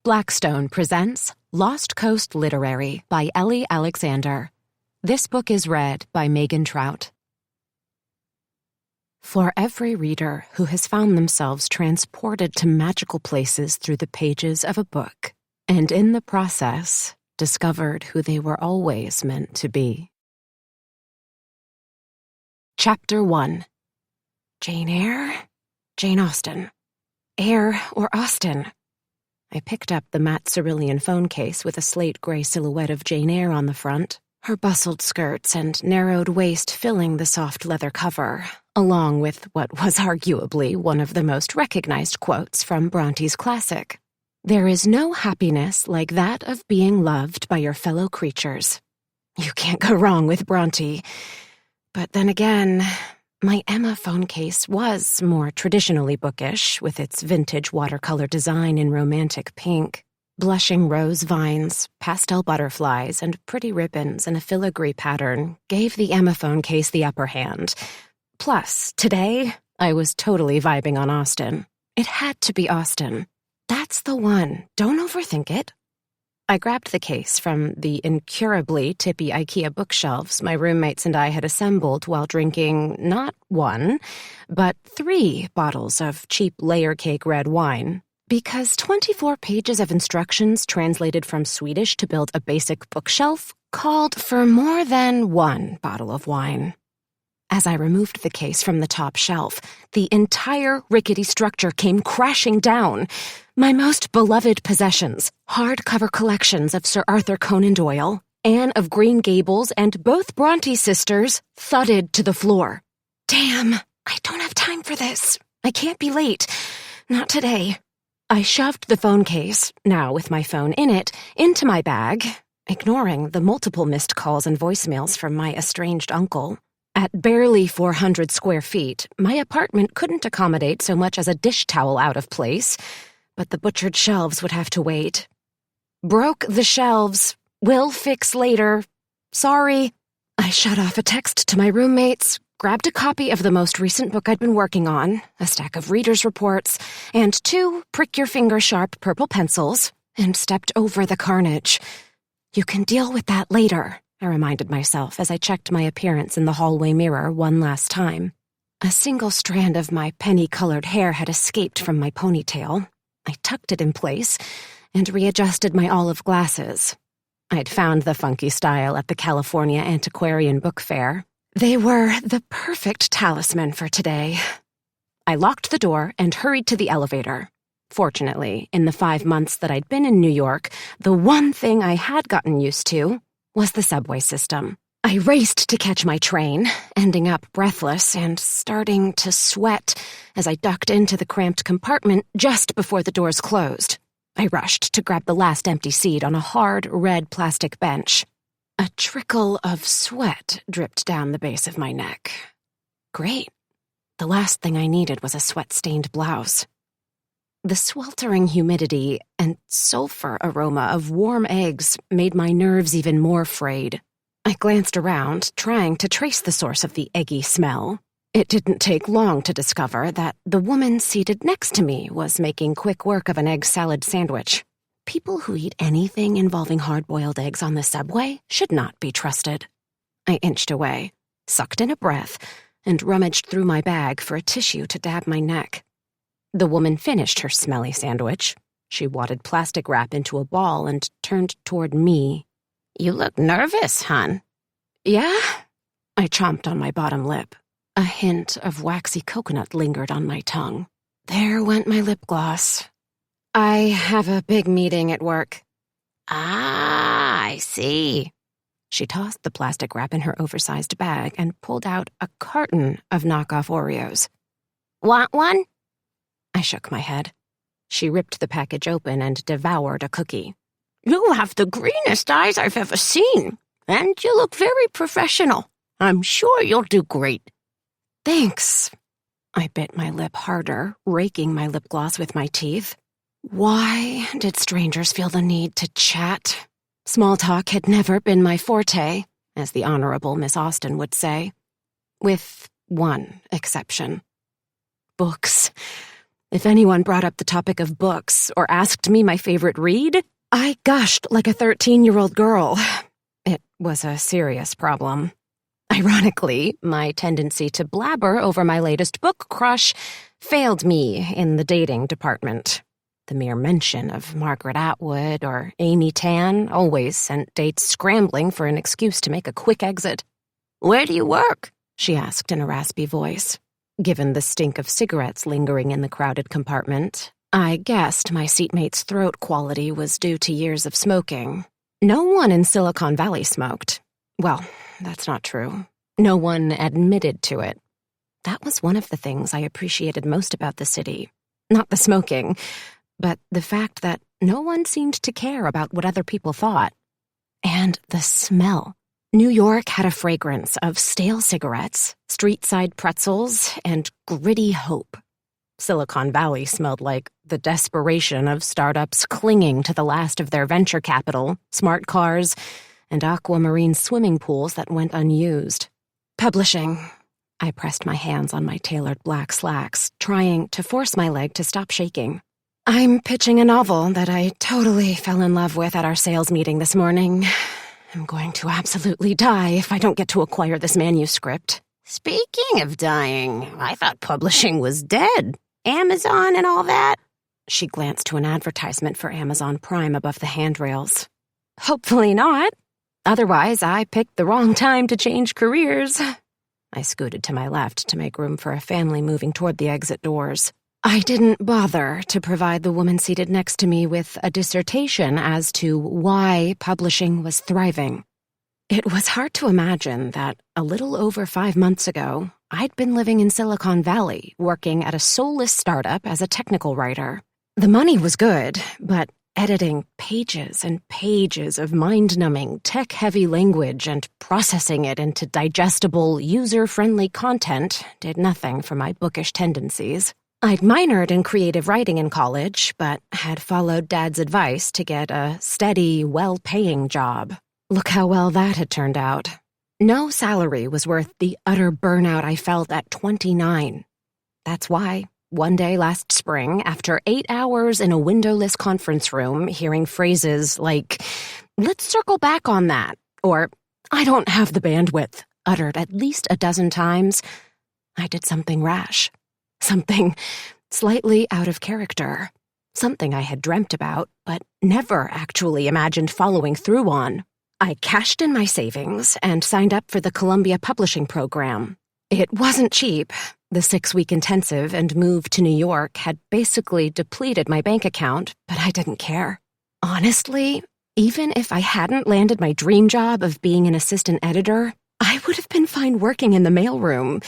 Blackstone presents Lost Coast Literary by Ellie Alexander. This book is read by Megan Trout. For every reader who has found themselves transported to magical places through the pages of a book, and in the process, discovered who they were always meant to be. Chapter 1. Jane Eyre? Jane Austen. Eyre or Austen? I picked up the matte cerulean phone case with a slate-gray silhouette of Jane Eyre on the front, her bustled skirts and narrowed waist filling the soft leather cover, along with what was arguably one of the most recognized quotes from Bronte's classic. There is no happiness like that of being loved by your fellow creatures. You can't go wrong with Bronte. But then again, my Emma phone case was more traditionally bookish, with its vintage watercolor design in romantic pink. Blushing rose vines, pastel butterflies, and pretty ribbons in a filigree pattern gave the Emma phone case the upper hand. Plus, today, I was totally vibing on Austen. It had to be Austen. That's the one. Don't overthink it. I grabbed the case from the incurably tippy IKEA bookshelves my roommates and I had assembled while drinking not 1, but 3 bottles of cheap layer cake red wine, because 24 pages of instructions translated from Swedish to build a basic bookshelf called for more than 1 bottle of wine. As I removed the case from the top shelf, the entire rickety structure came crashing down. My most beloved possessions, hardcover collections of Sir Arthur Conan Doyle, Anne of Green Gables, and both Bronte sisters, thudded to the floor. Damn, I don't have time for this. I can't be late. Not today. I shoved the phone case, now with my phone in it, into my bag, ignoring the multiple missed calls and voicemails from my estranged uncle. At barely 400 square feet, my apartment couldn't accommodate so much as a dish towel out of place, but the butchered shelves would have to wait. Broke the shelves. Will fix later. Sorry. I shut off a text to my roommates, grabbed a copy of the most recent book I'd been working on, a stack of reader's reports, and 2 prick-your-finger-sharp purple pencils, and stepped over the carnage. You can deal with that later, I reminded myself as I checked my appearance in the hallway mirror one last time. A single strand of my penny-colored hair had escaped from my ponytail. I tucked it in place and readjusted my olive glasses. I'd found the funky style at the California Antiquarian Book Fair. They were the perfect talisman for today. I locked the door and hurried to the elevator. Fortunately, in the 5 months that I'd been in New York, the one thing I had gotten used to was the subway system. I raced to catch my train, ending up breathless and starting to sweat as I ducked into the cramped compartment just before the doors closed. I rushed to grab the last empty seat on a hard, red plastic bench. A trickle of sweat dripped down the base of my neck. Great. The last thing I needed was a sweat-stained blouse. The sweltering humidity and sulfur aroma of warm eggs made my nerves even more frayed. I glanced around, trying to trace the source of the eggy smell. It didn't take long to discover that the woman seated next to me was making quick work of an egg salad sandwich. People who eat anything involving hard-boiled eggs on the subway should not be trusted. I inched away, sucked in a breath, and rummaged through my bag for a tissue to dab my neck. The woman finished her smelly sandwich. She wadded plastic wrap into a ball and turned toward me. "You look nervous, hon." "Yeah?" I chomped on my bottom lip. A hint of waxy coconut lingered on my tongue. There went my lip gloss. "I have a big meeting at work." "Ah, I see." She tossed the plastic wrap in her oversized bag and pulled out a carton of knockoff Oreos. "Want one?" I shook my head. She ripped the package open and devoured a cookie. "You have the greenest eyes I've ever seen, and you look very professional. I'm sure you'll do great." "Thanks." I bit my lip harder, raking my lip gloss with my teeth. Why did strangers feel the need to chat? Small talk had never been my forte, as the Honorable Miss Austen would say. With one exception. Books. If anyone brought up the topic of books or asked me my favorite read, I gushed like a 13-year-old girl. It was a serious problem. Ironically, my tendency to blabber over my latest book crush failed me in the dating department. The mere mention of Margaret Atwood or Amy Tan always sent dates scrambling for an excuse to make a quick exit. Where do you work? She asked in a raspy voice. Given the stink of cigarettes lingering in the crowded compartment, I guessed my seatmate's throat quality was due to years of smoking. No one in Silicon Valley smoked. Well, that's not true. No one admitted to it. That was one of the things I appreciated most about the city. Not the smoking, but the fact that no one seemed to care about what other people thought. And the smell. New York had a fragrance of stale cigarettes, street-side pretzels, and gritty hope. Silicon Valley smelled like the desperation of startups clinging to the last of their venture capital, smart cars, and aquamarine swimming pools that went unused. Publishing. I pressed my hands on my tailored black slacks, trying to force my leg to stop shaking. I'm pitching a novel that I totally fell in love with at our sales meeting this morning. I'm going to absolutely die if I don't get to acquire this manuscript. Speaking of dying, I thought publishing was dead. Amazon and all that? She glanced to an advertisement for Amazon Prime above the handrails. Hopefully not. Otherwise, I picked the wrong time to change careers. I scooted to my left to make room for a family moving toward the exit doors. I didn't bother to provide the woman seated next to me with a dissertation as to why publishing was thriving. It was hard to imagine that a little over 5 months ago, I'd been living in Silicon Valley, working at a soulless startup as a technical writer. The money was good, but editing pages and pages of mind-numbing, tech-heavy language and processing it into digestible, user-friendly content did nothing for my bookish tendencies. I'd minored in creative writing in college, but had followed Dad's advice to get a steady, well-paying job. Look how well that had turned out. No salary was worth the utter burnout I felt at 29. That's why, one day last spring, after 8 hours in a windowless conference room, hearing phrases like, "Let's circle back on that," or "I don't have the bandwidth," uttered at least a dozen times, I did something rash. Something slightly out of character. Something I had dreamt about, but never actually imagined following through on. I cashed in my savings and signed up for the Columbia Publishing Program. It wasn't cheap. The 6-week intensive and move to New York had basically depleted my bank account, but I didn't care. Honestly, even if I hadn't landed my dream job of being an assistant editor, I would have been fine working in the mailroom.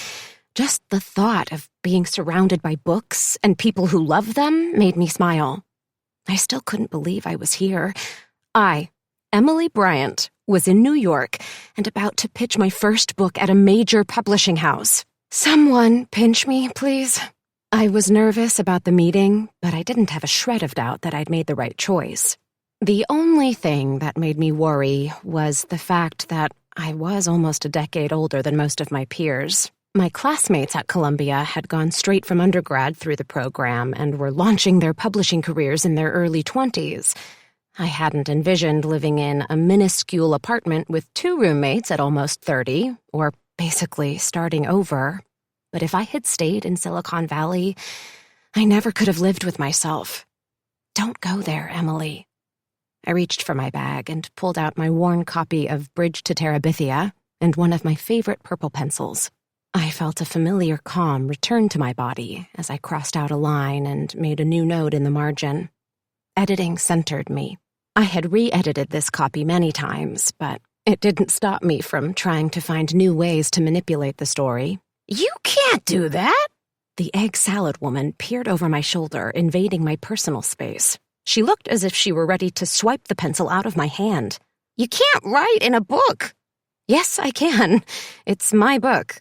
Just the thought of being surrounded by books and people who love them made me smile. I still couldn't believe I was here. I, Emily Bryant, was in New York and about to pitch my first book at a major publishing house. Someone pinch me, please. I was nervous about the meeting, but I didn't have a shred of doubt that I'd made the right choice. The only thing that made me worry was the fact that I was almost a decade older than most of my peers. My classmates at Columbia had gone straight from undergrad through the program and were launching their publishing careers in their early 20s. I hadn't envisioned living in a minuscule apartment with 2 roommates at almost 30, or basically starting over. But if I had stayed in Silicon Valley, I never could have lived with myself. Don't go there, Emily. I reached for my bag and pulled out my worn copy of Bridge to Terabithia and one of my favorite purple pencils. I felt a familiar calm return to my body as I crossed out a line and made a new note in the margin. Editing centered me. I had re-edited this copy many times, but it didn't stop me from trying to find new ways to manipulate the story. You can't do that! The egg salad woman peered over my shoulder, invading my personal space. She looked as if she were ready to swipe the pencil out of my hand. You can't write in a book! Yes, I can. It's my book.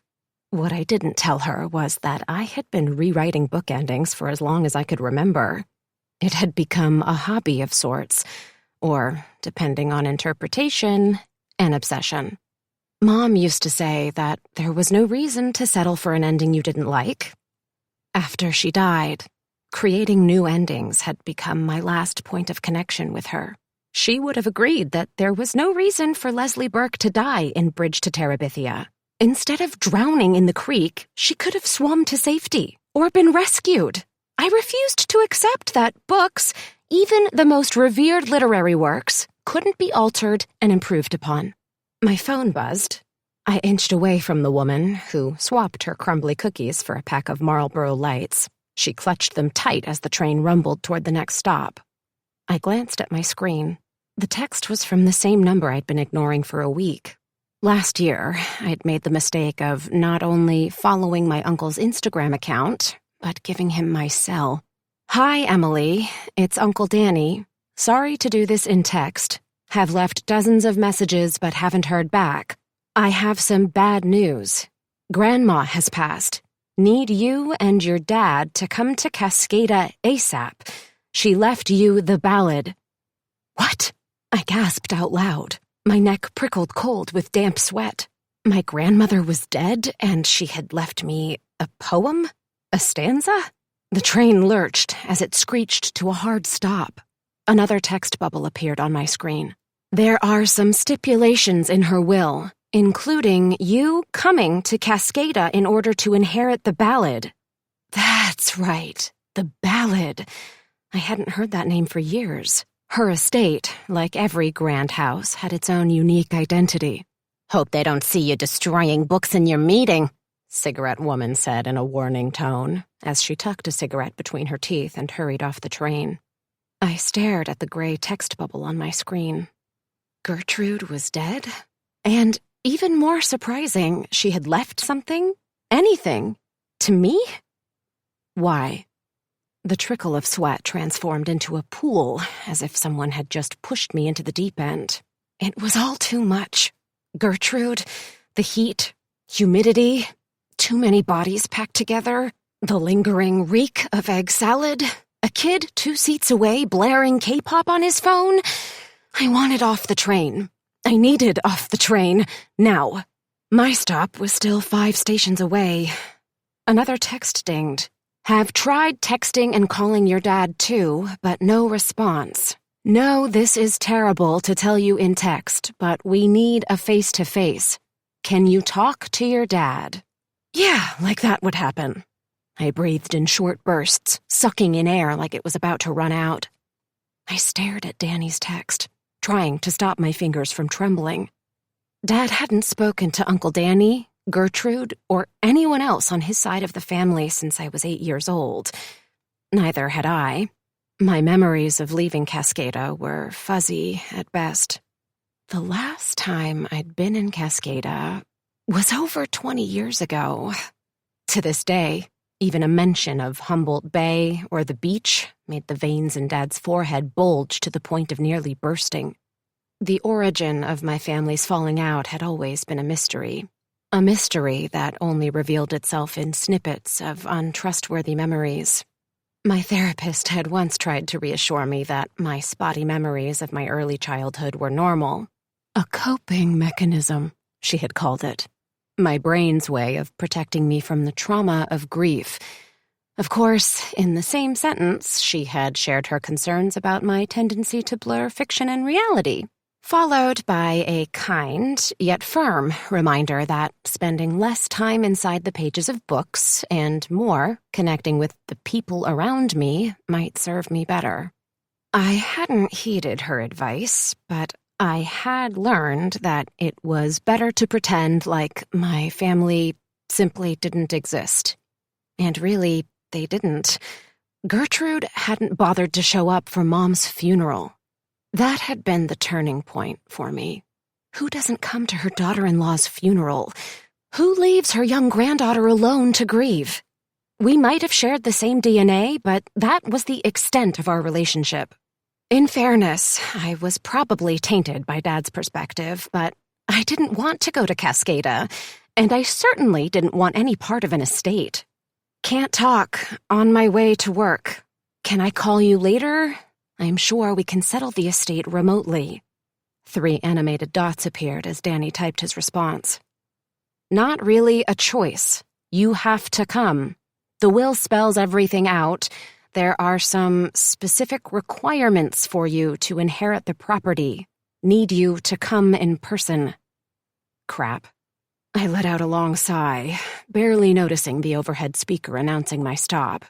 What I didn't tell her was that I had been rewriting book endings for as long as I could remember. It had become a hobby of sorts, or, depending on interpretation, an obsession. Mom used to say that there was no reason to settle for an ending you didn't like. After she died, Creating new endings had become my last point of connection with her. She would have agreed that there was no reason for Leslie Burke to die in Bridge to Terabithia. Instead of drowning in the creek, she could have swum to safety or been rescued. I refused to accept that books, even the most revered literary works, couldn't be altered and improved upon. My phone buzzed. I inched away from the woman, who swapped her crumbly cookies for a pack of Marlboro Lights. She clutched them tight as the train rumbled toward the next stop. I glanced at my screen. The text was from the same number I'd been ignoring for a week. Last year, I'd made the mistake of not only following my uncle's Instagram account, but giving him my cell. "Hi, Emily. It's Uncle Danny. Sorry to do this in text. Have left dozens of messages but haven't heard back. I have some bad news. Grandma has passed. Need you and your dad to come to Cascada ASAP. She left you the ballad." "What?" I gasped out loud. My neck prickled cold with damp sweat. My grandmother was dead, and she had left me a poem? A stanza? The train lurched as it screeched to a hard stop. Another text bubble appeared on my screen. "There are some stipulations in her will, including you coming to Cascada in order to inherit the ballad." That's right, the ballad. I hadn't heard that name for years. Her estate, like every grand house, had its own unique identity. "Hope they don't see you destroying books in your meeting," Cigarette Woman said in a warning tone, as she tucked a cigarette between her teeth and hurried off the train. I stared at the gray text bubble on my screen. Gertrude was dead? And even more surprising, she had left something? Anything? To me? Why? The trickle of sweat transformed into a pool, as if someone had just pushed me into the deep end. It was all too much. Gertrude, the heat, humidity, too many bodies packed together, the lingering reek of egg salad, a kid 2 seats away blaring K-pop on his phone. I wanted off the train. I needed off the train, now. My stop was still 5 stations away. Another text dinged. "Have tried texting and calling your dad too, but no response. No, this is terrible to tell you in text, but we need a face-to-face. Can you talk to your dad?" Yeah, like that would happen. I breathed in short bursts, sucking in air like it was about to run out. I stared at Danny's text, trying to stop my fingers from trembling. Dad hadn't spoken to Uncle Danny, Gertrude, or anyone else on his side of the family since I was 8 years old. Neither had I. My memories of leaving Cascada were fuzzy at best. The last time I'd been in Cascada was over 20 years ago. To this day, even a mention of Humboldt Bay or the beach made the veins in Dad's forehead bulge to the point of nearly bursting. The origin of my family's falling out had always been a mystery. A mystery that only revealed itself in snippets of untrustworthy memories. My therapist had once tried to reassure me that my spotty memories of my early childhood were normal. A coping mechanism, she had called it. My brain's way of protecting me from the trauma of grief. Of course, in the same sentence, she had shared her concerns about my tendency to blur fiction and reality, followed by a kind, yet firm, reminder that spending less time inside the pages of books and more connecting with the people around me might serve me better. I hadn't heeded her advice, but I had learned that it was better to pretend like my family simply didn't exist. And really, they didn't. Gertrude hadn't bothered to show up for Mom's funeral. That had been the turning point for me. Who doesn't come to her daughter-in-law's funeral? Who leaves her young granddaughter alone to grieve? We might have shared the same DNA, but that was the extent of our relationship. In fairness, I was probably tainted by Dad's perspective, but I didn't want to go to Cascada, and I certainly didn't want any part of an estate. "Can't talk. On my way to work. Can I call you later? I'm sure we can settle the estate remotely." 3 animated dots appeared as Danny typed his response. "Not really a choice. You have to come. The will spells everything out. There are some specific requirements for you to inherit the property. Need you to come in person. Crap. I let out a long sigh, barely noticing the overhead speaker announcing my stop.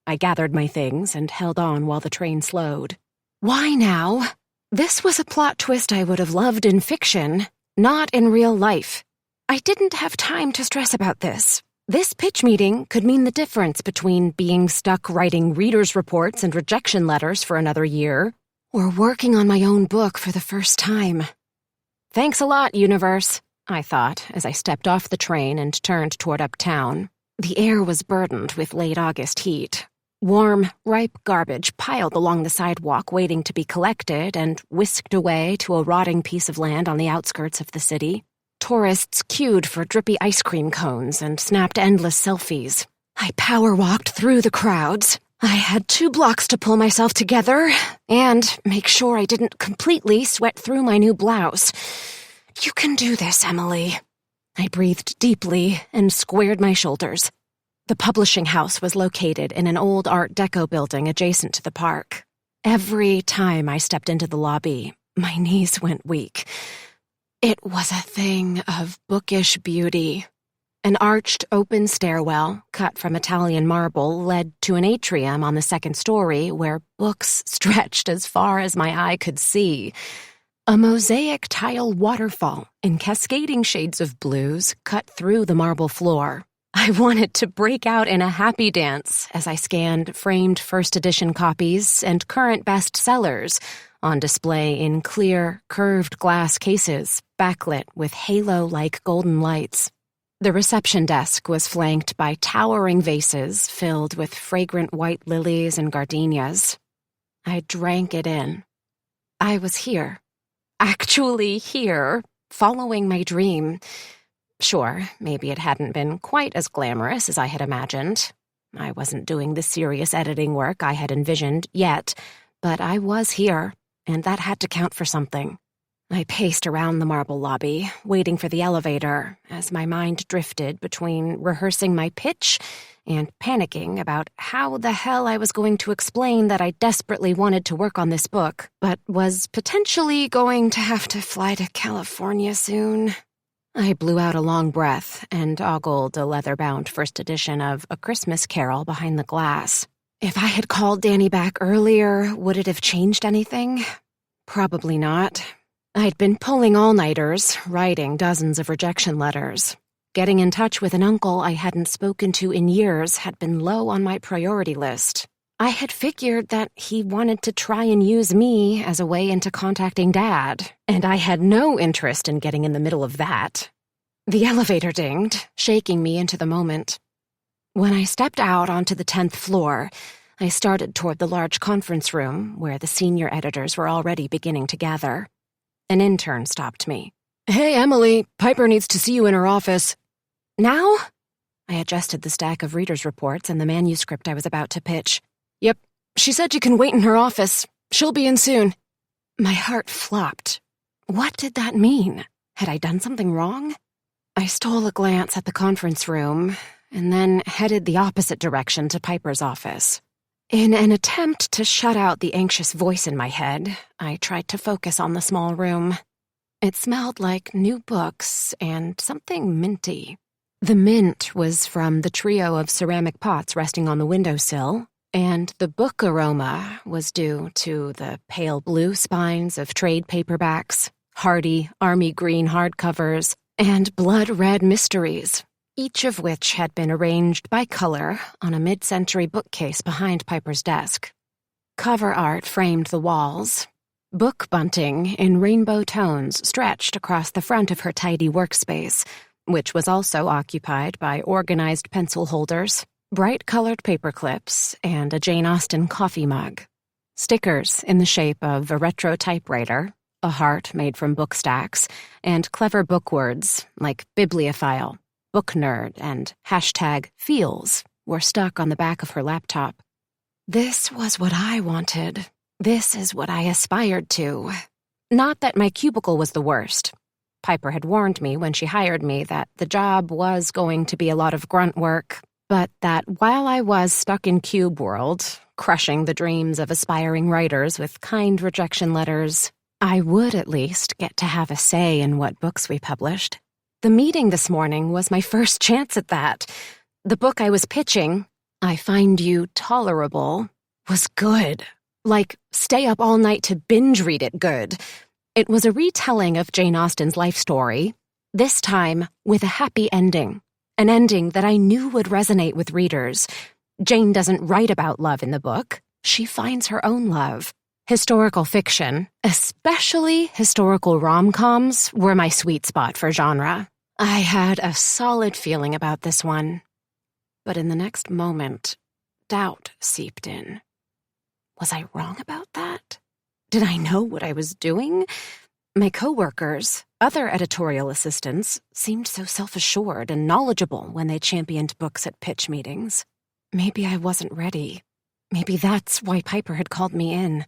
I gathered my things and held on while the train slowed. Why now? This was a plot twist I would have loved in fiction, not in real life. I didn't have time to stress about this. This pitch meeting could mean the difference between being stuck writing readers' reports and rejection letters for another year, or working on my own book for the first time. Thanks a lot, universe, I thought as I stepped off the train and turned toward uptown. The air was burdened with late August heat. Warm, ripe garbage piled along the sidewalk waiting to be collected and whisked away to a rotting piece of land on the outskirts of the city. Tourists queued for drippy ice cream cones and snapped endless selfies. I power-walked through the crowds. I had 2 blocks to pull myself together and make sure I didn't completely sweat through my new blouse. You can do this, Emily. I breathed deeply and squared my shoulders. The publishing house was located in an old Art Deco building adjacent to the park. Every time I stepped into the lobby, my knees went weak. It was a thing of bookish beauty. An arched open stairwell, cut from Italian marble, led to an atrium on the second story where books stretched as far as my eye could see. A mosaic tile waterfall in cascading shades of blues cut through the marble floor. I wanted to break out in a happy dance as I scanned framed first edition copies and current bestsellers on display in clear, curved glass cases, backlit with halo-like golden lights. The reception desk was flanked by towering vases filled with fragrant white lilies and gardenias. I drank it in. I was here. Actually here, following my dream. Sure, maybe it hadn't been quite as glamorous as I had imagined. I wasn't doing the serious editing work I had envisioned yet, but I was here, and that had to count for something. I paced around the marble lobby, waiting for the elevator, as my mind drifted between rehearsing my pitch and panicking about how the hell I was going to explain that I desperately wanted to work on this book, but was potentially going to have to fly to California soon. I blew out a long breath and ogled a leather-bound first edition of A Christmas Carol behind the glass. If I had called Danny back earlier, would it have changed anything? Probably not. I'd been pulling all-nighters, writing dozens of rejection letters. Getting in touch with an uncle I hadn't spoken to in years had been low on my priority list. I had figured that he wanted to try and use me as a way into contacting Dad, and I had no interest in getting in the middle of that. The elevator dinged, shaking me into the moment. When I stepped out onto the 10th floor, I started toward the large conference room where the senior editors were already beginning to gather. An intern stopped me. "Hey, Emily, Piper needs to see you in her office." "Now?" I adjusted the stack of readers' reports and the manuscript I was about to pitch. "Yep, she said you can wait in her office. She'll be in soon." My heart flopped. What did that mean? Had I done something wrong? I stole a glance at the conference room and then headed the opposite direction to Piper's office. In an attempt to shut out the anxious voice in my head, I tried to focus on the small room. It smelled like new books and something minty. The mint was from the trio of ceramic pots resting on the windowsill, and the book aroma was due to the pale blue spines of trade paperbacks, hardy army green hardcovers, and blood-red mysteries, each of which had been arranged by color on a mid-century bookcase behind Piper's desk. Cover art framed the walls. Book bunting in rainbow tones stretched across the front of her tidy workspace, which was also occupied by organized pencil holders, bright-colored paper clips, and a Jane Austen coffee mug. Stickers in the shape of a retro typewriter, a heart made from book stacks, and clever book words like bibliophile, book nerd, and #feels were stuck on the back of her laptop. This was what I wanted. This is what I aspired to. Not that my cubicle was the worst. Piper had warned me when she hired me that the job was going to be a lot of grunt work, but that while I was stuck in cube world, crushing the dreams of aspiring writers with kind rejection letters. I would at least get to have a say in what books we published. The meeting this morning was my first chance at that. The book I was pitching, I Find You Tolerable, was good. Like, stay up all night to binge read it good. It was a retelling of Jane Austen's life story, this time with a happy ending. An ending that I knew would resonate with readers. Jane doesn't write about love in the book. She finds her own love. Historical fiction, especially historical rom-coms, were my sweet spot for genre. I had a solid feeling about this one. But in the next moment, doubt seeped in. Was I wrong about that? Did I know what I was doing? My coworkers, other editorial assistants, seemed so self-assured and knowledgeable when they championed books at pitch meetings. Maybe I wasn't ready. Maybe that's why Piper had called me in.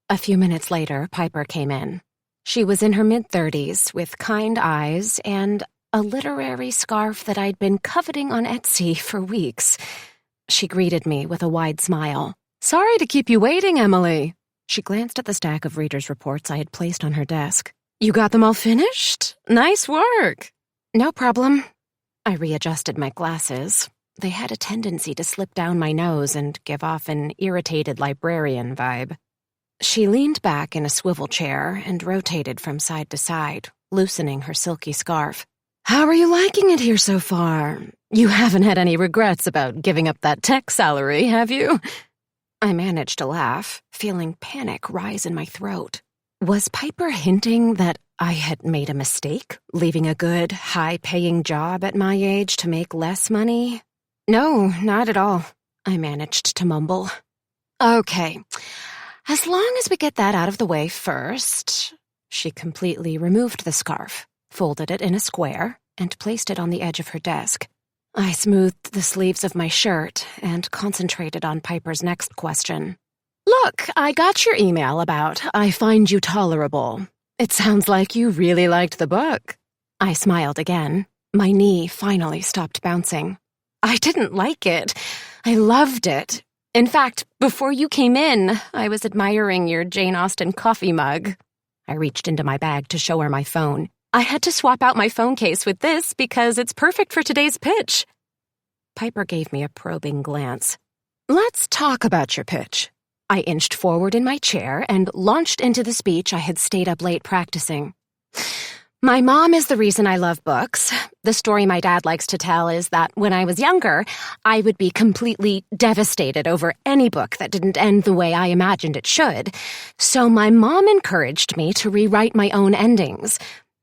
A few minutes later, Piper came in. She was in her mid-30s, with kind eyes and a literary scarf that I'd been coveting on Etsy for weeks. She greeted me with a wide smile. "Sorry to keep you waiting, Emily." She glanced at the stack of readers' reports I had placed on her desk. "You got them all finished? Nice work." "No problem." I readjusted my glasses. They had a tendency to slip down my nose and give off an irritated librarian vibe. She leaned back in a swivel chair and rotated from side to side, loosening her silky scarf. "How are you liking it here so far? You haven't had any regrets about giving up that tech salary, have you?" I managed to laugh, feeling panic rise in my throat. Was Piper hinting that I had made a mistake, leaving a good, high-paying job at my age to make less money? No, not at all, I managed to mumble. "Okay, as long as we get that out of the way first." She completely removed the scarf, folded it in a square, and placed it on the edge of her desk. I smoothed the sleeves of my shirt and concentrated on Piper's next question. "Look, I got your email about I Find You Tolerable. It sounds like you really liked the book." I smiled again. My knee finally stopped bouncing. "I didn't like it. I loved it. In fact, before you came in, I was admiring your Jane Austen coffee mug." I reached into my bag to show her my phone. "I had to swap out my phone case with this because it's perfect for today's pitch." Piper gave me a probing glance. "Let's talk about your pitch." I inched forward in my chair and launched into the speech I had stayed up late practicing. "My mom is the reason I love books. The story my dad likes to tell is that when I was younger, I would be completely devastated over any book that didn't end the way I imagined it should. So my mom encouraged me to rewrite my own endings.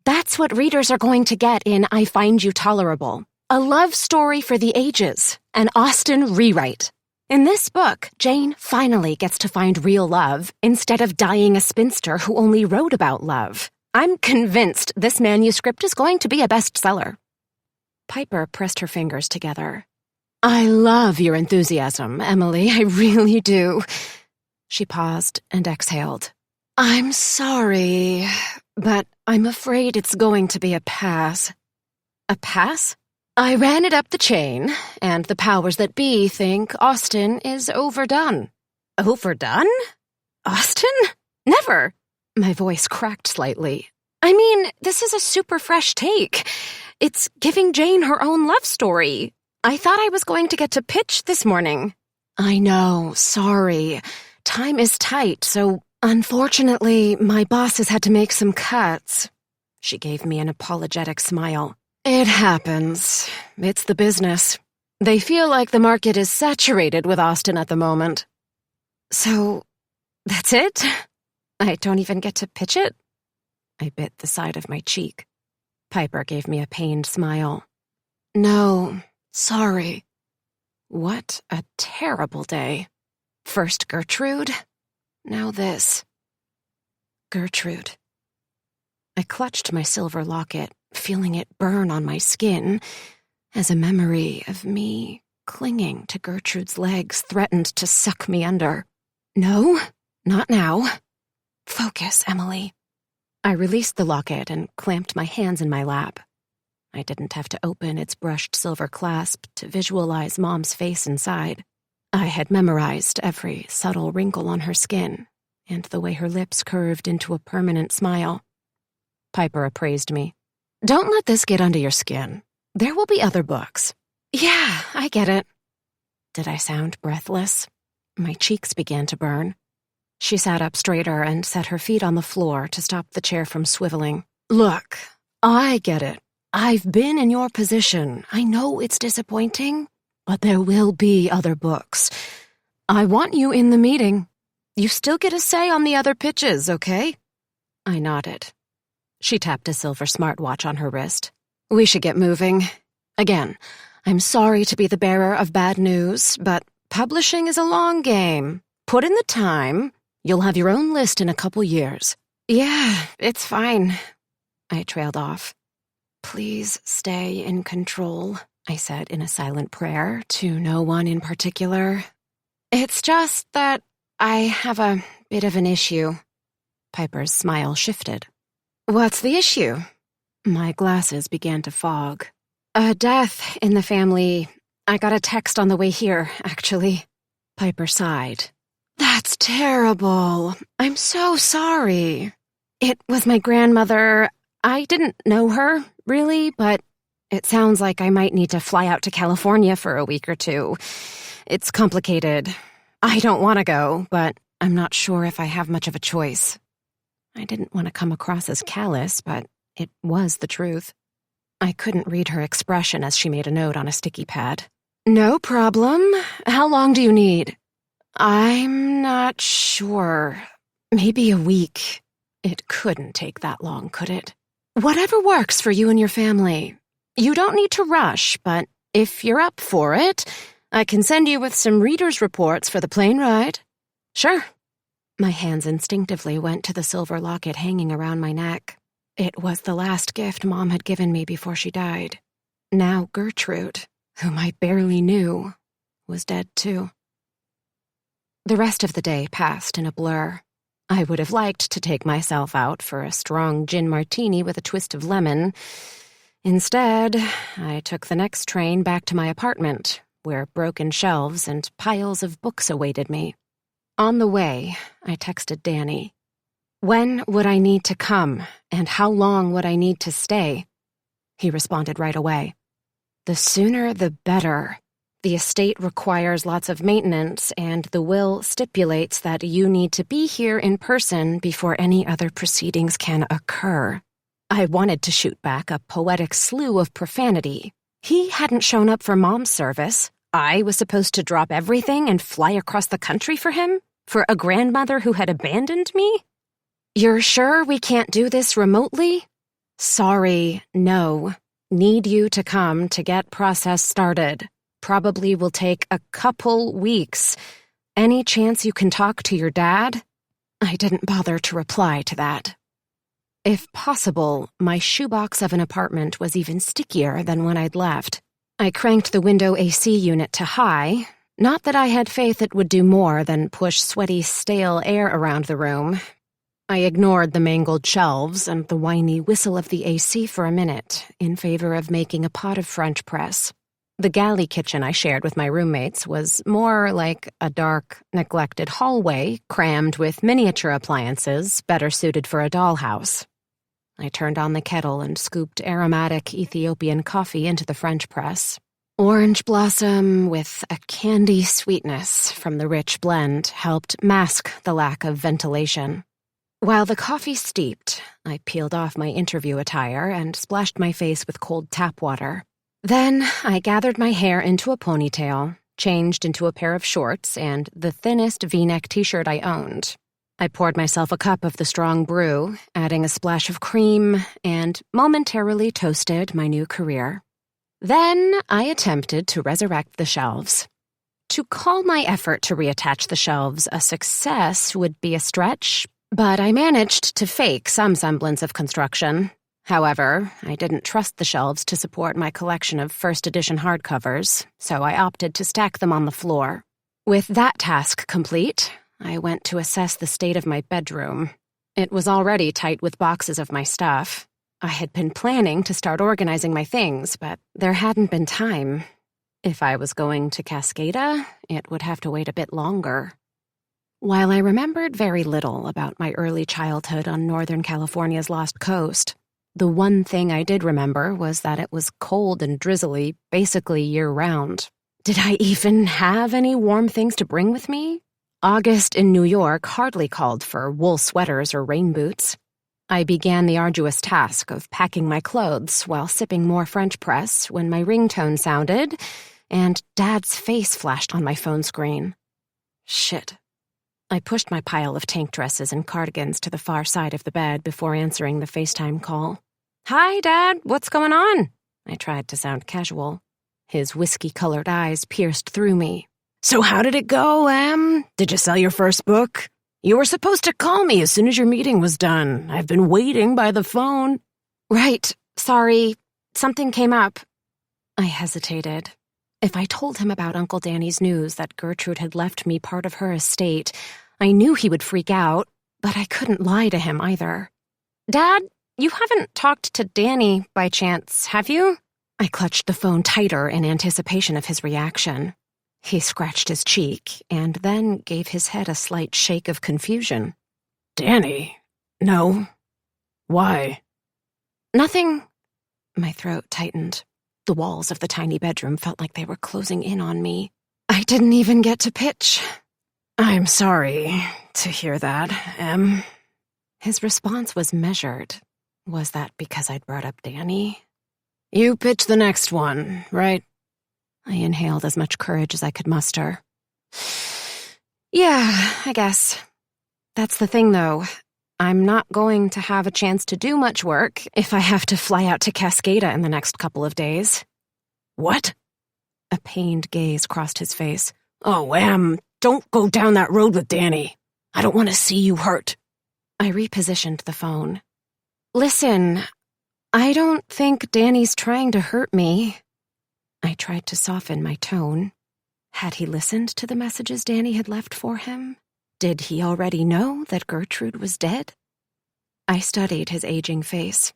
That's what readers are going to get in I Find You Tolerable. A love story for the ages, an Austen rewrite. In this book, Jane finally gets to find real love instead of dying a spinster who only wrote about love. I'm convinced this manuscript is going to be a bestseller." Piper pressed her fingers together. "I love your enthusiasm, Emily, I really do." She paused and exhaled. "I'm sorry, but I'm afraid it's going to be a pass." "A pass?" "I ran it up the chain, and the powers that be think Austen is overdone." "Overdone? Austen? Never!" My voice cracked slightly. "I mean, this is a super fresh take. It's giving Jane her own love story. I thought I was going to get to pitch this morning." "I know, sorry. Time is tight, so unfortunately, my boss has had to make some cuts." She gave me an apologetic smile. "It happens. It's the business. They feel like the market is saturated with Austen at the moment." "So, that's it? I don't even get to pitch it?" I bit the side of my cheek. Piper gave me a pained smile. "No, sorry." What a terrible day. First Gertrude, now this. Gertrude. I clutched my silver locket, feeling it burn on my skin, as a memory of me clinging to Gertrude's legs threatened to suck me under. "No, not now. Focus, Emily." I released the locket and clamped my hands in my lap. I didn't have to open its brushed silver clasp to visualize Mom's face inside. I had memorized every subtle wrinkle on her skin and the way her lips curved into a permanent smile. Piper appraised me. "Don't let this get under your skin. There will be other books." "Yeah, I get it." Did I sound breathless? My cheeks began to burn. She sat up straighter and set her feet on the floor to stop the chair from swiveling. "Look, I get it. I've been in your position. I know it's disappointing, but there will be other books. I want you in the meeting. You still get a say on the other pitches, okay?" I nodded. She tapped a silver smartwatch on her wrist. "We should get moving. Again, I'm sorry to be the bearer of bad news, but publishing is a long game. Put in the time. You'll have your own list in a couple years." "Yeah, it's fine." I trailed off. "Please stay in control," I said in a silent prayer to no one in particular. "It's just that I have a bit of an issue." Piper's smile shifted. "What's the issue?" My glasses began to fog. "A death in the family. I got a text on the way here, actually." Piper sighed. "That's terrible. I'm so sorry. It was my grandmother. I didn't know her, really, but it sounds like I might need to fly out to California for a week or two. It's complicated. I don't want to go, but I'm not sure if I have much of a choice." I didn't want to come across as callous, but it was the truth. I couldn't read her expression as she made a note on a sticky pad. "No problem. How long do you need?" "I'm not sure. Maybe a week." It couldn't take that long, could it? "Whatever works for you and your family. You don't need to rush, but if you're up for it, I can send you with some reader's reports for the plane ride." "Sure." My hands instinctively went to the silver locket hanging around my neck. It was the last gift Mom had given me before she died. Now Gertrude, whom I barely knew, was dead too. The rest of the day passed in a blur. I would have liked to take myself out for a strong gin martini with a twist of lemon. Instead, I took the next train back to my apartment, where broken shelves and piles of books awaited me. On the way, I texted Danny. When would I need to come, and how long would I need to stay? He responded right away. "The sooner the better. The estate requires lots of maintenance, and the will stipulates that you need to be here in person before any other proceedings can occur." I wanted to shoot back a poetic slew of profanity. He hadn't shown up for Mom's service. I was supposed to drop everything and fly across the country for him? For a grandmother who had abandoned me? "You're sure we can't do this remotely?" "Sorry, no. Need you to come to get process started. Probably will take a couple weeks. Any chance you can talk to your dad?" I didn't bother to reply to that. If possible, my shoebox of an apartment was even stickier than when I'd left. I cranked the window AC unit to high. Not that I had faith it would do more than push sweaty, stale air around the room. I ignored the mangled shelves and the whiny whistle of the AC for a minute in favor of making a pot of French press. The galley kitchen I shared with my roommates was more like a dark, neglected hallway crammed with miniature appliances better suited for a dollhouse. I turned on the kettle and scooped aromatic Ethiopian coffee into the French press. Orange blossom with a candy sweetness from the rich blend helped mask the lack of ventilation. While the coffee steeped, I peeled off my interview attire and splashed my face with cold tap water. Then I gathered my hair into a ponytail, changed into a pair of shorts and the thinnest V-neck t-shirt I owned. I poured myself a cup of the strong brew, adding a splash of cream, and momentarily toasted my new career. Then I attempted to resurrect the shelves. To call my effort to reattach the shelves a success would be a stretch, but I managed to fake some semblance of construction. However, I didn't trust the shelves to support my collection of first edition hardcovers, so I opted to stack them on the floor. With that task complete, I went to assess the state of my bedroom. It was already tight with boxes of my stuff. I had been planning to start organizing my things, but there hadn't been time. If I was going to Cascada, it would have to wait a bit longer. While I remembered very little about my early childhood on Northern California's Lost Coast, the one thing I did remember was that it was cold and drizzly basically year-round. Did I even have any warm things to bring with me? August in New York hardly called for wool sweaters or rain boots. I began the arduous task of packing my clothes while sipping more French press when my ringtone sounded, and Dad's face flashed on my phone screen. Shit. I pushed my pile of tank dresses and cardigans to the far side of the bed before answering the FaceTime call. "Hi, Dad, what's going on?" I tried to sound casual. His whiskey-colored eyes pierced through me. "So how did it go, Em? Did you sell your first book? You were supposed to call me as soon as your meeting was done. I've been waiting by the phone." "Right, sorry. Something came up." I hesitated. If I told him about Uncle Danny's news that Gertrude had left me part of her estate, I knew he would freak out, but I couldn't lie to him either. "Dad, you haven't talked to Danny by chance, have you?" I clutched the phone tighter in anticipation of his reaction. He scratched his cheek and then gave his head a slight shake of confusion. "Danny? No. Why?" "Nothing." My throat tightened. The walls of the tiny bedroom felt like they were closing in on me. I didn't even get to pitch. "I'm sorry to hear that, Em." His response was measured. Was that because I'd brought up Danny? "You pitch the next one, right?" I inhaled as much courage as I could muster. "Yeah, I guess. That's the thing, though. I'm not going to have a chance to do much work if I have to fly out to Cascada in the next couple of days." "What?" A pained gaze crossed his face. "Oh, Em, don't go down that road with Danny. I don't want to see you hurt." I repositioned the phone. "Listen, I don't think Danny's trying to hurt me." I tried to soften my tone. Had he listened to the messages Danny had left for him? Did he already know that Gertrude was dead? I studied his aging face.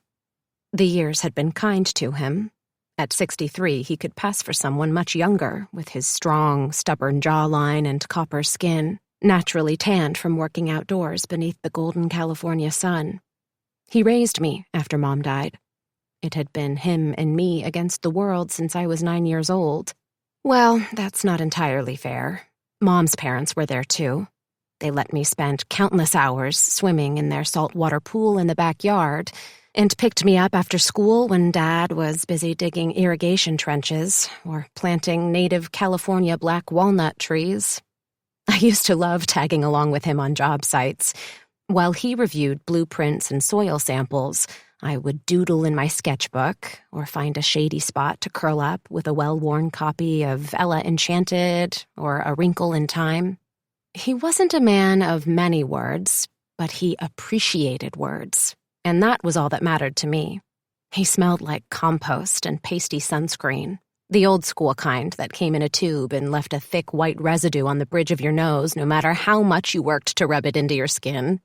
The years had been kind to him. At 63, he could pass for someone much younger, with his strong, stubborn jawline and copper skin, naturally tanned from working outdoors beneath the golden California sun. He raised me after Mom died. It had been him and me against the world since I was 9 years old. Well, that's not entirely fair. Mom's parents were there too. They let me spend countless hours swimming in their saltwater pool in the backyard and picked me up after school when Dad was busy digging irrigation trenches or planting native California black walnut trees. I used to love tagging along with him on job sites. While he reviewed blueprints and soil samples, I would doodle in my sketchbook or find a shady spot to curl up with a well-worn copy of Ella Enchanted or A Wrinkle in Time. He wasn't a man of many words, but he appreciated words, and that was all that mattered to me. He smelled like compost and pasty sunscreen, the old-school kind that came in a tube and left a thick white residue on the bridge of your nose no matter how much you worked to rub it into your skin.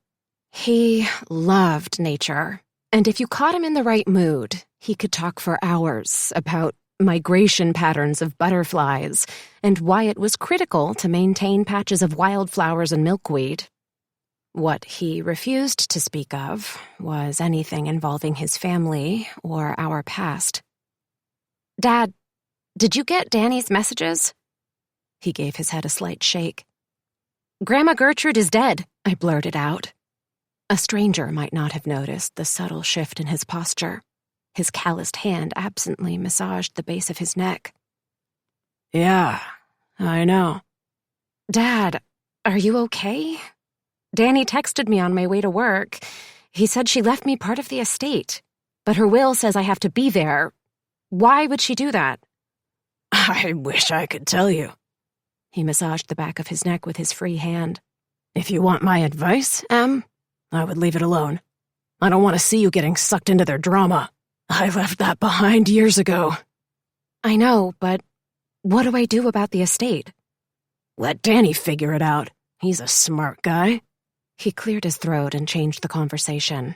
He loved nature, and if you caught him in the right mood, he could talk for hours about migration patterns of butterflies, and why it was critical to maintain patches of wildflowers and milkweed. What he refused to speak of was anything involving his family or our past. "Dad, did you get Danny's messages?" He gave his head a slight shake. "Grandma Gertrude is dead," I blurted out. A stranger might not have noticed the subtle shift in his posture. His calloused hand absently massaged the base of his neck. "Yeah, I know." "Dad, are you okay? Danny texted me on my way to work. He said she left me part of the estate, but her will says I have to be there. Why would she do that?" "I wish I could tell you." He massaged the back of his neck with his free hand. "If you want my advice, Em, I would leave it alone. I don't want to see you getting sucked into their drama. I left that behind years ago." "I know, but what do I do about the estate?" "Let Danny figure it out. He's a smart guy." He cleared his throat and changed the conversation.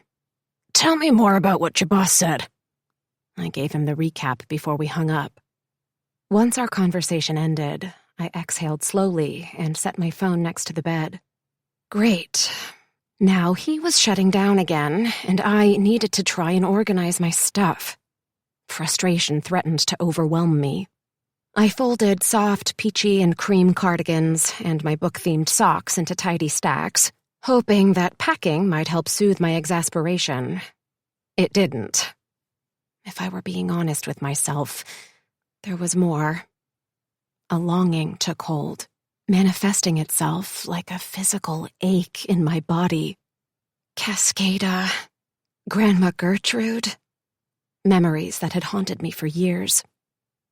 "Tell me more about what your boss said." I gave him the recap before we hung up. Once our conversation ended, I exhaled slowly and set my phone next to the bed. Great. Now he was shutting down again, and I needed to try and organize my stuff. Frustration threatened to overwhelm me. I folded soft peachy and cream cardigans and my book-themed socks into tidy stacks, hoping that packing might help soothe my exasperation. It didn't. If I were being honest with myself, there was more. A longing took hold, manifesting itself like a physical ache in my body. Cascada, Grandma Gertrude, memories that had haunted me for years.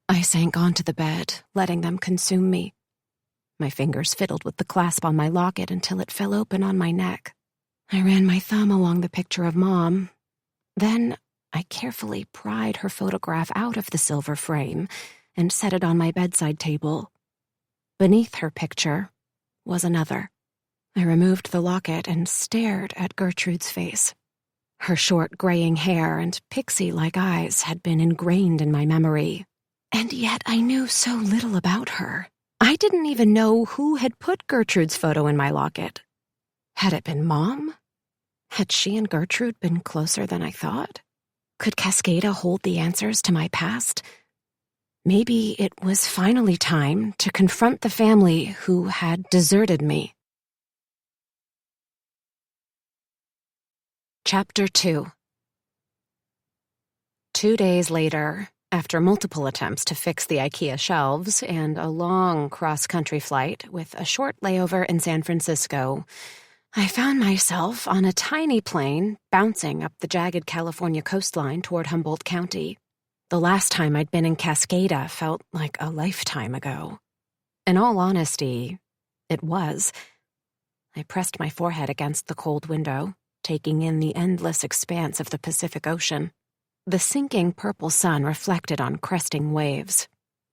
I sank onto the bed, letting them consume me. My fingers fiddled with the clasp on my locket until it fell open on my neck. I ran my thumb along the picture of Mom. Then I carefully pried her photograph out of the silver frame and set it on my bedside table. Beneath her picture was another. I removed the locket and stared at Gertrude's face. Her short graying hair and pixie-like eyes had been ingrained in my memory. And yet I knew so little about her. I didn't even know who had put Gertrude's photo in my locket. Had it been Mom? Had she and Gertrude been closer than I thought? Could Cascada hold the answers to my past? Maybe it was finally time to confront the family who had deserted me. Chapter 2. 2 days later, after multiple attempts to fix the IKEA shelves and a long cross-country flight with a short layover in San Francisco, I found myself on a tiny plane bouncing up the jagged California coastline toward Humboldt County. The last time I'd been in Cascada felt like a lifetime ago. In all honesty, it was. I pressed my forehead against the cold window, taking in the endless expanse of the Pacific Ocean. The sinking purple sun reflected on cresting waves.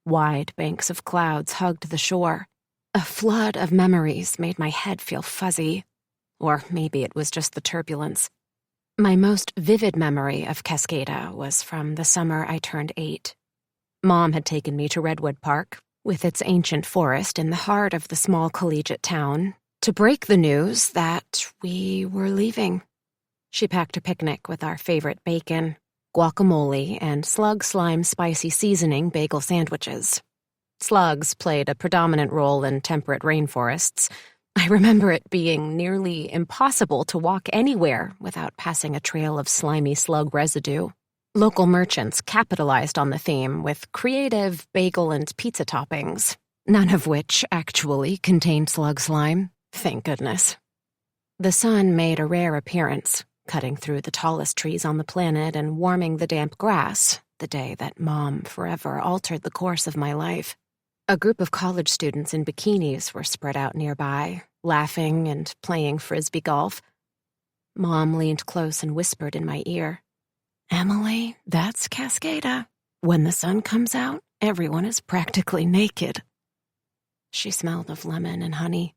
Wide banks of clouds hugged the shore. A flood of memories made my head feel fuzzy. Or maybe it was just the turbulence. My most vivid memory of Cascada was from the summer I turned 8. Mom had taken me to Redwood Park, with its ancient forest in the heart of the small collegiate town, to break the news that we were leaving. She packed a picnic with our favorite bacon, guacamole, and slug slime spicy seasoning bagel sandwiches. Slugs played a predominant role in temperate rainforests. I remember it being nearly impossible to walk anywhere without passing a trail of slimy slug residue. Local merchants capitalized on the theme with creative bagel and pizza toppings, none of which actually contained slug slime, thank goodness. The sun made a rare appearance, cutting through the tallest trees on the planet and warming the damp grass, the day that Mom forever altered the course of my life. A group of college students in bikinis were spread out nearby, laughing and playing frisbee golf. Mom leaned close and whispered in my ear, "Emily, that's Cascada. When the sun comes out, everyone is practically naked." She smelled of lemon and honey.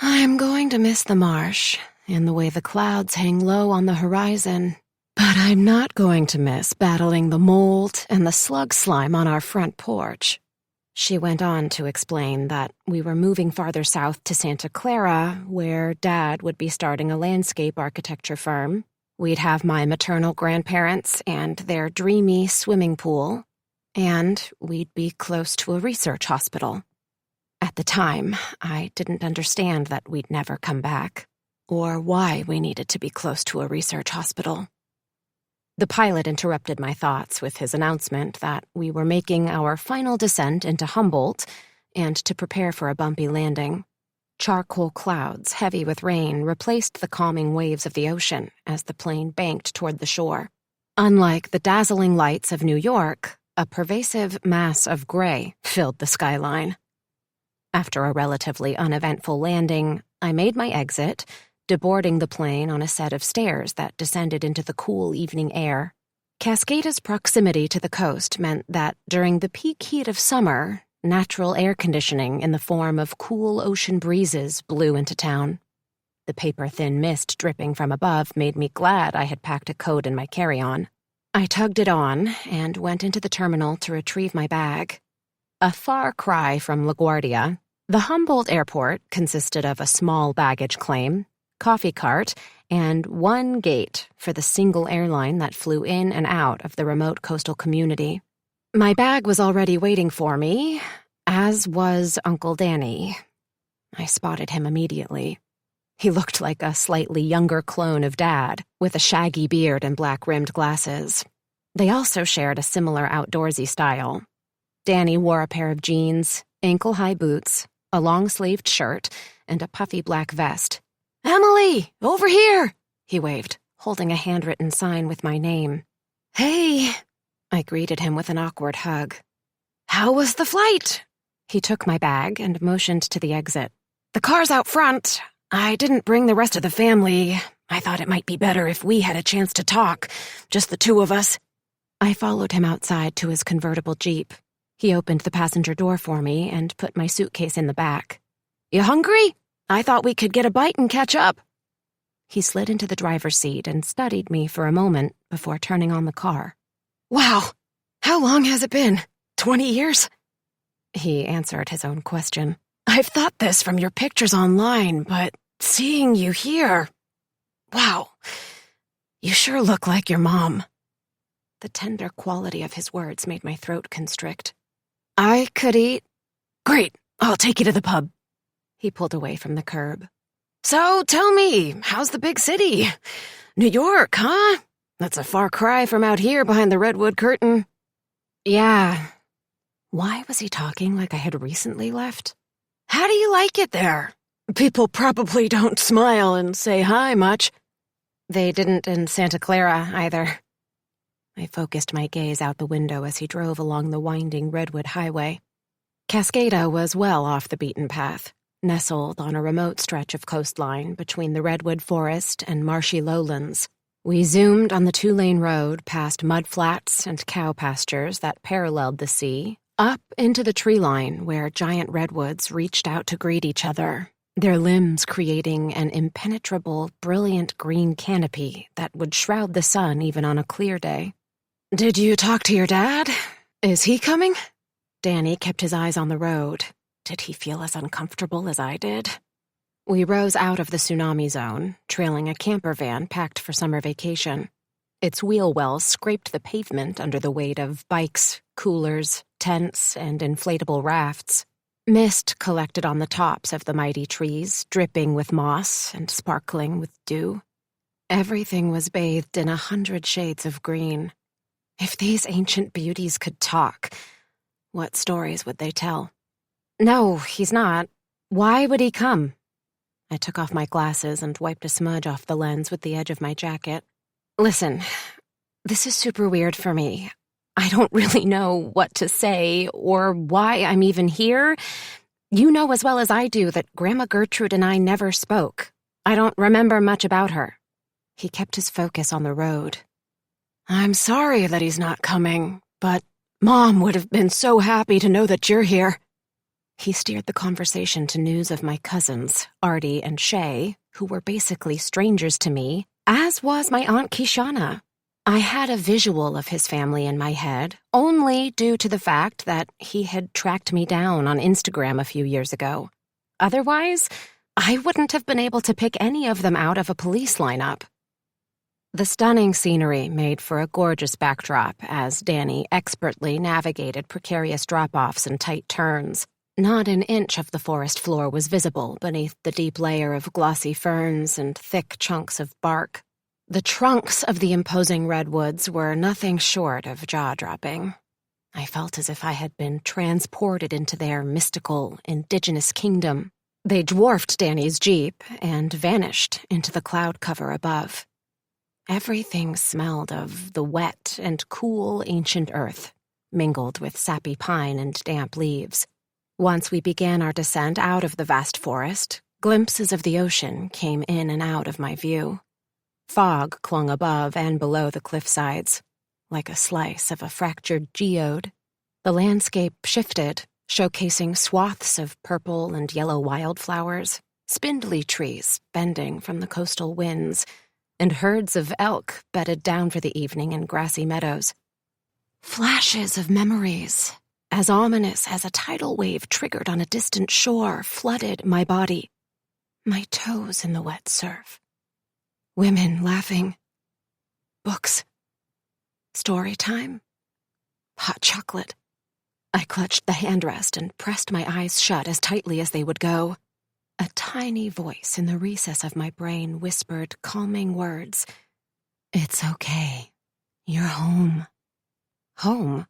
I'm going to miss the marsh and the way the clouds hang low on the horizon, but I'm not going to miss battling the mold and the slug slime on our front porch. She went on to explain that we were moving farther south to Santa Clara, where Dad would be starting a landscape architecture firm. We'd have my maternal grandparents and their dreamy swimming pool, and we'd be close to a research hospital. At the time, I didn't understand that we'd never come back, or why we needed to be close to a research hospital. The pilot interrupted my thoughts with his announcement that we were making our final descent into Humboldt and to prepare for a bumpy landing. Charcoal clouds, heavy with rain, replaced the calming waves of the ocean as the plane banked toward the shore. Unlike the dazzling lights of New York, a pervasive mass of gray filled the skyline. After a relatively uneventful landing, I made my exit, deboarding the plane on a set of stairs that descended into the cool evening air. Cascada's proximity to the coast meant that during the peak heat of summer, natural air conditioning in the form of cool ocean breezes blew into town. The paper-thin mist dripping from above made me glad I had packed a coat in my carry-on. I tugged it on and went into the terminal to retrieve my bag. A far cry from LaGuardia, the Humboldt Airport consisted of a small baggage claim, coffee cart, and one gate for the single airline that flew in and out of the remote coastal community. My bag was already waiting for me, as was Uncle Danny. I spotted him immediately. He looked like a slightly younger clone of Dad, with a shaggy beard and black-rimmed glasses. They also shared a similar outdoorsy style. Danny wore a pair of jeans, ankle-high boots, a long-sleeved shirt, and a puffy black vest. "Emily, over here!" he waved, holding a handwritten sign with my name. "Hey!" I greeted him with an awkward hug. "How was the flight?" He took my bag and motioned to the exit. "The car's out front. I didn't bring the rest of the family. I thought it might be better if we had a chance to talk, just the two of us." I followed him outside to his convertible Jeep. He opened the passenger door for me and put my suitcase in the back. "You hungry? I thought we could get a bite and catch up." He slid into the driver's seat and studied me for a moment before turning on the car. "Wow, how long has it been? 20 years?" He answered his own question. "I've thought this from your pictures online, but seeing you here... Wow, you sure look like your mom." The tender quality of his words made my throat constrict. "I could eat..." "Great, I'll take you to the pub." He pulled away from the curb. "So tell me, how's the big city? New York, huh? That's a far cry from out here behind the redwood curtain." "Yeah." Why was he talking like I had recently left? "How do you like it there? People probably don't smile and say hi much." "They didn't in Santa Clara, either." I focused my gaze out the window as he drove along the winding redwood highway. Cascada was well off the beaten path, nestled on a remote stretch of coastline between the redwood forest and marshy lowlands. We zoomed on the two-lane road past mudflats and cow pastures that paralleled the sea, up into the tree line where giant redwoods reached out to greet each other, their limbs creating an impenetrable, brilliant green canopy that would shroud the sun even on a clear day. "Did you talk to your dad? Is he coming?" Danny kept his eyes on the road. Did he feel as uncomfortable as I did? We rose out of the tsunami zone, trailing a camper van packed for summer vacation. Its wheel wells scraped the pavement under the weight of bikes, coolers, tents, and inflatable rafts. Mist collected on the tops of the mighty trees, dripping with moss and sparkling with dew. Everything was bathed in 100 shades of green. If these ancient beauties could talk, what stories would they tell? "No, he's not. Why would he come?" I took off my glasses and wiped a smudge off the lens with the edge of my jacket. "Listen, this is super weird for me. I don't really know what to say or why I'm even here. You know as well as I do that Grandma Gertrude and I never spoke. I don't remember much about her." He kept his focus on the road. "I'm sorry that he's not coming, but Mom would have been so happy to know that you're here." He steered the conversation to news of my cousins, Artie and Shay, who were basically strangers to me, as was my Aunt Kishana. I had a visual of his family in my head, only due to the fact that he had tracked me down on Instagram a few years ago. Otherwise, I wouldn't have been able to pick any of them out of a police lineup. The stunning scenery made for a gorgeous backdrop as Danny expertly navigated precarious drop-offs and tight turns. Not an inch of the forest floor was visible beneath the deep layer of glossy ferns and thick chunks of bark. The trunks of the imposing redwoods were nothing short of jaw-dropping. I felt as if I had been transported into their mystical, indigenous kingdom. They dwarfed Danny's Jeep and vanished into the cloud cover above. Everything smelled of the wet and cool ancient earth, mingled with sappy pine and damp leaves. Once we began our descent out of the vast forest, glimpses of the ocean came in and out of my view. Fog clung above and below the cliff sides, like a slice of a fractured geode. The landscape shifted, showcasing swaths of purple and yellow wildflowers, spindly trees bending from the coastal winds, and herds of elk bedded down for the evening in grassy meadows. Flashes of memories, as ominous as a tidal wave triggered on a distant shore, flooded my body. My toes in the wet surf. Women laughing. Books. Story time. Hot chocolate. I clutched the handrest and pressed my eyes shut as tightly as they would go. A tiny voice in the recess of my brain whispered calming words. It's okay. You're home. Home?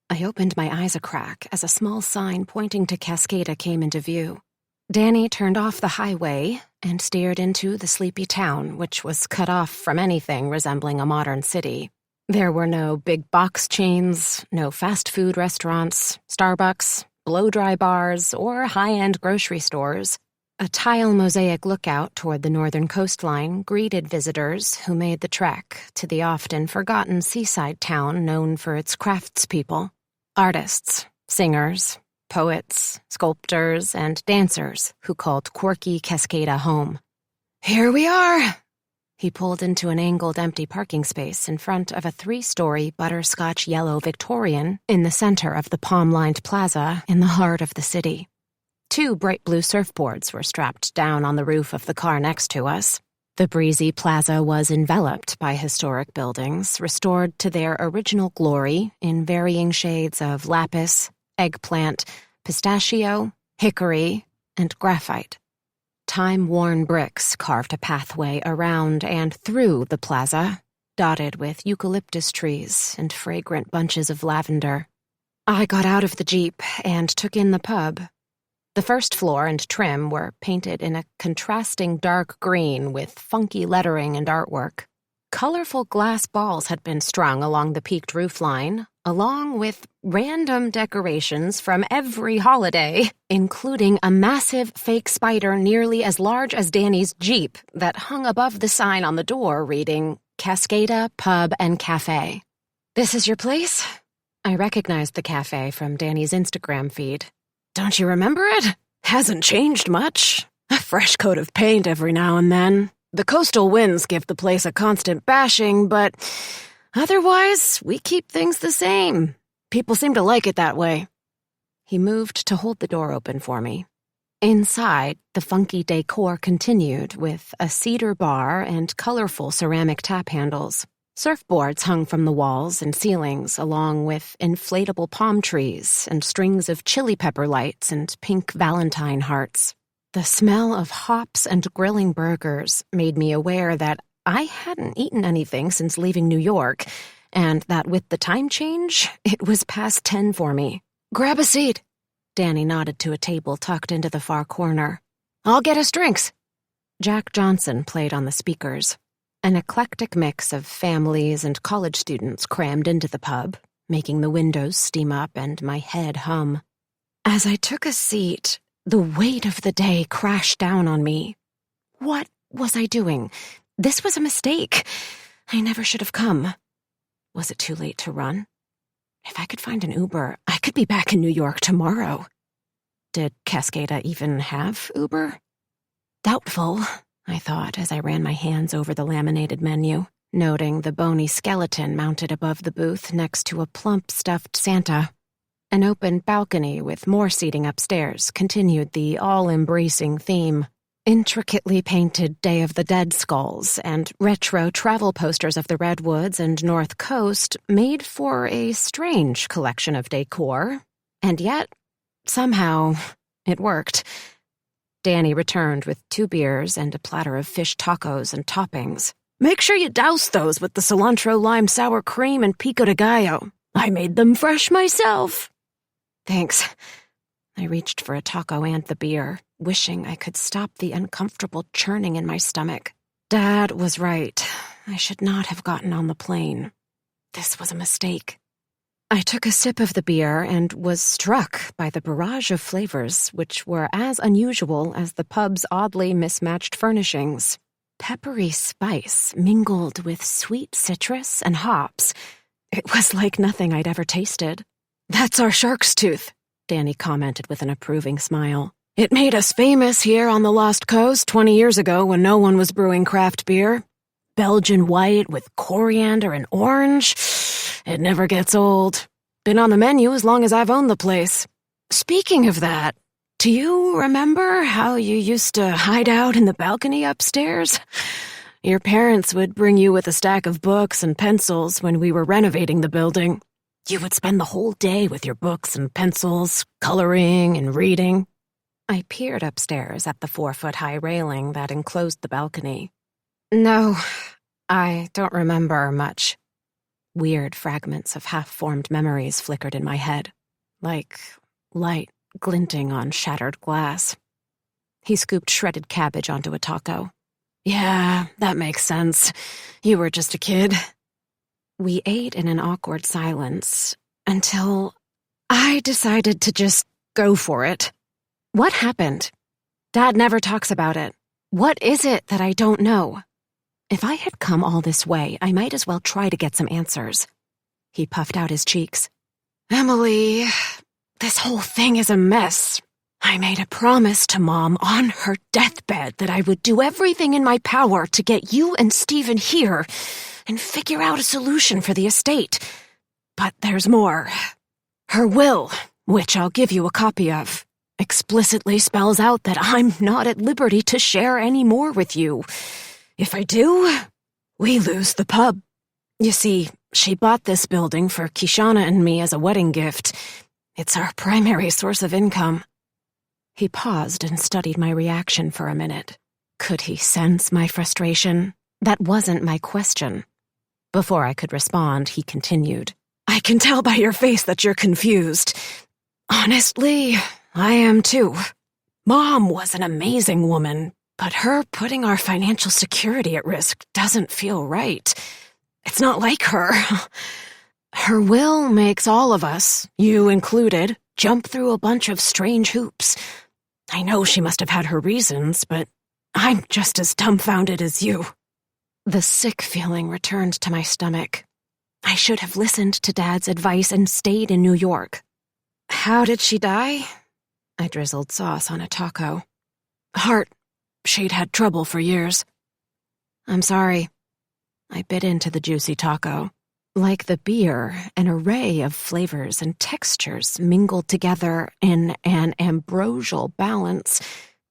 I opened my eyes a crack as a small sign pointing to Cascada came into view. Danny turned off the highway and steered into the sleepy town, which was cut off from anything resembling a modern city. There were no big box chains, no fast food restaurants, Starbucks, blow-dry bars, or high-end grocery stores. A tile mosaic lookout toward the northern coastline greeted visitors who made the trek to the often forgotten seaside town known for its craftspeople. Artists, singers, poets, sculptors, and dancers who called quirky Cascada home. Here we are! He pulled into an angled empty parking space in front of a 3-story butterscotch yellow Victorian in the center of the palm-lined plaza in the heart of the city. 2 bright blue surfboards were strapped down on the roof of the car next to us. The breezy plaza was enveloped by historic buildings, restored to their original glory in varying shades of lapis, eggplant, pistachio, hickory, and graphite. Time-worn bricks carved a pathway around and through the plaza, dotted with eucalyptus trees and fragrant bunches of lavender. I got out of the Jeep and took in the pub. The first floor and trim were painted in a contrasting dark green with funky lettering and artwork. Colorful glass balls had been strung along the peaked roofline, along with random decorations from every holiday, including a massive fake spider nearly as large as Danny's Jeep that hung above the sign on the door reading, Cascada Pub and Cafe. This is your place? I recognized the cafe from Danny's Instagram feed. Don't you remember it? Hasn't changed much. A fresh coat of paint every now and then. The coastal winds give the place a constant bashing, but otherwise, we keep things the same. People seem to like it that way. He moved to hold the door open for me. Inside, the funky decor continued with a cedar bar and colorful ceramic tap handles. Surfboards hung from the walls and ceilings, along with inflatable palm trees and strings of chili pepper lights and pink Valentine hearts. The smell of hops and grilling burgers made me aware that I hadn't eaten anything since leaving New York, and that with the time change, it was past 10 for me. Grab a seat. Danny nodded to a table tucked into the far corner. I'll get us drinks. Jack Johnson played on the speakers. An eclectic mix of families and college students crammed into the pub, making the windows steam up and my head hum. As I took a seat, the weight of the day crashed down on me. What was I doing? This was a mistake. I never should have come. Was it too late to run? If I could find an Uber, I could be back in New York tomorrow. Did Cascada even have Uber? Doubtful, I thought as I ran my hands over the laminated menu, noting the bony skeleton mounted above the booth next to a plump stuffed Santa. An open balcony with more seating upstairs continued the all-embracing theme. Intricately painted Day of the Dead skulls and retro travel posters of the Redwoods and North Coast made for a strange collection of decor. And yet, somehow, it worked. Danny returned with 2 beers and a platter of fish tacos and toppings. Make sure you douse those with the cilantro lime sour cream and pico de gallo. I made them fresh myself. Thanks. I reached for a taco and the beer, wishing I could stop the uncomfortable churning in my stomach. Dad was right. I should not have gotten on the plane. This was a mistake. I took a sip of the beer and was struck by the barrage of flavors, which were as unusual as the pub's oddly mismatched furnishings. Peppery spice mingled with sweet citrus and hops. It was like nothing I'd ever tasted. That's our shark's tooth, Danny commented with an approving smile. It made us famous here on the Lost Coast 20 years ago when no one was brewing craft beer. Belgian white with coriander and orange. It never gets old. Been on the menu as long as I've owned the place. Speaking of that, do you remember how you used to hide out in the balcony upstairs? Your parents would bring you with a stack of books and pencils when we were renovating the building. You would spend the whole day with your books and pencils, coloring and reading. I peered upstairs at the 4-foot-high railing that enclosed the balcony. No, I don't remember much. Weird fragments of half-formed memories flickered in my head, like light glinting on shattered glass. He scooped shredded cabbage onto a taco. Yeah, that makes sense. You were just a kid. We ate in an awkward silence until I decided to just go for it. What happened? Dad never talks about it. What is it that I don't know? If I had come all this way, I might as well try to get some answers. He puffed out his cheeks. Emily, this whole thing is a mess. I made a promise to Mom on her deathbed that I would do everything in my power to get you and Stephen here and figure out a solution for the estate. But there's more. Her will, which I'll give you a copy of, explicitly spells out that I'm not at liberty to share any more with you. If I do, we lose the pub. You see, she bought this building for Kishana and me as a wedding gift. It's our primary source of income. He paused and studied my reaction for a minute. Could he sense my frustration? That wasn't my question. Before I could respond, he continued. I can tell by your face that you're confused. Honestly, I am too. Mom was an amazing woman, but her putting our financial security at risk doesn't feel right. It's not like her. Her will makes all of us, you included, jump through a bunch of strange hoops. I know she must have had her reasons, but I'm just as dumbfounded as you. The sick feeling returned to my stomach. I should have listened to Dad's advice and stayed in New York. How did she die? I drizzled sauce on a taco. Heart. She'd had trouble for years. I'm sorry. I bit into the juicy taco. Like the beer, an array of flavors and textures mingled together in an ambrosial balance.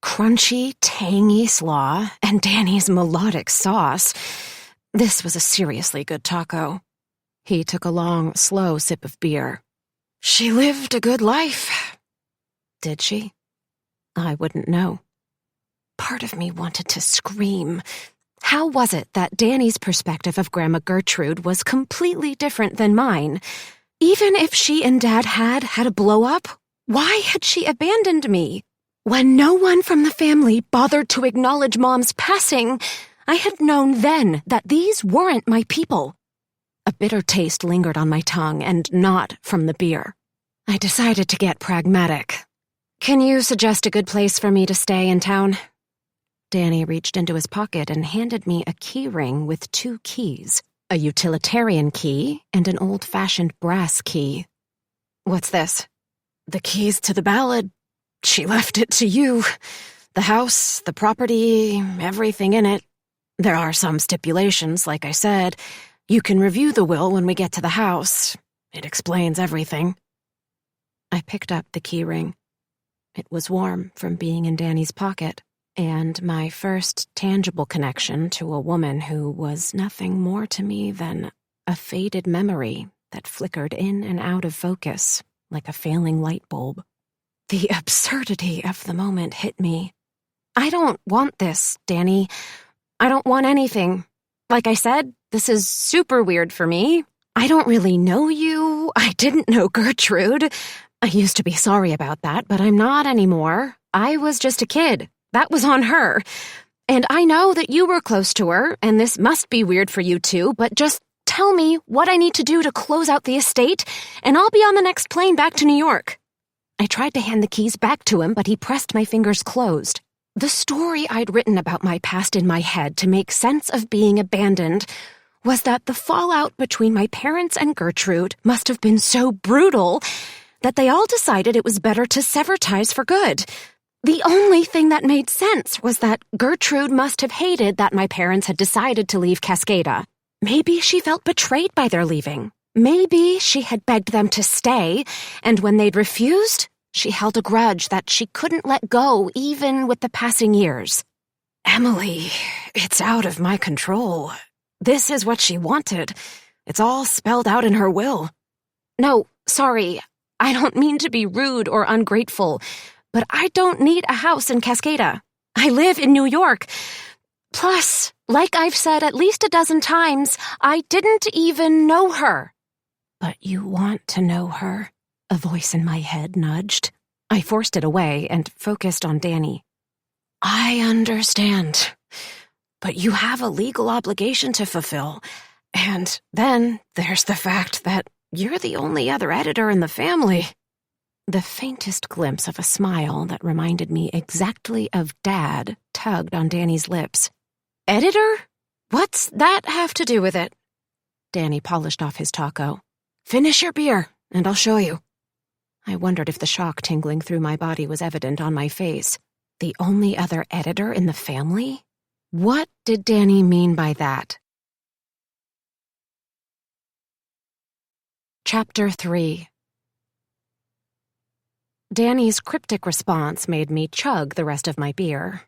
Crunchy, tangy slaw, and Danny's melodic sauce. This was a seriously good taco. He took a long, slow sip of beer. She lived a good life. Did she? I wouldn't know. Part of me wanted to scream. How was it that Danny's perspective of Grandma Gertrude was completely different than mine? Even if she and Dad had a blow-up, why had she abandoned me? When no one from the family bothered to acknowledge Mom's passing, I had known then that these weren't my people. A bitter taste lingered on my tongue, and not from the beer. I decided to get pragmatic. Can you suggest a good place for me to stay in town? Danny reached into his pocket and handed me a key ring with 2 keys, a utilitarian key and an old-fashioned brass key. What's this? The keys to the ballad. She left it to you. The house, the property, everything in it. There are some stipulations, like I said. You can review the will when we get to the house. It explains everything. I picked up the key ring. It was warm from being in Danny's pocket, and my first tangible connection to a woman who was nothing more to me than a faded memory that flickered in and out of focus like a failing light bulb. The absurdity of the moment hit me. I don't want this, Danny. I don't want anything. Like I said, this is super weird for me. I don't really know you. I didn't know Gertrude. I used to be sorry about that, but I'm not anymore. I was just a kid. That was on her. And I know that you were close to her, and this must be weird for you too, but just tell me what I need to do to close out the estate, and I'll be on the next plane back to New York. I tried to hand the keys back to him, but he pressed my fingers closed. The story I'd written about my past in my head to make sense of being abandoned was that the fallout between my parents and Gertrude must have been so brutal that they all decided it was better to sever ties for good. The only thing that made sense was that Gertrude must have hated that my parents had decided to leave Cascada. Maybe she felt betrayed by their leaving. Maybe she had begged them to stay, and when they'd refused, she held a grudge that she couldn't let go even with the passing years. Emily, it's out of my control. This is what she wanted. It's all spelled out in her will. No, sorry. I don't mean to be rude or ungrateful, but I don't need a house in Cascada. I live in New York. Plus, like I've said at least a dozen times, I didn't even know her. But you want to know her? A voice in my head nudged. I forced it away and focused on Danny. I understand, but you have a legal obligation to fulfill. And then there's the fact that you're the only other editor in the family. The faintest glimpse of a smile that reminded me exactly of Dad tugged on Danny's lips. Editor? What's that have to do with it? Danny polished off his taco. Finish your beer, and I'll show you. I wondered if the shock tingling through my body was evident on my face. The only other editor in the family? What did Danny mean by that? Chapter 3. Danny's cryptic response made me chug the rest of my beer.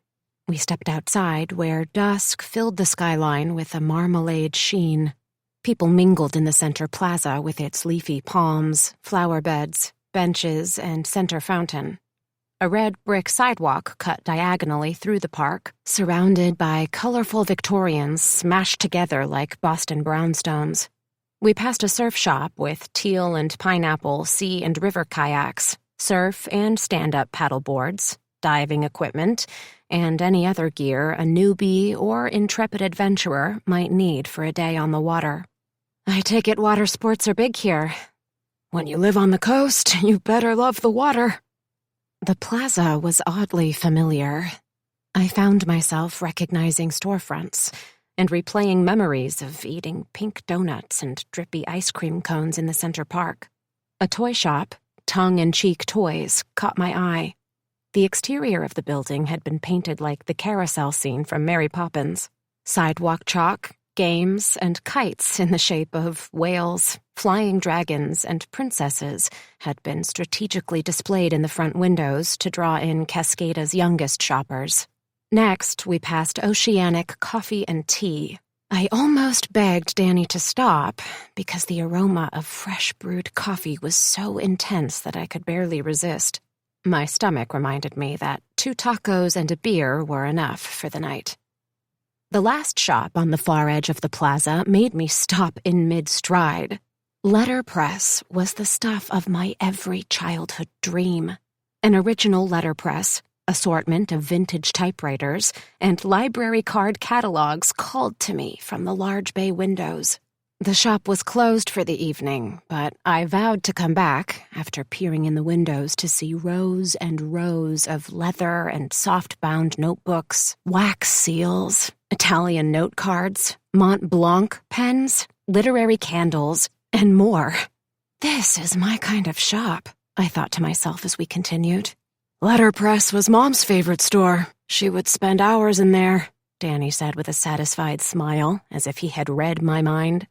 We stepped outside, where dusk filled the skyline with a marmalade sheen. People mingled in the center plaza with its leafy palms, flower beds, benches, and center fountain. A red brick sidewalk cut diagonally through the park, surrounded by colorful Victorians smashed together like Boston brownstones. We passed a surf shop with teal and pineapple sea and river kayaks, surf and stand-up paddleboards, diving equipment, and any other gear a newbie or intrepid adventurer might need for a day on the water. I take it water sports are big here. When you live on the coast, you better love the water. The plaza was oddly familiar. I found myself recognizing storefronts and replaying memories of eating pink donuts and drippy ice cream cones in the center park. A toy shop, tongue-in-cheek toys, caught my eye. The exterior of the building had been painted like the carousel scene from Mary Poppins. Sidewalk chalk, games, and kites in the shape of whales, flying dragons, and princesses had been strategically displayed in the front windows to draw in Cascada's youngest shoppers. Next, we passed Oceanic Coffee and Tea. I almost begged Danny to stop because the aroma of fresh brewed coffee was so intense that I could barely resist. My stomach reminded me that 2 tacos and a beer were enough for the night. The last shop on the far edge of the plaza made me stop in mid-stride. Letterpress was the stuff of my every childhood dream. An original letterpress, assortment of vintage typewriters, and library card catalogs called to me from the large bay windows. The shop was closed for the evening, but I vowed to come back after peering in the windows to see rows and rows of leather and soft-bound notebooks, wax seals, Italian note cards, Mont Blanc pens, literary candles, and more. This is my kind of shop, I thought to myself as we continued. Letterpress was Mom's favorite store. She would spend hours in there, Danny said with a satisfied smile, as if he had read my mind.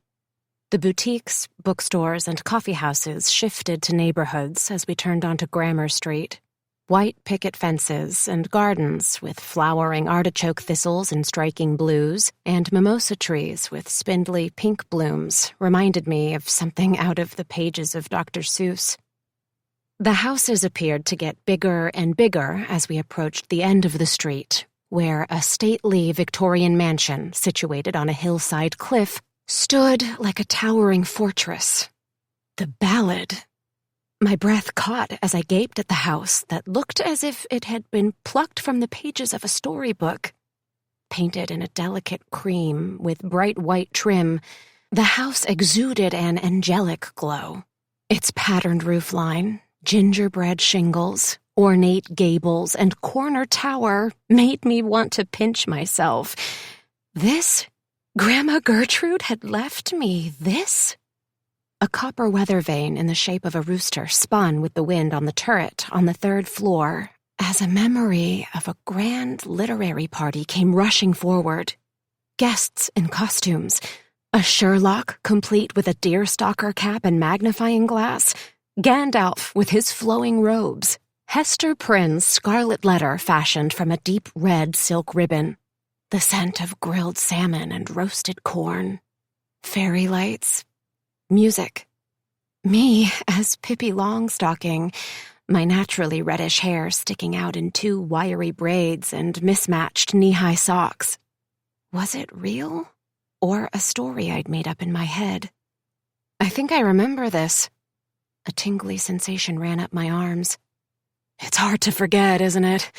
The boutiques, bookstores, and coffeehouses shifted to neighborhoods as we turned onto Grammar Street. White picket fences and gardens with flowering artichoke thistles in striking blues and mimosa trees with spindly pink blooms reminded me of something out of the pages of Dr. Seuss. The houses appeared to get bigger and bigger as we approached the end of the street, where a stately Victorian mansion situated on a hillside cliff stood like a towering fortress. The ballad. My breath caught as I gaped at the house that looked as if it had been plucked from the pages of a storybook. Painted in a delicate cream with bright white trim, the house exuded an angelic glow. Its patterned roofline, gingerbread shingles, ornate gables, and corner tower made me want to pinch myself. This? Grandma Gertrude had left me this? A copper weather vane in the shape of a rooster spun with the wind on the turret on the 3rd floor, as a memory of a grand literary party came rushing forward. Guests in costumes, a Sherlock complete with a deerstalker cap and magnifying glass, Gandalf with his flowing robes, Hester Prynne's scarlet letter fashioned from a deep red silk ribbon, the scent of grilled salmon and roasted corn, fairy lights, music. Me as Pippi Longstocking, my naturally reddish hair sticking out in 2 wiry braids and mismatched knee-high socks. Was it real, or a story I'd made up in my head? I think I remember this. A tingly sensation ran up my arms. It's hard to forget, isn't it?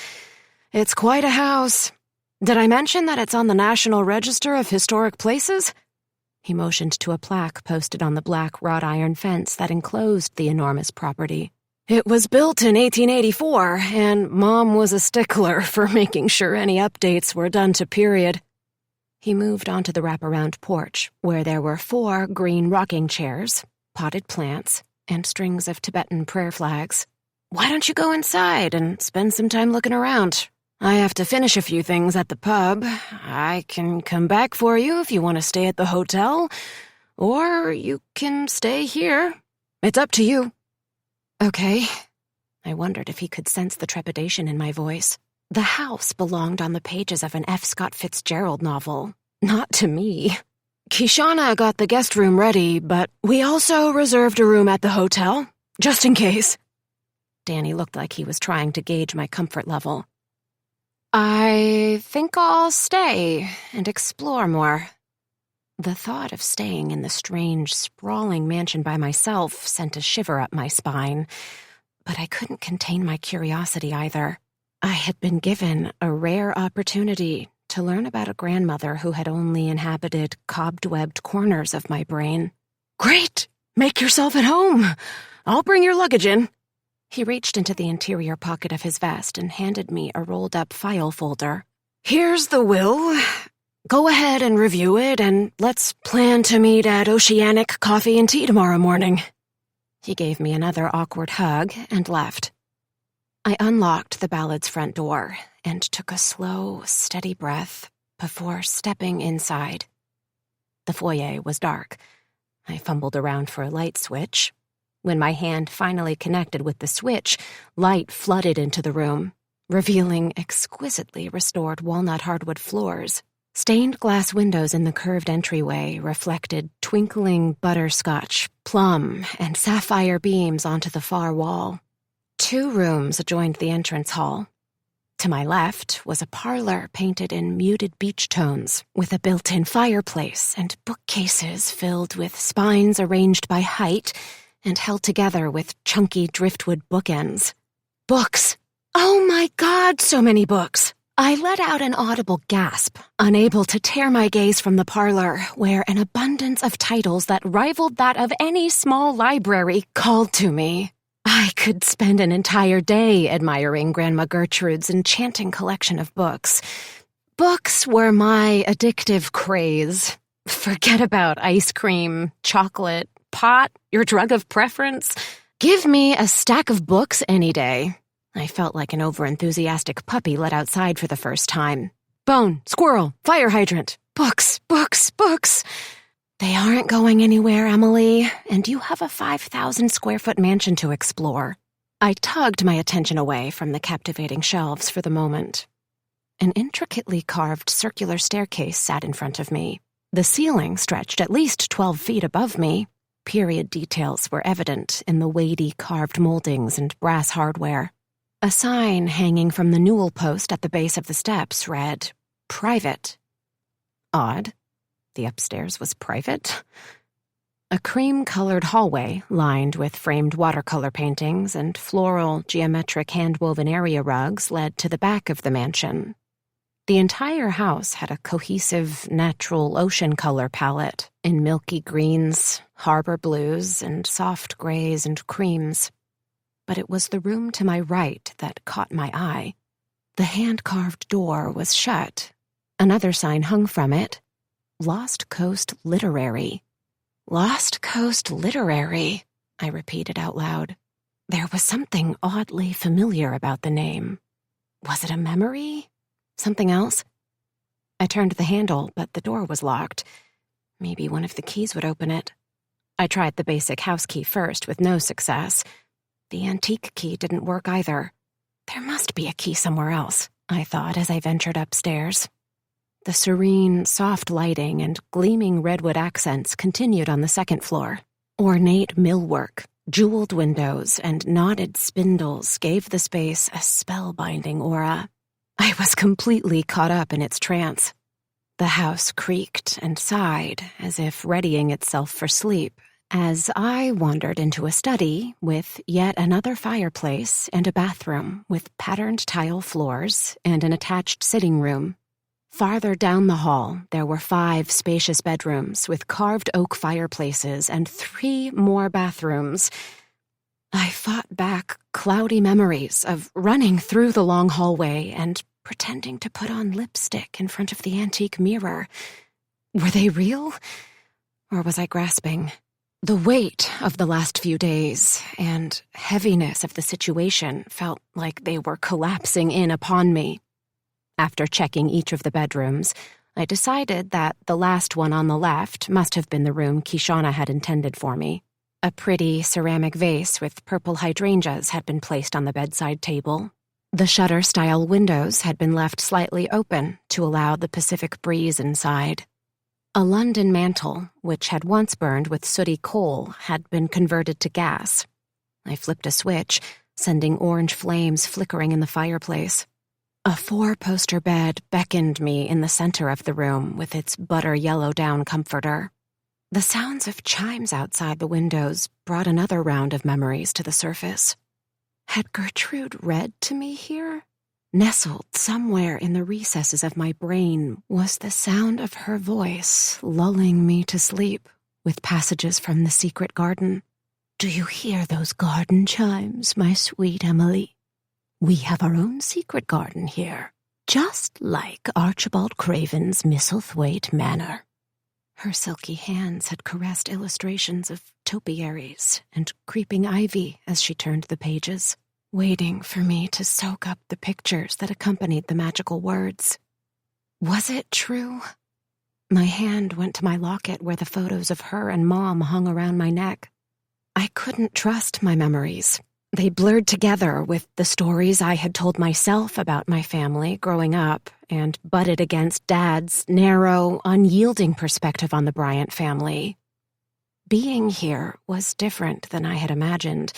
It's quite a house. Did I mention that it's on the National Register of Historic Places? He motioned to a plaque posted on the black wrought iron fence that enclosed the enormous property. It was built in 1884, and Mom was a stickler for making sure any updates were done to period. He moved onto the wraparound porch, where there were 4 green rocking chairs, potted plants, and strings of Tibetan prayer flags. Why don't you go inside and spend some time looking around? I have to finish a few things at the pub. I can come back for you if you want to stay at the hotel, or you can stay here. It's up to you. Okay. I wondered if he could sense the trepidation in my voice. The house belonged on the pages of an F. Scott Fitzgerald novel, not to me. Kishana got the guest room ready, but we also reserved a room at the hotel, just in case. Danny looked like he was trying to gauge my comfort level. I think I'll stay and explore more. The thought of staying in the strange, sprawling mansion by myself sent a shiver up my spine, but I couldn't contain my curiosity either. I had been given a rare opportunity to learn about a grandmother who had only inhabited cobwebbed corners of my brain. Great! Make yourself at home! I'll bring your luggage in. He reached into the interior pocket of his vest and handed me a rolled-up file folder. Here's the will. Go ahead and review it, and let's plan to meet at Oceanic Coffee and Tea tomorrow morning. He gave me another awkward hug and left. I unlocked the ballad's front door and took a slow, steady breath before stepping inside. The foyer was dark. I fumbled around for a light switch. When my hand finally connected with the switch, light flooded into the room, revealing exquisitely restored walnut hardwood floors. Stained glass windows in the curved entryway reflected twinkling butterscotch, plum, and sapphire beams onto the far wall. 2 rooms adjoined the entrance hall. To my left was a parlor painted in muted beach tones, with a built-in fireplace and bookcases filled with spines arranged by height and held together with chunky driftwood bookends. Books! Oh my God, so many books! I let out an audible gasp, unable to tear my gaze from the parlor, where an abundance of titles that rivaled that of any small library called to me. I could spend an entire day admiring Grandma Gertrude's enchanting collection of books. Books were my addictive craze. Forget about ice cream, chocolate, pot, your drug of preference. Give me a stack of books any day. I felt like an overenthusiastic puppy let outside for the first time. Bone, squirrel, fire hydrant. Books, books, books. They aren't going anywhere, Emily, and you have a 5,000-square-foot mansion to explore. I tugged my attention away from the captivating shelves for the moment. An intricately carved circular staircase sat in front of me. The ceiling stretched at least 12 feet above me. Period details were evident in the weighty carved moldings and brass hardware. A sign hanging from the newel post at the base of the steps read, "Private." Odd. The upstairs was private. A cream-colored hallway lined with framed watercolor paintings and floral, geometric hand-woven area rugs led to the back of the mansion. The entire house had a cohesive, natural ocean color palette in milky greens, harbor blues, and soft grays and creams. But it was the room to my right that caught my eye. The hand-carved door was shut. Another sign hung from it. Lost Coast Literary. Lost Coast Literary, I repeated out loud. There was something oddly familiar about the name. Was it a memory? Something else? I turned the handle, but the door was locked. Maybe one of the keys would open it. I tried the basic house key first with no success. The antique key didn't work either. There must be a key somewhere else, I thought as I ventured upstairs. The serene, soft lighting and gleaming redwood accents continued on the second floor. Ornate millwork, jeweled windows, and knotted spindles gave the space a spellbinding aura. I was completely caught up in its trance. The house creaked and sighed as if readying itself for sleep, as I wandered into a study with yet another fireplace and a bathroom with patterned tile floors and an attached sitting room. Farther down the hall, there were 5 spacious bedrooms with carved oak fireplaces and 3 more bathrooms. I fought back cloudy memories of running through the long hallway and pretending to put on lipstick in front of the antique mirror. Were they real? Or was I grasping? The weight of the last few days and heaviness of the situation felt like they were collapsing in upon me. After checking each of the bedrooms, I decided that the last one on the left must have been the room Kishana had intended for me. A pretty ceramic vase with purple hydrangeas had been placed on the bedside table. The shutter-style windows had been left slightly open to allow the Pacific breeze inside. A London mantle, which had once burned with sooty coal, had been converted to gas. I flipped a switch, sending orange flames flickering in the fireplace. A 4-poster bed beckoned me in the center of the room with its butter yellow down comforter. The sounds of chimes outside the windows brought another round of memories to the surface. Had Gertrude read to me here? Nestled somewhere in the recesses of my brain was the sound of her voice lulling me to sleep with passages from the secret garden. "Do you hear those garden chimes, my sweet Emily? We have our own secret garden here, just like Archibald Craven's Misselthwaite Manor." Her silky hands had caressed illustrations of topiaries and creeping ivy as she turned the pages, waiting for me to soak up the pictures that accompanied the magical words. Was it true? My hand went to my locket where the photos of her and Mom hung around my neck. I couldn't trust my memories. They blurred together with the stories I had told myself about my family growing up and butted against Dad's narrow, unyielding perspective on the Bryant family. Being here was different than I had imagined.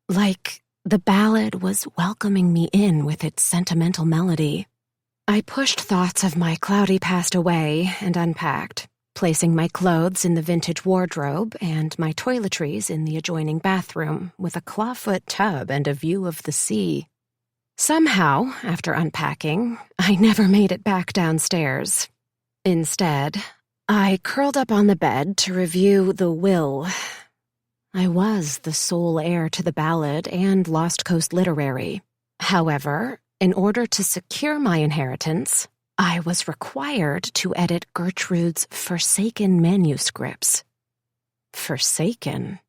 Like the ballad was welcoming me in with its sentimental melody. I pushed thoughts of my cloudy past away and unpacked, placing my clothes in the vintage wardrobe and my toiletries in the adjoining bathroom with a clawfoot tub and a view of the sea. Somehow, after unpacking, I never made it back downstairs. Instead, I curled up on the bed to review the will. I was the sole heir to the ballad and Lost Coast Literary. However, in order to secure my inheritance, I was required to edit Gertrude's forsaken manuscripts. Forsaken?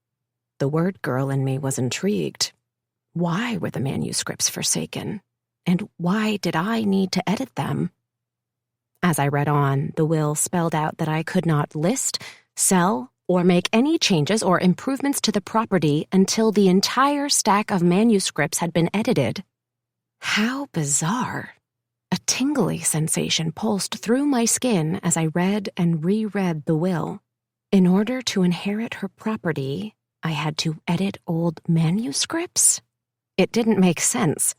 The word girl in me was intrigued. Why were the manuscripts forsaken? And why did I need to edit them? As I read on, the will spelled out that I could not list, sell, or make any changes or improvements to the property until the entire stack of manuscripts had been edited. How bizarre. A tingly sensation pulsed through my skin as I read and reread the will. In order to inherit her property, I had to edit old manuscripts? It didn't make sense.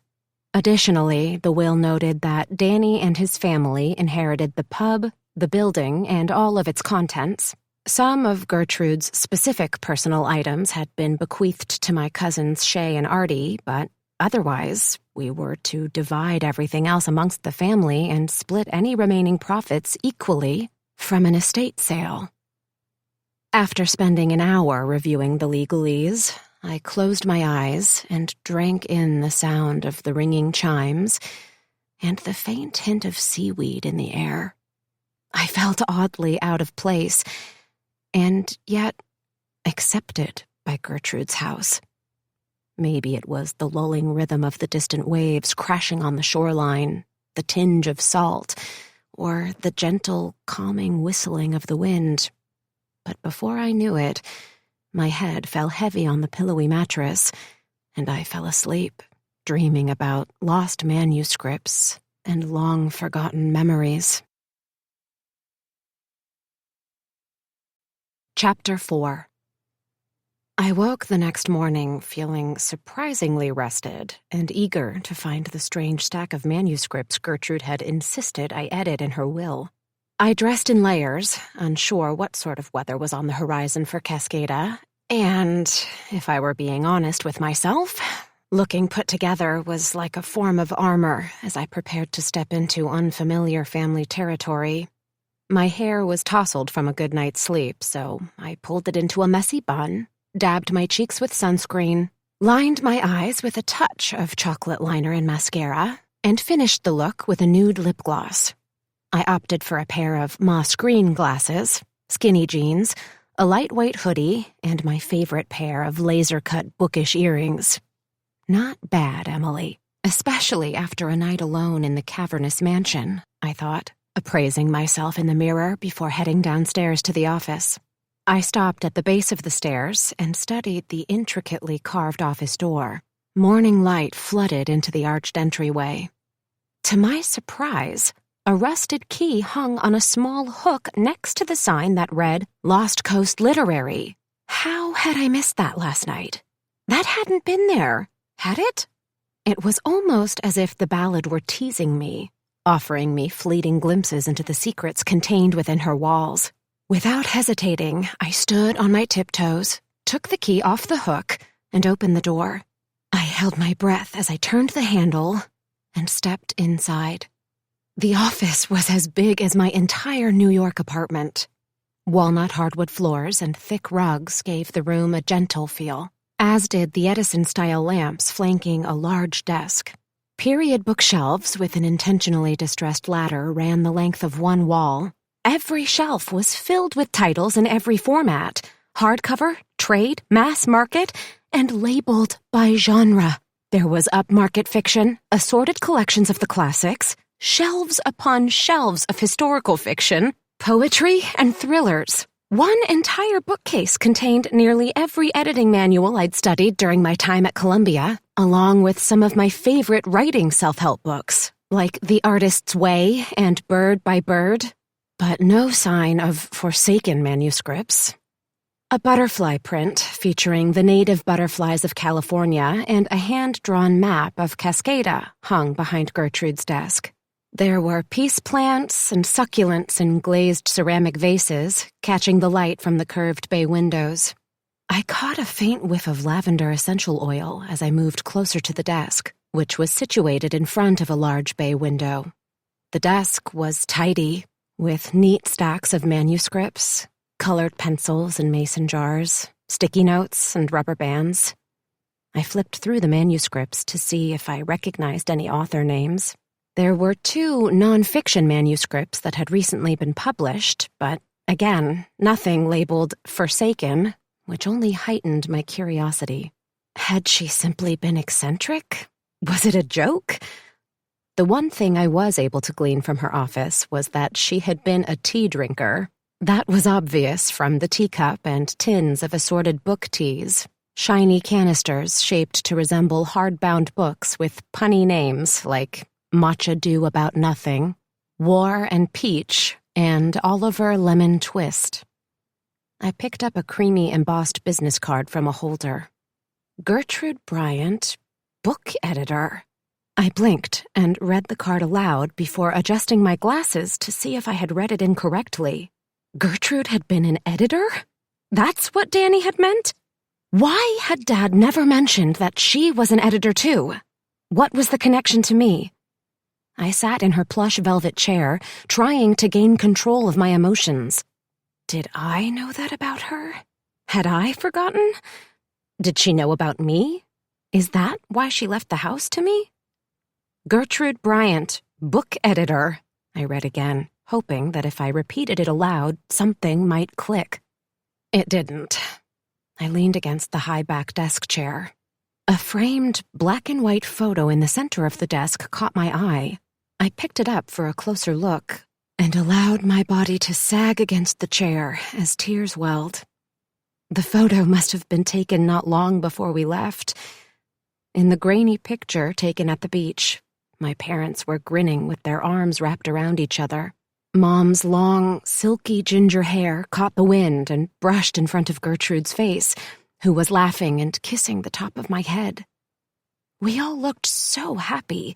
Additionally, the will noted that Danny and his family inherited the pub, the building, and all of its contents. Some of Gertrude's specific personal items had been bequeathed to my cousins Shay and Artie, but otherwise, we were to divide everything else amongst the family and split any remaining profits equally from an estate sale. After spending an hour reviewing the legalese, I closed my eyes and drank in the sound of the ringing chimes and the faint hint of seaweed in the air. I felt oddly out of place, and yet accepted by Gertrude's house. Maybe it was the lulling rhythm of the distant waves crashing on the shoreline, the tinge of salt, or the gentle, calming whistling of the wind. But before I knew it, my head fell heavy on the pillowy mattress, and I fell asleep, dreaming about lost manuscripts and long-forgotten memories. Chapter 4. I woke the next morning feeling surprisingly rested and eager to find the strange stack of manuscripts Gertrude had insisted I edit in her will. I dressed in layers, unsure what sort of weather was on the horizon for Cascada, and, if I were being honest with myself, looking put together was like a form of armor as I prepared to step into unfamiliar family territory. My hair was tousled from a good night's sleep, so I pulled it into a messy bun, dabbed my cheeks with sunscreen, lined my eyes with a touch of chocolate liner and mascara, and finished the look with a nude lip gloss. I opted for a pair of moss green glasses, skinny jeans, a lightweight hoodie, and my favorite pair of laser-cut bookish earrings. Not bad, Emily, especially after a night alone in the cavernous mansion, I thought, appraising myself in the mirror before heading downstairs to the office. I stopped at the base of the stairs and studied the intricately carved office door. Morning light flooded into the arched entryway. To my surprise, a rusted key hung on a small hook next to the sign that read, Lost Coast Literary. How had I missed that last night? That hadn't been there, had it? It was almost as if the ballad were teasing me, offering me fleeting glimpses into the secrets contained within her walls. Without hesitating, I stood on my tiptoes, took the key off the hook, and opened the door. I held my breath as I turned the handle and stepped inside. The office was as big as my entire New York apartment. Walnut hardwood floors and thick rugs gave the room a gentle feel, as did the Edison-style lamps flanking a large desk. Period bookshelves with an intentionally distressed ladder ran the length of one wall. Every shelf was filled with titles in every format, hardcover, trade, mass market, and labeled by genre. There was upmarket fiction, assorted collections of the classics, shelves upon shelves of historical fiction, poetry, and thrillers. One entire bookcase contained nearly every editing manual I'd studied during my time at Columbia, along with some of my favorite writing self-help books, like The Artist's Way and Bird by Bird. But no sign of forsaken manuscripts. A butterfly print featuring the native butterflies of California and a hand-drawn map of Cascada hung behind Gertrude's desk. There were peace plants and succulents in glazed ceramic vases, catching the light from the curved bay windows. I caught a faint whiff of lavender essential oil as I moved closer to the desk, which was situated in front of a large bay window. The desk was tidy, with neat stacks of manuscripts, colored pencils and mason jars, sticky notes and rubber bands. I flipped through the manuscripts to see if I recognized any author names. There were 2 non-fiction manuscripts that had recently been published, but, again, nothing labeled Forsaken, which only heightened my curiosity. Had she simply been eccentric? Was it a joke? The one thing I was able to glean from her office was that she had been a tea drinker. That was obvious from the teacup and tins of assorted book teas, shiny canisters shaped to resemble hardbound books with punny names like Matcha Dew About Nothing, War and Peach, and Oliver Lemon Twist. I picked up a creamy embossed business card from a holder. Gertrude Bryant, book editor. I blinked and read the card aloud before adjusting my glasses to see if I had read it incorrectly. Gertrude had been an editor? That's what Danny had meant? Why had Dad never mentioned that she was an editor too? What was the connection to me? I sat in her plush velvet chair, trying to gain control of my emotions. Did I know that about her? Had I forgotten? Did she know about me? Is that why she left the house to me? Gertrude Bryant, book editor, I read again, hoping that if I repeated it aloud, something might click. It didn't. I leaned against the high-back desk chair. A framed black-and-white photo in the center of the desk caught my eye. I picked it up for a closer look and allowed my body to sag against the chair as tears welled. The photo must have been taken not long before we left. In the grainy picture taken at the beach, my parents were grinning with their arms wrapped around each other. Mom's long, silky ginger hair caught the wind and brushed in front of Gertrude's face, who was laughing and kissing the top of my head. We all looked so happy.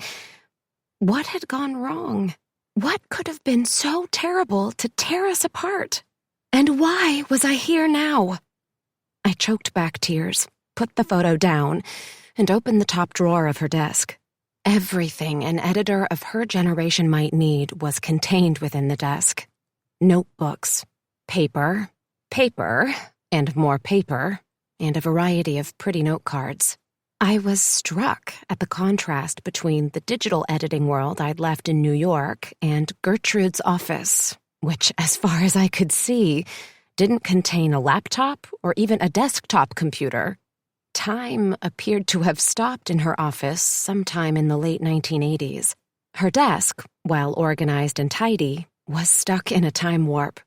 What had gone wrong? What could have been so terrible to tear us apart? And why was I here now? I choked back tears, put the photo down, and opened the top drawer of her desk. Everything an editor of her generation might need was contained within the desk. Notebooks, paper, and more paper, and a variety of pretty note cards. I was struck at the contrast between the digital editing world I'd left in New York and Gertrude's office, which, as far as I could see, didn't contain a laptop or even a desktop computer. Time appeared to have stopped in her office sometime in the late 1980s. Her desk, while organized and tidy, was stuck in a time warp.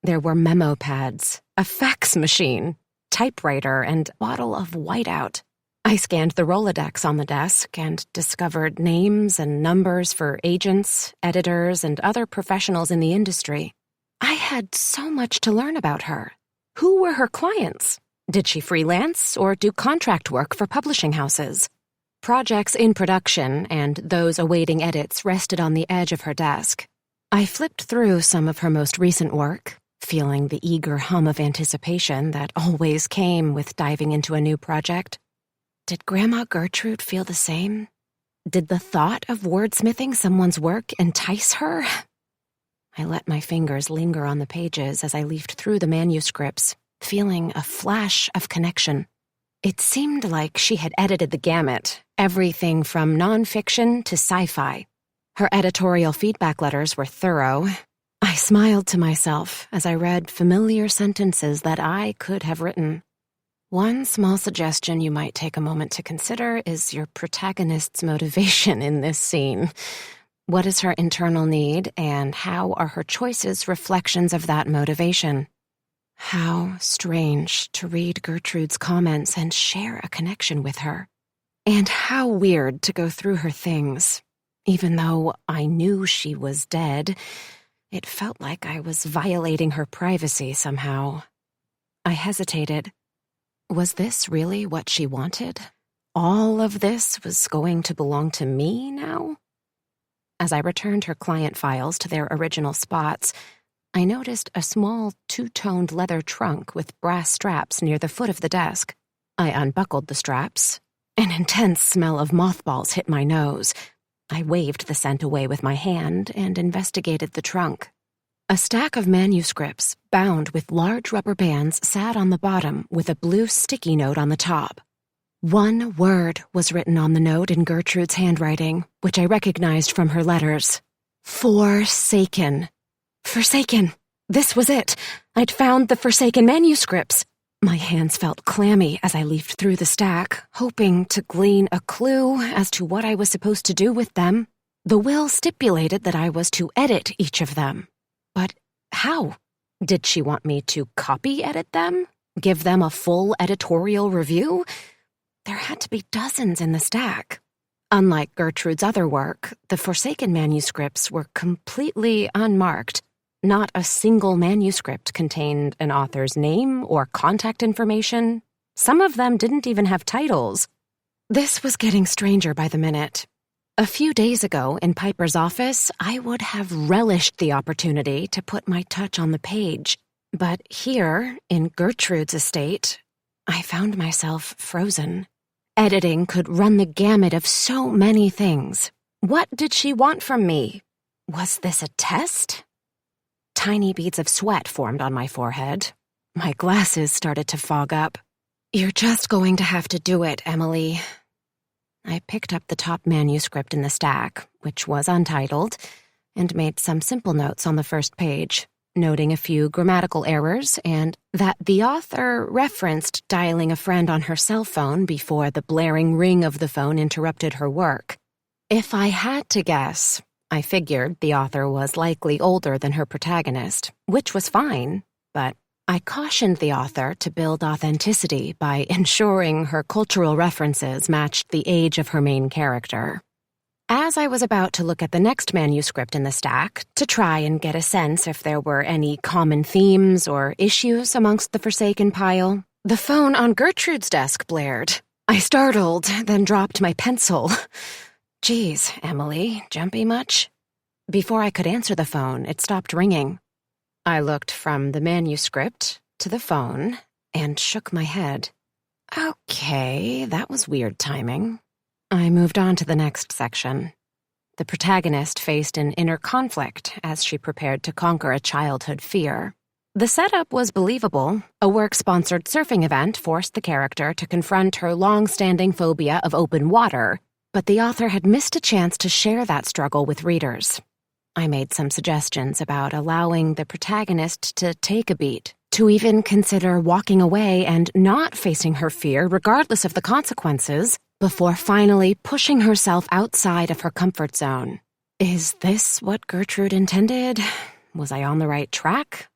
There were memo pads, a fax machine, typewriter, and a bottle of whiteout. I scanned the Rolodex on the desk and discovered names and numbers for agents, editors, and other professionals in the industry. I had so much to learn about her. Who were her clients? Did she freelance or do contract work for publishing houses? Projects in production and those awaiting edits rested on the edge of her desk. I flipped through some of her most recent work, feeling the eager hum of anticipation that always came with diving into a new project. Did Grandma Gertrude feel the same? Did the thought of wordsmithing someone's work entice her? I let my fingers linger on the pages as I leafed through the manuscripts, feeling a flash of connection. It seemed like she had edited the gamut, everything from nonfiction to sci-fi. Her editorial feedback letters were thorough. I smiled to myself as I read familiar sentences that I could have written. One small suggestion you might take a moment to consider is your protagonist's motivation in this scene. What is her internal need, and how are her choices reflections of that motivation? How strange to read Gertrude's comments and share a connection with her. And how weird to go through her things. Even though I knew she was dead, it felt like I was violating her privacy somehow. I hesitated. Was this really what she wanted? All of this was going to belong to me now? As I returned her client files to their original spots, I noticed a small two-toned leather trunk with brass straps near the foot of the desk. I unbuckled the straps. An intense smell of mothballs hit my nose. I waved the scent away with my hand and investigated the trunk. A stack of manuscripts, bound with large rubber bands, sat on the bottom with a blue sticky note on the top. One word was written on the note in Gertrude's handwriting, which I recognized from her letters. Forsaken. Forsaken. This was it. I'd found the Forsaken manuscripts. My hands felt clammy as I leafed through the stack, hoping to glean a clue as to what I was supposed to do with them. The will stipulated that I was to edit each of them. But how? Did she want me to copy edit them? Give them a full editorial review? There had to be dozens in the stack. Unlike Gertrude's other work, the Forsaken manuscripts were completely unmarked. Not a single manuscript contained an author's name or contact information. Some of them didn't even have titles. This was getting stranger by the minute. A few days ago, in Piper's office, I would have relished the opportunity to put my touch on the page. But here, in Gertrude's estate, I found myself frozen. Editing could run the gamut of so many things. What did she want from me? Was this a test? Tiny beads of sweat formed on my forehead. My glasses started to fog up. You're just going to have to do it, Emily. I picked up the top manuscript in the stack, which was untitled, and made some simple notes on the first page. noting a few grammatical errors and that the author referenced dialing a friend on her cell phone before the blaring ring of the phone interrupted her work. If I had to guess, I figured the author was likely older than her protagonist, which was fine, but I cautioned the author to build authenticity by ensuring her cultural references matched the age of her main character. As I was about to look at the next manuscript in the stack to try and get a sense if there were any common themes or issues amongst the Forsaken pile, the phone on Gertrude's desk blared. I startled, then dropped my pencil. Geez, Emily, jumpy much? Before I could answer the phone, it stopped ringing. I looked from the manuscript to the phone and shook my head. Okay, that was weird timing. I moved on to the next section. The protagonist faced an inner conflict as she prepared to conquer a childhood fear. The setup was believable. A work-sponsored surfing event forced the character to confront her long-standing phobia of open water, but the author had missed a chance to share that struggle with readers. I made some suggestions about allowing the protagonist to take a beat, to even consider walking away and not facing her fear regardless of the consequences, before finally pushing herself outside of her comfort zone. Is this what Gertrude intended? Was I on the right track?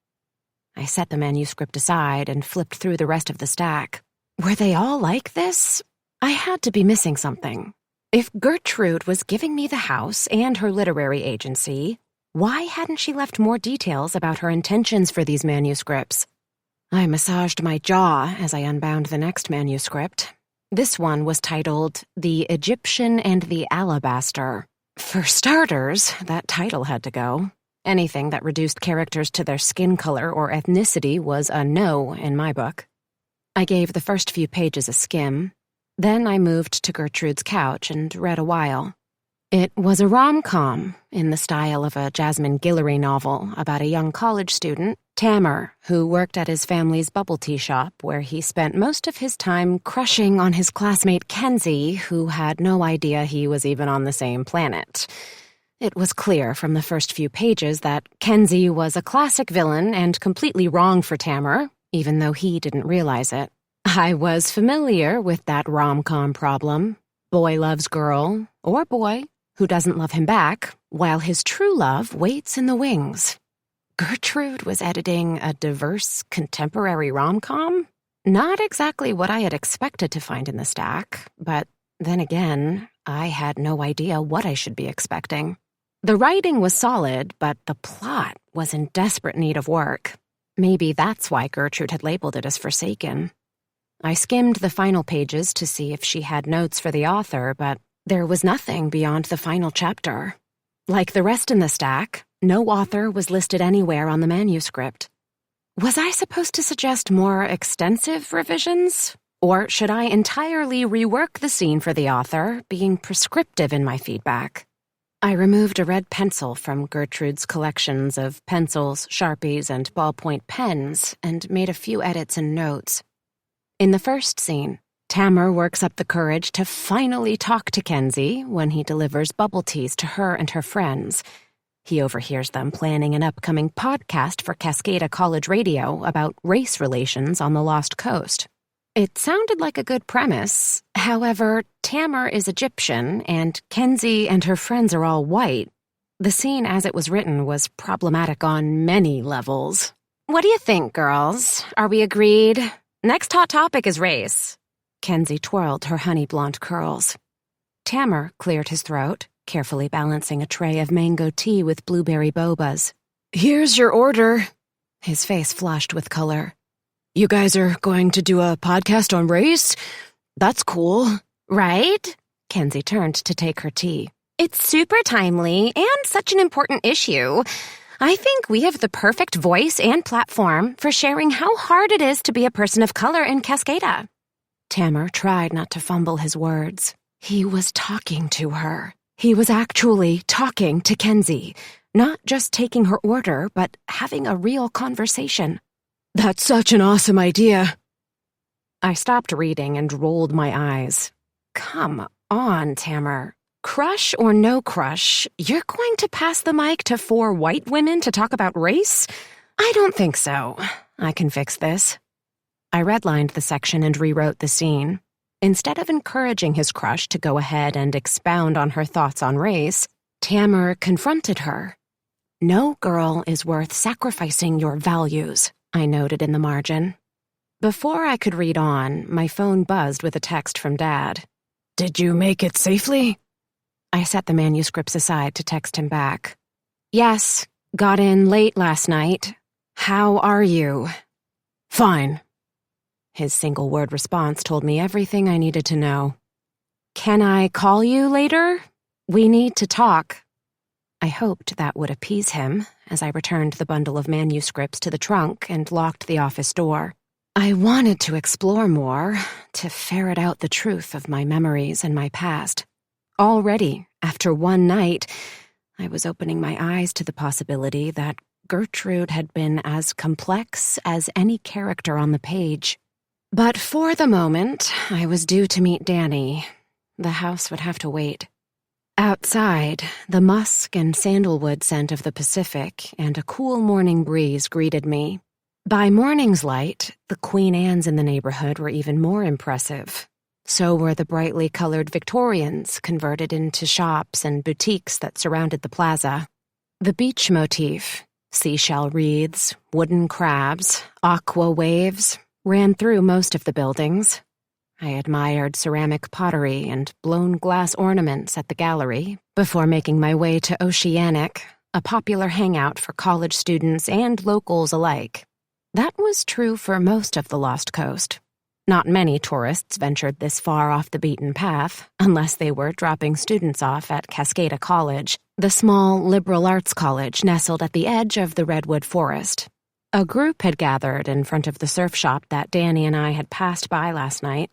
I set the manuscript aside and flipped through the rest of the stack. Were they all like this? I had to be missing something. If Gertrude was giving me the house and her literary agency, why hadn't she left more details about her intentions for these manuscripts? I massaged my jaw as I unbound the next manuscript. This one was titled The Egyptian and the Alabaster. For starters, that title had to go. Anything that reduced characters to their skin color or ethnicity was a no in my book. I gave the first few pages a skim. Then I moved to Gertrude's couch and read a while. It was a rom-com in the style of a Jasmine Guillory novel about a young college student, Tamer, who worked at his family's bubble tea shop where he spent most of his time crushing on his classmate Kenzie, who had no idea he was even on the same planet. It was clear from the first few pages that Kenzie was a classic villain and completely wrong for Tamer, even though he didn't realize it. I was familiar with that rom-com problem. Boy loves girl, or boy, who doesn't love him back, while his true love waits in the wings. Gertrude was editing a diverse, contemporary rom-com? Not exactly what I had expected to find in the stack, but then again, I had no idea what I should be expecting. The writing was solid, but the plot was in desperate need of work. Maybe that's why Gertrude had labeled it as Forsaken. I skimmed the final pages to see if she had notes for the author, but there was nothing beyond the final chapter. Like the rest in the stack, no author was listed anywhere on the manuscript. Was I supposed to suggest more extensive revisions? Or should I entirely rework the scene for the author, being prescriptive in my feedback? I removed a red pencil from Gertrude's collections of pencils, Sharpies, and ballpoint pens and made a few edits and notes. In the first scene, Tamer works up the courage to finally talk to Kenzie when he delivers bubble teas to her and her friends. He overhears them planning an upcoming podcast for Cascada College Radio about race relations on the Lost Coast. It sounded like a good premise. However, Tamer is Egyptian, and Kenzie and her friends are all white. The scene as it was written was problematic on many levels. What do you think, girls? Are we agreed? Next hot topic is race. Kenzie twirled her honey blonde curls. Tamer cleared his throat, carefully balancing a tray of mango tea with blueberry bobas. Here's your order. His face flushed with color. You guys are going to do a podcast on race? That's cool. Right? Kenzie turned to take her tea. It's super timely and such an important issue. I think we have the perfect voice and platform for sharing how hard it is to be a person of color in Cascada. Tamer tried not to fumble his words. He was talking to her. He was actually talking to Kenzie, not just taking her order, but having a real conversation. That's such an awesome idea. I stopped reading and rolled my eyes. Come on, Tamer. Crush or no crush, you're going to pass the mic to 4 white women to talk about race? I don't think so. I can fix this. I redlined the section and rewrote the scene. Instead of encouraging his crush to go ahead and expound on her thoughts on race, Tamar confronted her. No girl is worth sacrificing your values, I noted in the margin. Before I could read on, my phone buzzed with a text from Dad. Did you make it safely? I set the manuscripts aside to text him back. Yes, got in late last night. How are you? Fine. His single-word response told me everything I needed to know. Can I call you later? We need to talk. I hoped that would appease him as I returned the bundle of manuscripts to the trunk and locked the office door. I wanted to explore more, to ferret out the truth of my memories and my past. Already, after one night, I was opening my eyes to the possibility that Gertrude had been as complex as any character on the page. But for the moment, I was due to meet Danny. The house would have to wait. Outside, the musk and sandalwood scent of the Pacific and a cool morning breeze greeted me. By morning's light, the Queen Annes in the neighborhood were even more impressive. So were the brightly colored Victorians converted into shops and boutiques that surrounded the plaza. The beach motif, seashell wreaths, wooden crabs, aqua waves, ran through most of the buildings. I admired ceramic pottery and blown glass ornaments at the gallery before making my way to Oceanic, a popular hangout for college students and locals alike. That was true for most of the Lost Coast. Not many tourists ventured this far off the beaten path, unless they were dropping students off at Cascada College, the small liberal arts college nestled at the edge of the redwood forest. A group had gathered in front of the surf shop that Danny and I had passed by last night.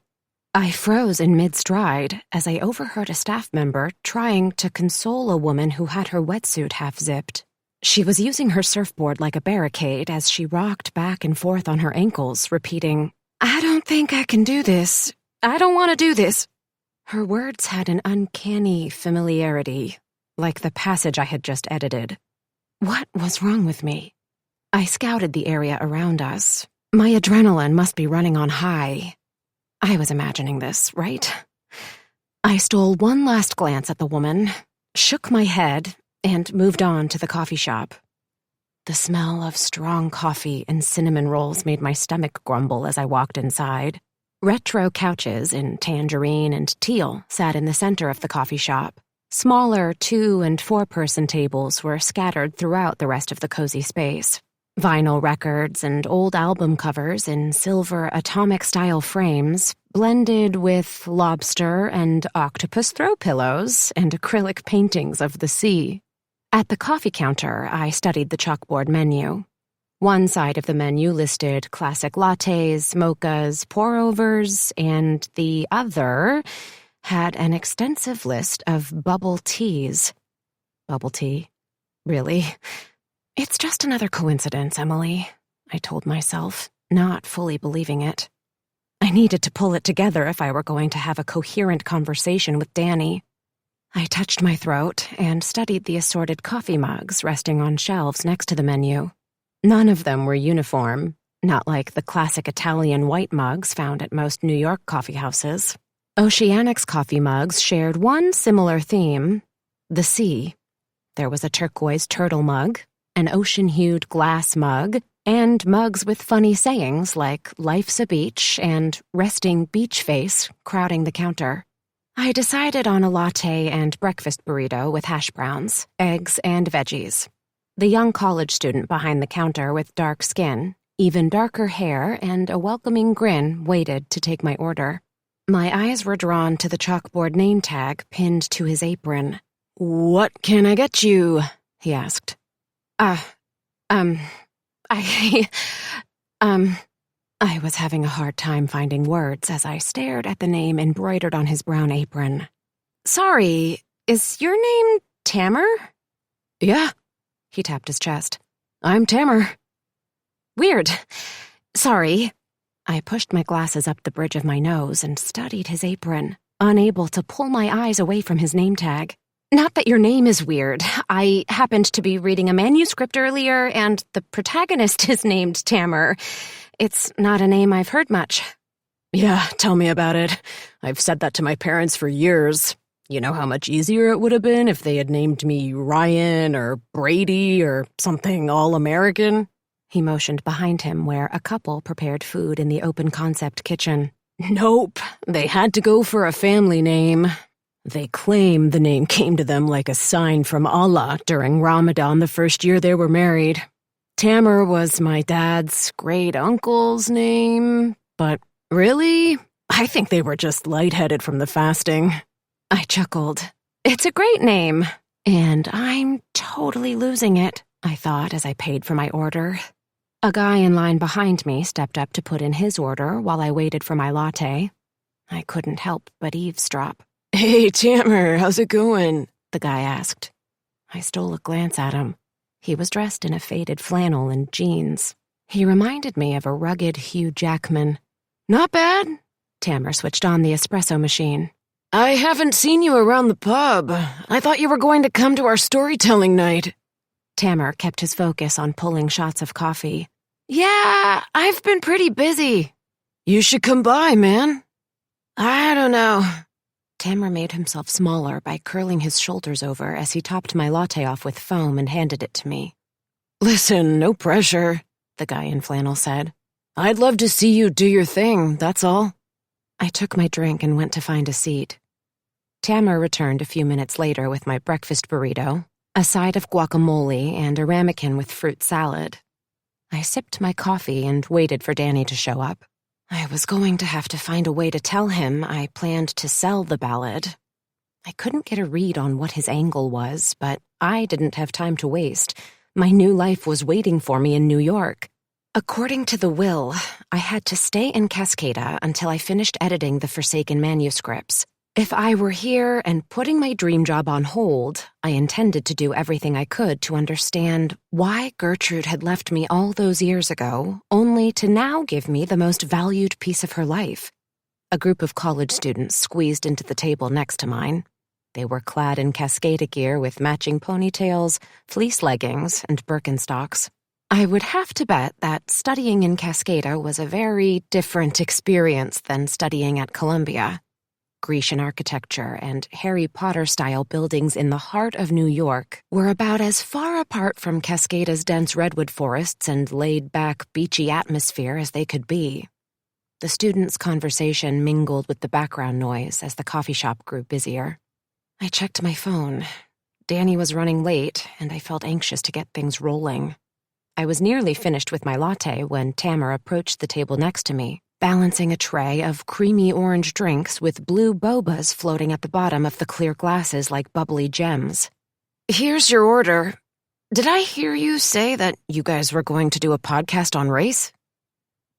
I froze in mid-stride as I overheard a staff member trying to console a woman who had her wetsuit half-zipped. She was using her surfboard like a barricade as she rocked back and forth on her ankles, repeating, "I don't think I can do this. I don't want to do this." Her words had an uncanny familiarity, like the passage I had just edited. What was wrong with me? I scouted the area around us. My adrenaline must be running on high. I was imagining this, right? I stole one last glance at the woman, shook my head, and moved on to the coffee shop. The smell of strong coffee and cinnamon rolls made my stomach grumble as I walked inside. Retro couches in tangerine and teal sat in the center of the coffee shop. Smaller 2- and 4-person tables were scattered throughout the rest of the cozy space. Vinyl records and old album covers in silver atomic-style frames blended with lobster and octopus throw pillows and acrylic paintings of the sea. At the coffee counter, I studied the chalkboard menu. One side of the menu listed classic lattes, mochas, pour-overs, and the other had an extensive list of bubble teas. Bubble tea? Really? It's just another coincidence, Emily, I told myself, not fully believing it. I needed to pull it together if I were going to have a coherent conversation with Danny. I touched my throat and studied the assorted coffee mugs resting on shelves next to the menu. None of them were uniform, not like the classic Italian white mugs found at most New York coffee houses. Oceanic's coffee mugs shared one similar theme: the sea. There was a turquoise turtle mug, an ocean-hued glass mug, and mugs with funny sayings like "Life's a beach" and "Resting beach face" crowding the counter. I decided on a latte and breakfast burrito with hash browns, eggs, and veggies. The young college student behind the counter with dark skin, even darker hair, and a welcoming grin waited to take my order. My eyes were drawn to the chalkboard name tag pinned to his apron. "What can I get you?" he asked. I was having a hard time finding words as I stared at the name embroidered on his brown apron. "Sorry, is your name Tamar?" "Yeah," he tapped his chest. "I'm Tamar." "Weird. Sorry." I pushed my glasses up the bridge of my nose and studied his apron, unable to pull my eyes away from his name tag. Not that your name is weird. I happened to be reading a manuscript earlier, and the protagonist is named Tamar. It's not a name I've heard much. Yeah, tell me about it. I've said that to my parents for years. You know how much easier it would have been if they had named me Ryan or Brady or something all-American? He motioned behind him where a couple prepared food in the open-concept kitchen. Nope, they had to go for a family name. They claim the name came to them like a sign from Allah during Ramadan the first year they were married. Tamar was my dad's great-uncle's name, but really, I think they were just lightheaded from the fasting. I chuckled. It's a great name. And I'm totally losing it, I thought as I paid for my order. A guy in line behind me stepped up to put in his order while I waited for my latte. I couldn't help but eavesdrop. Hey, Tamar, how's it going? The guy asked. I stole a glance at him. He was dressed in a faded flannel and jeans. He reminded me of a rugged Hugh Jackman. Not bad. Tamar switched on the espresso machine. I haven't seen you around the pub. I thought you were going to come to our storytelling night. Tamar kept his focus on pulling shots of coffee. Yeah, I've been pretty busy. You should come by, man. I don't know. Tamar made himself smaller by curling his shoulders over as he topped my latte off with foam and handed it to me. Listen, no pressure, the guy in flannel said. I'd love to see you do your thing, that's all. I took my drink and went to find a seat. Tamar returned a few minutes later with my breakfast burrito, a side of guacamole, and a ramekin with fruit salad. I sipped my coffee and waited for Danny to show up. I was going to have to find a way to tell him I planned to sell the ballad. I couldn't get a read on what his angle was, but I didn't have time to waste. My new life was waiting for me in New York. According to the will, I had to stay in Cascada until I finished editing the Forsaken manuscripts. If I were here and putting my dream job on hold, I intended to do everything I could to understand why Gertrude had left me all those years ago, only to now give me the most valued piece of her life. A group of college students squeezed into the table next to mine. They were clad in Cascada gear with matching ponytails, fleece leggings, and Birkenstocks. I would have to bet that studying in Cascada was a very different experience than studying at Columbia. Grecian architecture and Harry Potter-style buildings in the heart of New York were about as far apart from Cascada's dense redwood forests and laid-back, beachy atmosphere as they could be. The students' conversation mingled with the background noise as the coffee shop grew busier. I checked my phone. Danny was running late, and I felt anxious to get things rolling. I was nearly finished with my latte when Tamar approached the table next to me, balancing a tray of creamy orange drinks with blue bobas floating at the bottom of the clear glasses like bubbly gems. Here's your order. Did I hear you say that you guys were going to do a podcast on race?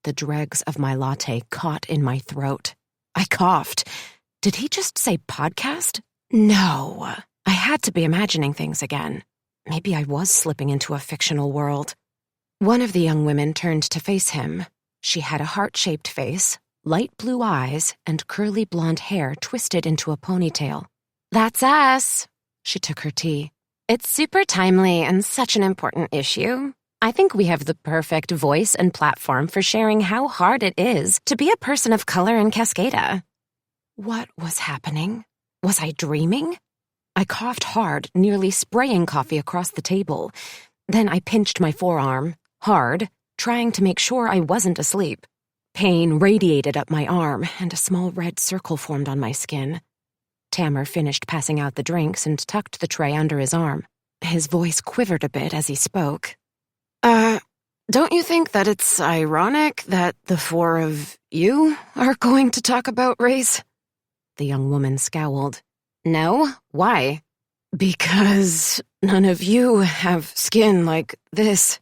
The dregs of my latte caught in my throat. I coughed. Did he just say podcast? No. I had to be imagining things again. Maybe I was slipping into a fictional world. One of the young women turned to face him. She had a heart-shaped face, light blue eyes, and curly blonde hair twisted into a ponytail. That's us. She took her tea. It's super timely and such an important issue. I think we have the perfect voice and platform for sharing how hard it is to be a person of color in Cascada. What was happening? Was I dreaming? I coughed hard, nearly spraying coffee across the table. Then I pinched my forearm, hard, trying to make sure I wasn't asleep. Pain radiated up my arm, and a small red circle formed on my skin. Tamar finished passing out the drinks and tucked the tray under his arm. His voice quivered a bit as he spoke. Don't you think that it's ironic that the four of you are going to talk about race? The young woman scowled. No? Why? Because none of you have skin like this.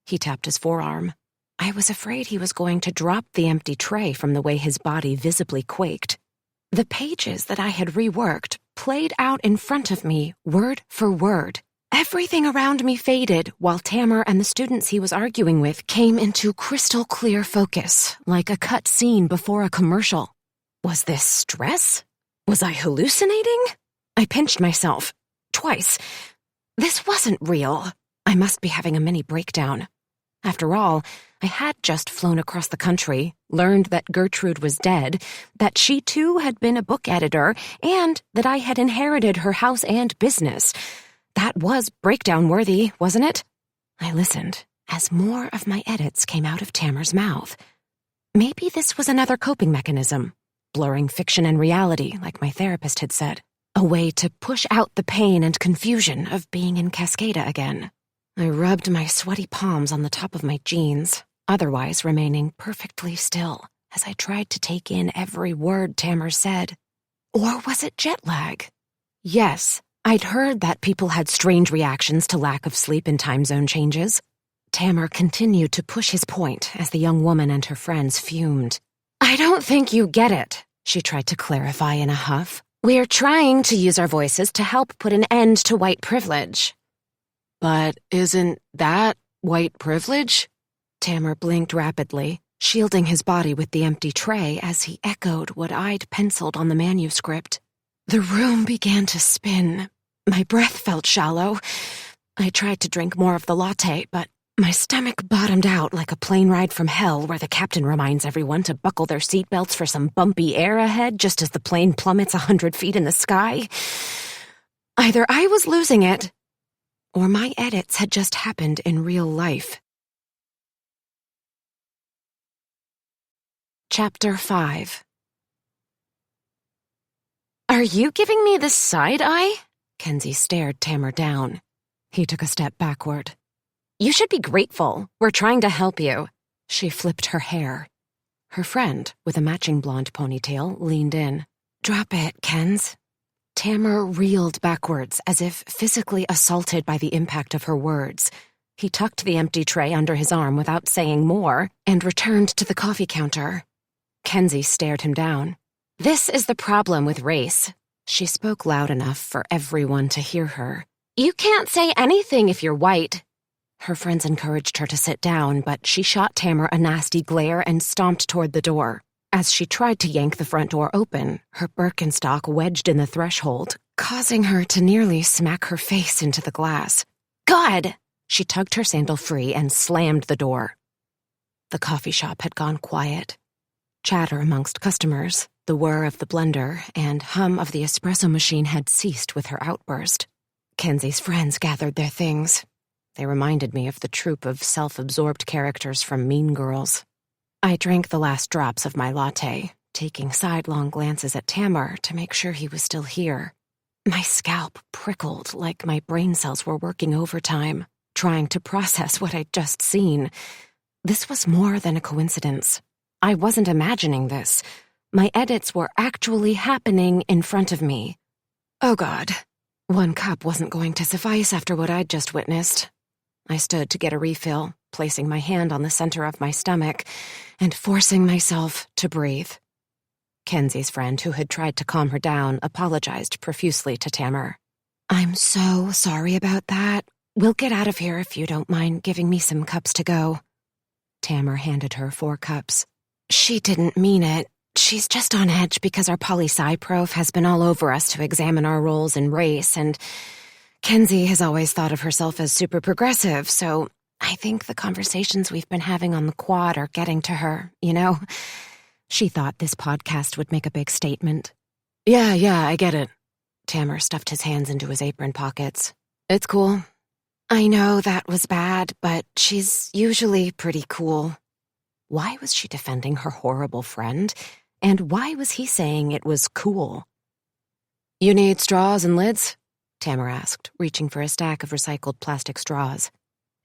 He tapped his forearm. I was afraid he was going to drop the empty tray from the way his body visibly quaked. The pages that I had reworked played out in front of me, word for word. Everything around me faded, while Tamar and the students he was arguing with came into crystal clear focus, like a cut scene before a commercial. Was this stress? Was I hallucinating? I pinched myself. twice. This wasn't real. I must be having a mini breakdown. After all, I had just flown across the country, learned that Gertrude was dead, that she too had been a book editor, and that I had inherited her house and business. That was breakdown-worthy, wasn't it? I listened as more of my edits came out of Tamer's mouth. Maybe this was another coping mechanism, blurring fiction and reality, like my therapist had said, a way to push out the pain and confusion of being in Cascada again. I rubbed my sweaty palms on the top of my jeans, otherwise remaining perfectly still as I tried to take in every word Tamer said. Or was it jet lag? Yes, I'd heard that people had strange reactions to lack of sleep and time zone changes. Tamer continued to push his point as the young woman and her friends fumed. I don't think you get it, she tried to clarify in a huff. We're trying to use our voices to help put an end to white privilege. But isn't that white privilege? Tamer blinked rapidly, shielding his body with the empty tray as he echoed what I'd penciled on the manuscript. The room began to spin. My breath felt shallow. I tried to drink more of the latte, but my stomach bottomed out like a plane ride from hell where the captain reminds everyone to buckle their seatbelts for some bumpy air ahead just as the plane plummets 100 feet in the sky. Either I was losing it, or my edits had just happened in real life. Chapter 5. Are you giving me the side eye? Kenzie stared Tamer down. He took a step backward. You should be grateful. We're trying to help you. She flipped her hair. Her friend, with a matching blonde ponytail, leaned in. Drop it, Kenz. Tamer reeled backwards as if physically assaulted by the impact of her words. He tucked the empty tray under his arm without saying more and returned to the coffee counter. Kenzie stared him down. This is the problem with race. She spoke loud enough for everyone to hear her. You can't say anything if you're white. Her friends encouraged her to sit down, but she shot Tamer a nasty glare and stomped toward the door. As she tried to yank the front door open, her Birkenstock wedged in the threshold, causing her to nearly smack her face into the glass. God! She tugged her sandal free and slammed the door. The coffee shop had gone quiet. Chatter amongst customers, the whir of the blender, and hum of the espresso machine had ceased with her outburst. Kenzie's friends gathered their things. They reminded me of the troupe of self-absorbed characters from Mean Girls. I drank the last drops of my latte, taking sidelong glances at Tamer to make sure he was still here. My scalp prickled like my brain cells were working overtime, trying to process what I'd just seen. This was more than a coincidence. I wasn't imagining this. My edits were actually happening in front of me. Oh God, one cup wasn't going to suffice after what I'd just witnessed. I stood to get a refill, placing my hand on the center of my stomach and forcing myself to breathe. Kenzie's friend, who had tried to calm her down, apologized profusely to Tamer. I'm so sorry about that. We'll get out of here if you don't mind giving me some cups to go. Tamer handed her 4 cups. She didn't mean it. She's just on edge because our poli-sci prof has been all over us to examine our roles in race, and Kenzie has always thought of herself as super progressive, so I think the conversations we've been having on the quad are getting to her, you know? She thought this podcast would make a big statement. Yeah, I get it. Tamer stuffed his hands into his apron pockets. It's cool. I know that was bad, but she's usually pretty cool. Why was she defending her horrible friend? And why was he saying it was cool? You need straws and lids? Tamer asked, reaching for a stack of recycled plastic straws.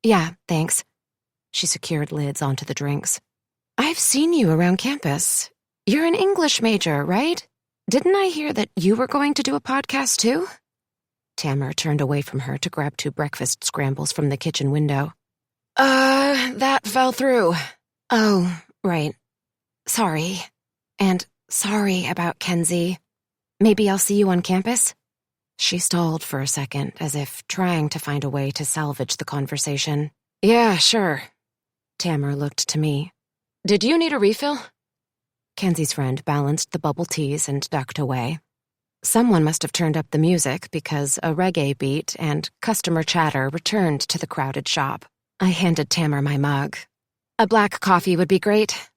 Yeah, thanks. She secured lids onto the drinks. I've seen you around campus. You're an English major, right? Didn't I hear that you were going to do a podcast too? Tamer turned away from her to grab 2 breakfast scrambles from the kitchen window. That fell through. Oh, right. Sorry. And sorry about Kenzie. Maybe I'll see you on campus? She stalled for a second, as if trying to find a way to salvage the conversation. Yeah, sure. Tamer looked to me. Did you need a refill? Kenzie's friend balanced the bubble teas and ducked away. Someone must have turned up the music because a reggae beat and customer chatter returned to the crowded shop. I handed Tamer my mug. A black coffee would be great.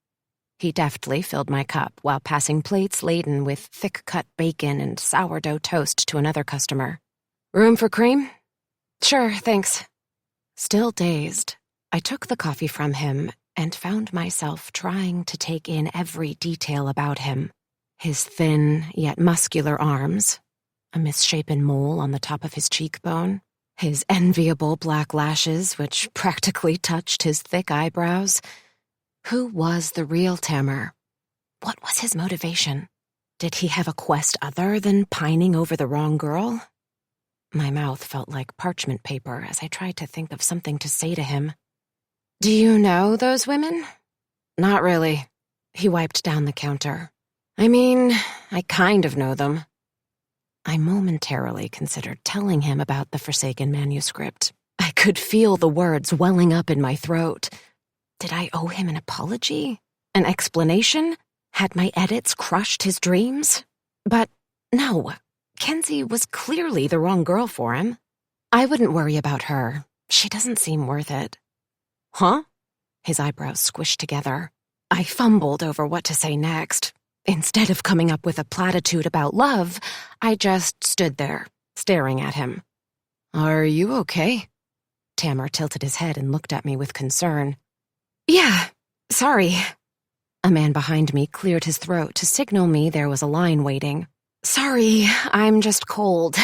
He deftly filled my cup while passing plates laden with thick-cut bacon and sourdough toast to another customer. Room for cream? Sure, thanks. Still dazed, I took the coffee from him and found myself trying to take in every detail about him. His thin, yet muscular arms, a misshapen mole on the top of his cheekbone, his enviable black lashes which practically touched his thick eyebrows. Who was the real Tamer? What was his motivation? Did he have a quest other than pining over the wrong girl? My mouth felt like parchment paper as I tried to think of something to say to him. Do you know those women? Not really. He wiped down the counter. I mean, I kind of know them. I momentarily considered telling him about the Forsaken manuscript. I could feel the words welling up in my throat. Did I owe him an apology? An explanation? Had my edits crushed his dreams? But no, Kenzie was clearly the wrong girl for him. I wouldn't worry about her. She doesn't seem worth it. Huh? His eyebrows squished together. I fumbled over what to say next. Instead of coming up with a platitude about love, I just stood there, staring at him. Are you okay? Tamer tilted his head and looked at me with concern. Yeah, sorry. A man behind me cleared his throat to signal me there was a line waiting. Sorry, I'm just cold.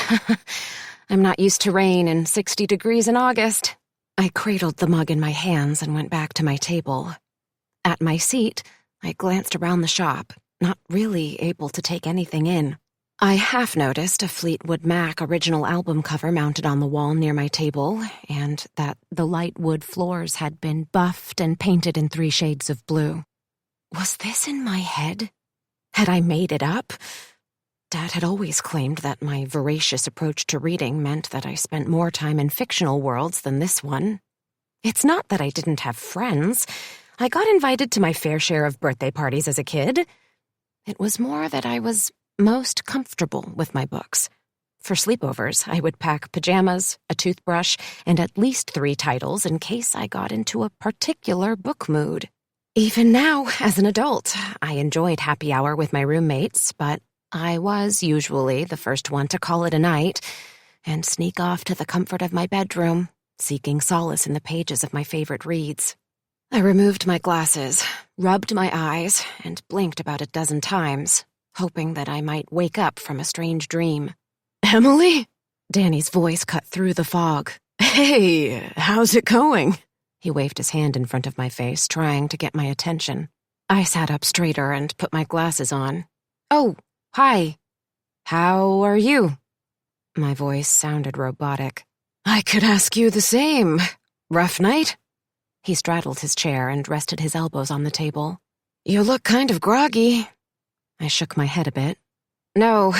I'm not used to rain and 60 degrees in August. I cradled the mug in my hands and went back to my table. At my seat, I glanced around the shop, not really able to take anything in. I half noticed a Fleetwood Mac original album cover mounted on the wall near my table, and that the light wood floors had been buffed and painted in 3 shades of blue. Was this in my head? Had I made it up? Dad had always claimed that my voracious approach to reading meant that I spent more time in fictional worlds than this one. It's not that I didn't have friends. I got invited to my fair share of birthday parties as a kid. It was more that I was most comfortable with my books. For sleepovers, I would pack pajamas, a toothbrush, and at least 3 titles in case I got into a particular book mood. Even now, as an adult, I enjoyed happy hour with my roommates, but I was usually the first one to call it a night and sneak off to the comfort of my bedroom, seeking solace in the pages of my favorite reads. I removed my glasses, rubbed my eyes, and blinked about a dozen times, hoping that I might wake up from a strange dream. Emily? Danny's voice cut through the fog. Hey, how's it going? He waved his hand in front of my face, trying to get my attention. I sat up straighter and put my glasses on. Oh, hi. How are you? My voice sounded robotic. I could ask you the same. Rough night? He straddled his chair and rested his elbows on the table. You look kind of groggy. I shook my head a bit. No,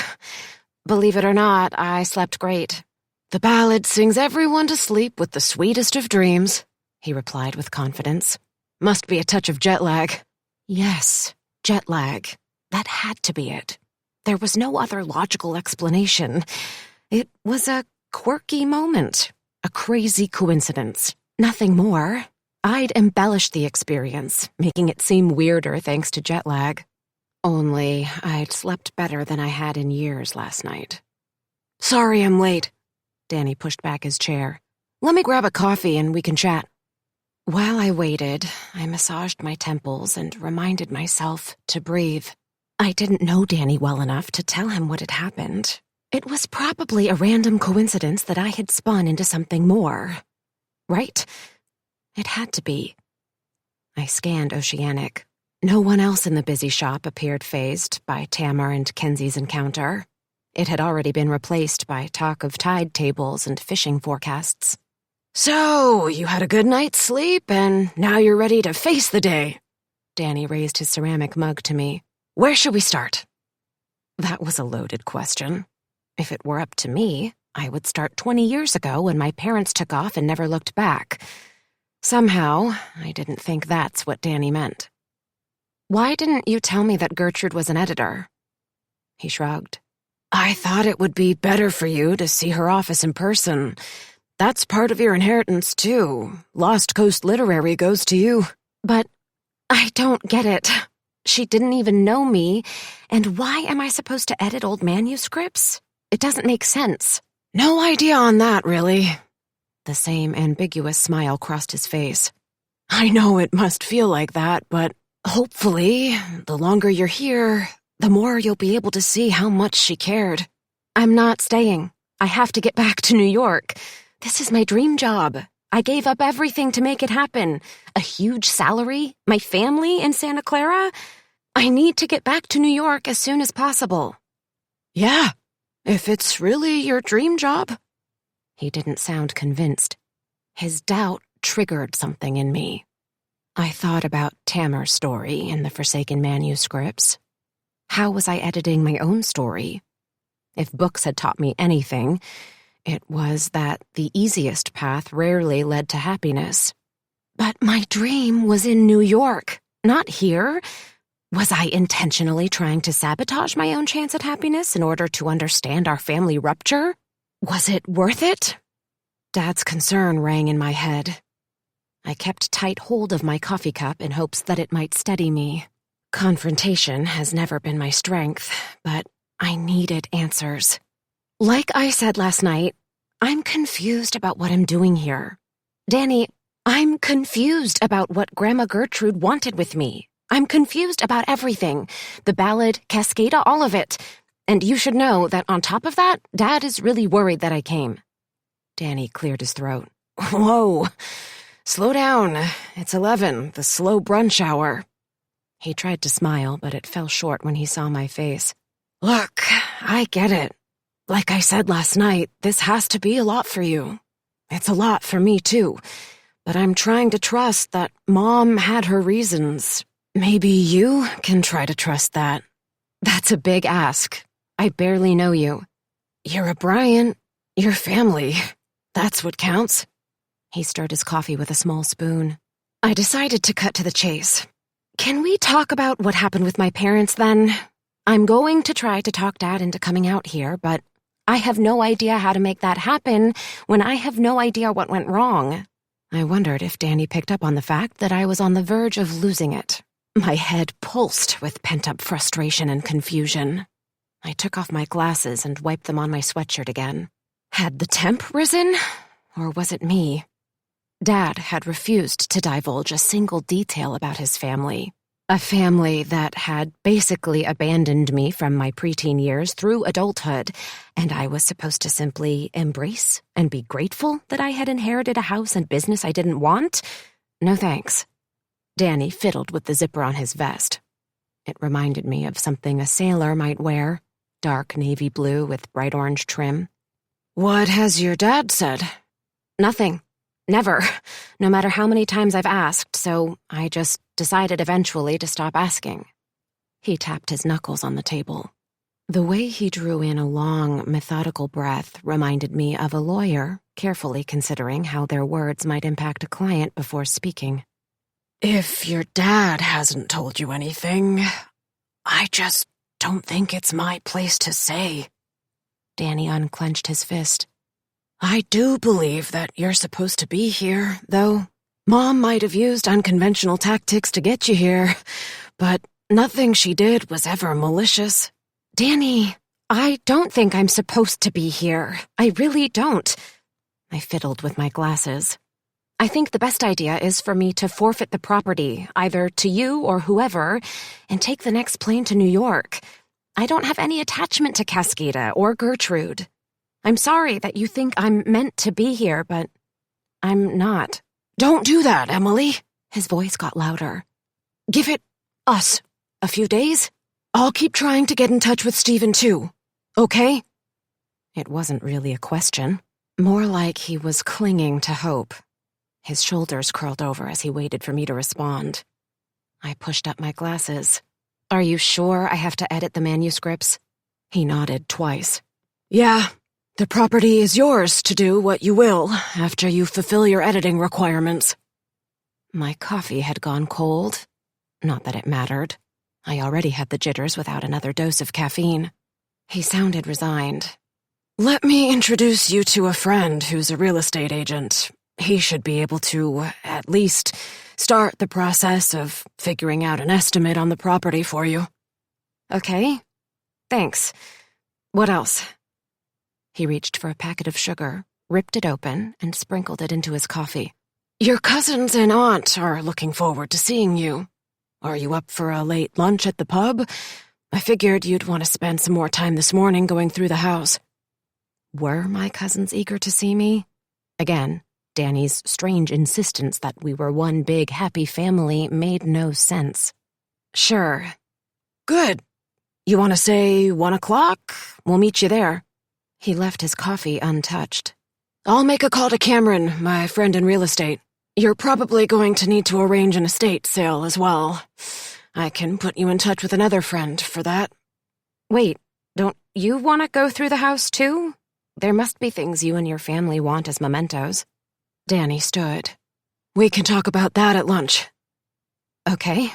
believe it or not, I slept great. The ballad sings everyone to sleep with the sweetest of dreams, he replied with confidence. Must be a touch of jet lag. Yes, jet lag. That had to be it. There was no other logical explanation. It was a quirky moment, a crazy coincidence, nothing more. I'd embellished the experience, making it seem weirder thanks to jet lag. Only I'd slept better than I had in years last night. Sorry I'm late. Danny pushed back his chair. Let me grab a coffee and we can chat. While I waited, I massaged my temples and reminded myself to breathe. I didn't know Danny well enough to tell him what had happened. It was probably a random coincidence that I had spun into something more. Right? It had to be. I scanned Oceanic. No one else in the busy shop appeared fazed by Tamer and Kenzie's encounter. It had already been replaced by talk of tide tables and fishing forecasts. So, you had a good night's sleep, and now you're ready to face the day. Danny raised his ceramic mug to me. Where should we start? That was a loaded question. If it were up to me, I would start 20 years ago when my parents took off and never looked back. Somehow, I didn't think that's what Danny meant. Why didn't you tell me that Gertrude was an editor? He shrugged. I thought it would be better for you to see her office in person. That's part of your inheritance, too. Lost Coast Literary goes to you. But I don't get it. She didn't even know me, and why am I supposed to edit old manuscripts? It doesn't make sense. No idea on that, really. The same ambiguous smile crossed his face. I know it must feel like that, but hopefully, the longer you're here, the more you'll be able to see how much she cared. I'm not staying. I have to get back to New York. This is my dream job. I gave up everything to make it happen. A huge salary, my family in Santa Clara. I need to get back to New York as soon as possible. Yeah, if it's really your dream job. He didn't sound convinced. His doubt triggered something in me. I thought about Tamer's story in the Forsaken Manuscripts. How was I editing my own story? If books had taught me anything, it was that the easiest path rarely led to happiness. But my dream was in New York, not here. Was I intentionally trying to sabotage my own chance at happiness in order to understand our family rupture? Was it worth it? Dad's concern rang in my head. I kept tight hold of my coffee cup in hopes that it might steady me. Confrontation has never been my strength, but I needed answers. Like I said last night, I'm confused about what I'm doing here. Danny, I'm confused about what Grandma Gertrude wanted with me. I'm confused about everything. The ballad, Cascada, all of it. And you should know that on top of that, Dad is really worried that I came. Danny cleared his throat. Whoa, slow down. It's 11, the slow brunch hour. He tried to smile, but it fell short when he saw my face. Look, I get it. Like I said last night, this has to be a lot for you. It's a lot for me, too. But I'm trying to trust that Mom had her reasons. Maybe you can try to trust that. That's a big ask. I barely know you. You're a Bryant. You're family. That's what counts. He stirred his coffee with a small spoon. I decided to cut to the chase. Can we talk about what happened with my parents, then? I'm going to try to talk Dad into coming out here, but I have no idea how to make that happen when I have no idea what went wrong. I wondered if Danny picked up on the fact that I was on the verge of losing it. My head pulsed with pent-up frustration and confusion. I took off my glasses and wiped them on my sweatshirt again. Had the temp risen? Or was it me? Dad had refused to divulge a single detail about his family. A family that had basically abandoned me from my preteen years through adulthood, and I was supposed to simply embrace and be grateful that I had inherited a house and business I didn't want? No thanks. Danny fiddled with the zipper on his vest. It reminded me of something a sailor might wear, dark navy blue with bright orange trim. What has your dad said? Nothing. Never. No matter how many times I've asked, so I just decided eventually to stop asking. He tapped his knuckles on the table. The way he drew in a long, methodical breath reminded me of a lawyer carefully considering how their words might impact a client before speaking. If your dad hasn't told you anything, I just don't think it's my place to say. Danny unclenched his fist. I do believe that you're supposed to be here, though. Mom might have used unconventional tactics to get you here, but nothing she did was ever malicious. Danny, I don't think I'm supposed to be here. I really don't. I fiddled with my glasses. I think the best idea is for me to forfeit the property, either to you or whoever, and take the next plane to New York. I don't have any attachment to Cascada or Gertrude. I'm sorry that you think I'm meant to be here, but I'm not. Don't do that, Emily. His voice got louder. Give it us a few days. I'll keep trying to get in touch with Stephen, too. Okay? It wasn't really a question. More like he was clinging to hope. His shoulders curled over as he waited for me to respond. I pushed up my glasses. Are you sure I have to edit the manuscripts? He nodded twice. Yeah. The property is yours to do what you will after you fulfill your editing requirements. My coffee had gone cold. Not that it mattered. I already had the jitters without another dose of caffeine. He sounded resigned. "Let me introduce you to a friend who's a real estate agent. He should be able to, at least, start the process of figuring out an estimate on the property for you." "Okay. Thanks. What else?" He reached for a packet of sugar, ripped it open, and sprinkled it into his coffee. "Your cousins and aunt are looking forward to seeing you. Are you up for a late lunch at the pub? I figured you'd want to spend some more time this morning going through the house." Were my cousins eager to see me? Again, Danny's strange insistence that we were one big happy family made no sense. "Sure." "Good. You want to say 1 o'clock? We'll meet you there." He left his coffee untouched. "I'll make a call to Cameron, my friend in real estate. You're probably going to need to arrange an estate sale as well. I can put you in touch with another friend for that." Wait, don't you want to go through the house too? There must be things you and your family want as mementos. Danny stood. "We can talk about that at lunch." Okay.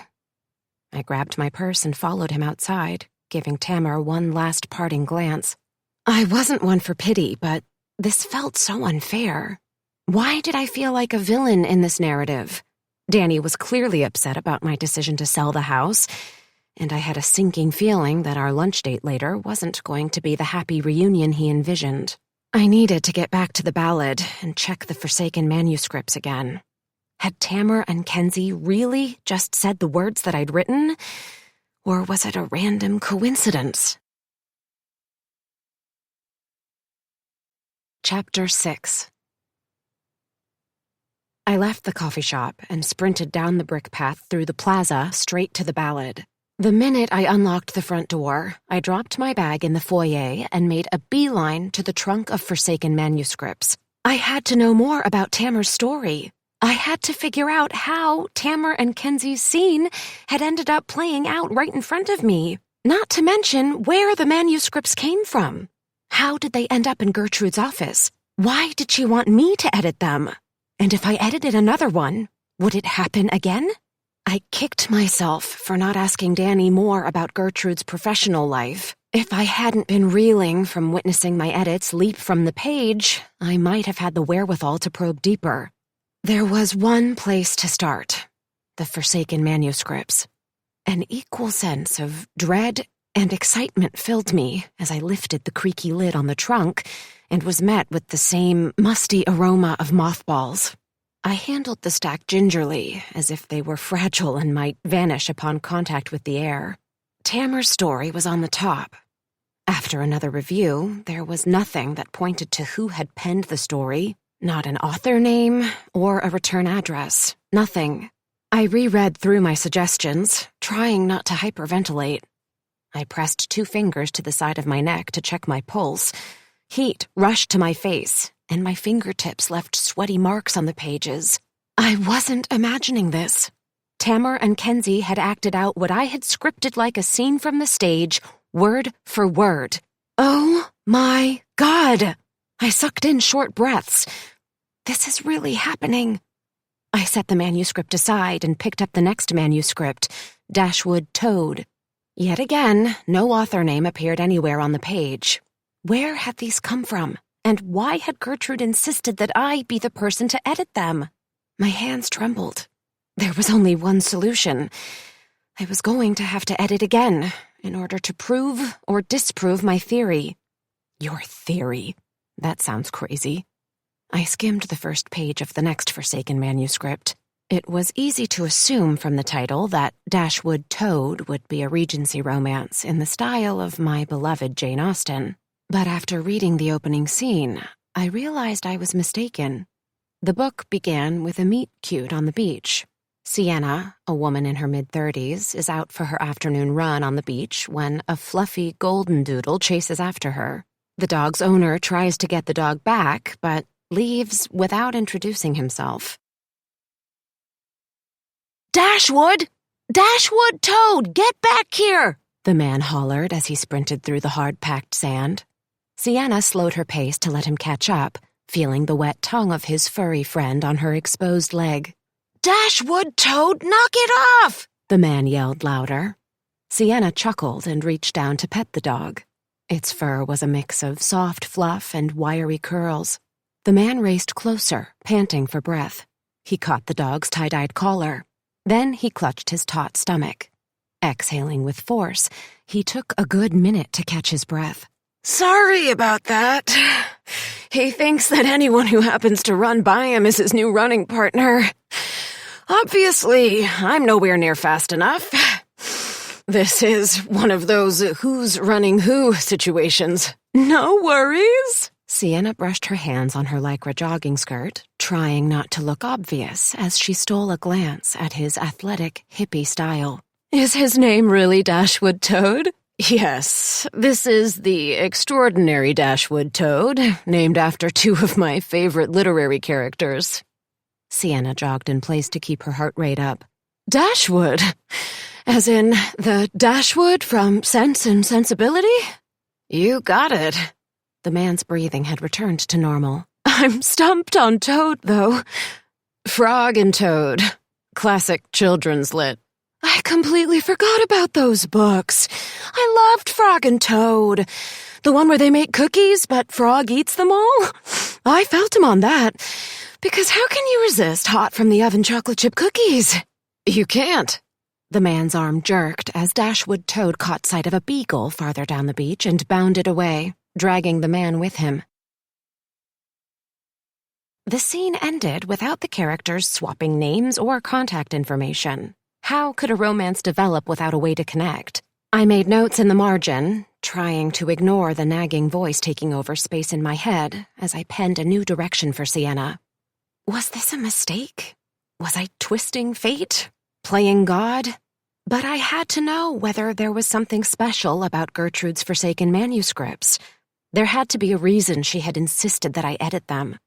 I grabbed my purse and followed him outside, giving Tamara one last parting glance. I wasn't one for pity, but this felt so unfair. Why did I feel like a villain in this narrative? Danny was clearly upset about my decision to sell the house, and I had a sinking feeling that our lunch date later wasn't going to be the happy reunion he envisioned. I needed to get back to the ballad and check the forsaken manuscripts again. Had Tamara and Kenzie really just said the words that I'd written, or was it a random coincidence? Chapter 6. I left the coffee shop and sprinted down the brick path through the plaza straight to the ballad. The minute I unlocked the front door, I dropped my bag in the foyer and made a beeline to the trunk of forsaken manuscripts. I had to know more about Tamar's story. I had to figure out how Tamara and Kenzie's scene had ended up playing out right in front of me, not to mention where the manuscripts came from. How did they end up in Gertrude's office? Why did she want me to edit them? And if I edited another one, would it happen again? I kicked myself for not asking Danny more about Gertrude's professional life. If I hadn't been reeling from witnessing my edits leap from the page, I might have had the wherewithal to probe deeper. There was one place to start: the forsaken manuscripts. An equal sense of dread and excitement filled me as I lifted the creaky lid on the trunk and was met with the same musty aroma of mothballs. I handled the stack gingerly, as if they were fragile and might vanish upon contact with the air. Tamar's story was on the top. After another review, there was nothing that pointed to who had penned the story, not an author name or a return address, nothing. I reread through my suggestions, trying not to hyperventilate. I pressed 2 fingers to the side of my neck to check my pulse. Heat rushed to my face, and my fingertips left sweaty marks on the pages. I wasn't imagining this. Tamara and Kenzie had acted out what I had scripted like a scene from the stage, word for word. Oh my God! I sucked in short breaths. This is really happening. I set the manuscript aside and picked up the next manuscript, Dashwood Toad. Yet again, no author name appeared anywhere on the page. Where had these come from? And why had Gertrude insisted that I be the person to edit them? My hands trembled. There was only one solution. I was going to have to edit again in order to prove or disprove my theory. Your theory? That sounds crazy. I skimmed the first page of the next forsaken manuscript. It was easy to assume from the title that Dashwood Toad would be a Regency romance in the style of my beloved Jane Austen. But after reading the opening scene, I realized I was mistaken. The book began with a meet-cute on the beach. Sienna, a woman in her mid-30s, is out for her afternoon run on the beach when a fluffy golden doodle chases after her. The dog's owner tries to get the dog back, but leaves without introducing himself. Dashwood! Dashwood Toad, get back here! The man hollered as he sprinted through the hard-packed sand. Sienna slowed her pace to let him catch up, feeling the wet tongue of his furry friend on her exposed leg. Dashwood Toad, knock it off! The man yelled louder. Sienna chuckled and reached down to pet the dog. Its fur was a mix of soft fluff and wiry curls. The man raced closer, panting for breath. He caught the dog's tie-dyed collar. Then he clutched his taut stomach. Exhaling with force, he took a good minute to catch his breath. Sorry about that. He thinks that anyone who happens to run by him is his new running partner. Obviously, I'm nowhere near fast enough. This is one of those who's running who situations. No worries. Sienna brushed her hands on her lycra jogging skirt, trying not to look obvious as she stole a glance at his athletic, hippie style. Is his name really Dashwood Toad? Yes, this is the extraordinary Dashwood Toad, named after two of my favorite literary characters. Sienna jogged in place to keep her heart rate up. Dashwood? As in the Dashwood from Sense and Sensibility? You got it. The man's breathing had returned to normal. I'm stumped on Toad, though. Frog and Toad. Classic children's lit. I completely forgot about those books. I loved Frog and Toad. The one where they make cookies, but Frog eats them all? I felt him on that. Because how can you resist hot from the oven chocolate chip cookies? You can't. The man's arm jerked as Dashwood Toad caught sight of a beagle farther down the beach and bounded away, dragging the man with him. The scene ended without the characters swapping names or contact information. How could a romance develop without a way to connect? I made notes in the margin, trying to ignore the nagging voice taking over space in my head as I penned a new direction for Sienna. Was this a mistake? Was I twisting fate? Playing God? But I had to know whether there was something special about Gertrude's forsaken manuscripts. There had to be a reason she had insisted that I edit them.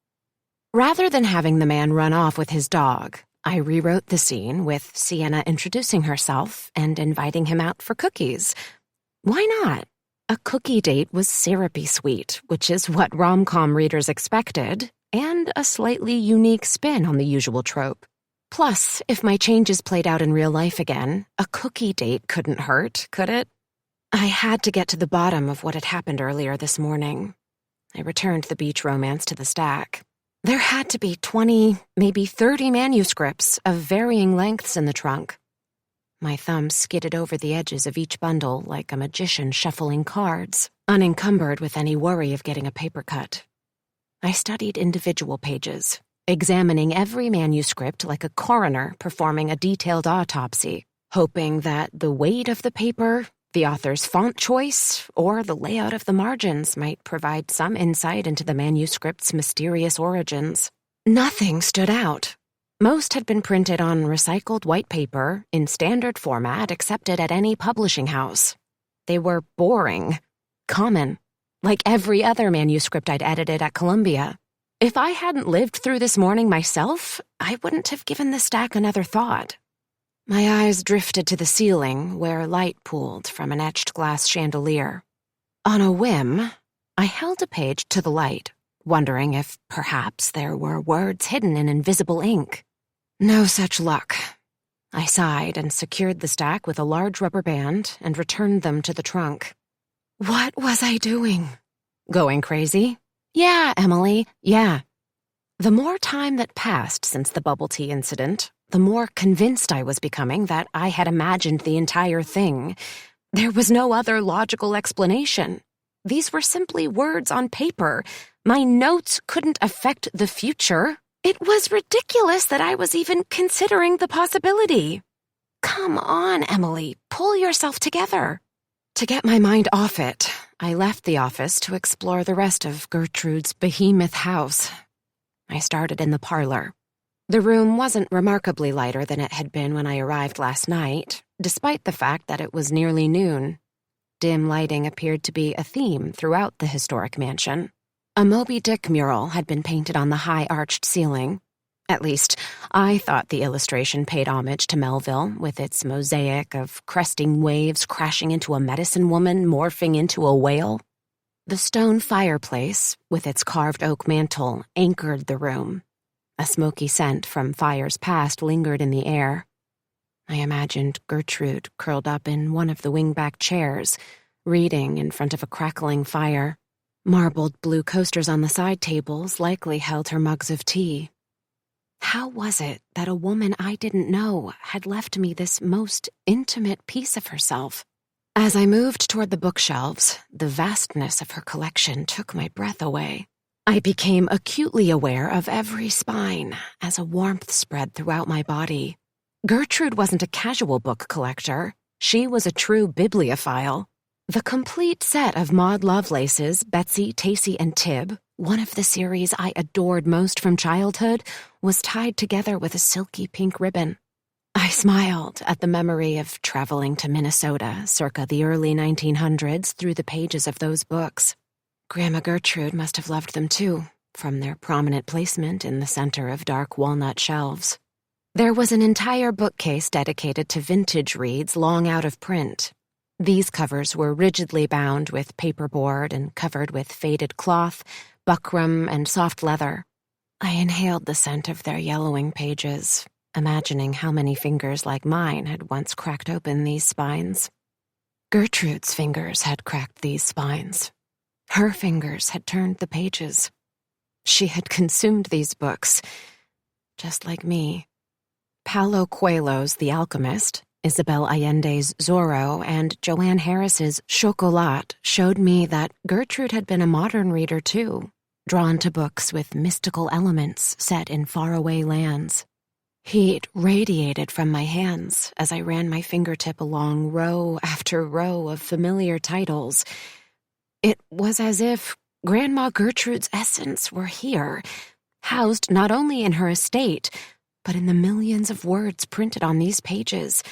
Rather than having the man run off with his dog, I rewrote the scene with Sienna introducing herself and inviting him out for cookies. Why not? A cookie date was syrupy sweet, which is what rom-com readers expected, and a slightly unique spin on the usual trope. Plus, if my changes played out in real life again, a cookie date couldn't hurt, could it? I had to get to the bottom of what had happened earlier this morning. I returned the beach romance to the stack. There had to be 20, maybe 30 manuscripts of varying lengths in the trunk. My thumb skidded over the edges of each bundle like a magician shuffling cards, unencumbered with any worry of getting a paper cut. I studied individual pages, examining every manuscript like a coroner performing a detailed autopsy, hoping that the weight of the paper, the author's font choice, or the layout of the margins might provide some insight into the manuscript's mysterious origins. Nothing stood out. Most had been printed on recycled white paper in standard format accepted at any publishing house. They were boring, common, like every other manuscript I'd edited at Columbia. If I hadn't lived through this morning myself, I wouldn't have given the stack another thought. My eyes drifted to the ceiling where light pooled from an etched glass chandelier. On a whim, I held a page to the light, wondering if perhaps there were words hidden in invisible ink. No such luck. I sighed and secured the stack with a large rubber band and returned them to the trunk. What was I doing? Going crazy? Yeah, Emily, yeah. The more time that passed since the bubble tea incident, the more convinced I was becoming that I had imagined the entire thing. There was no other logical explanation. These were simply words on paper. My notes couldn't affect the future. It was ridiculous that I was even considering the possibility. Come on, Emily, pull yourself together. To get my mind off it, I left the office to explore the rest of Gertrude's behemoth house. I started in the parlor. The room wasn't remarkably lighter than it had been when I arrived last night, despite the fact that it was nearly noon. Dim lighting appeared to be a theme throughout the historic mansion. A Moby Dick mural had been painted on the high arched ceiling. At least, I thought the illustration paid homage to Melville, with its mosaic of cresting waves crashing into a medicine woman morphing into a whale. The stone fireplace, with its carved oak mantel, anchored the room. A smoky scent from fires past lingered in the air. I imagined Gertrude curled up in one of the wingback chairs, reading in front of a crackling fire. Marbled blue coasters on the side tables likely held her mugs of tea. How was it that a woman I didn't know had left me this most intimate piece of herself? As I moved toward the bookshelves, the vastness of her collection took my breath away. I became acutely aware of every spine as a warmth spread throughout my body. Gertrude wasn't a casual book collector. She was a true bibliophile. The complete set of Maud Lovelace's Betsy, Tacy, and Tib, one of the series I adored most from childhood, was tied together with a silky pink ribbon. I smiled at the memory of traveling to Minnesota circa the early 1900s through the pages of those books. Grandma Gertrude must have loved them too, from their prominent placement in the center of dark walnut shelves. There was an entire bookcase dedicated to vintage reads long out of print. These covers were rigidly bound with paperboard and covered with faded cloth, buckram, and soft leather. I inhaled the scent of their yellowing pages, imagining how many fingers like mine had once cracked open these spines. Gertrude's fingers had cracked these spines. Her fingers had turned the pages. She had consumed these books, just like me. Paulo Coelho's The Alchemist, Isabel Allende's Zorro, and Joanne Harris's Chocolat showed me that Gertrude had been a modern reader too, drawn to books with mystical elements set in faraway lands. Heat radiated from my hands as I ran my fingertip along row after row of familiar titles. It was as if Grandma Gertrude's essence were here, housed not only in her estate, but in the millions of words printed on these pages.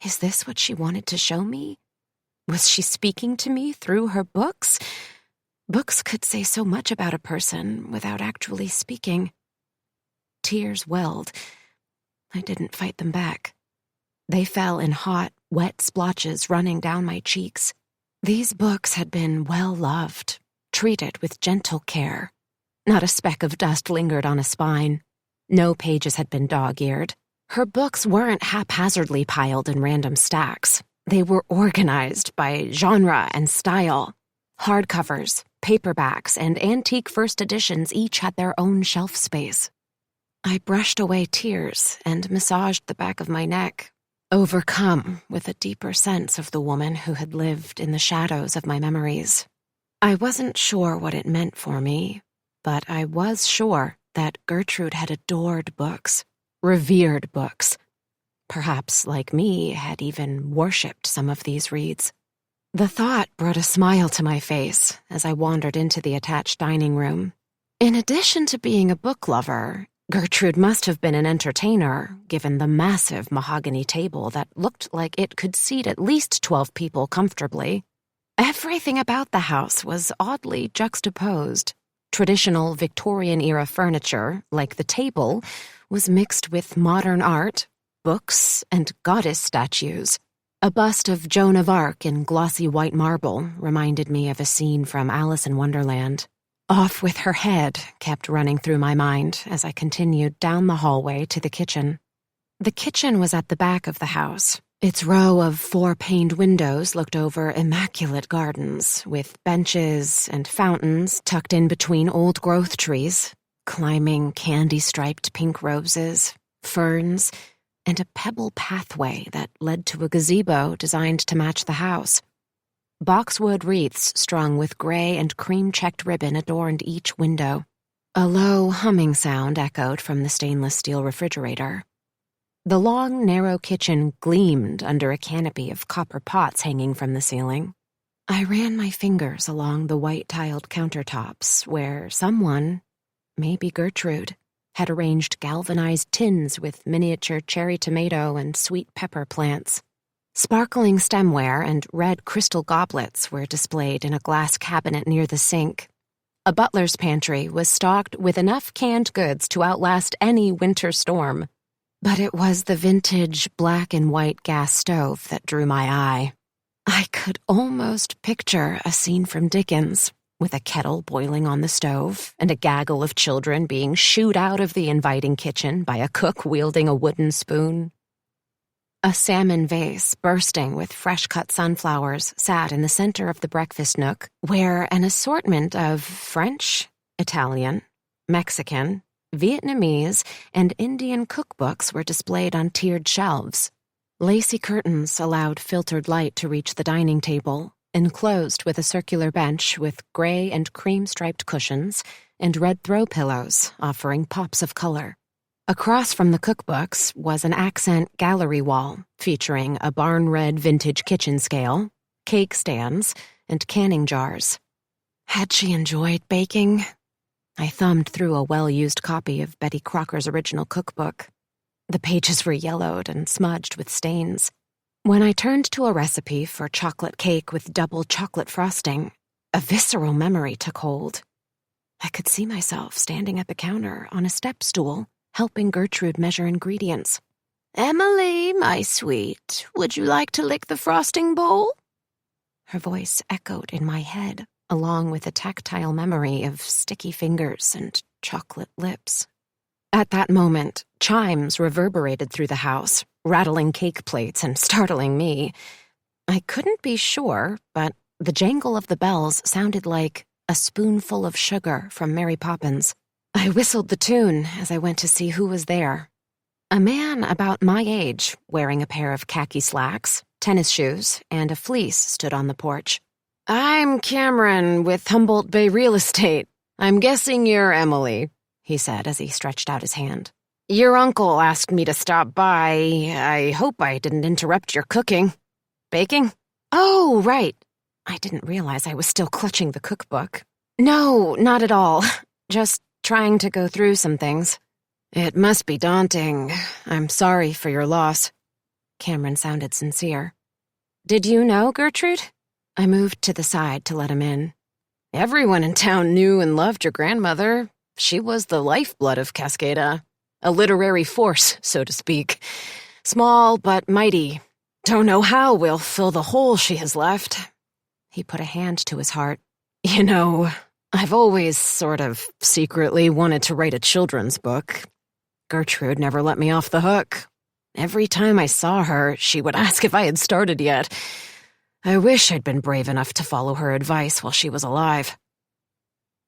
Is this what she wanted to show me? Was she speaking to me through her books? Books could say so much about a person without actually speaking. Tears welled. I didn't fight them back. They fell in hot, wet splotches running down my cheeks. These books had been well-loved, treated with gentle care. Not a speck of dust lingered on a spine. No pages had been dog-eared. Her books weren't haphazardly piled in random stacks. They were organized by genre and style. Hardcovers, paperbacks, and antique first editions each had their own shelf space. I brushed away tears and massaged the back of my neck, overcome with a deeper sense of the woman who had lived in the shadows of my memories. I wasn't sure what it meant for me, but I was sure that Gertrude had adored books, revered books. Perhaps, like me, had even worshipped some of these reads. The thought brought a smile to my face as I wandered into the attached dining room. In addition to being a book lover, Gertrude must have been an entertainer, given the massive mahogany table that looked like it could seat at least 12 people comfortably. Everything about the house was oddly juxtaposed. Traditional Victorian-era furniture, like the table, was mixed with modern art, books, and goddess statues. A bust of Joan of Arc in glossy white marble reminded me of a scene from Alice in Wonderland. Off with her head kept running through my mind as I continued down the hallway to the kitchen. The kitchen was at the back of the house. Its row of 4-paned windows looked over immaculate gardens, with benches and fountains tucked in between old-growth trees, climbing candy-striped pink roses, ferns, and a pebble pathway that led to a gazebo designed to match the house. Boxwood wreaths strung with gray and cream-checked ribbon adorned each window. A low humming sound echoed from the stainless steel refrigerator. The long, narrow kitchen gleamed under a canopy of copper pots hanging from the ceiling. I ran my fingers along the white-tiled countertops where someone, maybe Gertrude, had arranged galvanized tins with miniature cherry tomato and sweet pepper plants. Sparkling stemware and red crystal goblets were displayed in a glass cabinet near the sink. A butler's pantry was stocked with enough canned goods to outlast any winter storm. But it was the vintage black and white gas stove that drew my eye. I could almost picture a scene from Dickens, with a kettle boiling on the stove and a gaggle of children being shooed out of the inviting kitchen by a cook wielding a wooden spoon. A salmon vase bursting with fresh-cut sunflowers sat in the center of the breakfast nook, where an assortment of French, Italian, Mexican, Vietnamese, and Indian cookbooks were displayed on tiered shelves. Lacy curtains allowed filtered light to reach the dining table, enclosed with a circular bench with gray and cream-striped cushions and red throw pillows offering pops of color. Across from the cookbooks was an accent gallery wall featuring a barn-red vintage kitchen scale, cake stands, and canning jars. Had she enjoyed baking? I thumbed through a well-used copy of Betty Crocker's original cookbook. The pages were yellowed and smudged with stains. When I turned to a recipe for chocolate cake with double chocolate frosting, a visceral memory took hold. I could see myself standing at the counter on a step stool, helping Gertrude measure ingredients. "Emily, my sweet, would you like to lick the frosting bowl?" Her voice echoed in my head, along with a tactile memory of sticky fingers and chocolate lips. At that moment, chimes reverberated through the house, rattling cake plates and startling me. I couldn't be sure, but the jangle of the bells sounded like A Spoonful of Sugar from Mary Poppins. I whistled the tune as I went to see who was there. A man about my age, wearing a pair of khaki slacks, tennis shoes, and a fleece stood on the porch. "I'm Cameron with Humboldt Bay Real Estate. I'm guessing you're Emily," he said as he stretched out his hand. "Your uncle asked me to stop by. I hope I didn't interrupt your cooking. Baking?" Oh, right. I didn't realize I was still clutching the cookbook. No, not at all. Just trying to go through some things. "It must be daunting. I'm sorry for your loss." Cameron sounded sincere. Did you know, Gertrude? I moved to the side to let him in. "Everyone in town knew and loved your grandmother. She was the lifeblood of Cascada. A literary force, so to speak. Small but mighty. Don't know how we'll fill the hole she has left." He put a hand to his heart. "You know, I've always sort of secretly wanted to write a children's book. Gertrude never let me off the hook. Every time I saw her, she would ask if I had started yet. I wish I'd been brave enough to follow her advice while she was alive."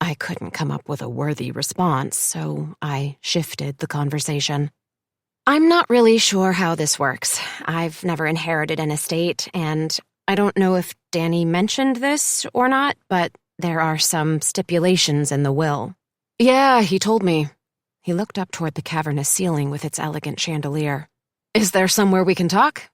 I couldn't come up with a worthy response, so I shifted the conversation. I'm not really sure how this works. I've never inherited an estate, and I don't know if Danny mentioned this or not, but there are some stipulations in the will. "Yeah, he told me." He looked up toward the cavernous ceiling with its elegant chandelier. "Is there somewhere we can talk?"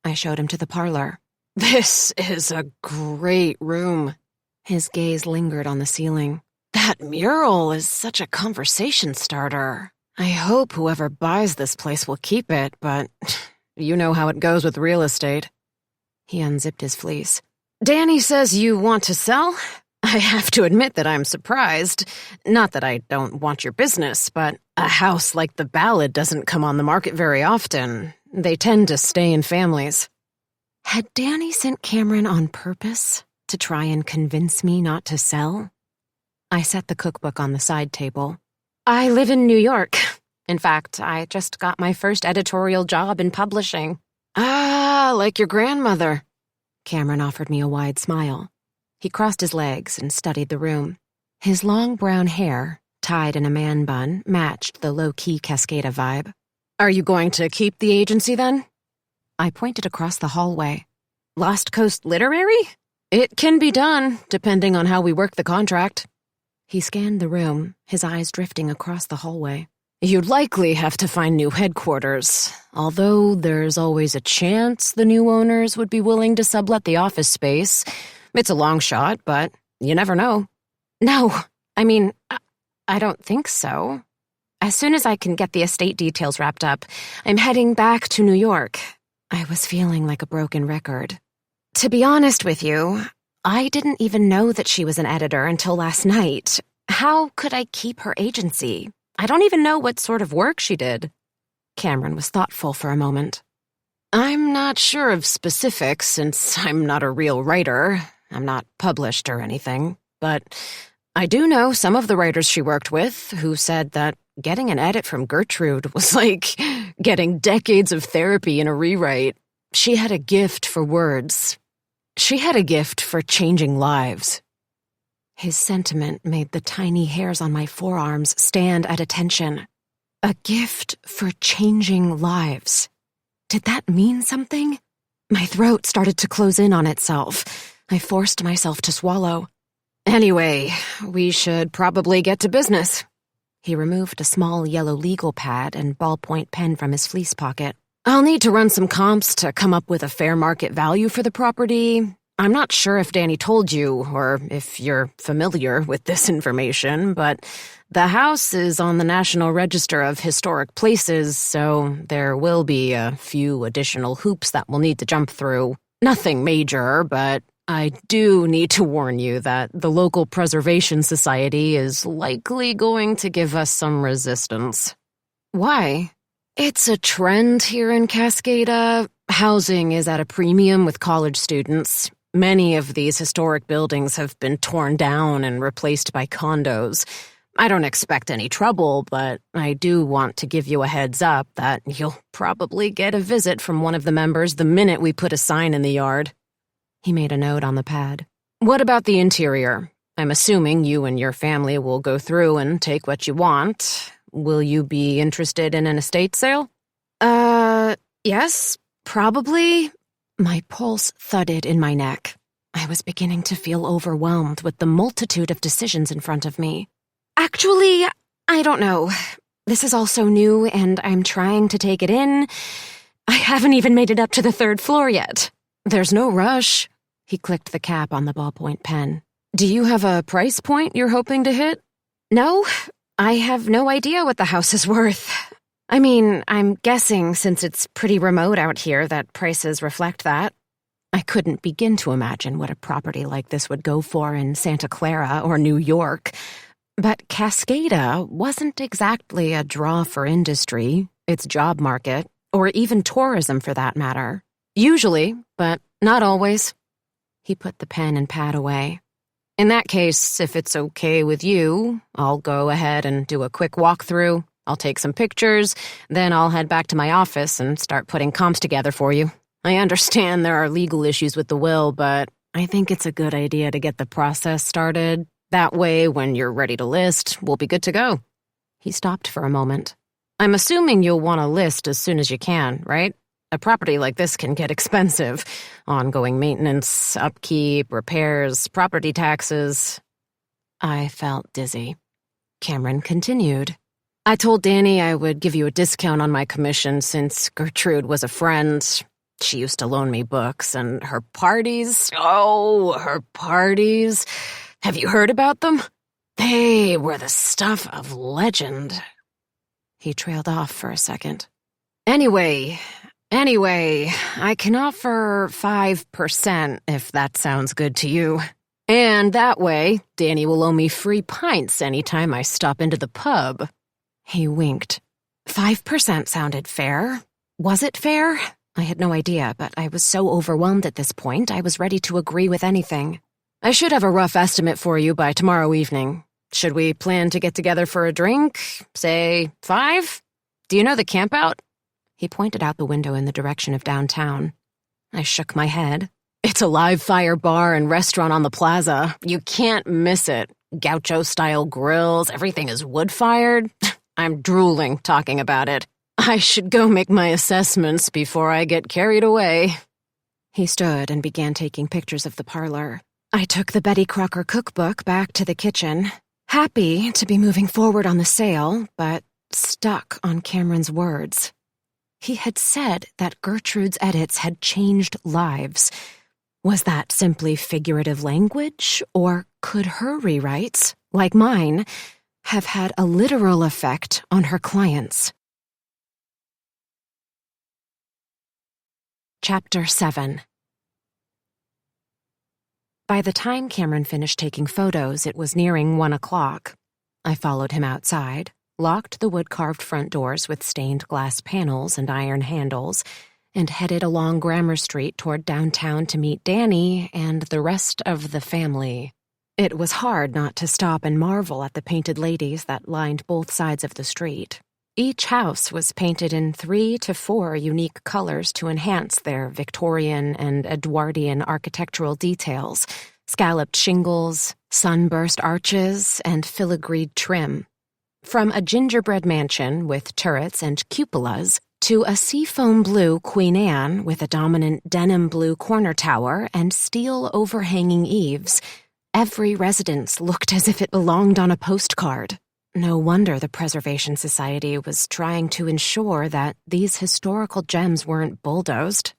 I showed him to the parlor. "This is a great room." His gaze lingered on the ceiling. "That mural is such a conversation starter. I hope whoever buys this place will keep it, but you know how it goes with real estate." He unzipped his fleece. "Danny says you want to sell? I have to admit that I'm surprised. Not that I don't want your business, but a house like the Ballad doesn't come on the market very often. They tend to stay in families." Had Danny sent Cameron on purpose to try and convince me not to sell? I set the cookbook on the side table. I live in New York. In fact, I just got my first editorial job in publishing. "Ah, like your grandmother." Cameron offered me a wide smile. He crossed his legs and studied the room. His long brown hair, tied in a man bun, matched the low-key Cascada vibe. "Are you going to keep the agency then?" I pointed across the hallway. "Lost Coast Literary?" "It can be done, depending on how we work the contract." He scanned the room, his eyes drifting across the hallway. "You'd likely have to find new headquarters, although there's always a chance the new owners would be willing to sublet the office space. It's a long shot, but you never know." No, I mean, I don't think so. As soon as I can get the estate details wrapped up, I'm heading back to New York. I was feeling like a broken record. To be honest with you, I didn't even know that she was an editor until last night. How could I keep her agency? I don't even know what sort of work she did. Cameron was thoughtful for a moment. "I'm not sure of specifics since I'm not a real writer. I'm not published or anything. But I do know some of the writers she worked with who said that getting an edit from Gertrude was like getting decades of therapy in a rewrite. She had a gift for words. She had a gift for changing lives. His sentiment made the tiny hairs on my forearms stand at attention. A gift for changing lives. Did that mean something? My throat started to close in on itself. I forced myself to swallow. Anyway, we should probably get to business. He removed a small yellow legal pad and ballpoint pen from his fleece pocket. I'll need to run some comps to come up with a fair market value for the property. I'm not sure if Danny told you or if you're familiar with this information, but the house is on the National Register of Historic Places, so there will be a few additional hoops that we'll need to jump through. Nothing major, but I do need to warn you that the local preservation society is likely going to give us some resistance. Why? It's a trend here in Cascada. Housing is at a premium with college students. Many of these historic buildings have been torn down and replaced by condos. I don't expect any trouble, but I do want to give you a heads up that you'll probably get a visit from one of the members the minute we put a sign in the yard. He made a note on the pad. What about the interior? I'm assuming you and your family will go through and take what you want. Will you be interested in an estate sale? Yes, probably. My pulse thudded in my neck. I was beginning to feel overwhelmed with the multitude of decisions in front of me. Actually, I don't know. This is all so new, and I'm trying to take it in. I haven't even made it up to the 3rd floor yet. There's no rush. He clicked the cap on the ballpoint pen. Do you have a price point you're hoping to hit? No, I have no idea what the house is worth. I mean, I'm guessing since it's pretty remote out here that prices reflect that. I couldn't begin to imagine what a property like this would go for in Santa Clara or New York. But Cascada wasn't exactly a draw for industry, its job market, or even tourism for that matter. Usually, but not always. He put the pen and pad away. In that case, if it's okay with you, I'll go ahead and do a quick walkthrough. I'll take some pictures, then I'll head back to my office and start putting comps together for you. I understand there are legal issues with the will, but I think it's a good idea to get the process started. That way, when you're ready to list, we'll be good to go. He stopped for a moment. I'm assuming you'll want to list as soon as you can, right? A property like this can get expensive. Ongoing maintenance, upkeep, repairs, property taxes. I felt dizzy. Cameron continued. I told Danny I would give you a discount on my commission since Gertrude was a friend. She used to loan me books, and her parties... Oh, her parties... Have you heard about them? They were the stuff of legend. He trailed off for a second. Anyway, I can offer 5% if that sounds good to you. And that way, Danny will owe me free pints anytime I stop into the pub. He winked. 5% sounded fair. Was it fair? I had no idea, but I was so overwhelmed at this point, I was ready to agree with anything. I should have a rough estimate for you by tomorrow evening. Should we plan to get together for a drink? Say 5? Do you know the campout? He pointed out the window in the direction of downtown. I shook my head. It's a live fire bar and restaurant on the plaza. You can't miss it. Gaucho-style grills, everything is wood-fired. I'm drooling talking about it. I should go make my assessments before I get carried away. He stood and began taking pictures of the parlor. I took the Betty Crocker cookbook back to the kitchen, happy to be moving forward on the sale, but stuck on Cameron's words. He had said that Gertrude's edits had changed lives. Was that simply figurative language, or could her rewrites, like mine, have had a literal effect on her clients? Chapter 7. By the time Cameron finished taking photos, it was nearing 1 o'clock. I followed him outside, locked the wood-carved front doors with stained glass panels and iron handles, and headed along Grammar Street toward downtown to meet Danny and the rest of the family. It was hard not to stop and marvel at the painted ladies that lined both sides of the street. Each house was painted in 3 to 4 unique colors to enhance their Victorian and Edwardian architectural details: scalloped shingles, sunburst arches, and filigreed trim. From a gingerbread mansion with turrets and cupolas to a seafoam blue Queen Anne with a dominant denim blue corner tower and steel overhanging eaves, every residence looked as if it belonged on a postcard. No wonder the Preservation Society was trying to ensure that these historical gems weren't bulldozed.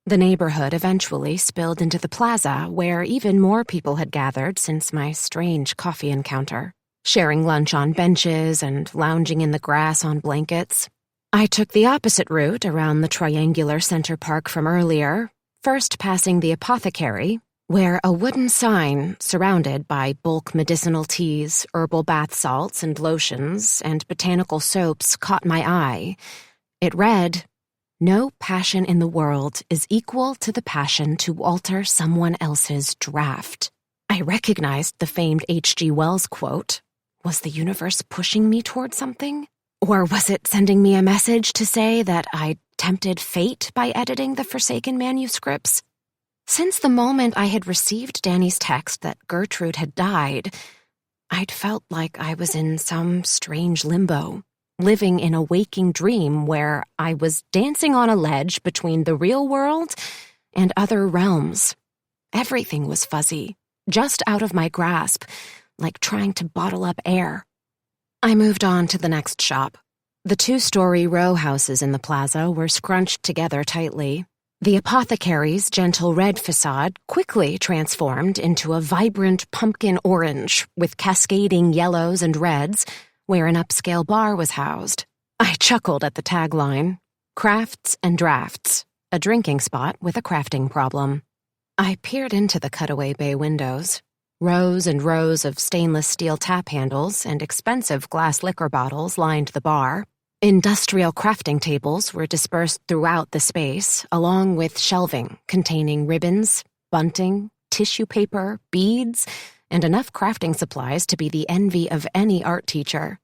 The neighborhood eventually spilled into the plaza, where even more people had gathered since my strange coffee encounter, sharing lunch on benches and lounging in the grass on blankets. I took the opposite route around the triangular center park from earlier, first passing the apothecary, where a wooden sign surrounded by bulk medicinal teas, herbal bath salts and lotions, and botanical soaps caught my eye. It read, "No passion in the world is equal to the passion to alter someone else's draft." I recognized the famed H.G. Wells quote. Was the universe pushing me toward something? Or was it sending me a message to say that I'd tempted fate by editing the Forsaken manuscripts? Since the moment I had received Danny's text that Gertrude had died, I'd felt like I was in some strange limbo, living in a waking dream where I was dancing on a ledge between the real world and other realms. Everything was fuzzy, just out of my grasp, like trying to bottle up air. I moved on to the next shop. The 2-story row houses in the plaza were scrunched together tightly. The apothecary's gentle red facade quickly transformed into a vibrant pumpkin orange with cascading yellows and reds, where an upscale bar was housed. I chuckled at the tagline, "Crafts and Drafts, a drinking spot with a crafting problem." I peered into the cutaway bay windows. Rows and rows of stainless steel tap handles and expensive glass liquor bottles lined the bar. Industrial crafting tables were dispersed throughout the space, along with shelving containing ribbons, bunting, tissue paper, beads, and enough crafting supplies to be the envy of any art teacher.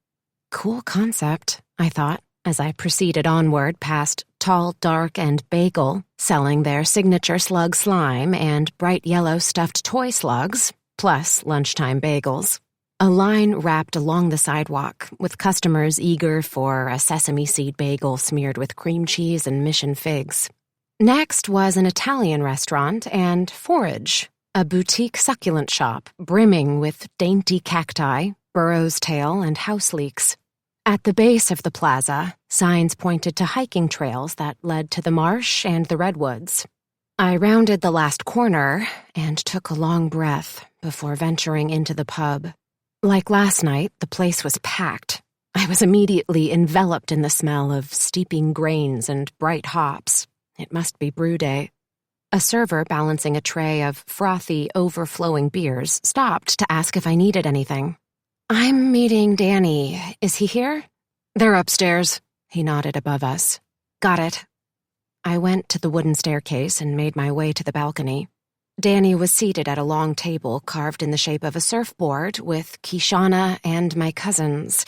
Cool concept, I thought, as I proceeded onward past Tall, Dark, and Bagel, selling their signature slug slime and bright yellow stuffed toy slugs, plus lunchtime bagels. A line wrapped along the sidewalk, with customers eager for a sesame seed bagel smeared with cream cheese and mission figs. Next was an Italian restaurant and Forage, a boutique succulent shop brimming with dainty cacti, burro's tail, and house leeks. At the base of the plaza, signs pointed to hiking trails that led to the marsh and the redwoods. I rounded the last corner and took a long breath before venturing into the pub. Like last night, the place was packed. I was immediately enveloped in the smell of steeping grains and bright hops. It must be brew day. A server balancing a tray of frothy, overflowing beers stopped to ask if I needed anything. "I'm meeting Danny. Is he here?" "They're upstairs," he nodded above us. "Got it." I went to the wooden staircase and made my way to the balcony. Danny was seated at a long table carved in the shape of a surfboard with Kishana and my cousins.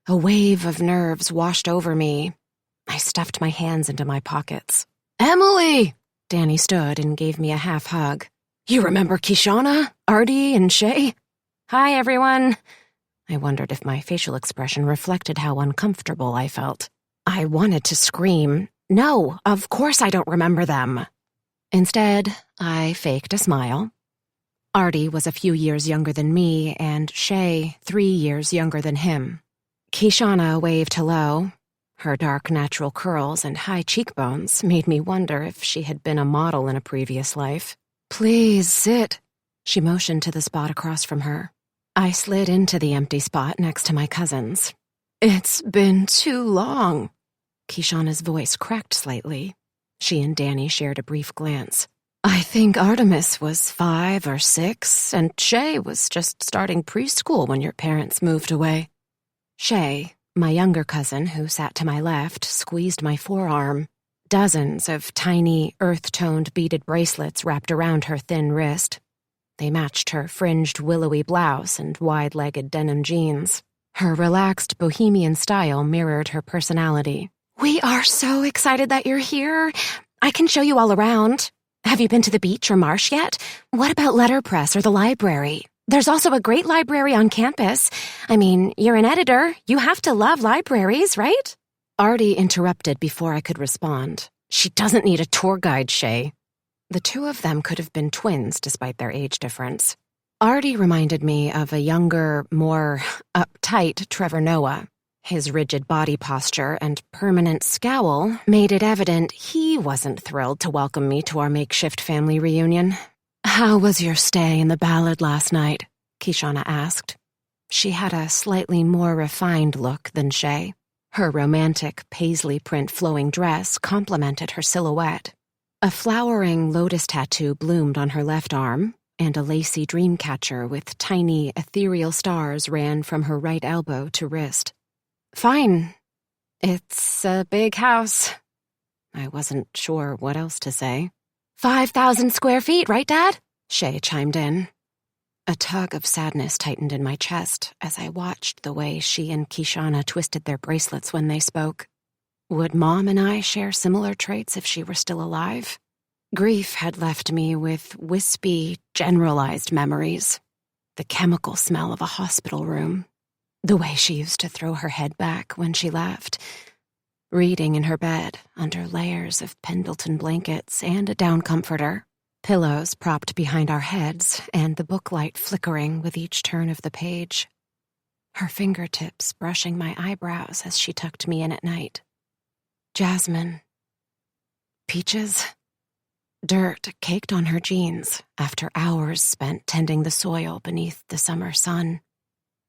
A wave of nerves washed over me. I stuffed my hands into my pockets. "Emily!" Danny stood and gave me a half hug. "You remember Kishana, Artie, and Shay?" "Hi, everyone." I wondered if my facial expression reflected how uncomfortable I felt. I wanted to scream, "No, of course I don't remember them." Instead, I faked a smile. Artie was a few years younger than me, and Shay 3 years younger than him. Kishana waved hello. Her dark natural curls and high cheekbones made me wonder if she had been a model in a previous life. "Please sit." She motioned to the spot across from her. I slid into the empty spot next to my cousins. "It's been too long." Kishana's voice cracked slightly. She and Danny shared a brief glance. "I think Artemis was 5 or 6, and Shay was just starting preschool when your parents moved away." Shay, my younger cousin who sat to my left, squeezed my forearm. Dozens of tiny, earth-toned beaded bracelets wrapped around her thin wrist. They matched her fringed willowy blouse and wide-legged denim jeans. Her relaxed bohemian style mirrored her personality. "We are so excited that you're here. I can show you all around. Have you been to the beach or marsh yet? What about letterpress or the library? There's also a great library on campus. I mean, you're an editor. You have to love libraries, right?" Artie interrupted before I could respond. "She doesn't need a tour guide, Shay." The two of them could have been twins despite their age difference. Artie reminded me of a younger, more uptight Trevor Noah. His rigid body posture and permanent scowl made it evident he wasn't thrilled to welcome me to our makeshift family reunion. "How was your stay in the ballad last night?" Kishana asked. She had a slightly more refined look than Shay. Her romantic paisley print flowing dress complemented her silhouette. A flowering lotus tattoo bloomed on her left arm, and a lacy dream catcher with tiny, ethereal stars ran from her right elbow to wrist. "Fine. It's a big house." I wasn't sure what else to say. 5,000 square feet, right, Dad?" Shay chimed in. A tug of sadness tightened in my chest as I watched the way she and Kishana twisted their bracelets when they spoke. Would Mom and I share similar traits if she were still alive? Grief had left me with wispy, generalized memories. The chemical smell of a hospital room. The way she used to throw her head back when she laughed. Reading in her bed under layers of Pendleton blankets and a down comforter. Pillows propped behind our heads and the booklight flickering with each turn of the page. Her fingertips brushing my eyebrows as she tucked me in at night. Jasmine. Peaches. Dirt caked on her jeans after hours spent tending the soil beneath the summer sun.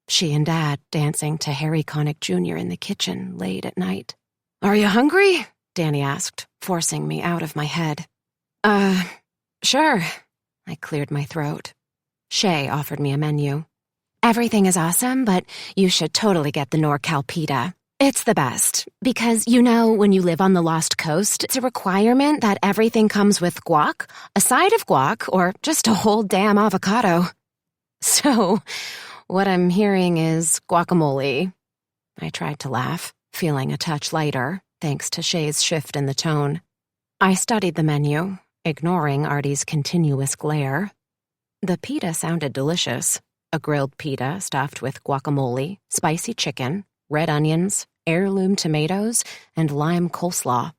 She and Dad dancing to Harry Connick Jr. in the kitchen late at night. "Are you hungry?" Danny asked, forcing me out of my head. Sure." I cleared my throat. Shay offered me a menu. "Everything is awesome, but you should totally get the NorCal pita. It's the best, because when you live on the Lost Coast, it's a requirement that everything comes with guac, a side of guac, or just a whole damn avocado." "So, what I'm hearing is guacamole." I tried to laugh, feeling a touch lighter, thanks to Shay's shift in the tone. I studied the menu, ignoring Artie's continuous glare. The pita sounded delicious. A grilled pita stuffed with guacamole, spicy chicken, red onions, heirloom tomatoes, and lime coleslaw.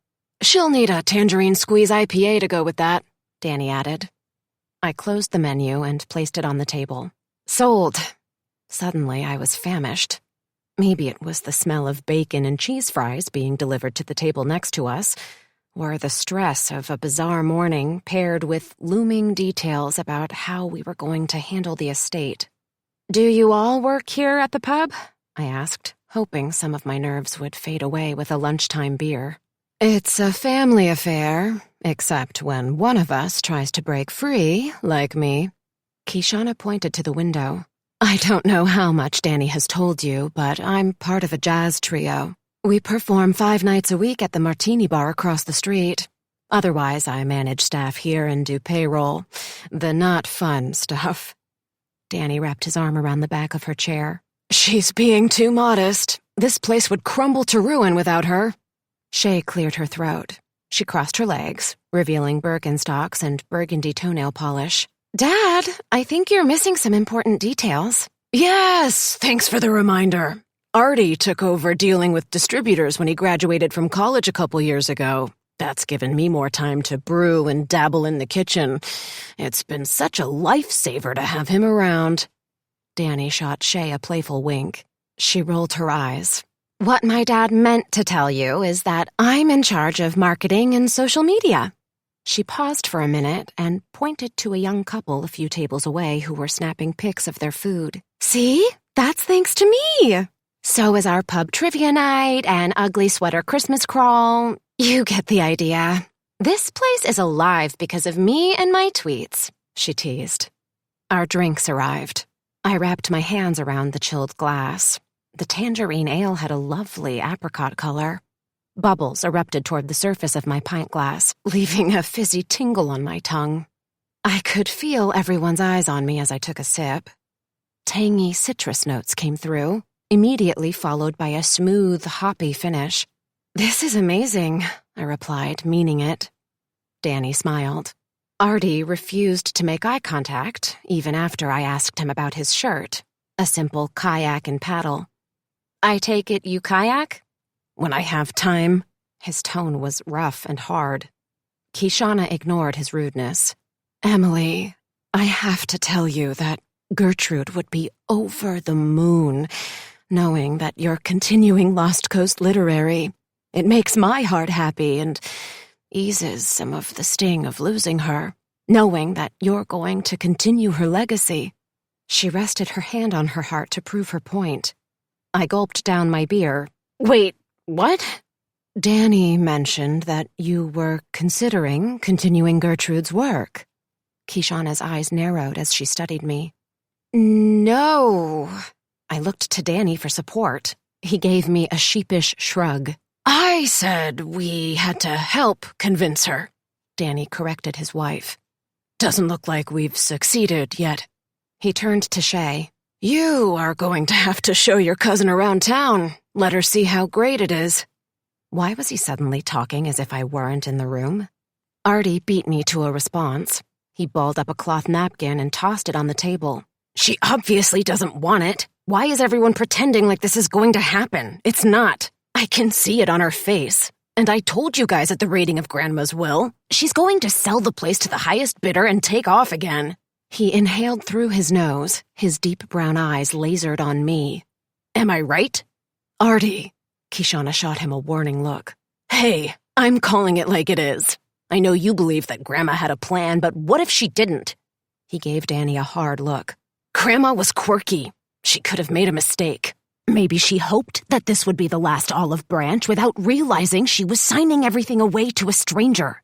"She'll need a tangerine squeeze IPA to go with that," Danny added. I closed the menu and placed it on the table. Sold. Suddenly, I was famished. Maybe it was the smell of bacon and cheese fries being delivered to the table next to us, or the stress of a bizarre morning paired with looming details about how we were going to handle the estate. "Do you all work here at the pub?" I asked, hoping some of my nerves would fade away with a lunchtime beer. "It's a family affair, except when one of us tries to break free, like me." Kishana pointed to the window. "I don't know how much Danny has told you, but I'm part of a jazz trio. We perform 5 nights a week at the Martini Bar across the street. Otherwise, I manage staff here and do payroll. The not fun stuff." Danny wrapped his arm around the back of her chair. "She's being too modest. This place would crumble to ruin without her." Shay cleared her throat. She crossed her legs, revealing Birkenstocks and burgundy toenail polish. "Dad, I think you're missing some important details." "Yes, thanks for the reminder. Artie took over dealing with distributors when he graduated from college a couple years ago. That's given me more time to brew and dabble in the kitchen. It's been such a lifesaver to have him around." Danny shot Shay a playful wink. She rolled her eyes. "What my dad meant to tell you is that I'm in charge of marketing and social media." She paused for a minute and pointed to a young couple a few tables away who were snapping pics of their food. "See? That's thanks to me. So is our pub trivia night and ugly sweater Christmas crawl. You get the idea. This place is alive because of me and my tweets," she teased. Our drinks arrived. I wrapped my hands around the chilled glass. The tangerine ale had a lovely apricot color. Bubbles erupted toward the surface of my pint glass, leaving a fizzy tingle on my tongue. I could feel everyone's eyes on me as I took a sip. Tangy citrus notes came through, immediately followed by a smooth, hoppy finish. "This is amazing," I replied, meaning it. Danny smiled. Artie refused to make eye contact, even after I asked him about his shirt, a simple kayak and paddle. "I take it you kayak?" "When I have time." His tone was rough and hard. Kishana ignored his rudeness. "Emily, I have to tell you that Gertrude would be over the moon knowing that you're continuing Lost Coast Literary. It makes my heart happy and eases some of the sting of losing her, knowing that you're going to continue her legacy." She rested her hand on her heart to prove her point. I gulped down my beer. "Wait, what?" "Danny mentioned that you were considering continuing Gertrude's work." Kishana's eyes narrowed as she studied me. "No." I looked to Danny for support. He gave me a sheepish shrug. "I said we had to help convince her," Danny corrected his wife. "Doesn't look like we've succeeded yet." He turned to Shay. "You are going to have to show your cousin around town. Let her see how great it is." Why was he suddenly talking as if I weren't in the room? Artie beat me to a response. He balled up a cloth napkin and tossed it on the table. "She obviously doesn't want it. Why is everyone pretending like this is going to happen? It's not. I can see it on her face. And I told you guys at the reading of Grandma's will. She's going to sell the place to the highest bidder and take off again." He inhaled through his nose, his deep brown eyes lasered on me. "Am I right?" "Artie," Kishana shot him a warning look. "Hey, I'm calling it like it is. I know you believe that Grandma had a plan, but what if she didn't?" He gave Danny a hard look. "Grandma was quirky. She could have made a mistake. Maybe she hoped that this would be the last olive branch without realizing she was signing everything away to a stranger."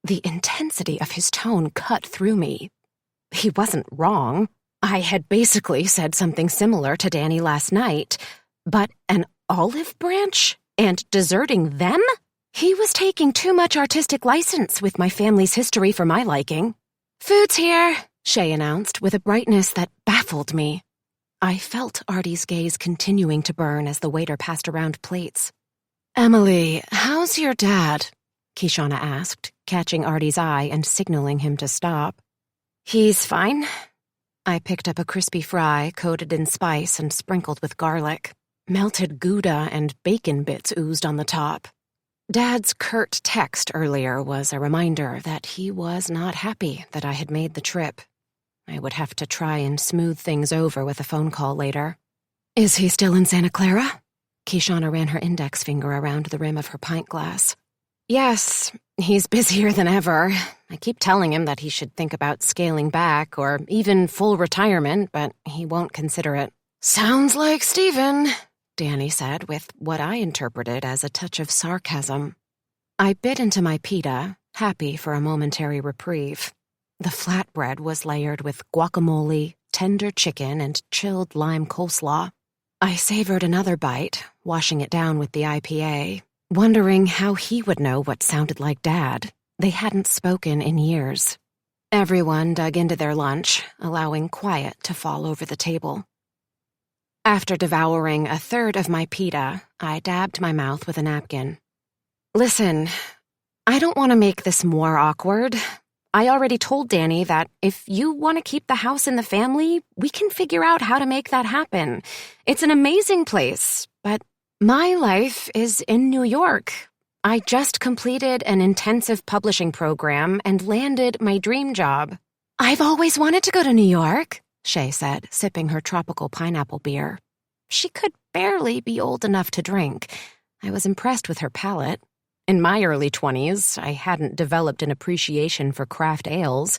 The intensity of his tone cut through me. He wasn't wrong. I had basically said something similar to Danny last night, but an olive branch? And deserting them? He was taking too much artistic license with my family's history for my liking. "Food's here," Shay announced with a brightness that baffled me. I felt Artie's gaze continuing to burn as the waiter passed around plates. "Emily, how's your dad?" Kishana asked, catching Artie's eye and signaling him to stop. "He's fine." I picked up a crispy fry coated in spice and sprinkled with garlic. Melted Gouda and bacon bits oozed on the top. Dad's curt text earlier was a reminder that he was not happy that I had made the trip. I would have to try and smooth things over with a phone call later. "Is he still in Santa Clara?" Kishana ran her index finger around the rim of her pint glass. "Yes, he's busier than ever. I keep telling him that he should think about scaling back or even full retirement, but he won't consider it." "Sounds like Stephen," Danny said with what I interpreted as a touch of sarcasm. I bit into my pita, happy for a momentary reprieve. The flatbread was layered with guacamole, tender chicken, and chilled lime coleslaw. I savored another bite, washing it down with the IPA, wondering how he would know what sounded like Dad. They hadn't spoken in years. Everyone dug into their lunch, allowing quiet to fall over the table. After devouring a third of my pita, I dabbed my mouth with a napkin. "Listen, I don't want to make this more awkward. I already told Danny that if you want to keep the house in the family, we can figure out how to make that happen. It's an amazing place, but my life is in New York. I just completed an intensive publishing program and landed my dream job." "I've always wanted to go to New York," Shay said, sipping her tropical pineapple beer. She could barely be old enough to drink. I was impressed with her palate. In my early 20s, I hadn't developed an appreciation for craft ales.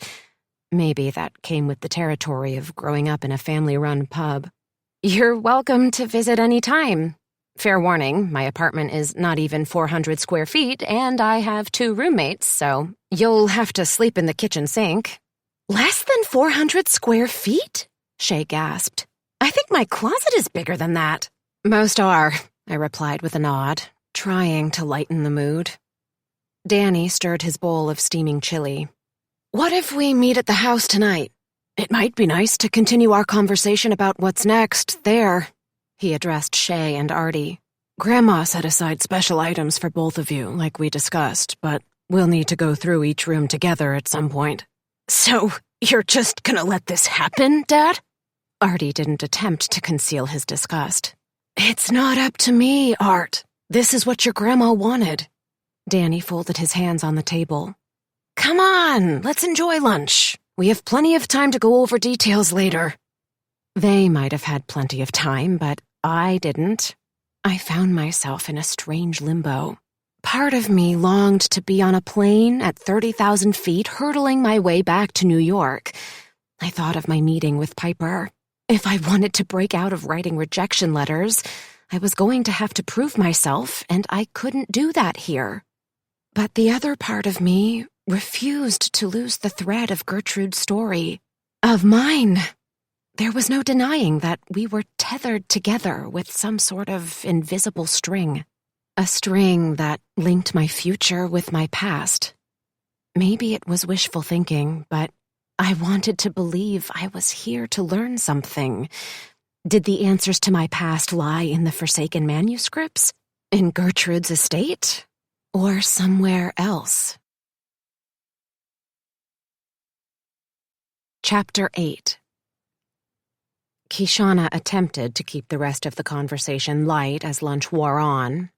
Maybe that came with the territory of growing up in a family-run pub. "You're welcome to visit any time. Fair warning, my apartment is not even 400 square feet, and I have 2 roommates, so you'll have to sleep in the kitchen sink." "Less than 400 square feet?" Shay gasped. "I think my closet is bigger than that." "Most are," I replied with a nod, trying to lighten the mood. Danny stirred his bowl of steaming chili. "What if we meet at the house tonight? It might be nice to continue our conversation about what's next there." He addressed Shay and Artie. Grandma set aside special items for both of you, like we discussed, but we'll need to go through each room together at some point. So, you're just gonna let this happen, Dad? Artie didn't attempt to conceal his disgust. It's not up to me, Art. This is what your grandma wanted. Danny folded his hands on the table. Come on, let's enjoy lunch. We have plenty of time to go over details later. They might have had plenty of time, but I didn't. I found myself in a strange limbo. Part of me longed to be on a plane at 30,000 feet, hurtling my way back to New York. I thought of my meeting with Piper. If I wanted to break out of writing rejection letters, I was going to have to prove myself, and I couldn't do that here. But the other part of me refused to lose the thread of Gertrude's story. Of mine. There was no denying that we were tethered together with some sort of invisible string. A string that linked my future with my past. Maybe it was wishful thinking, but I wanted to believe I was here to learn something. Did the answers to my past lie in the forsaken manuscripts? In Gertrude's estate? Or somewhere else? Chapter 8. Kishana attempted to keep the rest of the conversation light as lunch wore on.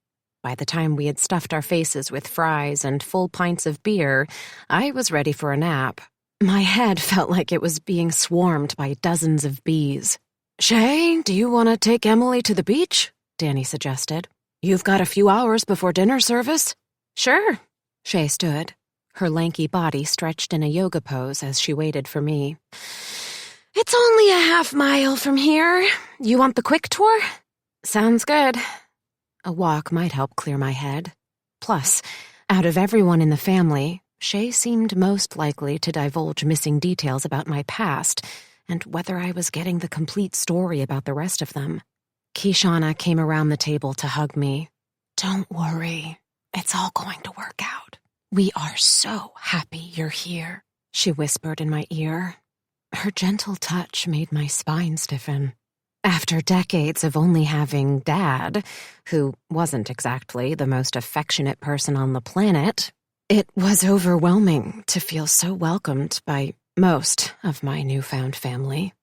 By the time we had stuffed our faces with fries and full pints of beer, I was ready for a nap. My head felt like it was being swarmed by dozens of bees. Shay, do you want to take Emily to the beach? Danny suggested. You've got a few hours before dinner service. Sure. Shay stood, her lanky body stretched in a yoga pose as she waited for me. It's only a half-mile from here. You want the quick tour? Sounds good. A walk might help clear my head. Plus, out of everyone in the family, Shay seemed most likely to divulge missing details about my past and whether I was getting the complete story about the rest of them. Kishana came around the table to hug me. Don't worry. It's all going to work out. We are so happy you're here, she whispered in my ear. Her gentle touch made my spine stiffen. After decades of only having Dad, who wasn't exactly the most affectionate person on the planet, it was overwhelming to feel so welcomed by most of my newfound family.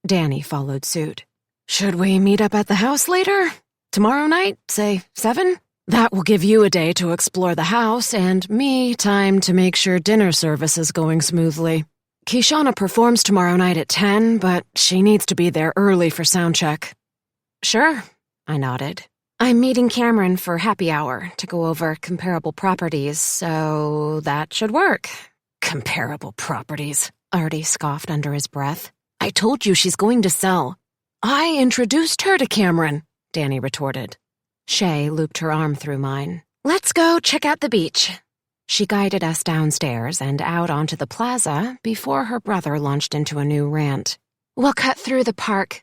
Danny followed suit. Should we meet up at the house later? Tomorrow night, say 7? That will give you a day to explore the house and me time to make sure dinner service is going smoothly. Kishana performs tomorrow night at 10, but she needs to be there early for sound check. Sure, I nodded. I'm meeting Cameron for happy hour to go over comparable properties, so that should work. Comparable properties, Artie scoffed under his breath. I told you she's going to sell. I introduced her to Cameron, Danny retorted. Shay looped her arm through mine. Let's go check out the beach. She guided us downstairs and out onto the plaza before her brother launched into a new rant. We'll cut through the park.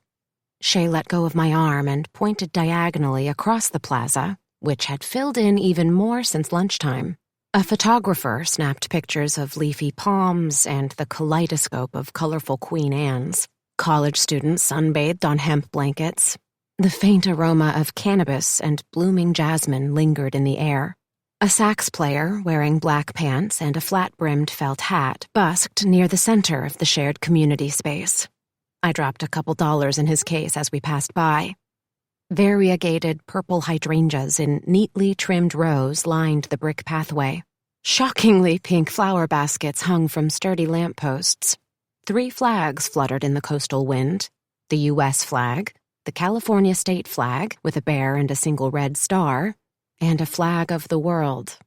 Shay let go of my arm and pointed diagonally across the plaza, which had filled in even more since lunchtime. A photographer snapped pictures of leafy palms and the kaleidoscope of colorful Queen Anne's. College students sunbathed on hemp blankets. The faint aroma of cannabis and blooming jasmine lingered in the air. A sax player, wearing black pants and a flat-brimmed felt hat, busked near the center of the shared community space. I dropped a couple dollars in his case as we passed by. Variegated purple hydrangeas in neatly trimmed rows lined the brick pathway. Shockingly pink flower baskets hung from sturdy lampposts. 3 flags fluttered in the coastal wind. The U.S. flag, the California state flag with a bear and a single red star, and a flag of the world.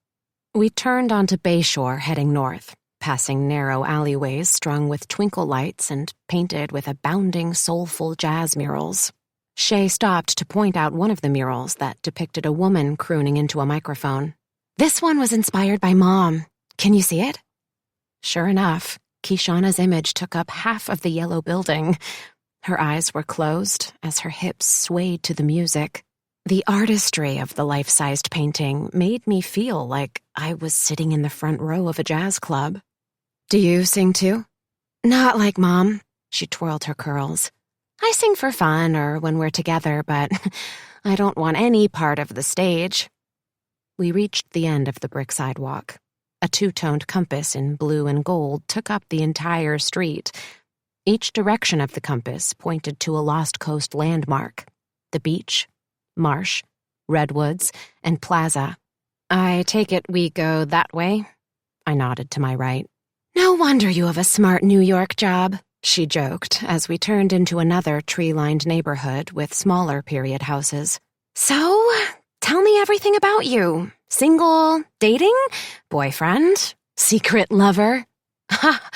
We turned onto Bayshore heading north, passing narrow alleyways strung with twinkle lights and painted with abounding soulful jazz murals. Shay stopped to point out one of the murals that depicted a woman crooning into a microphone. This one was inspired by Mom. Can you see it? Sure enough, Kishana's image took up half of the yellow building. Her eyes were closed as her hips swayed to the music. The artistry of the life-sized painting made me feel like I was sitting in the front row of a jazz club. Do you sing too? Not like Mom. She twirled her curls. I sing for fun or when we're together, but I don't want any part of the stage. We reached the end of the brick sidewalk. A two-toned compass in blue and gold took up the entire street. Each direction of the compass pointed to a Lost Coast landmark: the beach, marsh, redwoods, and plaza. I take it we go that way? I nodded to my right. No wonder you have a smart New York job, she joked as we turned into another tree-lined neighborhood with smaller period houses. So, tell me everything about you. Single, dating, boyfriend, secret lover? Ha,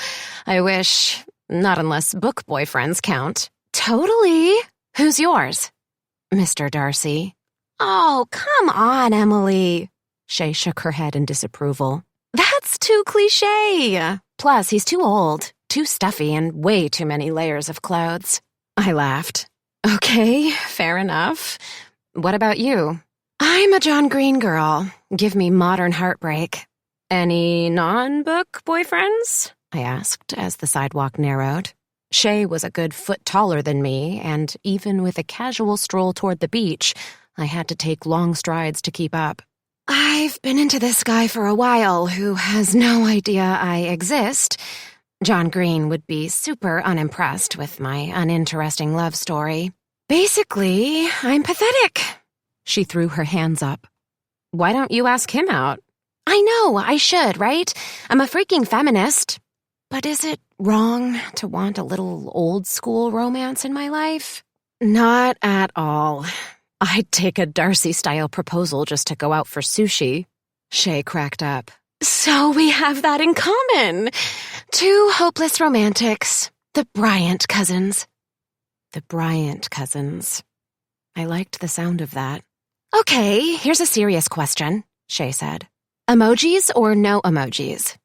I wish. Not unless book boyfriends count. Totally. Who's yours? Mr. Darcy. Oh, come on, Emily. Shay shook her head in disapproval. That's too cliché. Plus, he's too old, too stuffy, and way too many layers of clothes. I laughed. Okay, fair enough. What about you? I'm a John Green girl. Give me modern heartbreak. Any non-book boyfriends? I asked as the sidewalk narrowed. Shay was a good foot taller than me, and even with a casual stroll toward the beach, I had to take long strides to keep up. I've been into this guy for a while who has no idea I exist. John Green would be super unimpressed with my uninteresting love story. Basically, I'm pathetic. She threw her hands up. Why don't you ask him out? I know, I should, right? I'm a freaking feminist. But is it wrong to want a little old-school romance in my life? Not at all. I'd take a Darcy-style proposal just to go out for sushi. Shay cracked up. So we have that in common. Two hopeless romantics. The Bryant cousins. The Bryant cousins. I liked the sound of that. Okay, here's a serious question, Shay said. Emojis or no emojis?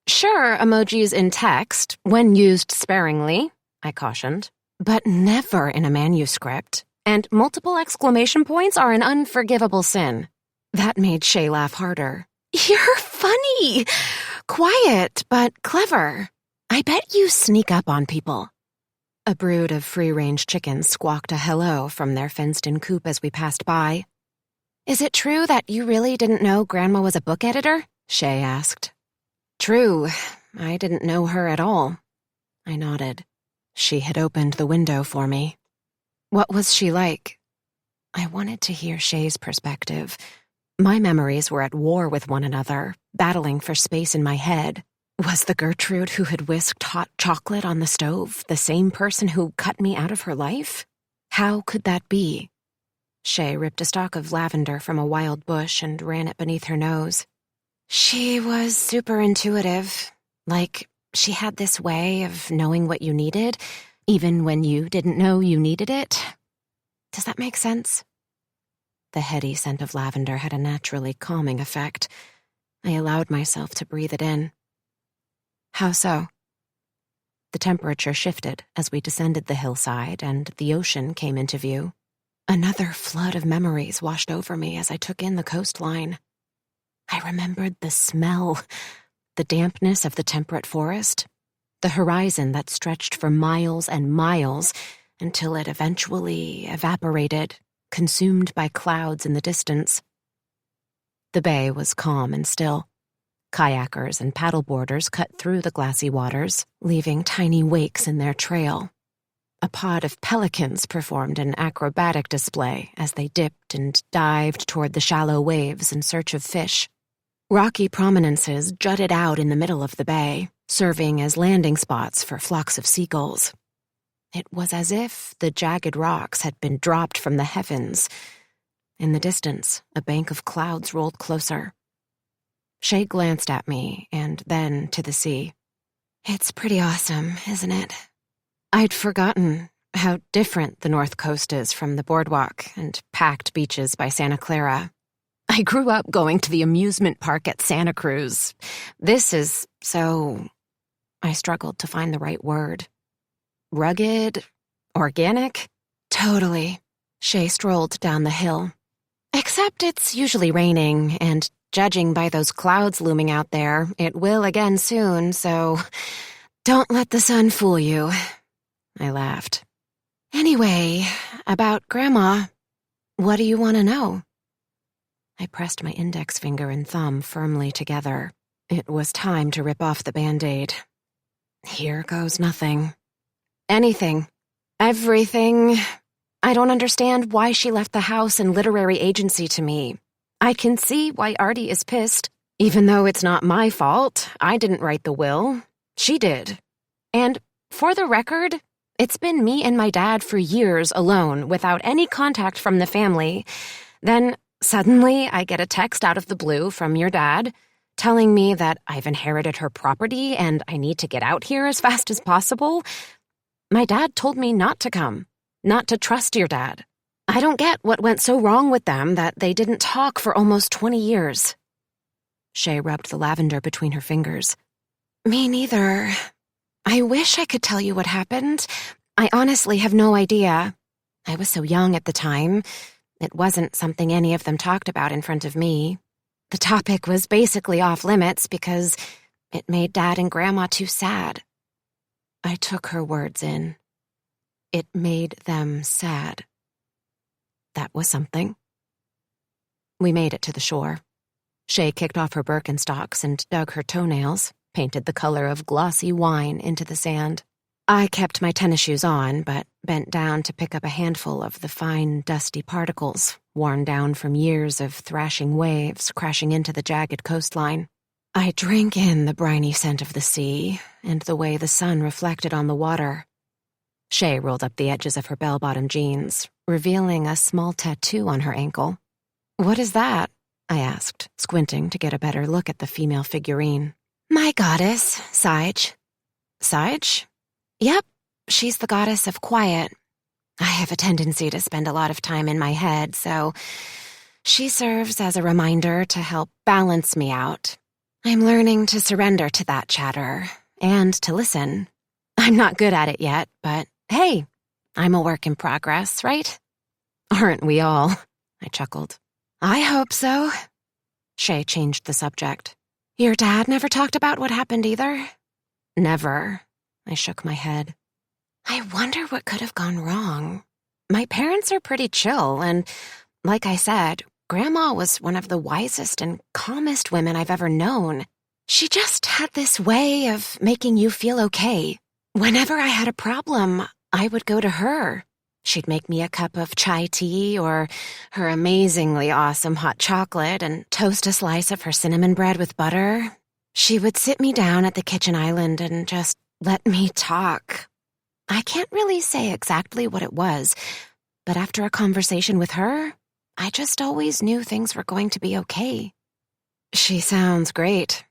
Sure, emojis in text, when used sparingly, I cautioned, but never in a manuscript, and multiple exclamation points are an unforgivable sin. That made Shay laugh harder. You're funny! Quiet, but clever. I bet you sneak up on people. A brood of free-range chickens squawked a hello from their fenced-in coop as we passed by. Is it true that you really didn't know Grandma was a book editor? Shay asked. True. I didn't know her at all. I nodded. She had opened the window for me. What was she like? I wanted to hear Shay's perspective. My memories were at war with one another, battling for space in my head. Was the Gertrude who had whisked hot chocolate on the stove the same person who cut me out of her life? How could that be? Shay ripped a stalk of lavender from a wild bush and ran it beneath her nose. She was super intuitive. Like, she had this way of knowing what you needed, even when you didn't know you needed it. Does that make sense? The heady scent of lavender had a naturally calming effect. I allowed myself to breathe it in. How so? The temperature shifted as we descended the hillside and the ocean came into view. Another flood of memories washed over me as I took in the coastline. I remembered the smell, the dampness of the temperate forest, the horizon that stretched for miles and miles until it eventually evaporated, consumed by clouds in the distance. The bay was calm and still. Kayakers and paddleboarders cut through the glassy waters, leaving tiny wakes in their trail. A pod of pelicans performed an acrobatic display as they dipped and dived toward the shallow waves in search of fish. Rocky prominences jutted out in the middle of the bay, serving as landing spots for flocks of seagulls. It was as if the jagged rocks had been dropped from the heavens. In the distance, a bank of clouds rolled closer. Shay glanced at me and then to the sea. It's pretty awesome, isn't it? I'd forgotten how different the North Coast is from the boardwalk and packed beaches by Santa Clara. I grew up going to the amusement park at Santa Cruz. This is so... I struggled to find the right word. Rugged? Organic? Totally. Shay strolled down the hill. Except it's usually raining, and judging by those clouds looming out there, it will again soon, so don't let the sun fool you. I laughed. Anyway, about Grandma, what do you want to know? I pressed my index finger and thumb firmly together. It was time to rip off the Band-Aid. Here goes nothing. Anything. Everything. I don't understand why she left the house and literary agency to me. I can see why Artie is pissed, even though it's not my fault. I didn't write the will. She did. And for the record, it's been me and my dad for years alone without any contact from the family. Then suddenly I get a text out of the blue from your dad telling me that I've inherited her property and I need to get out here as fast as possible. My dad told me not to come, not to trust your dad. I don't get what went so wrong with them that they didn't talk for almost 20 years. Shay rubbed the lavender between her fingers. Me neither. I wish I could tell you what happened. I honestly have no idea. I was so young at the time. It wasn't something any of them talked about in front of me. The topic was basically off limits because it made Dad and Grandma too sad. I took her words in. It made them sad. That was something. We made it to the shore. Shay kicked off her Birkenstocks and dug her toenails, painted the color of glossy wine into the sand. I kept my tennis shoes on, but bent down to pick up a handful of the fine, dusty particles, worn down from years of thrashing waves crashing into the jagged coastline. I drank in the briny scent of the sea and the way the sun reflected on the water. Shay rolled up the edges of her bell-bottom jeans, revealing a small tattoo on her ankle. "What is that?" I asked, squinting to get a better look at the female figurine. "My goddess, Sige." "Sige?" "Yep, she's the goddess of quiet. I have a tendency to spend a lot of time in my head, so she serves as a reminder to help balance me out. I'm learning to surrender to that chatter and to listen. I'm not good at it yet, but hey, I'm a work in progress, right? Aren't we all?" I chuckled. "I hope so." Shay changed the subject. "Your dad never talked about what happened either?" "Never." I shook my head. I wonder what could have gone wrong. My parents are pretty chill, and like I said, Grandma was one of the wisest and calmest women I've ever known. She just had this way of making you feel okay. Whenever I had a problem, I would go to her. She'd make me a cup of chai tea or her amazingly awesome hot chocolate and toast a slice of her cinnamon bread with butter. She would sit me down at the kitchen island and just let me talk. I can't really say exactly what it was, but after a conversation with her, I just always knew things were going to be okay. She sounds great.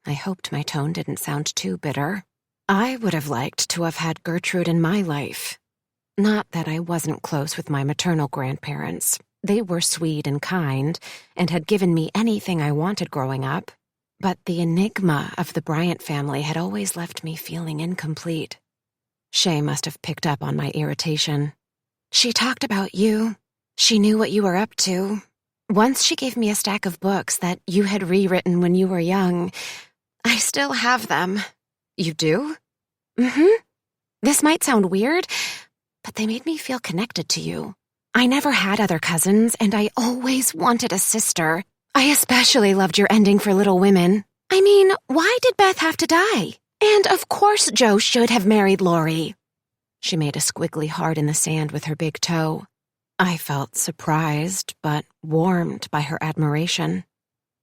I hoped my tone didn't sound too bitter. I would have liked to have had Gertrude in my life. Not that I wasn't close with my maternal grandparents. They were sweet and kind and had given me anything I wanted growing up. But the enigma of the Bryant family had always left me feeling incomplete. Shay must have picked up on my irritation. She talked about you. She knew what you were up to. Once she gave me a stack of books that you had rewritten when you were young. I still have them. You do? Mm-hmm. This might sound weird, but they made me feel connected to you. I never had other cousins, and I always wanted a sister. I especially loved your ending for Little Women. I mean, why did Beth have to die? And of course Joe should have married Lori. She made a squiggly heart in the sand with her big toe. I felt surprised, but warmed by her admiration.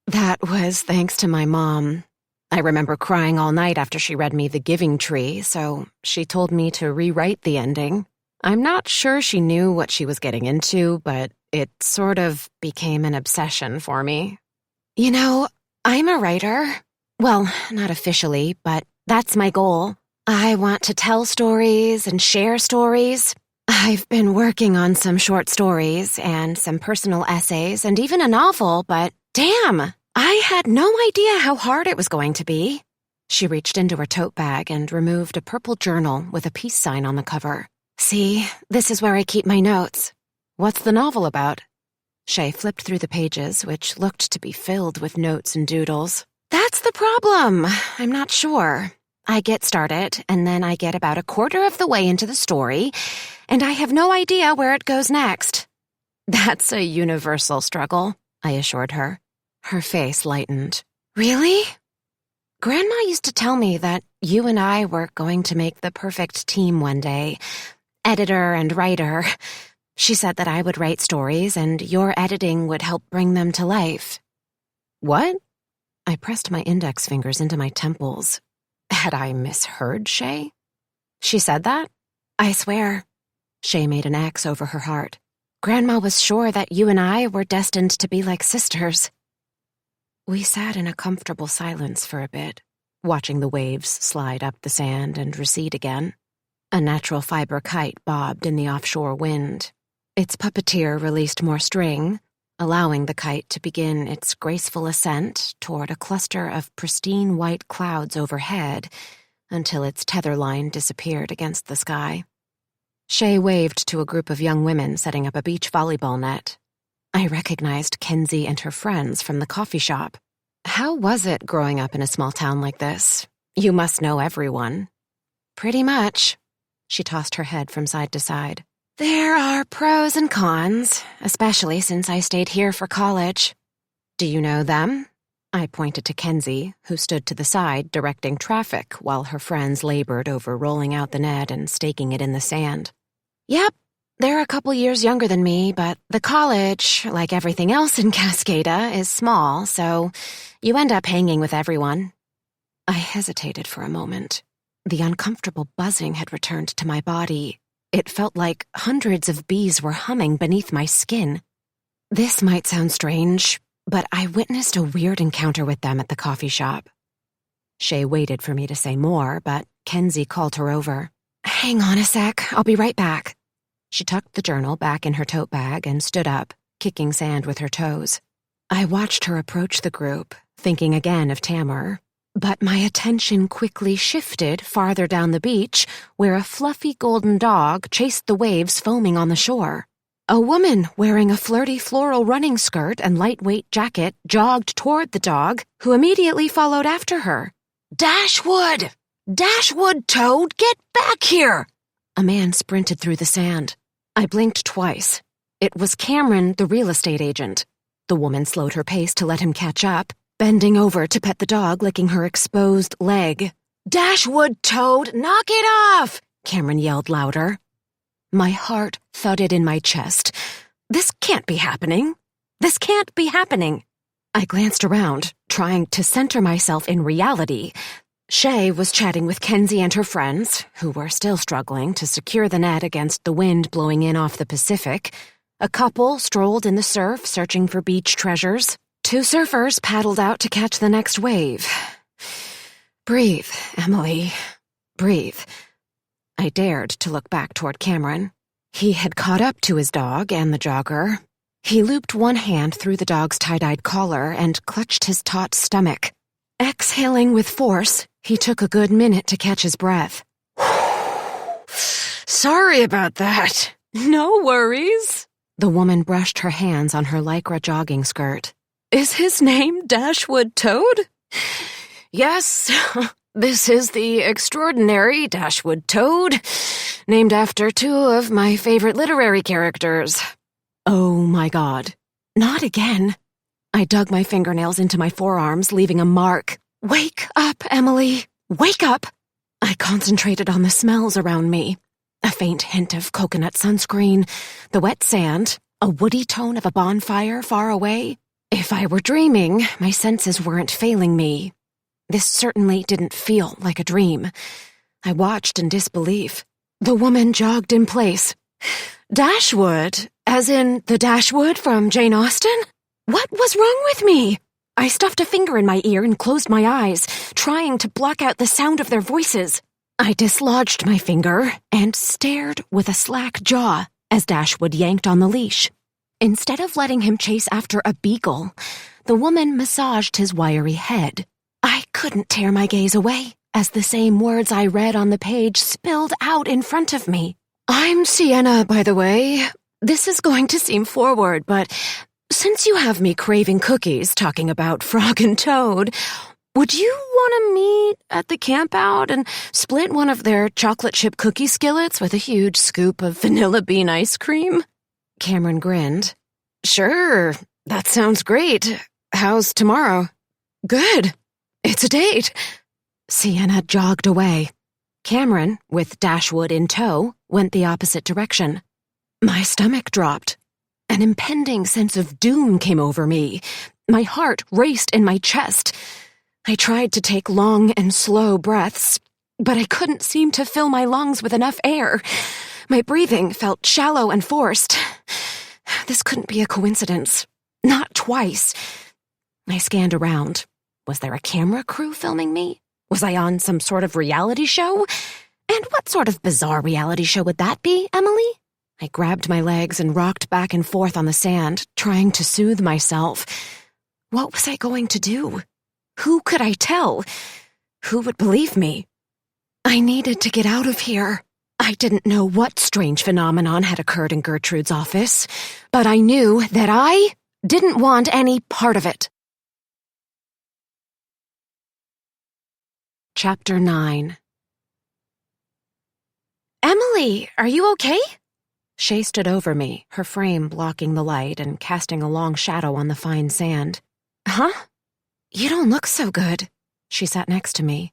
That was thanks to my mom. I remember crying all night after she read me The Giving Tree, so she told me to rewrite the ending. I'm not sure she knew what she was getting into, but it sort of became an obsession for me. You know, I'm a writer. Well, not officially, but that's my goal. I want to tell stories and share stories. I've been working on some short stories and some personal essays and even a novel, but damn, I had no idea how hard it was going to be. She reached into her tote bag and removed a purple journal with a peace sign on the cover. See, this is where I keep my notes. What's the novel about? Shay flipped through the pages, which looked to be filled with notes and doodles. That's the problem. I'm not sure. I get started, and then I get about a quarter of the way into the story, and I have no idea where it goes next. That's a universal struggle, I assured her. Her face lightened. Really? Grandma used to tell me that you and I were going to make the perfect team one day. Editor and writer. She said that I would write stories and your editing would help bring them to life. What? I pressed my index fingers into my temples. Had I misheard Shay? She said that? I swear. Shay made an X over her heart. Grandma was sure that you and I were destined to be like sisters. We sat in a comfortable silence for a bit, watching the waves slide up the sand and recede again. A natural fiber kite bobbed in the offshore wind. Its puppeteer released more string, allowing the kite to begin its graceful ascent toward a cluster of pristine white clouds overhead until its tether line disappeared against the sky. Shay waved to a group of young women setting up a beach volleyball net. I recognized Kenzie and her friends from the coffee shop. How was it growing up in a small town like this? You must know everyone. Pretty much. She tossed her head from side to side. There are pros and cons, especially since I stayed here for college. Do you know them? I pointed to Kenzie, who stood to the side directing traffic while her friends labored over rolling out the net and staking it in the sand. Yep, they're a couple years younger than me, but the college, like everything else in Cascada, is small, so you end up hanging with everyone. I hesitated for a moment. The uncomfortable buzzing had returned to my body. It felt like hundreds of bees were humming beneath my skin. This might sound strange, but I witnessed a weird encounter with them at the coffee shop. Shay waited for me to say more, but Kenzie called her over. Hang on a sec, I'll be right back. She tucked the journal back in her tote bag and stood up, kicking sand with her toes. I watched her approach the group, thinking again of Tamar. But my attention quickly shifted farther down the beach, where a fluffy golden dog chased the waves foaming on the shore. A woman wearing a flirty floral running skirt and lightweight jacket jogged toward the dog, who immediately followed after her. Dashwood! Dashwood, Toad, get back here! A man sprinted through the sand. I blinked twice. It was Cameron, the real estate agent. The woman slowed her pace to let him catch up, bending over to pet the dog, licking her exposed leg. Dashwood, Toad, knock it off! Cameron yelled louder. My heart thudded in my chest. This can't be happening. This can't be happening. I glanced around, trying to center myself in reality. Shay was chatting with Kenzie and her friends, who were still struggling to secure the net against the wind blowing in off the Pacific. A couple strolled in the surf, searching for beach treasures. 2 surfers paddled out to catch the next wave. Breathe, Emily. Breathe. I dared to look back toward Cameron. He had caught up to his dog and the jogger. He looped one hand through the dog's tie-dyed collar and clutched his taut stomach. Exhaling with force, he took a good minute to catch his breath. Sorry about that. No worries. The woman brushed her hands on her lycra jogging skirt. Is his name Dashwood Toad? Yes, this is the extraordinary Dashwood Toad, named after 2 of my favorite literary characters. Oh my God. Not again. I dug my fingernails into my forearms, leaving a mark. Wake up, Emily. Wake up. I concentrated on the smells around me. A faint hint of coconut sunscreen, the wet sand, a woody tone of a bonfire far away. If I were dreaming, my senses weren't failing me. This certainly didn't feel like a dream. I watched in disbelief. The woman jogged in place. Dashwood? As in the Dashwood from Jane Austen? What was wrong with me? I stuffed a finger in my ear and closed my eyes, trying to block out the sound of their voices. I dislodged my finger and stared with a slack jaw as Dashwood yanked on the leash. Instead of letting him chase after a beagle, the woman massaged his wiry head. I couldn't tear my gaze away as the same words I read on the page spilled out in front of me. I'm Sienna, by the way. This is going to seem forward, but since you have me craving cookies talking about Frog and Toad, Would you want to meet at the campout and split one of their chocolate chip cookie skillets with a huge scoop of vanilla bean ice cream? Cameron grinned. Sure, that sounds great. How's tomorrow? Good. It's a date. Sienna jogged away. Cameron, with Dashwood in tow, went the opposite direction. My stomach dropped. An impending sense of doom came over me. My heart raced in my chest. I tried to take long and slow breaths, but I couldn't seem to fill my lungs with enough air. My breathing felt shallow and forced. This couldn't be a coincidence. Not twice. I scanned around. Was there a camera crew filming me? Was I on some sort of reality show? And what sort of bizarre reality show would that be, Emily? I grabbed my legs and rocked back and forth on the sand, trying to soothe myself. What was I going to do? Who could I tell? Who would believe me? I needed to get out of here. I didn't know what strange phenomenon had occurred in Gertrude's office, but I knew that I didn't want any part of it. Chapter 9. Emily, are you okay? Shay stood over me, her frame blocking the light and casting a long shadow on the fine sand. Huh? You don't look so good. She sat next to me.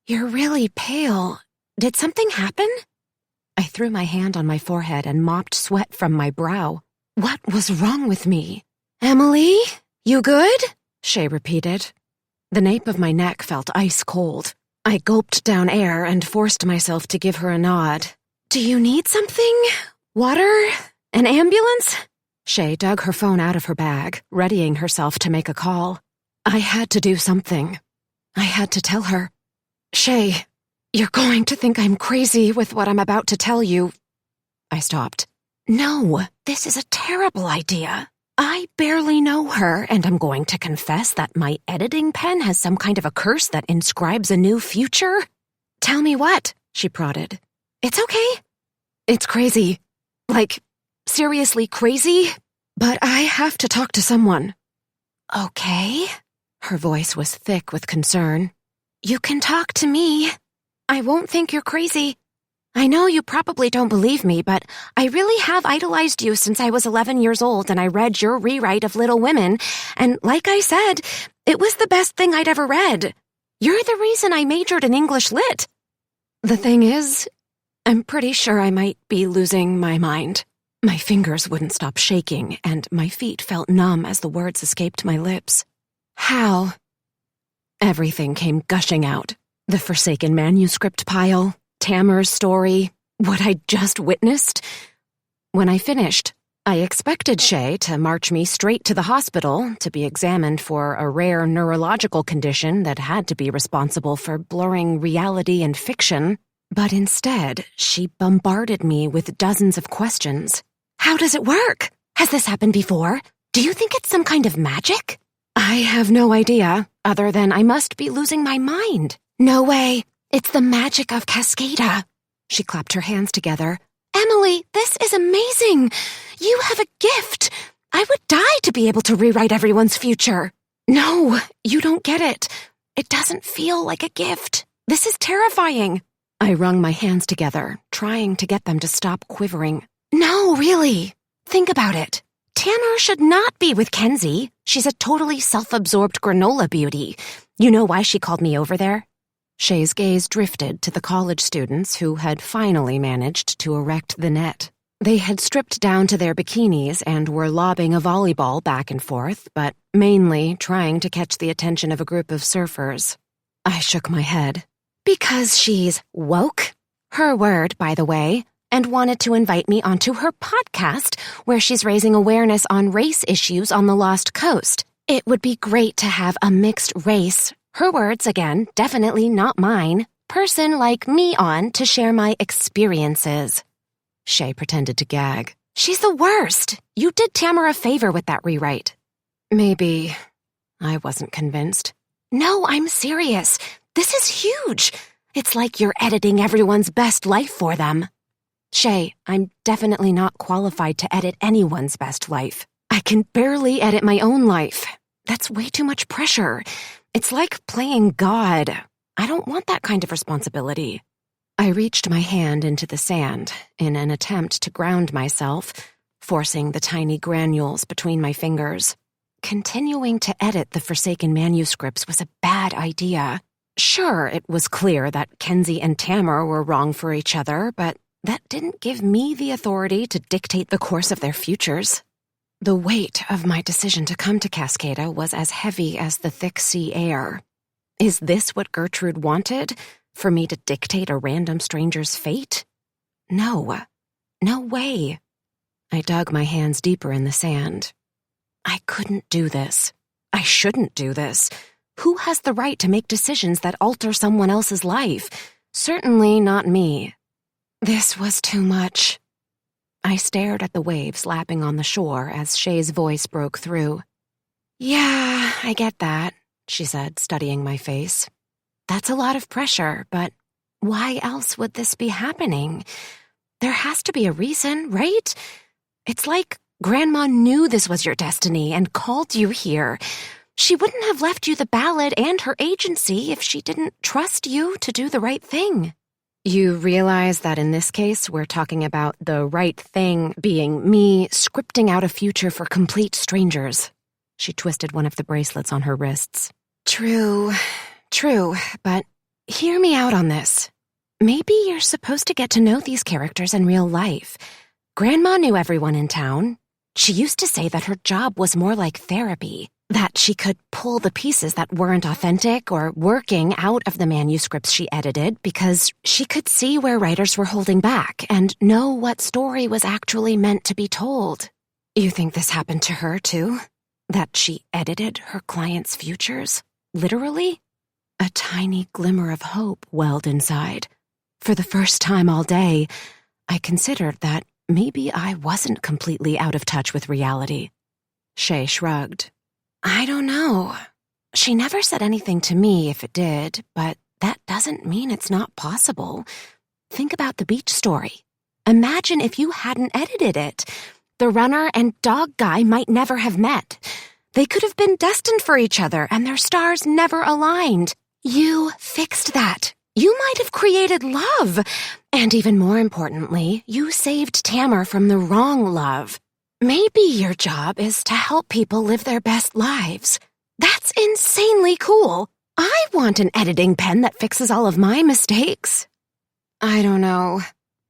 You're really pale. Did something happen? I threw my hand on my forehead and mopped sweat from my brow. What was wrong with me? Emily, you good? Shay repeated. The nape of my neck felt ice cold. I gulped down air and forced myself to give her a nod. Do you need something? Water? An ambulance? Shay dug her phone out of her bag, readying herself to make a call. I had to do something. I had to tell her. Shay, you're going to think I'm crazy with what I'm about to tell you. I stopped. No, this is a terrible idea. I barely know her, and I'm going to confess that my editing pen has some kind of a curse that inscribes a new future. Tell me what, she prodded. It's okay. It's crazy. Like, seriously crazy. But I have to talk to someone. Okay. Her voice was thick with concern. You can talk to me. I won't think you're crazy. I know you probably don't believe me, but I really have idolized you since I was 11 years old and I read your rewrite of Little Women, and like I said, it was the best thing I'd ever read. You're the reason I majored in English Lit. The thing is, I'm pretty sure I might be losing my mind. My fingers wouldn't stop shaking, and my feet felt numb as the words escaped my lips. How? Everything came gushing out. The forsaken manuscript pile, Tamer's story, what I'd just witnessed. When I finished, I expected Shay to march me straight to the hospital to be examined for a rare neurological condition that had to be responsible for blurring reality and fiction. But instead, she bombarded me with dozens of questions. How does it work? Has this happened before? Do you think it's some kind of magic? I have no idea, other than I must be losing my mind. No way. It's the magic of Cascada. She clapped her hands together. Emily, this is amazing. You have a gift. I would die to be able to rewrite everyone's future. No, you don't get it. It doesn't feel like a gift. This is terrifying. I wrung my hands together, trying to get them to stop quivering. No, really. Think about it. Tamer should not be with Kenzie. She's a totally self-absorbed granola beauty. You know why she called me over there? Shay's gaze drifted to the college students who had finally managed to erect the net. They had stripped down to their bikinis and were lobbing a volleyball back and forth, but mainly trying to catch the attention of a group of surfers. I shook my head. Because she's woke, her word, by the way, and wanted to invite me onto her podcast where she's raising awareness on race issues on the Lost Coast. It would be great to have a mixed race, her words again, definitely not mine, person like me on to share my experiences. Shay pretended to gag. She's the worst. You did Tamer a favor with that rewrite. Maybe. I wasn't convinced. No, I'm serious. This is huge. It's like you're editing everyone's best life for them. Shay, I'm definitely not qualified to edit anyone's best life. I can barely edit my own life. That's way too much pressure. It's like playing God. I don't want that kind of responsibility. I reached my hand into the sand in an attempt to ground myself, forcing the tiny granules between my fingers. Continuing to edit the forsaken manuscripts was a bad idea. Sure, it was clear that Kenzie and Tamar were wrong for each other, but that didn't give me the authority to dictate the course of their futures. The weight of my decision to come to Cascada was as heavy as the thick sea air. Is this what Gertrude wanted? For me to dictate a random stranger's fate? No. No way. I dug my hands deeper in the sand. I couldn't do this. I shouldn't do this. Who has the right to make decisions that alter someone else's life? Certainly not me. This was too much. I stared at the waves lapping on the shore as Shay's voice broke through. Yeah, I get that, she said, studying my face. That's a lot of pressure, but why else would this be happening? There has to be a reason, right? It's like Grandma knew this was your destiny and called you here. She wouldn't have left you the ballad and her agency if she didn't trust you to do the right thing. You realize that in this case, we're talking about the right thing being me scripting out a future for complete strangers. She twisted one of the bracelets on her wrists. True, but hear me out on this. Maybe you're supposed to get to know these characters in real life. Grandma knew everyone in town. She used to say that her job was more like therapy, that she could pull the pieces that weren't authentic or working out of the manuscripts she edited because she could see where writers were holding back and know what story was actually meant to be told. You think this happened to her, too? That she edited her clients' futures? Literally? A tiny glimmer of hope welled inside. For the first time all day, I considered that maybe I wasn't completely out of touch with reality. Shay shrugged. I don't know. She never said anything to me if it did, but that doesn't mean it's not possible. Think about the beach story. Imagine if you hadn't edited it. The runner and dog guy might never have met. They could have been destined for each other and their stars never aligned. You fixed that. You might have created love. And even more importantly, you saved Tamar from the wrong love. Maybe your job is to help people live their best lives. That's insanely cool. I want an editing pen that fixes all of my mistakes. I don't know.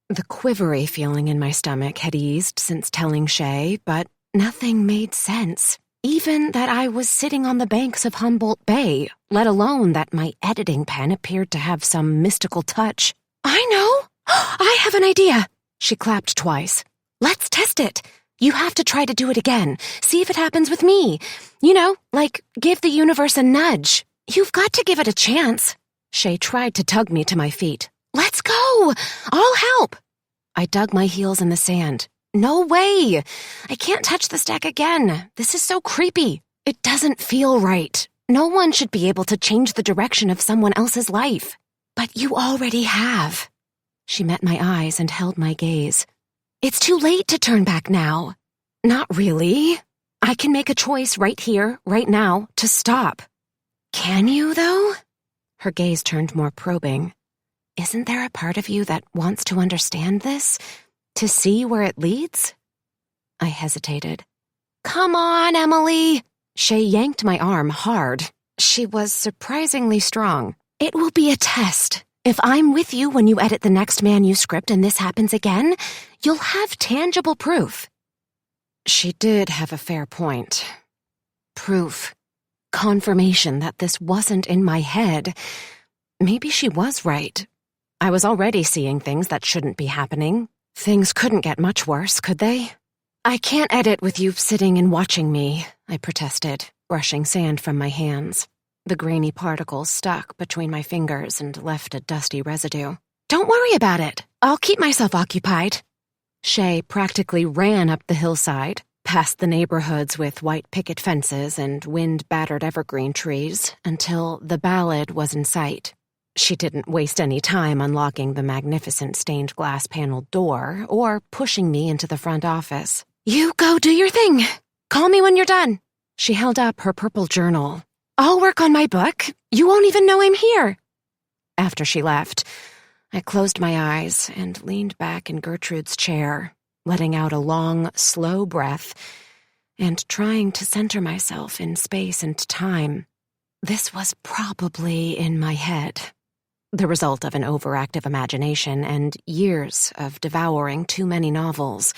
The quivery feeling in my stomach had eased since telling Shay, but nothing made sense. Even that I was sitting on the banks of Humboldt Bay, let alone that my editing pen appeared to have some mystical touch. I know! I have an idea! She clapped twice. Let's test it. You have to try to do it again. See if it happens with me. You know, like, give the universe a nudge. You've got to give it a chance. Shay tried to tug me to my feet. Let's go! I'll help! I dug my heels in the sand. No way! I can't touch the stack again. This is so creepy. It doesn't feel right. No one should be able to change the direction of someone else's life. But you already have. She met my eyes and held my gaze. It's too late to turn back now. Not really. I can make a choice right here, right now, to stop. Can you, though? Her gaze turned more probing. Isn't there a part of you that wants to understand this? To see where it leads? I hesitated. Come on, Emily! Shay yanked my arm hard. She was surprisingly strong. It will be a test. If I'm with you when you edit the next manuscript and this happens again, you'll have tangible proof. She did have a fair point. Proof. Confirmation that this wasn't in my head. Maybe she was right. I was already seeing things that shouldn't be happening. Things couldn't get much worse, could they? I can't edit with you sitting and watching me, I protested, brushing sand from my hands. The grainy particles stuck between my fingers and left a dusty residue. Don't worry about it. I'll keep myself occupied. Shay practically ran up the hillside, past the neighborhoods with white picket fences and wind-battered evergreen trees, until the ballad was in sight. She didn't waste any time unlocking the magnificent stained glass paneled door or pushing me into the front office. You go do your thing. Call me when you're done. She held up her purple journal. "I'll work on my book. You won't even know I'm here." After she left, I closed my eyes and leaned back in Gertrude's chair, letting out a long, slow breath and trying to center myself in space and time. This was probably in my head, the result of an overactive imagination and years of devouring too many novels.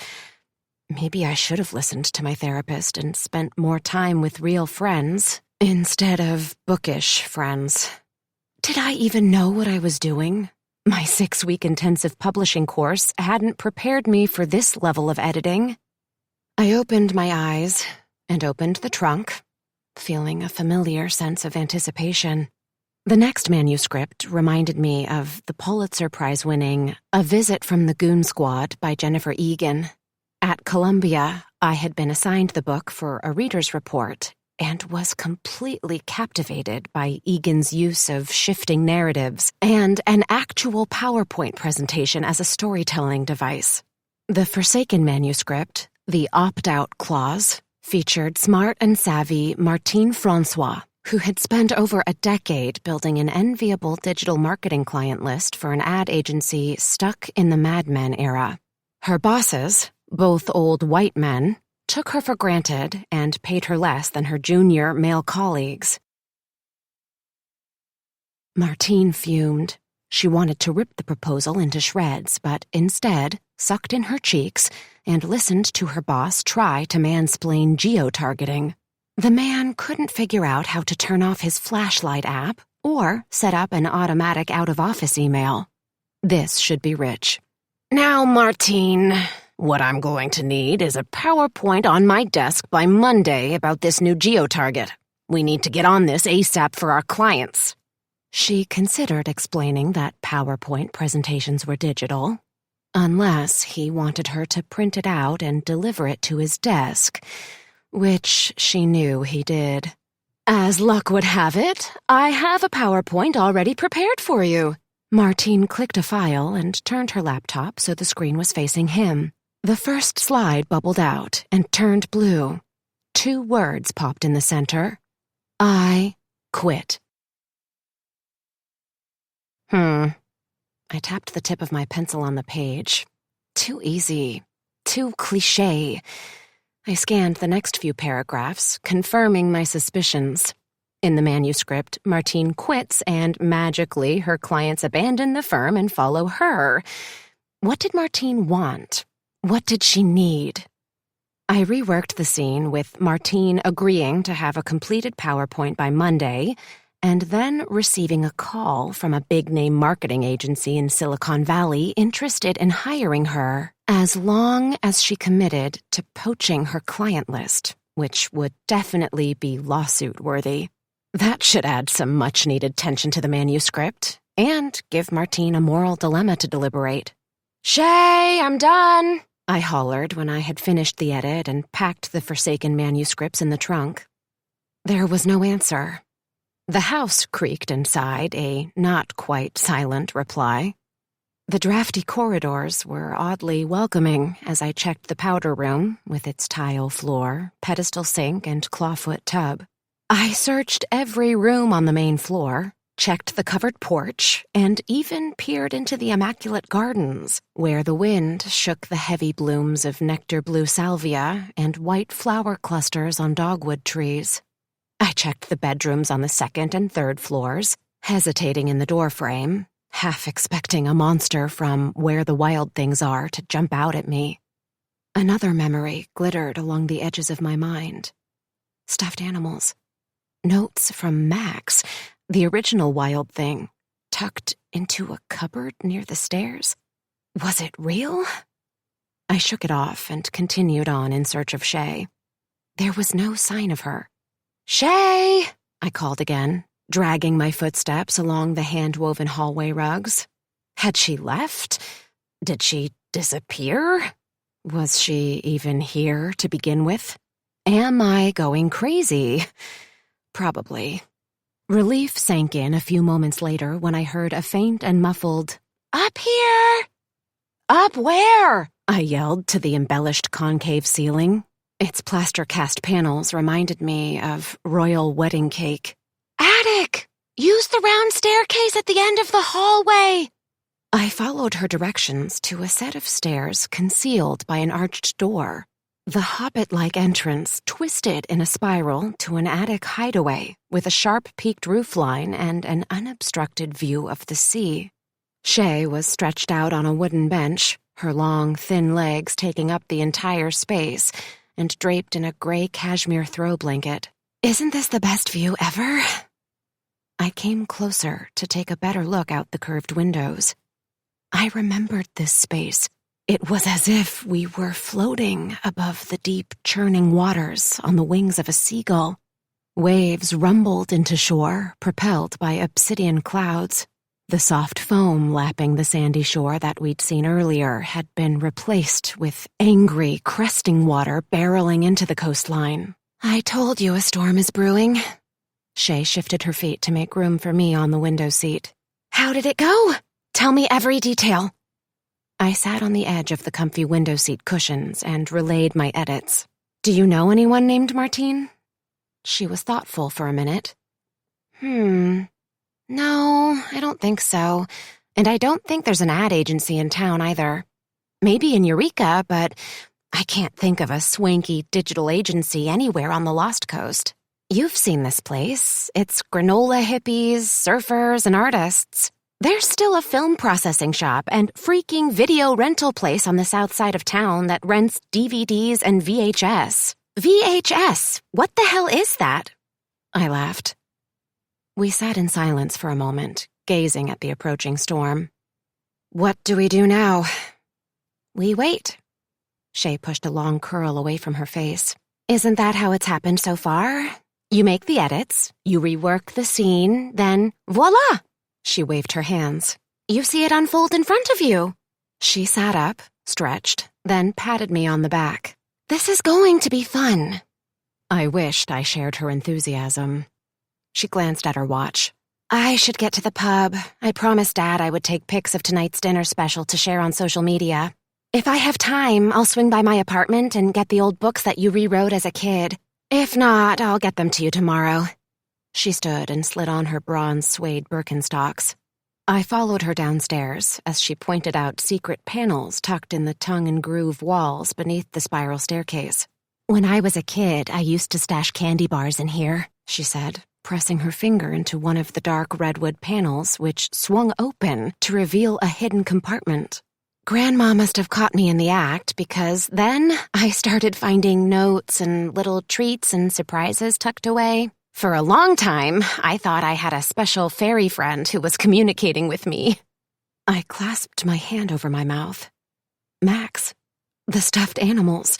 Maybe I should have listened to my therapist and spent more time with real friends instead of bookish friends. Did I even know what I was doing? My 6-week intensive publishing course hadn't prepared me for this level of editing. I opened my eyes and opened the trunk, feeling a familiar sense of anticipation. The next manuscript reminded me of the Pulitzer Prize-winning A Visit from the Goon Squad by Jennifer Egan. At Columbia, I had been assigned the book for a reader's report and was completely captivated by Egan's use of shifting narratives and an actual PowerPoint presentation as a storytelling device. The Forsaken manuscript, The Opt-Out Clause, featured smart and savvy Martine Francois, who had spent over a decade building an enviable digital marketing client list for an ad agency stuck in the Mad Men era. Her bosses, both old white men, took her for granted and paid her less than her junior male colleagues. Martine fumed. She wanted to rip the proposal into shreds, but instead sucked in her cheeks and listened to her boss try to mansplain geo-targeting. The man couldn't figure out how to turn off his flashlight app or set up an automatic out-of-office email. This should be rich. "Now, Martine, what I'm going to need is a PowerPoint on my desk by Monday about this new geo-target. We need to get on this ASAP for our clients." She considered explaining that PowerPoint presentations were digital, unless he wanted her to print it out and deliver it to his desk, which she knew he did. "As luck would have it, I have a PowerPoint already prepared for you." Martine clicked a file and turned her laptop so the screen was facing him. The first slide bubbled out and turned blue. 2 words popped in the center. "I quit." I tapped the tip of my pencil on the page. Too easy. Too cliché. I scanned the next few paragraphs, confirming my suspicions. In the manuscript, Martine quits and magically her clients abandon the firm and follow her. What did Martine want? What did she need? I reworked the scene with Martine agreeing to have a completed PowerPoint by Monday and then receiving a call from a big-name marketing agency in Silicon Valley interested in hiring her as long as she committed to poaching her client list, which would definitely be lawsuit-worthy. That should add some much-needed tension to the manuscript and give Martine a moral dilemma to deliberate. "Shay, I'm done," I hollered when I had finished the edit and packed the Forsaken manuscripts in the trunk. There was no answer. The house creaked inside, a not-quite-silent reply. The drafty corridors were oddly welcoming as I checked the powder room with its tile floor, pedestal sink, and clawfoot tub. I searched every room on the main floor, checked the covered porch, and even peered into the immaculate gardens, where the wind shook the heavy blooms of nectar-blue salvia and white flower clusters on dogwood trees. I checked the bedrooms on the 2nd and 3rd floors, hesitating in the doorframe, half expecting a monster from Where the Wild Things Are to jump out at me. Another memory glittered along the edges of my mind. Stuffed animals. Notes from Max, the original Wild Thing, tucked into a cupboard near the stairs. Was it real? I shook it off and continued on in search of Shay. There was no sign of her. "Shay!" I called again, dragging my footsteps along the hand-woven hallway rugs. Had she left? Did she disappear? Was she even here to begin with? Am I going crazy? Probably. Relief sank in a few moments later when I heard a faint and muffled, "Up here!" "Up where?" I yelled to the embellished concave ceiling. Its plaster cast panels reminded me of royal wedding cake. Attic! Use the round staircase at the end of the hallway! I followed her directions to a set of stairs concealed by an arched door. The hobbit-like entrance twisted in a spiral to an attic hideaway with a sharp peaked roofline and an unobstructed view of the sea. Shay was stretched out on a wooden bench, her long, thin legs taking up the entire space, and draped in a gray cashmere throw blanket. Isn't this the best view ever? I came closer to take a better look out the curved windows. I remembered this space. It was as if we were floating above the deep, churning waters on the wings of a seagull. Waves rumbled into shore, propelled by obsidian clouds. The soft foam lapping the sandy shore that we'd seen earlier had been replaced with angry, cresting water barreling into the coastline. I told you a storm is brewing. Shay shifted her feet to make room for me on the window seat. How did it go? Tell me every detail. I sat on the edge of the comfy window seat cushions and relayed my edits. Do you know anyone named Martine? She was thoughtful for a minute. No, I don't think so. And I don't think there's an ad agency in town either. Maybe in Eureka, but I can't think of a swanky digital agency anywhere on the Lost Coast. You've seen this place. It's granola hippies, surfers, and artists. There's still a film processing shop and freaking video rental place on the south side of town that rents DVDs and VHS. VHS? What the hell is that? I laughed. We sat in silence for a moment, gazing at the approaching storm. What do we do now? We wait. Shay pushed a long curl away from her face. Isn't that how it's happened so far? You make the edits, you rework the scene, then voila! She waved her hands. You see it unfold in front of you. She sat up, stretched, then patted me on the back. This is going to be fun. I wished I shared her enthusiasm. She glanced at her watch. I should get to the pub. I promised Dad I would take pics of tonight's dinner special to share on social media. If I have time, I'll swing by my apartment and get the old books that you rewrote as a kid. If not, I'll get them to you tomorrow. She stood and slid on her bronze suede Birkenstocks. I followed her downstairs as she pointed out secret panels tucked in the tongue-and-groove walls beneath the spiral staircase. When I was a kid, I used to stash candy bars in here, she said, pressing her finger into one of the dark redwood panels which swung open to reveal a hidden compartment. Grandma must have caught me in the act because then I started finding notes and little treats and surprises tucked away. For a long time, I thought I had a special fairy friend who was communicating with me. I clasped my hand over my mouth. Max, the stuffed animals.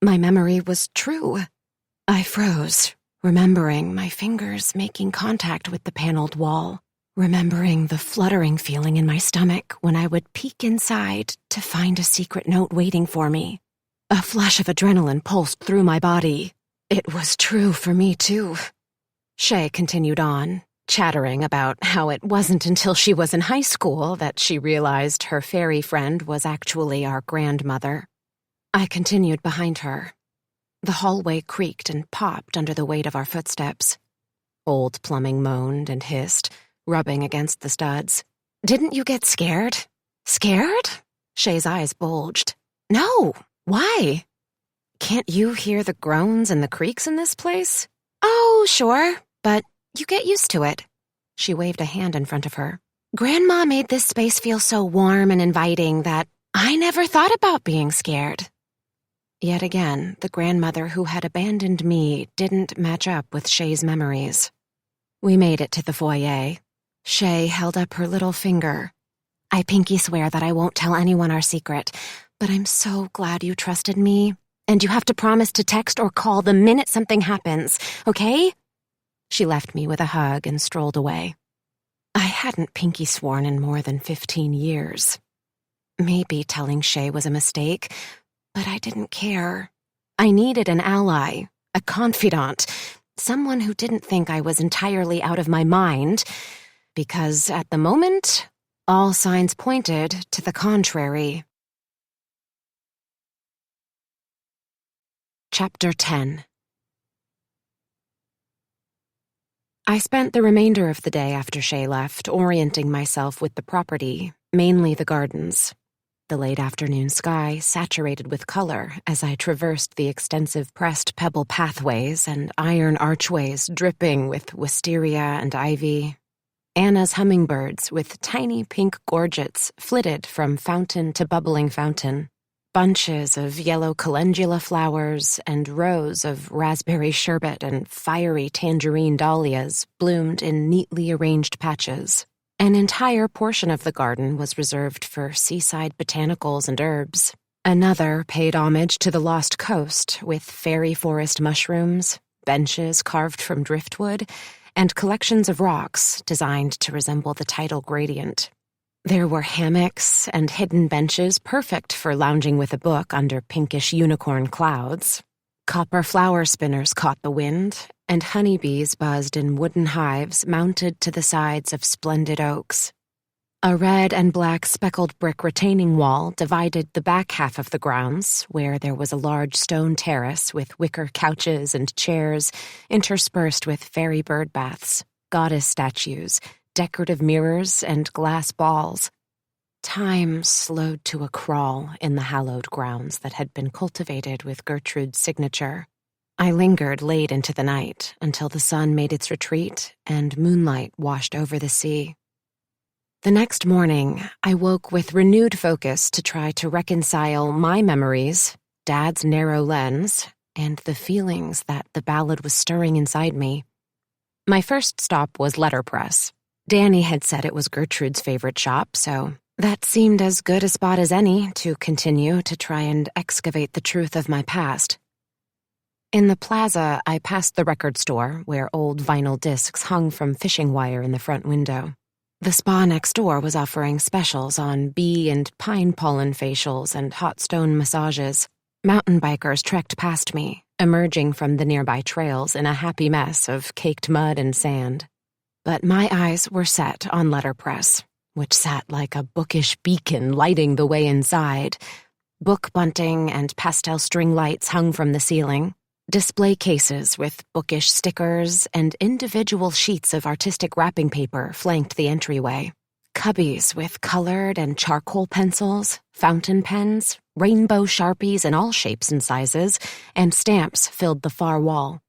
My memory was true. I froze, remembering my fingers making contact with the paneled wall, remembering the fluttering feeling in my stomach when I would peek inside to find a secret note waiting for me. A flush of adrenaline pulsed through my body. It was true for me, too. Shay continued on, chattering about how it wasn't until she was in high school that she realized her fairy friend was actually our grandmother. I continued behind her. The hallway creaked and popped under the weight of our footsteps. Old plumbing moaned and hissed, rubbing against the studs. Didn't you get scared? Scared? Shay's eyes bulged. No. Why? Can't you hear the groans and the creaks in this place? Oh, sure, but you get used to it. She waved a hand in front of her. Grandma made this space feel so warm and inviting that I never thought about being scared. Yet again, the grandmother who had abandoned me didn't match up with Shay's memories. We made it to the foyer. Shay held up her little finger. I pinky swear that I won't tell anyone our secret, but I'm so glad you trusted me. And you have to promise to text or call the minute something happens, okay? She left me with a hug and strolled away. I hadn't pinky sworn in more than 15 years. Maybe telling Shay was a mistake, but I didn't care. I needed an ally, a confidant, someone who didn't think I was entirely out of my mind, because at the moment, all signs pointed to the contrary. Chapter 10. I spent the remainder of the day after Shay left orienting myself with the property, mainly the gardens. The late afternoon sky saturated with color as I traversed the extensive pressed pebble pathways and iron archways dripping with wisteria and ivy. Anna's hummingbirds with tiny pink gorgets flitted from fountain to bubbling fountain. Bunches of yellow calendula flowers and rows of raspberry sherbet and fiery tangerine dahlias bloomed in neatly arranged patches. An entire portion of the garden was reserved for seaside botanicals and herbs. Another paid homage to the lost coast with fairy forest mushrooms, benches carved from driftwood, and collections of rocks designed to resemble the tidal gradient. There were hammocks and hidden benches perfect for lounging with a book under pinkish unicorn clouds. Copper flower spinners caught the wind, and honeybees buzzed in wooden hives mounted to the sides of splendid oaks. A red and black speckled brick retaining wall divided the back half of the grounds, where there was a large stone terrace with wicker couches and chairs interspersed with fairy bird baths, goddess statues, decorative mirrors, and glass balls. Time slowed to a crawl in the hallowed grounds that had been cultivated with Gertrude's signature. I lingered late into the night until the sun made its retreat and moonlight washed over the sea. The next morning, I woke with renewed focus to try to reconcile my memories, Dad's narrow lens, and the feelings that the ballad was stirring inside me. My first stop was letterpress. Danny had said it was Gertrude's favorite shop, so that seemed as good a spot as any to continue to try and excavate the truth of my past. In the plaza, I passed the record store, where old vinyl discs hung from fishing wire in the front window. The spa next door was offering specials on bee and pine pollen facials and hot stone massages. Mountain bikers trekked past me, emerging from the nearby trails in a happy mess of caked mud and sand. But my eyes were set on letterpress, which sat like a bookish beacon lighting the way inside. Book bunting and pastel string lights hung from the ceiling. Display cases with bookish stickers and individual sheets of artistic wrapping paper flanked the entryway. Cubbies with colored and charcoal pencils, fountain pens, rainbow Sharpies in all shapes and sizes, and stamps filled the far wall.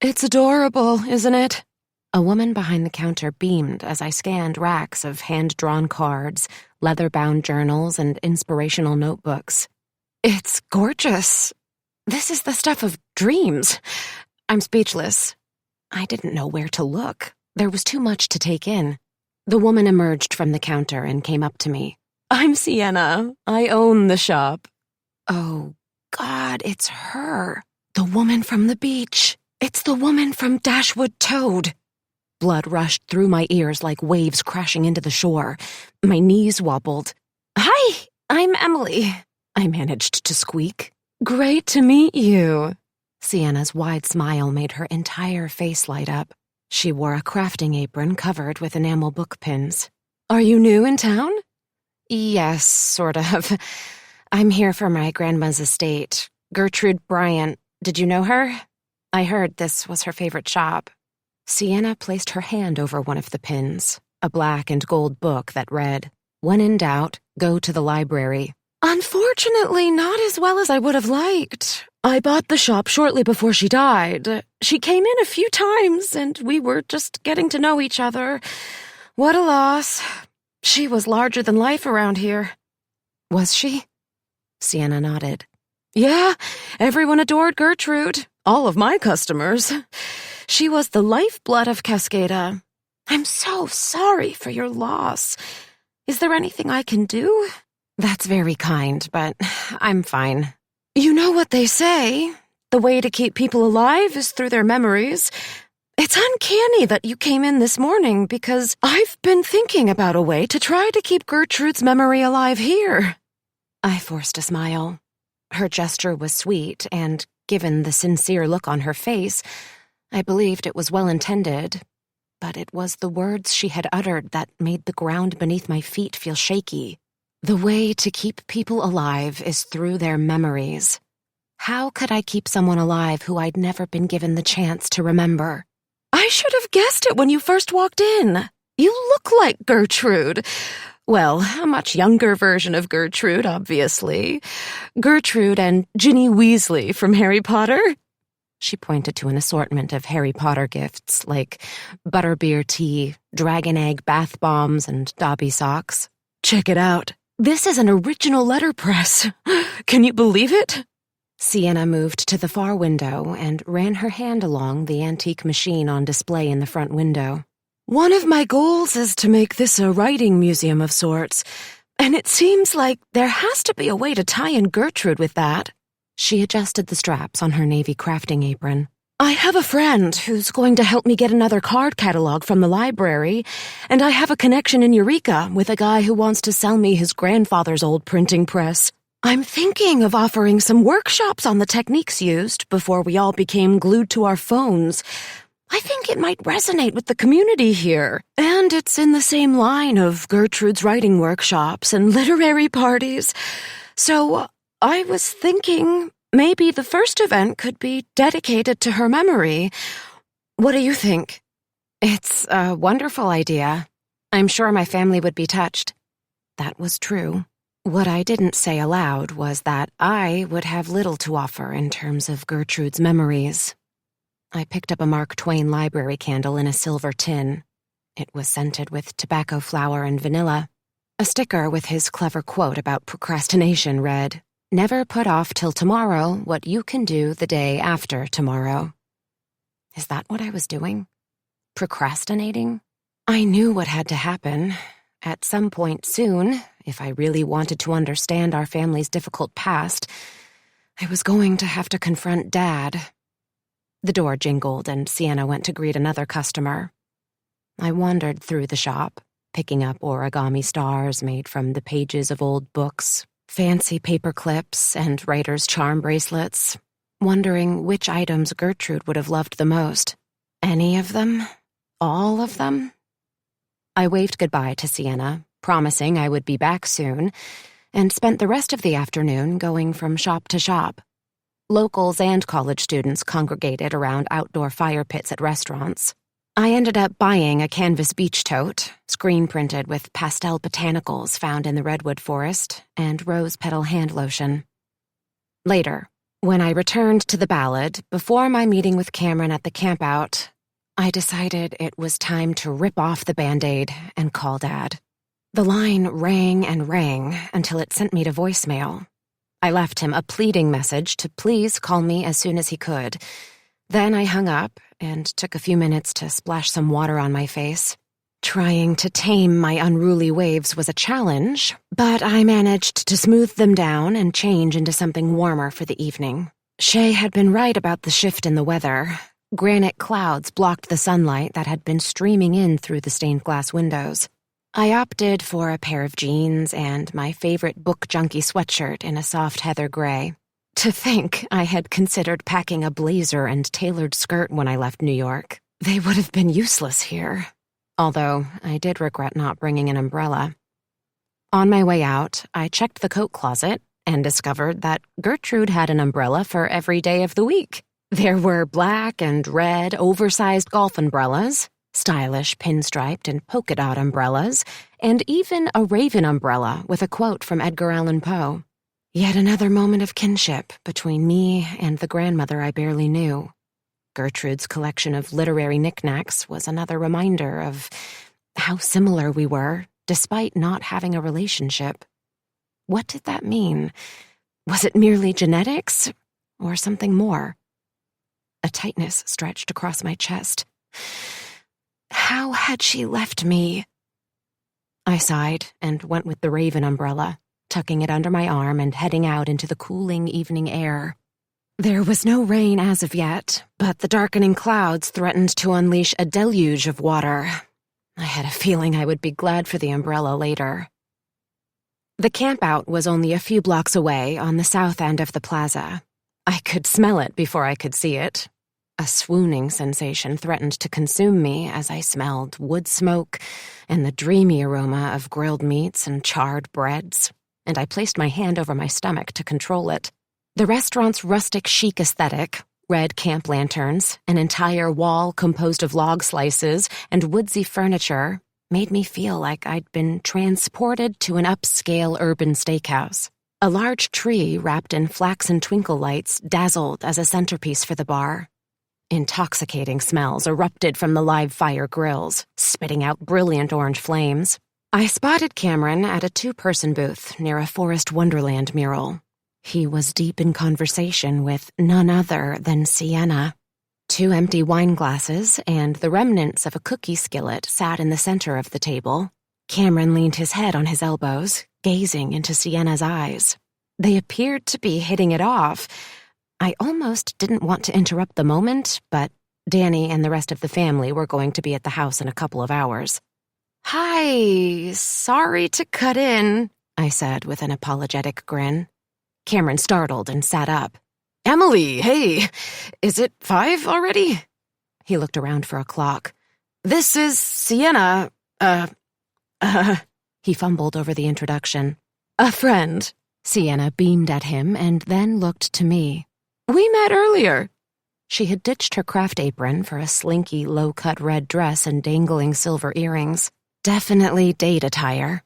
"It's adorable, isn't it?" A woman behind the counter beamed as I scanned racks of hand-drawn cards, leather-bound journals, and inspirational notebooks. "It's gorgeous. This is the stuff of dreams. I'm speechless." I didn't know where to look. There was too much to take in. The woman emerged from the counter and came up to me. "I'm Sienna. I own the shop." Oh, God, it's her. The woman from the beach. It's the woman from Dashwood Toad. Blood rushed through my ears like waves crashing into the shore. My knees wobbled. "Hi, I'm Emily," I managed to squeak. "Great to meet you." Sienna's wide smile made her entire face light up. She wore a crafting apron covered with enamel book pins. "Are you new in town?" "Yes, sort of. I'm here for my grandma's estate. Gertrude Bryant. Did you know her? I heard this was her favorite shop." Sienna placed her hand over one of the pins, a black and gold book that read, "When in doubt, go to the library." "Unfortunately, not as well as I would have liked. I bought the shop shortly before she died. She came in a few times, and we were just getting to know each other. What a loss. She was larger than life around here." "Was she?" Sienna nodded. "Yeah, everyone adored Gertrude. All of my customers. She was the lifeblood of Cascada. I'm so sorry for your loss. Is there anything I can do?" "That's very kind, but I'm fine." "You know what they say. The way to keep people alive is through their memories. It's uncanny that you came in this morning because I've been thinking about a way to try to keep Gertrude's memory alive here." I forced a smile. Her gesture was sweet, and given the sincere look on her face, I believed it was well-intended. But it was the words she had uttered that made the ground beneath my feet feel shaky. The way to keep people alive is through their memories. How could I keep someone alive who I'd never been given the chance to remember? I should have guessed it when you first walked in. You look like Gertrude. Well, a much younger version of Gertrude, obviously. Gertrude and Ginny Weasley from Harry Potter. She pointed to an assortment of Harry Potter gifts, like butterbeer tea, dragon egg bath bombs, and Dobby socks. Check it out. This is an original letterpress. Can you believe it? Sienna moved to the far window and ran her hand along the antique machine on display in the front window. One of my goals is to make this a writing museum of sorts, and it seems like there has to be a way to tie in Gertrude with that. She adjusted the straps on her navy crafting apron. I have a friend who's going to help me get another card catalog from the library, and I have a connection in Eureka with a guy who wants to sell me his grandfather's old printing press. I'm thinking of offering some workshops on the techniques used before we all became glued to our phones. I think it might resonate with the community here, and it's in the same line of Gertrude's writing workshops and literary parties. So I was thinking maybe the first event could be dedicated to her memory. What do you think? It's a wonderful idea. I'm sure my family would be touched. That was true. What I didn't say aloud was that I would have little to offer in terms of Gertrude's memories. I picked up a Mark Twain library candle in a silver tin. It was scented with tobacco flower and vanilla. A sticker with his clever quote about procrastination read, "Never put off till tomorrow what you can do the day after tomorrow." Is that what I was doing? Procrastinating? I knew what had to happen. At some point soon, if I really wanted to understand our family's difficult past, I was going to have to confront Dad. The door jingled and Sienna went to greet another customer. I wandered through the shop, picking up origami stars made from the pages of old books, fancy paper clips, and writer's charm bracelets, wondering which items Gertrude would have loved the most. Any of them? All of them? I waved goodbye to Sienna, promising I would be back soon, and spent the rest of the afternoon going from shop to shop. Locals and college students congregated around outdoor fire pits at restaurants. I ended up buying a canvas beach tote, screen-printed with pastel botanicals found in the redwood forest, and rose petal hand lotion. Later, when I returned to the ballad, before my meeting with Cameron at the campout, I decided it was time to rip off the Band-Aid and call Dad. The line rang and rang until it sent me to voicemail. I left him a pleading message to please call me as soon as he could. Then I hung up and took a few minutes to splash some water on my face. Trying to tame my unruly waves was a challenge, but I managed to smooth them down and change into something warmer for the evening. Shay had been right about the shift in the weather. Granite clouds blocked the sunlight that had been streaming in through the stained glass windows. I opted for a pair of jeans and my favorite book junkie sweatshirt in a soft heather gray. To think I had considered packing a blazer and tailored skirt when I left New York. They would have been useless here. Although I did regret not bringing an umbrella. On my way out, I checked the coat closet and discovered that Gertrude had an umbrella for every day of the week. There were black and red oversized golf umbrellas, stylish pinstriped and polka dot umbrellas, and even a raven umbrella with a quote from Edgar Allan Poe. Yet another moment of kinship between me and the grandmother I barely knew. Gertrude's collection of literary knickknacks was another reminder of how similar we were, despite not having a relationship. What did that mean? Was it merely genetics, or something more? A tightness stretched across my chest. How had she left me? I sighed and went with the raven umbrella, tucking it under my arm and heading out into the cooling evening air. There was no rain as of yet, but the darkening clouds threatened to unleash a deluge of water. I had a feeling I would be glad for the umbrella later. The campout was only a few blocks away on the south end of the plaza. I could smell it before I could see it. A swooning sensation threatened to consume me as I smelled wood smoke and the dreamy aroma of grilled meats and charred breads, and I placed my hand over my stomach to control it. The restaurant's rustic chic aesthetic, red camp lanterns, an entire wall composed of log slices, and woodsy furniture made me feel like I'd been transported to an upscale urban steakhouse. A large tree wrapped in flaxen twinkle lights dazzled as a centerpiece for the bar. Intoxicating smells erupted from the live fire grills, spitting out brilliant orange flames. I spotted Cameron at a two-person booth near a Forest Wonderland mural. He was deep in conversation with none other than Sienna. 2 empty wine glasses and the remnants of a cookie skillet sat in the center of the table. Cameron leaned his head on his elbows, gazing into Sienna's eyes. They appeared to be hitting it off. I almost didn't want to interrupt the moment, but Danny and the rest of the family were going to be at the house in a couple of hours. "Hi, sorry to cut in," I said with an apologetic grin. Cameron startled and sat up. "Emily, hey, is it 5 already?" He looked around for a clock. "This is Sienna, He fumbled over the introduction. "A friend." Sienna beamed at him and then looked to me. "We met earlier." She had ditched her craft apron for a slinky, low-cut red dress and dangling silver earrings. Definitely date attire.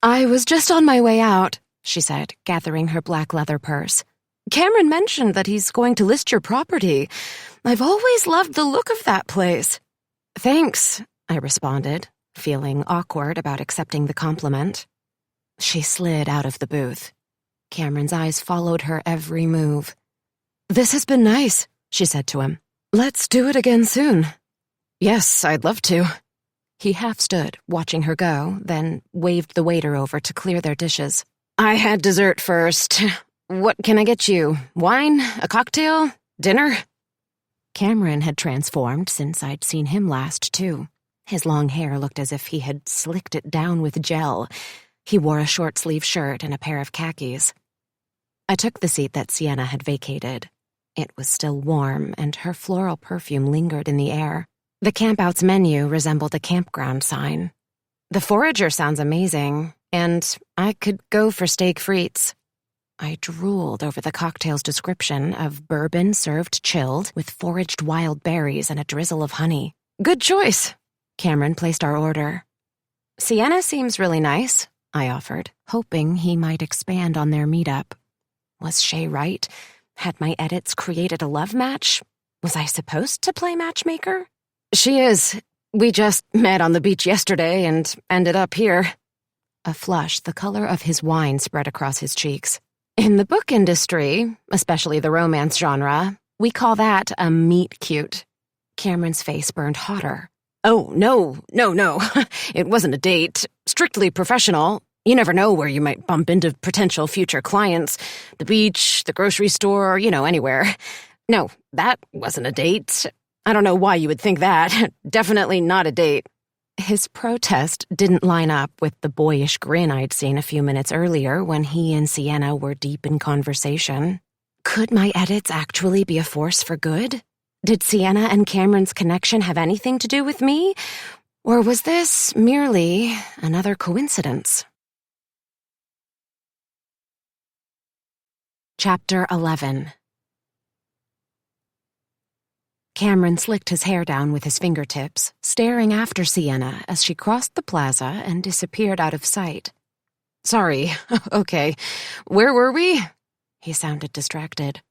"I was just on my way out," she said, gathering her black leather purse. "Cameron mentioned that he's going to list your property. I've always loved the look of that place." "Thanks," I responded, feeling awkward about accepting the compliment. She slid out of the booth. Cameron's eyes followed her every move. "This has been nice," she said to him. "Let's do it again soon." "Yes, I'd love to." He half stood, watching her go, then waved the waiter over to clear their dishes. "I had dessert first. What can I get you? Wine? A cocktail? Dinner?" Cameron had transformed since I'd seen him last, too. His long hair looked as if he had slicked it down with gel. He wore a short-sleeved shirt and a pair of khakis. I took the seat that Sienna had vacated. It was still warm, and her floral perfume lingered in the air. The campout's menu resembled a campground sign. "The forager sounds amazing, and I could go for steak frites." I drooled over the cocktail's description of bourbon served chilled with foraged wild berries and a drizzle of honey. "Good choice." Cameron placed our order. "Sienna seems really nice," I offered, hoping he might expand on their meetup. Was Shay right? Had my edits created a love match? Was I supposed to play matchmaker? "She is. We just met on the beach yesterday and ended up here." A flush the color of his wine spread across his cheeks. "In the book industry, especially the romance genre, we call that a meet-cute." Cameron's face burned hotter. "Oh, no. It wasn't a date. Strictly professional. You never know where you might bump into potential future clients. The beach, the grocery store, anywhere. No, that wasn't a date. I don't know why you would think that. Definitely not a date." His protest didn't line up with the boyish grin I'd seen a few minutes earlier when he and Sienna were deep in conversation. Could my edits actually be a force for good? Did Sienna and Cameron's connection have anything to do with me? Or was this merely another coincidence? Chapter 11. Cameron slicked his hair down with his fingertips, staring after Sienna as she crossed the plaza and disappeared out of sight. "Sorry, okay, where were we?" He sounded distracted.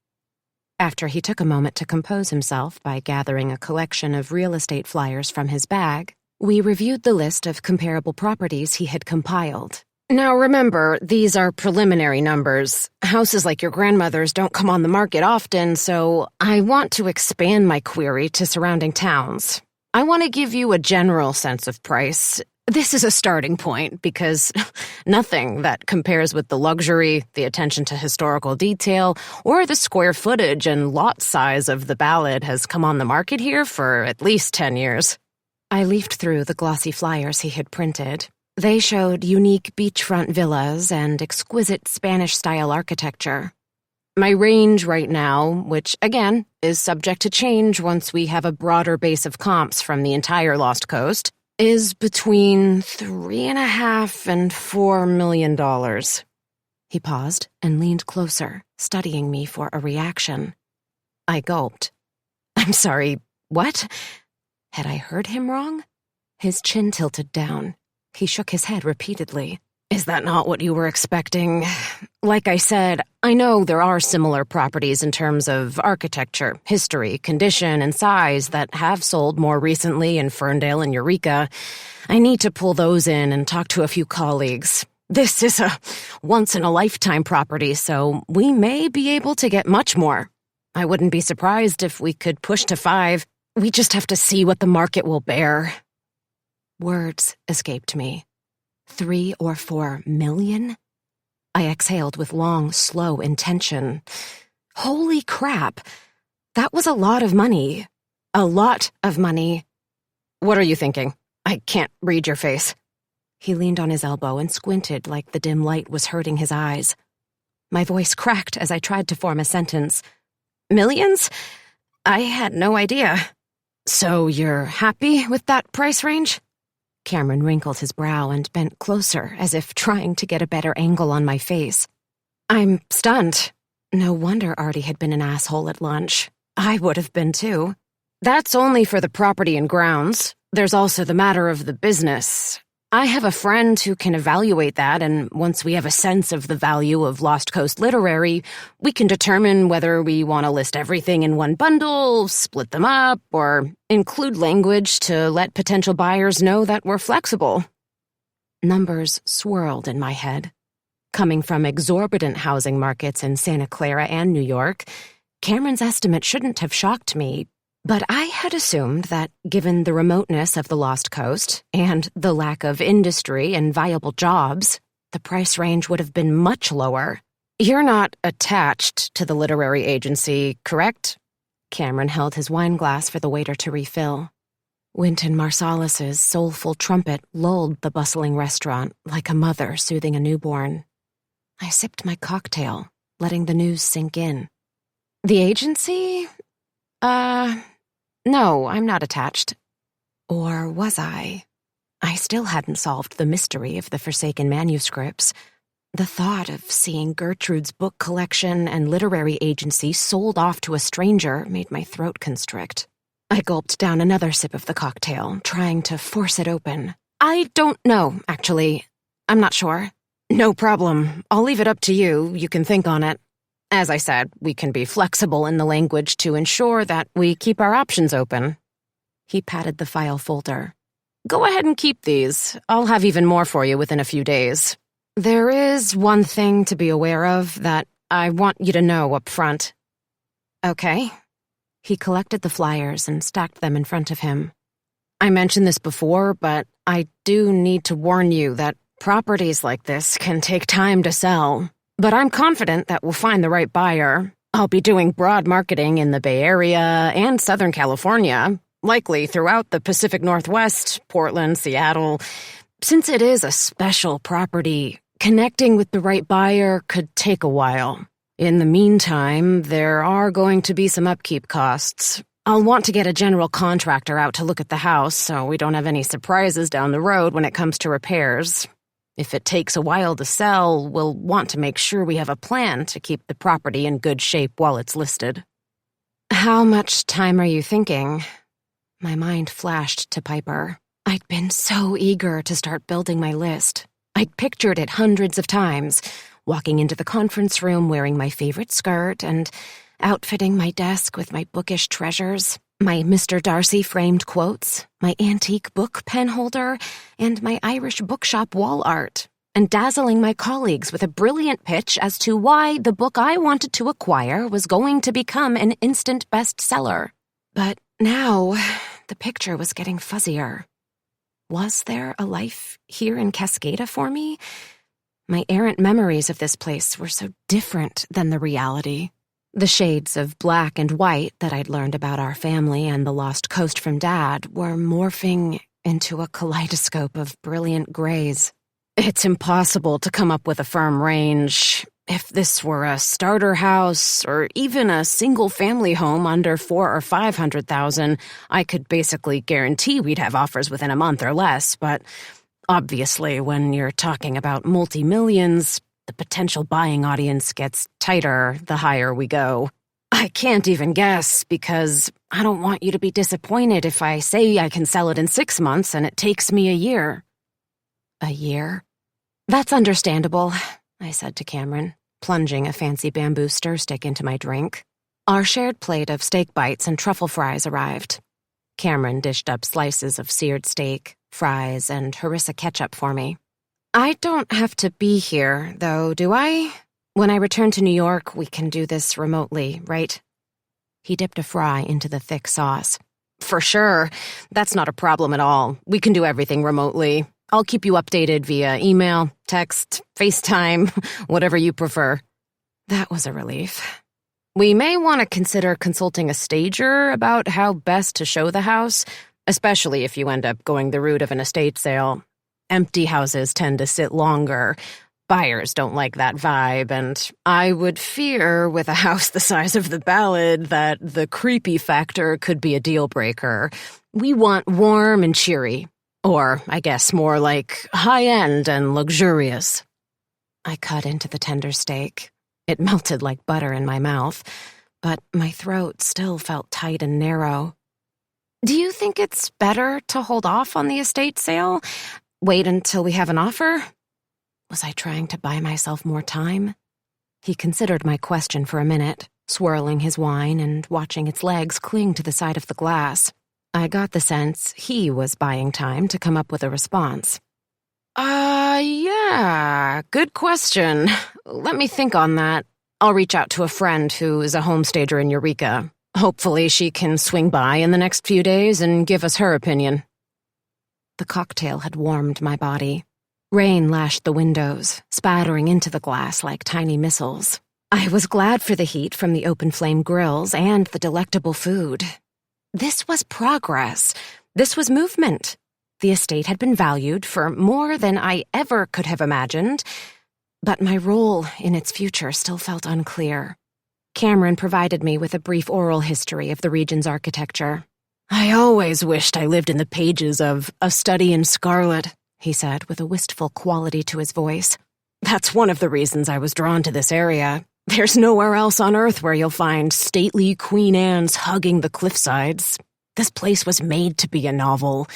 After he took a moment to compose himself by gathering a collection of real estate flyers from his bag, we reviewed the list of comparable properties he had compiled. "Now remember, these are preliminary numbers. Houses like your grandmother's don't come on the market often, so I want to expand my query to surrounding towns. I want to give you a general sense of price. This is a starting point because nothing that compares with the luxury, the attention to historical detail, or the square footage and lot size of the ballad has come on the market here for at least 10 years. I leafed through the glossy flyers he had printed. They showed unique beachfront villas and exquisite Spanish-style architecture. My range right now, which, again, is subject to change once we have a broader base of comps from the entire Lost Coast, is between $3.5 and $4 million. He paused and leaned closer, studying me for a reaction. I gulped. I'm sorry, what? Had I heard him wrong? His chin tilted down. He shook his head repeatedly. Is that not what you were expecting? Like I said, I know there are similar properties in terms of architecture, history, condition, and size that have sold more recently in Ferndale and Eureka. I need to pull those in and talk to a few colleagues. This is a once-in-a-lifetime property, so we may be able to get much more. I wouldn't be surprised if we could push to 5. We just have to see what the market will bear. Words escaped me. 3 or 4 million? I exhaled with long, slow intention. Holy crap! That was a lot of money. A lot of money. What are you thinking? I can't read your face. He leaned on his elbow and squinted like the dim light was hurting his eyes. My voice cracked as I tried to form a sentence. Millions? I had no idea. So you're happy with that price range? Cameron wrinkled his brow and bent closer, as if trying to get a better angle on my face. I'm stunned. No wonder Artie had been an asshole at lunch. I would have been too. That's only for the property and grounds. There's also the matter of the business. I have a friend who can evaluate that, and once we have a sense of the value of Lost Coast Literary, we can determine whether we want to list everything in one bundle, split them up, or include language to let potential buyers know that we're flexible. Numbers swirled in my head. Coming from exorbitant housing markets in Santa Clara and New York, Cameron's estimate shouldn't have shocked me. But I had assumed that, given the remoteness of the Lost Coast and the lack of industry and viable jobs, the price range would have been much lower. You're not attached to the literary agency, correct? Cameron held his wine glass for the waiter to refill. Wynton Marsalis's soulful trumpet lulled the bustling restaurant like a mother soothing a newborn. I sipped my cocktail, letting the news sink in. The agency? No, I'm not attached. Or was I? I still hadn't solved the mystery of the forsaken manuscripts. The thought of seeing Gertrude's book collection and literary agency sold off to a stranger made my throat constrict. I gulped down another sip of the cocktail, trying to force it open. I don't know, actually. I'm not sure. No problem. I'll leave it up to you. You can think on it. As I said, we can be flexible in the language to ensure that we keep our options open. He patted the file folder. Go ahead and keep these. I'll have even more for you within a few days. There is one thing to be aware of that I want you to know up front. Okay. He collected the flyers and stacked them in front of him. I mentioned this before, but I do need to warn you that properties like this can take time to sell. But I'm confident that we'll find the right buyer. I'll be doing broad marketing in the Bay Area and Southern California, likely throughout the Pacific Northwest, Portland, Seattle. Since it is a special property, connecting with the right buyer could take a while. In the meantime, there are going to be some upkeep costs. I'll want to get a general contractor out to look at the house so we don't have any surprises down the road when it comes to repairs. If it takes a while to sell, we'll want to make sure we have a plan to keep the property in good shape while it's listed. How much time are you thinking? My mind flashed to Piper. I'd been so eager to start building my list. I'd pictured it hundreds of times, walking into the conference room wearing my favorite skirt and outfitting my desk with my bookish treasures. My Mr. Darcy framed quotes, my antique book pen holder, and my Irish Bookshop wall art, and dazzling my colleagues with a brilliant pitch as to why the book I wanted to acquire was going to become an instant bestseller. But now, the picture was getting fuzzier. Was there a life here in Cascada for me? My errant memories of this place were so different than the reality. The shades of black and white that I'd learned about our family and the Lost Coast from Dad were morphing into a kaleidoscope of brilliant grays. It's impossible to come up with a firm range. If this were a starter house or even a single-family home under $400,000 or $500,000, I could basically guarantee we'd have offers within a month or less. But obviously, when you're talking about multi-millions, The potential buying audience gets tighter the higher we go. I can't even guess because I don't want you to be disappointed if I say I can sell it in 6 months and it takes me a year. A year? That's understandable, I said to Cameron, plunging a fancy bamboo stir stick into my drink. Our shared plate of steak bites and truffle fries arrived. Cameron dished up slices of seared steak, fries, and harissa ketchup for me. I don't have to be here, though, do I? When I return to New York, we can do this remotely, right? He dipped a fry into the thick sauce. For sure. That's not a problem at all. We can do everything remotely. I'll keep you updated via email, text, FaceTime, whatever you prefer. That was a relief. We may want to consider consulting a stager about how best to show the house, especially if you end up going the route of an estate sale. Empty houses tend to sit longer. Buyers don't like that vibe, and I would fear, with a house the size of the Ballad, that the creepy factor could be a deal-breaker. We want warm and cheery. Or, I guess, more like high-end and luxurious. I cut into the tender steak. It melted like butter in my mouth, but my throat still felt tight and narrow. Do you think it's better to hold off on the estate sale? Wait until we have an offer? Was I trying to buy myself more time? He considered my question for a minute, swirling his wine and watching its legs cling to the side of the glass. I got the sense he was buying time to come up with a response. Yeah, good question. Let me think on that. I'll reach out to a friend who is a homestager in Eureka. Hopefully she can swing by in the next few days and give us her opinion. The cocktail had warmed my body. Rain lashed the windows, spattering into the glass like tiny missiles. I was glad for the heat from the open-flame grills and the delectable food. This was progress. This was movement. The estate had been valued for more than I ever could have imagined, but my role in its future still felt unclear. Cameron provided me with a brief oral history of the region's architecture. I always wished I lived in the pages of A Study in Scarlet, he said with a wistful quality to his voice. That's one of the reasons I was drawn to this area. There's nowhere else on Earth where you'll find stately Queen Anne's hugging the cliffsides. This place was made to be a novel.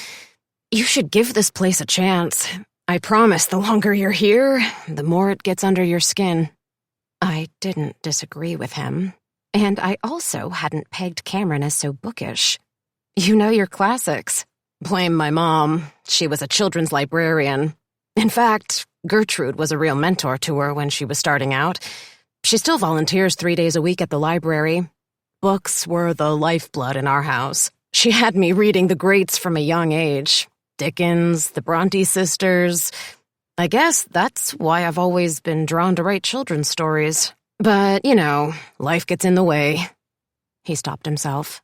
You should give this place a chance. I promise the longer you're here, the more it gets under your skin. I didn't disagree with him, and I also hadn't pegged Cameron as so bookish. You know your classics. Blame my mom. She was a children's librarian. In fact, Gertrude was a real mentor to her when she was starting out. She still volunteers 3 days a week at the library. Books were the lifeblood in our house. She had me reading the greats from a young age. Dickens, the Bronte sisters. I guess that's why I've always been drawn to write children's stories. But, you know, life gets in the way. He stopped himself.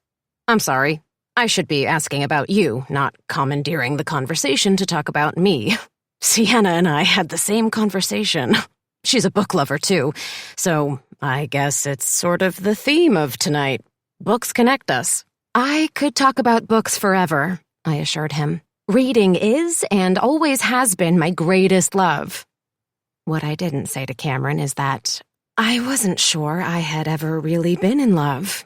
I'm sorry. I should be asking about you, not commandeering the conversation to talk about me. Sienna and I had the same conversation. She's a book lover, too, so I guess it's sort of the theme of tonight. Books connect us. I could talk about books forever, I assured him. Reading is and always has been my greatest love. What I didn't say to Cameron is that I wasn't sure I had ever really been in love.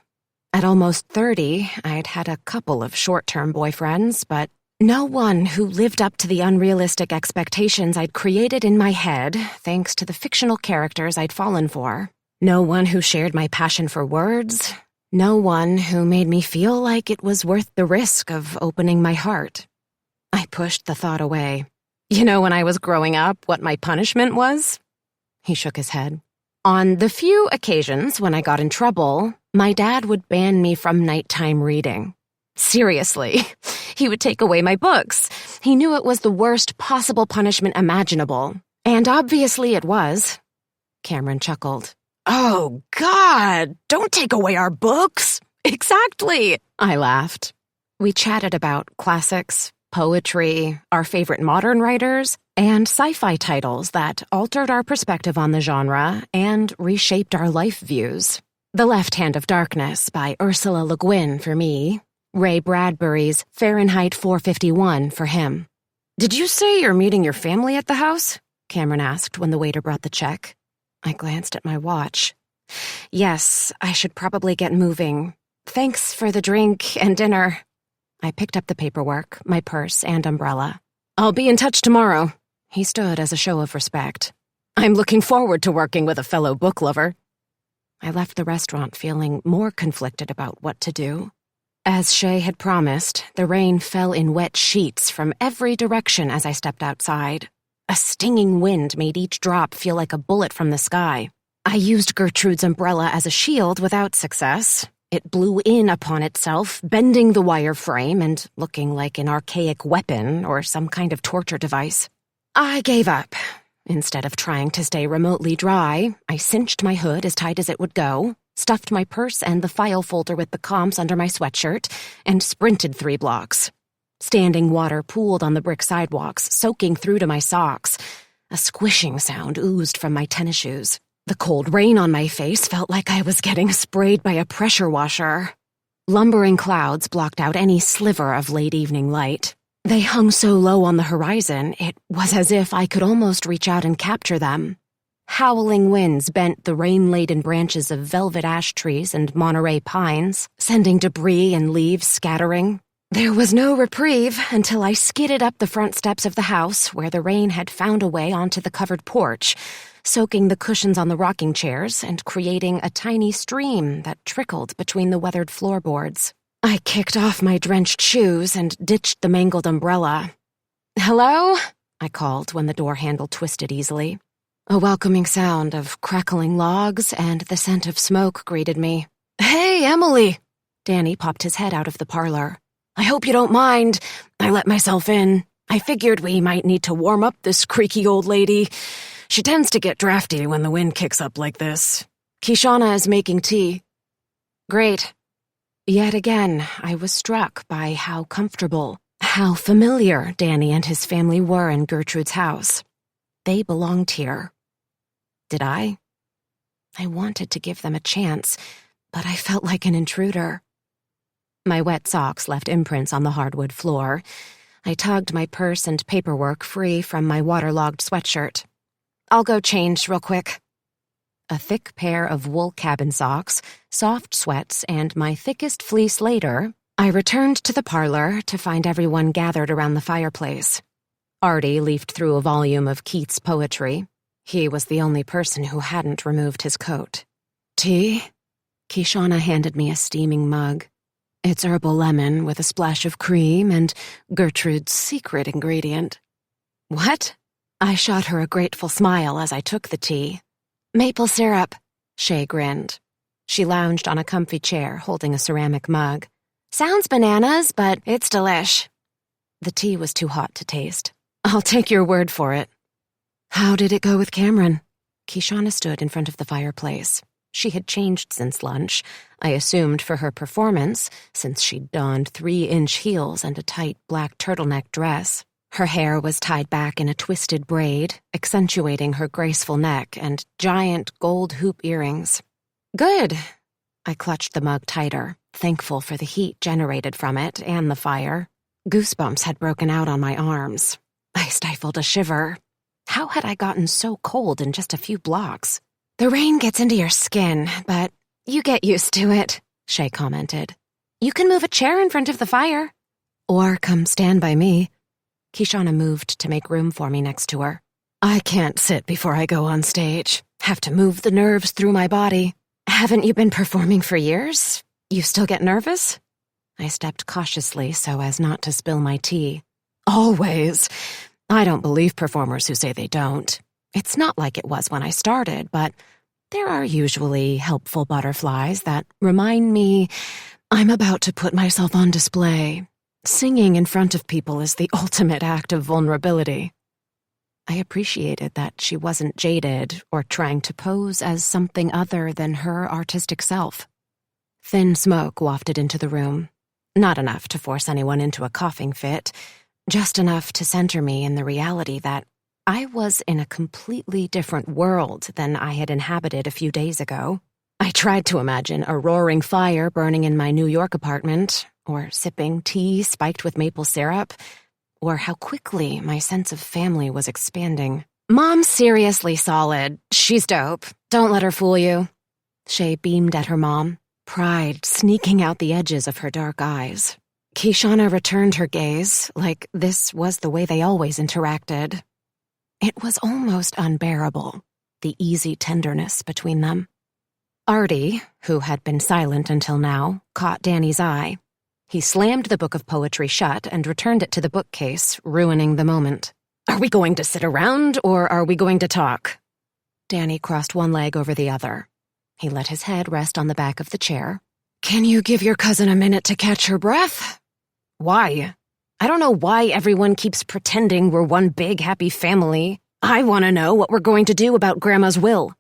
At almost 30, I'd had a couple of short-term boyfriends, but no one who lived up to the unrealistic expectations I'd created in my head, thanks to the fictional characters I'd fallen for. No one who shared my passion for words. No one who made me feel like it was worth the risk of opening my heart. I pushed the thought away. You know when I was growing up what my punishment was? He shook his head. On the few occasions when I got in trouble, my dad would ban me from nighttime reading. Seriously, he would take away my books. He knew it was the worst possible punishment imaginable. And obviously it was. Cameron chuckled. Oh, God, don't take away our books. Exactly, I laughed. We chatted about classics, poetry, our favorite modern writers, and sci-fi titles that altered our perspective on the genre and reshaped our life views. The Left Hand of Darkness by Ursula Le Guin for me, Ray Bradbury's Fahrenheit 451 for him. Did you say you're meeting your family at the house? Cameron asked when the waiter brought the check. I glanced at my watch. Yes, I should probably get moving. Thanks for the drink and dinner. I picked up the paperwork, my purse, and umbrella. I'll be in touch tomorrow. He stood as a show of respect. I'm looking forward to working with a fellow book lover. I left the restaurant feeling more conflicted about what to do. As Shay had promised, the rain fell in wet sheets from every direction as I stepped outside. A stinging wind made each drop feel like a bullet from the sky. I used Gertrude's umbrella as a shield without success. It blew in upon itself, bending the wire frame and looking like an archaic weapon or some kind of torture device. I gave up. Instead of trying to stay remotely dry, I cinched my hood as tight as it would go, stuffed my purse and the file folder with the comps under my sweatshirt, and sprinted 3 blocks. Standing water pooled on the brick sidewalks, soaking through to my socks. A squishing sound oozed from my tennis shoes. The cold rain on my face felt like I was getting sprayed by a pressure washer. Lumbering clouds blocked out any sliver of late evening light. They hung so low on the horizon, it was as if I could almost reach out and capture them. Howling winds bent the rain-laden branches of velvet ash trees and Monterey pines, sending debris and leaves scattering. There was no reprieve until I skidded up the front steps of the house where the rain had found a way onto the covered porch, soaking the cushions on the rocking chairs and creating a tiny stream that trickled between the weathered floorboards. I kicked off my drenched shoes and ditched the mangled umbrella. "Hello?" I called when the door handle twisted easily. A welcoming sound of crackling logs and the scent of smoke greeted me. "Hey, Emily!" Danny popped his head out of the parlor. "I hope you don't mind. I let myself in. I figured we might need to warm up this creaky old lady. She tends to get drafty when the wind kicks up like this. Kishana is making tea." "Great." Yet again, I was struck by how comfortable, how familiar Danny and his family were in Gertrude's house. They belonged here. Did I? I wanted to give them a chance, but I felt like an intruder. My wet socks left imprints on the hardwood floor. I tugged my purse and paperwork free from my waterlogged sweatshirt. "I'll go change real quick." A thick pair of wool cabin socks, soft sweats, and my thickest fleece later, I returned to the parlor to find everyone gathered around the fireplace. Artie leafed through a volume of Keats' poetry. He was the only person who hadn't removed his coat. "Tea?" Kishana handed me a steaming mug. It's herbal lemon with a splash of cream and Gertrude's secret ingredient. "What?" I shot her a grateful smile as I took the tea. "Maple syrup," Shay grinned. She lounged on a comfy chair, holding a ceramic mug. "Sounds bananas, but it's delish." The tea was too hot to taste. "I'll take your word for it." "How did it go with Cameron?" Kishana stood in front of the fireplace. She had changed since lunch, I assumed for her performance, since she'd donned 3-inch heels and a tight black turtleneck dress. Her hair was tied back in a twisted braid, accentuating her graceful neck and giant gold hoop earrings. "Good." I clutched the mug tighter, thankful for the heat generated from it and the fire. Goosebumps had broken out on my arms. I stifled a shiver. How had I gotten so cold in just a few blocks? "The rain gets into your skin, but you get used to it," Shay commented. "You can move a chair in front of the fire. Or come stand by me." Kishana moved to make room for me next to her. "I can't sit before I go on stage. Have to move the nerves through my body." "Haven't you been performing for years? You still get nervous?" I stepped cautiously so as not to spill my tea. "Always. I don't believe performers who say they don't. It's not like it was when I started, but there are usually helpful butterflies that remind me I'm about to put myself on display. Singing in front of people is the ultimate act of vulnerability." I appreciated that she wasn't jaded or trying to pose as something other than her artistic self. Thin smoke wafted into the room. Not enough to force anyone into a coughing fit, just enough to center me in the reality that I was in a completely different world than I had inhabited a few days ago. I tried to imagine a roaring fire burning in my New York apartment, or sipping tea spiked with maple syrup, or how quickly my sense of family was expanding. Mom's seriously solid. She's dope. Don't let her fool you. Shay beamed at her mom, pride sneaking out the edges of her dark eyes. Kishana returned her gaze, like this was the way they always interacted. It was almost unbearable, the easy tenderness between them. Artie, who had been silent until now, caught Danny's eye. He slammed the book of poetry shut and returned it to the bookcase, ruining the moment. Are we going to sit around, or are we going to talk? Danny crossed one leg over the other. He let his head rest on the back of the chair. Can you give your cousin a minute to catch her breath? Why? I don't know why everyone keeps pretending we're one big happy family. I want to know what we're going to do about Grandma's will.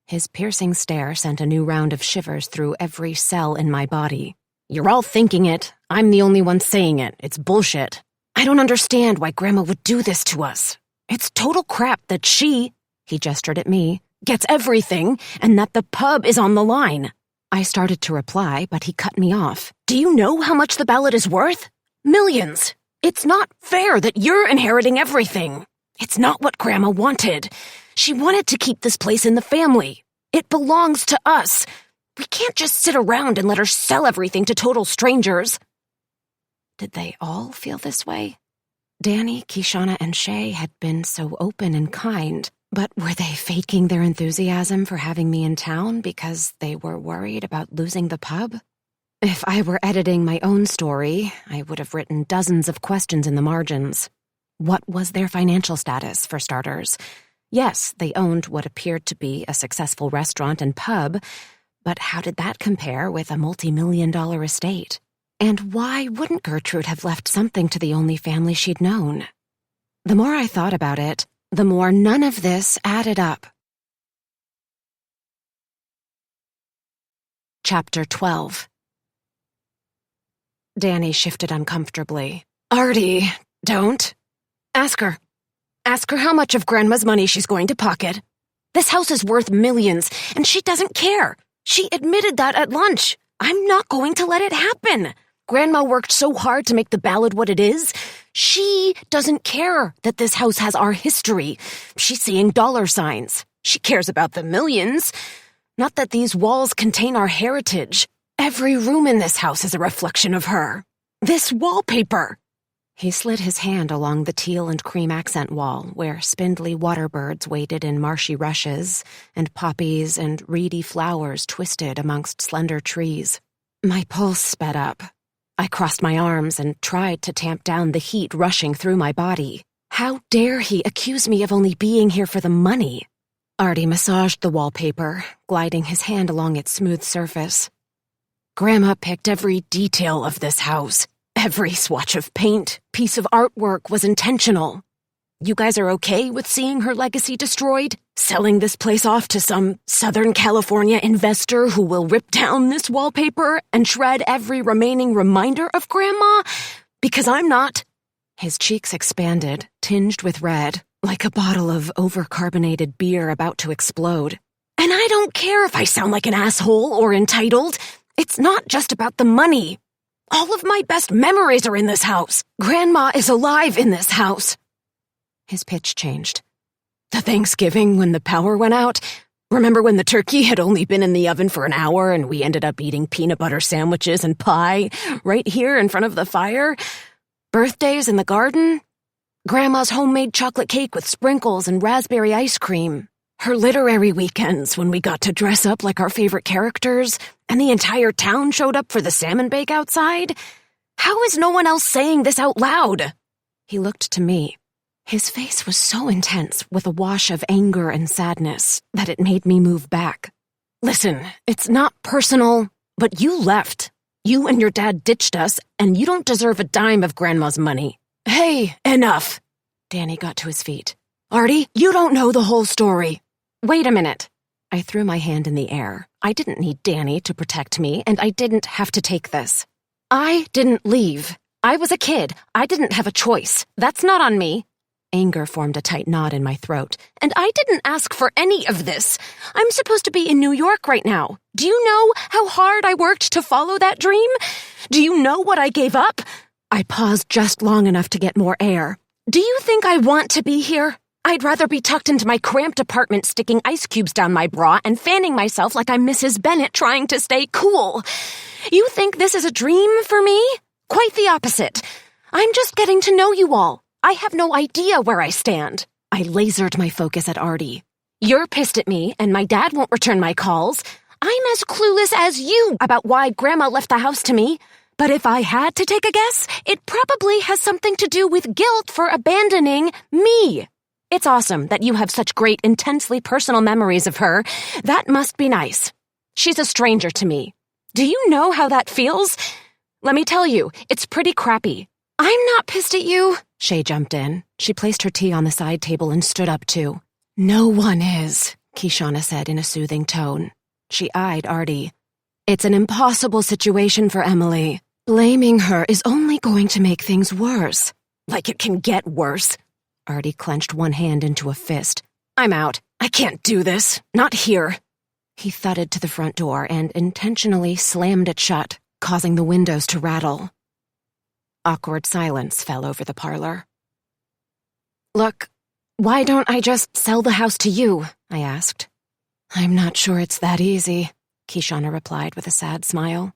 His piercing stare sent a new round of shivers through every cell in my body. You're all thinking it. I'm the only one saying it. It's bullshit. I don't understand why Grandma would do this to us. It's total crap that she, he gestured at me, gets everything, and that the pub is on the line. I started to reply, but he cut me off. Do you know how much the ballot is worth? Millions. It's not fair that you're inheriting everything. It's not what Grandma wanted. She wanted to keep this place in the family. It belongs to us. We can't just sit around and let her sell everything to total strangers. Did they all feel this way? Danny, Kishana, and Shay had been so open and kind, but were they faking their enthusiasm for having me in town because they were worried about losing the pub? If I were editing my own story, I would have written dozens of questions in the margins. What was their financial status, for starters? Yes, they owned what appeared to be a successful restaurant and pub, but how did that compare with a multi-million-dollar estate? And why wouldn't Gertrude have left something to the only family she'd known? The more I thought about it, the more none of this added up. Chapter 12. Danny shifted uncomfortably. Artie, don't. Ask her. Ask her how much of Grandma's money she's going to pocket. This house is worth millions, and she doesn't care. She admitted that at lunch. I'm not going to let it happen. Grandma worked so hard to make the ballad what it is. She doesn't care that this house has our history. She's seeing dollar signs. She cares about the millions. Not that these walls contain our heritage. Every room in this house is a reflection of her. This wallpaper. He slid his hand along the teal and cream accent wall where spindly waterbirds waited in marshy rushes and poppies and reedy flowers twisted amongst slender trees. My pulse sped up. I crossed my arms and tried to tamp down the heat rushing through my body. How dare he accuse me of only being here for the money? Artie massaged the wallpaper, gliding his hand along its smooth surface. Grandma picked every detail of this house. Every swatch of paint, piece of artwork was intentional. You guys are okay with seeing her legacy destroyed? Selling this place off to some Southern California investor who will rip down this wallpaper and shred every remaining reminder of Grandma? Because I'm not. His cheeks expanded, tinged with red, like a bottle of overcarbonated beer about to explode. And I don't care if I sound like an asshole or entitled. It's not just about the money. All of my best memories are in this house. Grandma is alive in this house. His pitch changed. The Thanksgiving when the power went out. Remember when the turkey had only been in the oven for an hour and we ended up eating peanut butter sandwiches and pie right here in front of the fire? Birthdays in the garden? Grandma's homemade chocolate cake with sprinkles and raspberry ice cream. Her literary weekends when we got to dress up like our favorite characters and the entire town showed up for the salmon bake outside. How is no one else saying this out loud? He looked to me. His face was so intense with a wash of anger and sadness that it made me move back. Listen, it's not personal, but you left. You and your dad ditched us, and you don't deserve a dime of Grandma's money. Hey, enough. Danny got to his feet. Artie, you don't know the whole story. Wait a minute. I threw my hand in the air. I didn't need Danny to protect me, and I didn't have to take this. I didn't leave. I was a kid. I didn't have a choice. That's not on me. Anger formed a tight knot in my throat, and I didn't ask for any of this. I'm supposed to be in New York right now. Do you know how hard I worked to follow that dream? Do you know what I gave up? I paused just long enough to get more air. Do you think I want to be here? I'd rather be tucked into my cramped apartment sticking ice cubes down my bra and fanning myself like I'm Mrs. Bennet trying to stay cool. You think this is a dream for me? Quite the opposite. I'm just getting to know you all. I have no idea where I stand. I lasered my focus at Artie. You're pissed at me, and my dad won't return my calls. I'm as clueless as you about why Grandma left the house to me. But if I had to take a guess, it probably has something to do with guilt for abandoning me. It's awesome that you have such great, intensely personal memories of her. That must be nice. She's a stranger to me. Do you know how that feels? Let me tell you, it's pretty crappy. I'm not pissed at you. Shay jumped in. She placed her tea on the side table and stood up too. No one is, Kishana said in a soothing tone. She eyed Artie. It's an impossible situation for Emily. Blaming her is only going to make things worse. Like it can get worse. Artie clenched one hand into a fist. I'm out. I can't do this. Not here. He thudded to the front door and intentionally slammed it shut, causing the windows to rattle. Awkward silence fell over the parlor. Look, why don't I just sell the house to you? I asked. I'm not sure it's that easy, Kishana replied with a sad smile.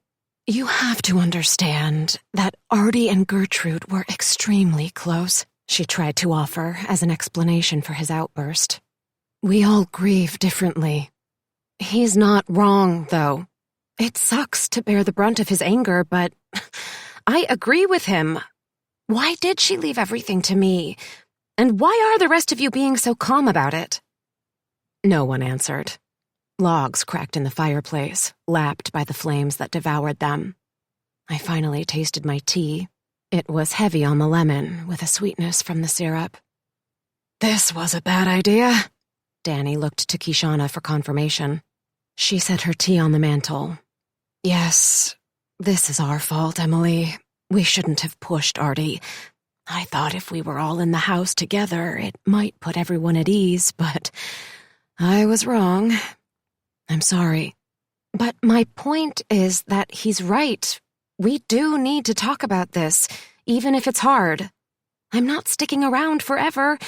You have to understand that Artie and Gertrude were extremely close, she tried to offer as an explanation for his outburst. We all grieve differently. He's not wrong, though. It sucks to bear the brunt of his anger, but I agree with him. Why did she leave everything to me? And why are the rest of you being so calm about it? No one answered. Logs cracked in the fireplace, lapped by the flames that devoured them. I finally tasted my tea. It was heavy on the lemon, with a sweetness from the syrup. This was a bad idea. Danny looked to Kishana for confirmation. She set her tea on the mantel. Yes, this is our fault, Emily. We shouldn't have pushed Artie. I thought if we were all in the house together, it might put everyone at ease, but I was wrong. I'm sorry. But my point is that he's right. We do need to talk about this, even if it's hard. I'm not sticking around forever.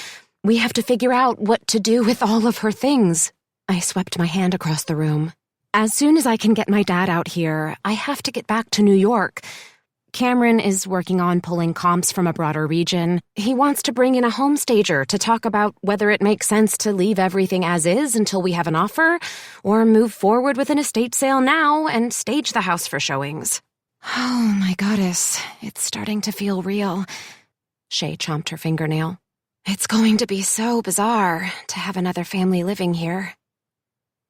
We have to figure out what to do with all of her things. I swept my hand across the room. As soon as I can get my dad out here, I have to get back to New York. Cameron is working on pulling comps from a broader region. He wants to bring in a homestager to talk about whether it makes sense to leave everything as is until we have an offer, or move forward with an estate sale now and stage the house for showings. Oh, my goddess, it's starting to feel real. Shay chomped her fingernail. It's going to be so bizarre to have another family living here.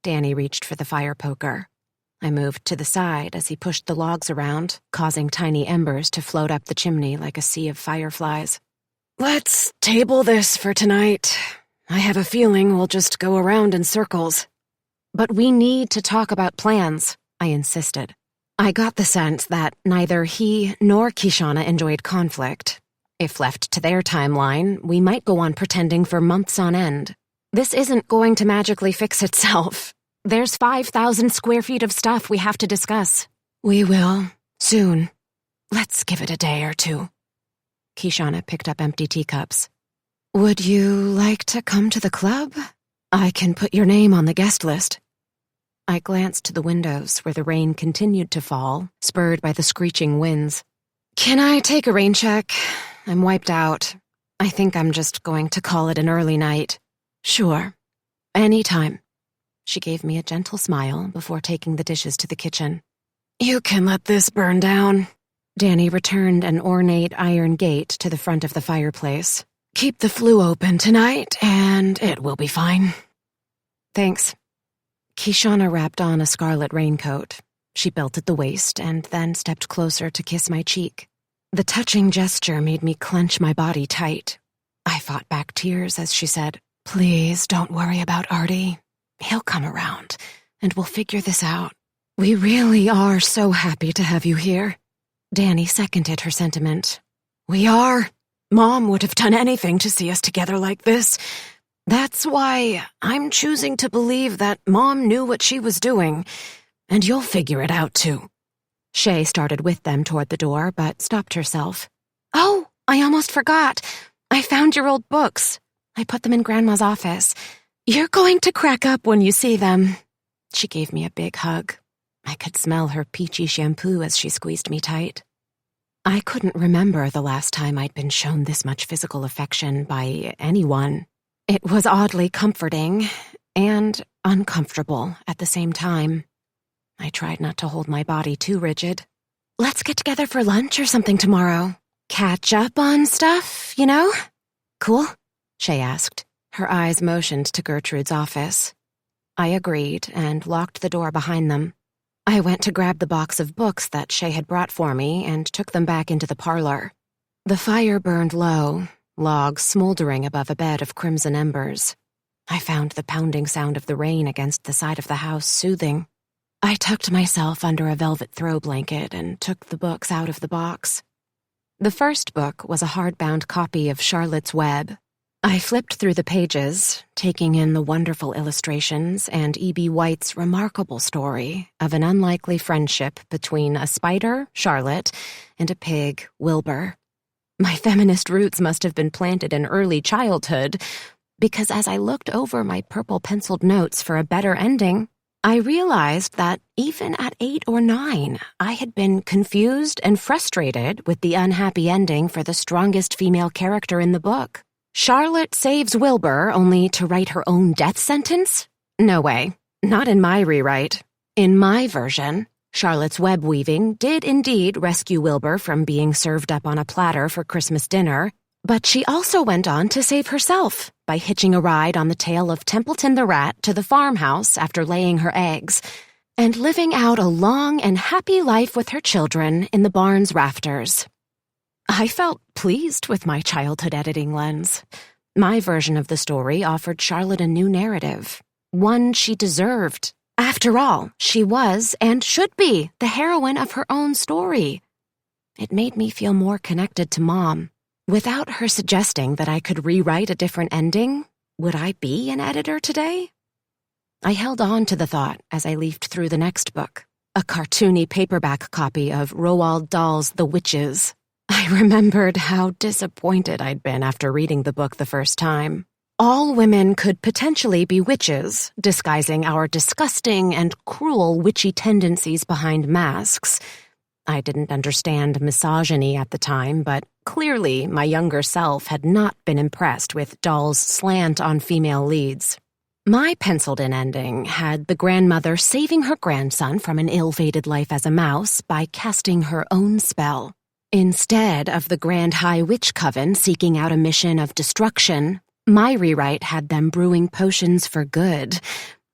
Danny reached for the fire poker. I moved to the side as he pushed the logs around, causing tiny embers to float up the chimney like a sea of fireflies. Let's table this for tonight. I have a feeling we'll just go around in circles. But we need to talk about plans, I insisted. I got the sense that neither he nor Kishana enjoyed conflict. If left to their timeline, we might go on pretending for months on end. This isn't going to magically fix itself. There's 5,000 square feet of stuff we have to discuss. We will, soon. Let's give it a day or two. Kishana picked up empty teacups. Would you like to come to the club? I can put your name on the guest list. I glanced to the windows where the rain continued to fall, spurred by the screeching winds. Can I take a rain check? I'm wiped out. I think I'm just going to call it an early night. Sure. Anytime. She gave me a gentle smile before taking the dishes to the kitchen. You can let this burn down. Danny returned an ornate iron gate to the front of the fireplace. Keep the flue open tonight, and it will be fine. Thanks. Kishana wrapped on a scarlet raincoat. She belted the waist and then stepped closer to kiss my cheek. The touching gesture made me clench my body tight. I fought back tears as she said, Please don't worry about Artie. He'll come around, and we'll figure this out. We really are so happy to have you here. Danny seconded her sentiment. We are. Mom would have done anything to see us together like this. That's why I'm choosing to believe that Mom knew what she was doing, and you'll figure it out too. Shay started with them toward the door, but stopped herself. Oh, I almost forgot. I found your old books. I put them in Grandma's office. You're going to crack up when you see them." She gave me a big hug. I could smell her peachy shampoo as she squeezed me tight. I couldn't remember the last time I'd been shown this much physical affection by anyone. It was oddly comforting and uncomfortable at the same time. I tried not to hold my body too rigid. "Let's get together for lunch or something tomorrow. Catch up on stuff, you know?" "Cool?" Shay asked. Her eyes motioned to Gertrude's office. I agreed and locked the door behind them. I went to grab the box of books that Shay had brought for me and took them back into the parlor. The fire burned low, logs smoldering above a bed of crimson embers. I found the pounding sound of the rain against the side of the house soothing. I tucked myself under a velvet throw blanket and took the books out of the box. The first book was a hardbound copy of Charlotte's Web. I flipped through the pages, taking in the wonderful illustrations and E.B. White's remarkable story of an unlikely friendship between a spider, Charlotte, and a pig, Wilbur. My feminist roots must have been planted in early childhood, because as I looked over my purple-penciled notes for a better ending, I realized that even at 8 or 9, I had been confused and frustrated with the unhappy ending for the strongest female character in the book. Charlotte saves Wilbur only to write her own death sentence? No way. Not in my rewrite. In my version, Charlotte's web weaving did indeed rescue Wilbur from being served up on a platter for Christmas dinner, but she also went on to save herself by hitching a ride on the tail of Templeton the rat to the farmhouse after laying her eggs, and living out a long and happy life with her children in the barn's rafters. I felt pleased with my childhood editing lens. My version of the story offered Charlotte a new narrative, one she deserved. After all, she was and should be the heroine of her own story. It made me feel more connected to Mom. Without her suggesting that I could rewrite a different ending, would I be an editor today? I held on to the thought as I leafed through the next book, a cartoony paperback copy of Roald Dahl's The Witches. I remembered how disappointed I'd been after reading the book the first time. All women could potentially be witches, disguising our disgusting and cruel witchy tendencies behind masks. I didn't understand misogyny at the time, but clearly my younger self had not been impressed with Dahl's slant on female leads. My penciled-in ending had the grandmother saving her grandson from an ill-fated life as a mouse by casting her own spell. Instead of the Grand High Witch Coven seeking out a mission of destruction, my rewrite had them brewing potions for good.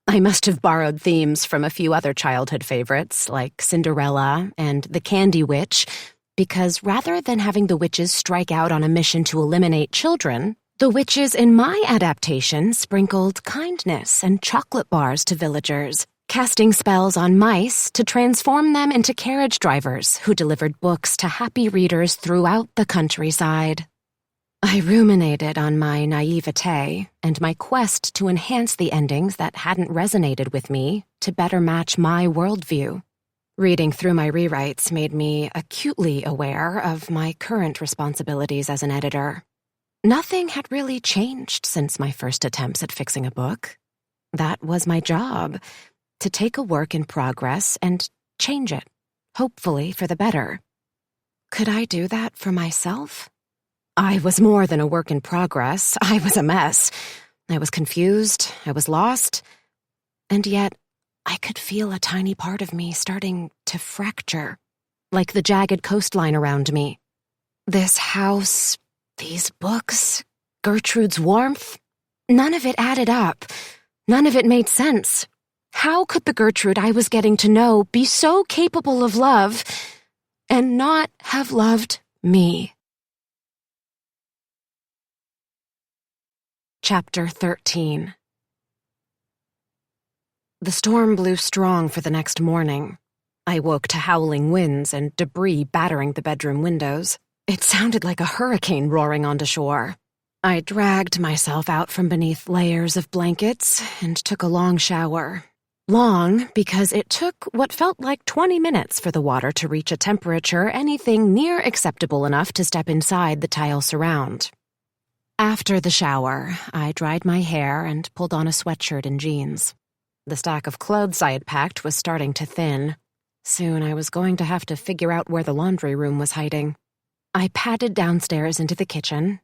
I must have borrowed themes from a few other childhood favorites, like Cinderella and the Candy Witch, because rather than having the witches strike out on a mission to eliminate children, the witches in my adaptation sprinkled kindness and chocolate bars to villagers, casting spells on mice to transform them into carriage drivers who delivered books to happy readers throughout the countryside. I ruminated on my naivete and my quest to enhance the endings that hadn't resonated with me to better match my worldview. Reading through my rewrites made me acutely aware of my current responsibilities as an editor. Nothing had really changed since my first attempts at fixing a book. That was my job, to take a work in progress and change it, hopefully for the better. Could I do that for myself? I was more than a work in progress. I was a mess. I was confused. I was lost. And yet, I could feel a tiny part of me starting to fracture, like the jagged coastline around me. This house, these books, Gertrude's warmth, none of it added up. None of it made sense. How could the Gertrude I was getting to know be so capable of love and not have loved me? Chapter 13. The storm blew strong for the next morning. I woke to howling winds and debris battering the bedroom windows. It sounded like a hurricane roaring onto shore. I dragged myself out from beneath layers of blankets and took a long shower. Long because it took what felt like 20 minutes for the water to reach a temperature anything near acceptable enough to step inside the tile surround. After the shower, I dried my hair and pulled on a sweatshirt and jeans. The stack of clothes I had packed was starting to thin. Soon I was going to have to figure out where the laundry room was hiding. I padded downstairs into the kitchen.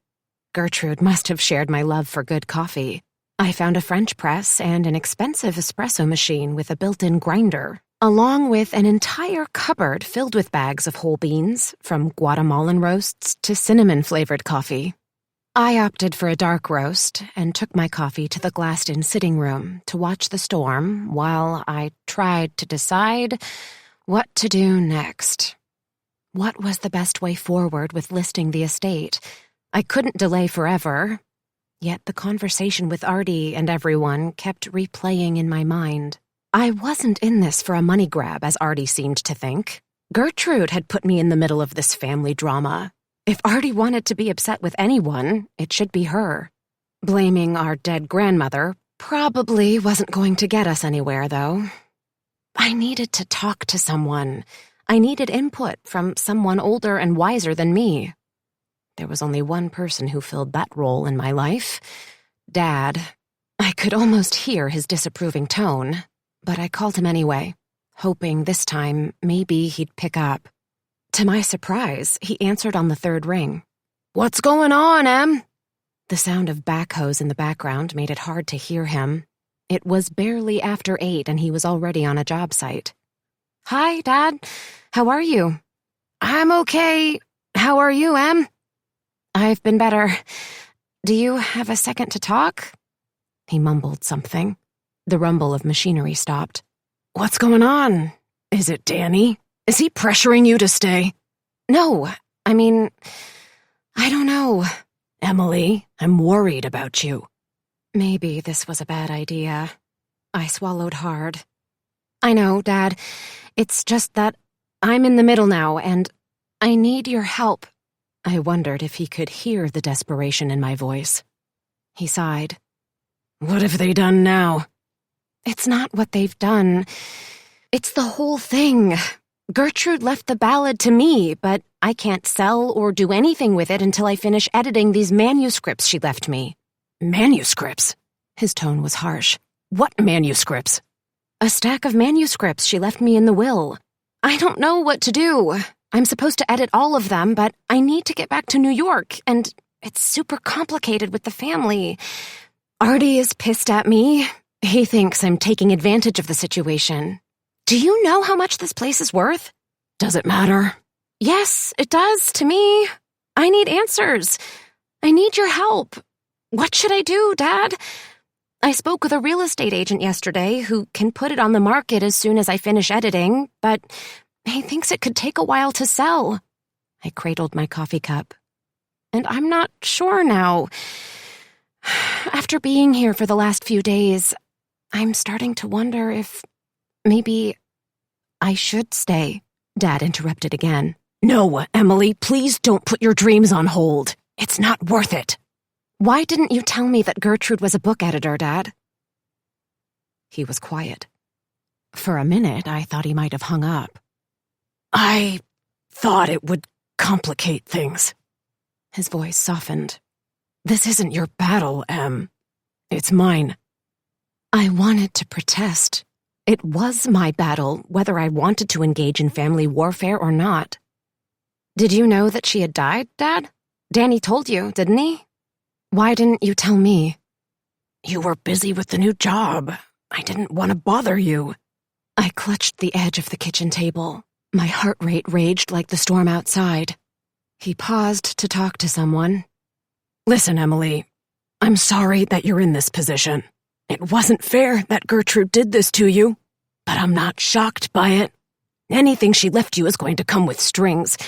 Gertrude must have shared my love for good coffee. I found a French press and an expensive espresso machine with a built-in grinder, along with an entire cupboard filled with bags of whole beans, from Guatemalan roasts to cinnamon-flavored coffee. I opted for a dark roast and took my coffee to the glassed-in sitting room to watch the storm while I tried to decide what to do next. What was the best way forward with listing the estate? I couldn't delay forever. Yet the conversation with Artie and everyone kept replaying in my mind. I wasn't in this for a money grab, as Artie seemed to think. Gertrude had put me in the middle of this family drama. If Artie wanted to be upset with anyone, it should be her. Blaming our dead grandmother probably wasn't going to get us anywhere, though. I needed to talk to someone. I needed input from someone older and wiser than me. There was only one person who filled that role in my life. Dad. I could almost hear his disapproving tone, but I called him anyway, hoping this time maybe he'd pick up. To my surprise, he answered on the third ring. "What's going on, Em?" The sound of backhoes in the background made it hard to hear him. It was barely after 8 and he was already on a job site. "Hi, Dad. How are you?" "I'm okay. How are you, Em?" "I've been better. Do you have a second to talk?" He mumbled something. The rumble of machinery stopped. "What's going on? Is it Danny? Is he pressuring you to stay?" "No, I mean, I don't know." "Emily, I'm worried about you." Maybe this was a bad idea. I swallowed hard. "I know, Dad. It's just that I'm in the middle now, and I need your help." I wondered if he could hear the desperation in my voice. He sighed. "What have they done now?" "It's not what they've done. It's the whole thing. Gertrude left the ballad to me, but I can't sell or do anything with it until I finish editing these manuscripts she left me." "Manuscripts?" His tone was harsh. "What manuscripts?" "A stack of manuscripts she left me in the will. I don't know what to do. I'm supposed to edit all of them, but I need to get back to New York, and it's super complicated with the family. Artie is pissed at me. He thinks I'm taking advantage of the situation. Do you know how much this place is worth?" "Does it matter?" "Yes, it does to me. I need answers. I need your help. What should I do, Dad? I spoke with a real estate agent yesterday who can put it on the market as soon as I finish editing, but he thinks it could take a while to sell." I cradled my coffee cup. "And I'm not sure now. After being here for the last few days, I'm starting to wonder if maybe I should stay." Dad interrupted again. "No, Emily, please don't put your dreams on hold. It's not worth it." "Why didn't you tell me that Gertrude was a book editor, Dad?" He was quiet. For a minute, I thought he might have hung up. "I thought it would complicate things." His voice softened. "This isn't your battle, Em. It's mine." I wanted to protest. It was my battle, whether I wanted to engage in family warfare or not. "Did you know that she had died, Dad? Danny told you, didn't he? Why didn't you tell me?" "You were busy with the new job. I didn't want to bother you." I clutched the edge of the kitchen table. My heart rate raged like the storm outside. He paused to talk to someone. "Listen, Emily, I'm sorry that you're in this position. It wasn't fair that Gertrude did this to you, but I'm not shocked by it. Anything she left you is going to come with strings.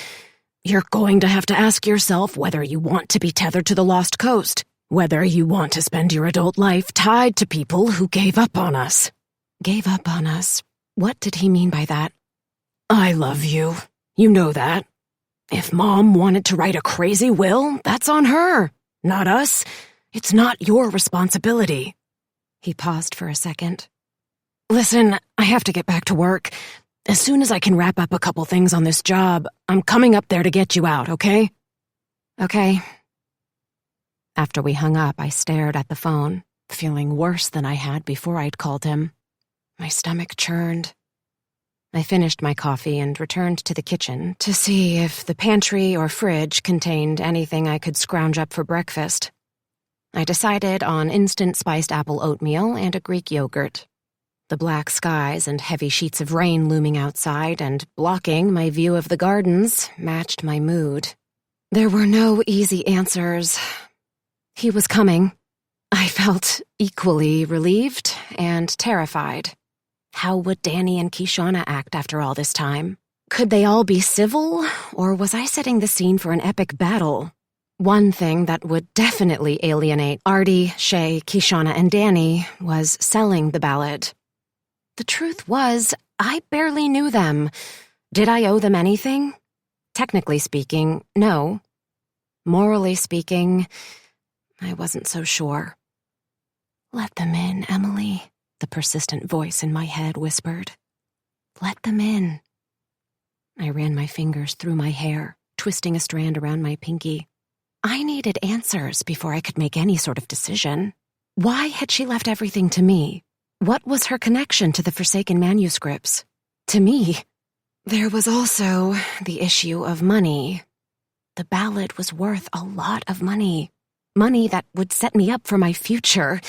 You're going to have to ask yourself whether you want to be tethered to the Lost Coast, whether you want to spend your adult life tied to people who gave up on us." Gave up on us? What did he mean by that? "I love you. You know that. If Mom wanted to write a crazy will, that's on her, not us. It's not your responsibility." He paused for a second. "Listen, I have to get back to work. As soon as I can wrap up a couple things on this job, I'm coming up there to get you out, okay?" "Okay." After we hung up, I stared at the phone, feeling worse than I had before I'd called him. My stomach churned. I finished my coffee and returned to the kitchen to see if the pantry or fridge contained anything I could scrounge up for breakfast. I decided on instant spiced apple oatmeal and a Greek yogurt. The black skies and heavy sheets of rain looming outside and blocking my view of the gardens matched my mood. There were no easy answers. He was coming. I felt equally relieved and terrified. How would Danny and Kishana act after all this time? Could they all be civil, or was I setting the scene for an epic battle? One thing that would definitely alienate Artie, Shay, Kishana, and Danny was selling the ballad. The truth was, I barely knew them. Did I owe them anything? Technically speaking, no. Morally speaking, I wasn't so sure. "Let them in, Emily," the persistent voice in my head whispered. "Let them in." I ran my fingers through my hair, twisting a strand around my pinky. I needed answers before I could make any sort of decision. Why had she left everything to me? What was her connection to the Forsaken manuscripts? To me? There was also the issue of money. The ballad was worth a lot of money. Money that would set me up for my future.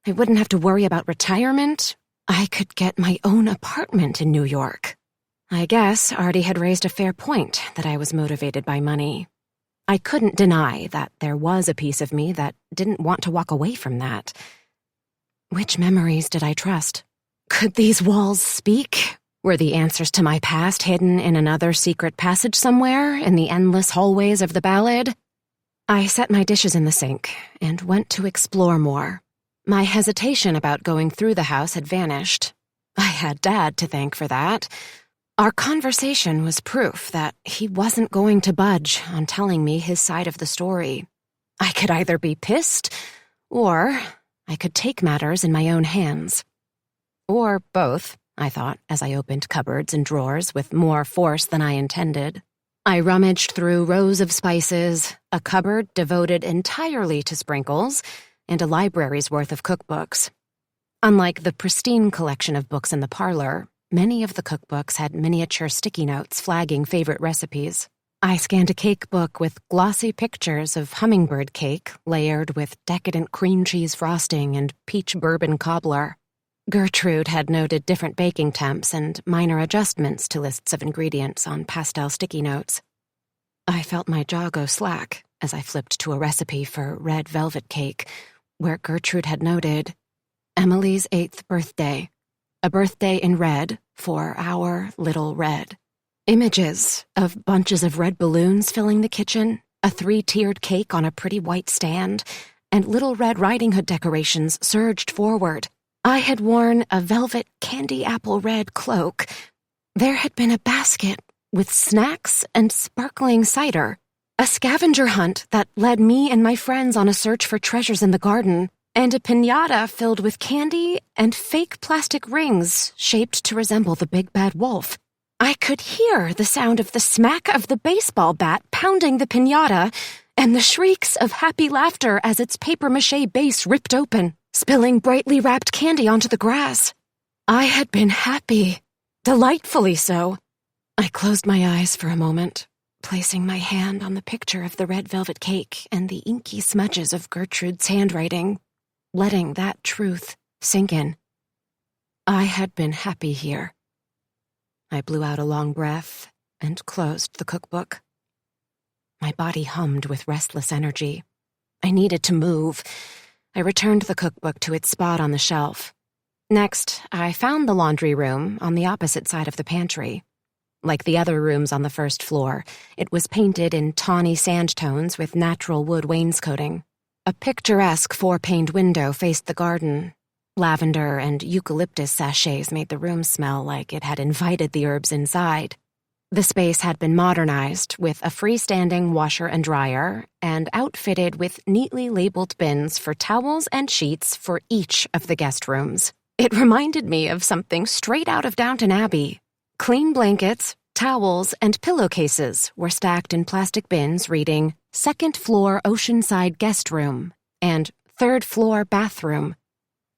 I wouldn't have to worry about retirement. I could get my own apartment in New York. I guess Artie had raised a fair point that I was motivated by money. I couldn't deny that there was a piece of me that didn't want to walk away from that. Which memories did I trust? Could these walls speak? Were the answers to my past hidden in another secret passage somewhere in the endless hallways of the ballad? I set my dishes in the sink and went to explore more. My hesitation about going through the house had vanished. I had Dad to thank for that. Our conversation was proof that he wasn't going to budge on telling me his side of the story. I could either be pissed, or I could take matters in my own hands. Or both, I thought, as I opened cupboards and drawers with more force than I intended. I rummaged through rows of spices, a cupboard devoted entirely to sprinkles, and a library's worth of cookbooks. Unlike the pristine collection of books in the parlor, many of the cookbooks had miniature sticky notes flagging favorite recipes. I scanned a cake book with glossy pictures of hummingbird cake layered with decadent cream cheese frosting and peach bourbon cobbler. Gertrude had noted different baking temps and minor adjustments to lists of ingredients on pastel sticky notes. I felt my jaw go slack as I flipped to a recipe for red velvet cake, where Gertrude had noted, "Emily's 8th birthday. A birthday in red for our little Red." Images of bunches of red balloons filling the kitchen, a 3-tiered cake on a pretty white stand, and little Red Riding Hood decorations surged forward. I had worn a velvet candy apple red cloak. There had been a basket with snacks and sparkling cider, a scavenger hunt that led me and my friends on a search for treasures in the garden, and a piñata filled with candy and fake plastic rings shaped to resemble the big bad wolf. I could hear the sound of the smack of the baseball bat pounding the piñata and the shrieks of happy laughter as its papier-mâché base ripped open, spilling brightly wrapped candy onto the grass. I had been happy, delightfully so. I closed my eyes for a moment, placing my hand on the picture of the red velvet cake and the inky smudges of Gertrude's handwriting, letting that truth sink in. I had been happy here. I blew out a long breath and closed the cookbook. My body hummed with restless energy. I needed to move. I returned the cookbook to its spot on the shelf. Next, I found the laundry room on the opposite side of the pantry. Like the other rooms on the first floor, it was painted in tawny sand tones with natural wood wainscoting. A picturesque 4-paned window faced the garden. Lavender and eucalyptus sachets made the room smell like it had invited the herbs inside. The space had been modernized with a freestanding washer and dryer and outfitted with neatly labeled bins for towels and sheets for each of the guest rooms. It reminded me of something straight out of Downton Abbey. Clean blankets, Towels and pillowcases were stacked in plastic bins reading second floor oceanside guest room and third floor bathroom.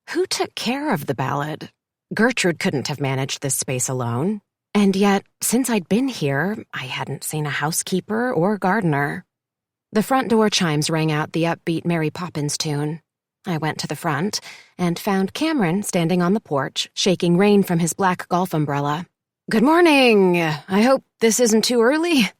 Who took care of the ballad? Gertrude couldn't have managed this space alone. And yet, since I'd been here, I hadn't seen a housekeeper or gardener. The front door chimes rang out the upbeat Mary Poppins tune. I went to the front and found Cameron standing on the porch, shaking rain from his black golf umbrella. "Good morning. I hope this isn't too early."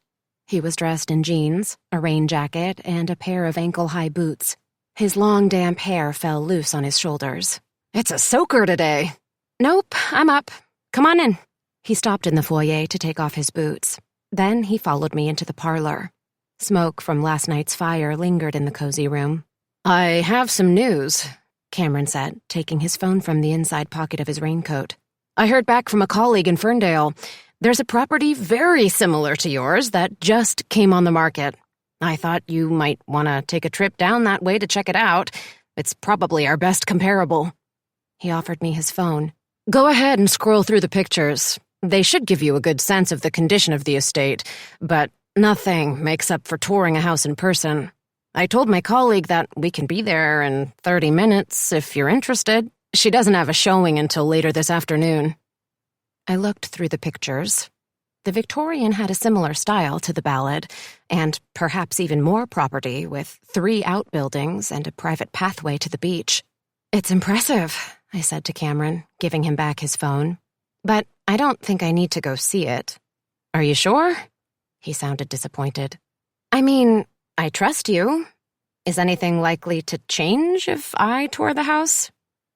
He was dressed in jeans, a rain jacket, and a pair of ankle-high boots. His long, damp hair fell loose on his shoulders. "It's a soaker today." "Nope, I'm up. Come on in." He stopped in the foyer to take off his boots. Then he followed me into the parlor. Smoke from last night's fire lingered in the cozy room. "I have some news," Cameron said, taking his phone from the inside pocket of his raincoat. "I heard back from a colleague in Ferndale. There's a property very similar to yours that just came on the market. I thought you might want to take a trip down that way to check it out. It's probably our best comparable." He offered me his phone. "Go ahead and scroll through the pictures. They should give you a good sense of the condition of the estate, but nothing makes up for touring a house in person. I told my colleague that we can be there in 30 minutes if you're interested. She doesn't have a showing until later this afternoon." I looked through the pictures. The Victorian had a similar style to the ballad, and perhaps even more property with 3 outbuildings and a private pathway to the beach. "It's impressive," I said to Cameron, giving him back his phone. "But I don't think I need to go see it." "Are you sure?" He sounded disappointed. "I mean, I trust you. Is anything likely to change if I tour the house?"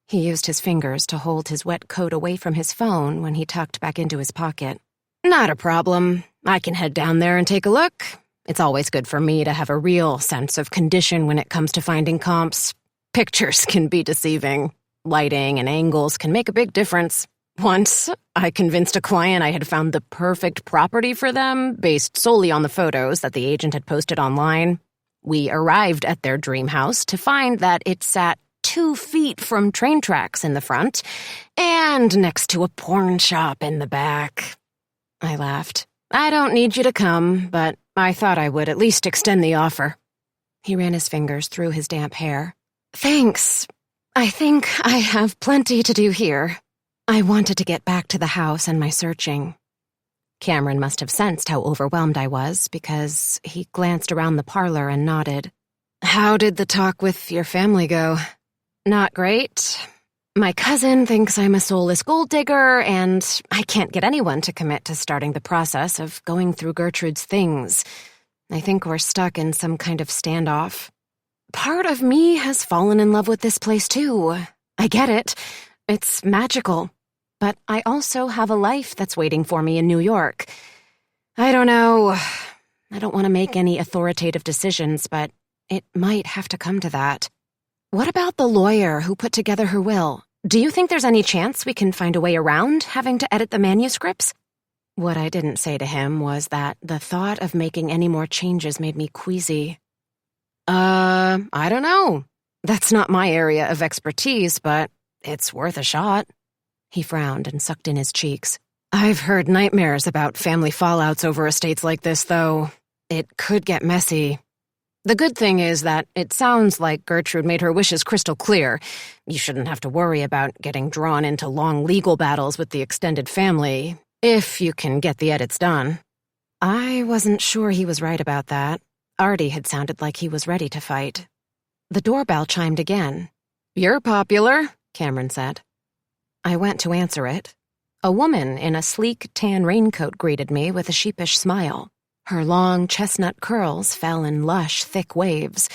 He used his fingers to hold his wet coat away from his phone when he tucked back into his pocket. "Not a problem. I can head down there and take a look. It's always good for me to have a real sense of condition when it comes to finding comps. Pictures can be deceiving. Lighting and angles can make a big difference. Once, I convinced a client I had found the perfect property for them based solely on the photos that the agent had posted online. We arrived at their dream house to find that it sat 2 feet from train tracks in the front and next to a porn shop in the back. I laughed. "I don't need you to come, but I thought I would at least extend the offer." He ran his fingers through his damp hair. "Thanks. I think I have plenty to do here." I wanted to get back to the house and my searching. Cameron must have sensed how overwhelmed I was because he glanced around the parlor and nodded. "How did the talk with your family go?" "Not great. My cousin thinks I'm a soulless gold digger, and I can't get anyone to commit to starting the process of going through Gertrude's things. I think we're stuck in some kind of standoff. Part of me has fallen in love with this place, too. I get it. It's magical. But I also have a life that's waiting for me in New York. I don't know. I don't want to make any authoritative decisions, but it might have to come to that. What about the lawyer who put together her will? Do you think there's any chance we can find a way around having to edit the manuscripts?" What I didn't say to him was that the thought of making any more changes made me queasy. I don't know. That's not my area of expertise, but it's worth a shot." He frowned and sucked in his cheeks. "I've heard nightmares about family fallouts over estates like this, though. It could get messy. The good thing is that it sounds like Gertrude made her wishes crystal clear. You shouldn't have to worry about getting drawn into long legal battles with the extended family, if you can get the edits done." I wasn't sure he was right about that. Artie had sounded like he was ready to fight. The doorbell chimed again. "You're popular," Cameron said. I went to answer it. A woman in a sleek tan raincoat greeted me with a sheepish smile. Her long chestnut curls fell in lush, thick waves.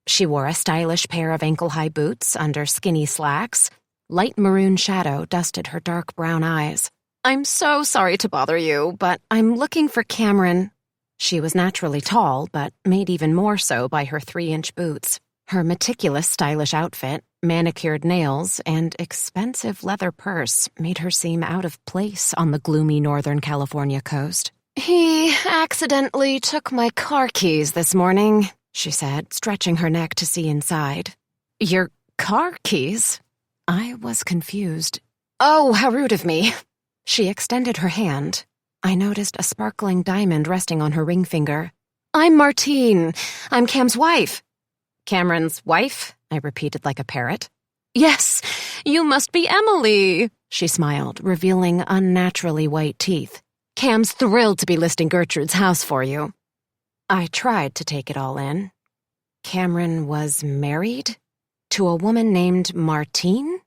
She wore a stylish pair of ankle-high boots under skinny slacks. Light maroon shadow dusted her dark brown eyes. "I'm so sorry to bother you, but I'm looking for Cameron." She was naturally tall, but made even more so by her 3-inch boots. Her meticulous, stylish outfit, manicured nails, and expensive leather purse made her seem out of place on the gloomy Northern California coast. "He accidentally took my car keys this morning," she said, stretching her neck to see inside. "Your car keys?" I was confused. "Oh, how rude of me." She extended her hand. I noticed a sparkling diamond resting on her ring finger. I'm Martine. I'm Cam's wife. Cameron's wife? I repeated like a parrot. Yes, you must be Emily, she smiled, revealing unnaturally white teeth. Cam's thrilled to be listing Gertrude's house for you. I tried to take it all in. Cameron was married? To a woman named Martine?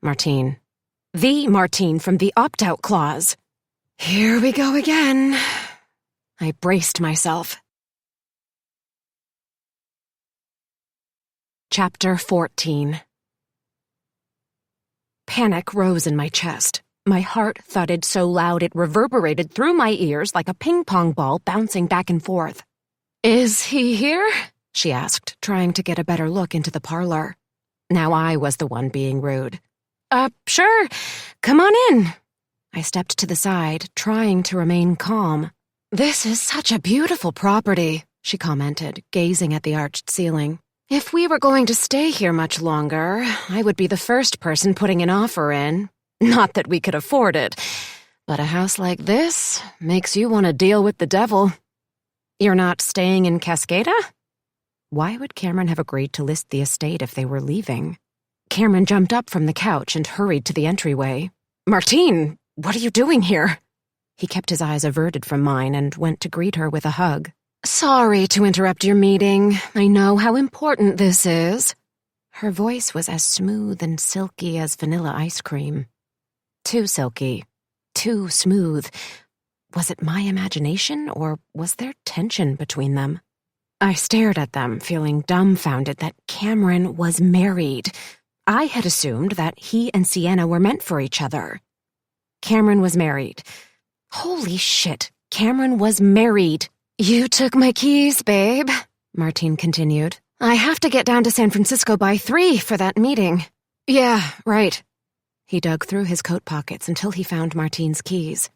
Martine. The Martine from the opt-out clause. Here we go again. I braced myself. Chapter 14. Panic rose in my chest. My heart thudded so loud it reverberated through my ears like a ping-pong ball bouncing back and forth. "Is he here?" she asked, trying to get a better look into the parlor. Now I was the one being rude. Sure. Come on in." I stepped to the side, trying to remain calm. "This is such a beautiful property," she commented, gazing at the arched ceiling. "If we were going to stay here much longer, I would be the first person putting an offer in. Not that we could afford it, but a house like this makes you want to deal with the devil." "You're not staying in Cascada?" Why would Cameron have agreed to list the estate if they were leaving? Cameron jumped up from the couch and hurried to the entryway. "Martine, what are you doing here?" He kept his eyes averted from mine and went to greet her with a hug. "Sorry to interrupt your meeting. I know how important this is." Her voice was as smooth and silky as vanilla ice cream. Too silky. Too smooth. Was it my imagination, or was there tension between them? I stared at them, feeling dumbfounded that Cameron was married. I had assumed that he and Sienna were meant for each other. Cameron was married. Holy shit, Cameron was married. "You took my keys, babe," Martine continued. "I have to get down to San Francisco by 3 for that meeting." "Yeah, right." He dug through his coat pockets until he found Martine's keys.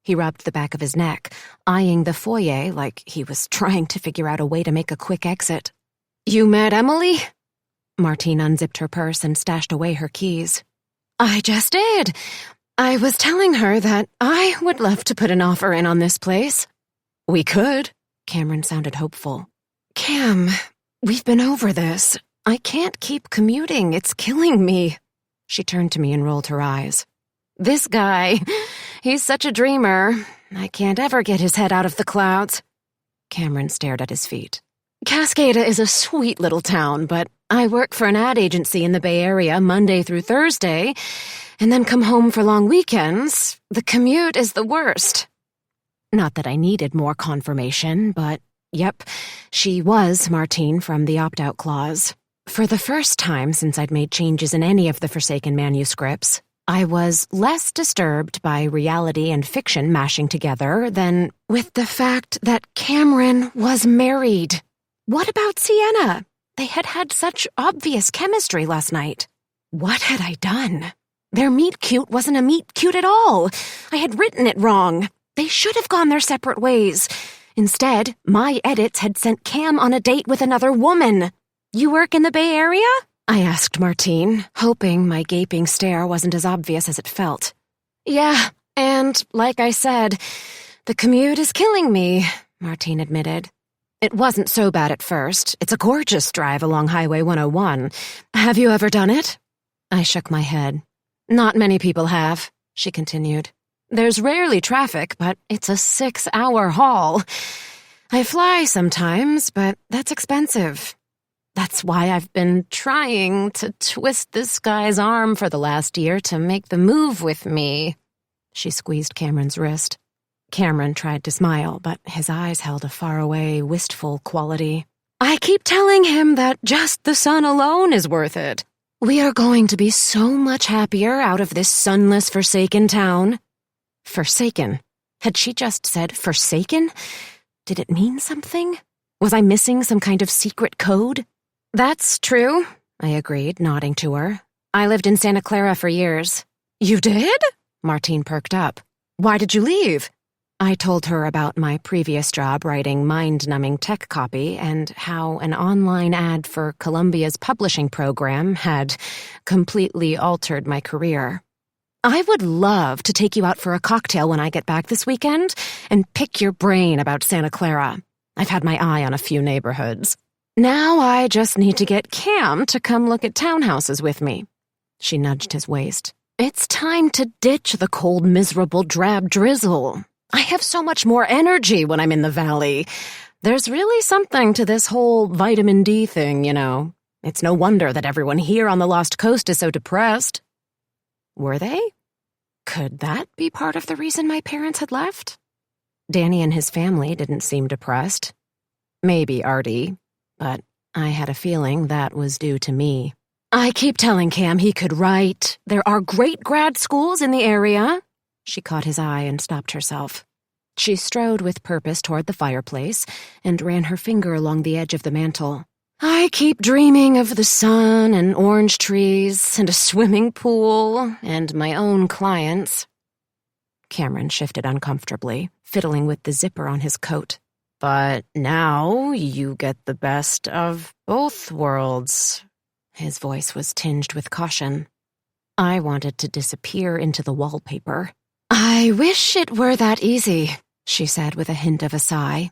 He rubbed the back of his neck, eyeing the foyer like he was trying to figure out a way to make a quick exit. "You met Emily?" Martine unzipped her purse and stashed away her keys. "I just did. I was telling her that I would love to put an offer in on this place." "We could." Cameron sounded hopeful. "Cam, we've been over this. I can't keep commuting. It's killing me." She turned to me and rolled her eyes. "This guy, he's such a dreamer. I can't ever get his head out of the clouds." Cameron stared at his feet. "Cascada is a sweet little town, but I work for an ad agency in the Bay Area Monday through Thursday, and then come home for long weekends. The commute is the worst." Not that I needed more confirmation, but yep, she was Martine from the opt-out clause. For the first time since I'd made changes in any of the Forsaken manuscripts, I was less disturbed by reality and fiction mashing together than with the fact that Cameron was married. What about Sienna? They had had such obvious chemistry last night. What had I done? Their meet-cute wasn't a meet-cute at all. I had written it wrong. They should have gone their separate ways. Instead, my edits had sent Cam on a date with another woman. "You work in the Bay Area?" I asked Martine, hoping my gaping stare wasn't as obvious as it felt. "Yeah, and like I said, the commute is killing me," Martine admitted. "It wasn't so bad at first. It's a gorgeous drive along Highway 101. Have you ever done it?" I shook my head. "Not many people have," she continued. "There's rarely traffic, but it's a 6-hour haul. I fly sometimes, but that's expensive. That's why I've been trying to twist this guy's arm for the last year to make the move with me." She squeezed Cameron's wrist. Cameron tried to smile, but his eyes held a faraway, wistful quality. "I keep telling him that just the sun alone is worth it. We are going to be so much happier out of this sunless, forsaken town." Forsaken? Had she just said forsaken? Did it mean something? Was I missing some kind of secret code? "That's true," I agreed, nodding to her. "I lived in Santa Clara for years." "You did?" Martine perked up. "Why did you leave?" I told her about my previous job writing mind-numbing tech copy and how an online ad for Columbia's publishing program had completely altered my career. I would love to take you out for a cocktail when I get back this weekend and pick your brain about Santa Clara. I've had my eye on a few neighborhoods. Now I just need to get Cam to come look at townhouses with me." She nudged his waist. "It's time to ditch the cold, miserable, drab drizzle. I have so much more energy when I'm in the valley. There's really something to this whole vitamin D thing, you know. It's no wonder that everyone here on the Lost Coast is so depressed." Were they? Could that be part of the reason my parents had left? Danny and his family didn't seem depressed. Maybe Artie, but I had a feeling that was due to me. "I keep telling Cam he could write. There are great grad schools in the area." She caught his eye and stopped herself. She strode with purpose toward the fireplace and ran her finger along the edge of the mantel. "I keep dreaming of the sun and orange trees and a swimming pool and my own clients." Cameron shifted uncomfortably, fiddling with the zipper on his coat. "But now you get the best of both worlds." His voice was tinged with caution. I wanted to disappear into the wallpaper. "I wish it were that easy," she said with a hint of a sigh.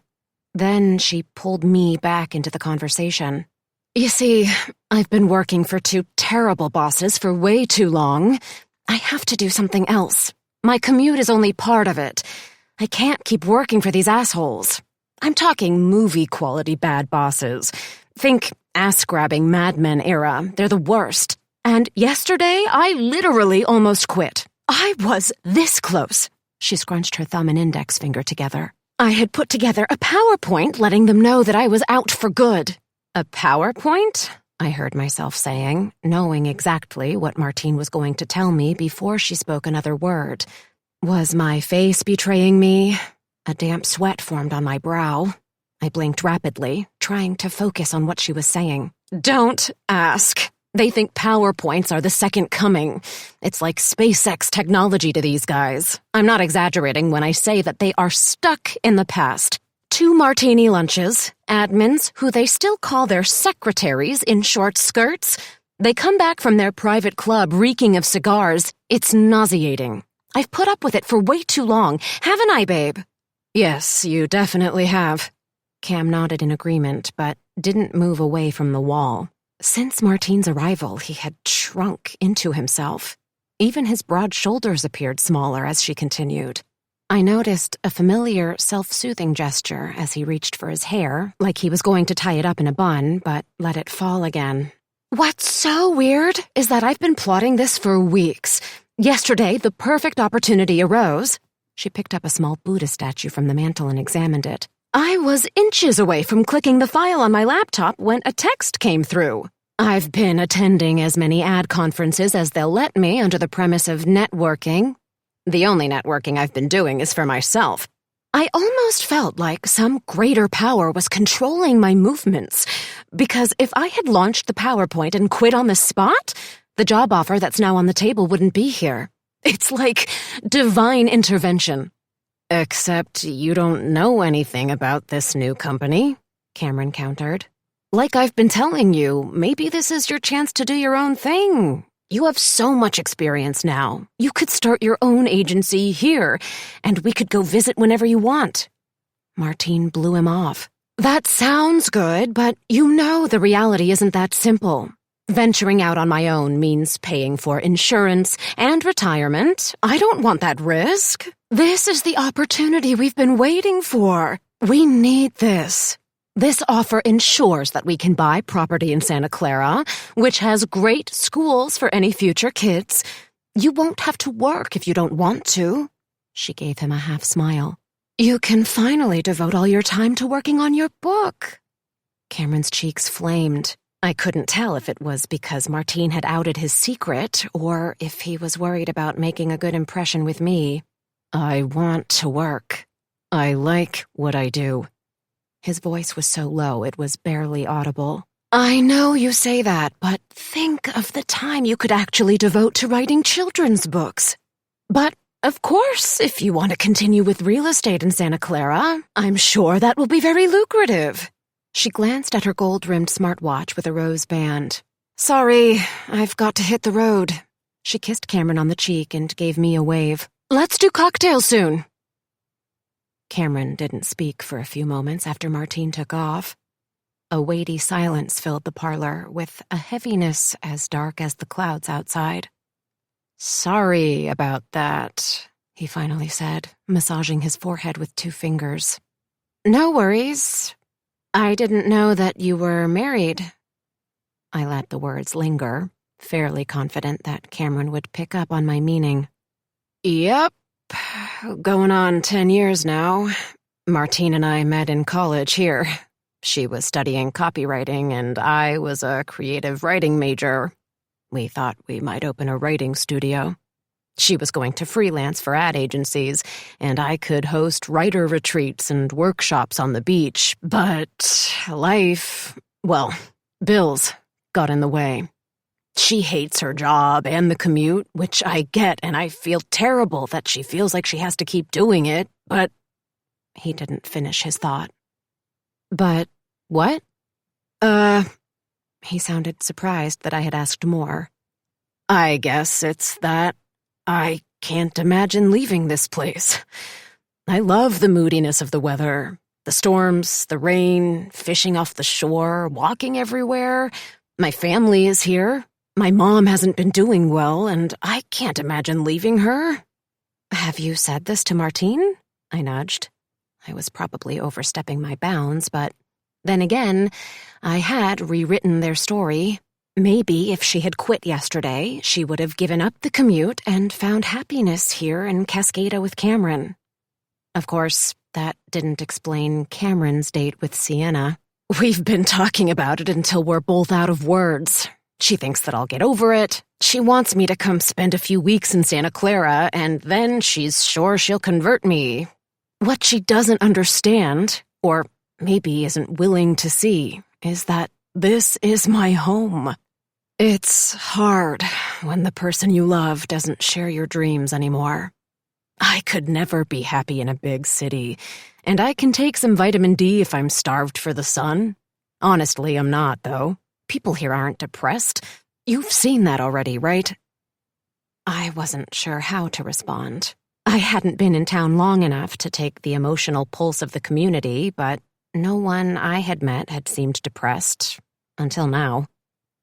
Then she pulled me back into the conversation. "You see, I've been working for two terrible bosses for way too long. I have to do something else. My commute is only part of it. I can't keep working for these assholes. I'm talking movie-quality bad bosses. Think ass-grabbing Mad Men era. They're the worst. And yesterday, I literally almost quit. I was this close." She scrunched her thumb and index finger together. "I had put together a PowerPoint letting them know that I was out for good." "A PowerPoint?" I heard myself saying, knowing exactly what Martine was going to tell me before she spoke another word. Was my face betraying me? A damp sweat formed on my brow. I blinked rapidly, trying to focus on what she was saying. "Don't ask. They think PowerPoints are the second coming. It's like SpaceX technology to these guys. I'm not exaggerating when I say that they are stuck in the past. 2 martini lunches, admins who they still call their secretaries in short skirts. They come back from their private club reeking of cigars. It's nauseating. I've put up with it for way too long, haven't I, babe?" "Yes, you definitely have." Cam nodded in agreement, but didn't move away from the wall. Since Martine's arrival, he had shrunk into himself. Even his broad shoulders appeared smaller as she continued. I noticed a familiar, self-soothing gesture as he reached for his hair, like he was going to tie it up in a bun, but let it fall again. "What's so weird is that I've been plotting this for weeks. Yesterday, the perfect opportunity arose." She picked up a small Buddha statue from the mantel and examined it. "I was inches away from clicking the file on my laptop when a text came through. I've been attending as many ad conferences as they'll let me under the premise of networking. The only networking I've been doing is for myself. I almost felt like some greater power was controlling my movements, because if I had launched the PowerPoint and quit on the spot, the job offer that's now on the table wouldn't be here. It's like divine intervention." "Except you don't know anything about this new company," Cameron countered. "Like I've been telling you, maybe this is your chance to do your own thing. You have so much experience now. You could start your own agency here, and we could go visit whenever you want." Martine blew him off. "That sounds good, but you know the reality isn't that simple. Venturing out on my own means paying for insurance and retirement. I don't want that risk. This is the opportunity we've been waiting for. We need this. This offer ensures that we can buy property in Santa Clara, which has great schools for any future kids. You won't have to work if you don't want to." She gave him a half smile. "You can finally devote all your time to working on your book." Cameron's cheeks flamed. I couldn't tell if it was because Martine had outed his secret or if he was worried about making a good impression with me. "I want to work. I like what I do." His voice was so low it was barely audible. "I know you say that, but think of the time you could actually devote to writing children's books. But, of course, if you want to continue with real estate in Santa Clara, I'm sure that will be very lucrative." She glanced at her gold-rimmed smartwatch with a rose band. "Sorry, I've got to hit the road." She kissed Cameron on the cheek and gave me a wave. "Let's do cocktails soon." Cameron didn't speak for a few moments after Martine took off. A weighty silence filled the parlor, with a heaviness as dark as the clouds outside. "Sorry about that," he finally said, massaging his forehead with 2 fingers. "No worries. I didn't know that you were married." I let the words linger, fairly confident that Cameron would pick up on my meaning. "Yep. Going on 10 years now. Martine and I met in college here. She was studying copywriting, and I was a creative writing major. We thought we might open a writing studio. She was going to freelance for ad agencies, and I could host writer retreats and workshops on the beach. But bills got in the way. She hates her job and the commute, which I get, and I feel terrible that she feels like she has to keep doing it, but..." He didn't finish his thought. "But what?" He sounded surprised that I had asked more. "I guess it's that I can't imagine leaving this place. I love the moodiness of the weather, the storms, the rain, fishing off the shore, walking everywhere. My family is here. My mom hasn't been doing well, and I can't imagine leaving her." "Have you said this to Martine?" I nudged. I was probably overstepping my bounds, but then again, I had rewritten their story. Maybe if she had quit yesterday, she would have given up the commute and found happiness here in Cascada with Cameron. Of course, that didn't explain Cameron's date with Sienna. We've been talking about it until we're both out of words. She thinks that I'll get over it. She wants me to come spend a few weeks in Santa Clara, and then she's sure she'll convert me. What she doesn't understand, or maybe isn't willing to see, is that this is my home. It's hard when the person you love doesn't share your dreams anymore. I could never be happy in a big city, and I can take some vitamin D if I'm starved for the sun. Honestly, I'm not, though. People here aren't depressed. You've seen that already, right?" I wasn't sure how to respond. I hadn't been in town long enough to take the emotional pulse of the community, but no one I had met had seemed depressed, until now.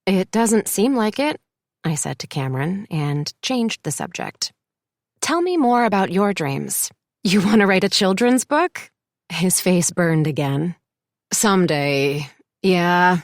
"It doesn't seem like it," I said to Cameron, and changed the subject. "Tell me more about your dreams. You want to write a children's book?" His face burned again. "Someday, yeah.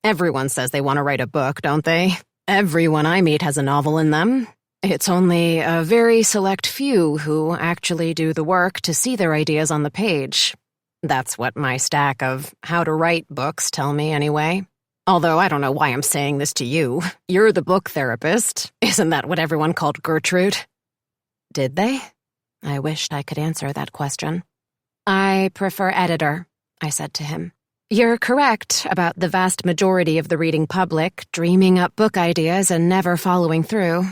Everyone says they want to write a book, don't they? Everyone I meet has a novel in them. It's only a very select few who actually do the work to see their ideas on the page. That's what my stack of how to write books tell me, anyway. Although I don't know why I'm saying this to you. You're the book therapist. Isn't that what everyone called Gertrude?" Did they? I wished I could answer that question. "I prefer editor," I said to him. "You're correct about the vast majority of the reading public dreaming up book ideas and never following through.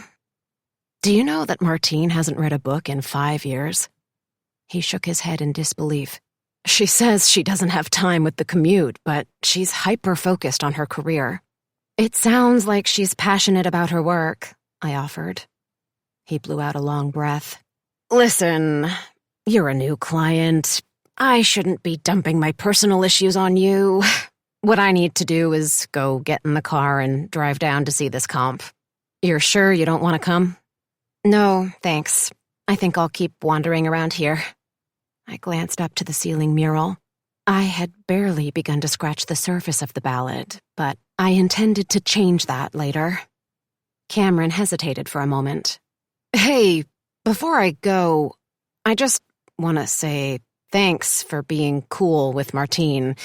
Do you know that Martine hasn't read a book in 5 years?" He shook his head in disbelief. "She says she doesn't have time with the commute, but she's hyper-focused on her career." "It sounds like she's passionate about her work," I offered. He blew out a long breath. "Listen, you're a new client. I shouldn't be dumping my personal issues on you. What I need to do is go get in the car and drive down to see this comp. You're sure you don't want to come?" "No, thanks. I think I'll keep wandering around here." I glanced up to the ceiling mural. I had barely begun to scratch the surface of the ballad, but I intended to change that later. Cameron hesitated for a moment. "Hey, before I go, I just want to say thanks for being cool with Martine.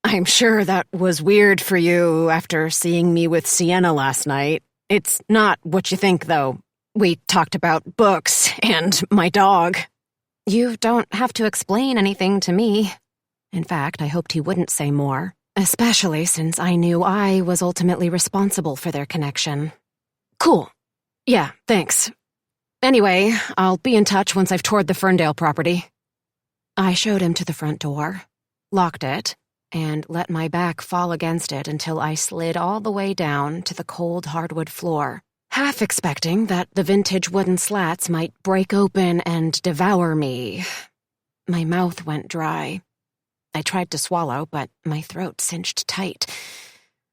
I'm sure that was weird for you after seeing me with Sienna last night. It's not what you think, though. We talked about books and my dog." "You don't have to explain anything to me." In fact, I hoped he wouldn't say more, especially since I knew I was ultimately responsible for their connection. "Cool. Yeah, thanks. Anyway, I'll be in touch once I've toured the Ferndale property." I showed him to the front door, locked it, and let my back fall against it until I slid all the way down to the cold hardwood floor, half expecting that the vintage wooden slats might break open and devour me. My mouth went dry. I tried to swallow, but my throat cinched tight.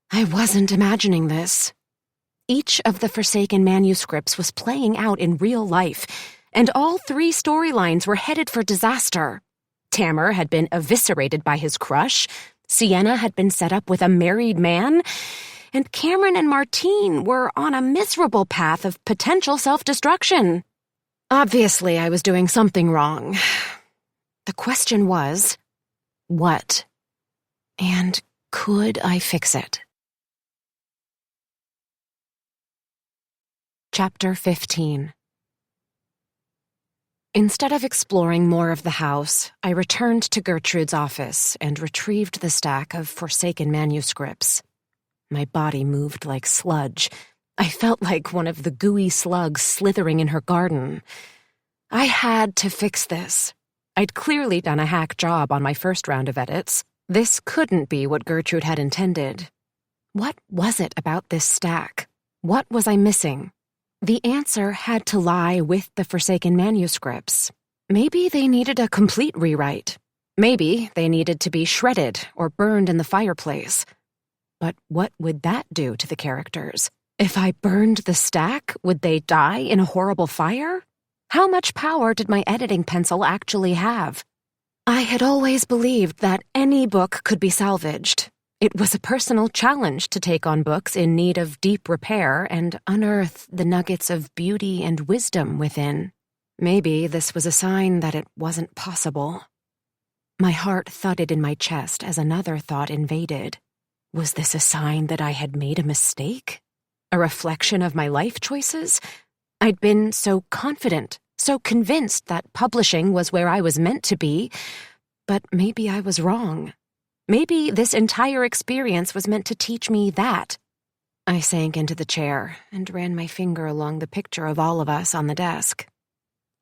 I wasn't imagining this. Each of the Forsaken manuscripts was playing out in real life, and all 3 storylines were headed for disaster. Tamar had been eviscerated by his crush, Sienna had been set up with a married man, and Cameron and Martine were on a miserable path of potential self-destruction. Obviously, I was doing something wrong. The question was, what? And could I fix it? Chapter 15. Instead of exploring more of the house, I returned to Gertrude's office and retrieved the stack of Forsaken manuscripts. My body moved like sludge. I felt like one of the gooey slugs slithering in her garden. I had to fix this. I'd clearly done a hack job on my first round of edits. This couldn't be what Gertrude had intended. What was it about this stack? What was I missing? The answer had to lie with the Forsaken manuscripts. Maybe they needed a complete rewrite. Maybe they needed to be shredded or burned in the fireplace. But what would that do to the characters? If I burned the stack, would they die in a horrible fire? How much power did my editing pencil actually have? I had always believed that any book could be salvaged. It was a personal challenge to take on books in need of deep repair and unearth the nuggets of beauty and wisdom within. Maybe this was a sign that it wasn't possible. My heart thudded in my chest as another thought invaded. Was this a sign that I had made a mistake? A reflection of my life choices? I'd been so confident, so convinced that publishing was where I was meant to be, but maybe I was wrong. Maybe this entire experience was meant to teach me that. I sank into the chair and ran my finger along the picture of all of us on the desk.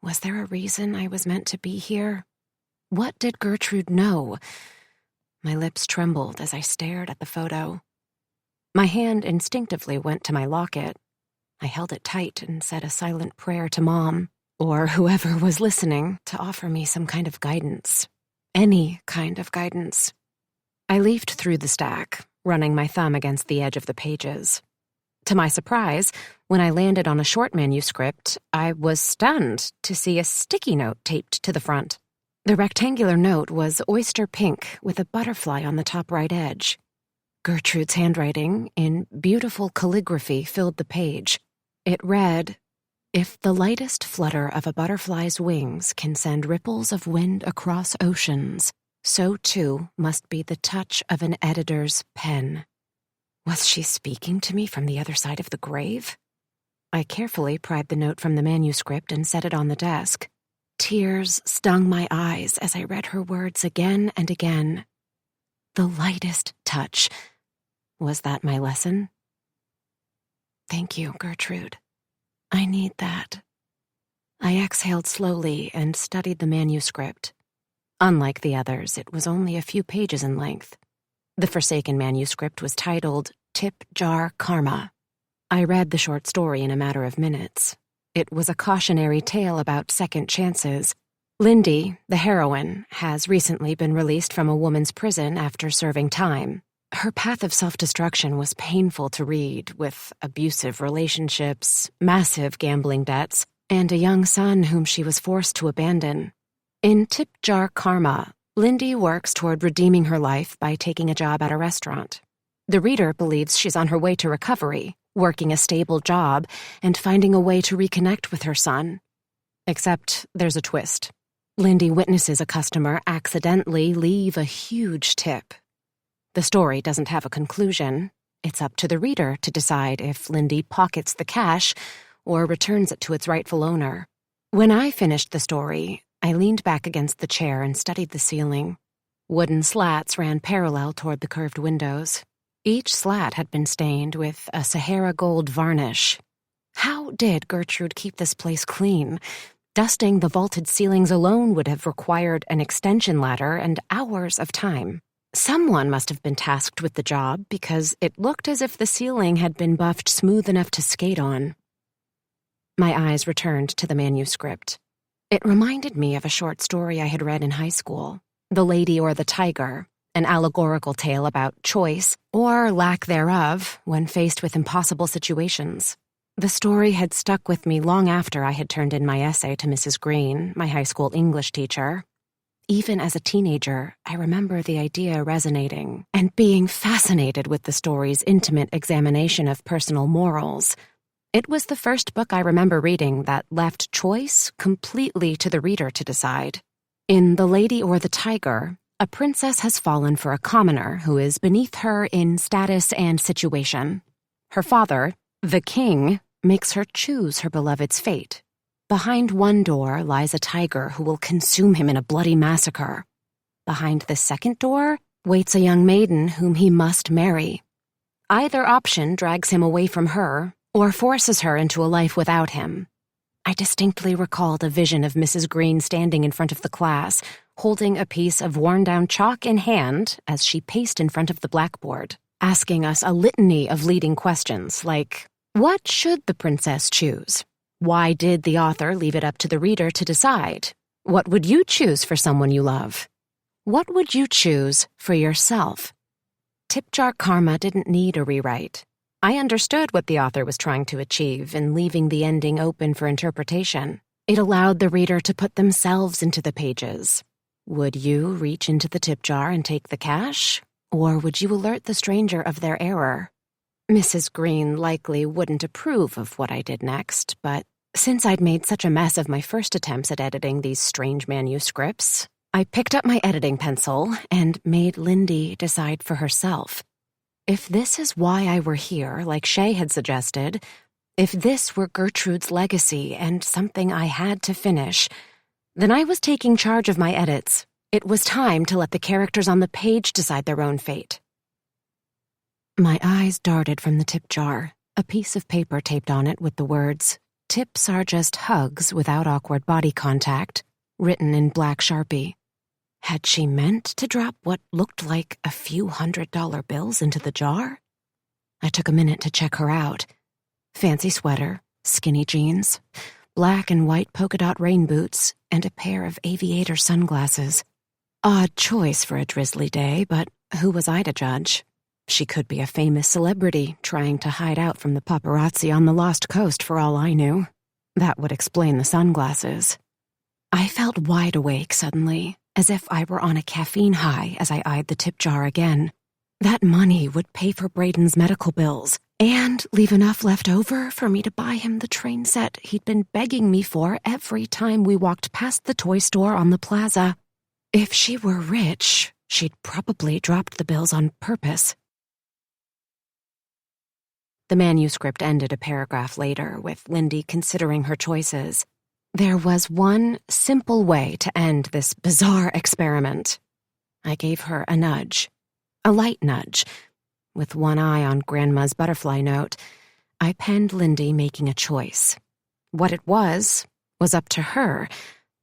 Was there a reason I was meant to be here? What did Gertrude know? My lips trembled as I stared at the photo. My hand instinctively went to my locket. I held it tight and said a silent prayer to Mom, or whoever was listening, to offer me some kind of guidance. Any kind of guidance. I leafed through the stack, running my thumb against the edge of the pages. To my surprise, when I landed on a short manuscript, I was stunned to see a sticky note taped to the front. The rectangular note was oyster pink with a butterfly on the top right edge. Gertrude's handwriting, in beautiful calligraphy, filled the page. It read, "If the lightest flutter of a butterfly's wings can send ripples of wind across oceans, so too must be the touch of an editor's pen." Was she speaking to me from the other side of the grave? I carefully pried the note from the manuscript and set it on the desk. Tears stung my eyes as I read her words again and again. The lightest touch. Was that my lesson? Thank you, Gertrude. I need that. I exhaled slowly and studied the manuscript. Unlike the others, it was only a few pages in length. The Forsaken manuscript was titled Tip Jar Karma. I read the short story in a matter of minutes. It was a cautionary tale about second chances. Lindy, the heroine, has recently been released from a woman's prison after serving time. Her path of self-destruction was painful to read, with abusive relationships, massive gambling debts, and a young son whom she was forced to abandon. In Tip Jar Karma, Lindy works toward redeeming her life by taking a job at a restaurant. The reader believes she's on her way to recovery, working a stable job, and finding a way to reconnect with her son. Except there's a twist. Lindy witnesses a customer accidentally leave a huge tip. The story doesn't have a conclusion. It's up to the reader to decide if Lindy pockets the cash or returns it to its rightful owner. When I finished the story, I leaned back against the chair and studied the ceiling. Wooden slats ran parallel toward the curved windows. Each slat had been stained with a Sahara gold varnish. How did Gertrude keep this place clean? Dusting the vaulted ceilings alone would have required an extension ladder and hours of time. Someone must have been tasked with the job because it looked as if the ceiling had been buffed smooth enough to skate on. My eyes returned to the manuscript. It reminded me of a short story I had read in high school, The Lady or the Tiger, an allegorical tale about choice, or lack thereof, when faced with impossible situations. The story had stuck with me long after I had turned in my essay to Mrs. Green, my high school English teacher. Even as a teenager, I remember the idea resonating and being fascinated with the story's intimate examination of personal morals. It was the first book I remember reading that left choice completely to the reader to decide. In The Lady or the Tiger, a princess has fallen for a commoner who is beneath her in status and situation. Her father, the king, makes her choose her beloved's fate. Behind one door lies a tiger who will consume him in a bloody massacre. Behind the second door waits a young maiden whom he must marry. Either option drags him away from her or forces her into a life without him. I distinctly recalled a vision of Mrs. Green standing in front of the class, holding a piece of worn-down chalk in hand as she paced in front of the blackboard, asking us a litany of leading questions like, what should the princess choose? Why did the author leave it up to the reader to decide? What would you choose for someone you love? What would you choose for yourself? Tip jar karma didn't need a rewrite. I understood what the author was trying to achieve in leaving the ending open for interpretation. It allowed the reader to put themselves into the pages. Would you reach into the tip jar and take the cash? Or would you alert the stranger of their error? Mrs. Green likely wouldn't approve of what I did next, but since I'd made such a mess of my first attempts at editing these strange manuscripts, I picked up my editing pencil and made Lindy decide for herself. If this is why I were here, like Shay had suggested, if this were Gertrude's legacy and something I had to finish, then I was taking charge of my edits. It was time to let the characters on the page decide their own fate. My eyes darted from the tip jar, a piece of paper taped on it with the words, "Tips are just hugs without awkward body contact," written in black Sharpie. Had she meant to drop what looked like a few $100 bills into the jar? I took a minute to check her out. Fancy sweater, skinny jeans, black and white polka dot rain boots, and a pair of aviator sunglasses. Odd choice for a drizzly day, but who was I to judge? She could be a famous celebrity trying to hide out from the paparazzi on the Lost Coast for all I knew. That would explain the sunglasses. I felt wide awake suddenly, as if I were on a caffeine high as I eyed the tip jar again. That money would pay for Braden's medical bills and leave enough left over for me to buy him the train set he'd been begging me for every time we walked past the toy store on the plaza. If she were rich, she'd probably dropped the bills on purpose. The manuscript ended a paragraph later with Lindy considering her choices. There was one simple way to end this bizarre experiment. I gave her a nudge, a light nudge. With one eye on Grandma's butterfly note, I penned Lindy making a choice. What it was up to her,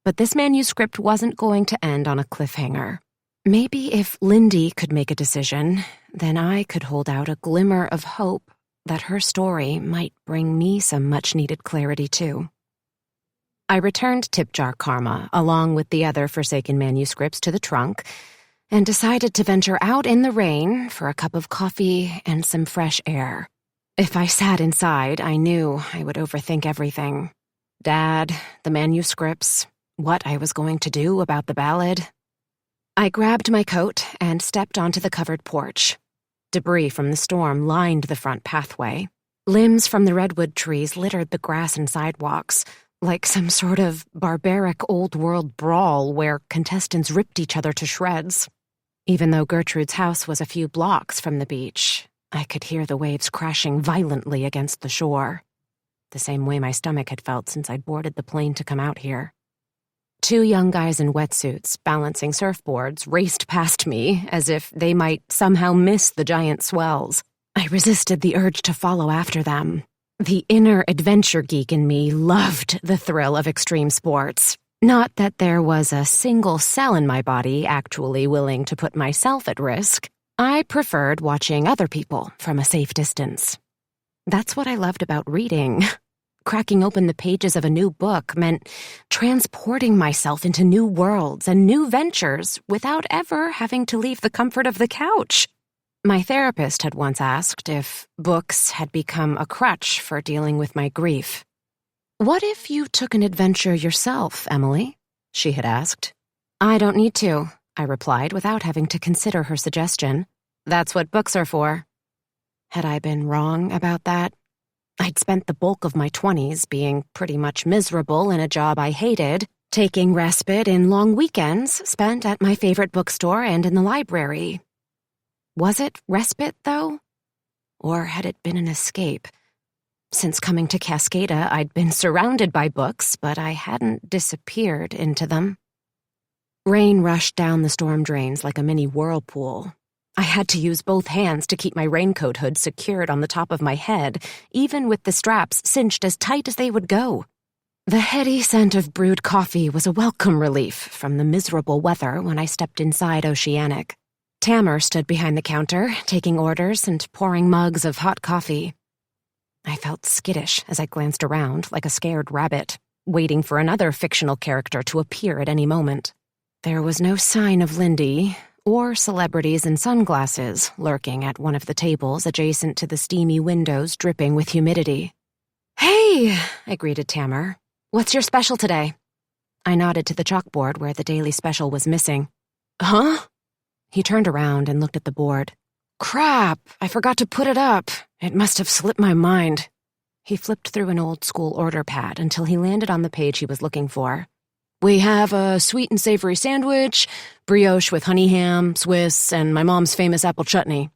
but this manuscript wasn't going to end on a cliffhanger. Maybe if Lindy could make a decision, then I could hold out a glimmer of hope that her story might bring me some much-needed clarity, too. I returned Tip Jar Karma, along with the other forsaken manuscripts, to the trunk, and decided to venture out in the rain for a cup of coffee and some fresh air. If I sat inside, I knew I would overthink everything. Dad, the manuscripts, what I was going to do about the ballad. I grabbed my coat and stepped onto the covered porch. Debris from the storm lined the front pathway. Limbs from the redwood trees littered the grass and sidewalks, like some sort of barbaric old-world brawl where contestants ripped each other to shreds. Even though Gertrude's house was a few blocks from the beach, I could hear the waves crashing violently against the shore. The same way my stomach had felt since I'd boarded the plane to come out here. Two young guys in wetsuits, balancing surfboards, raced past me as if they might somehow miss the giant swells. I resisted the urge to follow after them. The inner adventure geek in me loved the thrill of extreme sports. Not that there was a single cell in my body actually willing to put myself at risk. I preferred watching other people from a safe distance. That's what I loved about reading. Cracking open the pages of a new book meant transporting myself into new worlds and new ventures without ever having to leave the comfort of the couch. My therapist had once asked if books had become a crutch for dealing with my grief. "What if you took an adventure yourself, Emily?" she had asked. "I don't need to," I replied without having to consider her suggestion. "That's what books are for." Had I been wrong about that? I'd spent the bulk of my 20s being pretty much miserable in a job I hated, taking respite in long weekends spent at my favorite bookstore and in the library. Was it respite, though? Or had it been an escape? Since coming to Cascada, I'd been surrounded by books, but I hadn't disappeared into them. Rain rushed down the storm drains like a mini whirlpool. I had to use both hands to keep my raincoat hood secured on the top of my head, even with the straps cinched as tight as they would go. The heady scent of brewed coffee was a welcome relief from the miserable weather when I stepped inside Oceanic. Tamar stood behind the counter, taking orders and pouring mugs of hot coffee. I felt skittish as I glanced around like a scared rabbit, waiting for another fictional character to appear at any moment. There was no sign of Lindy, or celebrities in sunglasses lurking at one of the tables adjacent to the steamy windows dripping with humidity. "Hey," I greeted Tamar. "What's your special today?" I nodded to the chalkboard where the daily special was missing. "Huh?" He turned around and looked at the board. "Crap, I forgot to put it up. It must have slipped my mind." He flipped through an old-school order pad until he landed on the page he was looking for. "We have a sweet and savory sandwich, brioche with honey ham, Swiss, and my mom's famous apple chutney."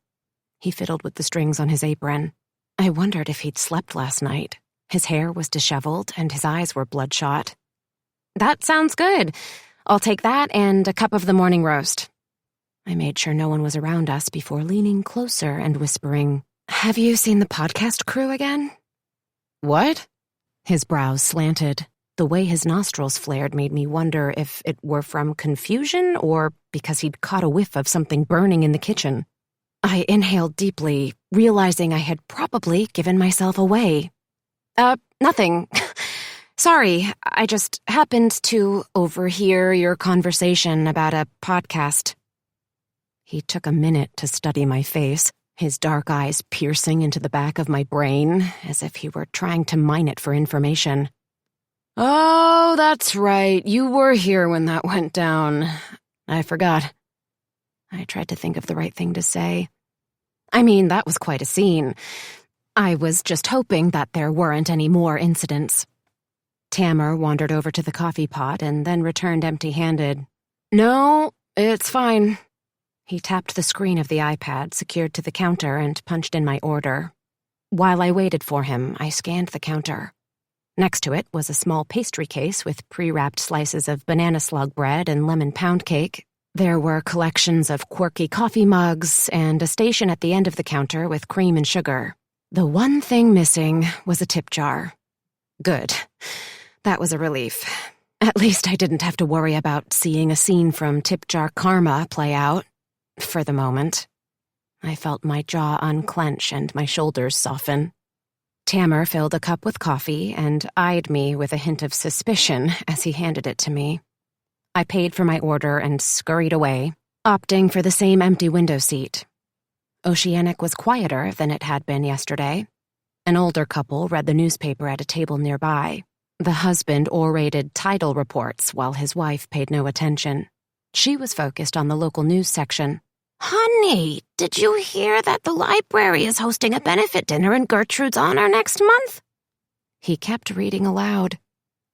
He fiddled with the strings on his apron. I wondered if he'd slept last night. His hair was disheveled and his eyes were bloodshot. "That sounds good. I'll take that and a cup of the morning roast." I made sure no one was around us before leaning closer and whispering, "Have you seen the podcast crew again?" "What?" His brows slanted. The way his nostrils flared made me wonder if it were from confusion or because he'd caught a whiff of something burning in the kitchen. I inhaled deeply, realizing I had probably given myself away. Nothing. Sorry, I just happened to overhear your conversation about a podcast." He took a minute to study my face, his dark eyes piercing into the back of my brain as if he were trying to mine it for information. "Oh, that's right. You were here when that went down. I forgot." I tried to think of the right thing to say. I mean, that was quite a scene. I was just hoping that there weren't any more incidents. Tamar wandered over to the coffee pot and then returned empty-handed. "No, it's fine." He tapped the screen of the iPad secured to the counter and punched in my order. While I waited for him, I scanned the counter. Next to it was a small pastry case with pre-wrapped slices of banana slug bread and lemon pound cake. There were collections of quirky coffee mugs and a station at the end of the counter with cream and sugar. The one thing missing was a tip jar. Good. That was a relief. At least I didn't have to worry about seeing a scene from Tip Jar Karma play out. For the moment. I felt my jaw unclench and my shoulders soften. Tamar filled a cup with coffee and eyed me with a hint of suspicion as he handed it to me. I paid for my order and scurried away, opting for the same empty window seat. Oceanic was quieter than it had been yesterday. An older couple read the newspaper at a table nearby. The husband orated title reports while his wife paid no attention. She was focused on the local news section. "Honey, did you hear that the library is hosting a benefit dinner in Gertrude's honor next month?" He kept reading aloud.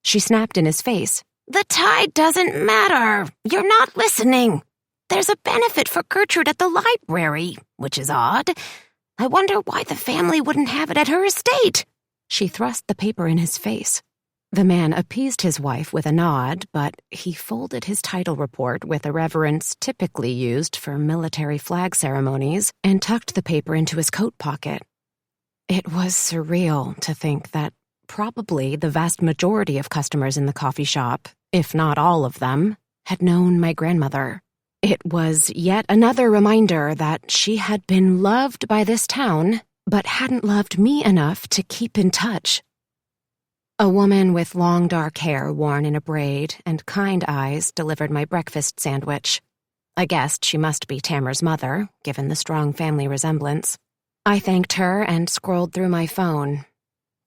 She snapped in his face. "The tide doesn't matter. You're not listening. There's a benefit for Gertrude at the library, which is odd. I wonder why the family wouldn't have it at her estate." She thrust the paper in his face. The man appeased his wife with a nod, but he folded his title report with a reverence typically used for military flag ceremonies and tucked the paper into his coat pocket. It was surreal to think that probably the vast majority of customers in the coffee shop, if not all of them, had known my grandmother. It was yet another reminder that she had been loved by this town, but hadn't loved me enough to keep in touch. A woman with long dark hair worn in a braid and kind eyes delivered my breakfast sandwich. I guessed she must be Tamer's mother, given the strong family resemblance. I thanked her and scrolled through my phone.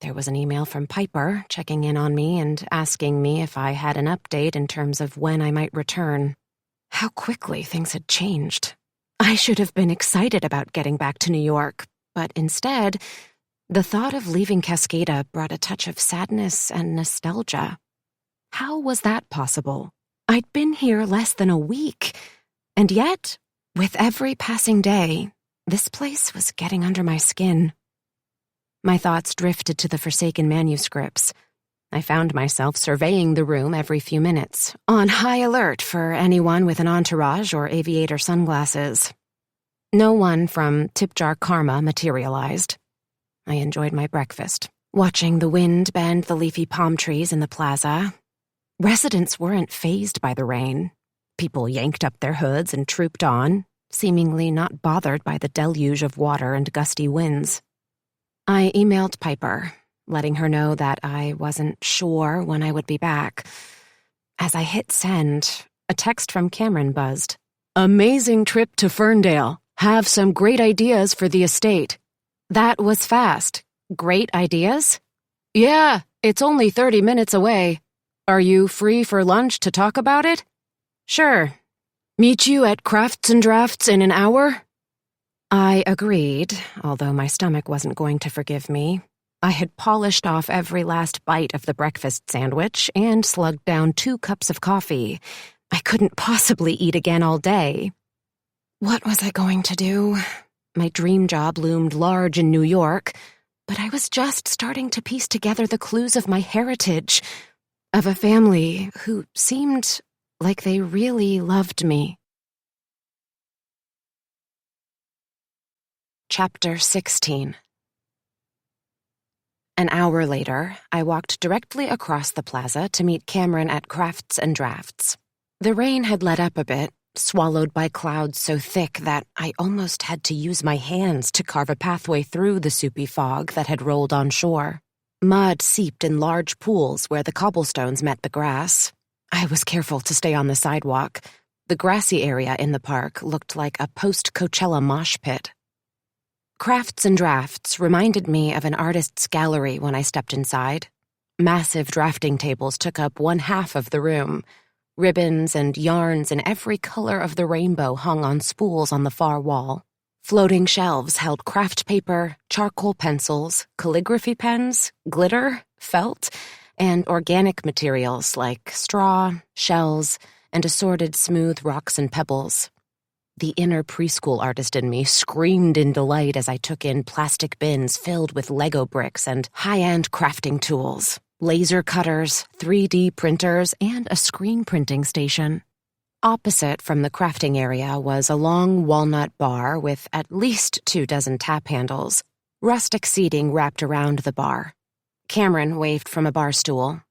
There was an email from Piper checking in on me and asking me if I had an update in terms of when I might return. How quickly things had changed. I should have been excited about getting back to New York, but instead, the thought of leaving Cascada brought a touch of sadness and nostalgia. How was that possible? I'd been here less than a week, and yet, with every passing day, this place was getting under my skin. My thoughts drifted to the forsaken manuscripts. I found myself surveying the room every few minutes, on high alert for anyone with an entourage or aviator sunglasses. No one from Tip Jar Karma materialized. I enjoyed my breakfast, watching the wind bend the leafy palm trees in the plaza. Residents weren't fazed by the rain. People yanked up their hoods and trooped on, seemingly not bothered by the deluge of water and gusty winds. I emailed Piper, letting her know that I wasn't sure when I would be back. As I hit send, a text from Cameron buzzed. Amazing trip to Ferndale. Have some great ideas for the estate. That was fast. Great ideas? Yeah, it's only 30 minutes away. Are you free for lunch to talk about it? Sure. Meet you at Crafts and Drafts in an hour? I agreed, although my stomach wasn't going to forgive me. I had polished off every last bite of the breakfast sandwich and slugged down 2 cups of coffee. I couldn't possibly eat again all day. What was I going to do? My dream job loomed large in New York, but I was just starting to piece together the clues of my heritage, of a family who seemed like they really loved me. Chapter 16. An hour later, I walked directly across the plaza to meet Cameron at Crafts and Drafts. The rain had let up a bit, swallowed by clouds so thick that I almost had to use my hands to carve a pathway through the soupy fog that had rolled on shore. Mud seeped in large pools where the cobblestones met the grass. I was careful to stay on the sidewalk. The grassy area in the park looked like a post-Coachella mosh pit. Crafts and Drafts reminded me of an artist's gallery when I stepped inside. Massive drafting tables took up 1/2 of the room. Ribbons and yarns in every color of the rainbow hung on spools on the far wall. Floating shelves held craft paper, charcoal pencils, calligraphy pens, glitter, felt, and organic materials like straw, shells, and assorted smooth rocks and pebbles. The inner preschool artist in me screamed in delight as I took in plastic bins filled with Lego bricks and high-end crafting tools, laser cutters, 3D printers, and a screen printing station. Opposite from the crafting area was a long walnut bar with at least 24 tap handles, rustic seating wrapped around the bar. Cameron waved from a bar stool.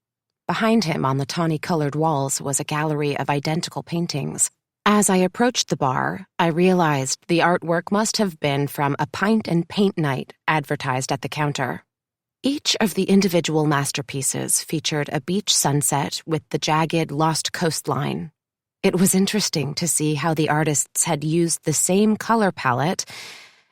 Behind him on the tawny-colored walls was a gallery of identical paintings. As I approached the bar, I realized the artwork must have been from a pint and paint night advertised at the counter. Each of the individual masterpieces featured a beach sunset with the jagged, lost coastline. It was interesting to see how the artists had used the same color palette,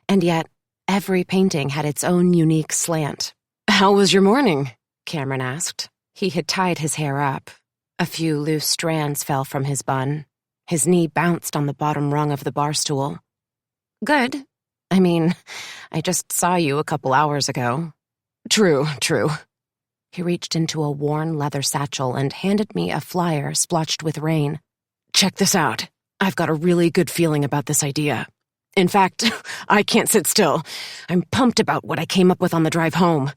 and yet every painting had its own unique slant. "How was your morning?" Cameron asked. He had tied his hair up. A few loose strands fell from his bun. His knee bounced on the bottom rung of the bar stool. "Good. I mean, I just saw you a couple hours ago." True. He reached into a worn leather satchel and handed me a flyer splotched with rain. "Check this out. I've got a really good feeling about this idea. In fact, I can't sit still. I'm pumped about what I came up with on the drive home."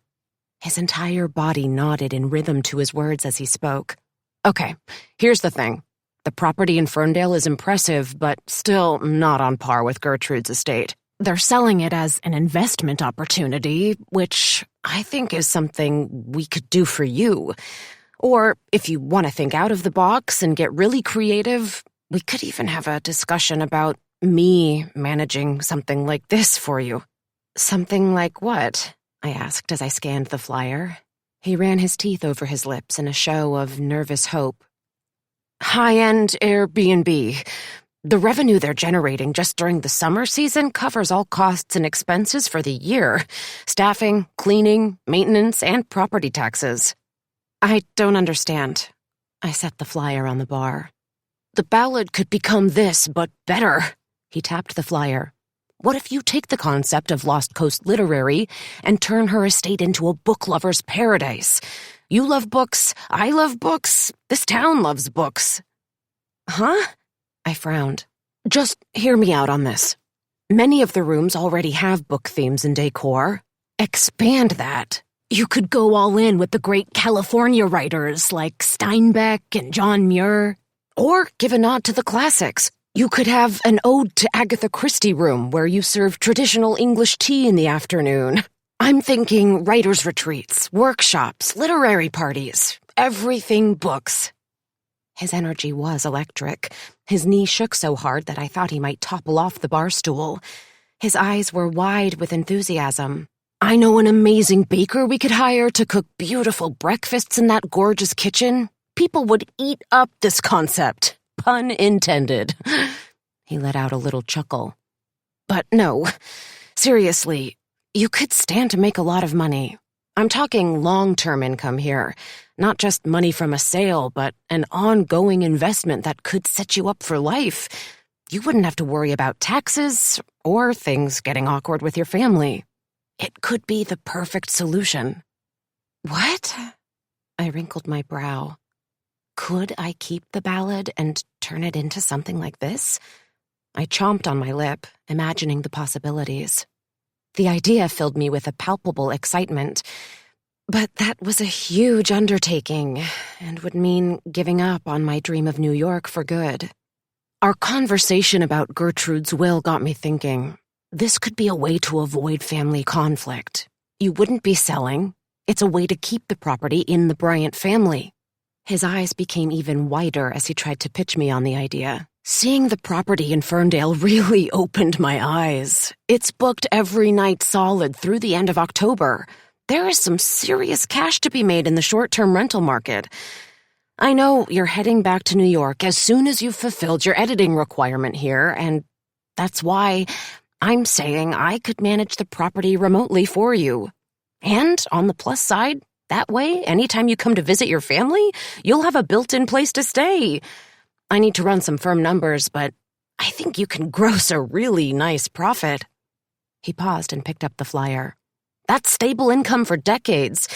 His entire body nodded in rhythm to his words as he spoke. "Okay, here's the thing. The property in Ferndale is impressive, but still not on par with Gertrude's estate. They're selling it as an investment opportunity, which I think is something we could do for you. Or if you want to think out of the box and get really creative, we could even have a discussion about me managing something like this for you." "Something like what?" I asked as I scanned the flyer. He ran his teeth over his lips in a show of nervous hope. High-end Airbnb. The revenue they're generating just during the summer season covers all costs and expenses for the year. Staffing, cleaning, maintenance, and property taxes. I don't understand. I set the flyer on the bar. The ballad could become this, but better. He tapped the flyer. What if you take the concept of Lost Coast Literary and turn her estate into a book lover's paradise? You love books, I love books, this town loves books. Huh? I frowned. Just hear me out on this. Many of the rooms already have book themes and decor. Expand that. You could go all in with the great California writers like Steinbeck and John Muir. Or give a nod to the classics. You could have an ode to Agatha Christie room where you serve traditional English tea in the afternoon. I'm thinking writers' retreats, workshops, literary parties, everything books. His energy was electric. His knee shook so hard that I thought he might topple off the bar stool. His eyes were wide with enthusiasm. I know an amazing baker we could hire to cook beautiful breakfasts in that gorgeous kitchen. People would eat up this concept. Pun intended. He let out a little chuckle. But no, seriously, you could stand to make a lot of money. I'm talking long-term income here. Not just money from a sale, but an ongoing investment that could set you up for life. You wouldn't have to worry about taxes or things getting awkward with your family. It could be the perfect solution. What? I wrinkled my brow. Could I keep the ballad and turn it into something like this? I chomped on my lip, imagining the possibilities. The idea filled me with a palpable excitement, but that was a huge undertaking and would mean giving up on my dream of New York for good. Our conversation about Gertrude's will got me thinking. This could be a way to avoid family conflict. You wouldn't be selling. It's a way to keep the property in the Bryant family. His eyes became even wider as he tried to pitch me on the idea. Seeing the property in Ferndale really opened my eyes. It's booked every night solid through the end of October. There is some serious cash to be made in the short-term rental market. I know you're heading back to New York as soon as you've fulfilled your editing requirement here, and that's why I'm saying I could manage the property remotely for you. And on the plus side, that way, anytime you come to visit your family, you'll have a built-in place to stay. I need to run some firm numbers, but I think you can gross a really nice profit. He paused and picked up the flyer. That's stable income for decades.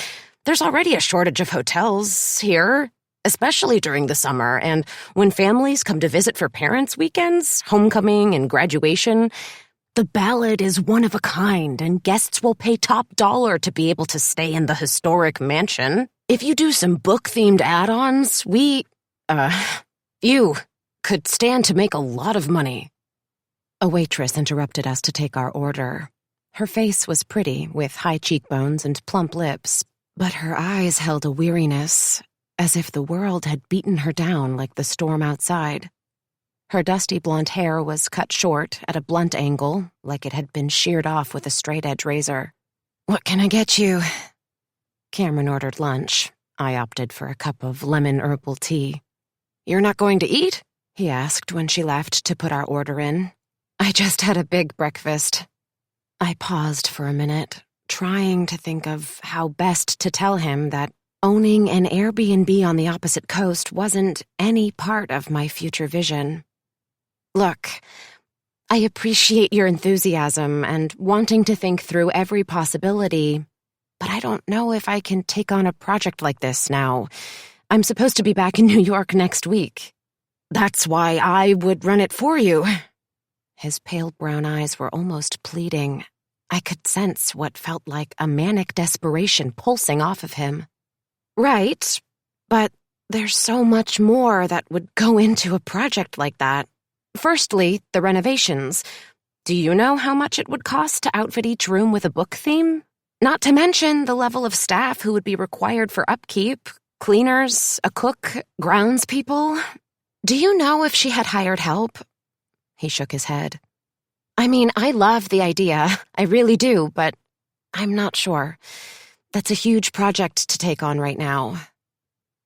There's already a shortage of hotels here, especially during the summer, and when families come to visit for parents' weekends, homecoming, and graduation. The ballad is one of a kind, and guests will pay top dollar to be able to stay in the historic mansion. If you do some book-themed add-ons, you could stand to make a lot of money. A waitress interrupted us to take our order. Her face was pretty, with high cheekbones and plump lips, but her eyes held a weariness, as if the world had beaten her down like the storm outside. Her dusty blonde hair was cut short at a blunt angle, like it had been sheared off with a straight-edge razor. "What can I get you?" Cameron ordered lunch. I opted for a cup of lemon herbal tea. "You're not going to eat?" he asked when she left to put our order in. "I just had a big breakfast." I paused for a minute, trying to think of how best to tell him that owning an Airbnb on the opposite coast wasn't any part of my future vision. "Look, I appreciate your enthusiasm and wanting to think through every possibility, but I don't know if I can take on a project like this now. I'm supposed to be back in New York next week. That's why I would run it for you." His pale brown eyes were almost pleading. I could sense what felt like a manic desperation pulsing off of him. "Right, but there's so much more that would go into a project like that. Firstly, the renovations. Do you know how much it would cost to outfit each room with a book theme? Not to mention the level of staff who would be required for upkeep, cleaners, a cook, groundspeople. Do you know if she had hired help?" He shook his head. "I mean, I love the idea. I really do, but I'm not sure. That's a huge project to take on right now.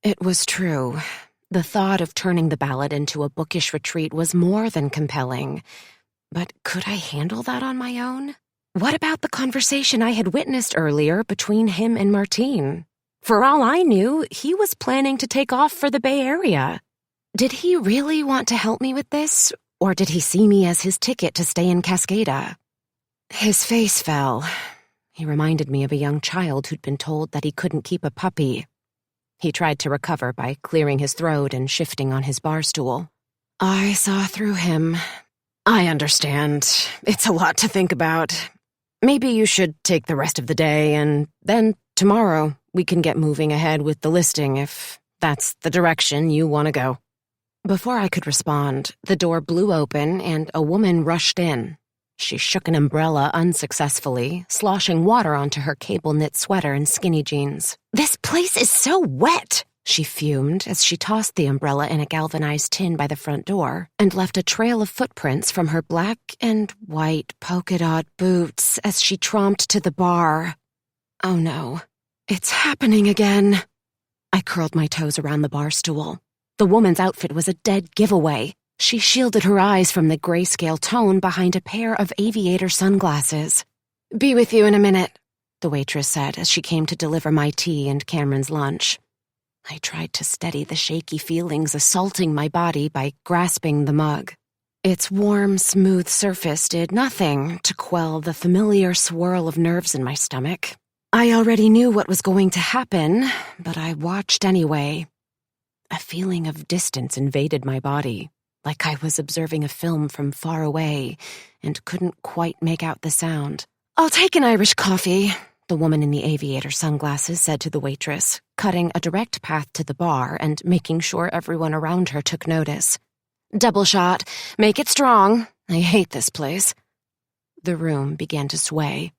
It was true. The thought of turning the ballad into a bookish retreat was more than compelling. But could I handle that on my own? What about the conversation I had witnessed earlier between him and Martine? For all I knew, he was planning to take off for the Bay Area. Did he really want to help me with this, or did he see me as his ticket to stay in Cascada? His face fell. He reminded me of a young child who'd been told that he couldn't keep a puppy. He tried to recover by clearing his throat and shifting on his bar stool. I saw through him. I understand. It's a lot to think about. Maybe you should take the rest of the day, and then tomorrow we can get moving ahead with the listing if that's the direction you want to go. Before I could respond, the door blew open and a woman rushed in. She shook an umbrella unsuccessfully, sloshing water onto her cable-knit sweater and skinny jeans. "This place is so wet!" she fumed as she tossed the umbrella in a galvanized tin by the front door and left a trail of footprints from her black and white polka-dot boots as she tromped to the bar. Oh no, it's happening again. I curled my toes around the bar stool. The woman's outfit was a dead giveaway. She shielded her eyes from the grayscale tone behind a pair of aviator sunglasses. "Be with you in a minute," the waitress said as she came to deliver my tea and Cameron's lunch. I tried to steady the shaky feelings assaulting my body by grasping the mug. Its warm, smooth surface did nothing to quell the familiar swirl of nerves in my stomach. I already knew what was going to happen, but I watched anyway. A feeling of distance invaded my body, like I was observing a film from far away and couldn't quite make out the sound. "I'll take an Irish coffee," the woman in the aviator sunglasses said to the waitress, cutting a direct path to the bar and making sure everyone around her took notice. "Double shot. Make it strong. I hate this place." The room began to sway.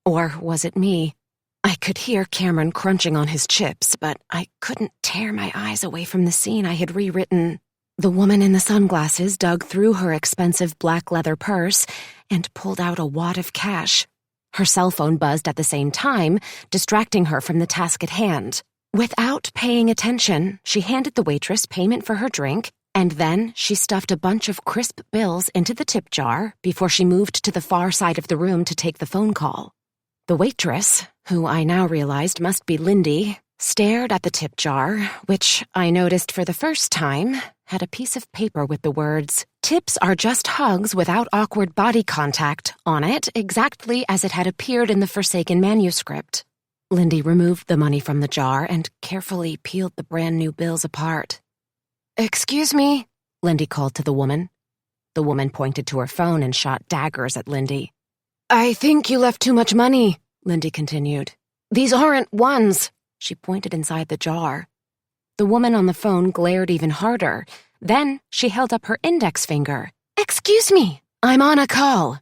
Or was it me? I could hear Cameron crunching on his chips, but I couldn't tear my eyes away from the scene I had rewritten. The woman in the sunglasses dug through her expensive black leather purse and pulled out a wad of cash. Her cell phone buzzed at the same time, distracting her from the task at hand. Without paying attention, she handed the waitress payment for her drink, and then she stuffed a bunch of crisp bills into the tip jar before she moved to the far side of the room to take the phone call. The waitress, who I now realized must be Lindy, stared at the tip jar, which I noticed for the first time had a piece of paper with the words, "Tips are just hugs without awkward body contact," on it exactly as it had appeared in the Forsaken manuscript. Lindy removed the money from the jar and carefully peeled the brand new bills apart. "Excuse me," Lindy called to the woman. The woman pointed to her phone and shot daggers at Lindy. "I think you left too much money," Lindy continued. "These aren't ones." She pointed inside the jar. The woman on the phone glared even harder. Then she held up her index finger. "Excuse me, I'm on a call."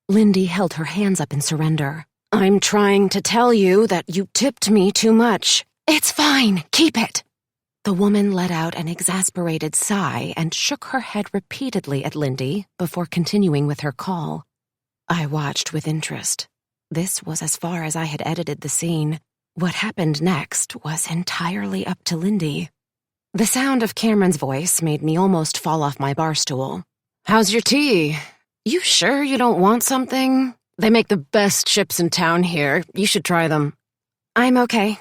Lindy held her hands up in surrender. "I'm trying to tell you that you tipped me too much." "It's fine, keep it." The woman let out an exasperated sigh and shook her head repeatedly at Lindy before continuing with her call. I watched with interest. This was as far as I had edited the scene. What happened next was entirely up to Lindy. The sound of Cameron's voice made me almost fall off my bar stool. "How's your tea? You sure you don't want something? They make the best chips in town here. You should try them." "I'm okay."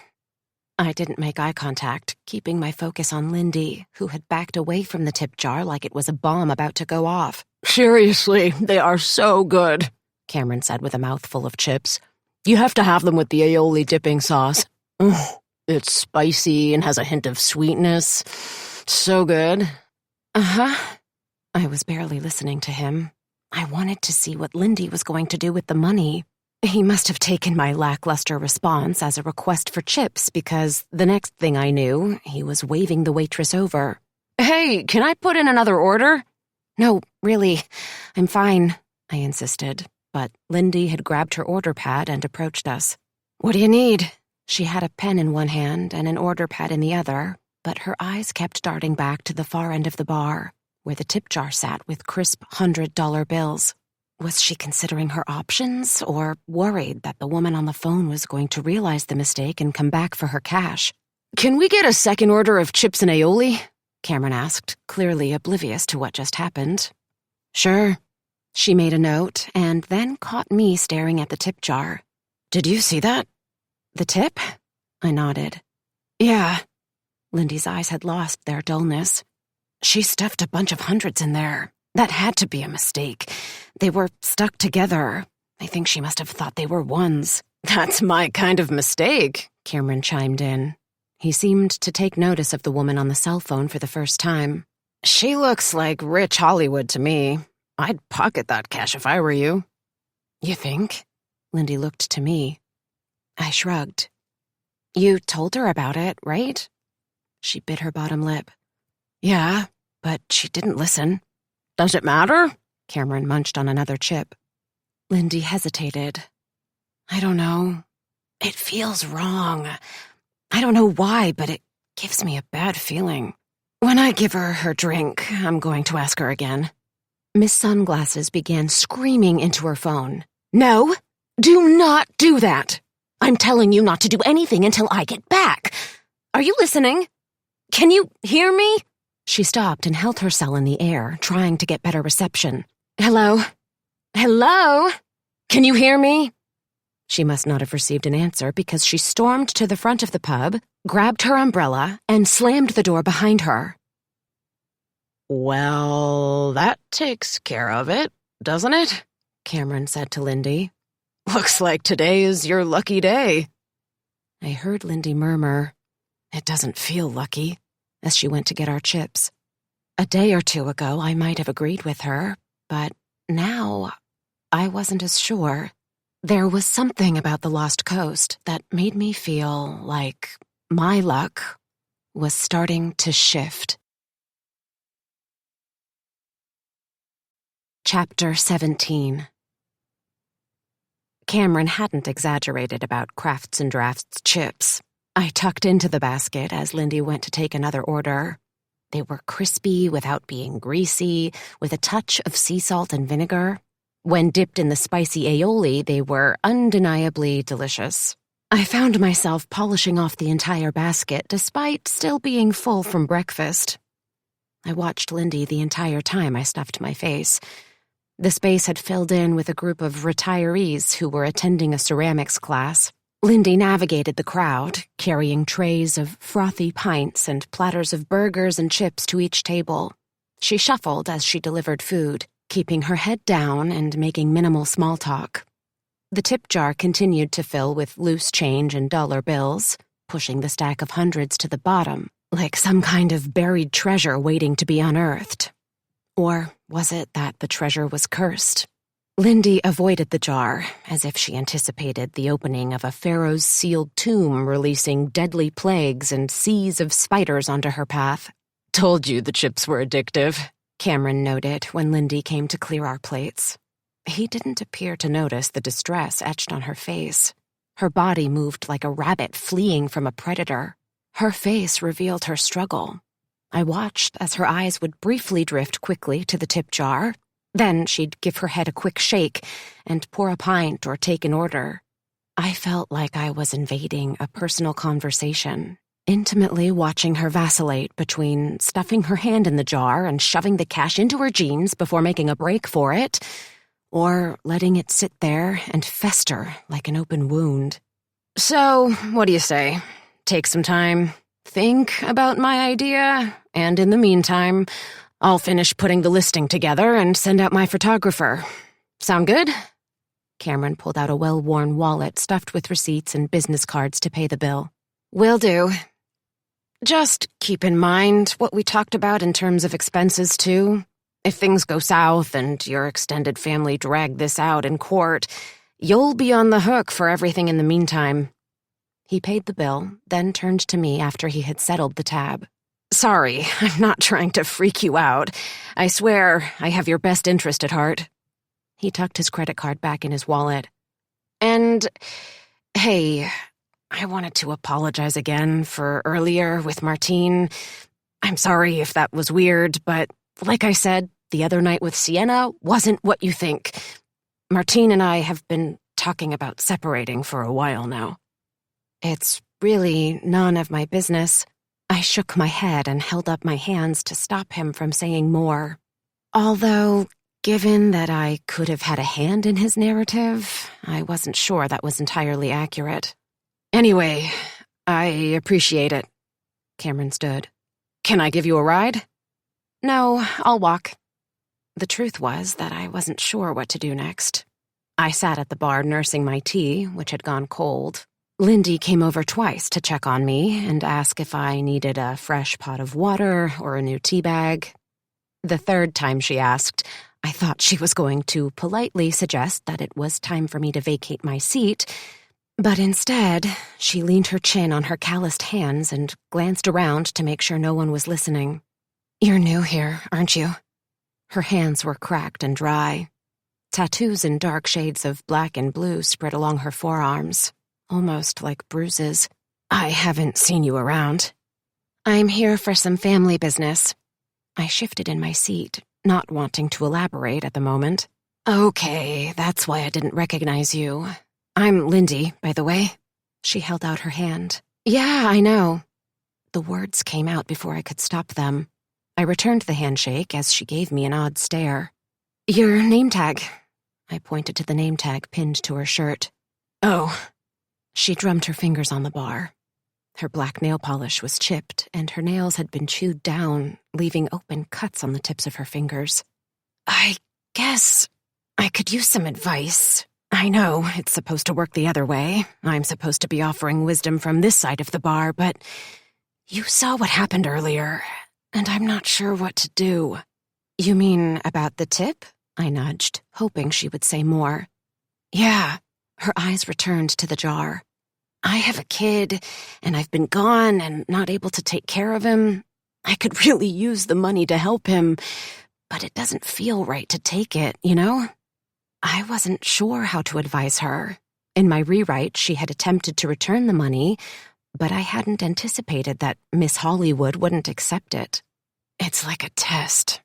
I didn't make eye contact, keeping my focus on Lindy, who had backed away from the tip jar like it was a bomb about to go off. "Seriously, they are so good," Cameron said with a mouthful of chips. "You have to have them with the aioli dipping sauce. It's spicy and has a hint of sweetness. So good." "Uh-huh." I was barely listening to him. I wanted to see what Lindy was going to do with the money. He must have taken my lackluster response as a request for chips because the next thing I knew, he was waving the waitress over. "Hey, can I put in another order?" "No, really, I'm fine," I insisted. But Lindy had grabbed her order pad and approached us. "What do you need?" She had a pen in one hand and an order pad in the other, but her eyes kept darting back to the far end of the bar, where the tip jar sat with crisp $100 bills. Was she considering her options, or worried that the woman on the phone was going to realize the mistake and come back for her cash? "Can we get a second order of chips and aioli?" Cameron asked, clearly oblivious to what just happened. "Sure." She made a note, and then caught me staring at the tip jar. "Did you see that?" "The tip?" I nodded. "Yeah." Lindy's eyes had lost their dullness. "She stuffed a bunch of hundreds in there. That had to be a mistake. They were stuck together. I think she must have thought they were ones." "That's my kind of mistake," Cameron chimed in. He seemed to take notice of the woman on the cell phone for the first time. "She looks like rich Hollywood to me. I'd pocket that cash if I were you." "You think?" Lindy looked to me. I shrugged. "You told her about it, right?" She bit her bottom lip. "Yeah." But she didn't listen. "Does it matter?" Cameron munched on another chip. Lindy hesitated. "I don't know. It feels wrong. I don't know why, but it gives me a bad feeling. When I give her her drink, I'm going to ask her again." Miss Sunglasses began screaming into her phone. "No, do not do that. I'm telling you not to do anything until I get back. Are you listening? Can you hear me?" She stopped and held her cell in the air, trying to get better reception. "Hello? Hello? Can you hear me?" She must not have received an answer because she stormed to the front of the pub, grabbed her umbrella, and slammed the door behind her. "Well, that takes care of it, doesn't it?" Cameron said to Lindy. "Looks like today is your lucky day." I heard Lindy murmur, "It doesn't feel lucky," as she went to get our chips. A day or two ago, I might have agreed with her, but now I wasn't as sure. There was something about the Lost Coast that made me feel like my luck was starting to shift. Chapter 17. Cameron hadn't exaggerated about Crafts and Drafts chips. I tucked into the basket as Lindy went to take another order. They were crispy without being greasy, with a touch of sea salt and vinegar. When dipped in the spicy aioli, they were undeniably delicious. I found myself polishing off the entire basket despite still being full from breakfast. I watched Lindy the entire time I stuffed my face. The space had filled in with a group of retirees who were attending a ceramics class. Lindy navigated the crowd, carrying trays of frothy pints and platters of burgers and chips to each table. She shuffled as she delivered food, keeping her head down and making minimal small talk. The tip jar continued to fill with loose change and dollar bills, pushing the stack of hundreds to the bottom, like some kind of buried treasure waiting to be unearthed. Or was it that the treasure was cursed? Lindy avoided the jar, as if she anticipated the opening of a pharaoh's sealed tomb releasing deadly plagues and seas of spiders onto her path. "Told you the chips were addictive," Cameron noted when Lindy came to clear our plates. He didn't appear to notice the distress etched on her face. Her body moved like a rabbit fleeing from a predator. Her face revealed her struggle. I watched as her eyes would briefly drift quickly to the tip jar. Then she'd give her head a quick shake and pour a pint or take an order. I felt like I was invading a personal conversation, intimately watching her vacillate between stuffing her hand in the jar and shoving the cash into her jeans before making a break for it, or letting it sit there and fester like an open wound. "So, what do you say? Take some time, think about my idea, and in the meantime, I'll finish putting the listing together and send out my photographer. Sound good?" Cameron pulled out a well-worn wallet stuffed with receipts and business cards to pay the bill. "Will do. Just keep in mind what we talked about in terms of expenses, too. If things go south and your extended family drag this out in court, you'll be on the hook for everything in the meantime." He paid the bill, then turned to me after he had settled the tab. "Sorry, I'm not trying to freak you out. I swear I have your best interest at heart." He tucked his credit card back in his wallet. "And, hey, I wanted to apologize again for earlier with Martine. I'm sorry if that was weird, but like I said, the other night with Sienna wasn't what you think. Martine and I have been talking about separating for a while now. It's really none of my business. I shook my head and held up my hands to stop him from saying more. Although, given that I could have had a hand in his narrative, I wasn't sure that was entirely accurate. Anyway, I appreciate it. Cameron stood. Can I give you a ride? No, I'll walk. The truth was that I wasn't sure what to do next. I sat at the bar nursing my tea, which had gone cold. Lindy came over twice to check on me and ask if I needed a fresh pot of water or a new tea bag. The third time she asked, I thought she was going to politely suggest that it was time for me to vacate my seat, but instead, she leaned her chin on her calloused hands and glanced around to make sure no one was listening. "You're new here, aren't you?" Her hands were cracked and dry. Tattoos in dark shades of black and blue spread along her forearms, almost like bruises. "I haven't seen you around." "I'm here for some family business." I shifted in my seat, not wanting to elaborate at the moment. "Okay, that's why I didn't recognize you. I'm Lindy, by the way." She held out her hand. "Yeah, I know." The words came out before I could stop them. I returned the handshake as she gave me an odd stare. "Your name tag." I pointed to the name tag pinned to her shirt. "Oh." She drummed her fingers on the bar. Her black nail polish was chipped, and her nails had been chewed down, leaving open cuts on the tips of her fingers. "I guess I could use some advice. I know it's supposed to work the other way. I'm supposed to be offering wisdom from this side of the bar, but you saw what happened earlier, and I'm not sure what to do." "You mean about the tip?" I nudged, hoping she would say more. "Yeah." Her eyes returned to the jar. "I have a kid, and I've been gone and not able to take care of him. I could really use the money to help him, but it doesn't feel right to take it, you know?" I wasn't sure how to advise her. In my rewrite, she had attempted to return the money, but I hadn't anticipated that Miss Hollywood wouldn't accept it. "It's like a test.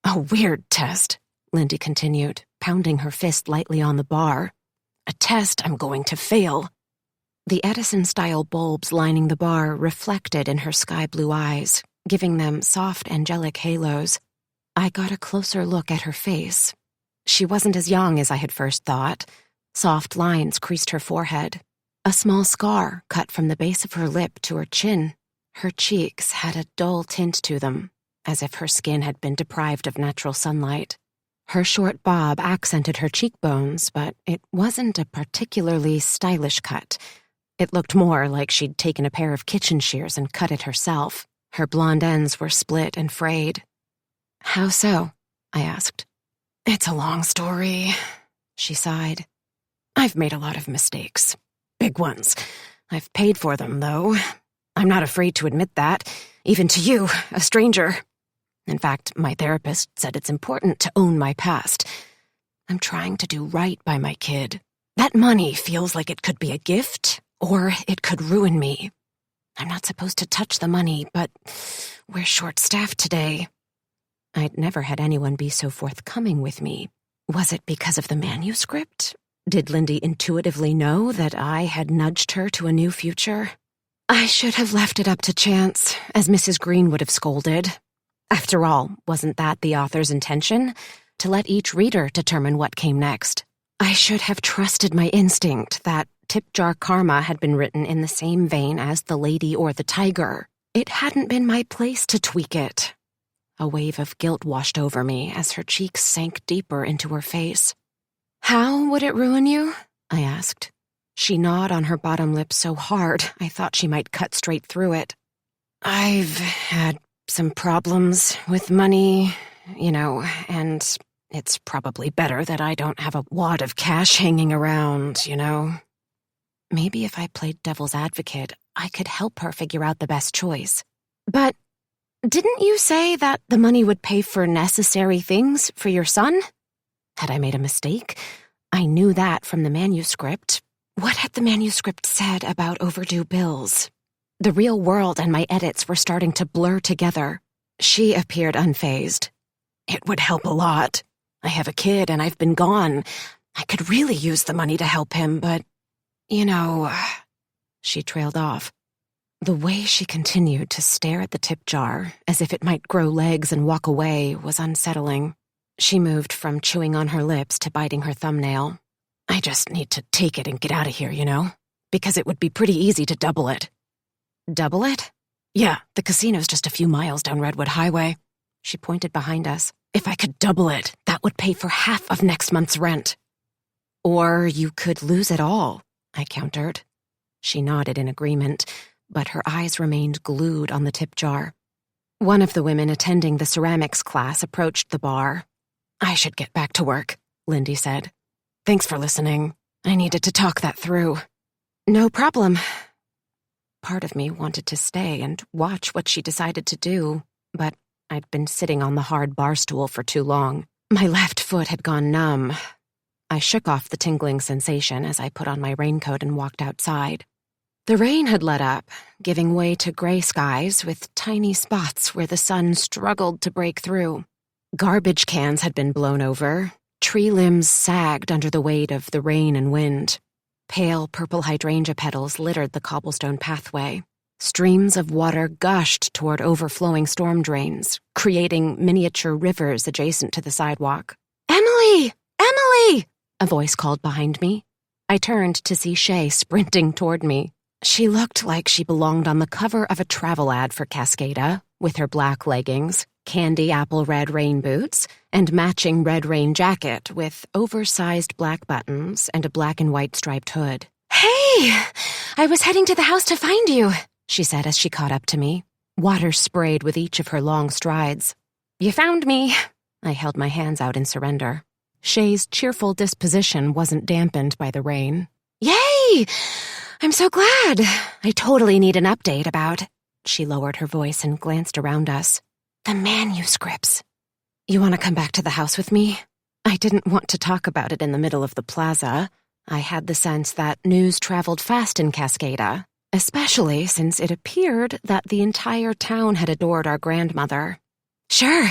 A weird test," Lindy continued, pounding her fist lightly on the bar. "A test I'm going to fail." The Edison-style bulbs lining the bar reflected in her sky-blue eyes, giving them soft, angelic halos. I got a closer look at her face. She wasn't as young as I had first thought. Soft lines creased her forehead. A small scar cut from the base of her lip to her chin. Her cheeks had a dull tint to them, as if her skin had been deprived of natural sunlight. Her short bob accented her cheekbones, but it wasn't a particularly stylish cut. It looked more like she'd taken a pair of kitchen shears and cut it herself. Her blonde ends were split and frayed. "How so?" I asked. "It's a long story," she sighed. "I've made a lot of mistakes. Big ones. I've paid for them, though. I'm not afraid to admit that, even to you, a stranger. In fact, my therapist said it's important to own my past. I'm trying to do right by my kid. That money feels like it could be a gift, or it could ruin me. I'm not supposed to touch the money, but we're short-staffed today." I'd never had anyone be so forthcoming with me. Was it because of the manuscript? Did Lindy intuitively know that I had nudged her to a new future? I should have left it up to chance, as Mrs. Green would have scolded. After all, wasn't that the author's intention? To let each reader determine what came next. I should have trusted my instinct that Tip Jar Karma had been written in the same vein as The Lady or the Tiger. It hadn't been my place to tweak it. A wave of guilt washed over me as her cheeks sank deeper into her face. "How would it ruin you?" I asked. She gnawed on her bottom lip so hard I thought she might cut straight through it. "I've had some problems with money, and it's probably better that I don't have a wad of cash hanging around, Maybe if I played devil's advocate, I could help her figure out the best choice. But didn't you say that the money would pay for necessary things for your son? Had I made a mistake? I knew that from the manuscript. What had the manuscript said about overdue bills? The real world and my edits were starting to blur together. She appeared unfazed. "It would help a lot. I have a kid and I've been gone. I could really use the money to help him, but, you know... She trailed off. The way she continued to stare at the tip jar, as if it might grow legs and walk away, was unsettling. She moved from chewing on her lips to biting her thumbnail. I just need to take it and get out of here, you know? Because it would be pretty easy to double it. Double it? Yeah, the casino's just a few miles down Redwood Highway. She pointed behind us. If I could double it, that would pay for half of next month's rent. Or you could lose it all, I countered. She nodded in agreement, but her eyes remained glued on the tip jar. One of the women attending the ceramics class approached the bar. I should get back to work, Lindy said. Thanks for listening. I needed to talk that through. No problem. Part of me wanted to stay and watch what she decided to do, but I'd been sitting on the hard bar stool for too long. My left foot had gone numb. I shook off the tingling sensation as I put on my raincoat and walked outside. The rain had let up, giving way to gray skies with tiny spots where the sun struggled to break through. Garbage cans had been blown over. Tree limbs sagged under the weight of the rain and wind. Pale purple hydrangea petals littered the cobblestone pathway. Streams of water gushed toward overflowing storm drains, creating miniature rivers adjacent to the sidewalk. Emily! Emily! A voice called behind me. I turned to see Shay sprinting toward me. She looked like she belonged on the cover of a travel ad for Cascada, with her black leggings, candy apple red rain boots, and matching red rain jacket with oversized black buttons and a black and white striped hood. Hey! I was heading to the house to find you, she said as she caught up to me. Water sprayed with each of her long strides. You found me. I held my hands out in surrender. Shay's cheerful disposition wasn't dampened by the rain. Yay! I'm so glad. I totally need an update about... She lowered her voice and glanced around us. The manuscripts. You want to come back to the house with me? I didn't want to talk about it in the middle of the plaza. I had the sense that news traveled fast in Cascada, especially since it appeared that the entire town had adored our grandmother. Sure.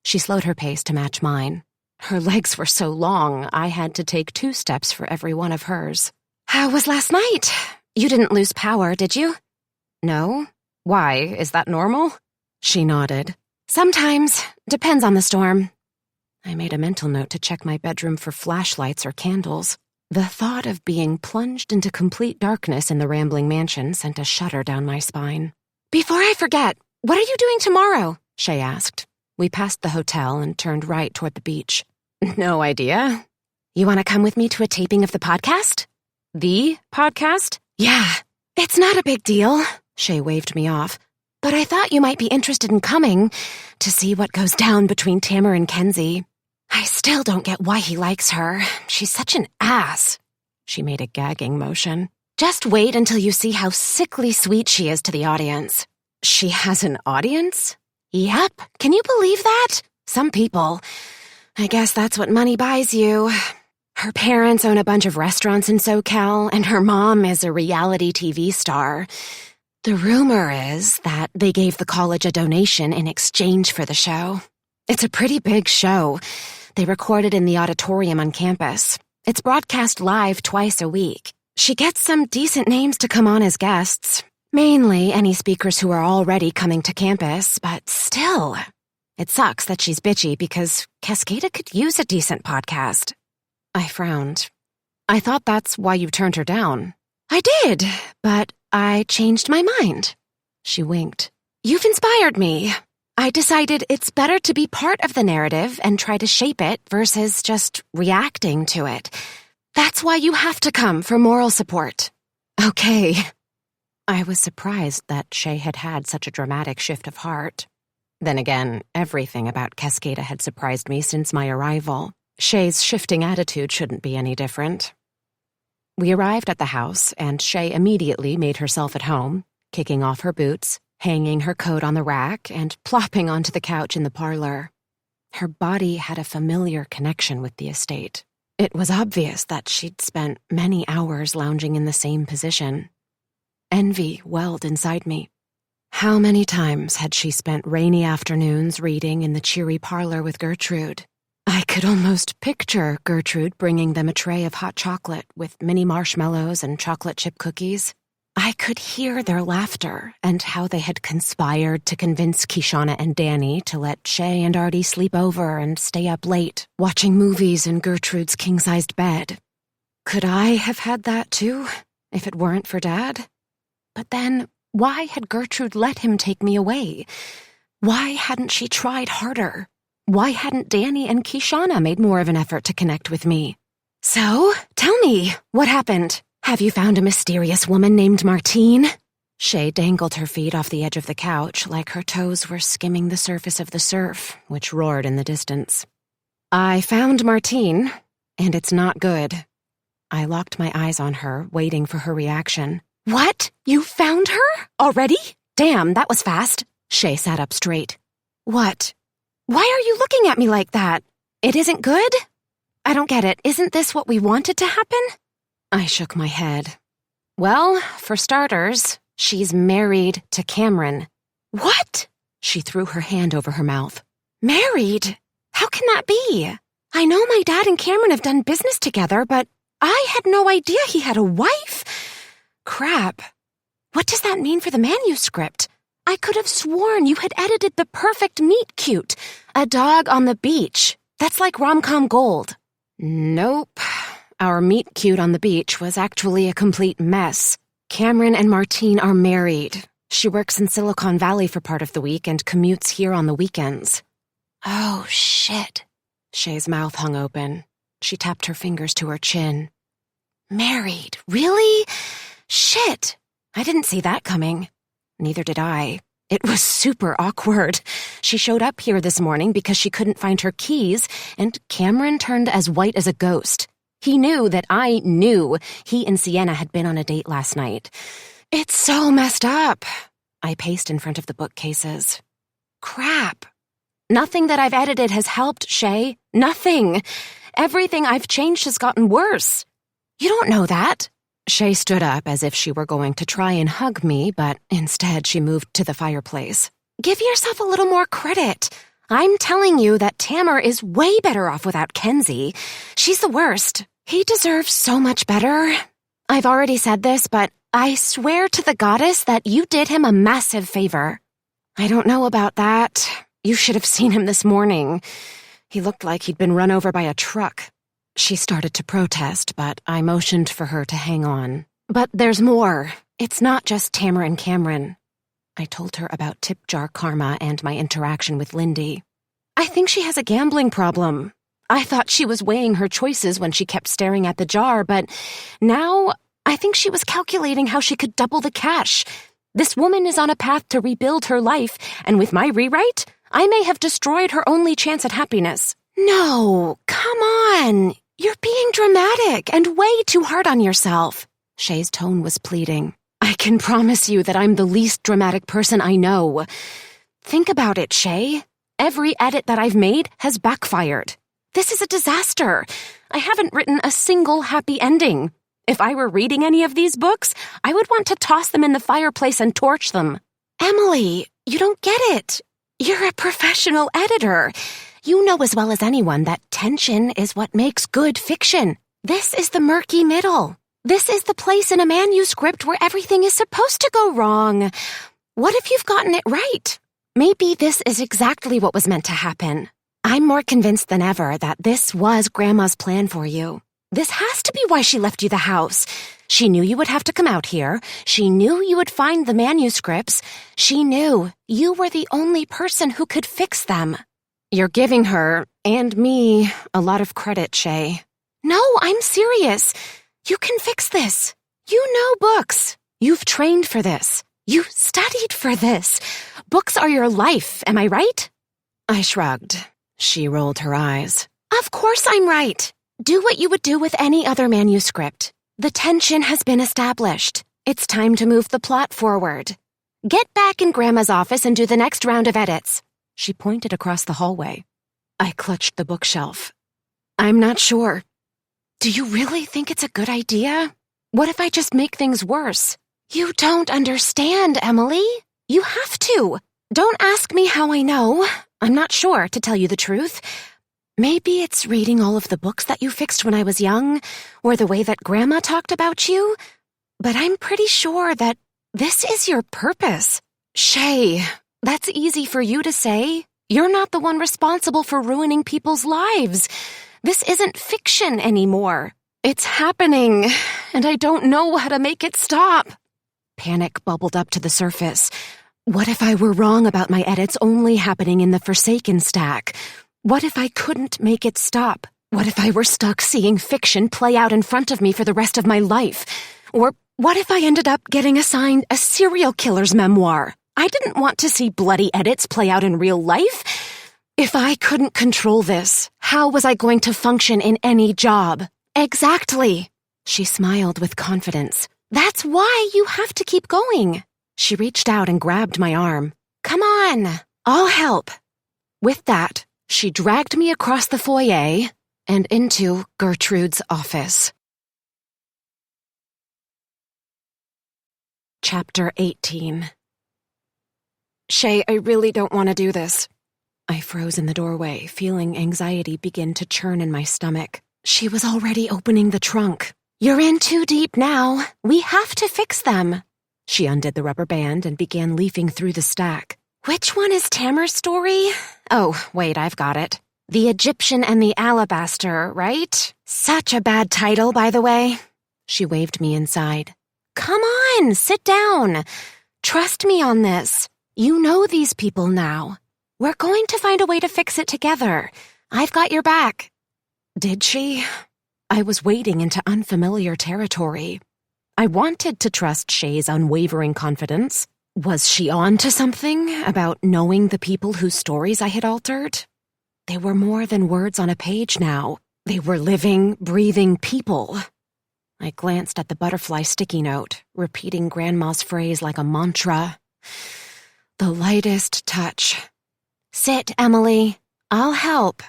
She slowed her pace to match mine. Her legs were so long, I had to take 2 steps for every one of hers. How was last night? You didn't lose power, did you? No. Why? Is that normal? She nodded. Sometimes. Depends on the storm. I made a mental note to check my bedroom for flashlights or candles. The thought of being plunged into complete darkness in the rambling mansion sent a shudder down my spine. Before I forget, what are you doing tomorrow? Shay asked. We passed the hotel and turned right toward the beach. No idea. You want to come with me to a taping of the podcast? The podcast? Yeah. It's not a big deal. Shay waved me off. But I thought you might be interested in coming to see what goes down between Tamara and Kenzie. I still don't get why he likes her. She's such an ass. She made a gagging motion. Just wait until you see how sickly sweet she is to the audience. She has an audience? Yep. Can you believe that? Some people. I guess that's what money buys you. Her parents own a bunch of restaurants in SoCal, and her mom is a reality TV star. The rumor is that they gave the college a donation in exchange for the show. It's a pretty big show. They record it in the auditorium on campus. It's broadcast live twice a week. She gets some decent names to come on as guests. Mainly any speakers who are already coming to campus, but still. It sucks that she's bitchy because Cascada could use a decent podcast. I frowned. I thought that's why you turned her down. I did, but I changed my mind. She winked. You've inspired me. I decided it's better to be part of the narrative and try to shape it versus just reacting to it. That's why you have to come for moral support. Okay. I was surprised that Shay had had such a dramatic shift of heart. Then again, everything about Cascada had surprised me since my arrival. Shay's shifting attitude shouldn't be any different. We arrived at the house, and Shay immediately made herself at home, kicking off her boots, hanging her coat on the rack, and plopping onto the couch in the parlor. Her body had a familiar connection with the estate. It was obvious that she'd spent many hours lounging in the same position. Envy welled inside me. How many times had she spent rainy afternoons reading in the cheery parlor with Gertrude? I could almost picture Gertrude bringing them a tray of hot chocolate with mini marshmallows and chocolate chip cookies. I could hear their laughter and how they had conspired to convince Kishana and Danny to let Shay and Artie sleep over and stay up late, watching movies in Gertrude's king-sized bed. Could I have had that too, if it weren't for Dad? But then, why had Gertrude let him take me away? Why hadn't she tried harder? Why hadn't Danny and Kishana made more of an effort to connect with me? So, tell me, what happened? Have you found a mysterious woman named Martine? Shay dangled her feet off the edge of the couch like her toes were skimming the surface of the surf, which roared in the distance. I found Martine, and it's not good. I locked my eyes on her, waiting for her reaction. What? You found her? Already? Damn, that was fast. Shay sat up straight. What? Why are you looking at me like that? It isn't good? I don't get it. Isn't this what we wanted to happen? I shook my head. Well, for starters, she's married to Cameron. What? She threw her hand over her mouth. Married? How can that be? I know my dad and Cameron have done business together, but I had no idea he had a wife. Crap. What does that mean for the manuscript? I could have sworn you had edited the perfect meet-cute. A dog on the beach. That's like rom-com gold. Nope. Our meet-cute on the beach was actually a complete mess. Cameron and Martine are married. She works in Silicon Valley for part of the week and commutes here on the weekends. Oh, shit. Shay's mouth hung open. She tapped her fingers to her chin. Married? Really? Shit. I didn't see that coming. Neither did I. It was super awkward. She showed up here this morning because she couldn't find her keys, and Cameron turned as white as a ghost. He knew that I knew he and Sienna had been on a date last night. It's so messed up. I paced in front of the bookcases. Crap. Nothing that I've edited has helped, Shay. Nothing. Everything I've changed has gotten worse. You don't know that. Shay stood up as if she were going to try and hug me, but instead she moved to the fireplace. Give yourself a little more credit. I'm telling you that Tamar is way better off without Kenzie. She's the worst. He deserves so much better. I've already said this, but I swear to the goddess that you did him a massive favor. I don't know about that. You should have seen him this morning. He looked like he'd been run over by a truck. She started to protest, but I motioned for her to hang on. But there's more. It's not just Tamar and Cameron. I told her about tip jar karma and my interaction with Lindy. I think she has a gambling problem. I thought she was weighing her choices when she kept staring at the jar, but now I think she was calculating how she could double the cash. This woman is on a path to rebuild her life, and with my rewrite, I may have destroyed her only chance at happiness. No, come on. You're being dramatic and way too hard on yourself. Shay's tone was pleading. I can promise you that I'm the least dramatic person I know. Think about it, Shay. Every edit that I've made has backfired. This is a disaster. I haven't written a single happy ending. If I were reading any of these books, I would want to toss them in the fireplace and torch them. Emily, you don't get it. You're a professional editor. You know as well as anyone that tension is what makes good fiction. This is the murky middle. This is the place in a manuscript where everything is supposed to go wrong. What if you've gotten it right? Maybe this is exactly what was meant to happen. I'm more convinced than ever that this was Grandma's plan for you. This has to be why she left you the house. She knew you would have to come out here. She knew you would find the manuscripts. She knew you were the only person who could fix them. You're giving her, and me, a lot of credit, Shay. No, I'm serious. You can fix this. You know books. You've trained for this. You studied for this. Books are your life, am I right? I shrugged. She rolled her eyes. Of course I'm right. Do what you would do with any other manuscript. The tension has been established. It's time to move the plot forward. Get back in Grandma's office and do the next round of edits. She pointed across the hallway. I clutched the bookshelf. I'm not sure. Do you really think it's a good idea? What if I just make things worse? You don't understand, Emily. You have to. Don't ask me how I know. I'm not sure, to tell you the truth. Maybe it's reading all of the books that you fixed when I was young, or the way that Grandma talked about you, but I'm pretty sure that this is your purpose. Shay, that's easy for you to say. You're not the one responsible for ruining people's lives. This isn't fiction anymore. It's happening, and I don't know how to make it stop. Panic bubbled up to the surface. What if I were wrong about my edits only happening in the Forsaken stack? What if I couldn't make it stop? What if I were stuck seeing fiction play out in front of me for the rest of my life? Or what if I ended up getting assigned a serial killer's memoir? I didn't want to see bloody edits play out in real life. If I couldn't control this, how was I going to function in any job? Exactly. She smiled with confidence. That's why you have to keep going. She reached out and grabbed my arm. Come on, I'll help. With that, she dragged me across the foyer and into Gertrude's office. Chapter 18. Shay, I really don't want to do this. I froze in the doorway, feeling anxiety begin to churn in my stomach. She was already opening the trunk. You're in too deep now. We have to fix them. She undid the rubber band and began leafing through the stack. Which one is Tamer's story? Oh, wait, I've got it. The Egyptian and the Alabaster, right? Such a bad title, by the way. She waved me inside. Come on, sit down. Trust me on this. You know these people now. We're going to find a way to fix it together. I've got your back. Did she? I was wading into unfamiliar territory. I wanted to trust Shay's unwavering confidence. Was she on to something about knowing the people whose stories I had altered? They were more than words on a page now. They were living, breathing people. I glanced at the butterfly sticky note, repeating Grandma's phrase like a mantra. The lightest touch. Sit, Emily. I'll help.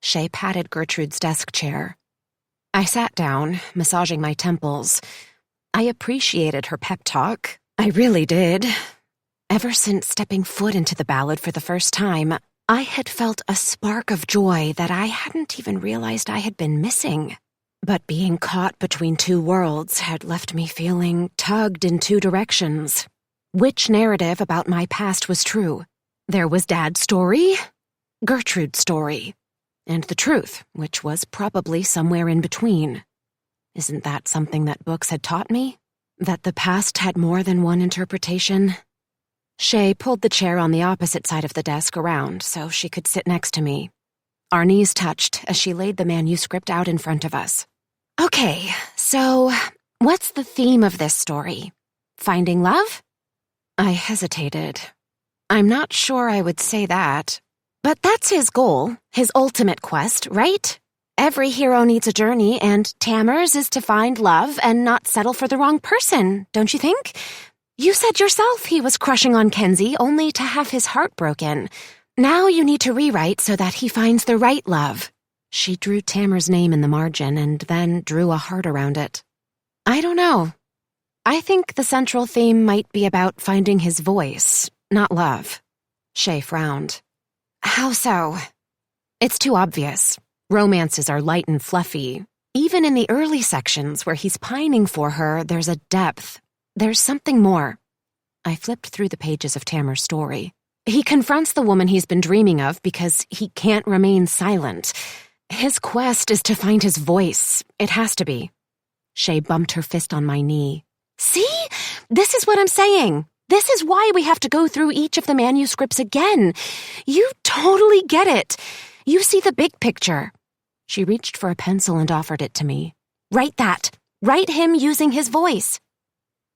Shay patted Gertrude's desk chair. I sat down, massaging my temples. I appreciated her pep talk. I really did. Ever since stepping foot into the ballad for the first time, I had felt a spark of joy that I hadn't even realized I had been missing. But being caught between two worlds had left me feeling tugged in two directions. Which narrative about my past was true? There was Dad's story, Gertrude's story, and the truth, which was probably somewhere in between. Isn't that something that books had taught me? That the past had more than one interpretation? Shay pulled the chair on the opposite side of the desk around so she could sit next to me. Our knees touched as she laid the manuscript out in front of us. Okay, so what's the theme of this story? Finding love? I hesitated. I'm not sure I would say that. But that's his goal, his ultimate quest, right? Every hero needs a journey, and Tamer's is to find love and not settle for the wrong person, don't you think? You said yourself he was crushing on Kenzie only to have his heart broken. Now you need to rewrite so that he finds the right love. She drew Tamer's name in the margin and then drew a heart around it. I don't know. I think the central theme might be about finding his voice, not love. Shay frowned. How so? It's too obvious. Romances are light and fluffy. Even in the early sections where he's pining for her, there's a depth. There's something more. I flipped through the pages of Tamer's story. He confronts the woman he's been dreaming of because he can't remain silent. His quest is to find his voice. It has to be. Shay bumped her fist on my knee. See? This is what I'm saying. This is why we have to go through each of the manuscripts again. You totally get it. You see the big picture. She reached for a pencil and offered it to me. Write that. Write him using his voice.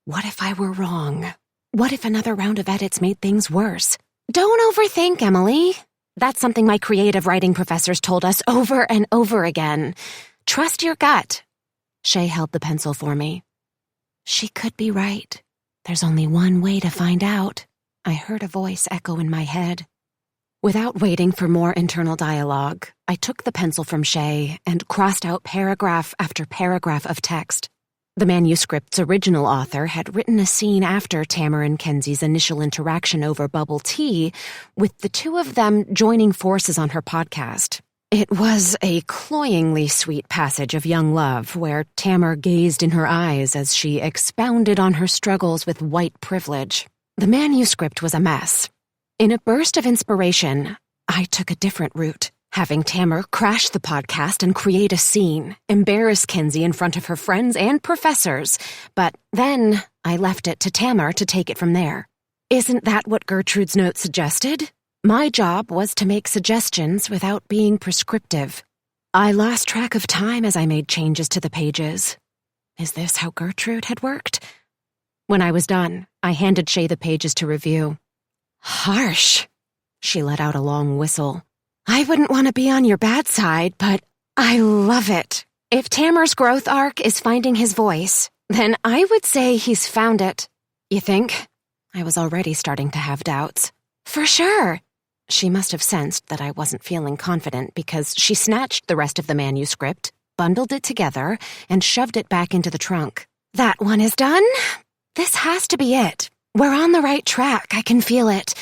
What if I were wrong? What if another round of edits made things worse? Don't overthink, Emily. That's something my creative writing professors told us over and over again. Trust your gut. Shay held the pencil for me. She could be right. There's only one way to find out. I heard a voice echo in my head. Without waiting for more internal dialogue, I took the pencil from Shay and crossed out paragraph after paragraph of text. The manuscript's original author had written a scene after Tamer and Kenzie's initial interaction over bubble tea, with the two of them joining forces on her podcast. It was a cloyingly sweet passage of young love where Tamar gazed in her eyes as she expounded on her struggles with white privilege. The manuscript was a mess. In a burst of inspiration, I took a different route, having Tamar crash the podcast and create a scene, embarrass Kenzie in front of her friends and professors, but then I left it to Tamar to take it from there. Isn't that what Gertrude's note suggested? My job was to make suggestions without being prescriptive. I lost track of time as I made changes to the pages. Is this how Gertrude had worked? When I was done, I handed Shay the pages to review. Harsh. She let out a long whistle. I wouldn't want to be on your bad side, but I love it. If Tamar's growth arc is finding his voice, then I would say he's found it. You think? I was already starting to have doubts. For sure. She must have sensed that I wasn't feeling confident because she snatched the rest of the manuscript, bundled it together, and shoved it back into the trunk. That one is done. This has to be it. We're on the right track. I can feel it.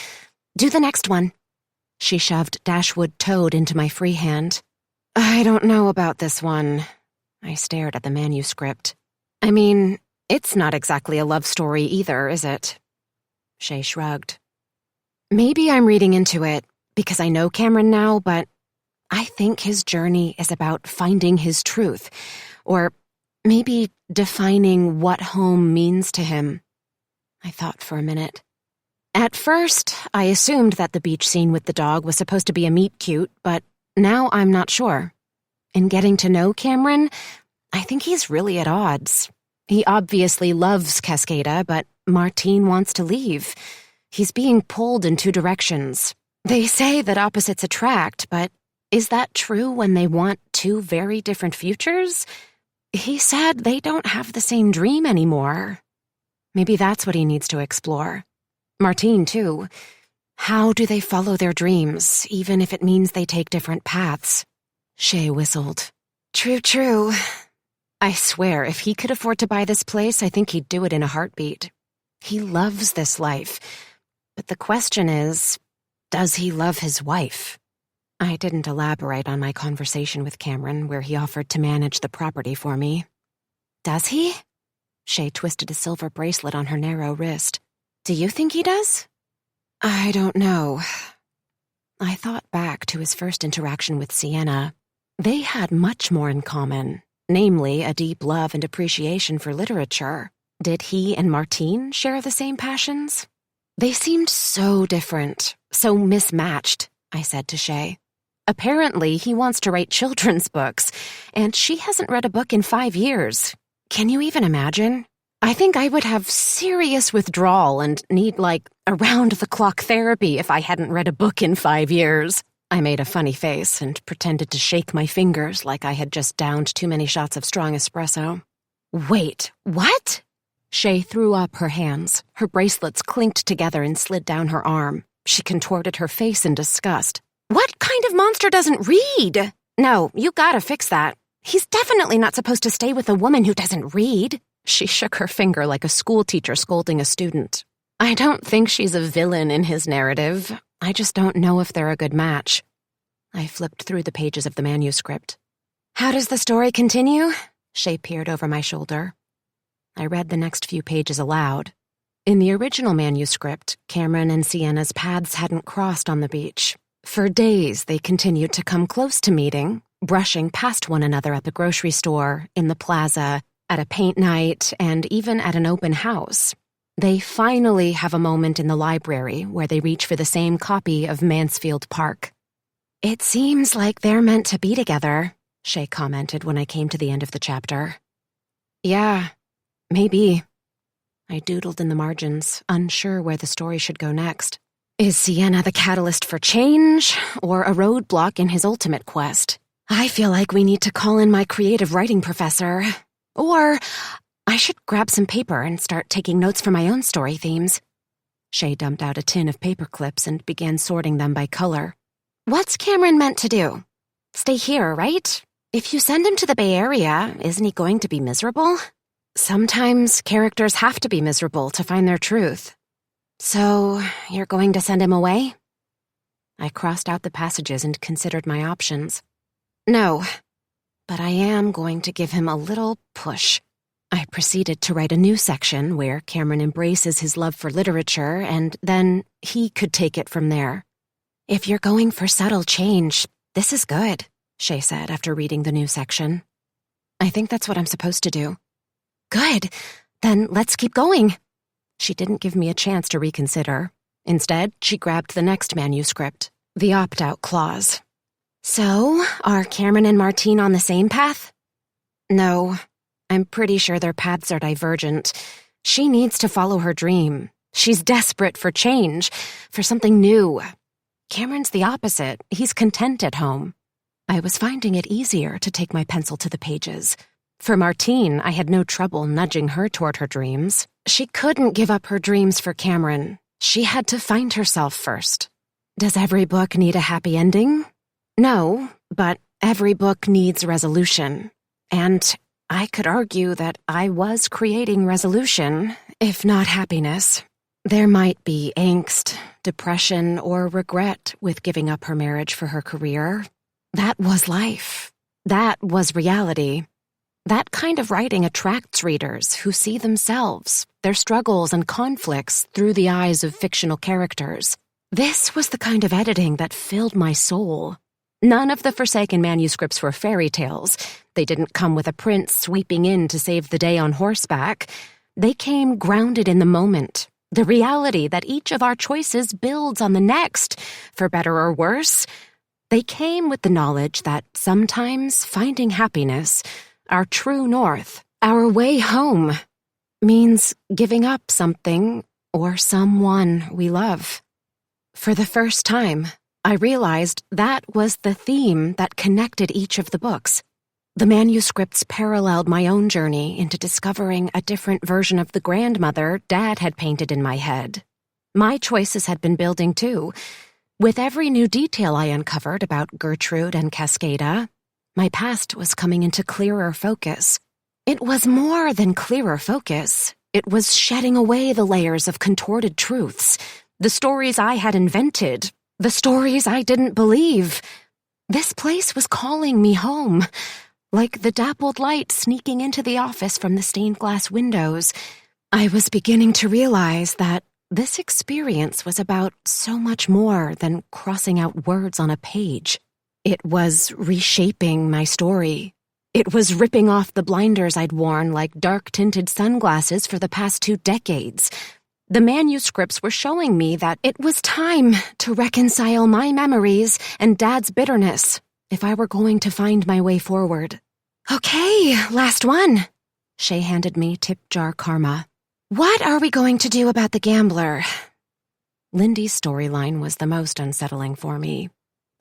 Do the next one. She shoved Dashwood Toad into my free hand. I don't know about this one. I stared at the manuscript. I mean, it's not exactly a love story either, is it? Shay shrugged. Maybe I'm reading into it because I know Cameron now, but I think his journey is about finding his truth, or maybe defining what home means to him. I thought for a minute. At first, I assumed that the beach scene with the dog was supposed to be a meet-cute, but now I'm not sure. In getting to know Cameron, I think he's really at odds. He obviously loves Cascada, but Martine wants to leave. He's being pulled in two directions. They say that opposites attract, but is that true when they want two very different futures? He said they don't have the same dream anymore. Maybe that's what he needs to explore. Martine, too. How do they follow their dreams, even if it means they take different paths? Shay whistled. True. I swear, if he could afford to buy this place, I think he'd do it in a heartbeat. He loves this life. But the question is, does he love his wife? I didn't elaborate on my conversation with Cameron, where he offered to manage the property for me. Does he? Shay twisted a silver bracelet on her narrow wrist. Do you think he does? I don't know. I thought back to his first interaction with Sienna. They had much more in common, namely a deep love and appreciation for literature. Did he and Martine share the same passions? They seemed so different, so mismatched, I said to Shay. Apparently, he wants to write children's books, and she hasn't read a book in 5 years. Can you even imagine? I think I would have serious withdrawal and need, around-the-clock therapy if I hadn't read a book in 5 years. I made a funny face and pretended to shake my fingers like I had just downed too many shots of strong espresso. Wait, what? Shay threw up her hands. Her bracelets clinked together and slid down her arm. She contorted her face in disgust. What kind of monster doesn't read? No, you gotta fix that. He's definitely not supposed to stay with a woman who doesn't read. She shook her finger like a schoolteacher scolding a student. I don't think she's a villain in his narrative. I just don't know if they're a good match. I flipped through the pages of the manuscript. How does the story continue? Shay peered over my shoulder. I read the next few pages aloud. In the original manuscript, Cameron and Sienna's paths hadn't crossed on the beach. For days, they continued to come close to meeting, brushing past one another at the grocery store, in the plaza, at a paint night, and even at an open house. They finally have a moment in the library where they reach for the same copy of Mansfield Park. It seems like they're meant to be together, Shay commented when I came to the end of the chapter. Yeah. Maybe. I doodled in the margins, unsure where the story should go next. Is Sienna the catalyst for change, or a roadblock in his ultimate quest? I feel like we need to call in my creative writing professor. Or I should grab some paper and start taking notes for my own story themes. Shay dumped out a tin of paper clips and began sorting them by color. What's Cameron meant to do? Stay here, right? If you send him to the Bay Area, isn't he going to be miserable? Sometimes characters have to be miserable to find their truth. So, you're going to send him away? I crossed out the passages and considered my options. No, but I am going to give him a little push. I proceeded to write a new section where Cameron embraces his love for literature, and then he could take it from there. If you're going for subtle change, this is good, Shay said after reading the new section. I think that's what I'm supposed to do. Good. Then let's keep going. She didn't give me a chance to reconsider. Instead, she grabbed the next manuscript, the opt-out clause. So, are Cameron and Martine on the same path? No. I'm pretty sure their paths are divergent. She needs to follow her dream. She's desperate for change, for something new. Cameron's the opposite. He's content at home. I was finding it easier to take my pencil to the pages. For Martine, I had no trouble nudging her toward her dreams. She couldn't give up her dreams for Cameron. She had to find herself first. Does every book need a happy ending? No, but every book needs resolution. And I could argue that I was creating resolution, if not happiness. There might be angst, depression, or regret with giving up her marriage for her career. That was life. That was reality. That kind of writing attracts readers who see themselves, their struggles and conflicts through the eyes of fictional characters. This was the kind of editing that filled my soul. None of the Forsaken manuscripts were fairy tales. They didn't come with a prince sweeping in to save the day on horseback. They came grounded in the moment, the reality that each of our choices builds on the next, for better or worse. They came with the knowledge that sometimes finding happiness, our true north, our way home, means giving up something or someone we love. For the first time, I realized that was the theme that connected each of the books. The manuscripts paralleled my own journey into discovering a different version of the grandmother Dad had painted in my head. My choices had been building too. With every new detail I uncovered about Gertrude and Cascada, my past was coming into clearer focus. It was more than clearer focus. It was shedding away the layers of contorted truths, the stories I had invented, the stories I didn't believe. This place was calling me home, like the dappled light sneaking into the office from the stained glass windows. I was beginning to realize that this experience was about so much more than crossing out words on a page. It was reshaping my story. It was ripping off the blinders I'd worn like dark-tinted sunglasses for the past 2 decades. The manuscripts were showing me that it was time to reconcile my memories and Dad's bitterness if I were going to find my way forward. Okay, last one. Shay handed me tip jar karma. What are we going to do about the gambler? Lindy's storyline was the most unsettling for me.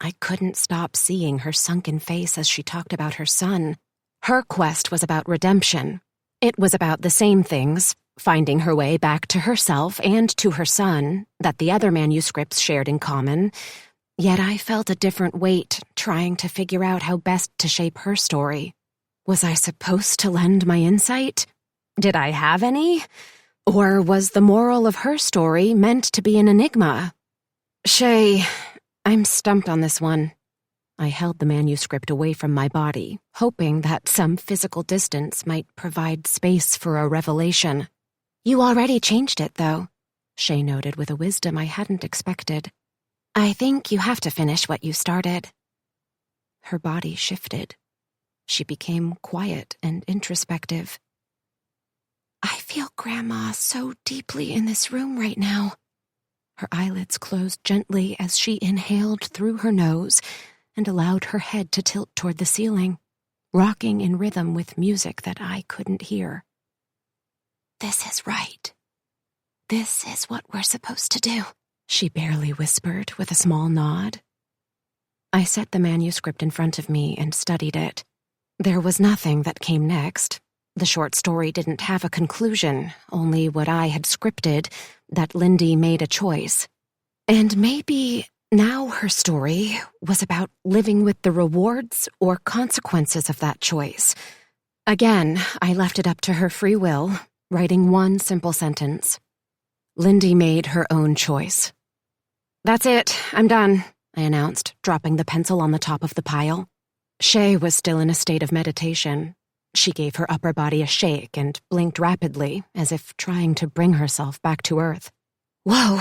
I couldn't stop seeing her sunken face as she talked about her son. Her quest was about redemption. It was about the same things, finding her way back to herself and to her son, that the other manuscripts shared in common. Yet I felt a different weight, trying to figure out how best to shape her story. Was I supposed to lend my insight? Did I have any? Or was the moral of her story meant to be an enigma? Shay, I'm stumped on this one. I held the manuscript away from my body, hoping that some physical distance might provide space for a revelation. You already changed it, though, Shay noted with a wisdom I hadn't expected. I think you have to finish what you started. Her body shifted. She became quiet and introspective. I feel Grandma so deeply in this room right now. Her eyelids closed gently as she inhaled through her nose and allowed her head to tilt toward the ceiling, rocking in rhythm with music that I couldn't hear. This is right. This is what we're supposed to do, she barely whispered with a small nod. I set the manuscript in front of me and studied it. There was nothing that came next. The short story didn't have a conclusion, only what I had scripted, that Lindy made a choice. And maybe now her story was about living with the rewards or consequences of that choice. Again, I left it up to her free will, writing one simple sentence. Lindy made her own choice. That's it, I'm done, I announced, dropping the pencil on the top of the pile. Shay was still in a state of meditation. She gave her upper body a shake and blinked rapidly, as if trying to bring herself back to earth. Whoa,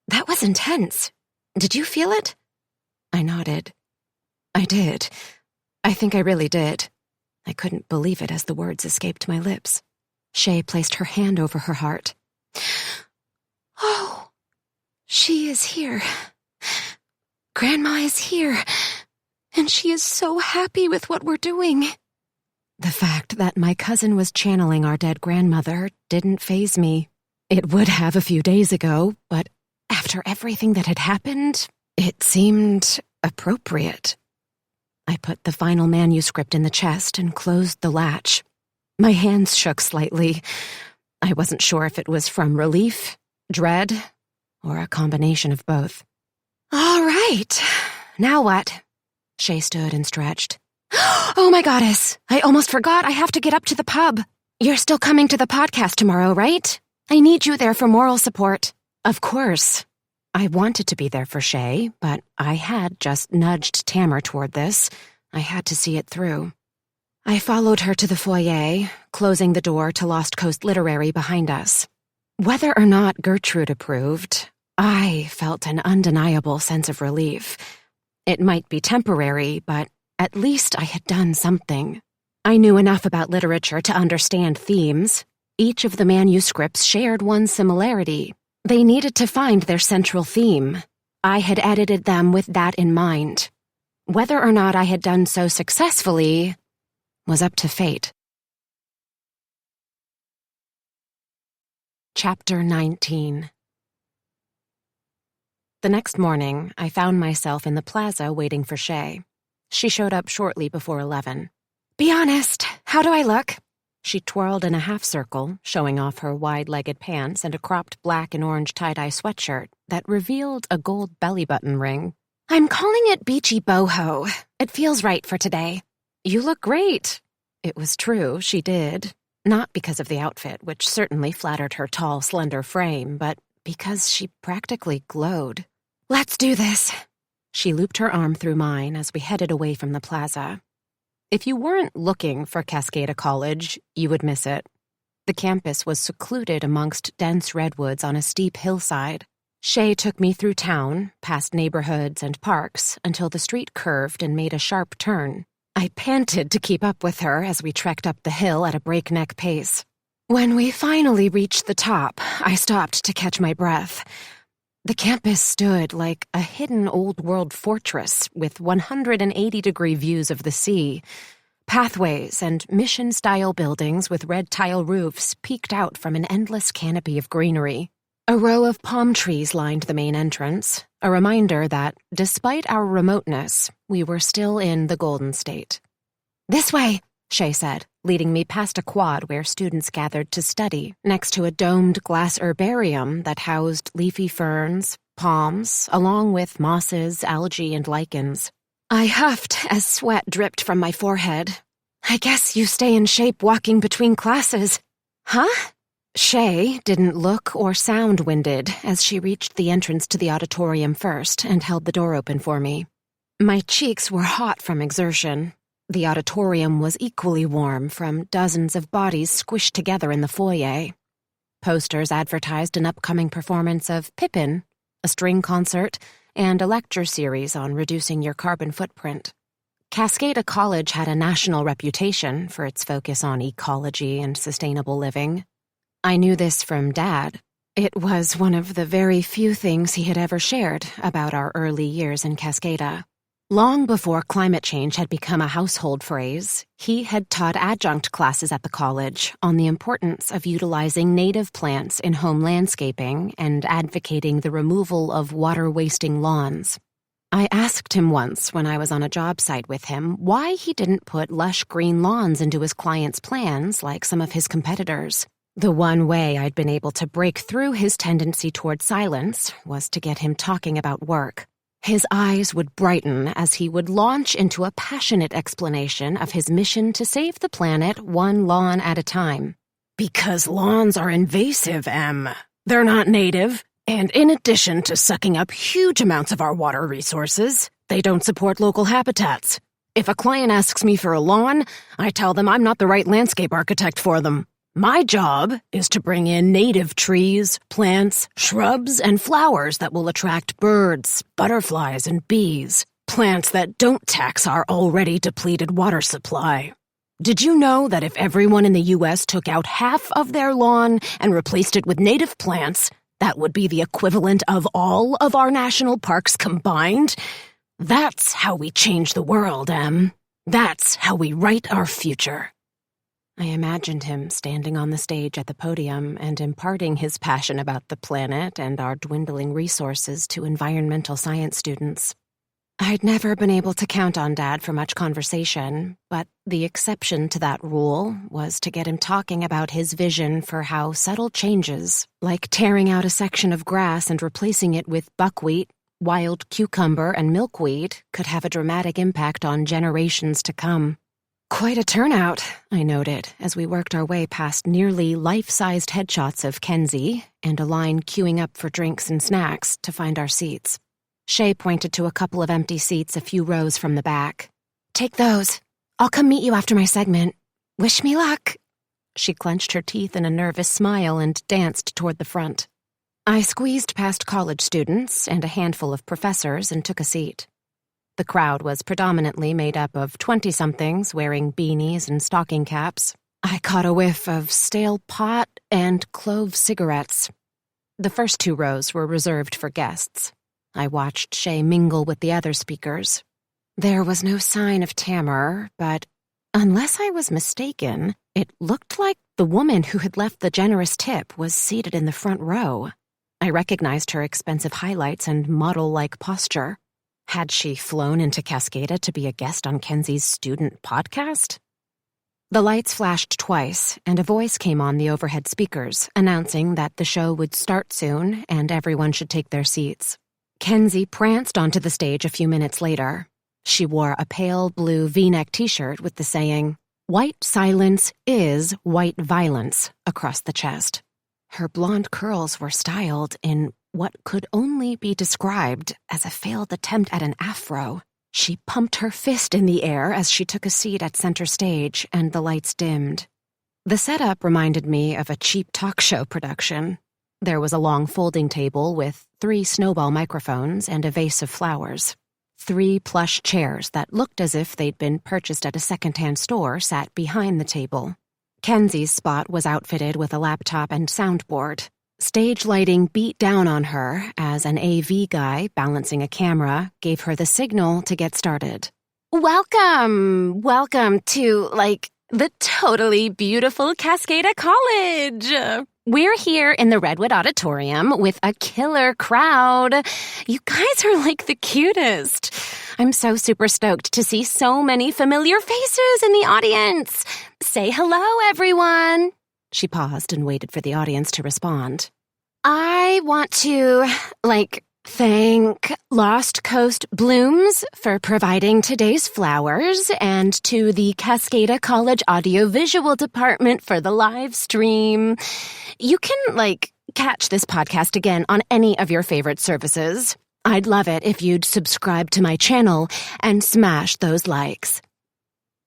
that was intense. Did you feel it? I nodded. I did. I think I really did. I couldn't believe it as the words escaped my lips. Shay placed her hand over her heart. Oh, she is here. Grandma is here, and she is so happy with what we're doing. The fact that my cousin was channeling our dead grandmother didn't faze me. It would have a few days ago, but after everything that had happened, it seemed appropriate. I put the final manuscript in the chest and closed the latch. My hands shook slightly. I wasn't sure if it was from relief, dread, or a combination of both. All right, now what? Shay stood and stretched. Oh my goddess, I almost forgot I have to get up to the pub. You're still coming to the podcast tomorrow, right? I need you there for moral support. Of course. I wanted to be there for Shay, but I had just nudged Tamar toward this. I had to see it through. I followed her to the foyer, closing the door to Lost Coast Literary behind us. Whether or not Gertrude approved, I felt an undeniable sense of relief. It might be temporary, but at least I had done something. I knew enough about literature to understand themes. Each of the manuscripts shared one similarity. They needed to find their central theme. I had edited them with that in mind. Whether or not I had done so successfully was up to fate. Chapter 19. The next morning, I found myself in the plaza waiting for Shay. She showed up shortly before 11. Be honest, how do I look? She twirled in a half-circle, showing off her wide-legged pants and a cropped black and orange tie-dye sweatshirt that revealed a gold belly-button ring. I'm calling it beachy boho. It feels right for today. You look great. It was true, she did. Not because of the outfit, which certainly flattered her tall, slender frame, but because she practically glowed. Let's do this. She looped her arm through mine as we headed away from the plaza. If you weren't looking for Cascada College, you would miss it. The campus was secluded amongst dense redwoods on a steep hillside. Shay took me through town, past neighborhoods and parks, until the street curved and made a sharp turn. I panted to keep up with her as we trekked up the hill at a breakneck pace. When we finally reached the top, I stopped to catch my breath. The campus stood like a hidden old-world fortress with 180-degree views of the sea. Pathways and mission-style buildings with red tile roofs peeked out from an endless canopy of greenery. A row of palm trees lined the main entrance, a reminder that, despite our remoteness, we were still in the Golden State. This way, Shay said, leading me past a quad where students gathered to study, next to a domed glass herbarium that housed leafy ferns, palms, along with mosses, algae, and lichens. I huffed as sweat dripped from my forehead. I guess you stay in shape walking between classes. Huh? Shay didn't look or sound winded as she reached the entrance to the auditorium first and held the door open for me. My cheeks were hot from exertion. The auditorium was equally warm from dozens of bodies squished together in the foyer. Posters advertised an upcoming performance of Pippin, a string concert, and a lecture series on reducing your carbon footprint. Cascada College had a national reputation for its focus on ecology and sustainable living. I knew this from Dad. It was one of the very few things he had ever shared about our early years in Cascada. Long before climate change had become a household phrase, he had taught adjunct classes at the college on the importance of utilizing native plants in home landscaping and advocating the removal of water-wasting lawns. I asked him once when I was on a job site with him why he didn't put lush green lawns into his clients' plans like some of his competitors. The one way I'd been able to break through his tendency toward silence was to get him talking about work. His eyes would brighten as he would launch into a passionate explanation of his mission to save the planet one lawn at a time. Because lawns are invasive, Em. They're not native, and in addition to sucking up huge amounts of our water resources, they don't support local habitats. If a client asks me for a lawn, I tell them I'm not the right landscape architect for them. My job is to bring in native trees, plants, shrubs, and flowers that will attract birds, butterflies, and bees. Plants that don't tax our already depleted water supply. Did you know that if everyone in the U.S. took out half of their lawn and replaced it with native plants, that would be the equivalent of all of our national parks combined? That's how we change the world, Em. That's how we write our future. I imagined him standing on the stage at the podium and imparting his passion about the planet and our dwindling resources to environmental science students. I'd never been able to count on Dad for much conversation, but the exception to that rule was to get him talking about his vision for how subtle changes, like tearing out a section of grass and replacing it with buckwheat, wild cucumber, and milkweed, could have a dramatic impact on generations to come. Quite a turnout, I noted, as we worked our way past nearly life-sized headshots of Kenzie and a line queuing up for drinks and snacks to find our seats. Shay pointed to a couple of empty seats a few rows from the back. "Take those. I'll come meet you after my segment. Wish me luck." She clenched her teeth in a nervous smile and danced toward the front. I squeezed past college students and a handful of professors and took a seat. The crowd was predominantly made up of 20-somethings wearing beanies and stocking caps. I caught a whiff of stale pot and clove cigarettes. The first 2 rows were reserved for guests. I watched Shay mingle with the other speakers. There was no sign of Tamar, but unless I was mistaken, it looked like the woman who had left the generous tip was seated in the front row. I recognized her expensive highlights and model-like posture. Had she flown into Cascada to be a guest on Kenzie's student podcast? The lights flashed twice, and a voice came on the overhead speakers, announcing that the show would start soon and everyone should take their seats. Kenzie pranced onto the stage a few minutes later. She wore a pale blue V-neck t-shirt with the saying, "White silence is white violence," across the chest. Her blonde curls were styled in what could only be described as a failed attempt at an afro. She pumped her fist in the air as she took a seat at center stage, and the lights dimmed. The setup reminded me of a cheap talk show production. There was a long folding table with 3 snowball microphones and a vase of flowers. 3 plush chairs that looked as if they'd been purchased at a secondhand store sat behind the table. Kenzie's spot was outfitted with a laptop and soundboard. Stage lighting beat down on her as an AV guy balancing a camera gave her the signal to get started. Welcome to, the totally beautiful Cascada College. We're here in the Redwood Auditorium with a killer crowd. You guys are the cutest. I'm so super stoked to see so many familiar faces in the audience. Say hello, everyone. She paused and waited for the audience to respond. I want to, thank Lost Coast Blooms for providing today's flowers and to the Cascada College Audiovisual Department for the live stream. You can, catch this podcast again on any of your favorite services. I'd love it if you'd subscribe to my channel and smash those likes.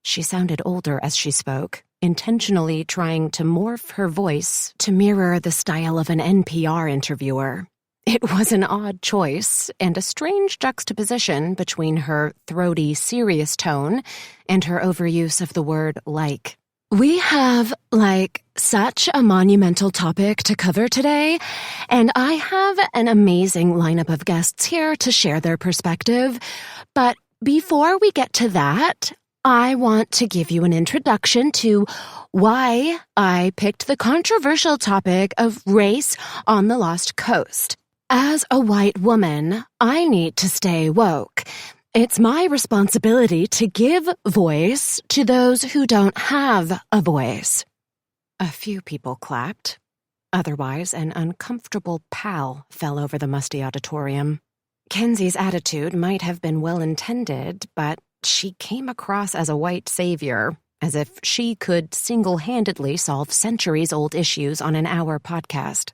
She sounded older as she spoke, intentionally trying to morph her voice to mirror the style of an NPR interviewer. It was an odd choice and a strange juxtaposition between her throaty, serious tone and her overuse of the word like. We have, such a monumental topic to cover today, and I have an amazing lineup of guests here to share their perspective. But before we get to that, I want to give you an introduction to why I picked the controversial topic of race on the Lost Coast. As a white woman, I need to stay woke. It's my responsibility to give voice to those who don't have a voice. A few people clapped. Otherwise, an uncomfortable pall fell over the musty auditorium. Kenzie's attitude might have been well-intended, but she came across as a white savior, as if she could single-handedly solve centuries-old issues on an hour podcast.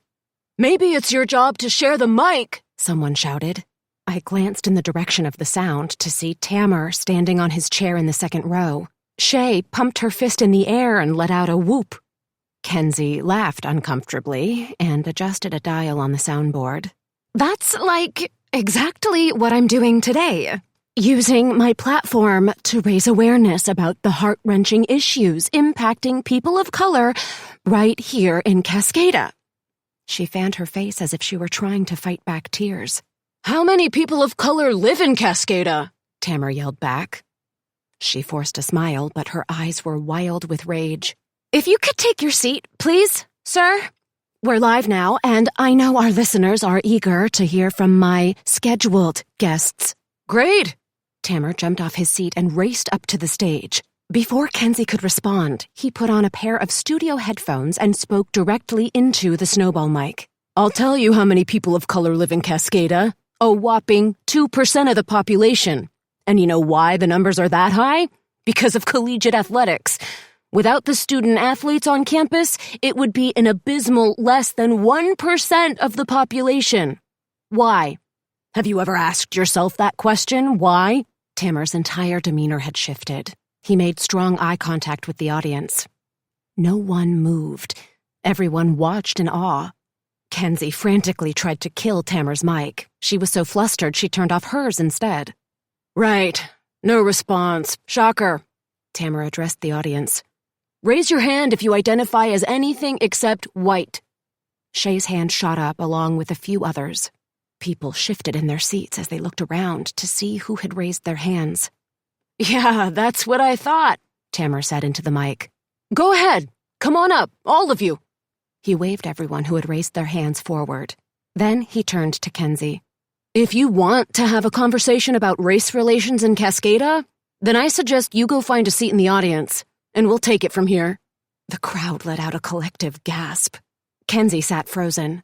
"Maybe it's your job to share the mic," someone shouted. I glanced in the direction of the sound to see Tamar standing on his chair in the second row. Shay pumped her fist in the air and let out a whoop. Kenzie laughed uncomfortably and adjusted a dial on the soundboard. That's like exactly what I'm doing today. Using my platform to raise awareness about the heart-wrenching issues impacting people of color right here in Cascada. She fanned her face as if she were trying to fight back tears. How many people of color live in Cascada? Tamar yelled back. She forced a smile, but her eyes were wild with rage. If you could take your seat, please, sir. We're live now, and I know our listeners are eager to hear from my scheduled guests. Great! Tamar jumped off his seat and raced up to the stage. Before Kenzie could respond, he put on a pair of studio headphones and spoke directly into the snowball mic. I'll tell you how many people of color live in Cascada. A whopping 2% of the population. And you know why the numbers are that high? Because of collegiate athletics. Without the student athletes on campus, it would be an abysmal less than 1% of the population. Why? Have you ever asked yourself that question? Why? Tamar's entire demeanor had shifted. He made strong eye contact with the audience. No one moved. Everyone watched in awe. Kenzie frantically tried to kill Tamar's mic. She was so flustered she turned off hers instead. Right. No response. Shocker. Tamar addressed the audience. Raise your hand if you identify as anything except white. Shay's hand shot up along with a few others. People shifted in their seats as they looked around to see who had raised their hands. Yeah, that's what I thought, Tamar said into the mic. Go ahead. Come on up, all of you. He waved everyone who had raised their hands forward. Then he turned to Kenzie. If you want to have a conversation about race relations in Cascada, then I suggest you go find a seat in the audience, and we'll take it from here. The crowd let out a collective gasp. Kenzie sat frozen.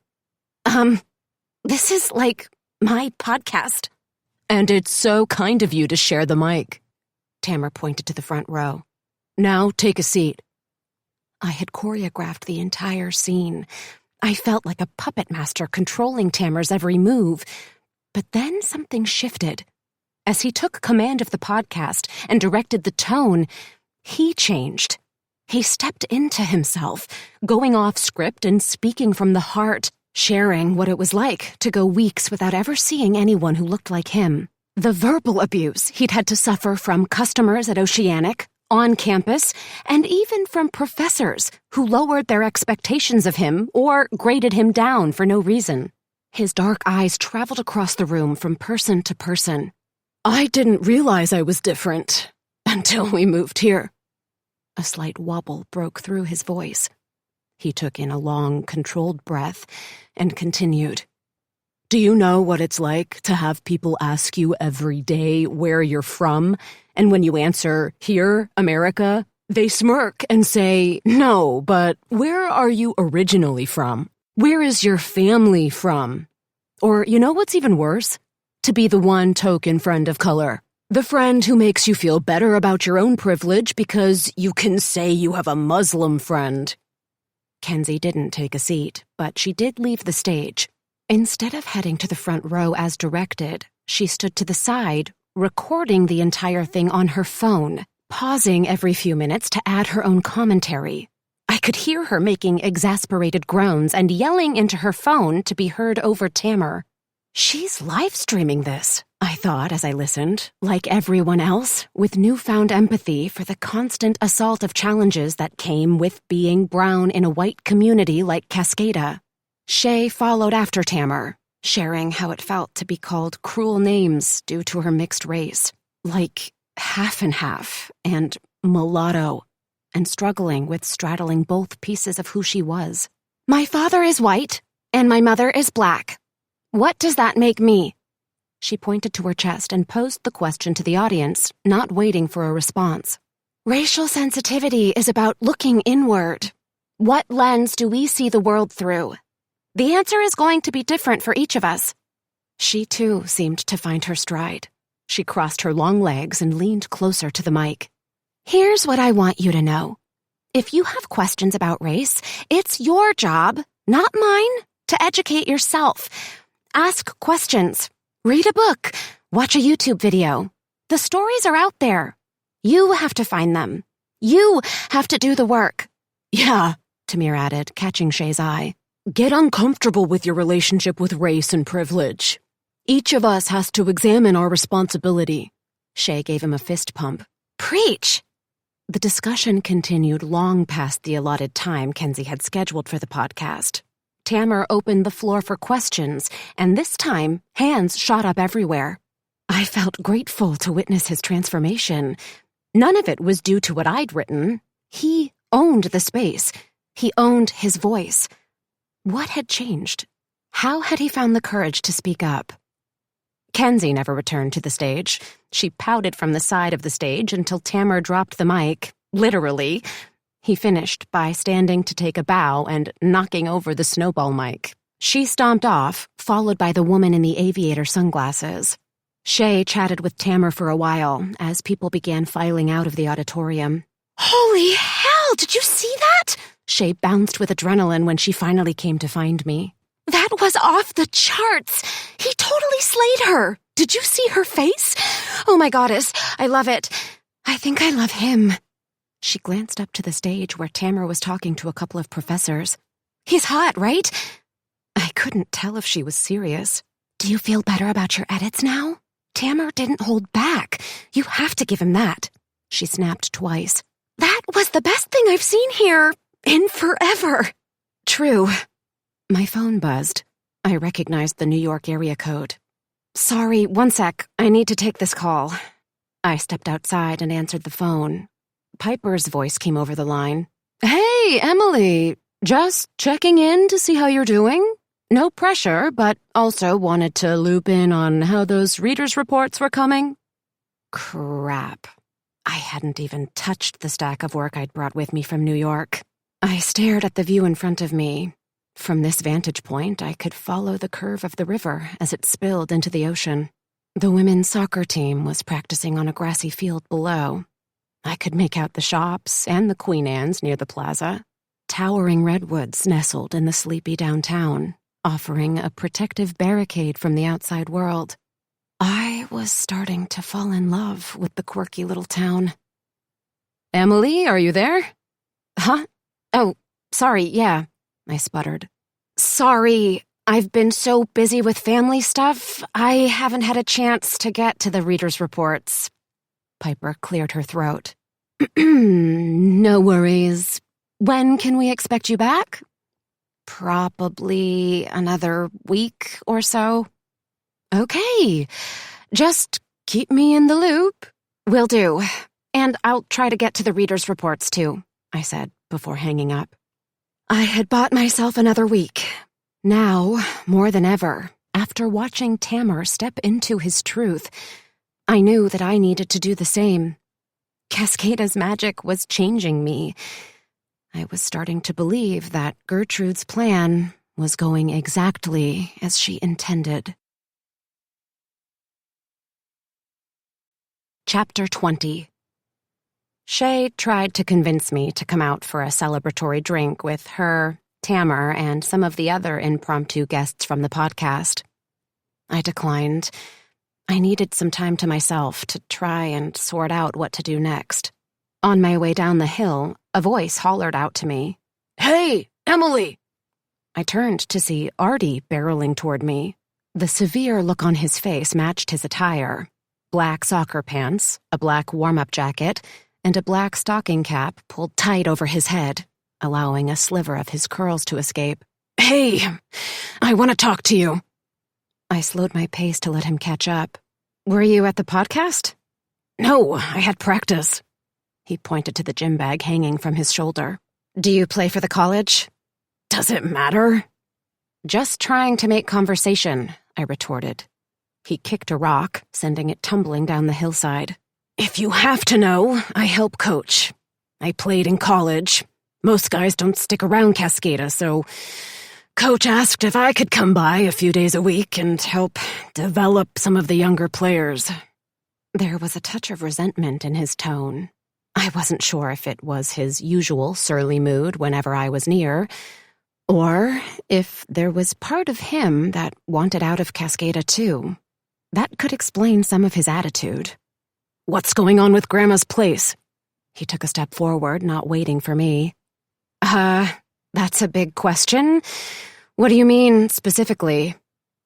This is like my podcast. And it's so kind of you to share the mic. Tamar pointed to the front row. Now take a seat. I had choreographed the entire scene. I felt like a puppet master controlling Tamar's every move. But then something shifted. As he took command of the podcast and directed the tone, he changed. He stepped into himself, going off script and speaking from the heart, sharing what it was like to go weeks without ever seeing anyone who looked like him. The verbal abuse he'd had to suffer from customers at Oceanic, on campus, and even from professors who lowered their expectations of him or graded him down for no reason. His dark eyes traveled across the room from person to person. I didn't realize I was different until we moved here. A slight wobble broke through his voice. He took in a long, controlled breath and continued. Do you know what it's like to have people ask you every day where you're from, and when you answer, here, America, they smirk and say, no, but where are you originally from? Where is your family from? Or, you know what's even worse? To be the one token friend of color. The friend who makes you feel better about your own privilege because you can say you have a Muslim friend. Kenzie didn't take a seat, but she did leave the stage. Instead of heading to the front row as directed, she stood to the side, recording the entire thing on her phone, pausing every few minutes to add her own commentary. I could hear her making exasperated groans and yelling into her phone to be heard over Tamar. She's live-streaming this, I thought as I listened, like everyone else, with newfound empathy for the constant assault of challenges that came with being brown in a white community like Cascada. Shay followed after Tamar, sharing how it felt to be called cruel names due to her mixed race, like half and half and mulatto, and struggling with straddling both pieces of who she was. My father is white, and my mother is black. What does that make me? She pointed to her chest and posed the question to the audience, not waiting for a response. Racial sensitivity is about looking inward. What lens do we see the world through? The answer is going to be different for each of us. She, too, seemed to find her stride. She crossed her long legs and leaned closer to the mic. Here's what I want you to know. If you have questions about race, it's your job, not mine, to educate yourself. Ask questions. Read a book. Watch a YouTube video. The stories are out there. You have to find them. You have to do the work. Yeah, Tamir added, catching Shay's eye. Get uncomfortable with your relationship with race and privilege. Each of us has to examine our responsibility. Shay gave him a fist pump. Preach! The discussion continued long past the allotted time Kenzie had scheduled for the podcast. Tamir opened the floor for questions, and this time, hands shot up everywhere. I felt grateful to witness his transformation. None of it was due to what I'd written. He owned the space. He owned his voice. What had changed? How had he found the courage to speak up? Kenzie never returned to the stage. She pouted from the side of the stage until Tamir dropped the mic, literally. He finished by standing to take a bow and knocking over the snowball mic. She stomped off, followed by the woman in the aviator sunglasses. Shay chatted with Tamir for a while as people began filing out of the auditorium. Holy hell, did you see that? Shay bounced with adrenaline when she finally came to find me. That was off the charts. He totally slayed her. Did you see her face? Oh my goddess, I love it. I think I love him. She glanced up to the stage where Tamir was talking to a couple of professors. He's hot, right? I couldn't tell if she was serious. Do you feel better about your edits now? Tamir didn't hold back. You have to give him that. She snapped twice. That was the best thing I've seen here in forever. True. My phone buzzed. I recognized the New York area code. Sorry, one sec. I need to take this call. I stepped outside and answered the phone. Piper's voice came over the line. Hey, Emily. Just checking in to see how you're doing. No pressure, but also wanted to loop in on how those readers' reports were coming. Crap. I hadn't even touched the stack of work I'd brought with me from New York. I stared at the view in front of me. From this vantage point, I could follow the curve of the river as it spilled into the ocean. The women's soccer team was practicing on a grassy field below. I could make out the shops and the Queen Anne's near the plaza. Towering redwoods nestled in the sleepy downtown, offering a protective barricade from the outside world. I was starting to fall in love with the quirky little town. Emily, are you there? Huh? Oh, sorry, yeah, I sputtered. Sorry, I've been so busy with family stuff, I haven't had a chance to get to the readers' reports. Piper cleared her throat. No worries. When can we expect you back? Probably another week or so. Okay, just keep me in the loop. Will do. And I'll try to get to the readers' reports too, I said before hanging up. I had bought myself another week. Now, more than ever, after watching Tamir step into his truth, I knew that I needed to do the same. Cascada's magic was changing me. I was starting to believe that Gertrude's plan was going exactly as she intended. Chapter 20. Shay tried to convince me to come out for a celebratory drink with her, Tamir, and some of the other impromptu guests from the podcast. I declined. I needed some time to myself to try and sort out what to do next. On my way down the hill, a voice hollered out to me. Hey, Emily! I turned to see Artie barreling toward me. The severe look on his face matched his attire. Black soccer pants, a black warm-up jacket, and a black stocking cap pulled tight over his head, allowing a sliver of his curls to escape. Hey, I want to talk to you. I slowed my pace to let him catch up. Were you at the podcast? No, I had practice. He pointed to the gym bag hanging from his shoulder. Do you play for the college? Does it matter? Just trying to make conversation, I retorted. He kicked a rock, sending it tumbling down the hillside. If you have to know, I help coach. I played in college. Most guys don't stick around Cascada, so Coach asked if I could come by a few days a week and help develop some of the younger players. There was a touch of resentment in his tone. I wasn't sure if it was his usual surly mood whenever I was near, or if there was part of him that wanted out of Cascada too. That could explain some of his attitude. What's going on with Grandma's place? He took a step forward, not waiting for me. That's a big question. What do you mean, specifically?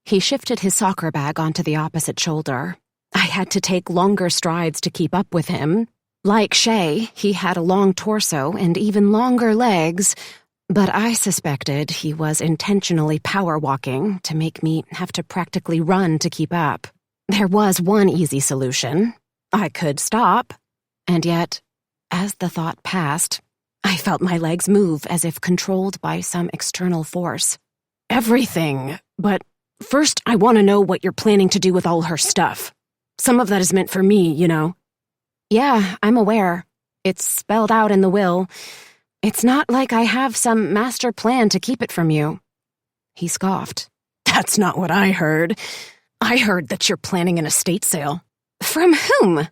He shifted his soccer bag onto the opposite shoulder. I had to take longer strides to keep up with him. Like Shay, he had a long torso and even longer legs, but I suspected he was intentionally power walking to make me have to practically run to keep up. There was one easy solution. I could stop. And yet, as the thought passed, I felt my legs move as if controlled by some external force. Everything, but first I want to know what you're planning to do with all her stuff. Some of that is meant for me, you know. Yeah, I'm aware. It's spelled out in the will. It's not like I have some master plan to keep it from you. He scoffed. That's not what I heard. I heard that you're planning an estate sale. From whom?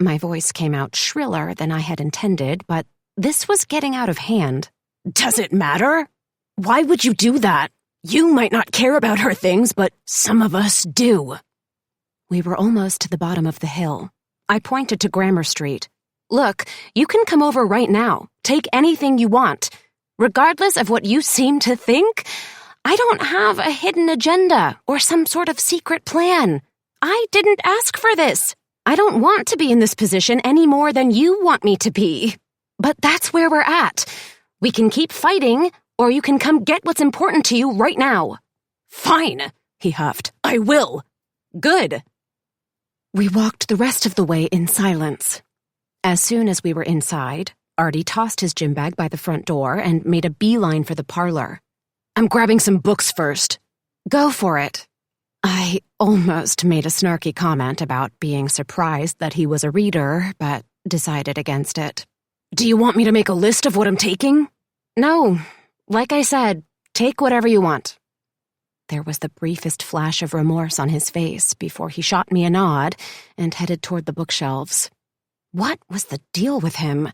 My voice came out shriller than I had intended, but this was getting out of hand. Does it matter? Why would you do that? You might not care about her things, but some of us do. We were almost to the bottom of the hill. I pointed to Grammar Street. Look, you can come over right now. Take anything you want. Regardless of what you seem to think, I don't have a hidden agenda or some sort of secret plan. I didn't ask for this. I don't want to be in this position any more than you want me to be. But that's where we're at. We can keep fighting, or you can come get what's important to you right now. Fine, he huffed. I will. Good. We walked the rest of the way in silence. As soon as we were inside, Artie tossed his gym bag by the front door and made a beeline for the parlor. I'm grabbing some books first. Go for it. I almost made a snarky comment about being surprised that he was a reader, but decided against it. Do you want me to make a list of what I'm taking? No. Like I said, take whatever you want. There was the briefest flash of remorse on his face before he shot me a nod and headed toward the bookshelves. What was the deal with him?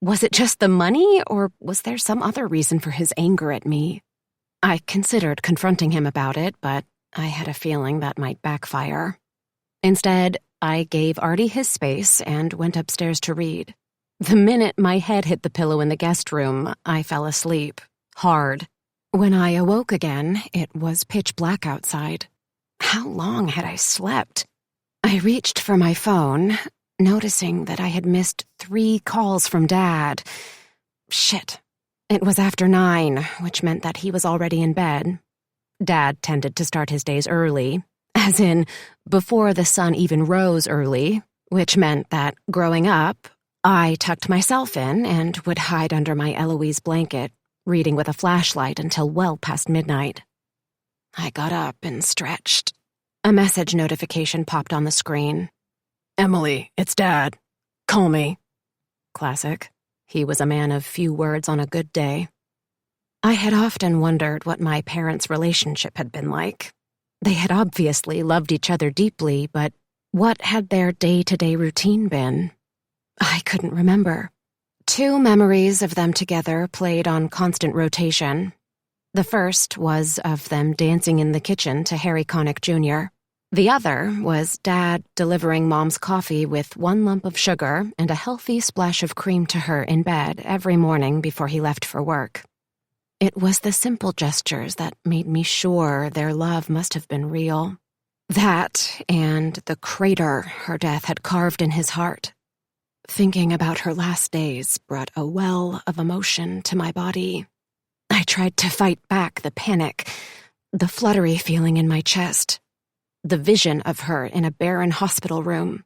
Was it just the money, or was there some other reason for his anger at me? I considered confronting him about it, but I had a feeling that might backfire. Instead, I gave Artie his space and went upstairs to read. The minute my head hit the pillow in the guest room, I fell asleep, hard. When I awoke again, it was pitch black outside. How long had I slept? I reached for my phone, noticing that I had missed 3 calls from Dad. Shit. It was after 9, which meant that he was already in bed. Dad tended to start his days early, as in before the sun even rose early, which meant that growing up, I tucked myself in and would hide under my Eloise blanket, reading with a flashlight until well past midnight. I got up and stretched. A message notification popped on the screen. Emily, it's Dad. Call me. Classic. He was a man of few words on a good day. I had often wondered what my parents' relationship had been like. They had obviously loved each other deeply, but what had their day-to-day routine been? I couldn't remember. 2 memories of them together played on constant rotation. The first was of them dancing in the kitchen to Harry Connick Jr. The other was Dad delivering Mom's coffee with 1 lump of sugar and a healthy splash of cream to her in bed every morning before he left for work. It was the simple gestures that made me sure their love must have been real. That and the crater her death had carved in his heart. Thinking about her last days brought a well of emotion to my body. I tried to fight back the panic, the fluttery feeling in my chest, the vision of her in a barren hospital room.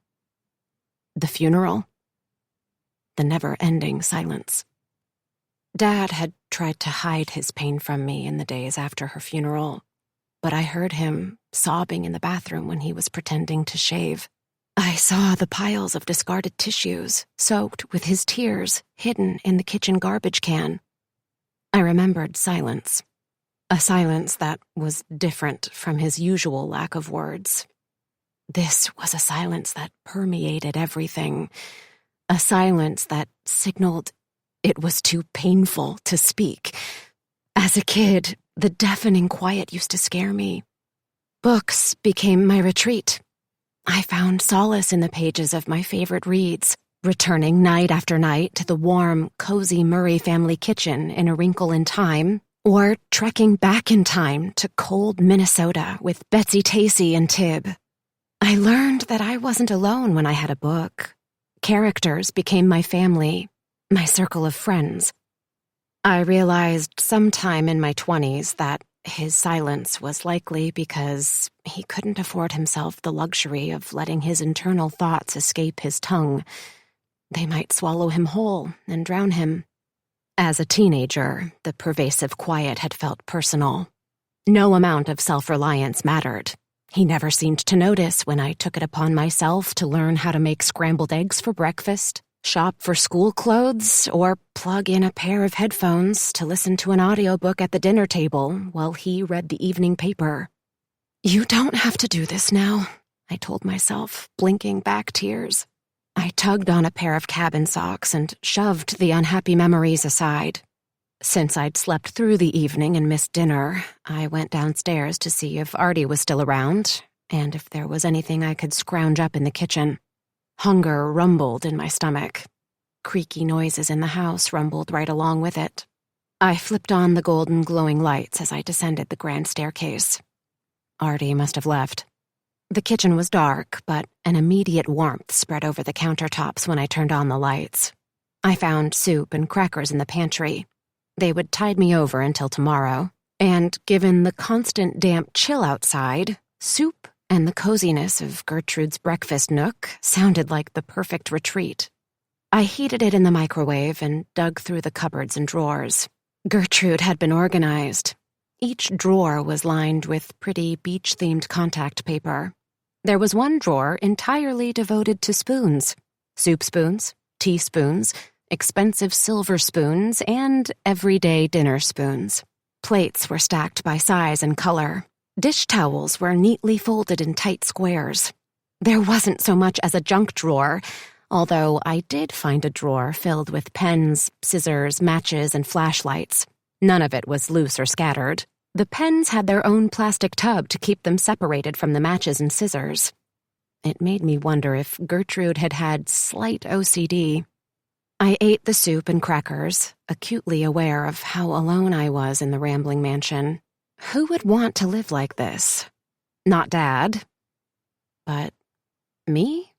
The funeral. The never-ending silence. Dad had tried to hide his pain from me in the days after her funeral, but I heard him sobbing in the bathroom when he was pretending to shave. I saw the piles of discarded tissues, soaked with his tears, hidden in the kitchen garbage can. I remembered silence. A silence that was different from his usual lack of words. This was a silence that permeated everything. A silence that signaled it was too painful to speak. As a kid, the deafening quiet used to scare me. Books became my retreat, I found solace in the pages of my favorite reads, returning night after night to the warm, cozy Murray family kitchen in A Wrinkle in Time, or trekking back in time to cold Minnesota with Betsy Tacy and Tib. I learned that I wasn't alone when I had a book. Characters became my family, my circle of friends. I realized sometime in my 20s that his silence was likely because he couldn't afford himself the luxury of letting his internal thoughts escape his tongue. They might swallow him whole and drown him. As a teenager, the pervasive quiet had felt personal. No amount of self-reliance mattered. He never seemed to notice when I took it upon myself to learn how to make scrambled eggs for breakfast, shop for school clothes, or plug in a pair of headphones to listen to an audiobook at the dinner table while he read the evening paper. "You don't have to do this now," I told myself, blinking back tears. I tugged on a pair of cabin socks and shoved the unhappy memories aside. Since I'd slept through the evening and missed dinner, I went downstairs to see if Artie was still around and if there was anything I could scrounge up in the kitchen. Hunger rumbled in my stomach. Creaky noises in the house rumbled right along with it. I flipped on the golden glowing lights as I descended the grand staircase. Artie must have left. The kitchen was dark, but an immediate warmth spread over the countertops when I turned on the lights. I found soup and crackers in the pantry. They would tide me over until tomorrow, and given the constant damp chill outside, soup and the coziness of Gertrude's breakfast nook sounded like the perfect retreat. I heated it in the microwave and dug through the cupboards and drawers. Gertrude had been organized. Each drawer was lined with pretty beach-themed contact paper. There was one drawer entirely devoted to spoons. Soup spoons, teaspoons, expensive silver spoons, and everyday dinner spoons. Plates were stacked by size and color. Dish towels were neatly folded in tight squares. There wasn't so much as a junk drawer, although I did find a drawer filled with pens, scissors, matches, and flashlights. None of it was loose or scattered. The pens had their own plastic tub to keep them separated from the matches and scissors. It made me wonder if Gertrude had had slight OCD. I ate the soup and crackers, acutely aware of how alone I was in the rambling mansion. Who would want to live like this? Not Dad. But me?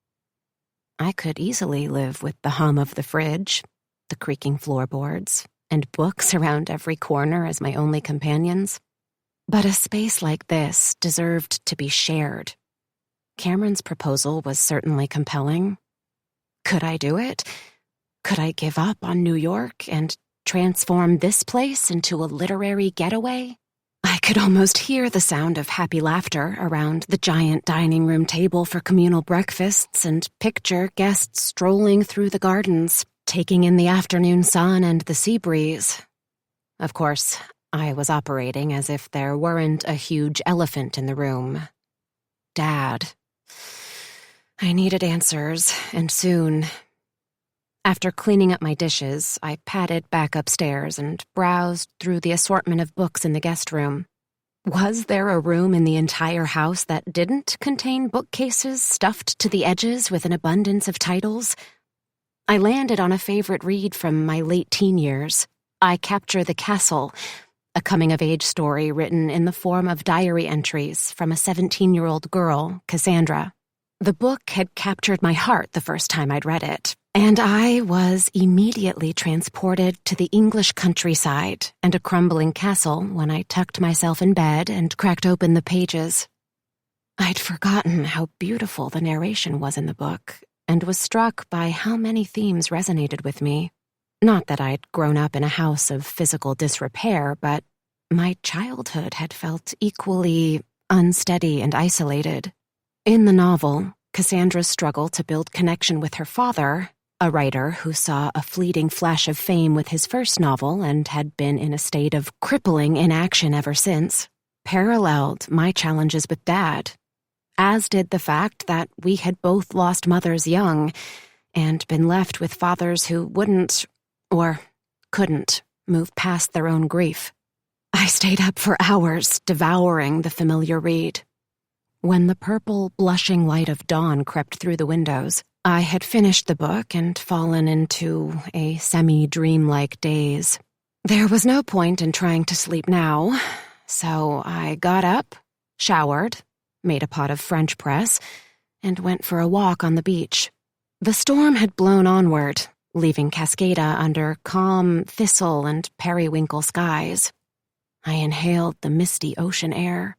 I could easily live with the hum of the fridge, the creaking floorboards, and books around every corner as my only companions. But a space like this deserved to be shared. Cameron's proposal was certainly compelling. Could I do it? Could I give up on New York and transform this place into a literary getaway? I could almost hear the sound of happy laughter around the giant dining room table for communal breakfasts and picture guests strolling through the gardens, taking in the afternoon sun and the sea breeze. Of course, I was operating as if there weren't a huge elephant in the room. Dad. I needed answers, and soon. After cleaning up my dishes, I padded back upstairs and browsed through the assortment of books in the guest room. Was there a room in the entire house that didn't contain bookcases stuffed to the edges with an abundance of titles? I landed on a favorite read from my late teen years, I Capture the Castle, a coming-of-age story written in the form of diary entries from a 17-year-old girl, Cassandra. The book had captured my heart the first time I'd read it, and I was immediately transported to the English countryside and a crumbling castle when I tucked myself in bed and cracked open the pages. I'd forgotten how beautiful the narration was in the book, and was struck by how many themes resonated with me. Not that I'd grown up in a house of physical disrepair, but my childhood had felt equally unsteady and isolated. In the novel, Cassandra's struggle to build connection with her father, a writer who saw a fleeting flash of fame with his first novel and had been in a state of crippling inaction ever since, paralleled my challenges with Dad, as did the fact that we had both lost mothers young and been left with fathers who wouldn't, or couldn't, move past their own grief. I stayed up for hours devouring the familiar read. When the purple, blushing light of dawn crept through the windows, I had finished the book and fallen into a semi-dreamlike daze. There was no point in trying to sleep now, so I got up, showered, made a pot of French press, and went for a walk on the beach. The storm had blown onward, leaving Cascada under calm thistle and periwinkle skies. I inhaled the misty ocean air.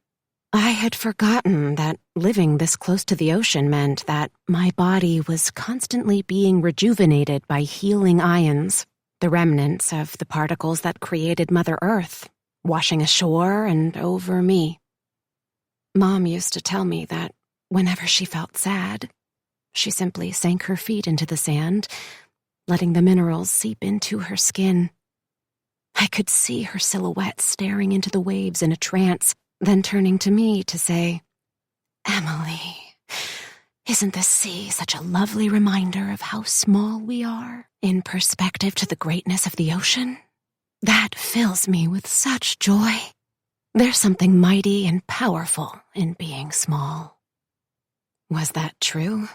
I had forgotten that living this close to the ocean meant that my body was constantly being rejuvenated by healing ions, the remnants of the particles that created Mother Earth, washing ashore and over me. Mom used to tell me that whenever she felt sad, she simply sank her feet into the sand, letting the minerals seep into her skin. I could see her silhouette staring into the waves in a trance, then turning to me to say, "Emily, isn't the sea such a lovely reminder of how small we are in perspective to the greatness of the ocean? That fills me with such joy. There's something mighty and powerful in being small." Was that true?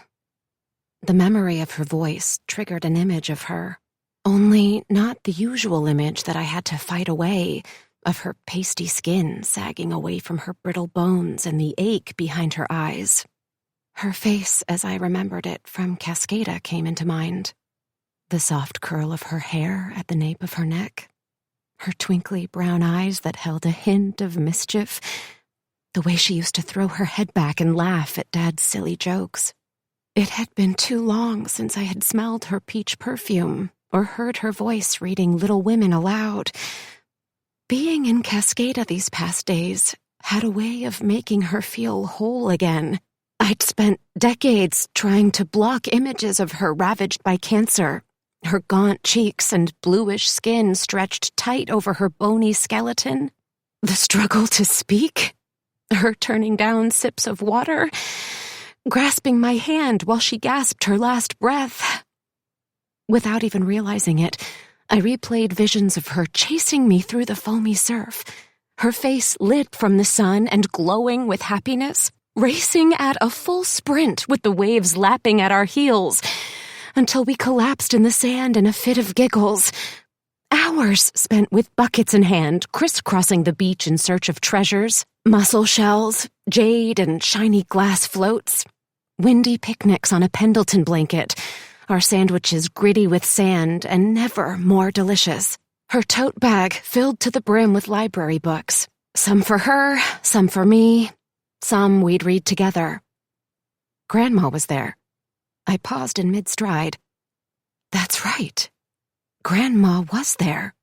The memory of her voice triggered an image of her, only not the usual image that I had to fight away, of her pasty skin sagging away from her brittle bones and the ache behind her eyes. Her face, as I remembered it from Cascada, came into mind. The soft curl of her hair at the nape of her neck, her twinkly brown eyes that held a hint of mischief, the way she used to throw her head back and laugh at Dad's silly jokes. It had been too long since I had smelled her peach perfume or heard her voice reading Little Women aloud. Being in Cascada these past days had a way of making her feel whole again. I'd spent decades trying to block images of her ravaged by cancer, her gaunt cheeks and bluish skin stretched tight over her bony skeleton, the struggle to speak, her turning down sips of water, grasping my hand while she gasped her last breath. Without even realizing it, I replayed visions of her chasing me through the foamy surf, her face lit from the sun and glowing with happiness, racing at a full sprint with the waves lapping at our heels, until we collapsed in the sand in a fit of giggles. Hours spent with buckets in hand, crisscrossing the beach in search of treasures, mussel shells, jade and shiny glass floats, windy picnics on a Pendleton blanket, our sandwiches gritty with sand and never more delicious. Her tote bag filled to the brim with library books, some for her, some for me, some we'd read together. Grandma was there. I paused in mid-stride. That's right. Grandma was there.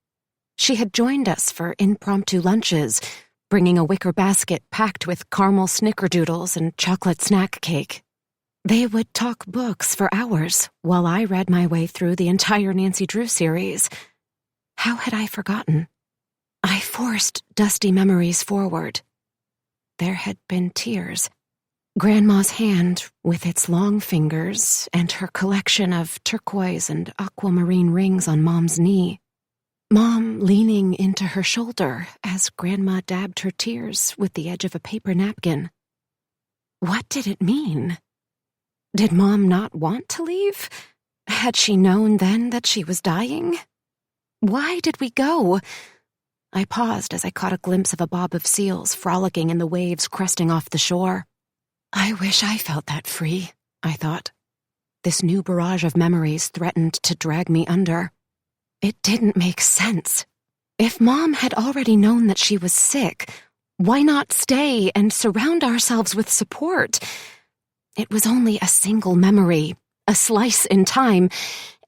She had joined us for impromptu lunches, bringing a wicker basket packed with caramel snickerdoodles and chocolate snack cake. They would talk books for hours while I read my way through the entire Nancy Drew series. How had I forgotten? I forced dusty memories forward. There had been tears. Grandma's hand, with its long fingers, and her collection of turquoise and aquamarine rings on Mom's knee. Mom leaning into her shoulder as Grandma dabbed her tears with the edge of a paper napkin. What did it mean? Did Mom not want to leave? Had she known then that she was dying? Why did we go? I paused as I caught a glimpse of a bob of seals frolicking in the waves cresting off the shore. I wish I felt that free, I thought. This new barrage of memories threatened to drag me under. It didn't make sense. If Mom had already known that she was sick, why not stay and surround ourselves with support? It was only a single memory, a slice in time,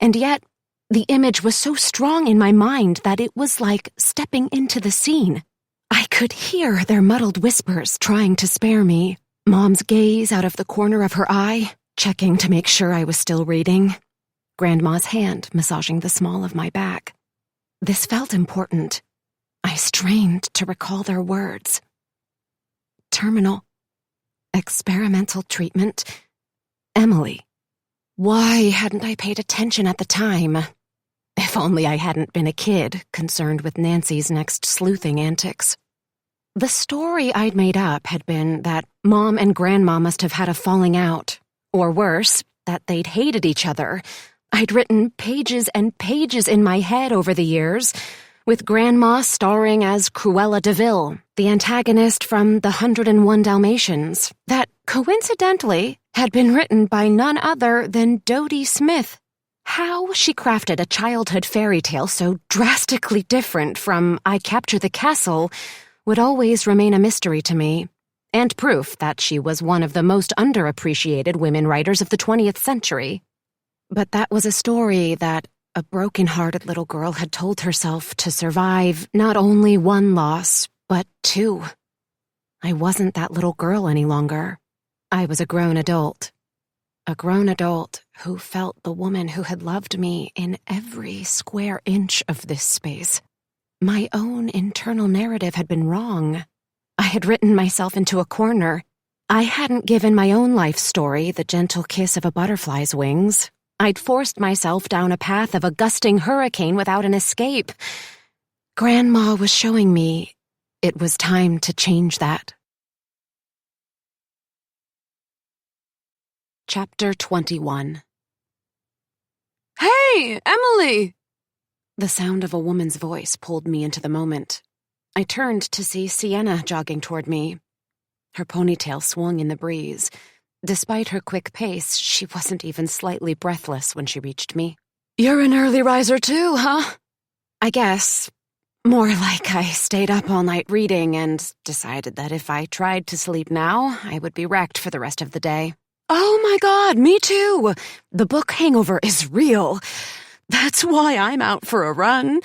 and yet the image was so strong in my mind that it was like stepping into the scene. I could hear their muddled whispers trying to spare me, Mom's gaze out of the corner of her eye, checking to make sure I was still reading, Grandma's hand massaging the small of my back. This felt important. I strained to recall their words. Terminal. Experimental treatment. Emily. Why hadn't I paid attention at the time? If only I hadn't been a kid concerned with Nancy's next sleuthing antics. The story I'd made up had been that Mom and Grandma must have had a falling out. Or worse, that they'd hated each other. I'd written pages and pages in my head over the years, with Grandma starring as Cruella de Vil, the antagonist from The 101 Dalmatians, that, coincidentally, had been written by none other than Dodie Smith. How she crafted a childhood fairy tale so drastically different from I Capture the Castle would always remain a mystery to me, and proof that she was one of the most underappreciated women writers of the 20th century. But that was a story that a broken-hearted little girl had told herself to survive not only one loss, but two. I wasn't that little girl any longer. I was a grown adult. A grown adult who felt the woman who had loved me in every square inch of this space. My own internal narrative had been wrong. I had written myself into a corner. I hadn't given my own life story the gentle kiss of a butterfly's wings. I'd forced myself down a path of a gusting hurricane without an escape. Grandma was showing me it was time to change that. Chapter 21. Hey, Emily! The sound of a woman's voice pulled me into the moment. I turned to see Sienna jogging toward me. Her ponytail swung in the breeze. Despite her quick pace, she wasn't even slightly breathless when she reached me. You're an early riser too, huh? I guess. More like I stayed up all night reading and decided that if I tried to sleep now, I would be wrecked for the rest of the day. Oh my God, me too! The book hangover is real. That's why I'm out for a run.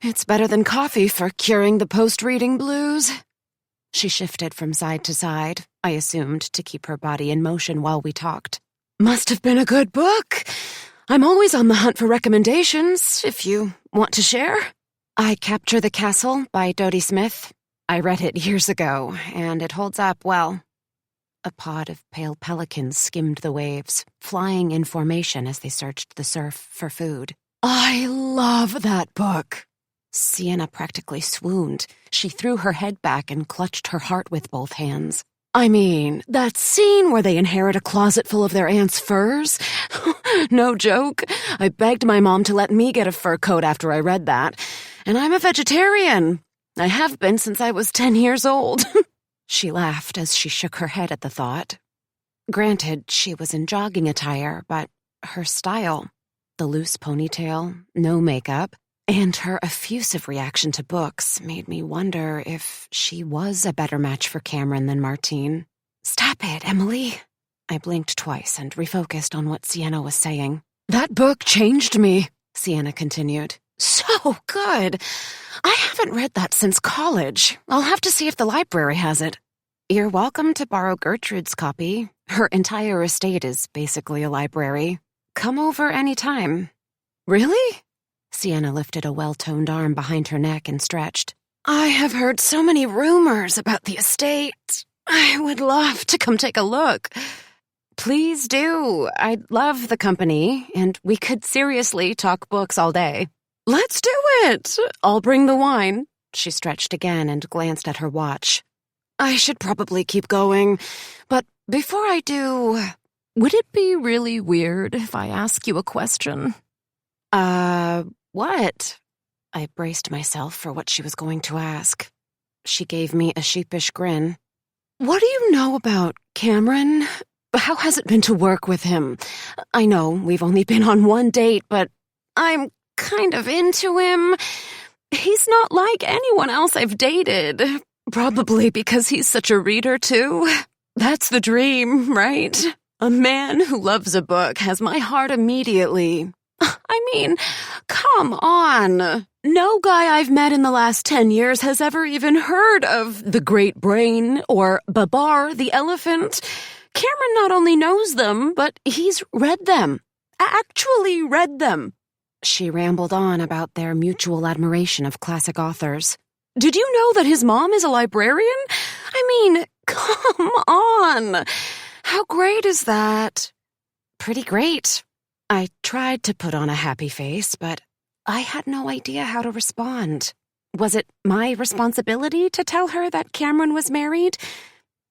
It's better than coffee for curing the post-reading blues. She shifted from side to side, I assumed to keep her body in motion while we talked. Must have been a good book. I'm always on the hunt for recommendations, if you want to share. I Capture the Castle by Dodie Smith. I read it years ago, and it holds up well. A pod of pale pelicans skimmed the waves, flying in formation as they searched the surf for food. I love that book. Sienna practically swooned. She threw her head back and clutched her heart with both hands. I mean, that scene where they inherit a closet full of their aunt's furs? No joke. I begged my mom to let me get a fur coat after I read that. And I'm a vegetarian. I have been since I was 10 years old. She laughed as she shook her head at the thought. Granted, she was in jogging attire, but her style, the loose ponytail, no makeup, and her effusive reaction to books made me wonder if she was a better match for Cameron than Martine. Stop it, Emily. I blinked twice and refocused on what Sienna was saying. That book changed me, Sienna continued. So good. I haven't read that since college. I'll have to see if the library has it. You're welcome to borrow Gertrude's copy. Her entire estate is basically a library. Come over any time. Really? Sienna lifted a well-toned arm behind her neck and stretched. I have heard so many rumors about the estate. I would love to come take a look. Please do. I'd love the company, and we could seriously talk books all day. Let's do it. I'll bring the wine. She stretched again and glanced at her watch. I should probably keep going, but before I do, would it be really weird if I ask you a question? What? I braced myself for what she was going to ask. She gave me a sheepish grin. What do you know about Cameron? How has it been to work with him? I know we've only been on one date, but I'm kind of into him. He's not like anyone else I've dated. Probably because he's such a reader, too. That's the dream, right? A man who loves a book has my heart immediately. I mean, come on. No guy I've met in the last 10 years has ever even heard of The Great Brain or Babar the Elephant. Cameron not only knows them, but he's read them. Actually read them. She rambled on about their mutual admiration of classic authors. Did you know that his mom is a librarian? I mean, come on. How great is that? Pretty great. I tried to put on a happy face, but I had no idea how to respond. Was it my responsibility to tell her that Cameron was married?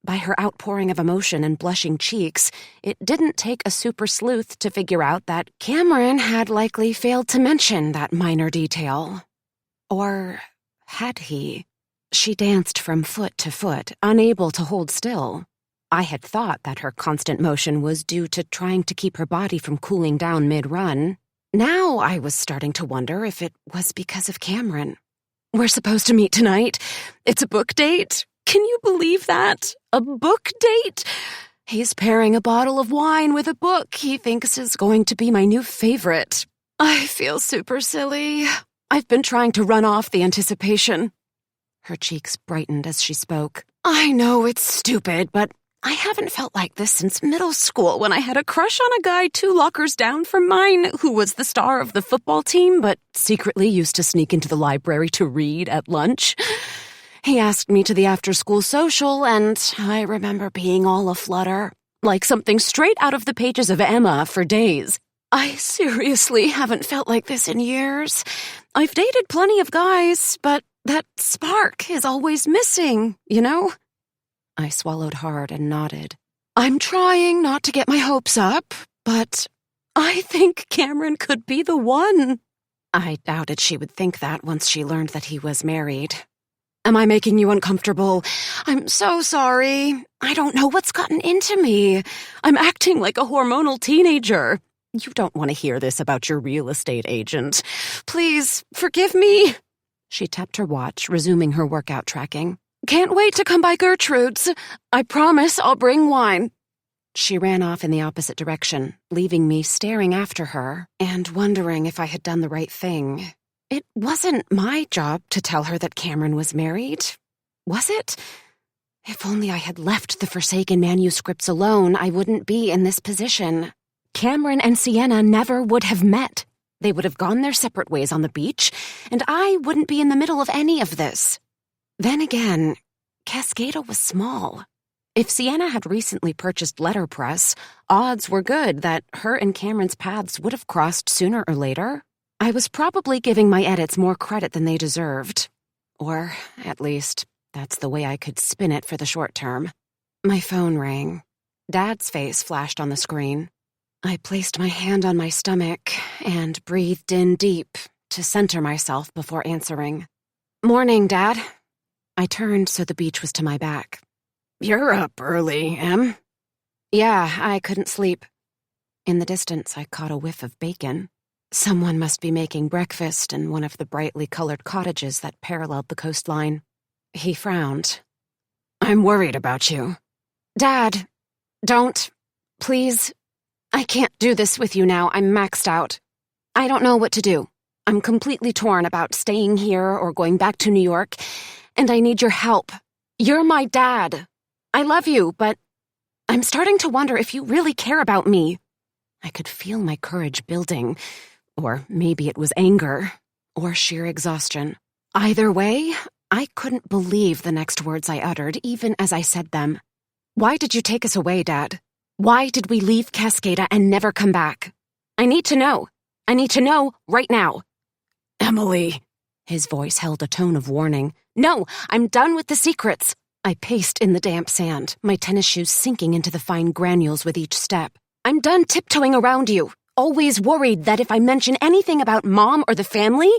By her outpouring of emotion and blushing cheeks, it didn't take a super sleuth to figure out that Cameron had likely failed to mention that minor detail. Or had he? She danced from foot to foot, unable to hold still. I had thought that her constant motion was due to trying to keep her body from cooling down mid-run. Now I was starting to wonder if it was because of Cameron. We're supposed to meet tonight. It's a book date. Can you believe that? A book date? He's pairing a bottle of wine with a book he thinks is going to be my new favorite. I feel super silly. I've been trying to run off the anticipation. Her cheeks brightened as she spoke. I know it's stupid, but I haven't felt like this since middle school when I had a crush on a guy 2 lockers down from mine who was the star of the football team but secretly used to sneak into the library to read at lunch. He asked me to the after-school social, and I remember being all aflutter, like something straight out of the pages of Emma for days. I seriously haven't felt like this in years. I've dated plenty of guys, but that spark is always missing, you know? I swallowed hard and nodded. I'm trying not to get my hopes up, but I think Cameron could be the one. I doubted she would think that once she learned that he was married. Am I making you uncomfortable? I'm so sorry. I don't know what's gotten into me. I'm acting like a hormonal teenager. You don't want to hear this about your real estate agent. Please, forgive me. She tapped her watch, resuming her workout tracking. Can't wait to come by Gertrude's. I promise I'll bring wine. She ran off in the opposite direction, leaving me staring after her and wondering if I had done the right thing. It wasn't my job to tell her that Cameron was married, was it? If only I had left the forsaken manuscripts alone, I wouldn't be in this position. Cameron and Sienna never would have met. They would have gone their separate ways on the beach, and I wouldn't be in the middle of any of this. Then again, Cascada was small. If Sienna had recently purchased letterpress, odds were good that her and Cameron's paths would have crossed sooner or later. I was probably giving my edits more credit than they deserved. Or, at least, that's the way I could spin it for the short term. My phone rang. Dad's face flashed on the screen. I placed my hand on my stomach and breathed in deep to center myself before answering. Morning, Dad. I turned so the beach was to my back. You're up early, Em? Yeah, I couldn't sleep. In the distance, I caught a whiff of bacon. Someone must be making breakfast in one of the brightly colored cottages that paralleled the coastline. He frowned. I'm worried about you. Dad, don't. Please. I can't do this with you now. I'm maxed out. I don't know what to do. I'm completely torn about staying here or going back to New York, and I need your help. You're my dad. I love you, but I'm starting to wonder if you really care about me. I could feel my courage building. Or maybe it was anger, or sheer exhaustion. Either way, I couldn't believe the next words I uttered, even as I said them. Why did you take us away, Dad? Why did we leave Cascada and never come back? I need to know. I need to know right now. Emily. His voice held a tone of warning. No, I'm done with the secrets. I paced in the damp sand, my tennis shoes sinking into the fine granules with each step. I'm done tiptoeing around you. Always worried that if I mention anything about Mom or the family,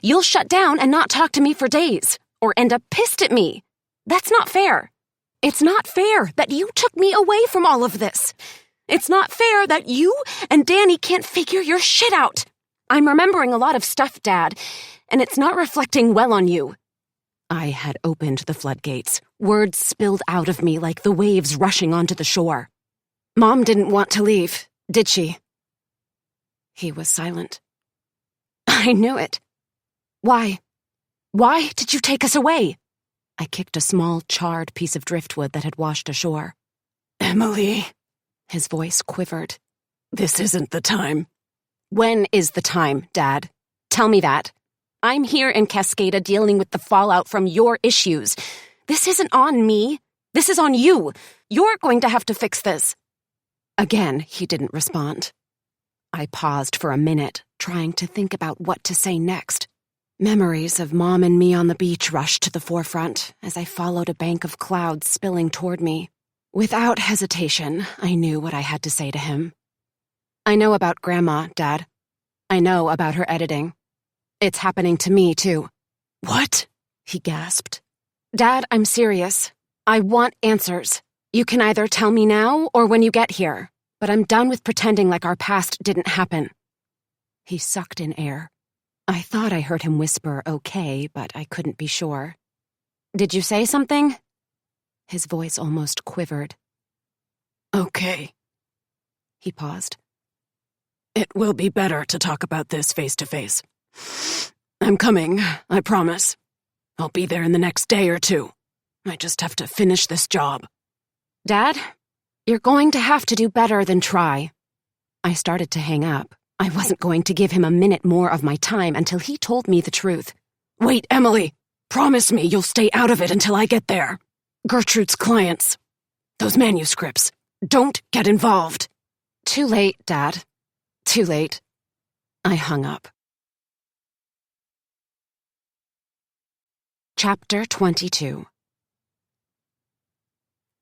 you'll shut down and not talk to me for days, or end up pissed at me. That's not fair. It's not fair that you took me away from all of this. It's not fair that you and Danny can't figure your shit out. I'm remembering a lot of stuff, Dad, and it's not reflecting well on you. I had opened the floodgates. Words spilled out of me like the waves rushing onto the shore. Mom didn't want to leave, did she? He was silent. I knew it. Why? Why did you take us away? I kicked a small, charred piece of driftwood that had washed ashore. Emily. His voice quivered. This isn't the time. When is the time, Dad? Tell me that. I'm here in Cascada dealing with the fallout from your issues. This isn't on me. This is on you. You're going to have to fix this. Again, he didn't respond. I paused for a minute, trying to think about what to say next. Memories of Mom and me on the beach rushed to the forefront as I followed a bank of clouds spilling toward me. Without hesitation, I knew what I had to say to him. I know about Grandma, Dad. I know about her editing. It's happening to me, too. What? He gasped. Dad, I'm serious. I want answers. You can either tell me now or when you get here, but I'm done with pretending like our past didn't happen. He sucked in air. I thought I heard him whisper okay, but I couldn't be sure. Did you say something? His voice almost quivered. Okay. He paused. It will be better to talk about this face to face. I'm coming, I promise. I'll be there in the next day or two. I just have to finish this job. Dad, you're going to have to do better than try. I started to hang up. I wasn't going to give him a minute more of my time until he told me the truth. Wait, Emily! Promise me you'll stay out of it until I get there. Gertrude's clients. Those manuscripts. Don't get involved. Too late, Dad. Too late. I hung up. Chapter 22.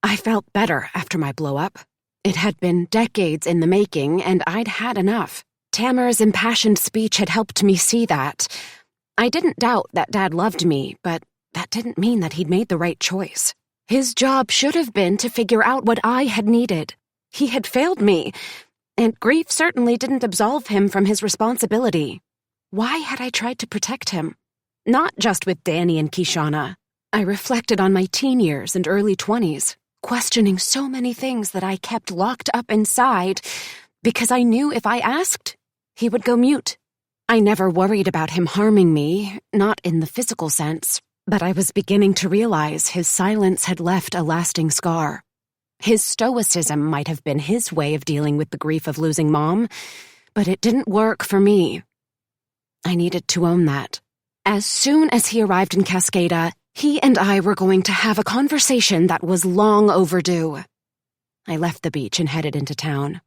I felt better after my blow-up. It had been decades in the making, and I'd had enough. Tamer's impassioned speech had helped me see that. I didn't doubt that Dad loved me, but that didn't mean that he'd made the right choice. His job should have been to figure out what I had needed. He had failed me, and grief certainly didn't absolve him from his responsibility. Why had I tried to protect him? Not just with Danny and Kishana. I reflected on my teen years and early 20s, questioning so many things that I kept locked up inside because I knew if I asked, he would go mute. I never worried about him harming me, not in the physical sense, but I was beginning to realize his silence had left a lasting scar. His stoicism might have been his way of dealing with the grief of losing Mom, but it didn't work for me. I needed to own that. As soon as he arrived in Cascada, he and I were going to have a conversation that was long overdue. I left the beach and headed into town.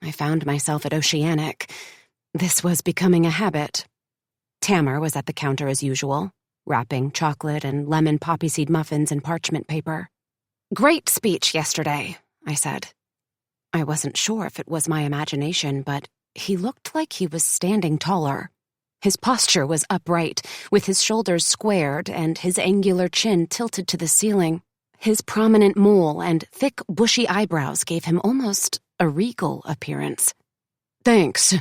I found myself at Oceanic. This was becoming a habit. Tamer was at the counter as usual, wrapping chocolate and lemon poppy seed muffins in parchment paper. Great speech yesterday, I said. I wasn't sure if it was my imagination, but he looked like he was standing taller. His posture was upright, with his shoulders squared and his angular chin tilted to the ceiling. His prominent mole and thick, bushy eyebrows gave him almost a regal appearance. Thanks.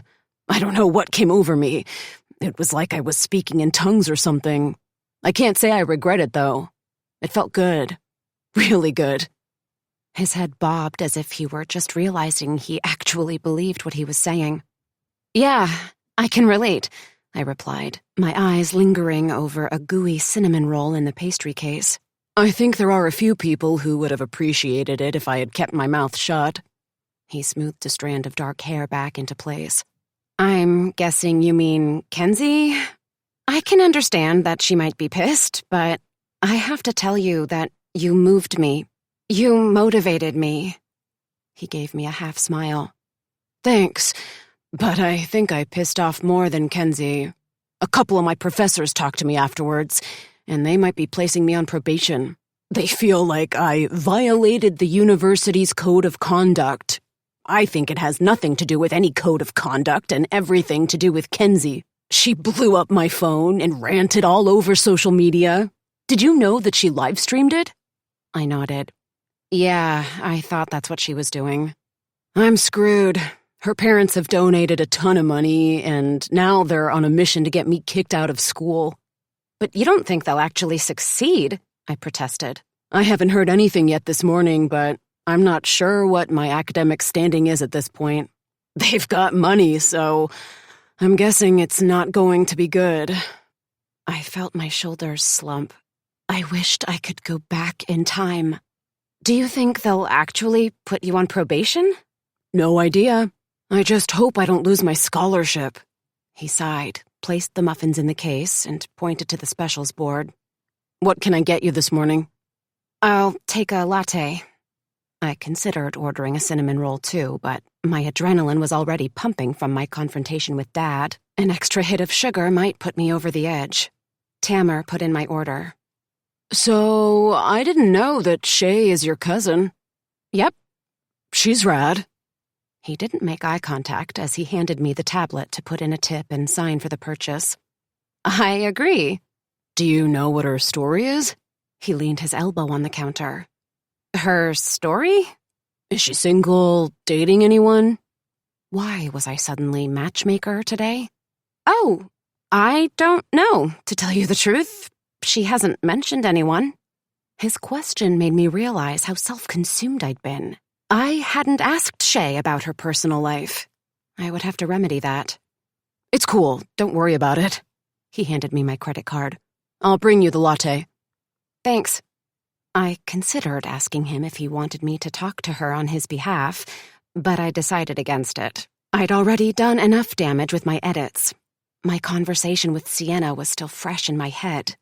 I don't know what came over me. It was like I was speaking in tongues or something. I can't say I regret it, though. It felt good. Really good. His head bobbed as if he were just realizing he actually believed what he was saying. Yeah, I can relate, I replied, my eyes lingering over a gooey cinnamon roll in the pastry case. I think there are a few people who would have appreciated it if I had kept my mouth shut. He smoothed a strand of dark hair back into place. I'm guessing you mean Kenzie? I can understand that she might be pissed, but I have to tell you that you moved me. You motivated me. He gave me a half smile. Thanks, but I think I pissed off more than Kenzie. A couple of my professors talked to me afterwards, and they might be placing me on probation. They feel like I violated the university's code of conduct. I think it has nothing to do with any code of conduct and everything to do with Kenzie. She blew up my phone and ranted all over social media. Did you know that she live-streamed it? I nodded. Yeah, I thought that's what she was doing. I'm screwed. Her parents have donated a ton of money, and now they're on a mission to get me kicked out of school. But you don't think they'll actually succeed? I protested. I haven't heard anything yet this morning, but I'm not sure what my academic standing is at this point. They've got money, so I'm guessing it's not going to be good. I felt my shoulders slump. I wished I could go back in time. Do you think they'll actually put you on probation? No idea. I just hope I don't lose my scholarship. He sighed, placed the muffins in the case, and pointed to the specials board. What can I get you this morning? I'll take a latte. I considered ordering a cinnamon roll too, but my adrenaline was already pumping from my confrontation with Dad. An extra hit of sugar might put me over the edge. Tamar put in my order. So, I didn't know that Shay is your cousin. Yep. She's rad. He didn't make eye contact as he handed me the tablet to put in a tip and sign for the purchase. I agree. Do you know what her story is? He leaned his elbow on the counter. Her story? Is she single, dating anyone? Why was I suddenly matchmaker today? Oh, I don't know, to tell you the truth. She hasn't mentioned anyone. His question made me realize how self-consumed I'd been. I hadn't asked Shay about her personal life. I would have to remedy that. It's cool, don't worry about it. He handed me my credit card. I'll bring you the latte. Thanks. I considered asking him if he wanted me to talk to her on his behalf, but I decided against it. I'd already done enough damage with my edits. My conversation with Sienna was still fresh in my head.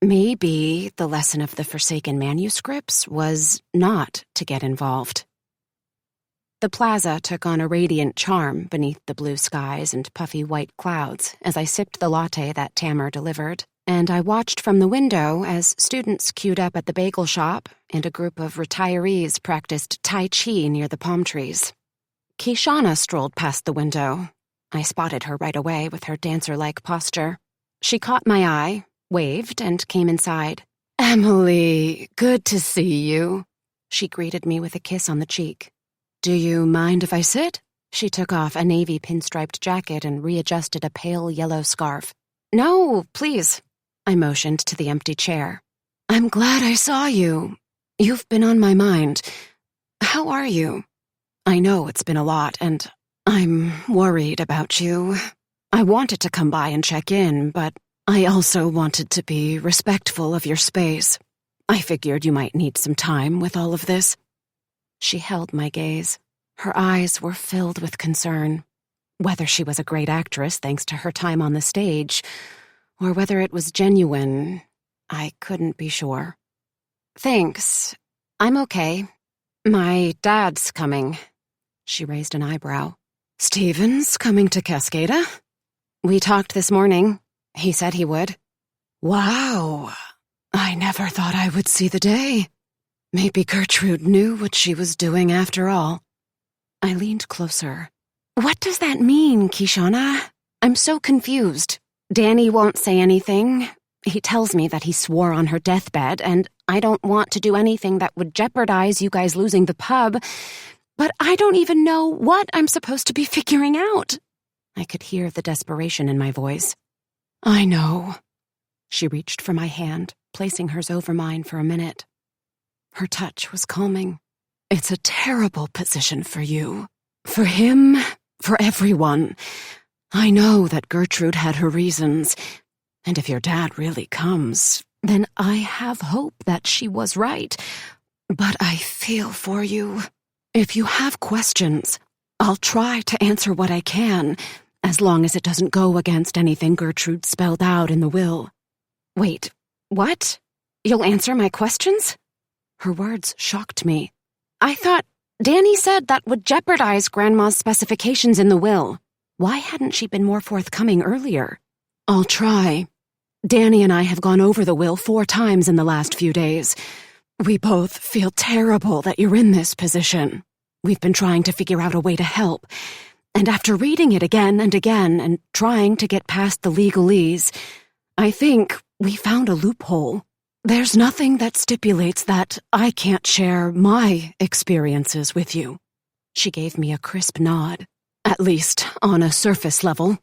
Maybe the lesson of the Forsaken manuscripts was not to get involved. The plaza took on a radiant charm beneath the blue skies and puffy white clouds as I sipped the latte that Tamar delivered, and I watched from the window as students queued up at the bagel shop and a group of retirees practiced Tai Chi near the palm trees. Kishana strolled past the window. I spotted her right away with her dancer-like posture. She caught my eye, waved, and came inside. Emily, good to see you. She greeted me with a kiss on the cheek. Do you mind if I sit? She took off a navy pinstriped jacket and readjusted a pale yellow scarf. No, please. I motioned to the empty chair. I'm glad I saw you. You've been on my mind. How are you? I know it's been a lot, and I'm worried about you. I wanted to come by and check in, but I also wanted to be respectful of your space. I figured you might need some time with all of this. She held my gaze. Her eyes were filled with concern. Whether she was a great actress thanks to her time on the stage, or whether it was genuine, I couldn't be sure. Thanks. I'm okay. My dad's coming. She raised an eyebrow. Steven's coming to Cascada? We talked this morning. He said he would. Wow. I never thought I would see the day. Maybe Gertrude knew what she was doing after all. I leaned closer. What does that mean, Kishana? I'm so confused. Danny won't say anything. He tells me that he swore on her deathbed, and I don't want to do anything that would jeopardize you guys losing the pub, but I don't even know what I'm supposed to be figuring out. I could hear the desperation in my voice. I know. She reached for my hand, placing hers over mine for a minute. Her touch was calming. It's a terrible position for you. For him, for everyone. I know that Gertrude had her reasons, and if your dad really comes, then I have hope that she was right. But I feel for you. If you have questions, I'll try to answer what I can, as long as it doesn't go against anything Gertrude spelled out in the will. Wait, what? You'll answer my questions? Her words shocked me. I thought Danny said that would jeopardize Grandma's specifications in the will. Why hadn't she been more forthcoming earlier? I'll try. Danny and I have gone over the will 4 times in the last few days. We both feel terrible that you're in this position. We've been trying to figure out a way to help. And after reading it again and again and trying to get past the legalese, I think we found a loophole. There's nothing that stipulates that I can't share my experiences with you. She gave me a crisp nod, at least on a surface level.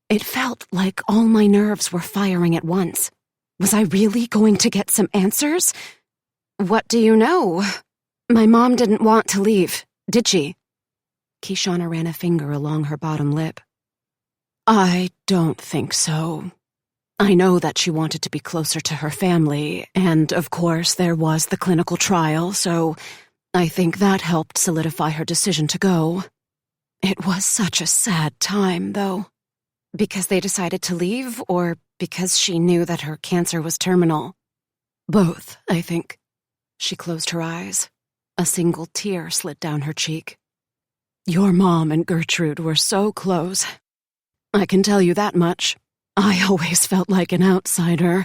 It felt like all my nerves were firing at once. Was I really going to get some answers? What do you know? My mom didn't want to leave, did she? Kishana ran a finger along her bottom lip. I don't think so. I know that she wanted to be closer to her family, and of course there was the clinical trial, so I think that helped solidify her decision to go. It was such a sad time, though. Because they decided to leave, or because she knew that her cancer was terminal? Both, I think. She closed her eyes. A single tear slid down her cheek. Your mom and Gertrude were so close. I can tell you that much. I always felt like an outsider.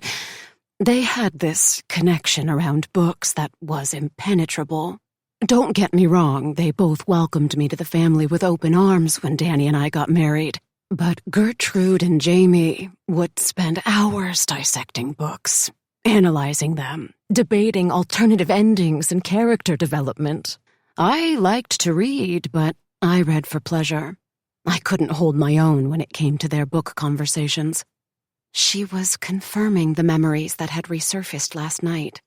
They had this connection around books that was impenetrable. Don't get me wrong, they both welcomed me to the family with open arms when Danny and I got married. But Gertrude and Jamie would spend hours dissecting books, analyzing them, debating alternative endings and character development. I liked to read, but I read for pleasure. I couldn't hold my own when it came to their book conversations. She was confirming the memories that had resurfaced last night.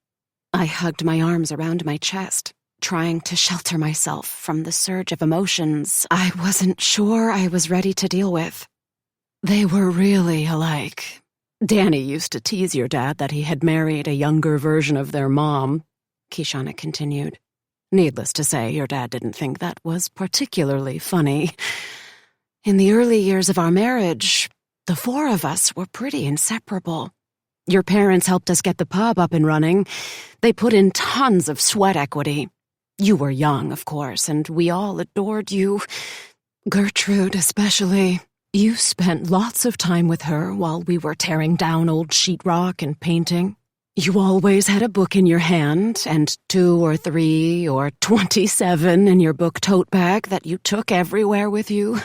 I hugged my arms around my chest, trying to shelter myself from the surge of emotions I wasn't sure I was ready to deal with. They were really alike. Danny used to tease your dad that he had married a younger version of their mom, Kishana continued. Needless to say, your dad didn't think that was particularly funny. In the early years of our marriage, the four of us were pretty inseparable. Your parents helped us get the pub up and running. They put in tons of sweat equity. You were young, of course, and we all adored you. Gertrude, especially. You spent lots of time with her while we were tearing down old sheetrock and painting. You always had a book in your hand, and 2 or 3 or 27 in your book tote bag that you took everywhere with you.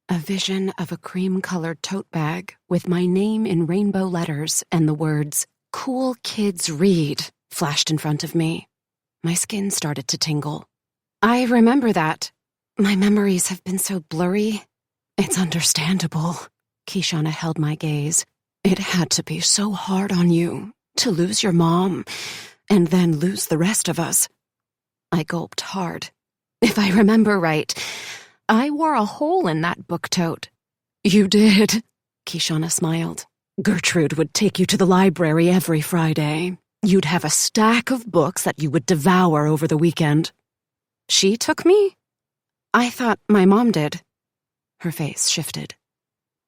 A vision of a cream-colored tote bag with my name in rainbow letters and the words, "Cool Kids Read," flashed in front of me. My skin started to tingle. I remember that. My memories have been so blurry. It's understandable. Kishana held my gaze. It had to be so hard on you to lose your mom and then lose the rest of us. I gulped hard. If I remember right, I wore a hole in that book tote. You did, Kishana smiled. Gertrude would take you to the library every Friday. You'd have a stack of books that you would devour over the weekend. She took me? I thought my mom did. Her face shifted.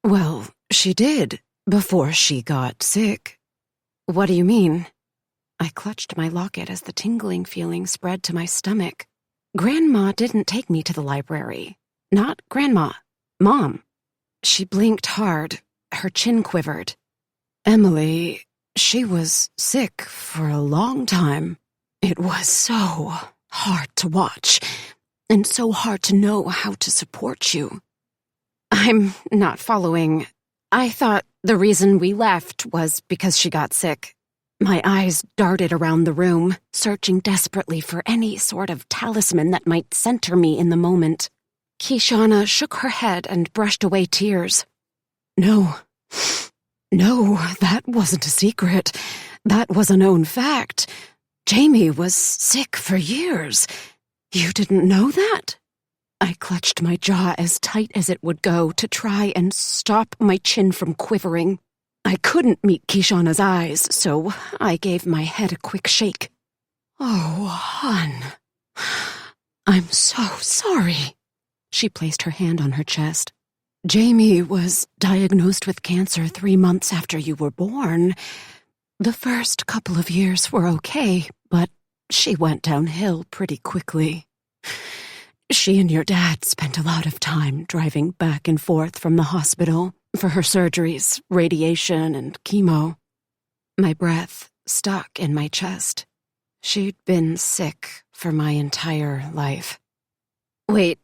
Well, she did, before she got sick. What do you mean? I clutched my locket as the tingling feeling spread to my stomach. Grandma didn't take me to the library. Not Grandma. Mom. She blinked hard. Her chin quivered. Emily, she was sick for a long time. It was so hard to watch, and so hard to know how to support you. I'm not following. I thought the reason we left was because she got sick. My eyes darted around the room, searching desperately for any sort of talisman that might center me in the moment. Kishana shook her head and brushed away tears. No, that wasn't a secret. That was a known fact. Jamie was sick for years. You didn't know that? I clutched my jaw as tight as it would go to try and stop my chin from quivering. I couldn't meet Kishana's eyes, so I gave my head a quick shake. Oh, hon. I'm so sorry. She placed her hand on her chest. Jamie was diagnosed with cancer 3 months after you were born. The first couple of years were okay, but she went downhill pretty quickly. She and your dad spent a lot of time driving back and forth from the hospital for her surgeries, radiation, and chemo. My breath stuck in my chest. She'd been sick for my entire life. Wait,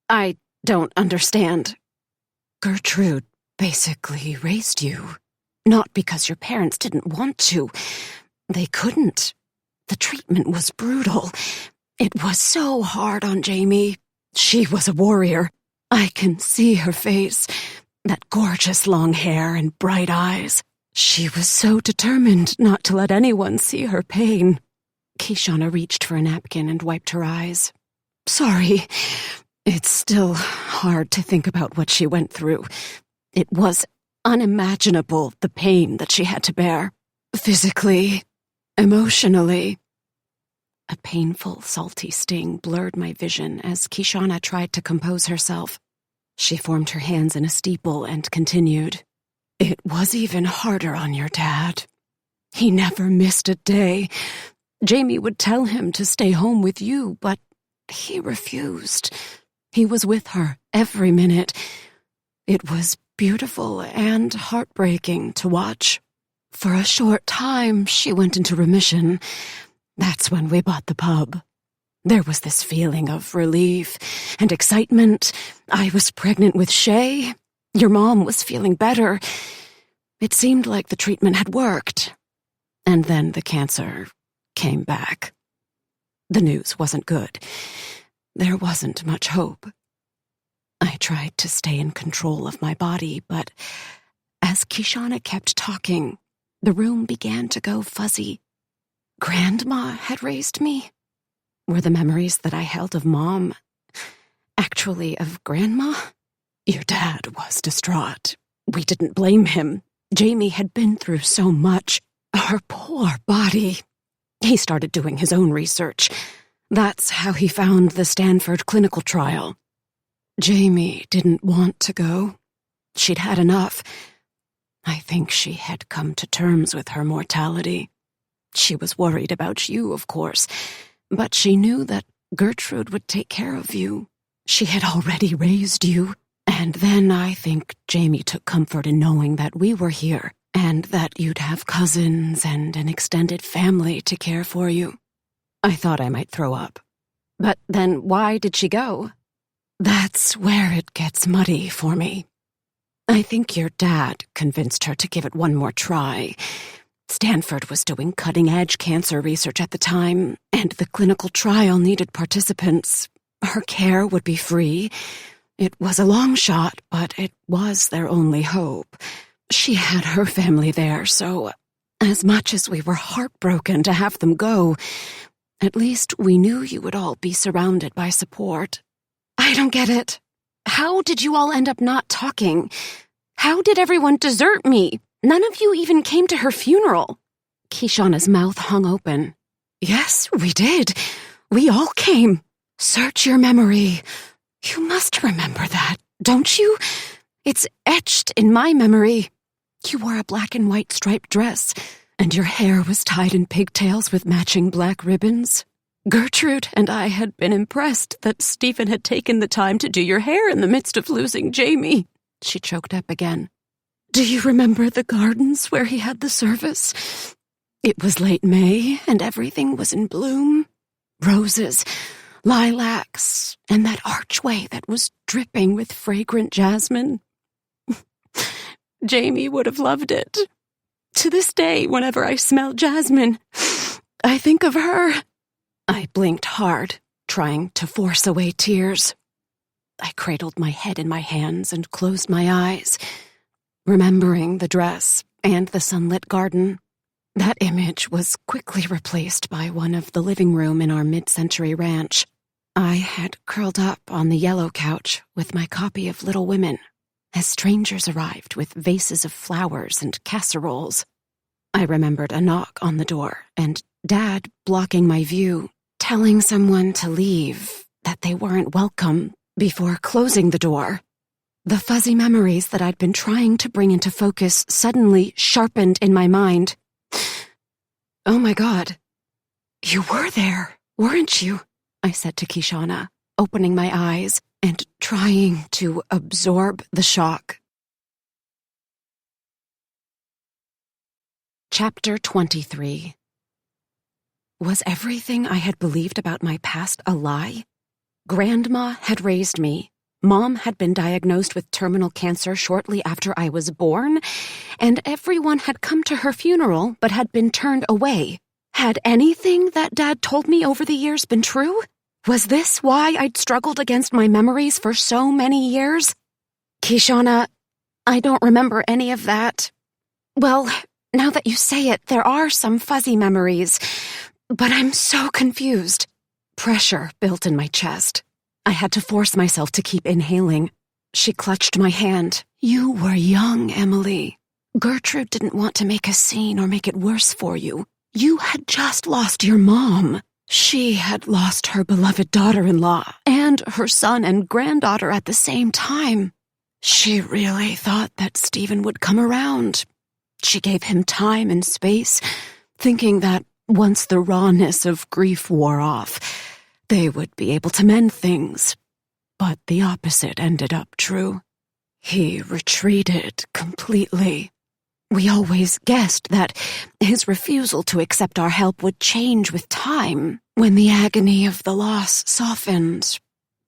I don't understand. Gertrude basically raised you. Not because your parents didn't want to. They couldn't. The treatment was brutal. It was so hard on Jamie. She was a warrior. I can see her face, that gorgeous long hair and bright eyes. She was so determined not to let anyone see her pain. Kishana reached for a napkin and wiped her eyes. Sorry. It's still hard to think about what she went through. It was unimaginable, the pain that she had to bear. Physically, emotionally. A painful, salty sting blurred my vision as Kishana tried to compose herself. She formed her hands in a steeple and continued. It was even harder on your dad. He never missed a day. Jamie would tell him to stay home with you, but he refused. He was with her every minute. It was beautiful and heartbreaking to watch. For a short time, she went into remission. That's when we bought the pub. There was this feeling of relief and excitement. I was pregnant with Shay. Your mom was feeling better. It seemed like the treatment had worked. And then the cancer came back. The news wasn't good. There wasn't much hope. I tried to stay in control of my body, but as Kishana kept talking, the room began to go fuzzy. Grandma had raised me? Were the memories that I held of Mom actually of Grandma? Your dad was distraught. We didn't blame him. Jamie had been through so much. Her poor body. He started doing his own research. That's how he found the Stanford clinical trial. Jamie didn't want to go. She'd had enough. I think she had come to terms with her mortality. She was worried about you, of course, but she knew that Gertrude would take care of you. She had already raised you. And then I think Jamie took comfort in knowing that we were here and that you'd have cousins and an extended family to care for you. I thought I might throw up. But then why did she go? That's where it gets muddy for me. I think your dad convinced her to give it one more try. Stanford was doing cutting-edge cancer research at the time, and the clinical trial needed participants. Her care would be free. It was a long shot, but it was their only hope. She had her family there, so as much as we were heartbroken to have them go, at least we knew you would all be surrounded by support. I don't get it. How did you all end up not talking? How did everyone desert me? None of you even came to her funeral. Kishana's mouth hung open. Yes, we did. We all came. Search your memory. You must remember that, don't you? It's etched in my memory. You wore a black and white striped dress, and your hair was tied in pigtails with matching black ribbons. Gertrude and I had been impressed that Stephen had taken the time to do your hair in the midst of losing Jamie. She choked up again. Do you remember the gardens where he had the service? It was late May, and everything was in bloom. Roses, lilacs, and that archway that was dripping with fragrant jasmine. Jamie would have loved it. To this day, whenever I smell jasmine, I think of her. I blinked hard, trying to force away tears. I cradled my head in my hands and closed my eyes, remembering the dress and the sunlit garden. That image was quickly replaced by one of the living room in our mid-century ranch. I had curled up on the yellow couch with my copy of Little Women as strangers arrived with vases of flowers and casseroles. I remembered a knock on the door and Dad blocking my view, telling someone to leave, that they weren't welcome, before closing the door. The fuzzy memories that I'd been trying to bring into focus suddenly sharpened in my mind. Oh my God. You were there, weren't you? I said to Kishana, opening my eyes and trying to absorb the shock. Chapter 23. Was everything I had believed about my past a lie? Grandma had raised me. Mom had been diagnosed with terminal cancer shortly after I was born, and everyone had come to her funeral but had been turned away. Had anything that Dad told me over the years been true? Was this why I'd struggled against my memories for so many years? Kishana, I don't remember any of that. Well, now that you say it, there are some fuzzy memories, but I'm so confused. Pressure built in my chest. I had to force myself to keep inhaling. She clutched my hand. You were young, Emily. Gertrude didn't want to make a scene or make it worse for you. You had just lost your mom. She had lost her beloved daughter-in-law and her son and granddaughter at the same time. She really thought that Stephen would come around. She gave him time and space, thinking that Once the rawness of grief wore off, they would be able to mend things. But the opposite ended up true. He retreated completely. We always guessed that his refusal to accept our help would change with time, when the agony of the loss softened.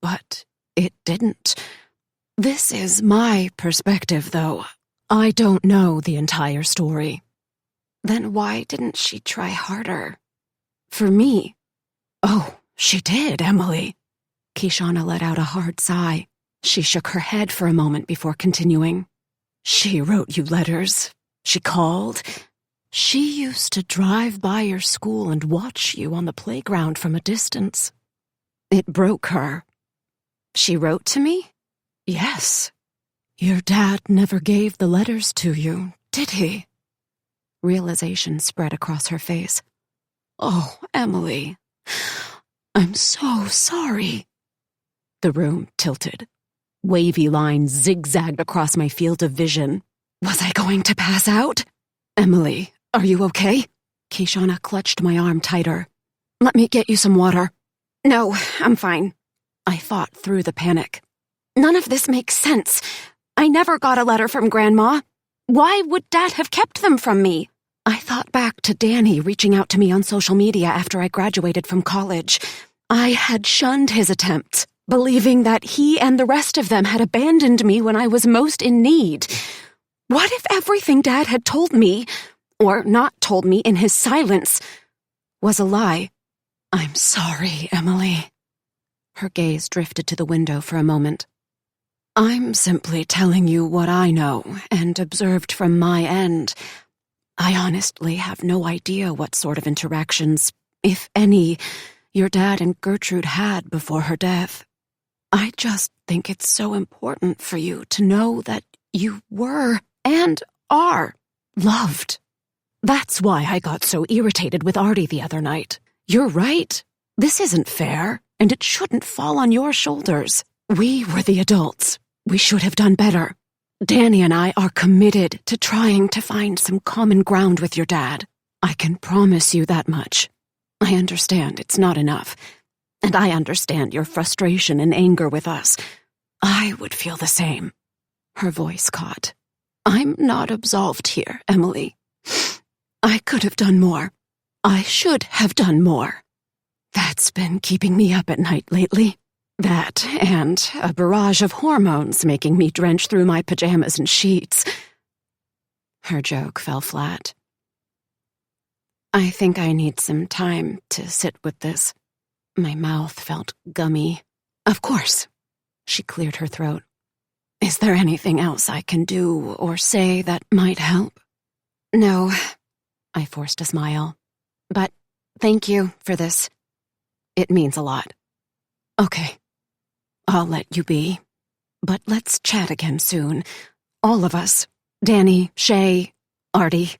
But it didn't. This is my perspective, though. I don't know the entire story. Then why didn't she try harder? For me? Oh, she did, Emily. Kishana let out a hard sigh. She shook her head for a moment before continuing. She wrote you letters. She called. She used to drive by your school and watch you on the playground from a distance. It broke her. She wrote to me? Yes. Your dad never gave the letters to you, did he? Realization spread across her face. Oh, Emily, I'm so sorry. The room tilted. Wavy lines zigzagged across my field of vision. Was I going to pass out? Emily, are you okay? Kishana clutched my arm tighter. Let me get you some water. No, I'm fine. I fought through the panic. None of this makes sense. I never got a letter from Grandma. Why would Dad have kept them from me? I thought back to Danny reaching out to me on social media after I graduated from college. I had shunned his attempts, believing that he and the rest of them had abandoned me when I was most in need. What if everything Dad had told me, or not told me in his silence, was a lie? I'm sorry, Emily. Her gaze drifted to the window for a moment. I'm simply telling you what I know and observed from my end. I honestly have no idea what sort of interactions, if any, your dad and Gertrude had before her death. I just think it's so important for you to know that you were and are loved. That's why I got so irritated with Artie the other night. You're right. This isn't fair, and it shouldn't fall on your shoulders. We were the adults. We should have done better. Danny and I are committed to trying to find some common ground with your dad. I can promise you that much. I understand it's not enough, and I understand your frustration and anger with us. I would feel the same. Her voice caught. I'm not absolved here, Emily. I could have done more. I should have done more. That's been keeping me up at night lately. That and a barrage of hormones making me drench through my pajamas and sheets. Her joke fell flat. I think I need some time to sit with this. My mouth felt gummy. Of course. She cleared her throat. Is there anything else I can do or say that might help? No. I forced a smile. But thank you for this. It means a lot. Okay. I'll let you be. But let's chat again soon. All of us. Danny, Shay, Artie.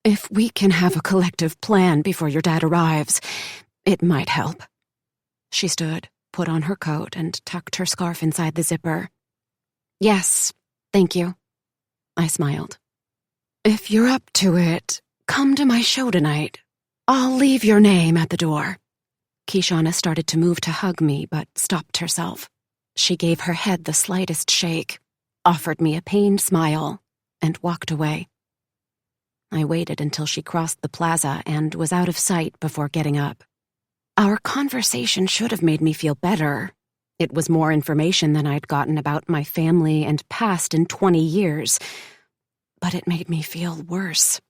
If we can have a collective plan before your dad arrives, it might help. She stood, put on her coat, and tucked her scarf inside the zipper. Yes, thank you. I smiled. If you're up to it, come to my show tonight. I'll leave your name at the door. Kishana started to move to hug me, but stopped herself. She gave her head the slightest shake, offered me a pained smile, and walked away. I waited until she crossed the plaza and was out of sight before getting up. Our conversation should have made me feel better. It was more information than I'd gotten about my family and past in 20 years. But it made me feel worse.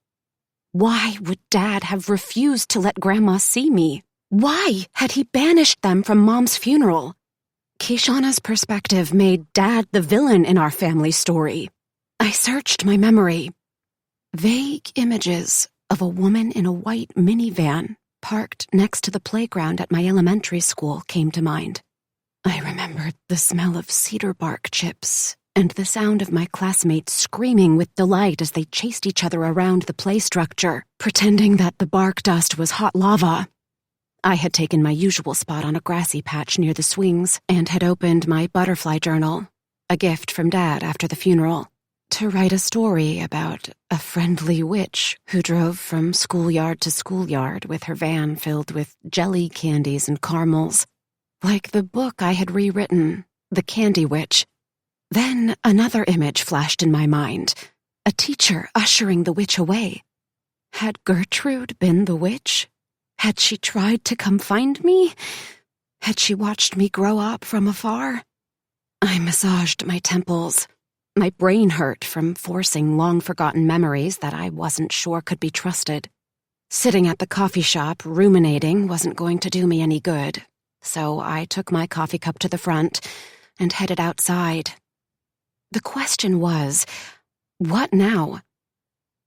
Why would Dad have refused to let Grandma see me? Why had he banished them from Mom's funeral? Kishana's perspective made Dad the villain in our family story. I searched my memory. Vague images of a woman in a white minivan parked next to the playground at my elementary school came to mind. I remembered the smell of cedar bark chips and the sound of my classmates screaming with delight as they chased each other around the play structure, pretending that the bark dust was hot lava. I had taken my usual spot on a grassy patch near the swings and had opened my butterfly journal, a gift from Dad after the funeral. to write a story about a friendly witch who drove from schoolyard to schoolyard with her van filled with jelly candies and caramels, like the book I had rewritten, The Candy Witch. Then another image flashed in my mind, a teacher ushering the witch away. Had Gertrude been the witch? Had she tried to come find me? Had she watched me grow up from afar? I massaged my temples. My brain hurt from forcing long-forgotten memories that I wasn't sure could be trusted. Sitting at the coffee shop ruminating wasn't going to do me any good, so I took my coffee cup to the front and headed outside. The question was, what now?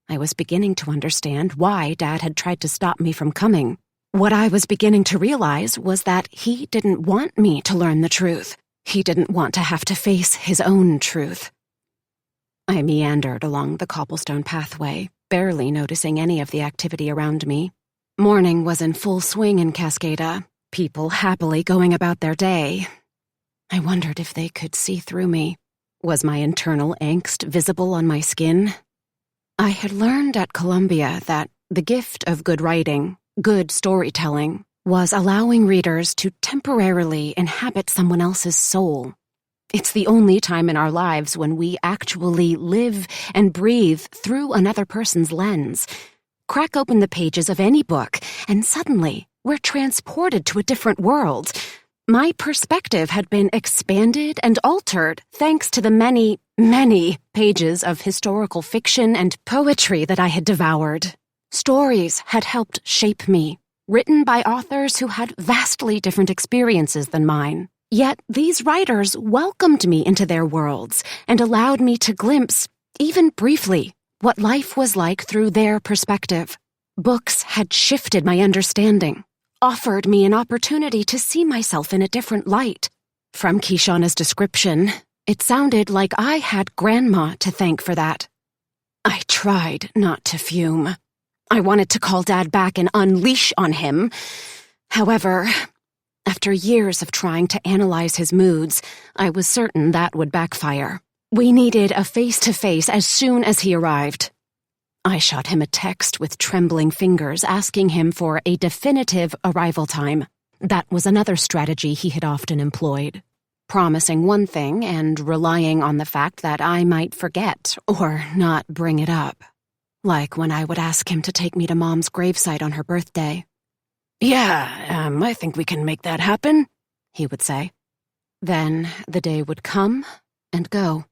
I was beginning to understand why Dad had tried to stop me from coming. What I was beginning to realize was that he didn't want me to learn the truth. He didn't want to have to face his own truth. I meandered along the cobblestone pathway, barely noticing any of the activity around me. Morning was in full swing in Cascada, people happily going about their day. I wondered if they could see through me. Was my internal angst visible on my skin? I had learned at Columbia that the gift of good writing, good storytelling, was allowing readers to temporarily inhabit someone else's soul. It's the only time in our lives when we actually live and breathe through another person's lens. Crack open the pages of any book, and suddenly we're transported to a different world. My perspective had been expanded and altered thanks to the many, many pages of historical fiction and poetry that I had devoured. Stories had helped shape me, written by authors who had vastly different experiences than mine. Yet these writers welcomed me into their worlds and allowed me to glimpse, even briefly, what life was like through their perspective. Books had shifted my understanding, offered me an opportunity to see myself in a different light. From Kishana's description, it sounded like I had Grandma to thank for that. I tried not to fume. I wanted to call Dad back and unleash on him. However, after years of trying to analyze his moods, I was certain that would backfire. We needed a face-to-face as soon as he arrived. I shot him a text with trembling fingers asking him for a definitive arrival time. That was another strategy he had often employed, promising one thing and relying on the fact that I might forget or not bring it up. Like when I would ask him to take me to Mom's gravesite on her birthday. Yeah, I think we can make that happen, he would say. Then the day would come and go.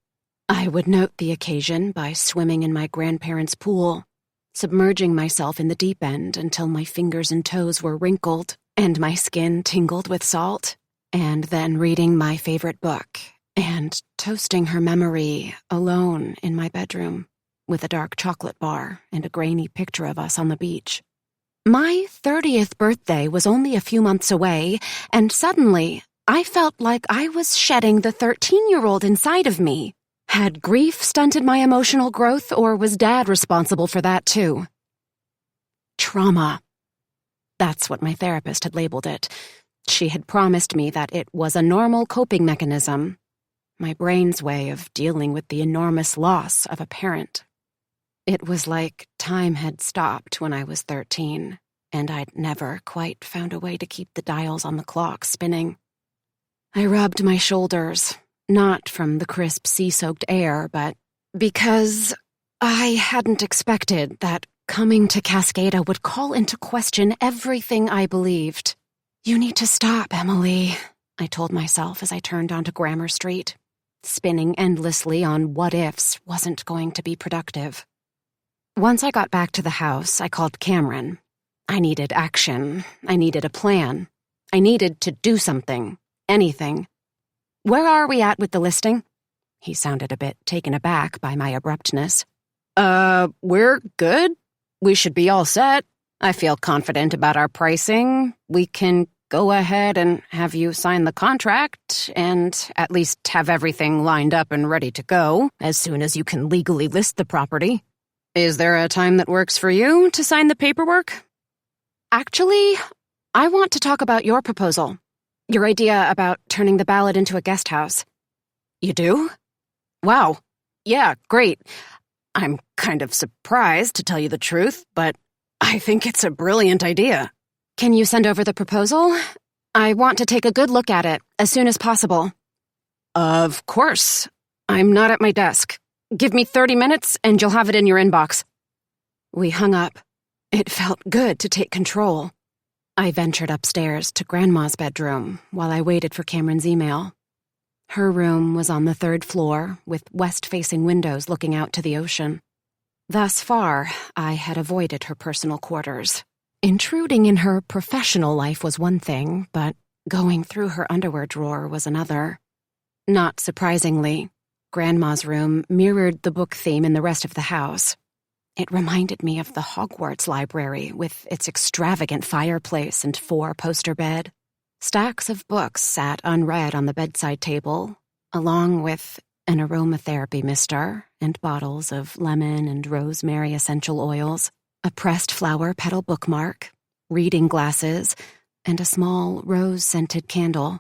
I would note the occasion by swimming in my grandparents' pool, submerging myself in the deep end until my fingers and toes were wrinkled and my skin tingled with salt, and then reading my favorite book and toasting her memory alone in my bedroom with a dark chocolate bar and a grainy picture of us on the beach. My 30th birthday was only a few months away, and suddenly I felt like I was shedding the 13-year-old inside of me. Had grief stunted my emotional growth, or was Dad responsible for that too? Trauma. That's what my therapist had labeled it. She had promised me that it was a normal coping mechanism, my brain's way of dealing with the enormous loss of a parent. It was like time had stopped when I was 13, and I'd never quite found a way to keep the dials on the clock spinning. I rubbed my shoulders, not from the crisp sea-soaked air, but because I hadn't expected that coming to Cascada would call into question everything I believed. You need to stop, Emily, I told myself as I turned onto Grammar Street. Spinning endlessly on what-ifs wasn't going to be productive. Once I got back to the house, I called Cameron. I needed action. I needed a plan. I needed to do something. Anything. Where are we at with the listing? He sounded a bit taken aback by my abruptness. We're good. We should be all set. I feel confident about our pricing. We can go ahead and have you sign the contract and at least have everything lined up and ready to go as soon as you can legally list the property. Is there a time that works for you to sign the paperwork? Actually, I want to talk about your proposal. Your idea about turning the ballad into a guest house. You do? Wow. Yeah, great. I'm kind of surprised, to tell you the truth, but I think it's a brilliant idea. Can you send over the proposal? I want to take a good look at it as soon as possible. Of course. I'm not at my desk. Give me 30 minutes and you'll have it in your inbox. We hung up. It felt good to take control. I ventured upstairs to Grandma's bedroom while I waited for Cameron's email. Her room was on the 3rd floor, with west-facing windows looking out to the ocean. Thus far, I had avoided her personal quarters. Intruding in her professional life was one thing, but going through her underwear drawer was another. Not surprisingly, Grandma's room mirrored the book theme in the rest of the house. It reminded me of the Hogwarts library with its extravagant fireplace and 4-poster bed. Stacks of books sat unread on the bedside table, along with an aromatherapy mister and bottles of lemon and rosemary essential oils, a pressed flower petal bookmark, reading glasses, and a small rose-scented candle.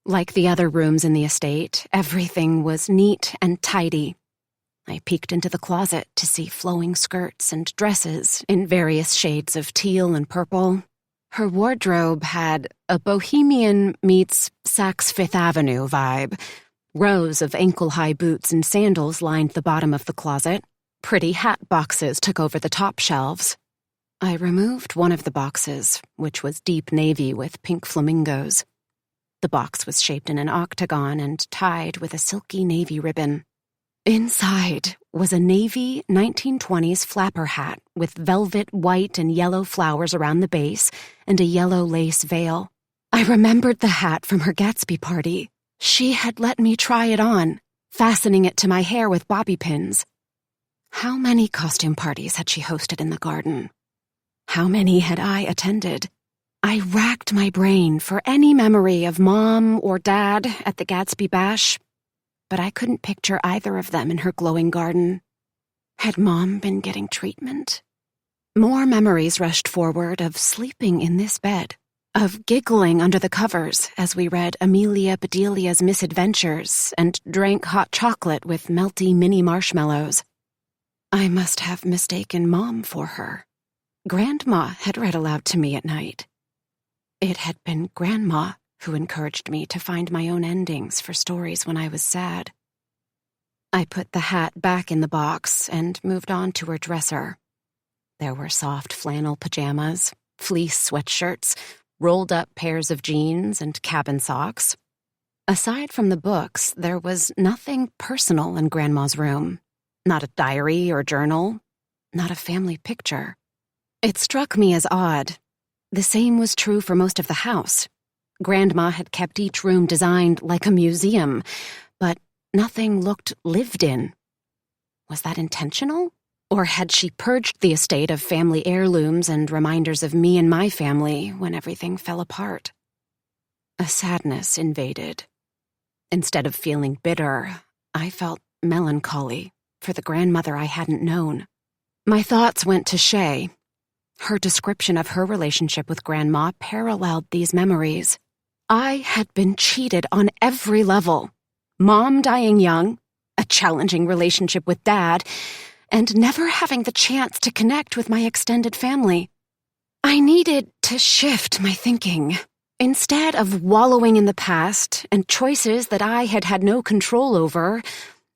Like the other rooms in the estate, everything was neat and tidy. I peeked into the closet to see flowing skirts and dresses in various shades of teal and purple. Her wardrobe had a bohemian meets Saks Fifth Avenue vibe. Rows of ankle-high boots and sandals lined the bottom of the closet. Pretty hat boxes took over the top shelves. I removed one of the boxes, which was deep navy with pink flamingos. The box was shaped in an octagon and tied with a silky navy ribbon. Inside was a navy 1920s flapper hat with velvet white and yellow flowers around the base and a yellow lace veil. I remembered the hat from her Gatsby party. She had let me try it on, fastening it to my hair with bobby pins. How many costume parties had she hosted in the garden? How many had I attended? I racked my brain for any memory of Mom or Dad at the Gatsby Bash, but I couldn't picture either of them in her glowing garden. Had Mom been getting treatment? More memories rushed forward of sleeping in this bed, of giggling under the covers as we read Amelia Bedelia's Misadventures and drank hot chocolate with melty mini marshmallows. I must have mistaken Mom for her. Grandma had read aloud to me at night. It had been Grandma who encouraged me to find my own endings for stories when I was sad. I put the hat back in the box and moved on to her dresser. There were soft flannel pajamas, fleece sweatshirts, rolled-up pairs of jeans, and cabin socks. Aside from the books, there was nothing personal in Grandma's room. Not a diary or journal, not a family picture. It struck me as odd. The same was true for most of the house. Grandma had kept each room designed like a museum, but nothing looked lived in. Was that intentional? Or had she purged the estate of family heirlooms and reminders of me and my family when everything fell apart? A sadness invaded. Instead of feeling bitter, I felt melancholy for the grandmother I hadn't known. My thoughts went to Shay. Her description of her relationship with Grandma paralleled these memories. I had been cheated on every level. Mom dying young, a challenging relationship with Dad, and never having the chance to connect with my extended family. I needed to shift my thinking. Instead of wallowing in the past and choices that I had had no control over,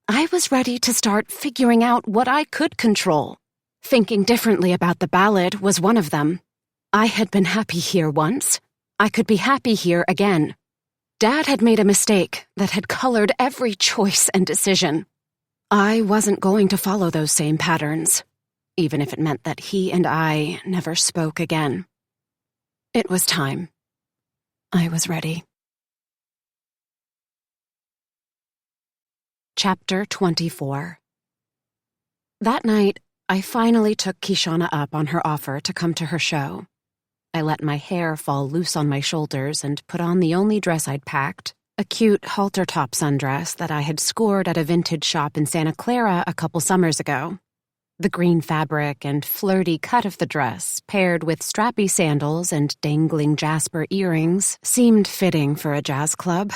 I was ready to start figuring out what I could control. Thinking differently about the ballad was one of them. I had been happy here once. I could be happy here again. Dad had made a mistake that had colored every choice and decision. I wasn't going to follow those same patterns, even if it meant that he and I never spoke again. It was time. I was ready. Chapter 24. That night, I finally took Kishana up on her offer to come to her show. I let my hair fall loose on my shoulders and put on the only dress I'd packed, a cute halter-top sundress that I had scored at a vintage shop in Santa Clara a couple summers ago. The green fabric and flirty cut of the dress, paired with strappy sandals and dangling jasper earrings, seemed fitting for a jazz club.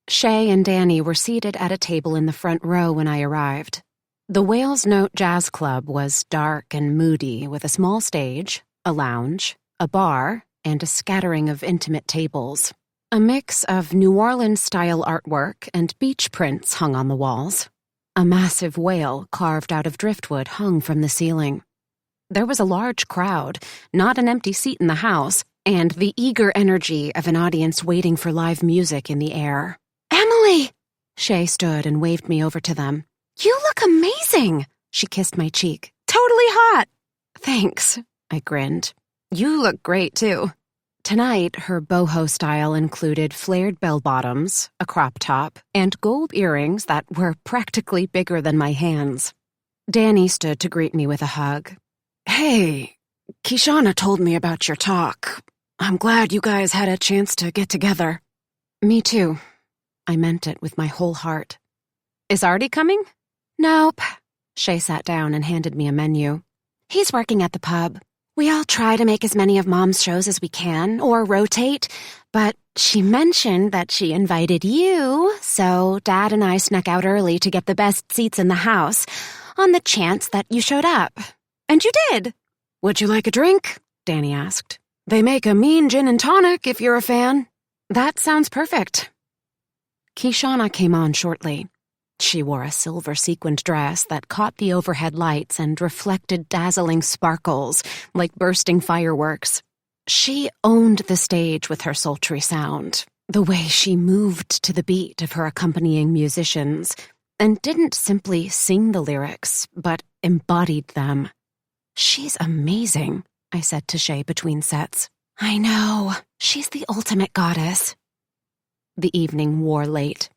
Shay and Danny were seated at a table in the front row when I arrived, The Whale's Note Jazz Club was dark and moody with a small stage, a lounge, a bar, and a scattering of intimate tables. A mix of New Orleans-style artwork and beach prints hung on the walls. A massive whale carved out of driftwood hung from the ceiling. There was a large crowd, not an empty seat in the house, and the eager energy of an audience waiting for live music in the air. "Emily!" Shay stood and waved me over to them. "You look amazing!" She kissed my cheek. "Totally hot!" "Thanks," I grinned. "You look great, too." Tonight, her boho style included flared bell-bottoms, a crop top, and gold earrings that were practically bigger than my hands. Danny stood to greet me with a hug. "Hey, Kishana told me about your talk. I'm glad you guys had a chance to get together." Me too. I meant it with my whole heart. "Is Artie coming?" "Nope." Shay sat down and handed me a menu. "He's working at the pub. We all try to make as many of Mom's shows as we can, or rotate, but she mentioned that she invited you, so Dad and I snuck out early to get the best seats in the house, on the chance that you showed up. And you did." "Would you like a drink?" Danny asked. "They make a mean gin and tonic if you're a fan." "That sounds perfect." Kishana came on shortly. She wore a silver sequined dress that caught the overhead lights and reflected dazzling sparkles like bursting fireworks. She owned the stage with her sultry sound, the way she moved to the beat of her accompanying musicians, and didn't simply sing the lyrics, but embodied them. "She's amazing," I said to Shay between sets. "I know. She's the ultimate goddess." The evening wore late.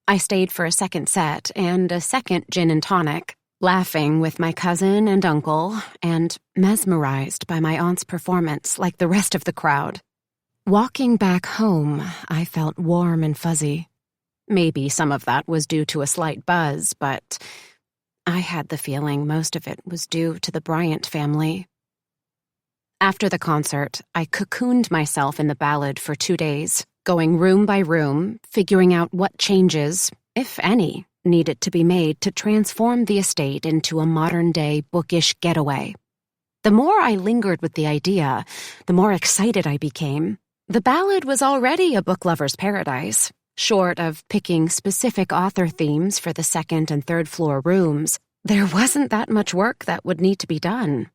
I stayed for a second set and a second gin and tonic, laughing with my cousin and uncle, and mesmerized by my aunt's performance like the rest of the crowd. Walking back home, I felt warm and fuzzy. Maybe some of that was due to a slight buzz, but I had the feeling most of it was due to the Bryant family. After the concert, I cocooned myself in the ballad for 2 days, going room by room, figuring out what changes, if any, needed to be made to transform the estate into a modern-day bookish getaway. The more I lingered with the idea, the more excited I became. The ballad was already a book lover's paradise. Short of picking specific author themes for the second and third floor rooms, there wasn't that much work that would need to be done.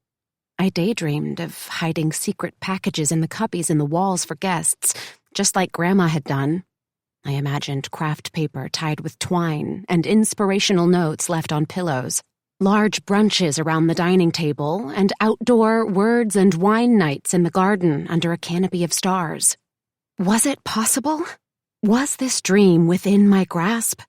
I daydreamed of hiding secret packages in the cubbies in the walls for guests, just like Grandma had done. I imagined craft paper tied with twine and inspirational notes left on pillows, large brunches around the dining table, and outdoor words and wine nights in the garden under a canopy of stars. Was it possible? Was this dream within my grasp?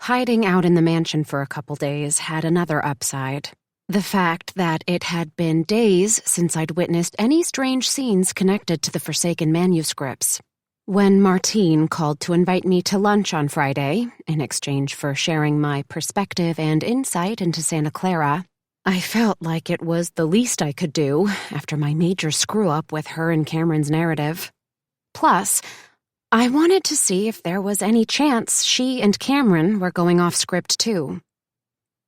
Hiding out in the mansion for a couple days had another upside. The fact that it had been days since I'd witnessed any strange scenes connected to the Forsaken manuscripts. When Martine called to invite me to lunch on Friday, in exchange for sharing my perspective and insight into Santa Clara, I felt like it was the least I could do after my major screw-up with her and Cameron's narrative. Plus, I wanted to see if there was any chance she and Cameron were going off script too.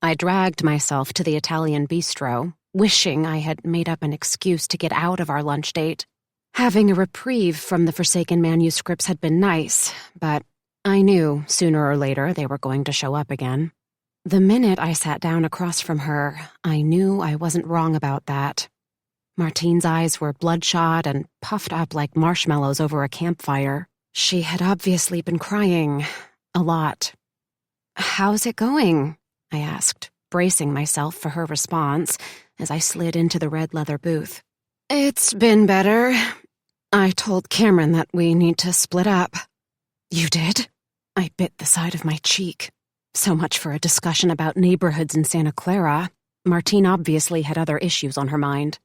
I dragged myself to the Italian bistro, wishing I had made up an excuse to get out of our lunch date. Having a reprieve from the Forsaken manuscripts had been nice, but I knew sooner or later they were going to show up again. The minute I sat down across from her, I knew I wasn't wrong about that. Martine's eyes were bloodshot and puffed up like marshmallows over a campfire. She had obviously been crying a lot. "How's it going?" I asked, bracing myself for her response as I slid into the red leather booth. "It's been better. I told Cameron that we need to split up." "You did?" I bit the side of my cheek. So much for a discussion about neighborhoods in Santa Clara. Martine obviously had other issues on her mind.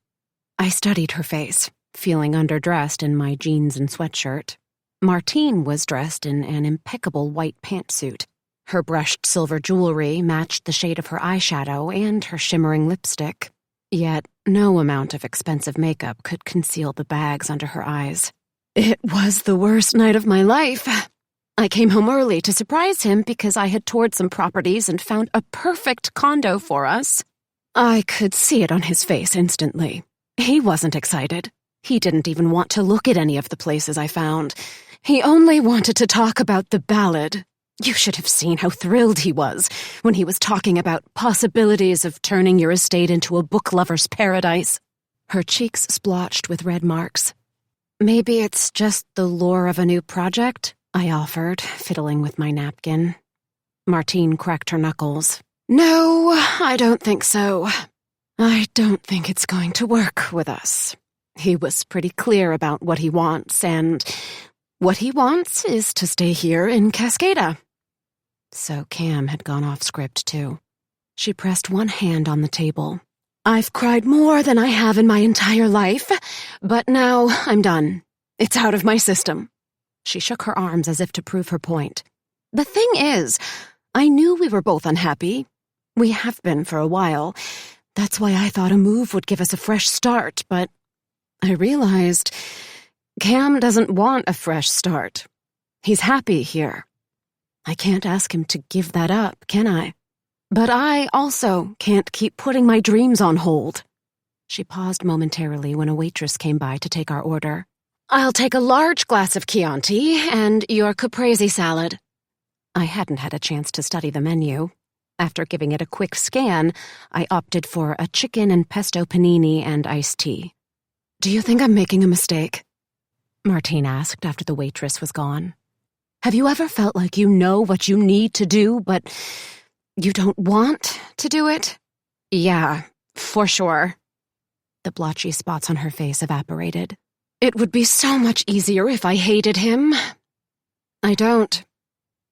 I studied her face, feeling underdressed in my jeans and sweatshirt. Martine was dressed in an impeccable white pantsuit. Her brushed silver jewelry matched the shade of her eyeshadow and her shimmering lipstick. Yet no amount of expensive makeup could conceal the bags under her eyes. "It was the worst night of my life," I came home early to surprise him because I had toured some properties and found a perfect condo for us. I could see it on his face instantly. He wasn't excited. He didn't even want to look at any of the places I found. He only wanted to talk about the ballad. You should have seen how thrilled he was when he was talking about possibilities of turning your estate into a book lover's paradise. Her cheeks splotched with red marks. Maybe it's just the lure of a new project, I offered, fiddling with my napkin. Martine cracked her knuckles. No, I don't think so. I don't think it's going to work with us. He was pretty clear about what he wants, and what he wants is to stay here in Cascada. So Cam had gone off script, too. She pressed one hand on the table. I've cried more than I have in my entire life, but now I'm done. It's out of my system. She shook her arms as if to prove her point. The thing is, I knew we were both unhappy. We have been for a while. That's why I thought a move would give us a fresh start, but I realized Cam doesn't want a fresh start. He's happy here. I can't ask him to give that up, can I? But I also can't keep putting my dreams on hold. She paused momentarily when a waitress came by to take our order. I'll take a large glass of Chianti and your caprese salad. I hadn't had a chance to study the menu. After giving it a quick scan, I opted for a chicken and pesto panini and iced tea. Do you think I'm making a mistake? Martine asked after the waitress was gone. Have you ever felt like you know what you need to do, but you don't want to do it? Yeah, for sure. The blotchy spots on her face evaporated. It would be so much easier if I hated him. I don't.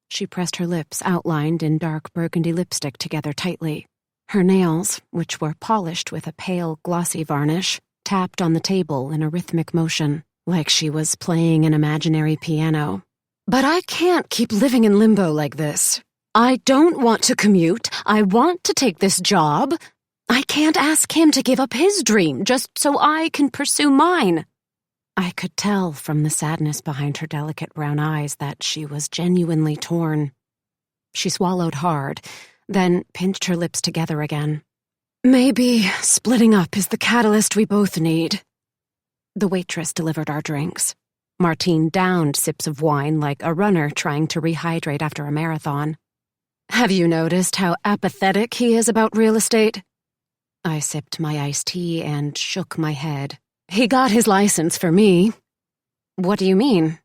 She pressed her lips, outlined in dark burgundy lipstick, together tightly. Her nails, which were polished with a pale, glossy varnish, tapped on the table in a rhythmic motion, like she was playing an imaginary piano. But I can't keep living in limbo like this. I don't want to commute. I want to take this job. I can't ask him to give up his dream just so I can pursue mine. I could tell from the sadness behind her delicate brown eyes that she was genuinely torn. She swallowed hard, then pinched her lips together again. Maybe splitting up is the catalyst we both need. The waitress delivered our drinks. Martine downed sips of wine like a runner trying to rehydrate after a marathon. Have you noticed how apathetic he is about real estate? I sipped my iced tea and shook my head. He got his license for me. What do you mean?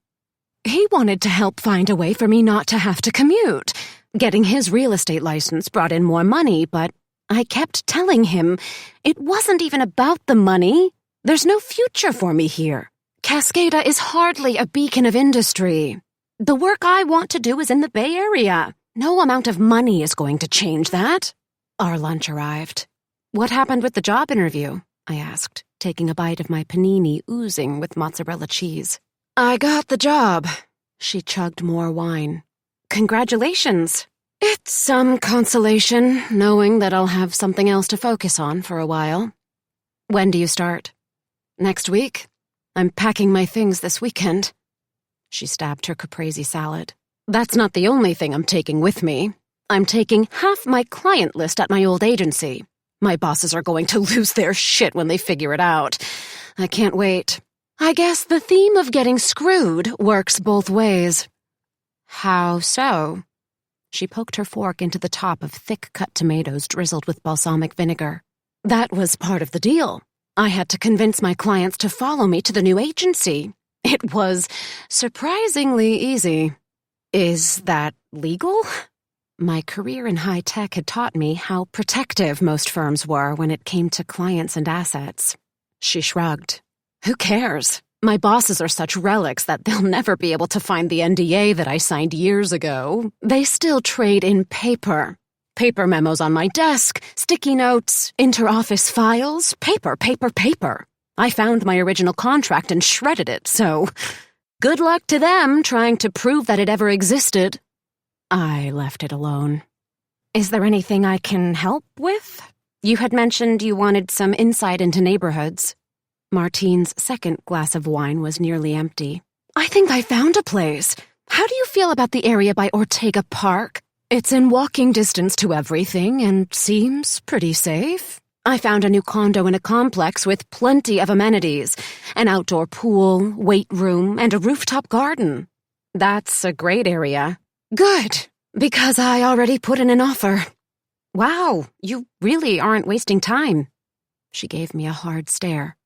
He wanted to help find a way for me not to have to commute. Getting his real estate license brought in more money, but I kept telling him it wasn't even about the money. There's no future for me here. Cascada is hardly a beacon of industry. The work I want to do is in the Bay Area. No amount of money is going to change that. Our lunch arrived. What happened with the job interview? I asked, taking a bite of my panini oozing with mozzarella cheese. I got the job. She chugged more wine. Congratulations. It's some consolation, knowing that I'll have something else to focus on for a while. When do you start? Next week. I'm packing my things this weekend. She stabbed her caprese salad. That's not the only thing I'm taking with me. I'm taking half my client list at my old agency. My bosses are going to lose their shit when they figure it out. I can't wait. I guess the theme of getting screwed works both ways. How so? She poked her fork into the top of thick-cut tomatoes drizzled with balsamic vinegar. That was part of the deal. I had to convince my clients to follow me to the new agency. It was surprisingly easy. Is that legal? My career in high tech had taught me how protective most firms were when it came to clients and assets. She shrugged. Who cares? My bosses are such relics that they'll never be able to find the NDA that I signed years ago. They still trade in paper. Paper memos on my desk, sticky notes, inter-office files, paper. I found my original contract and shredded it, so good luck to them trying to prove that it ever existed. I left it alone. Is there anything I can help with? You had mentioned you wanted some insight into neighborhoods. Martine's second glass of wine was nearly empty. I think I found a place. How do you feel about the area by Ortega Park? It's in walking distance to everything and seems pretty safe. I found a new condo in a complex with plenty of amenities, an outdoor pool, weight room, and a rooftop garden. That's a great area. Good, because I already put in an offer. Wow, you really aren't wasting time. She gave me a hard stare.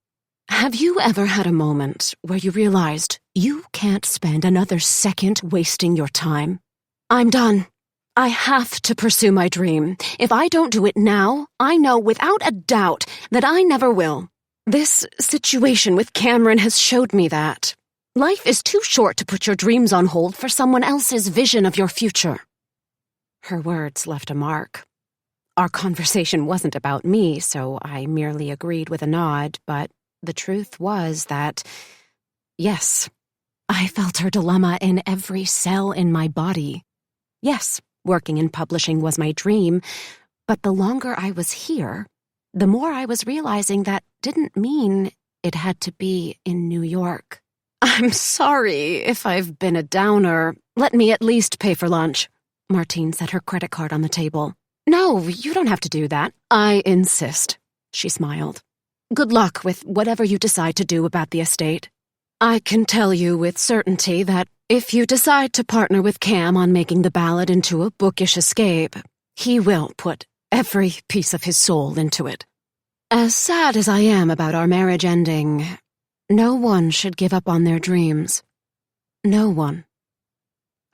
Have you ever had a moment where you realized you can't spend another second wasting your time? I'm done. I have to pursue my dream. If I don't do it now, I know without a doubt that I never will. This situation with Cameron has showed me that. Life is too short to put your dreams on hold for someone else's vision of your future. Her words left a mark. Our conversation wasn't about me, so I merely agreed with a nod, but the truth was that, yes, I felt her dilemma in every cell in my body. Yes, working in publishing was my dream, but the longer I was here, the more I was realizing that didn't mean it had to be in New York. I'm sorry if I've been a downer. Let me at least pay for lunch. Martine set her credit card on the table. No, you don't have to do that. I insist. She smiled. Good luck with whatever you decide to do about the estate. I can tell you with certainty that if you decide to partner with Cam on making the ballad into a bookish escape, he will put every piece of his soul into it. As sad as I am about our marriage ending, no one should give up on their dreams. No one.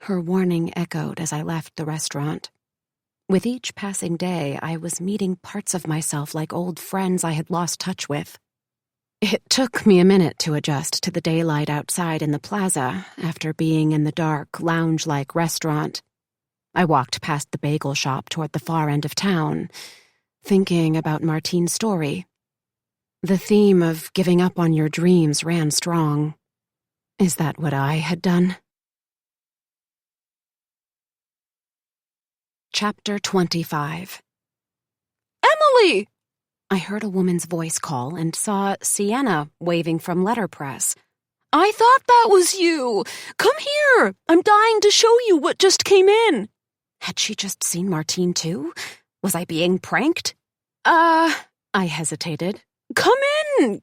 Her warning echoed as I left the restaurant. With each passing day, I was meeting parts of myself like old friends I had lost touch with. It took me a minute to adjust to the daylight outside in the plaza after being in the dark, lounge-like restaurant. I walked past the bagel shop toward the far end of town, thinking about Martine's story. The theme of giving up on your dreams ran strong. Is that what I had done? Chapter 25. Emily! I heard a woman's voice call and saw Sienna waving from letterpress. I thought that was you. Come here. I'm dying to show you what just came in. Had she just seen Martine too? Was I being pranked? I hesitated. Come in.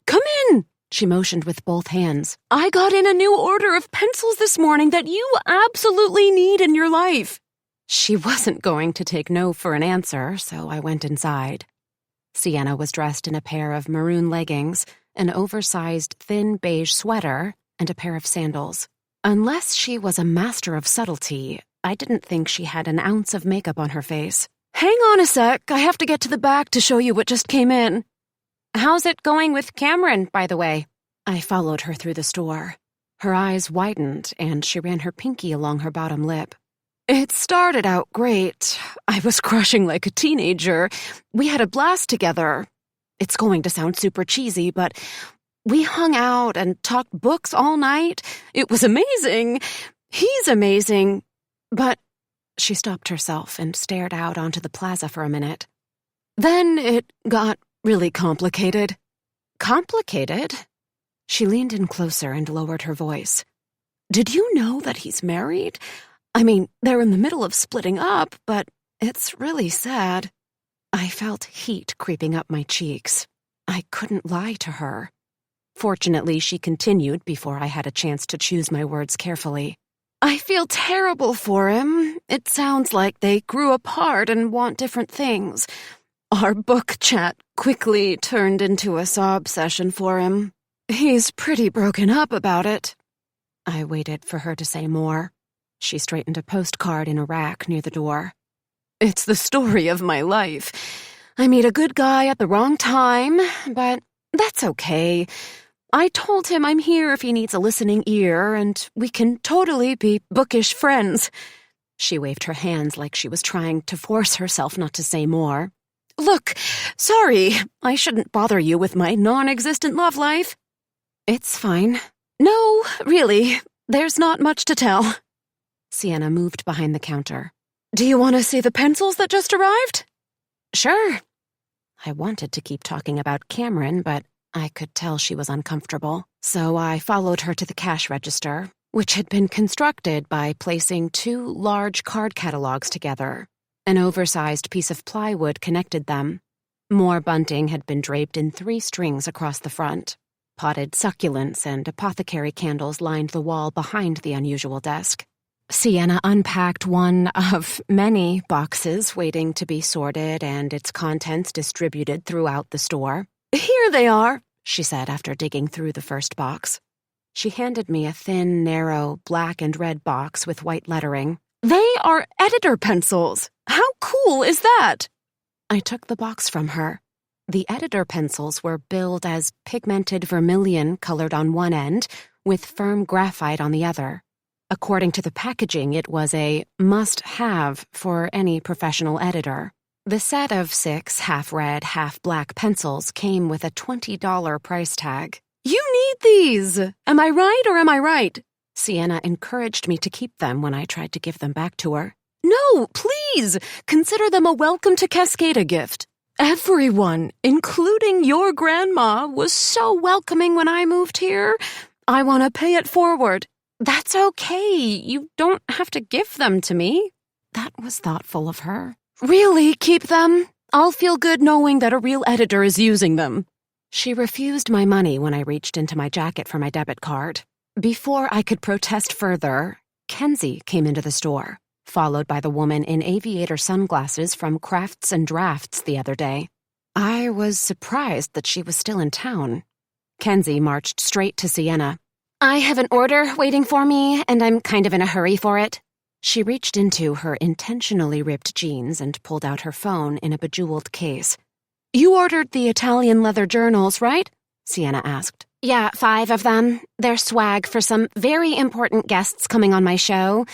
She motioned with both hands. I got in a new order of pencils this morning that you absolutely need in your life. She wasn't going to take no for an answer, so I went inside. Sienna was dressed in a pair of maroon leggings, an oversized thin beige sweater, and a pair of sandals. Unless she was a master of subtlety, I didn't think she had an ounce of makeup on her face. Hang on a sec, I have to get to the back to show you what just came in. How's it going with Cameron, by the way? I followed her through the store. Her eyes widened, and she ran her pinky along her bottom lip. It started out great. I was crushing like a teenager. We had a blast together. It's going to sound super cheesy, but we hung out and talked books all night. It was amazing. He's amazing. But she stopped herself and stared out onto the plaza for a minute. Then it got really complicated. Complicated? She leaned in closer and lowered her voice. Did you know that he's married? I mean, they're in the middle of splitting up, but it's really sad. I felt heat creeping up my cheeks. I couldn't lie to her. Fortunately, she continued before I had a chance to choose my words carefully. I feel terrible for him. It sounds like they grew apart and want different things. Our book chat quickly turned into a sob session for him. He's pretty broken up about it. I waited for her to say more. She straightened a postcard in a rack near the door. It's the story of my life. I meet a good guy at the wrong time, but that's okay. I told him I'm here if he needs a listening ear, and we can totally be bookish friends. She waved her hands like she was trying to force herself not to say more. Look, sorry, I shouldn't bother you with my non-existent love life. It's fine. No, really, there's not much to tell. Sienna moved behind the counter. Do you want to see the pencils that just arrived? Sure. I wanted to keep talking about Cameron, but I could tell she was uncomfortable. So I followed her to the cash register, which had been constructed by placing two large card catalogs together. An oversized piece of plywood connected them. More bunting had been draped in 3 strings across the front. Potted succulents and apothecary candles lined the wall behind the unusual desk. Sienna unpacked one of many boxes waiting to be sorted and its contents distributed throughout the store. "Here they are," she said after digging through the first box. She handed me a thin, narrow, black and red box with white lettering. "They are editor pencils! How cool is that?" I took the box from her. The editor pencils were billed as pigmented vermilion colored on one end with firm graphite on the other. According to the packaging, it was a must-have for any professional editor. The set of 6 half-red, half-black pencils came with a $20 price tag. "You need these! Am I right or am I right?" Sienna encouraged me to keep them when I tried to give them back to her. "No, please! Consider them a welcome to Cascada gift. Everyone, including your grandma, was so welcoming when I moved here. I want to pay it forward." "That's okay. You don't have to give them to me." That was thoughtful of her. "Really, keep them. I'll feel good knowing that a real editor is using them." She refused my money when I reached into my jacket for my debit card. Before I could protest further, Kenzie came into the store, followed by the woman in aviator sunglasses from Crafts and Drafts the other day. I was surprised that she was still in town. Kenzie marched straight to Sienna. "I have an order waiting for me, and I'm kind of in a hurry for it." She reached into her intentionally ripped jeans and pulled out her phone in a bejeweled case. "You ordered the Italian leather journals, right?" Sienna asked. "Yeah, 5 of them. They're swag for some very important guests coming on my show.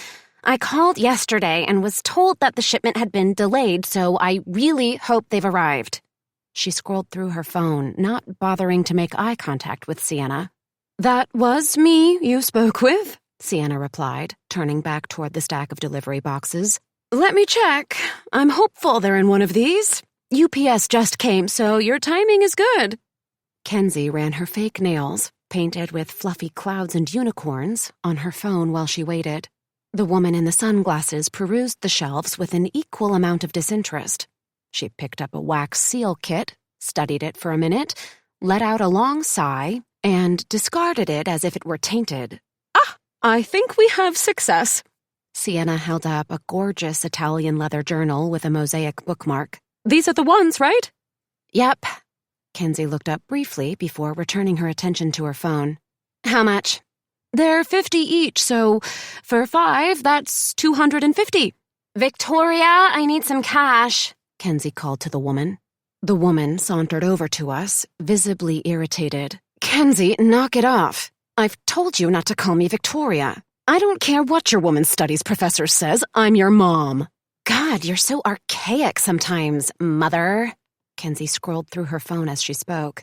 I called yesterday and was told that the shipment had been delayed, so I really hope they've arrived." She scrolled through her phone, not bothering to make eye contact with Sienna. "That was me you spoke with," Sienna replied, turning back toward the stack of delivery boxes. "Let me check. I'm hopeful they're in one of these. UPS just came, so your timing is good." Kenzie ran her fake nails, painted with fluffy clouds and unicorns, on her phone while she waited. The woman in the sunglasses perused the shelves with an equal amount of disinterest. She picked up a wax seal kit, studied it for a minute, let out a long sigh, and discarded it as if it were tainted. "Ah, I think we have success." Sienna held up a gorgeous Italian leather journal with a mosaic bookmark. "These are the ones, right?" "Yep." Kenzie looked up briefly before returning her attention to her phone. "How much?" "They're 50 each, so for 5, that's 250. "Victoria, I need some cash," Kenzie called to the woman. The woman sauntered over to us, visibly irritated. "Kenzie, knock it off. I've told you not to call me Victoria. I don't care what your women's studies professor says, I'm your mom." "God, you're so archaic sometimes, mother." Kenzie scrolled through her phone as she spoke.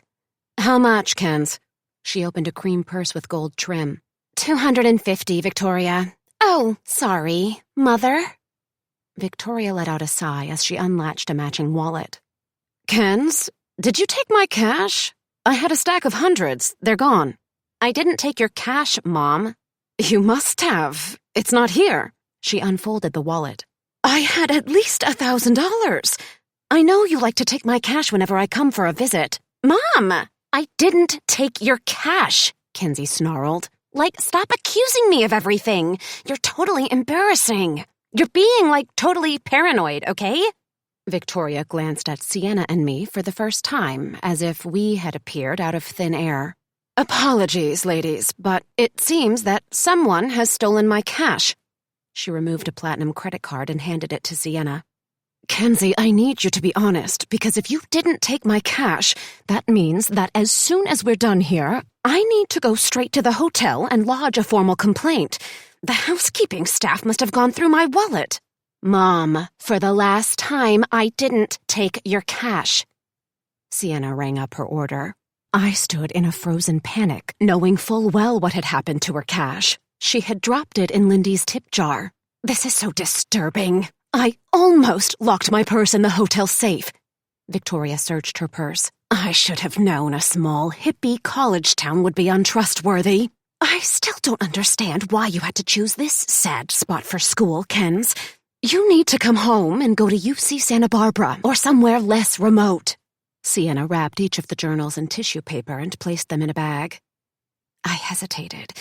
"How much, Kenz?" She opened a cream purse with gold trim. 250, Victoria. "Oh, sorry, mother." Victoria let out a sigh as she unlatched a matching wallet. "Kenz, did you take my cash? I had a stack of hundreds. They're gone." "I didn't take your cash, Mom." "You must have. It's not here." She unfolded the wallet. "I had at least $1,000. I know you like to take my cash whenever I come for a visit." "Mom, I didn't take your cash," Kenzie snarled. Stop accusing me of everything. You're totally embarrassing. You're being, totally paranoid, okay?" Victoria glanced at Sienna and me for the first time, as if we had appeared out of thin air. "Apologies, ladies, but it seems that someone has stolen my cash." She removed a platinum credit card and handed it to Sienna. "Kenzie, I need you to be honest, because if you didn't take my cash, that means that as soon as we're done here, I need to go straight to the hotel and lodge a formal complaint. The housekeeping staff must have gone through my wallet." "Mom, for the last time, I didn't take your cash." Sienna rang up her order. I stood in a frozen panic, knowing full well what had happened to her cash. She had dropped it in Lindy's tip jar. This is so disturbing. I almost locked my purse in the hotel safe. Victoria searched her purse. I should have known a small, hippie college town would be untrustworthy. I still don't understand why you had to choose this sad spot for school, Kens. You need to come home and go to UC Santa Barbara or somewhere less remote. Sienna wrapped each of the journals in tissue paper and placed them in a bag. I hesitated,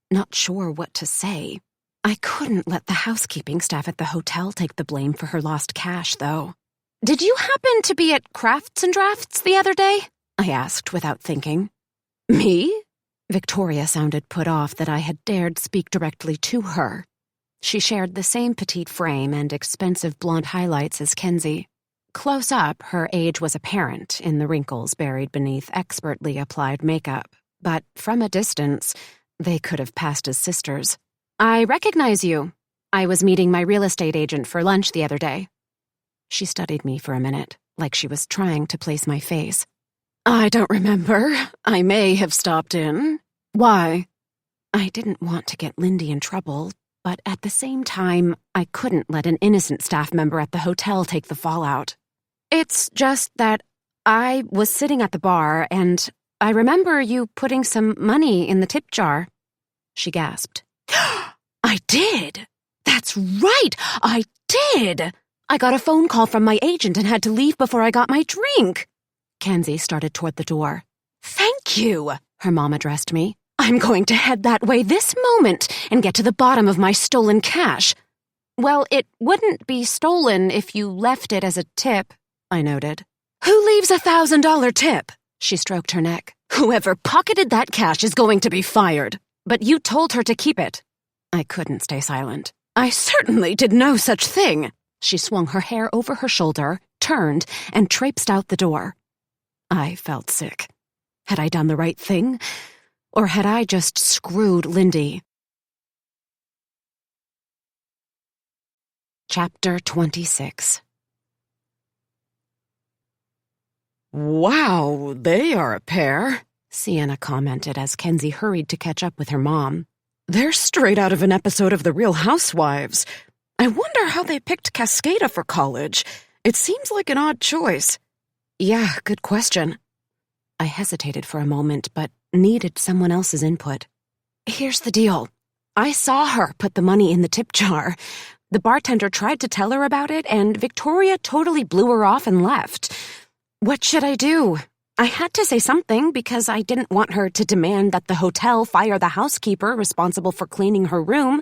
not sure what to say. I couldn't let the housekeeping staff at the hotel take the blame for her lost cash, though. Did you happen to be at Crafts and Drafts the other day? I asked without thinking. Me? Victoria sounded put off that I had dared speak directly to her. She shared the same petite frame and expensive blonde highlights as Kenzie. Close up, her age was apparent in the wrinkles buried beneath expertly applied makeup, but from a distance, they could have passed as sisters. I recognize you. I was meeting my real estate agent for lunch the other day. She studied me for a minute, like she was trying to place my face. I don't remember. I may have stopped in. Why? I didn't want to get Lindy in trouble, but at the same time, I couldn't let an innocent staff member at the hotel take the fallout. It's just that I was sitting at the bar, and I remember you putting some money in the tip jar. She gasped. I did! That's right! I did! I got a phone call from my agent and had to leave before I got my drink. Kenzie started toward the door. Thank you, her mom addressed me. I'm going to head that way this moment and get to the bottom of my stolen cash. Well, it wouldn't be stolen if you left it as a tip, I noted. Who leaves $1,000 tip? She stroked her neck. Whoever pocketed that cash is going to be fired. But you told her to keep it. I couldn't stay silent. I certainly did no such thing. She swung her hair over her shoulder, turned, and traipsed out the door. I felt sick. Had I done the right thing? Or had I just screwed Lindy? Chapter 26. Wow, they are a pair, Sienna commented as Kenzie hurried to catch up with her mom. They're straight out of an episode of The Real Housewives. I wonder how they picked Cascada for college. It seems like an odd choice. Yeah, good question. I hesitated for a moment, but needed someone else's input. Here's the deal. I saw her put the money in the tip jar. The bartender tried to tell her about it, and Victoria totally blew her off and left. What should I do? I had to say something because I didn't want her to demand that the hotel fire the housekeeper responsible for cleaning her room.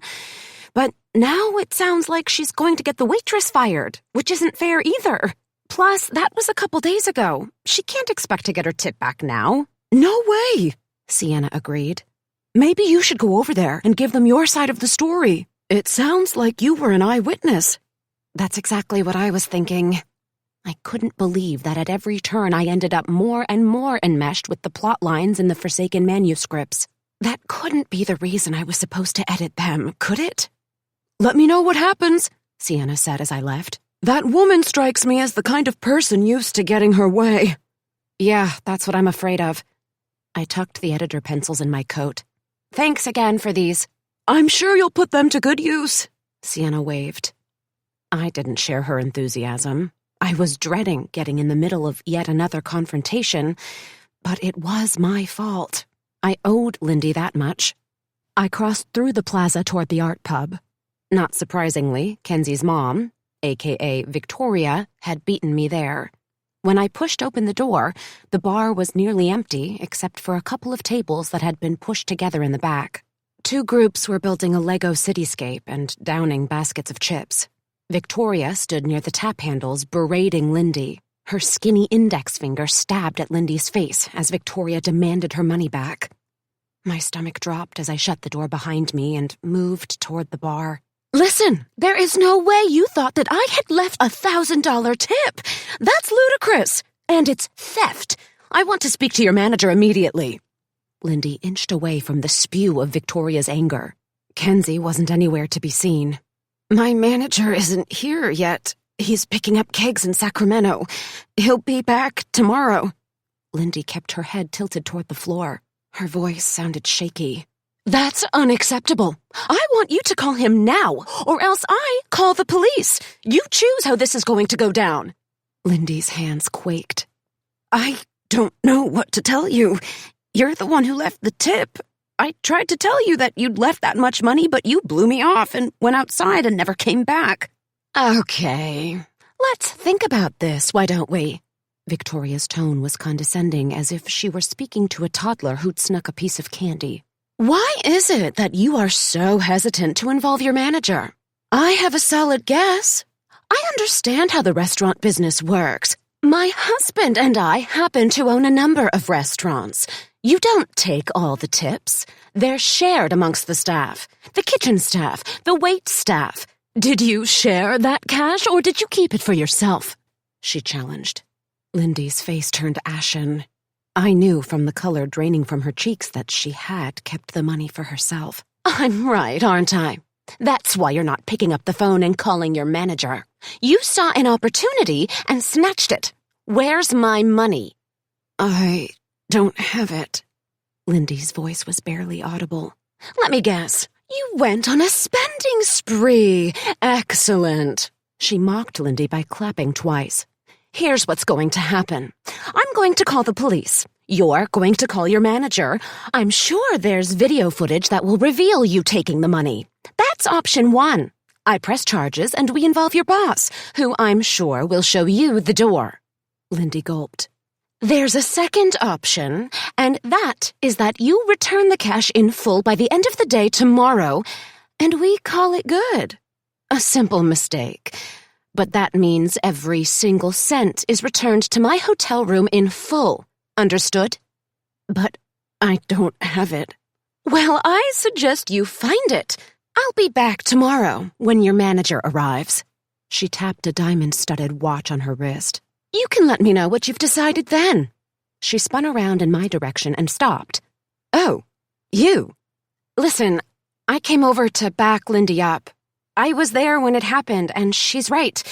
But now it sounds like she's going to get the waitress fired, which isn't fair either. Plus, that was a couple days ago. She can't expect to get her tip back now. No way, Sienna agreed. Maybe you should go over there and give them your side of the story. It sounds like you were an eyewitness. That's exactly what I was thinking. I couldn't believe that at every turn I ended up more and more enmeshed with the plot lines in the Forsaken manuscripts. That couldn't be the reason I was supposed to edit them, could it? Let me know what happens, Sienna said as I left. That woman strikes me as the kind of person used to getting her way. Yeah, that's what I'm afraid of. I tucked the editor pencils in my coat. Thanks again for these. I'm sure you'll put them to good use. Sienna waved. I didn't share her enthusiasm. I was dreading getting in the middle of yet another confrontation, but it was my fault. I owed Lindy that much. I crossed through the plaza toward the art pub. Not surprisingly, Kenzie's mom, a.k.a. Victoria, had beaten me there. When I pushed open the door, the bar was nearly empty except for a couple of tables that had been pushed together in the back. Two groups were building a Lego cityscape and downing baskets of chips. Victoria stood near the tap handles, berating Lindy. Her skinny index finger stabbed at Lindy's face as Victoria demanded her money back. My stomach dropped as I shut the door behind me and moved toward the bar. Listen, there is no way you thought that I had left $1,000 tip. That's ludicrous. And it's theft. I want to speak to your manager immediately. Lindy inched away from the spew of Victoria's anger. Kenzie wasn't anywhere to be seen. My manager isn't here yet. He's picking up kegs in Sacramento. He'll be back tomorrow. Lindy kept her head tilted toward the floor. Her voice sounded shaky. That's unacceptable. I want you to call him now, or else I call the police. You choose how this is going to go down. Lindy's hands quaked. I don't know what to tell you. You're the one who left the tip. I tried to tell you that you'd left that much money, but you blew me off and went outside and never came back. Okay, let's think about this, why don't we? Victoria's tone was condescending, as if she were speaking to a toddler who'd snuck a piece of candy. Why is it that you are so hesitant to involve your manager? I have a solid guess. I understand how the restaurant business works. My husband and I happen to own a number of restaurants. You don't take all the tips. They're shared amongst the staff, the kitchen staff, the wait staff. Did you share that cash, or did you keep it for yourself? She challenged. Lindy's face turned ashen. I knew from the color draining from her cheeks that she had kept the money for herself. I'm right, aren't I? That's why you're not picking up the phone and calling your manager. You saw an opportunity and snatched it. Where's my money? I don't have it. Lindy's voice was barely audible. Let me guess. You went on a spending spree. Excellent. She mocked Lindy by clapping twice. Here's what's going to happen. I'm going to call the police. You're going to call your manager. I'm sure there's video footage that will reveal you taking the money. That's option 1. I press charges and we involve your boss, who I'm sure will show you the door. Lindy gulped. There's a second option, and that is that you return the cash in full by the end of the day tomorrow, and we call it good. A simple mistake. But that means every single cent is returned to my hotel room in full. Understood? But I don't have it. Well, I suggest you find it. I'll be back tomorrow when your manager arrives. She tapped a diamond-studded watch on her wrist. You can let me know what you've decided then. She spun around in my direction and stopped. Oh, you. Listen, I came over to back Lindy up. I was there when it happened, and she's right.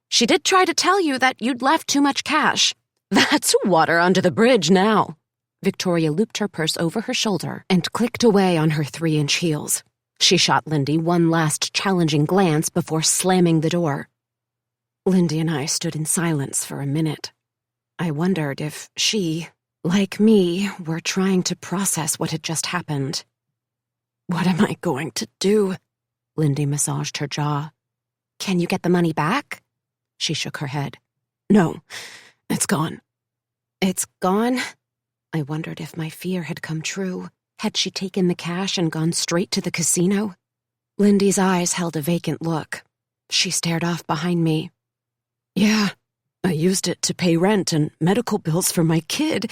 She did try to tell you that you'd left too much cash. That's water under the bridge now. Victoria looped her purse over her shoulder and clicked away on her 3-inch heels. She shot Lindy one last challenging glance before slamming the door. Lindy and I stood in silence for a minute. I wondered if she, like me, were trying to process what had just happened. What am I going to do? Lindy massaged her jaw. Can you get the money back? She shook her head. No, it's gone. It's gone? I wondered if my fear had come true. Had she taken the cash and gone straight to the casino? Lindy's eyes held a vacant look. She stared off behind me. Yeah, I used it to pay rent and medical bills for my kid.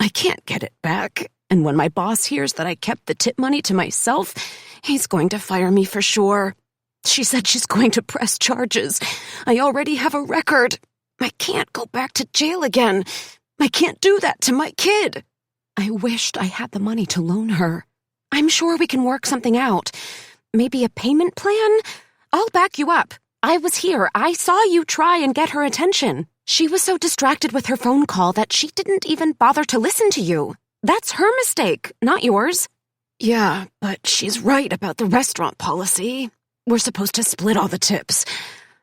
I can't get it back. And when my boss hears that I kept the tip money to myself, he's going to fire me for sure. She said she's going to press charges. I already have a record. I can't go back to jail again. I can't do that to my kid. I wished I had the money to loan her. I'm sure we can work something out. Maybe a payment plan? I'll back you up. I was here. I saw you try and get her attention. She was so distracted with her phone call that she didn't even bother to listen to you. That's her mistake, not yours. Yeah, but she's right about the restaurant policy. We're supposed to split all the tips.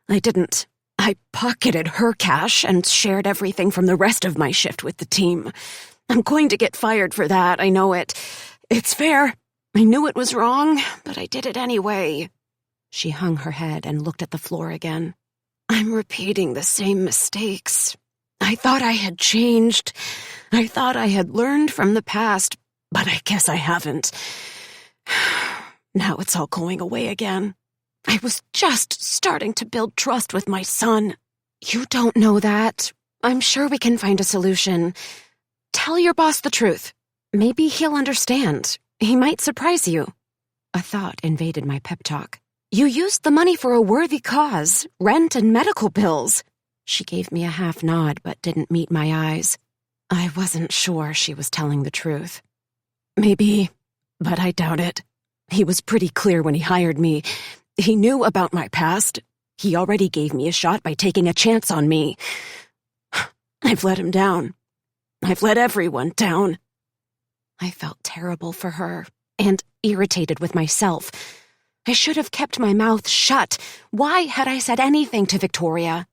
I didn't. I pocketed her cash and shared everything from the rest of my shift with the team. I'm going to get fired for that, I know it. It's fair. I knew it was wrong, but I did it anyway. She hung her head and looked at the floor again. I'm repeating the same mistakes. I thought I had changed. I thought I had learned from the past, but I guess I haven't. Now it's all going away again. I was just starting to build trust with my son. You don't know that. I'm sure we can find a solution. Tell your boss the truth. Maybe he'll understand. He might surprise you. A thought invaded my pep talk. You used the money for a worthy cause, rent and medical bills. She gave me a half nod but didn't meet my eyes. I wasn't sure she was telling the truth. Maybe, but I doubt it. He was pretty clear when he hired me. He knew about my past. He already gave me a shot by taking a chance on me. I've let him down. I've let everyone down. I felt terrible for her and irritated with myself. I should have kept my mouth shut. Why had I said anything to Victoria?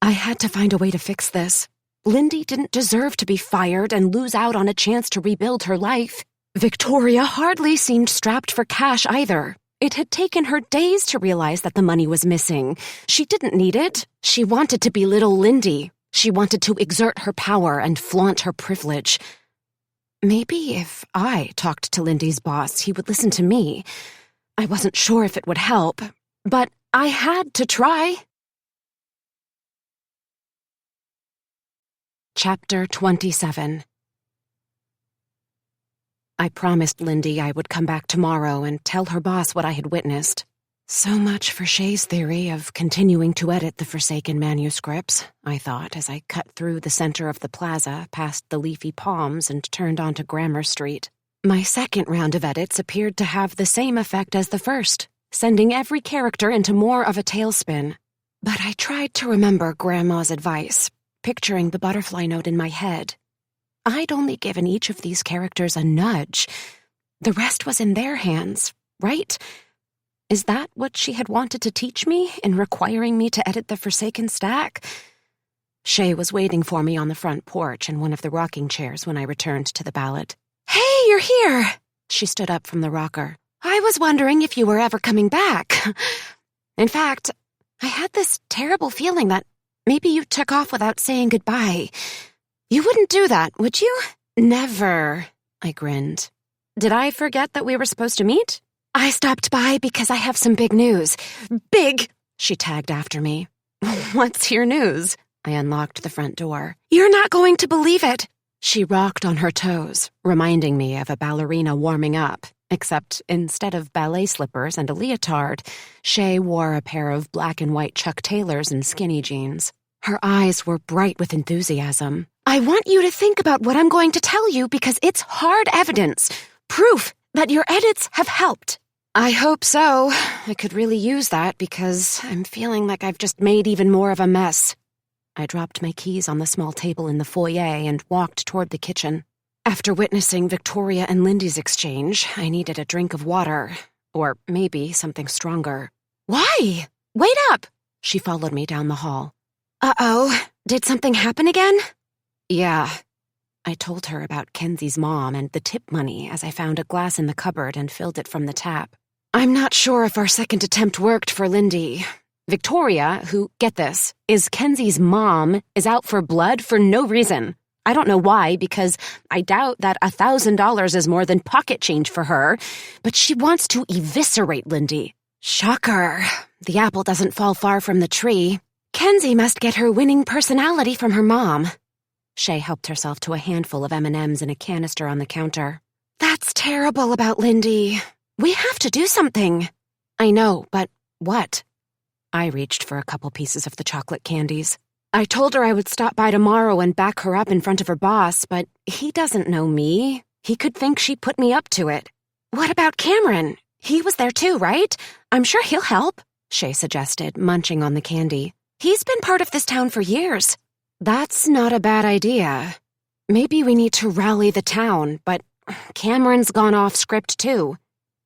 I had to find a way to fix this. Lindy didn't deserve to be fired and lose out on a chance to rebuild her life. Victoria hardly seemed strapped for cash either. It had taken her days to realize that the money was missing. She didn't need it. She wanted to be little Lindy. She wanted to exert her power and flaunt her privilege. Maybe if I talked to Lindy's boss, he would listen to me. I wasn't sure if it would help, but I had to try. Chapter 27. I promised Lindy I would come back tomorrow and tell her boss what I had witnessed. So much for Shay's theory of continuing to edit the Forsaken manuscripts, I thought as I cut through the center of the plaza, past the leafy palms, and turned onto Grammar Street. My second round of edits appeared to have the same effect as the first, sending every character into more of a tailspin. But I tried to remember Grandma's advice, picturing the butterfly note in my head. I'd only given each of these characters a nudge. The rest was in their hands, right? Is that what she had wanted to teach me in requiring me to edit the Forsaken stack? Shay was waiting for me on the front porch in one of the rocking chairs when I returned to the ballot. "Hey, you're here!" She stood up from the rocker. "I was wondering if you were ever coming back. In fact, I had this terrible feeling that maybe you took off without saying goodbye. You wouldn't do that, would you?" "Never," I grinned. "Did I forget that we were supposed to meet?" "I stopped by because I have some big news." "Big," she tagged after me. "What's your news?" I unlocked the front door. "You're not going to believe it." She rocked on her toes, reminding me of a ballerina warming up, except instead of ballet slippers and a leotard, Shay wore a pair of black and white Chuck Taylors and skinny jeans. Her eyes were bright with enthusiasm. "I want you to think about what I'm going to tell you because it's hard evidence, proof that your edits have helped." "I hope so. I could really use that because I'm feeling like I've just made even more of a mess." I dropped my keys on the small table in the foyer and walked toward the kitchen. After witnessing Victoria and Lindy's exchange, I needed a drink of water, or maybe something stronger. "Why? Wait up!" She followed me down the hall. "Uh-oh, did something happen again?" "Yeah." I told her about Kenzie's mom and the tip money as I found a glass in the cupboard and filled it from the tap. "I'm not sure if our second attempt worked for Lindy. Victoria, who, get this, is Kenzie's mom, is out for blood for no reason. I don't know why, because I doubt that $1,000 is more than pocket change for her, but she wants to eviscerate Lindy. Shocker. The apple doesn't fall far from the tree. Kenzie must get her winning personality from her mom." Shay helped herself to a handful of M&Ms in a canister on the counter. "That's terrible about Lindy. We have to do something." "I know, but what?" I reached for a couple pieces of the chocolate candies. "I told her I would stop by tomorrow and back her up in front of her boss, but he doesn't know me. He could think she put me up to it." "What about Cameron? He was there too, right? I'm sure he'll help," Shay suggested, munching on the candy. "He's been part of this town for years." "That's not a bad idea. Maybe we need to rally the town, but Cameron's gone off script too."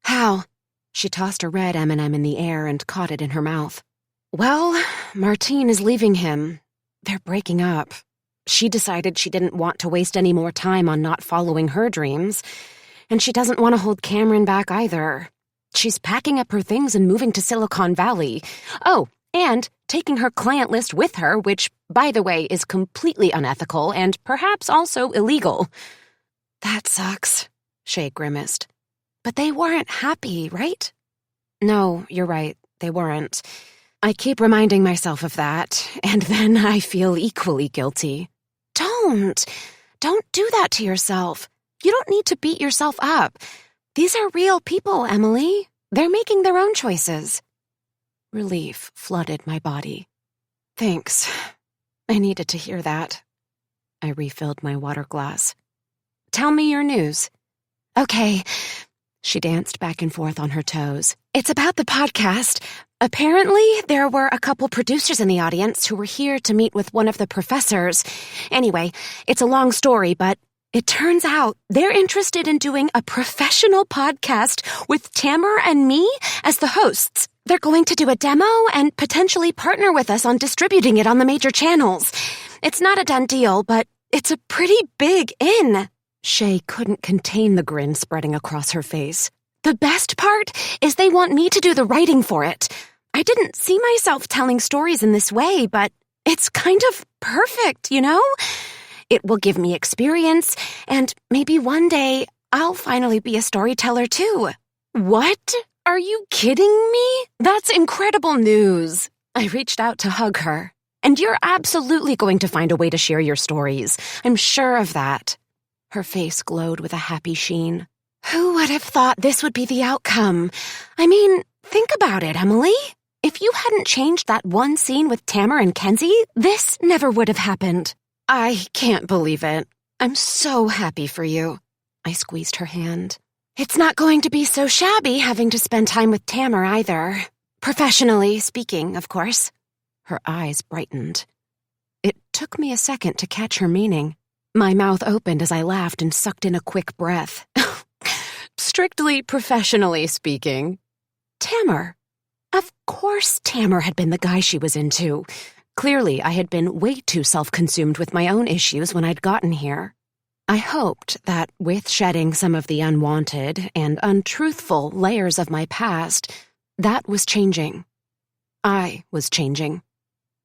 "How?" She tossed a red M&M in the air and caught it in her mouth. "Well, Martine is leaving him. They're breaking up. She decided she didn't want to waste any more time on not following her dreams, and she doesn't want to hold Cameron back either. She's packing up her things and moving to Silicon Valley. Oh, and taking her client list with her, which, by the way, is completely unethical and perhaps also illegal." "That sucks," Shay grimaced. "But they weren't happy, right?" "No, you're right, they weren't. I keep reminding myself of that, and then I feel equally guilty." Don't do that to yourself. You don't need to beat yourself up. These are real people, Emily. They're making their own choices." Relief flooded my body. "Thanks. I needed to hear that." I refilled my water glass. "Tell me your news." "Okay." She danced back and forth on her toes. "It's about the podcast. Apparently, there were a couple producers in the audience who were here to meet with one of the professors. Anyway, it's a long story, but it turns out they're interested in doing a professional podcast with Tamara and me as the hosts. They're going to do a demo and potentially partner with us on distributing it on the major channels. It's not a done deal, but it's a pretty big in." Shay couldn't contain the grin spreading across her face. The best part is they want me to do the writing for it. I didn't see myself telling stories in this way, but it's kind of perfect, you know? It will give me experience, and maybe one day I'll finally be a storyteller too. What? Are you kidding me? That's incredible news. I reached out to hug her. And you're absolutely going to find a way to share your stories. I'm sure of that. Her face glowed with a happy sheen. Who would have thought this would be the outcome? I mean, think about it, Emily. If you hadn't changed that one scene with Tamar and Kenzie, this never would have happened. I can't believe it. I'm so happy for you. I squeezed her hand. It's not going to be so shabby having to spend time with Tamar either. Professionally speaking, of course. Her eyes brightened. It took me a second to catch her meaning. My mouth opened as I laughed and sucked in a quick breath. Strictly professionally speaking. Tamar. Of course Tamar had been the guy she was into. Clearly, I had been way too self-consumed with my own issues when I'd gotten here. I hoped that with shedding some of the unwanted and untruthful layers of my past, that was changing. I was changing.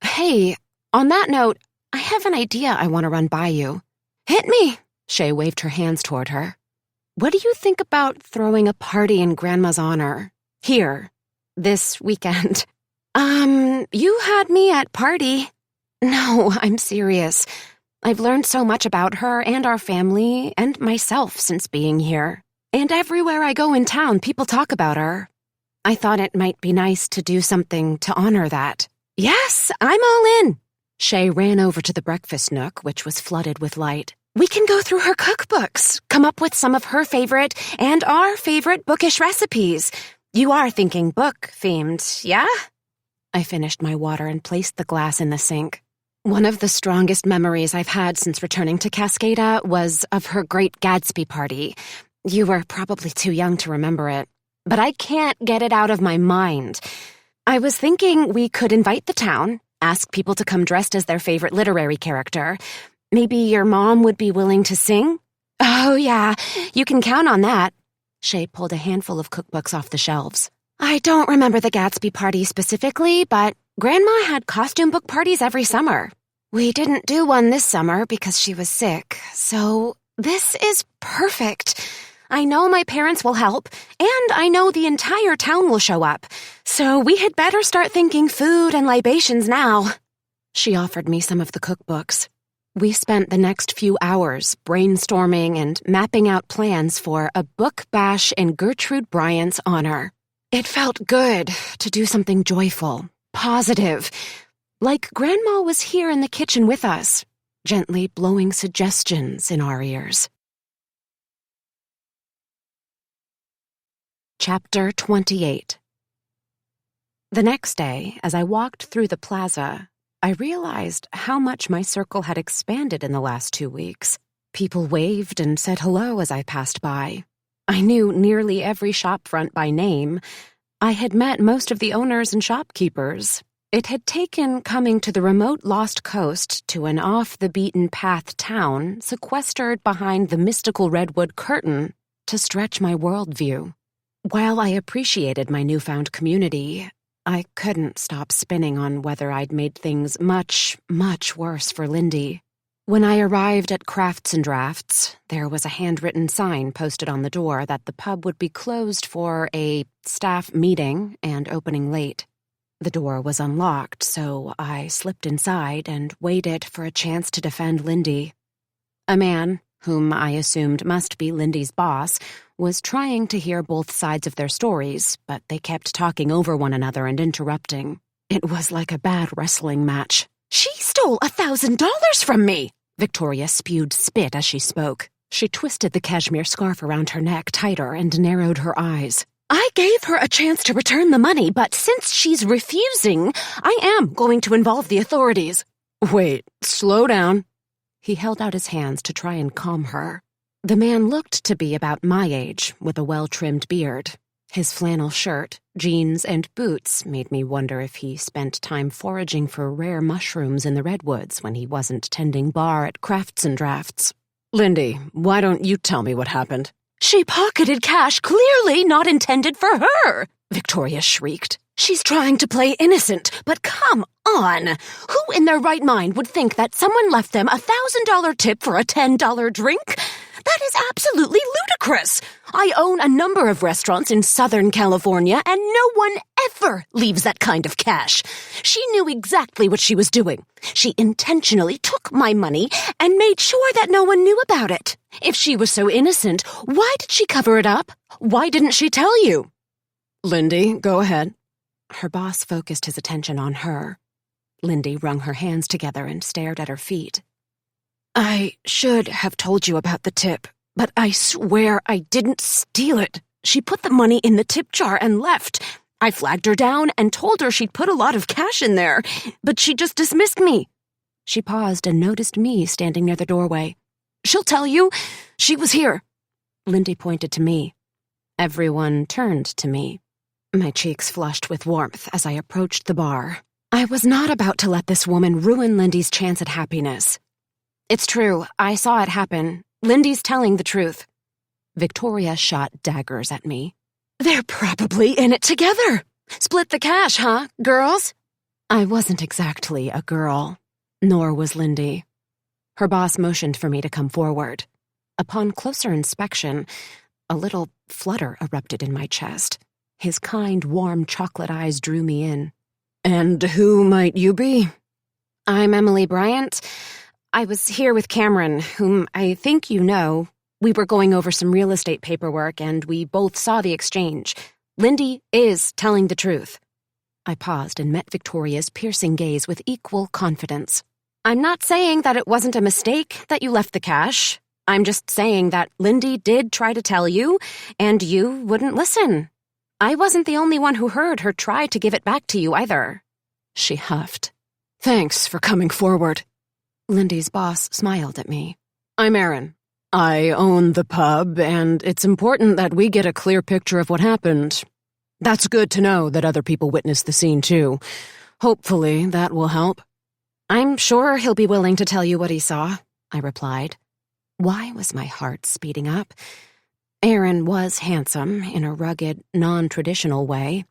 Hey, on that note, I have an idea I want to run by you. Hit me! Shay waved her hands toward her. What do you think about throwing a party in Grandma's honor? Here, this weekend. You had me at party. No, I'm serious. I've learned so much about her and our family and myself since being here. And everywhere I go in town, people talk about her. I thought it might be nice to do something to honor that. Yes, I'm all in. Shay ran over to the breakfast nook, which was flooded with light. We can go through her cookbooks, come up with some of her favorite and our favorite bookish recipes. You are thinking book-themed, yeah? I finished my water and placed the glass in the sink. One of the strongest memories I've had since returning to Cascada was of her Great Gatsby party. You were probably too young to remember it, but I can't get it out of my mind. I was thinking we could invite the town, ask people to come dressed as their favorite literary character. Maybe your mom would be willing to sing? Oh, yeah, you can count on that. Shay pulled a handful of cookbooks off the shelves. I don't remember the Gatsby party specifically, but Grandma had costume book parties every summer. We didn't do one this summer because she was sick, so this is perfect. I know my parents will help, and I know the entire town will show up, so we had better start thinking food and libations now. She offered me some of the cookbooks. We spent the next few hours brainstorming and mapping out plans for a book bash in Gertrude Bryant's honor. It felt good to do something joyful, positive, like Grandma was here in the kitchen with us, gently blowing suggestions in our ears. Chapter 28. The next day, as I walked through the plaza, I realized how much my circle had expanded in the last 2 weeks. People waved and said hello as I passed by. I knew nearly every shopfront by name. I had met most of the owners and shopkeepers. It had taken coming to the remote Lost Coast to an off-the-beaten-path town sequestered behind the mystical redwood curtain to stretch my worldview. While I appreciated my newfound community, I couldn't stop spinning on whether I'd made things much, much worse for Lindy. When I arrived at Crafts and Drafts, there was a handwritten sign posted on the door that the pub would be closed for a staff meeting and opening late. The door was unlocked, so I slipped inside and waited for a chance to defend Lindy. A man, whom I assumed must be Lindy's boss, was trying to hear both sides of their stories, but they kept talking over one another and interrupting. It was like a bad wrestling match. She stole $1,000 from me! Victoria spewed spit as she spoke. She twisted the cashmere scarf around her neck tighter and narrowed her eyes. I gave her a chance to return the money, but since she's refusing, I am going to involve the authorities. Wait, slow down. He held out his hands to try and calm her. The man looked to be about my age, with a well-trimmed beard. His flannel shirt, jeans, and boots made me wonder if he spent time foraging for rare mushrooms in the redwoods when he wasn't tending bar at Crafts and Drafts. Lindy, why don't you tell me what happened? She pocketed cash clearly not intended for her, Victoria shrieked. She's trying to play innocent, but come on. Who in their right mind would think that someone left them a $1,000 tip for a $10 drink? That is absolutely ludicrous. I own a number of restaurants in Southern California, and no one ever leaves that kind of cash. She knew exactly what she was doing. She intentionally took my money and made sure that no one knew about it. If she was so innocent, why did she cover it up? Why didn't she tell you? Lindy, go ahead. Her boss focused his attention on her. Lindy wrung her hands together and stared at her feet. I should have told you about the tip, but I swear I didn't steal it. She put the money in the tip jar and left. I flagged her down and told her she'd put a lot of cash in there, but she just dismissed me. She paused and noticed me standing near the doorway. She'll tell you. She was here. Lindy pointed to me. Everyone turned to me. My cheeks flushed with warmth as I approached the bar. I was not about to let this woman ruin Lindy's chance at happiness. It's true, I saw it happen. Lindy's telling the truth. Victoria shot daggers at me. They're probably in it together. Split the cash, huh, girls? I wasn't exactly a girl, nor was Lindy. Her boss motioned for me to come forward. Upon closer inspection, a little flutter erupted in my chest. His kind, warm chocolate eyes drew me in. And who might you be? I'm Emily Bryant. I was here with Cameron, whom I think you know. We were going over some real estate paperwork, and we both saw the exchange. Lindy is telling the truth. I paused and met Victoria's piercing gaze with equal confidence. I'm not saying that it wasn't a mistake that you left the cash. I'm just saying that Lindy did try to tell you, and you wouldn't listen. I wasn't the only one who heard her try to give it back to you either. She huffed. Thanks for coming forward. Lindy's boss smiled at me. I'm Aaron. I own the pub, and it's important that we get a clear picture of what happened. That's good to know that other people witnessed the scene, too. Hopefully, that will help. I'm sure he'll be willing to tell you what he saw, I replied. Why was my heart speeding up? Aaron was handsome in a rugged, non-traditional way.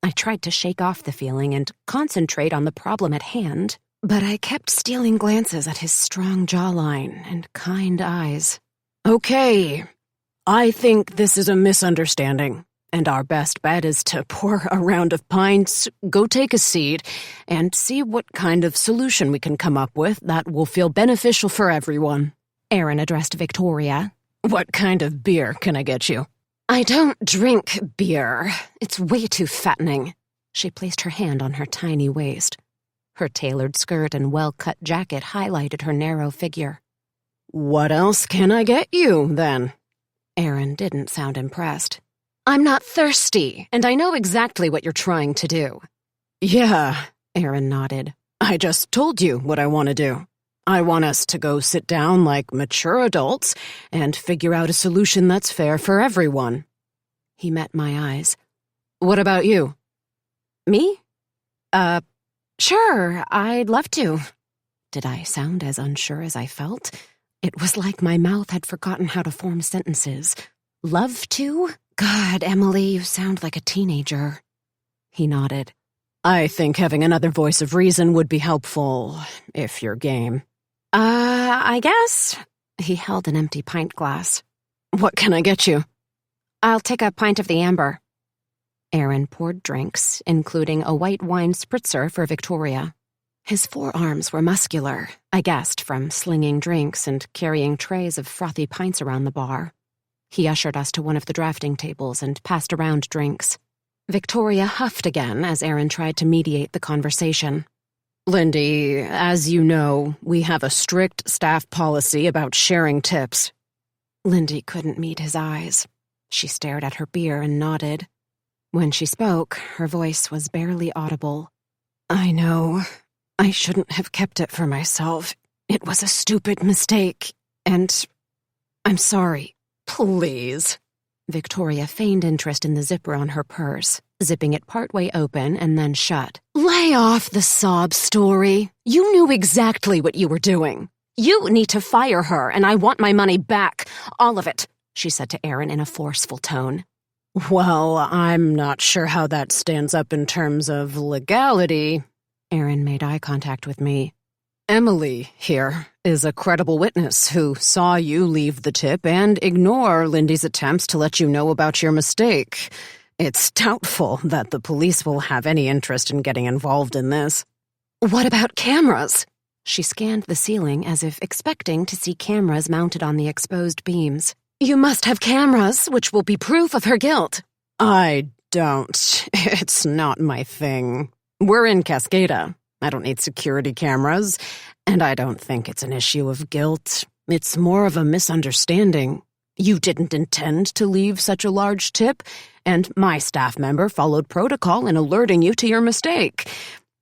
I tried to shake off the feeling and concentrate on the problem at hand, but I kept stealing glances at his strong jawline and kind eyes. Okay, I think this is a misunderstanding, and our best bet is to pour a round of pints, go take a seat, and see what kind of solution we can come up with that will feel beneficial for everyone. Aaron addressed Victoria. What kind of beer can I get you? I don't drink beer. It's way too fattening. She placed her hand on her tiny waist. Her tailored skirt and well-cut jacket highlighted her narrow figure. What else can I get you, then? Aaron didn't sound impressed. I'm not thirsty, and I know exactly what you're trying to do. Yeah, Aaron nodded. I just told you what I want to do. I want us to go sit down like mature adults and figure out a solution that's fair for everyone. He met my eyes. What about you? Me? Sure, I'd love to. Did I sound as unsure as I felt? It was like my mouth had forgotten how to form sentences. Love to? God, Emily, you sound like a teenager. He nodded. I think having another voice of reason would be helpful, if you're game. I guess. He held an empty pint glass. What can I get you? I'll take a pint of the amber. Aaron poured drinks, including a white wine spritzer for Victoria. His forearms were muscular, I guessed from slinging drinks and carrying trays of frothy pints around the bar. He ushered us to one of the drafting tables and passed around drinks. Victoria huffed again as Aaron tried to mediate the conversation. Lindy, as you know, we have a strict staff policy about sharing tips. Lindy couldn't meet his eyes. She stared at her beer and nodded. When she spoke, her voice was barely audible. I know. I shouldn't have kept it for myself. It was a stupid mistake, and I'm sorry. Please. Victoria feigned interest in the zipper on her purse, zipping it partway open and then shut. Lay off the sob story. You knew exactly what you were doing. You need to fire her, and I want my money back. All of it, she said to Aaron in a forceful tone. Well, I'm not sure how that stands up in terms of legality. Aaron made eye contact with me. Emily, here, is a credible witness who saw you leave the tip and ignore Lindy's attempts to let you know about your mistake. It's doubtful that the police will have any interest in getting involved in this. What about cameras? She scanned the ceiling as if expecting to see cameras mounted on the exposed beams. You must have cameras, which will be proof of her guilt. I don't. It's not my thing. We're in Cascada. I don't need security cameras, and I don't think it's an issue of guilt. It's more of a misunderstanding. You didn't intend to leave such a large tip, and my staff member followed protocol in alerting you to your mistake.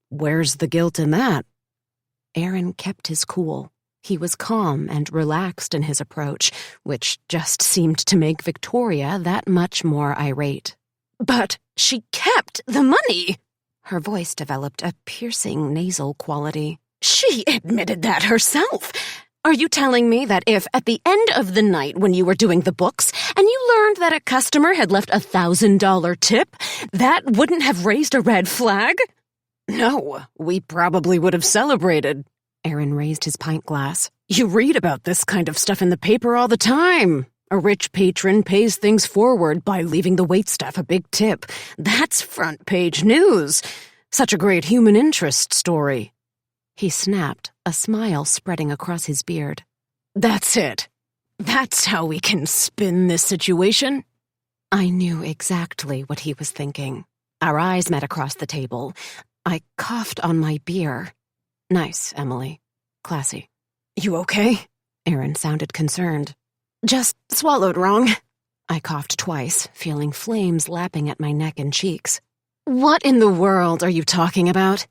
Where's the guilt in that? Aaron kept his cool. He was calm and relaxed in his approach, which just seemed to make Victoria that much more irate. But she kept the money! Her voice developed a piercing nasal quality. She admitted that herself. Are you telling me that if, at the end of the night when you were doing the books, and you learned that a customer had left $1,000 tip, that wouldn't have raised a red flag? No, we probably would have celebrated. Aaron raised his pint glass. You read about this kind of stuff in the paper all the time. A rich patron pays things forward by leaving the waitstaff a big tip. That's front-page news. Such a great human interest story. He snapped, a smile spreading across his beard. That's it. That's how we can spin this situation. I knew exactly what he was thinking. Our eyes met across the table. I coughed on my beer. Nice, Emily. Classy. You okay? Aaron sounded concerned. Just swallowed wrong. I coughed twice, feeling flames lapping at my neck and cheeks. What in the world are you talking about?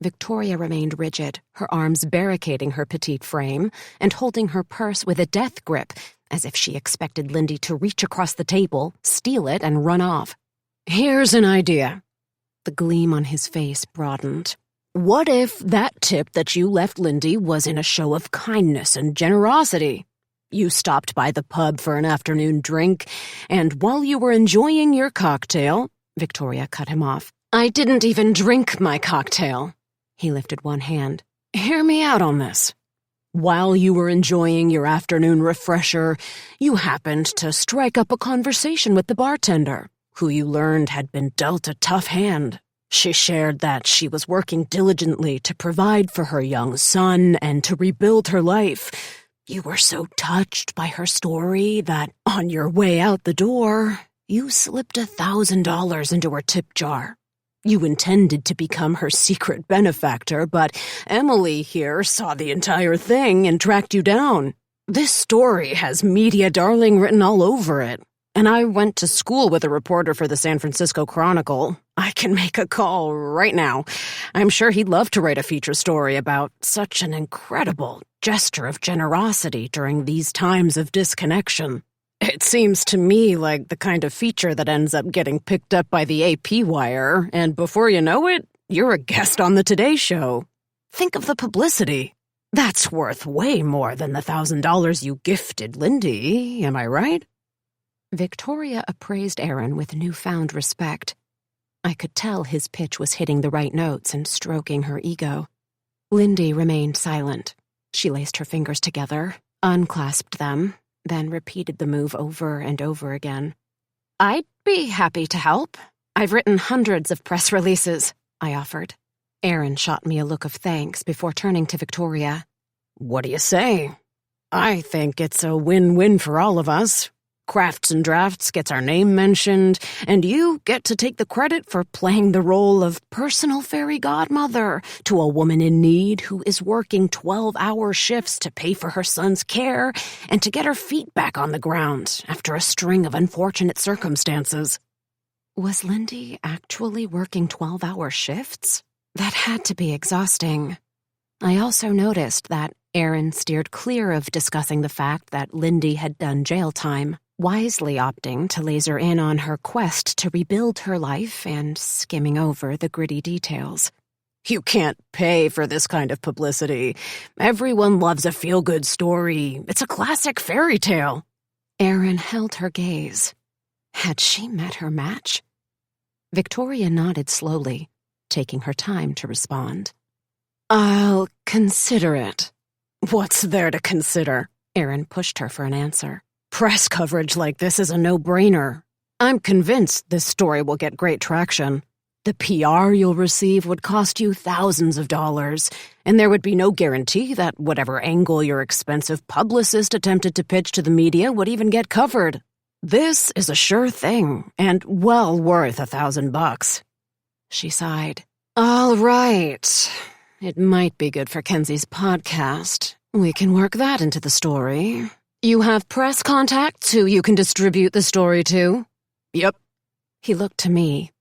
Victoria remained rigid, her arms barricading her petite frame and holding her purse with a death grip, as if she expected Lindy to reach across the table, steal it, and run off. Here's an idea. The gleam on his face broadened. What if that tip that you left Lindy was in a show of kindness and generosity? You stopped by the pub for an afternoon drink, and while you were enjoying your cocktail, Victoria cut him off. I didn't even drink my cocktail. He lifted one hand. Hear me out on this. While you were enjoying your afternoon refresher, you happened to strike up a conversation with the bartender, who you learned had been dealt a tough hand. She shared that she was working diligently to provide for her young son and to rebuild her life. You were so touched by her story that, on your way out the door, you slipped $1,000 into her tip jar. You intended to become her secret benefactor, but Emily here saw the entire thing and tracked you down. This story has media darling written all over it. And I went to school with a reporter for the San Francisco Chronicle. I can make a call right now. I'm sure he'd love to write a feature story about such an incredible gesture of generosity during these times of disconnection. It seems to me like the kind of feature that ends up getting picked up by the AP wire, and before you know it, you're a guest on the Today Show. Think of the publicity. That's worth way more than the $1,000 you gifted Lindy, am I right? Victoria appraised Aaron with newfound respect. I could tell his pitch was hitting the right notes and stroking her ego. Lindy remained silent. She laced her fingers together, unclasped them, then repeated the move over and over again. I'd be happy to help. I've written hundreds of press releases, I offered. Aaron shot me a look of thanks before turning to Victoria. What do you say? I think it's a win-win for all of us. Crafts and Drafts gets our name mentioned, and you get to take the credit for playing the role of personal fairy godmother to a woman in need who is working 12-hour shifts to pay for her son's care and to get her feet back on the ground after a string of unfortunate circumstances. Was Lindy actually working 12-hour shifts? That had to be exhausting. I also noticed that Aaron steered clear of discussing the fact that Lindy had done jail time, wisely opting to laser in on her quest to rebuild her life and skimming over the gritty details. You can't pay for this kind of publicity. Everyone loves a feel-good story. It's a classic fairy tale. Erin held her gaze. Had she met her match? Victoria nodded slowly, taking her time to respond. I'll consider it. What's there to consider? Erin pushed her for an answer. Press coverage like this is a no-brainer. I'm convinced this story will get great traction. The PR you'll receive would cost you thousands of dollars, and there would be no guarantee that whatever angle your expensive publicist attempted to pitch to the media would even get covered. This is a sure thing, and well worth $1,000. She sighed. All right. It might be good for Kenzie's podcast. We can work that into the story. You have press contacts who you can distribute the story to? Yep. He looked to me.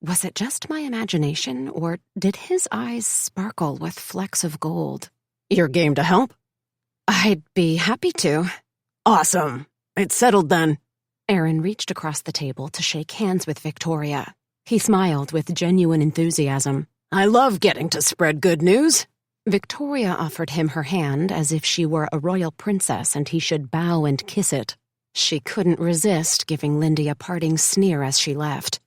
Was it just my imagination, or did his eyes sparkle with flecks of gold? You're game to help? I'd be happy to. Awesome. It's settled then. Erin reached across the table to shake hands with Victoria. He smiled with genuine enthusiasm. I love getting to spread good news. Victoria offered him her hand as if she were a royal princess and he should bow and kiss it. She couldn't resist giving Lindy a parting sneer as she left.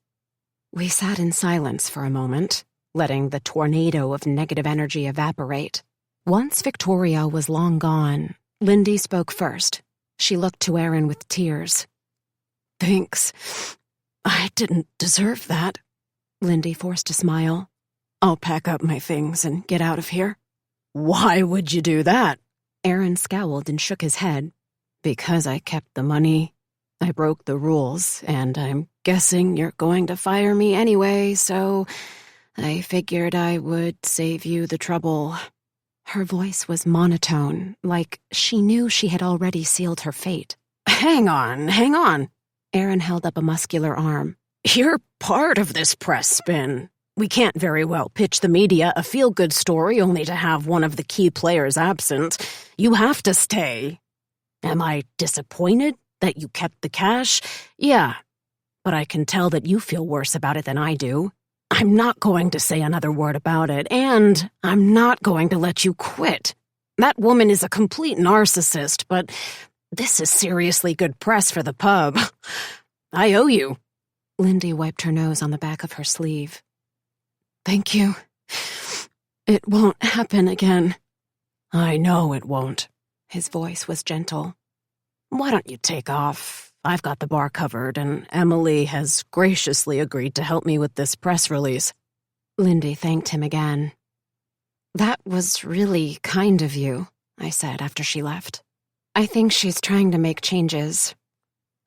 We sat in silence for a moment, letting the tornado of negative energy evaporate. Once Victoria was long gone, Lindy spoke first. She looked to Erin with tears. Thanks. I didn't deserve that. Lindy forced a smile. I'll pack up my things and get out of here. Why would you do that? Erin scowled and shook his head. Because I kept the money. I broke the rules, and I'm guessing you're going to fire me anyway, so I figured I would save you the trouble. Her voice was monotone, like she knew she had already sealed her fate. Hang on. Erin held up a muscular arm. You're part of this press spin. We can't very well pitch the media a feel-good story only to have one of the key players absent. You have to stay. Am I disappointed that you kept the cash? Yeah, but I can tell that you feel worse about it than I do. I'm not going to say another word about it, and I'm not going to let you quit. That woman is a complete narcissist, but this is seriously good press for the pub. I owe you. Lindy wiped her nose on the back of her sleeve. Thank you. It won't happen again. I know it won't. His voice was gentle. Why don't you take off? I've got the bar covered, and Emily has graciously agreed to help me with this press release. Lindy thanked him again. That was really kind of you, I said after she left. I think she's trying to make changes.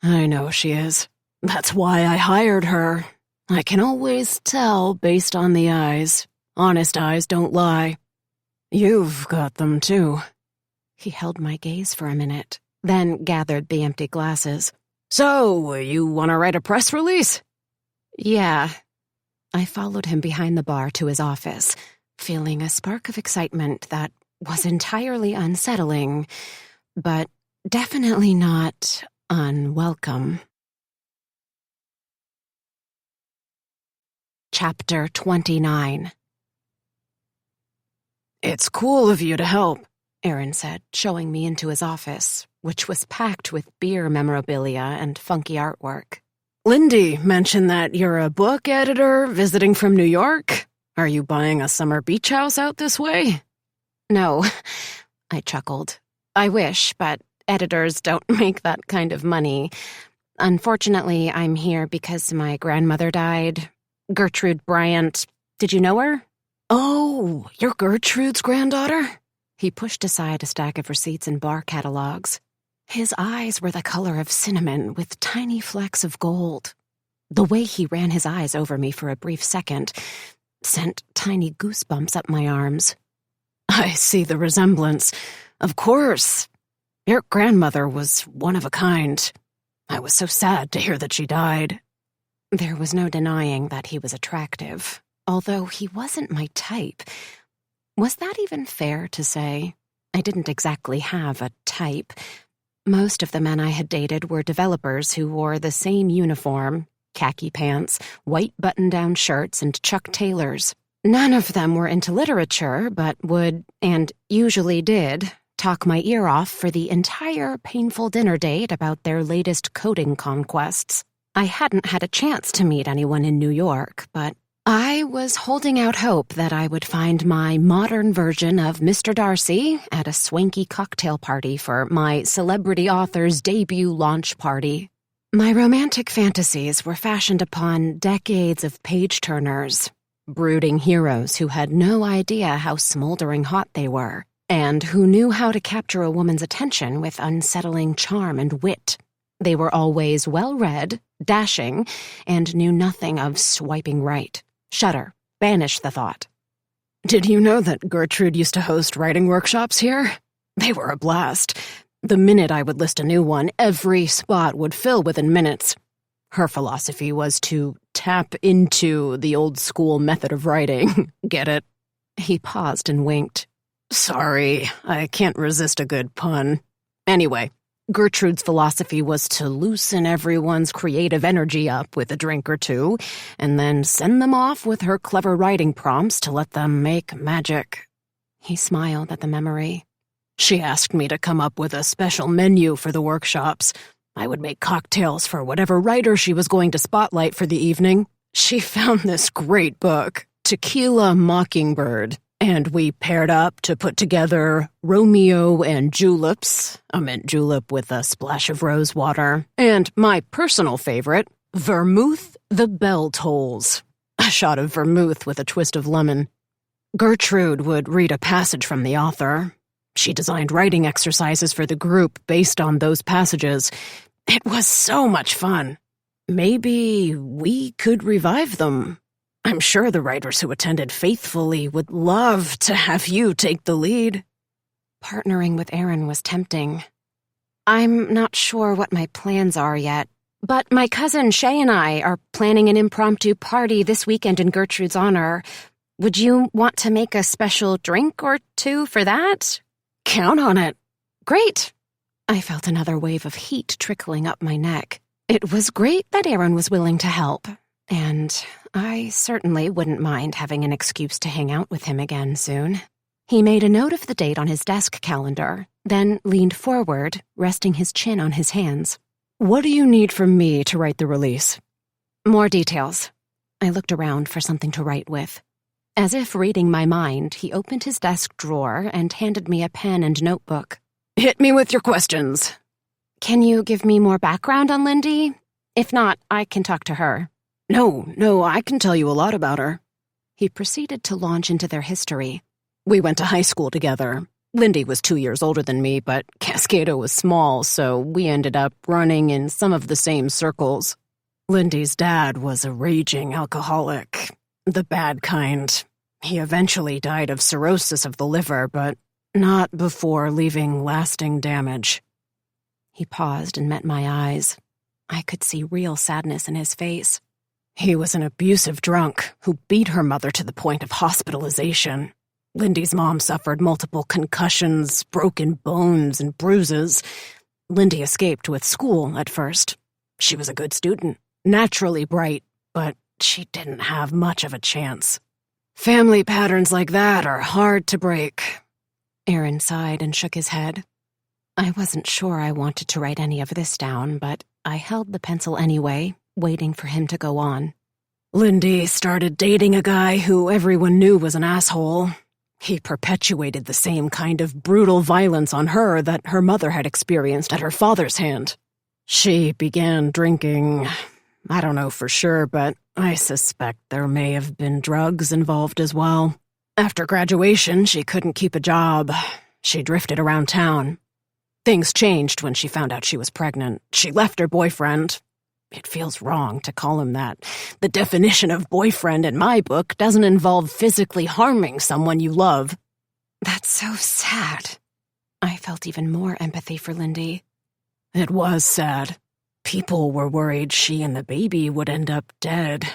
I know she is. That's why I hired her. I can always tell based on the eyes. Honest eyes don't lie. You've got them, too. He held my gaze for a minute, then gathered the empty glasses. So, you want to write a press release? Yeah. I followed him behind the bar to his office, feeling a spark of excitement that was entirely unsettling, but definitely not unwelcome. Chapter 29. It's cool of you to help, Erin said, showing me into his office, which was packed with beer memorabilia and funky artwork. Lindy mentioned that you're a book editor visiting from New York. Are you buying a summer beach house out this way? No, I chuckled. I wish, but editors don't make that kind of money. Unfortunately, I'm here because my grandmother died. Gertrude Bryant. Did you know her? Oh, you're Gertrude's granddaughter? He pushed aside a stack of receipts and bar catalogs. His eyes were the color of cinnamon with tiny flecks of gold. The way he ran his eyes over me for a brief second sent tiny goosebumps up my arms. I see the resemblance. Of course. Your grandmother was one of a kind. I was so sad to hear that she died. There was no denying that he was attractive, although he wasn't my type. Was that even fair to say? I didn't exactly have a type. Most of the men I had dated were developers who wore the same uniform, khaki pants, white button-down shirts, and Chuck Taylors. None of them were into literature, but would, and usually did, talk my ear off for the entire painful dinner date about their latest coding conquests. I hadn't had a chance to meet anyone in New York, but I was holding out hope that I would find my modern version of Mr. Darcy at a swanky cocktail party for my celebrity author's debut launch party. My romantic fantasies were fashioned upon decades of page-turners, brooding heroes who had no idea how smoldering hot they were, and who knew how to capture a woman's attention with unsettling charm and wit. They were always well-read, dashing, and knew nothing of swiping right. Shudder. Banish the thought. Did you know that Gertrude used to host writing workshops here? They were a blast. The minute I would list a new one, every spot would fill within minutes. Her philosophy was to tap into the old-school method of writing. Get it? He paused and winked. Sorry, I can't resist a good pun. Anyway, Gertrude's philosophy was to loosen everyone's creative energy up with a drink or two, and then send them off with her clever writing prompts to let them make magic. He smiled at the memory. She asked me to come up with a special menu for the workshops. I would make cocktails for whatever writer she was going to spotlight for the evening. She found this great book, Tequila Mockingbird, and we paired up to put together Romeo and Juleps, a mint julep with a splash of rose water, and my personal favorite, Vermouth the Bell Tolls, a shot of vermouth with a twist of lemon. Gertrude would read a passage from the author. She designed writing exercises for the group based on those passages. It was so much fun. Maybe we could revive them. I'm sure the writers who attended faithfully would love to have you take the lead. Partnering with Aaron was tempting. I'm not sure what my plans are yet, but my cousin Shay and I are planning an impromptu party this weekend in Gertrude's honor. Would you want to make a special drink or two for that? Count on it. Great. I felt another wave of heat trickling up my neck. It was great that Aaron was willing to help, and I certainly wouldn't mind having an excuse to hang out with him again soon. He made a note of the date on his desk calendar, then leaned forward, resting his chin on his hands. What do you need from me to write the release? More details. I looked around for something to write with. As if reading my mind, he opened his desk drawer and handed me a pen and notebook. Hit me with your questions. Can you give me more background on Lindy? If not, I can talk to her. No, I can tell you a lot about her. He proceeded to launch into their history. We went to high school together. Lindy was 2 years older than me, but Cascada was small, so we ended up running in some of the same circles. Lindy's dad was a raging alcoholic, the bad kind. He eventually died of cirrhosis of the liver, but not before leaving lasting damage. He paused and met my eyes. I could see real sadness in his face. He was an abusive drunk who beat her mother to the point of hospitalization. Lindy's mom suffered multiple concussions, broken bones, and bruises. Lindy escaped with school at first. She was a good student, naturally bright, but she didn't have much of a chance. Family patterns like that are hard to break. Aaron sighed and shook his head. I wasn't sure I wanted to write any of this down, but I held the pencil anyway, waiting for him to go on. Lindy started dating a guy who everyone knew was an asshole. He perpetuated the same kind of brutal violence on her that her mother had experienced at her father's hand. She began drinking. I don't know for sure, but I suspect there may have been drugs involved as well. After graduation, she couldn't keep a job. She drifted around town. Things changed when she found out she was pregnant. She left her boyfriend. It feels wrong to call him that. The definition of boyfriend in my book doesn't involve physically harming someone you love. That's so sad. I felt even more empathy for Lindy. It was sad. People were worried she and the baby would end up dead.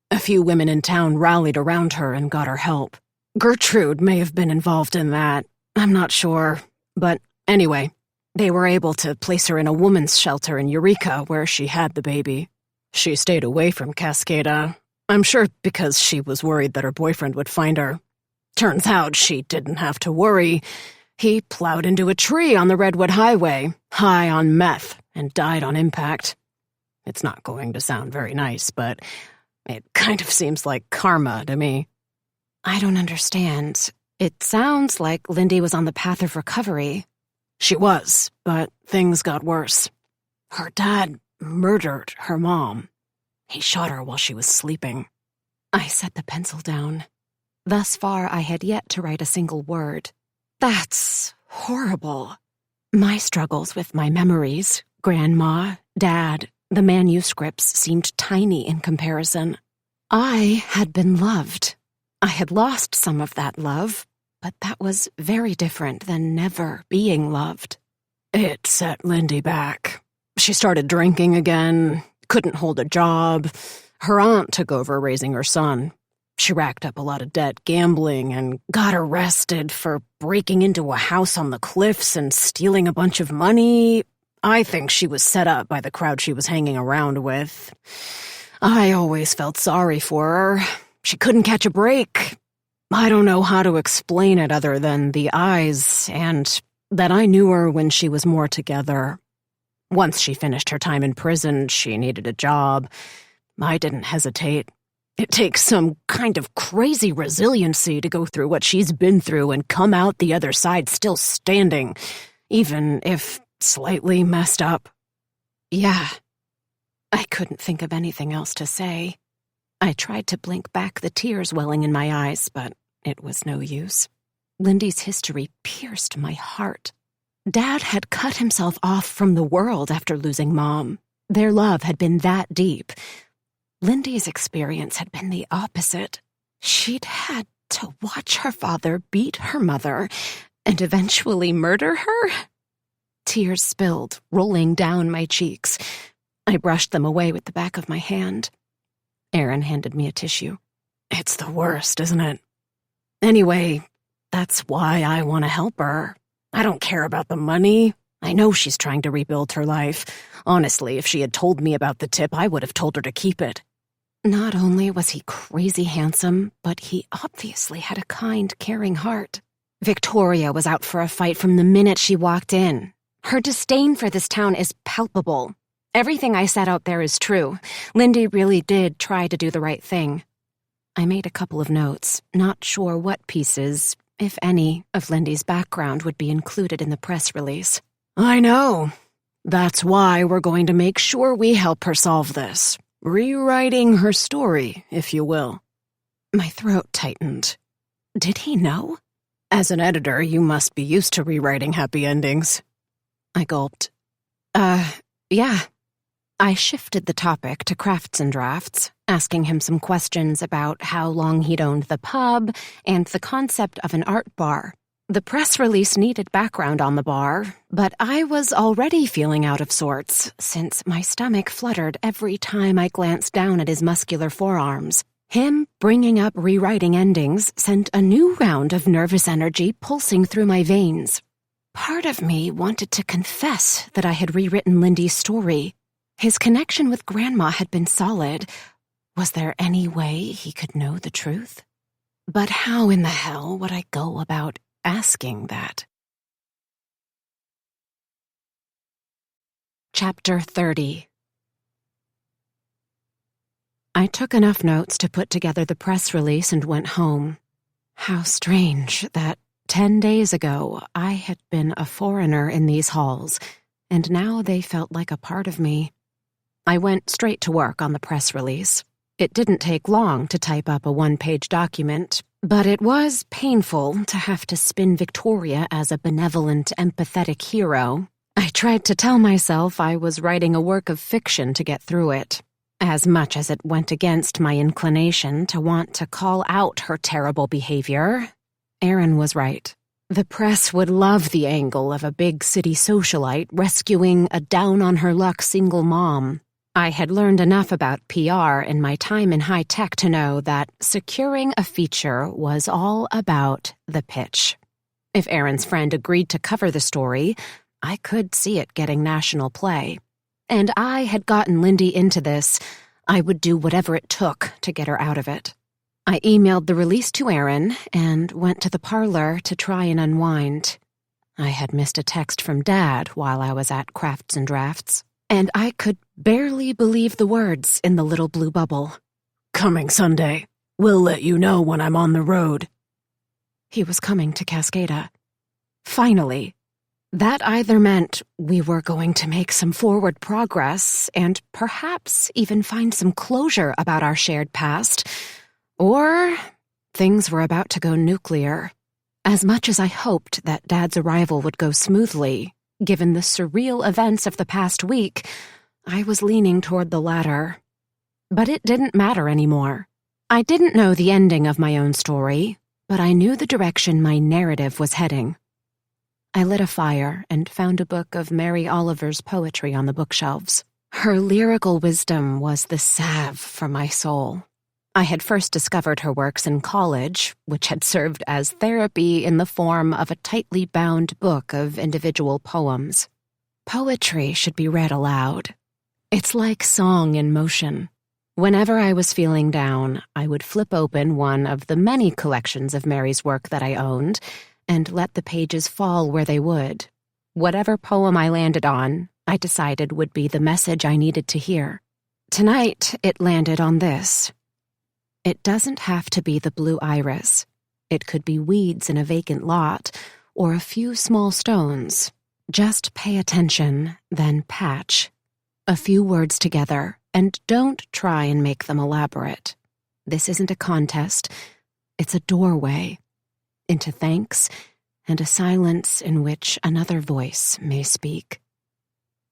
A few women in town rallied around her and got her help. Gertrude may have been involved in that. I'm not sure. But anyway, they were able to place her in a woman's shelter in Eureka where she had the baby. She stayed away from Cascada. I'm sure because she was worried that her boyfriend would find her. Turns out she didn't have to worry. He plowed into a tree on the Redwood Highway, high on meth, and died on impact. It's not going to sound very nice, but it kind of seems like karma to me. I don't understand. It sounds like Lindy was on the path of recovery. She was, but things got worse. Her dad murdered her mom. He shot her while she was sleeping. I set the pencil down. Thus far, I had yet to write a single word. That's horrible. My struggles with my memories, Grandma, Dad, the manuscripts seemed tiny in comparison. I had been loved. I had lost some of that love, but that was very different than never being loved. It set Lindy back. She started drinking again, couldn't hold a job. Her aunt took over raising her son. She racked up a lot of debt gambling and got arrested for breaking into a house on the cliffs and stealing a bunch of money. I think she was set up by the crowd she was hanging around with. I always felt sorry for her. She couldn't catch a break. I don't know how to explain it other than the eyes and that I knew her when she was more together. Once she finished her time in prison, she needed a job. I didn't hesitate. It takes some kind of crazy resiliency to go through what she's been through and come out the other side still standing, even if slightly messed up. Yeah. I couldn't think of anything else to say. I tried to blink back the tears welling in my eyes, but it was no use. Lindy's history pierced my heart. Dad had cut himself off from the world after losing Mom. Their love had been that deep. Lindy's experience had been the opposite. She'd had to watch her father beat her mother and eventually murder her. Tears spilled, rolling down my cheeks. I brushed them away with the back of my hand. Aaron handed me a tissue. It's the worst, isn't it? Anyway, that's why I want to help her. I don't care about the money. I know she's trying to rebuild her life. Honestly, if she had told me about the tip, I would have told her to keep it. Not only was he crazy handsome, but he obviously had a kind, caring heart. Victoria was out for a fight from the minute she walked in. Her disdain for this town is palpable. Everything I said out there is true. Lindy really did try to do the right thing. I made a couple of notes, not sure what pieces, if any, of Lindy's background would be included in the press release. I know. That's why we're going to make sure we help her solve this. Rewriting her story, if you will. My throat tightened. Did he know? As an editor, you must be used to rewriting happy endings. I gulped. Yeah. I shifted the topic to crafts and drafts, asking him some questions about how long he'd owned the pub and the concept of an art bar. The press release needed background on the bar, but I was already feeling out of sorts, since my stomach fluttered every time I glanced down at his muscular forearms. Him bringing up rewriting endings sent a new round of nervous energy pulsing through my veins. Part of me wanted to confess that I had rewritten Lindy's story. His connection with Grandma had been solid. Was there any way he could know the truth? But how in the hell would I go about asking that? Chapter 30. I took enough notes to put together the press release and went home. How strange that 10 days ago I had been a foreigner in these halls, and now they felt like a part of me. I went straight to work on the press release. It didn't take long to type up a one-page document, but it was painful to have to spin Victoria as a benevolent, empathetic hero. I tried to tell myself I was writing a work of fiction to get through it, as much as it went against my inclination to want to call out her terrible behavior. Aaron was right. The press would love the angle of a big city socialite rescuing a down-on-her-luck single mom. I had learned enough about PR in my time in high tech to know that securing a feature was all about the pitch. If Aaron's friend agreed to cover the story, I could see it getting national play. And I had gotten Lindy into this, I would do whatever it took to get her out of it. I emailed the release to Aaron and went to the parlor to try and unwind. I had missed a text from Dad while I was at Crafts and Drafts, and I could barely believe the words in the little blue bubble. "Coming Sunday. We'll let you know when I'm on the road." He was coming to Cascada. Finally. That either meant we were going to make some forward progress and perhaps even find some closure about our shared past, or things were about to go nuclear. As much as I hoped that Dad's arrival would go smoothly, given the surreal events of the past week, I was leaning toward the latter. But it didn't matter anymore. I didn't know the ending of my own story, but I knew the direction my narrative was heading. I lit a fire and found a book of Mary Oliver's poetry on the bookshelves. Her lyrical wisdom was the salve for my soul. I had first discovered her works in college, which had served as therapy in the form of a tightly bound book of individual poems. Poetry should be read aloud. It's like song in motion. Whenever I was feeling down, I would flip open one of the many collections of Mary's work that I owned and let the pages fall where they would. Whatever poem I landed on, I decided would be the message I needed to hear. Tonight, it landed on this. It doesn't have to be the blue iris. It could be weeds in a vacant lot, or a few small stones. Just pay attention, then patch. A few words together, and don't try and make them elaborate. This isn't a contest. It's a doorway into thanks and a silence in which another voice may speak.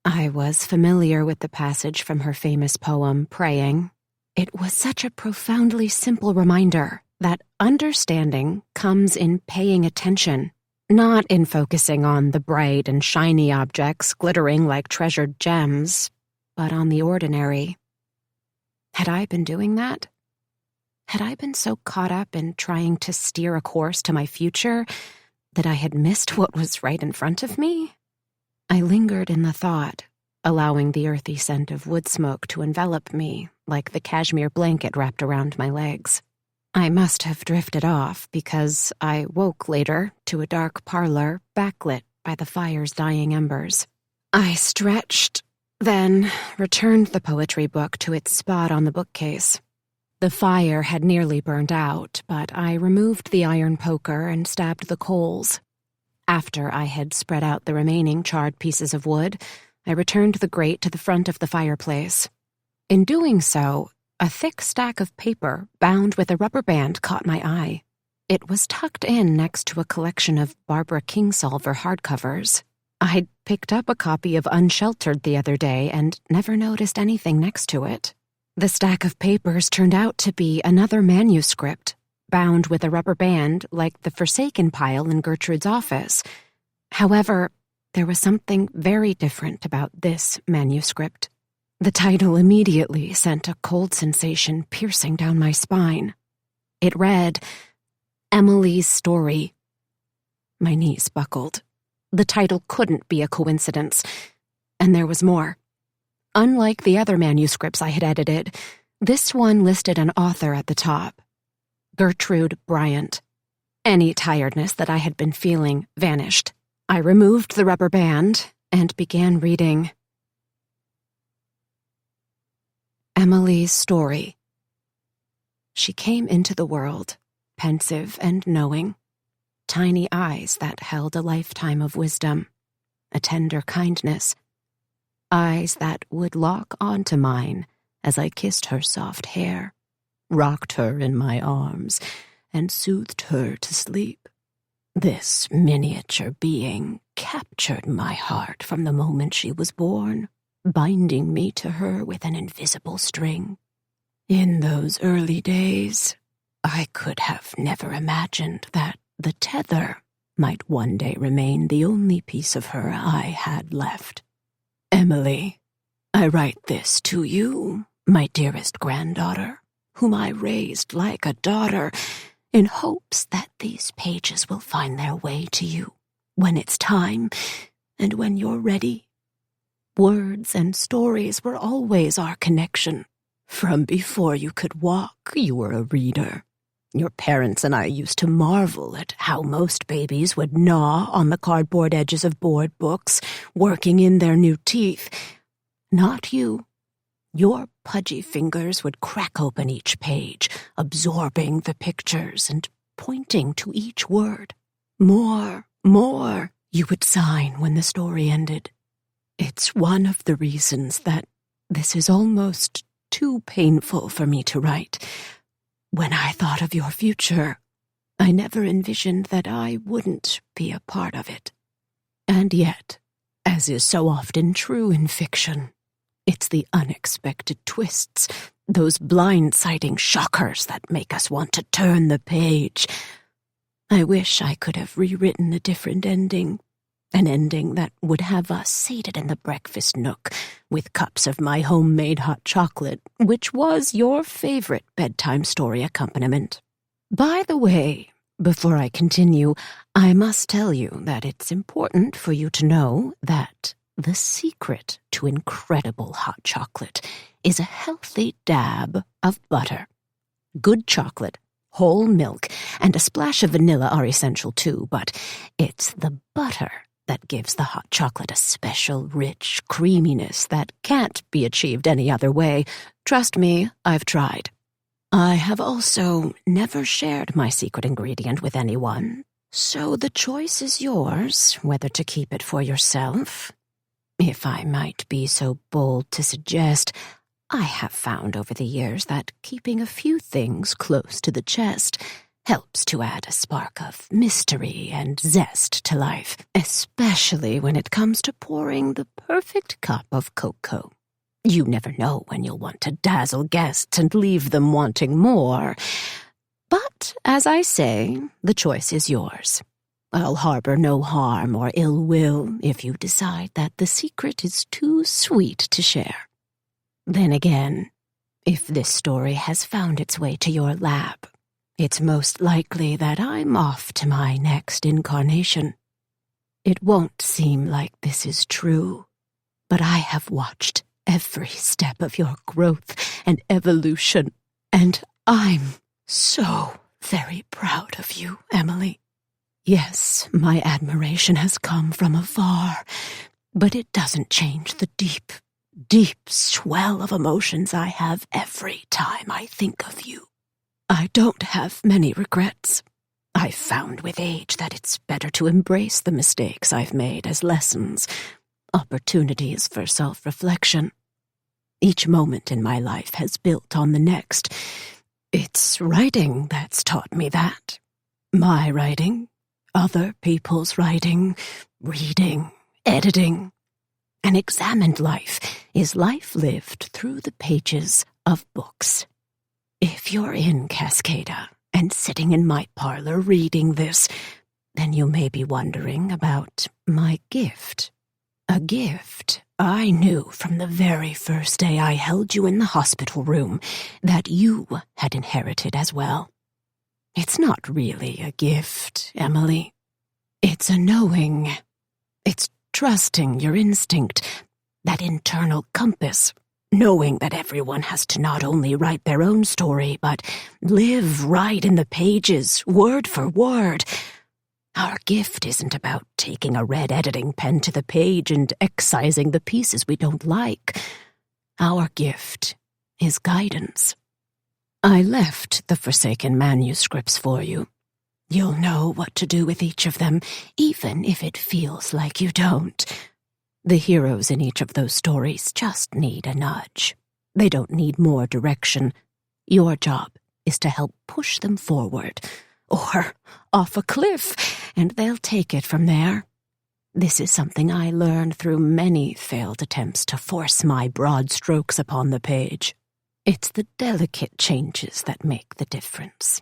I was familiar with the passage from her famous poem, Praying. It was such a profoundly simple reminder that understanding comes in paying attention, not in focusing on the bright and shiny objects glittering like treasured gems, but on the ordinary. Had I been doing that? Had I been so caught up in trying to steer a course to my future that I had missed what was right in front of me? I lingered in the thought, allowing the earthy scent of wood smoke to envelop me like the cashmere blanket wrapped around my legs. I must have drifted off because I woke later to a dark parlor backlit by the fire's dying embers. I stretched, then returned the poetry book to its spot on the bookcase. The fire had nearly burned out, but I removed the iron poker and stabbed the coals. After I had spread out the remaining charred pieces of wood, I returned the grate to the front of the fireplace. In doing so, a thick stack of paper bound with a rubber band caught my eye. It was tucked in next to a collection of Barbara Kingsolver hardcovers. I'd picked up a copy of Unsheltered the other day and never noticed anything next to it. The stack of papers turned out to be another manuscript, bound with a rubber band like the Forsaken pile in Gertrude's office. However, there was something very different about this manuscript. The title immediately sent a cold sensation piercing down my spine. It read, Emily's Story. My knees buckled. The title couldn't be a coincidence, and there was more. Unlike the other manuscripts I had edited, this one listed an author at the top. Gertrude Bryant. Any tiredness that I had been feeling vanished. I removed the rubber band and began reading. Emily's Story. She came into the world, pensive and knowing, tiny eyes that held a lifetime of wisdom, a tender kindness, eyes that would lock onto mine as I kissed her soft hair, rocked her in my arms, and soothed her to sleep. This miniature being captured my heart from the moment she was born, binding me to her with an invisible string. In those early days, I could have never imagined that the tether might one day remain the only piece of her I had left. Emily, I write this to you, my dearest granddaughter, whom I raised like a daughter, in hopes that these pages will find their way to you when it's time and when you're ready. Words and stories were always our connection, From before you could walk, you were a reader. Your parents and I used to marvel at how most babies would gnaw on the cardboard edges of board books, working in their new teeth. Not you. Your pudgy fingers would crack open each page, absorbing the pictures and pointing to each word. More, you would sign when the story ended. It's one of the reasons that this is almost too painful for me to write. When I thought of your future, I never envisioned that I wouldn't be a part of it. And yet, as is so often true in fiction, it's the unexpected twists, those blindsiding shockers that make us want to turn the page. I wish I could have rewritten a different ending, an ending that would have us seated in the breakfast nook with cups of my homemade hot chocolate, which was your favorite bedtime story accompaniment. By the way, before I continue, I must tell you that it's important for you to know that the secret to incredible hot chocolate is a healthy dab of butter. Good chocolate, whole milk, and a splash of vanilla are essential too, but it's the butter that gives the hot chocolate a special, rich creaminess that can't be achieved any other way. Trust me, I've tried. I have also never shared my secret ingredient with anyone, so the choice is yours whether to keep it for yourself. If I might be so bold to suggest, I have found over the years that keeping a few things close to the chest helps to add a spark of mystery and zest to life, especially when it comes to pouring the perfect cup of cocoa. You never know when you'll want to dazzle guests and leave them wanting more. But, as I say, the choice is yours. I'll harbor no harm or ill will if you decide that the secret is too sweet to share. Then again, if this story has found its way to your lap, it's most likely that I'm off to my next incarnation. It won't seem like this is true, but I have watched every step of your growth and evolution, and I'm so very proud of you, Emily. Yes, my admiration has come from afar, but it doesn't change the deep swell of emotions I have every time I think of you. I don't have many regrets. I've found with age that it's better to embrace the mistakes I've made as lessons, opportunities for self-reflection. Each moment in my life has built on the next. It's writing that's taught me that. My writing, other people's writing, reading, editing. An examined life is life lived through the pages of books. If you're in Cascada and sitting in my parlor reading this, then you may be wondering about my gift. A gift I knew from the very first day I held you in the hospital room that you had inherited as well. It's not really a gift, Emily. It's a knowing. It's trusting your instinct, that internal compass, knowing that everyone has to not only write their own story, but live right in the pages, word for word. Our gift isn't about taking a red editing pen to the page and excising the pieces we don't like. Our gift is guidance. I left the forsaken manuscripts for you. You'll know what to do with each of them, even if it feels like you don't. The heroes in each of those stories just need a nudge. They don't need more direction. Your job is to help push them forward, or off a cliff, and they'll take it from there. This is something I learned through many failed attempts to force my broad strokes upon the page. It's the delicate changes that make the difference.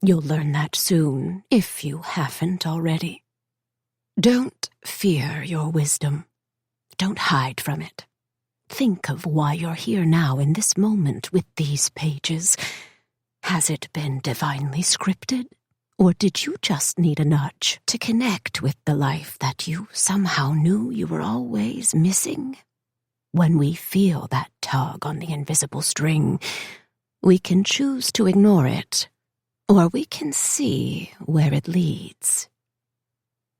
You'll learn that soon, if you haven't already. Don't fear your wisdom. Don't hide from it. Think of why you're here now in this moment with these pages. Has it been divinely scripted? Or did you just need a nudge to connect with the life that you somehow knew you were always missing? when we feel that tug on the invisible string, we can choose to ignore it, or we can see where it leads.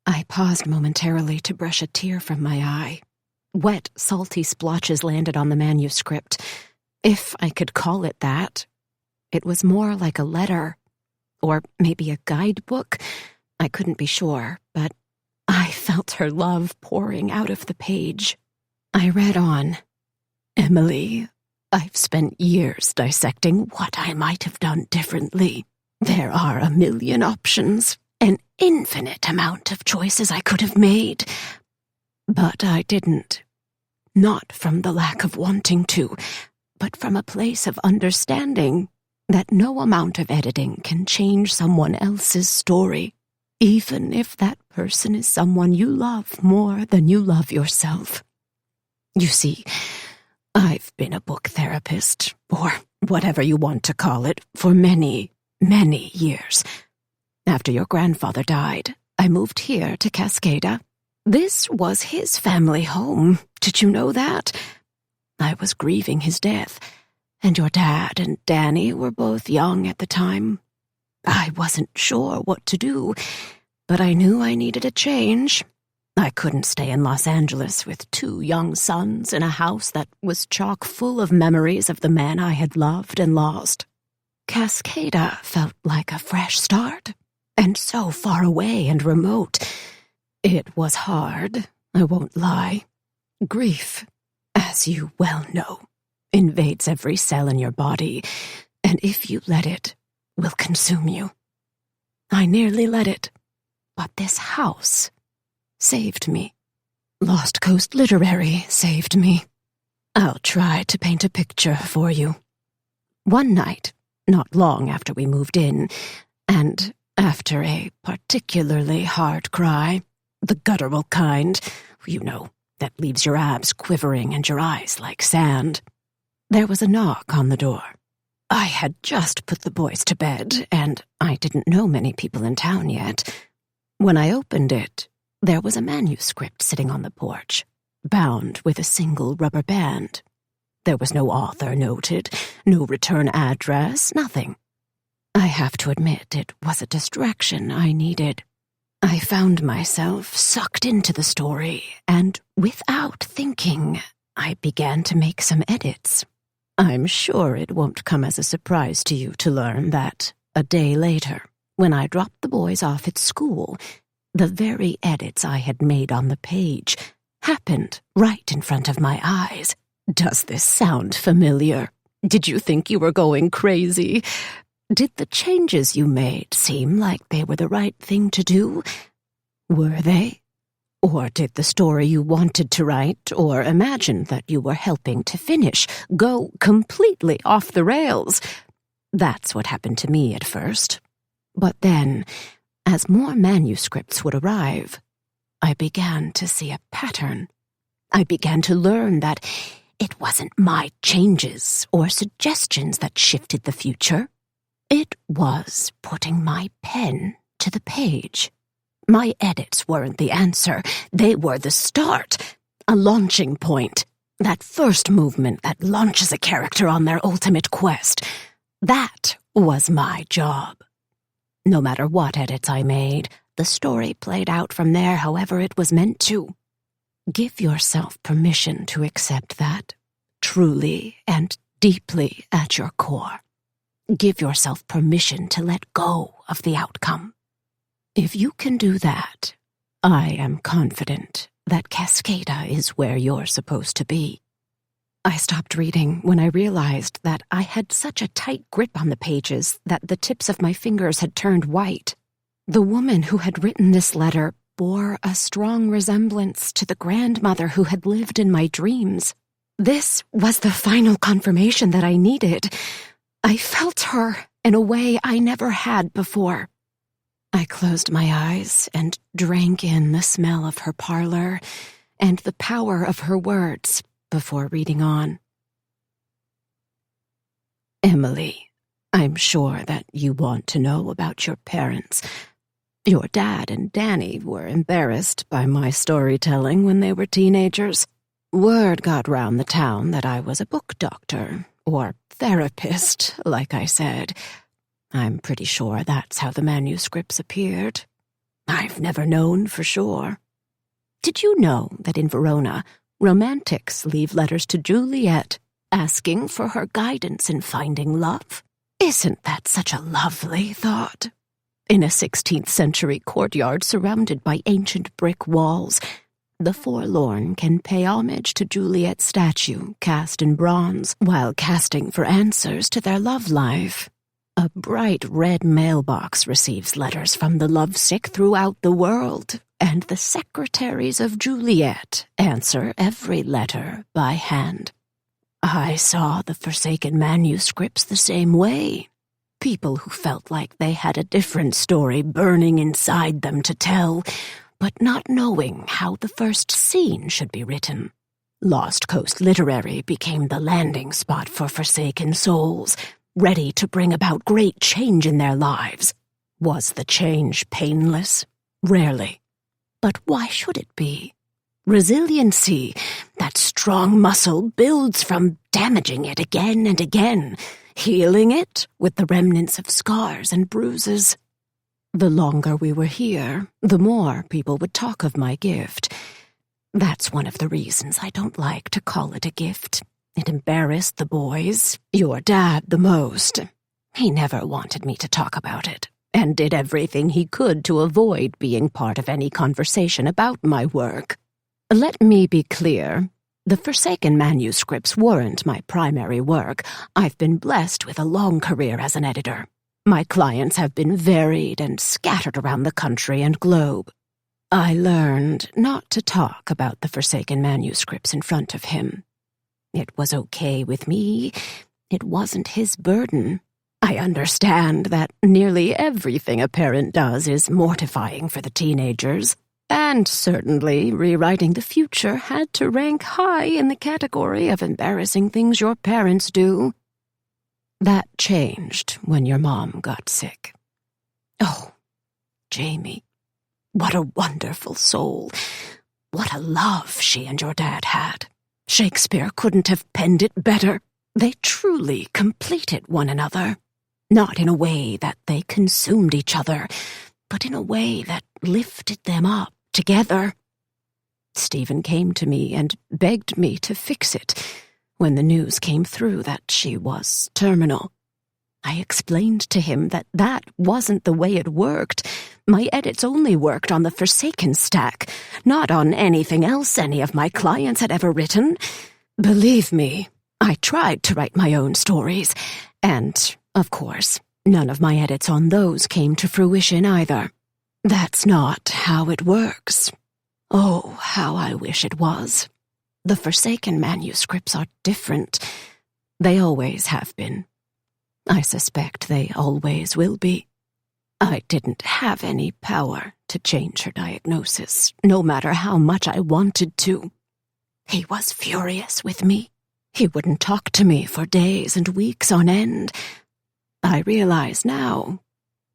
I paused momentarily to brush a tear from my eye. Wet, salty splotches landed on the manuscript, if I could call it that. It was more like a letter, or maybe a guidebook. I couldn't be sure, but I felt her love pouring out of the page. I read on. Emily, I've spent years dissecting what I might have done differently. There are a million options, an infinite amount of choices I could have made. But I didn't. Not from the lack of wanting to, but from a place of understanding that no amount of editing can change someone else's story, even if that person is someone you love more than you love yourself. You see, I've been a book therapist, or whatever you want to call it, for many, many years. After your grandfather died, I moved here to Cascada. This was his family home. Did you know that? I was grieving his death, and your dad and Danny were both young at the time. I wasn't sure what to do, but I knew I needed a change. I couldn't stay in Los Angeles with 2 young sons in a house that was chock full of memories of the men I had loved and lost. Cascada felt like a fresh start, and so far away and remote. It was hard, I won't lie. Grief, as you well know, invades every cell in your body, and if you let it, will consume you. I nearly let it, but this house saved me. Lost Coast Literary saved me. I'll try to paint a picture for you. One night, not long after we moved in, and after a particularly hard cry, the guttural kind, you know, that leaves your abs quivering and your eyes like sand, there was a knock on the door. I had just put the boys to bed, and I didn't know many people in town yet. When I opened it, there was a manuscript sitting on the porch, bound with a single rubber band. There was no author noted, no return address, nothing. I have to admit it was a distraction I needed. I found myself sucked into the story, and without thinking, I began to make some edits. I'm sure it won't come as a surprise to you to learn that, a day later, when I dropped the boys off at school, the very edits I had made on the page happened right in front of my eyes. Does this sound familiar? Did you think you were going crazy? Did the changes you made seem like they were the right thing to do? Were they? Or did the story you wanted to write or imagined that you were helping to finish go completely off the rails? That's what happened to me at first. But then, as more manuscripts would arrive, I began to see a pattern. I began to learn that it wasn't my changes or suggestions that shifted the future. It was putting my pen to the page. My edits weren't the answer. They were the start, a launching point, that first movement that launches a character on their ultimate quest. That was my job. No matter what edits I made, the story played out from there however it was meant to. Give yourself permission to accept that, truly and deeply at your core. Give yourself permission to let go of the outcome. If you can do that, I am confident that Cascada is where you're supposed to be. I stopped reading when I realized that I had such a tight grip on the pages that the tips of my fingers had turned white. The woman who had written this letter bore a strong resemblance to the grandmother who had lived in my dreams. This was the final confirmation that I needed. I felt her in a way I never had before. I closed my eyes and drank in the smell of her parlor and the power of her words before reading on. Emily, I'm sure that you want to know about your parents. Your dad and Danny were embarrassed by my storytelling when they were teenagers. Word got round the town that I was a book doctor, or therapist, like I said. I'm pretty sure that's how the manuscripts appeared. I've never known for sure. Did you know that in Verona, romantics leave letters to Juliet, asking for her guidance in finding love? Isn't that such a lovely thought? In a 16th century courtyard surrounded by ancient brick walls, the forlorn can pay homage to Juliet's statue cast in bronze while casting for answers to their love life. A bright red mailbox receives letters from the lovesick throughout the world, and the secretaries of Juliet answer every letter by hand. I saw the forsaken manuscripts the same way. People who felt like they had a different story burning inside them to tell, but not knowing how the first scene should be written. Lost Coast Literary became the landing spot for forsaken souls, ready to bring about great change in their lives. Was the change painless? Rarely. But why should it be? Resiliency, that strong muscle, builds from damaging it again and again, healing it with the remnants of scars and bruises. The longer we were here, the more people would talk of my gift. That's one of the reasons I don't like to call it a gift. It embarrassed the boys, your dad the most. He never wanted me to talk about it, and did everything he could to avoid being part of any conversation about my work. Let me be clear. The Forsaken manuscripts weren't my primary work. I've been blessed with a long career as an editor. My clients have been varied and scattered around the country and globe. I learned not to talk about the Forsaken manuscripts in front of him. It was okay with me. It wasn't his burden. I understand that nearly everything a parent does is mortifying for the teenagers, and certainly rewriting the future had to rank high in the category of embarrassing things your parents do. That changed when your mom got sick. Oh, Jamie, what a wonderful soul. What a love she and your dad had. Shakespeare couldn't have penned it better. They truly completed one another. Not in a way that they consumed each other, but in a way that lifted them up together. Stephen came to me and begged me to fix it when the news came through that she was terminal. I explained to him that that wasn't the way it worked. My edits only worked on the Forsaken stack, not on anything else any of my clients had ever written. Believe me, I tried to write my own stories, and, of course, none of my edits on those came to fruition either. That's not how it works. Oh, how I wish it was. The Forsaken manuscripts are different. They always have been. I suspect they always will be. I didn't have any power to change her diagnosis, no matter how much I wanted to. He was furious with me. He wouldn't talk to me for days and weeks on end. I realize now,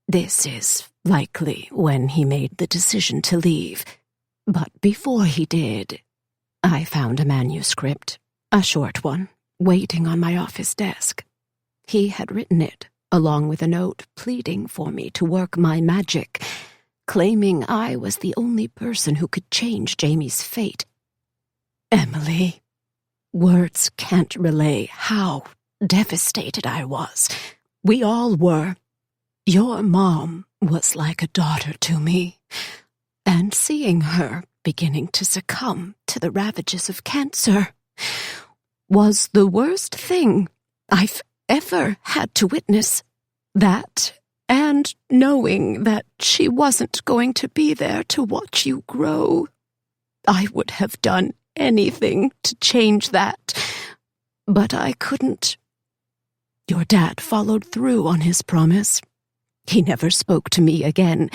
this is likely when he made the decision to leave. But before he did, I found a manuscript, a short one, waiting on my office desk. He had written it, along with a note pleading for me to work my magic, claiming I was the only person who could change Jamie's fate. Emily, words can't relay how devastated I was. We all were. Your mom was like a daughter to me, and seeing her beginning to succumb to the ravages of cancer was the worst thing I've ever had to witness. That, and knowing that she wasn't going to be there to watch you grow. I would have done anything to change that, but I couldn't. Your dad followed through on his promise. He never spoke to me again,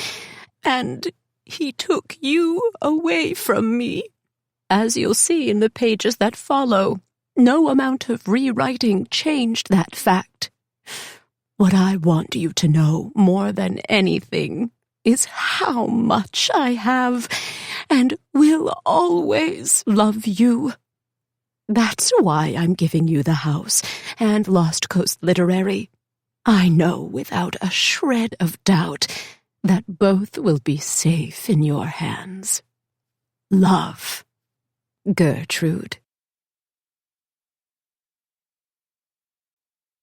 and he took you away from me. As you'll see in the pages that follow, no amount of rewriting changed that fact. What I want you to know more than anything is how much I have and will always love you. That's why I'm giving you the house and Lost Coast Literary. I know without a shred of doubt that both will be safe in your hands. Love, Gertrude.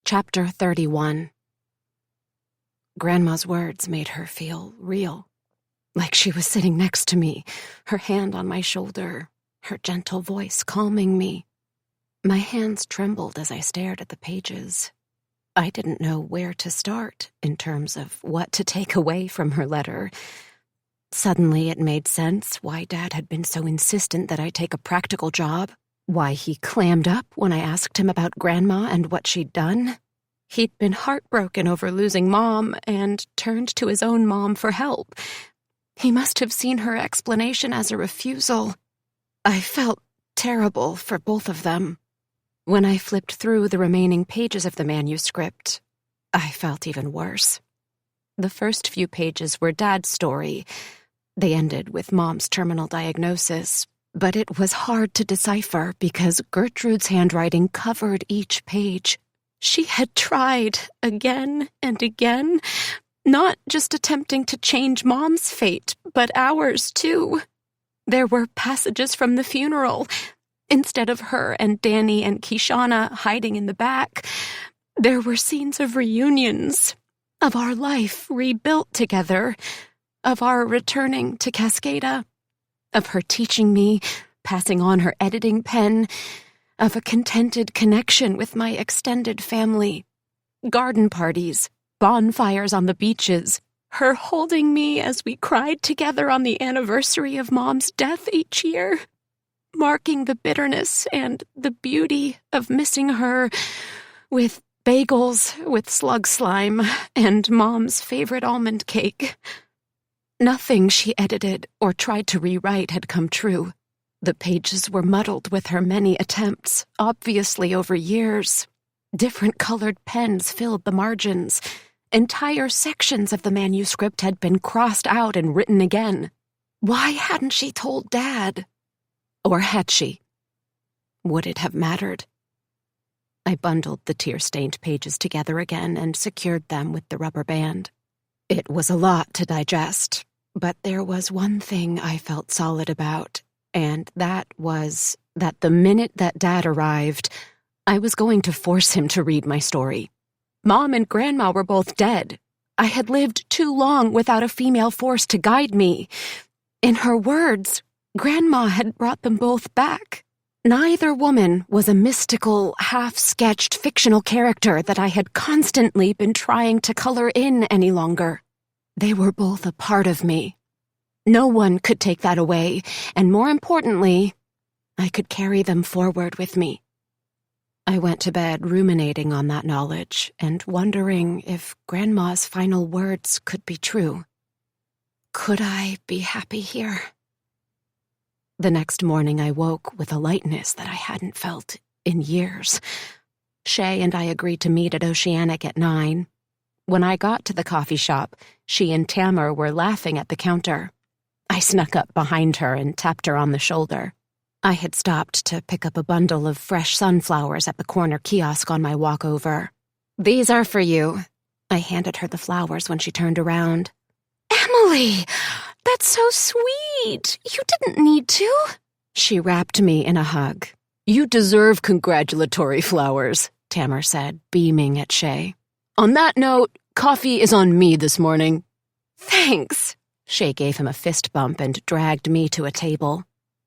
Chapter 31. Grandma's words made her feel real, like she was sitting next to me, her hand on my shoulder, her gentle voice calming me. My hands trembled as I stared at the pages. I didn't know where to start in terms of what to take away from her letter. Suddenly it made sense why Dad had been so insistent that I take a practical job, why he clammed up when I asked him about Grandma and what she'd done. He'd been heartbroken over losing Mom and turned to his own mom for help. He must have seen her explanation as a refusal. I felt terrible for both of them. When I flipped through the remaining pages of the manuscript, I felt even worse. The first few pages were Dad's story. They ended with Mom's terminal diagnosis, but it was hard to decipher because Gertrude's handwriting covered each page. She had tried again and again, not just attempting to change Mom's fate, but ours too. There were passages from the funeral. Instead of her and Danny and Kishana hiding in the back, there were scenes of reunions, of our life rebuilt together, of our returning to Cascada, of her teaching me, passing on her editing pen, of a contented connection with my extended family, garden parties, bonfires on the beaches, her holding me as we cried together on the anniversary of Mom's death each year, marking the bitterness and the beauty of missing her with bagels with slug slime and Mom's favorite almond cake. Nothing she edited or tried to rewrite had come true. The pages were muddled with her many attempts, obviously over years. Different colored pens filled the margins. Entire sections of the manuscript had been crossed out and written again. Why hadn't she told Dad? Or had she? Would it have mattered? I bundled the tear-stained pages together again and secured them with the rubber band. It was a lot to digest, but there was one thing I felt solid about, and that was that the minute that Dad arrived, I was going to force him to read my story. Mom and Grandma were both dead. I had lived too long without a female force to guide me. In her words, Grandma had brought them both back. Neither woman was a mystical, half-sketched fictional character that I had constantly been trying to color in any longer. They were both a part of me. No one could take that away, and more importantly, I could carry them forward with me. I went to bed ruminating on that knowledge and wondering if Grandma's final words could be true. Could I be happy here? The next morning I woke with a lightness that I hadn't felt in years. Shay and I agreed to meet at Oceanic at 9. When I got to the coffee shop, she and Tamar were laughing at the counter. I snuck up behind her and tapped her on the shoulder. I had stopped to pick up a bundle of fresh sunflowers at the corner kiosk on my walk over. "These are for you." I handed her the flowers when she turned around. "Emily, that's so sweet. You didn't need to." She wrapped me in a hug. "You deserve congratulatory flowers," Tamar said, beaming at Shay. "On that note, coffee is on me this morning." "Thanks." Shay gave him a fist bump and dragged me to a table.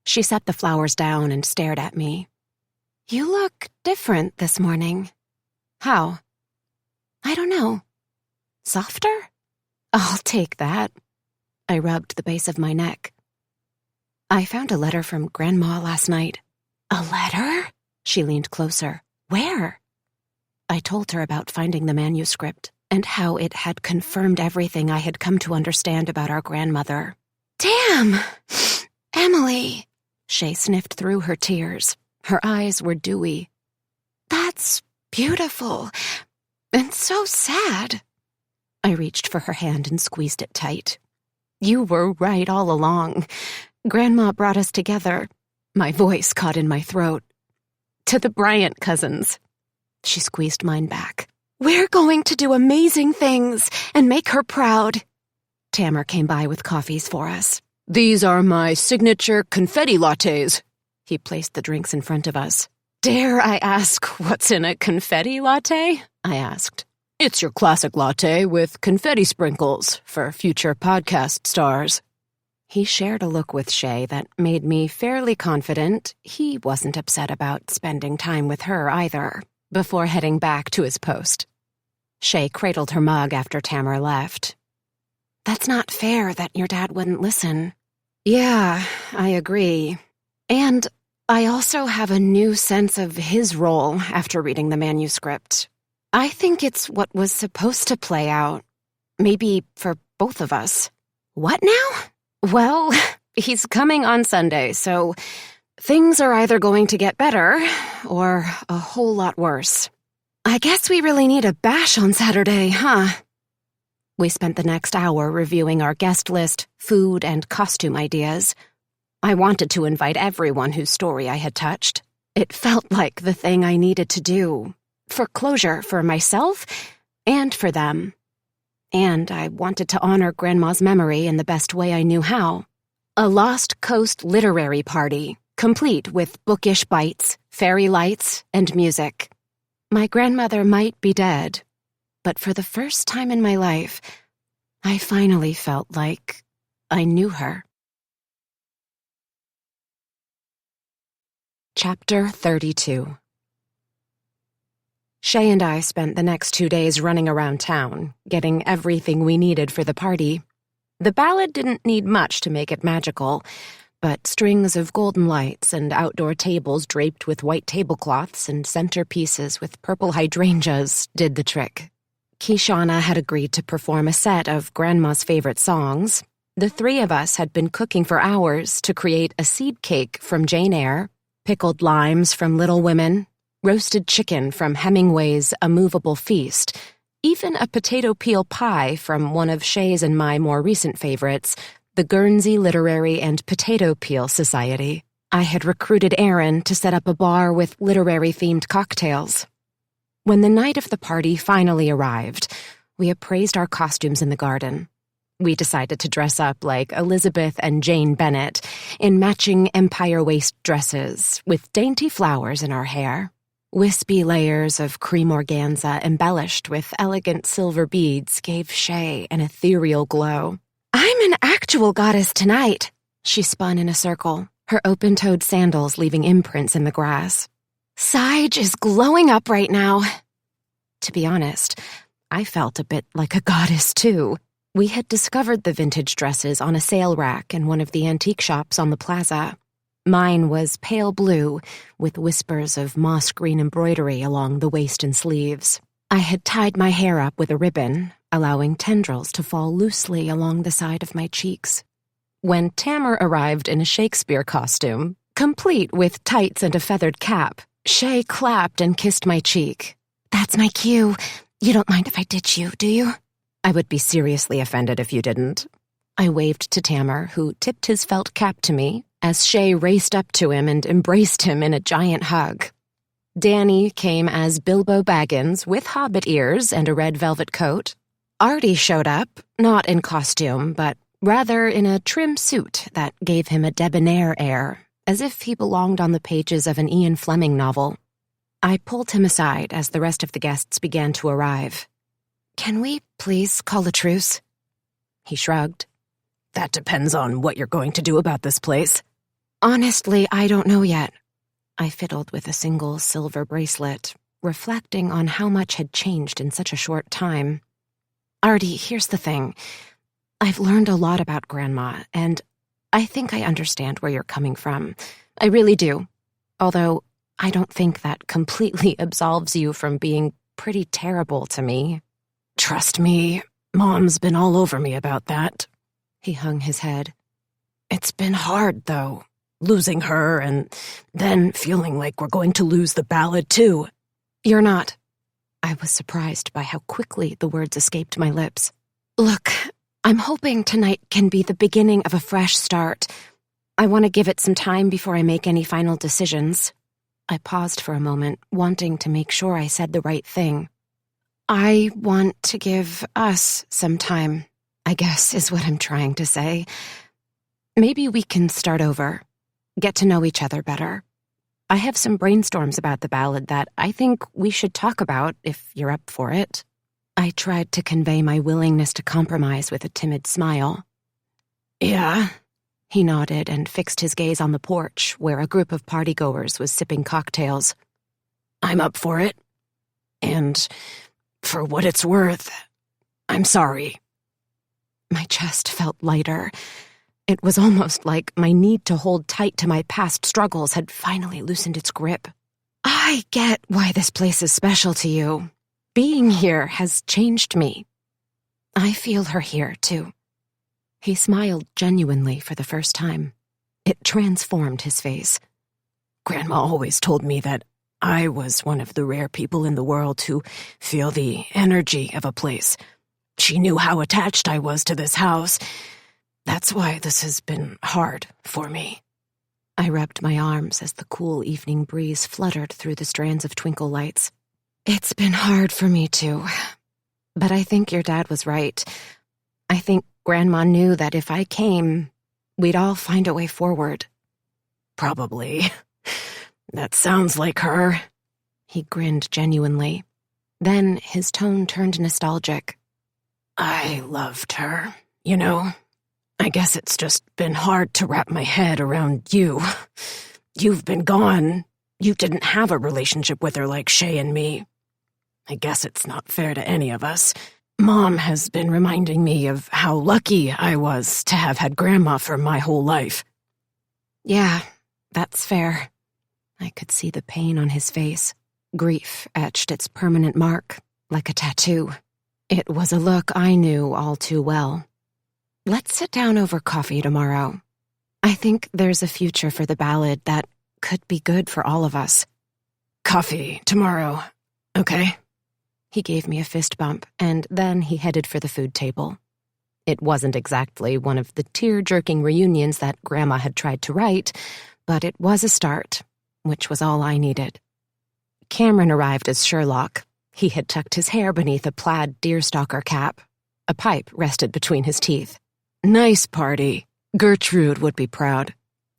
She set the flowers down and stared at me. "You look different this morning." "How?" "I don't know. Softer?" "I'll take that." I rubbed the base of my neck. "I found a letter from Grandma last night." "A letter?" She leaned closer. "Where?" I told her about finding the manuscript and how it had confirmed everything I had come to understand about our grandmother. "Damn! Emily!" Shay sniffed through her tears. Her eyes were dewy. "That's beautiful. And so sad." I reached for her hand and squeezed it tight. "You were right all along. Grandma brought us together." My voice caught in my throat. To the Bryant cousins. She squeezed mine back. We're going to do amazing things and make her proud. Tamara came by with coffees for us. These are my signature confetti lattes. He placed the drinks in front of us. Dare I ask what's in a confetti latte? I asked. It's your classic latte with confetti sprinkles for future podcast stars. He shared a look with Shay that made me fairly confident he wasn't upset about spending time with her either, before heading back to his post. Shay cradled her mug after Tamara left. That's not fair that your dad wouldn't listen. Yeah, I agree. And I also have a new sense of his role after reading the manuscript. I think it's what was supposed to play out. Maybe for both of us. What now? Well, he's coming on Sunday, so things are either going to get better or a whole lot worse. I guess we really need a bash on Saturday, huh? We spent the next hour reviewing our guest list, food, and costume ideas. I wanted to invite everyone whose story I had touched. It felt like the thing I needed to do, for closure for myself and for them. And I wanted to honor Grandma's memory in the best way I knew how. A Lost Coast literary party, complete with bookish bites, fairy lights, and music. My grandmother might be dead, but for the first time in my life, I finally felt like I knew her. Chapter 32. Shay and I spent the next 2 days running around town, getting everything we needed for the party. The ballad didn't need much to make it magical, but strings of golden lights and outdoor tables draped with white tablecloths and centerpieces with purple hydrangeas did the trick. Kishana had agreed to perform a set of Grandma's favorite songs. The three of us had been cooking for hours to create a seed cake from Jane Eyre, pickled limes from Little Women, roasted chicken from Hemingway's A Movable Feast, even a potato peel pie from one of Shay's and my more recent favorites, the Guernsey Literary and Potato Peel Society. I had recruited Aaron to set up a bar with literary-themed cocktails. When the night of the party finally arrived, we appraised our costumes in the garden. We decided to dress up like Elizabeth and Jane Bennet in matching empire waist dresses with dainty flowers in our hair. Wispy layers of cream organza embellished with elegant silver beads gave Shay an ethereal glow. I'm an actual goddess tonight, she spun in a circle, her open-toed sandals leaving imprints in the grass. Sige is glowing up right now. To be honest, I felt a bit like a goddess too. We had discovered the vintage dresses on a sale rack in one of the antique shops on the plaza. Mine was pale blue, with whispers of moss green embroidery along the waist and sleeves. I had tied my hair up with a ribbon, allowing tendrils to fall loosely along the side of my cheeks. When Tamara arrived in a Shakespeare costume, complete with tights and a feathered cap, Shay clapped and kissed my cheek. That's my cue. You don't mind if I ditch you, do you? I would be seriously offended if you didn't. I waved to Tamara, who tipped his felt cap to me, as Shay raced up to him and embraced him in a giant hug. Danny came as Bilbo Baggins with hobbit ears and a red velvet coat. Artie showed up, not in costume, but rather in a trim suit that gave him a debonair air, as if he belonged on the pages of an Ian Fleming novel. I pulled him aside as the rest of the guests began to arrive. Can we please call a truce? He shrugged. That depends on what you're going to do about this place. Honestly, I don't know yet. I fiddled with a single silver bracelet, reflecting on how much had changed in such a short time. Artie, here's the thing. I've learned a lot about Grandma, and I think I understand where you're coming from. I really do. Although, I don't think that completely absolves you from being pretty terrible to me. Trust me, Mom's been all over me about that. He hung his head. It's been hard, though, losing her and then feeling like we're going to lose the ballad, too. You're not. I was surprised by how quickly the words escaped my lips. Look, I'm hoping tonight can be the beginning of a fresh start. I want to give it some time before I make any final decisions. I paused for a moment, wanting to make sure I said the right thing. I want to give us some time, I guess is what I'm trying to say. Maybe we can start over, get to know each other better. I have some brainstorms about the ballad that I think we should talk about if you're up for it. I tried to convey my willingness to compromise with a timid smile. Yeah? He nodded and fixed his gaze on the porch, where a group of partygoers was sipping cocktails. I'm up for it. And for what it's worth, I'm sorry. My chest felt lighter. It was almost like my need to hold tight to my past struggles had finally loosened its grip. I get why this place is special to you. Being here has changed me. I feel her here, too. He smiled genuinely for the first time. It transformed his face. Grandma always told me that I was one of the rare people in the world who feel the energy of a place. She knew how attached I was to this house. That's why this has been hard for me. I rubbed my arms as the cool evening breeze fluttered through the strands of twinkle lights. It's been hard for me, too. But I think your dad was right. I think Grandma knew that if I came, we'd all find a way forward. Probably. That sounds like her. He grinned genuinely. Then his tone turned nostalgic. I loved her, you know. I guess it's just been hard to wrap my head around you. You've been gone. You didn't have a relationship with her like Shay and me. I guess it's not fair to any of us. Mom has been reminding me of how lucky I was to have had Grandma for my whole life. Yeah, that's fair. I could see the pain on his face. Grief etched its permanent mark, like a tattoo. It was a look I knew all too well. Let's sit down over coffee tomorrow. I think there's a future for the ballad that could be good for all of us. Coffee tomorrow, okay? He gave me a fist bump, and then he headed for the food table. It wasn't exactly one of the tear-jerking reunions that Grandma had tried to write, but it was a start, which was all I needed. Cameron arrived as Sherlock. He had tucked his hair beneath a plaid deerstalker cap. A pipe rested between his teeth. Nice party. Gertrude would be proud.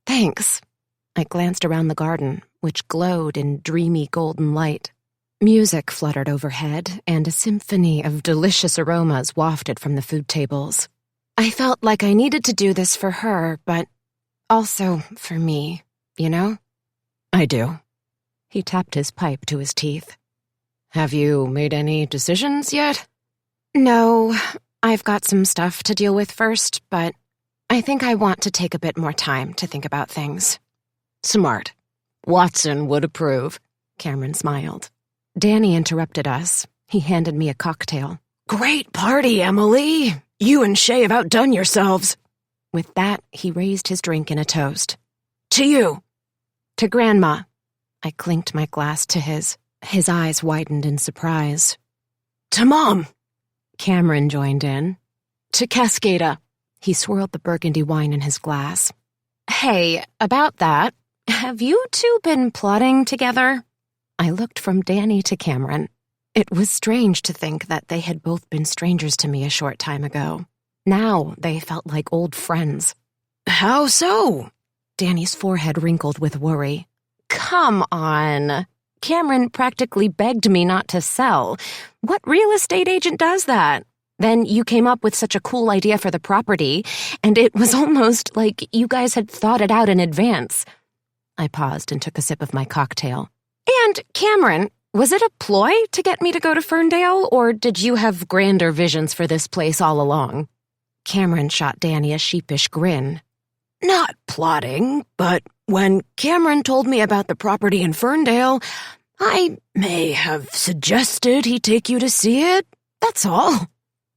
Thanks. I glanced around the garden, which glowed in dreamy golden light. Music fluttered overhead, and a symphony of delicious aromas wafted from the food tables. I felt like I needed to do this for her, but also for me, you know? I do. He tapped his pipe to his teeth. Have you made any decisions yet? No, I've got some stuff to deal with first, but I think I want to take a bit more time to think about things. Smart. Watson would approve. Cameron smiled. Danny interrupted us. He handed me a cocktail. Great party, Emily. You and Shay have outdone yourselves. With that, he raised his drink in a toast. To you. To Grandma. I clinked my glass to his. His eyes widened in surprise. To Mom. Cameron joined in. To Cascada. He swirled the burgundy wine in his glass. Hey, about that, have you two been plotting together? I looked from Danny to Cameron. It was strange to think that they had both been strangers to me a short time ago. Now they felt like old friends. How so? Danny's forehead wrinkled with worry. Come on. Cameron practically begged me not to sell. What real estate agent does that? Then you came up with such a cool idea for the property, and it was almost like you guys had thought it out in advance. I paused and took a sip of my cocktail. And, Cameron, was it a ploy to get me to go to Ferndale, or did you have grander visions for this place all along? Cameron shot Danny a sheepish grin. Not plotting, but when Cameron told me about the property in Ferndale, I may have suggested he take you to see it. That's all,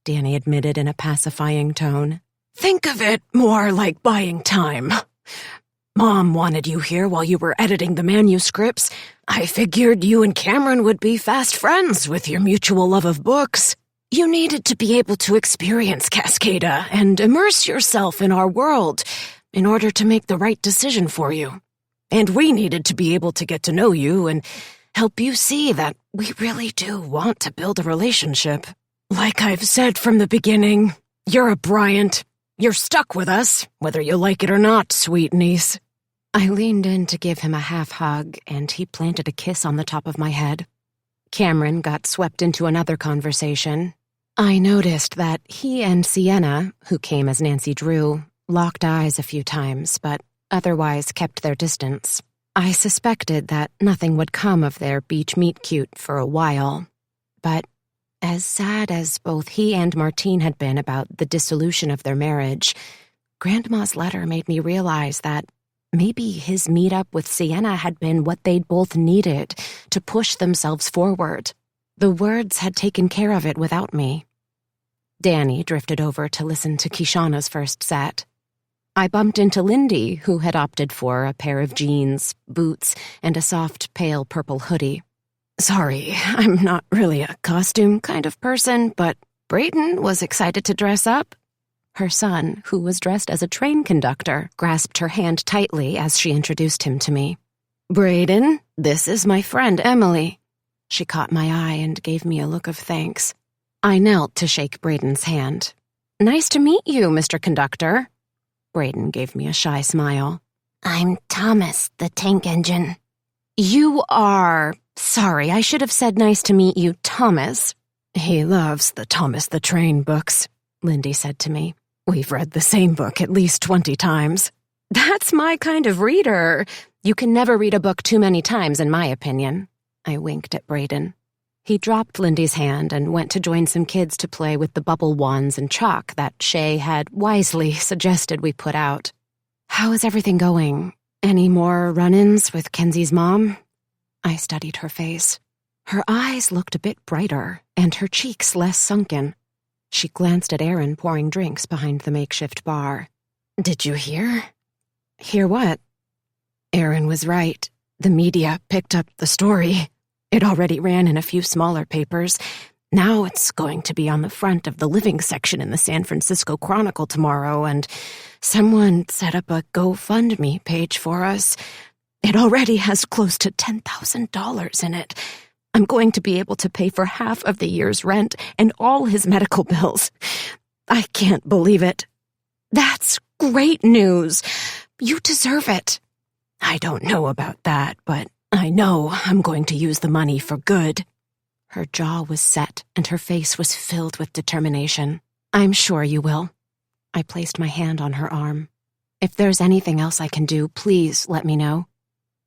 Danny admitted in a pacifying tone. Think of it more like buying time. Mom wanted you here while you were editing the manuscripts. I figured you and Cameron would be fast friends with your mutual love of books. You needed to be able to experience Cascada and immerse yourself in our world in order to make the right decision for you. And we needed to be able to get to know you and help you see that we really do want to build a relationship. Like I've said from the beginning, you're a Bryant. You're stuck with us, whether you like it or not, sweet niece." I leaned in to give him a half hug, and he planted a kiss on the top of my head. Cameron got swept into another conversation. I noticed that he and Sienna, who came as Nancy Drew, locked eyes a few times, but otherwise kept their distance. I suspected that nothing would come of their beach meet-cute for a while. But as sad as both he and Martine had been about the dissolution of their marriage, Grandma's letter made me realize that maybe his meet-up with Sienna had been what they'd both needed to push themselves forward. The words had taken care of it without me. Danny drifted over to listen to Kishana's first set. I bumped into Lindy, who had opted for a pair of jeans, boots, and a soft, pale purple hoodie. "Sorry, I'm not really a costume kind of person, but Brayden was excited to dress up." Her son, who was dressed as a train conductor, grasped her hand tightly as she introduced him to me. "Brayden, this is my friend Emily." She caught my eye and gave me a look of thanks. I knelt to shake Brayden's hand. "Nice to meet you, Mr. Conductor." Brayden gave me a shy smile. "I'm Thomas, the tank engine." "You are... Sorry, I should have said nice to meet you, Thomas." "He loves the Thomas the Train books," Lindy said to me. "We've read the same book at least 20 times. "That's my kind of reader. You can never read a book too many times, in my opinion." I winked at Brayden. He dropped Lindy's hand and went to join some kids to play with the bubble wands and chalk that Shay had wisely suggested we put out. "How is everything going? Any more run-ins with Kenzie's mom?" I studied her face. Her eyes looked a bit brighter, and her cheeks less sunken. She glanced at Aaron pouring drinks behind the makeshift bar. "Did you hear?" "Hear what?" "Aaron was right. The media picked up the story. It already ran in a few smaller papers. Now it's going to be on the front of the living section in the San Francisco Chronicle tomorrow, and someone set up a GoFundMe page for us. It already has close to $10,000 in it. I'm going to be able to pay for half of the year's rent and all his medical bills. I can't believe it." "That's great news. You deserve it." "I don't know about that, but I know I'm going to use the money for good." Her jaw was set, and her face was filled with determination. "I'm sure you will." I placed my hand on her arm. "If there's anything else I can do, please let me know."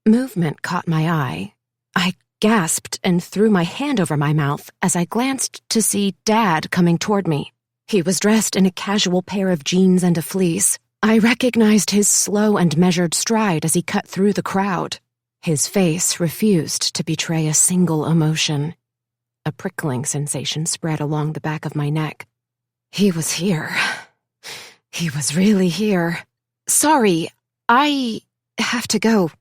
Movement caught my eye. I gasped and threw my hand over my mouth as I glanced to see Dad coming toward me. He was dressed in a casual pair of jeans and a fleece. I recognized his slow and measured stride as he cut through the crowd. His face refused to betray a single emotion. A prickling sensation spread along the back of my neck. He was here. He was really here. "Sorry, I have to go,"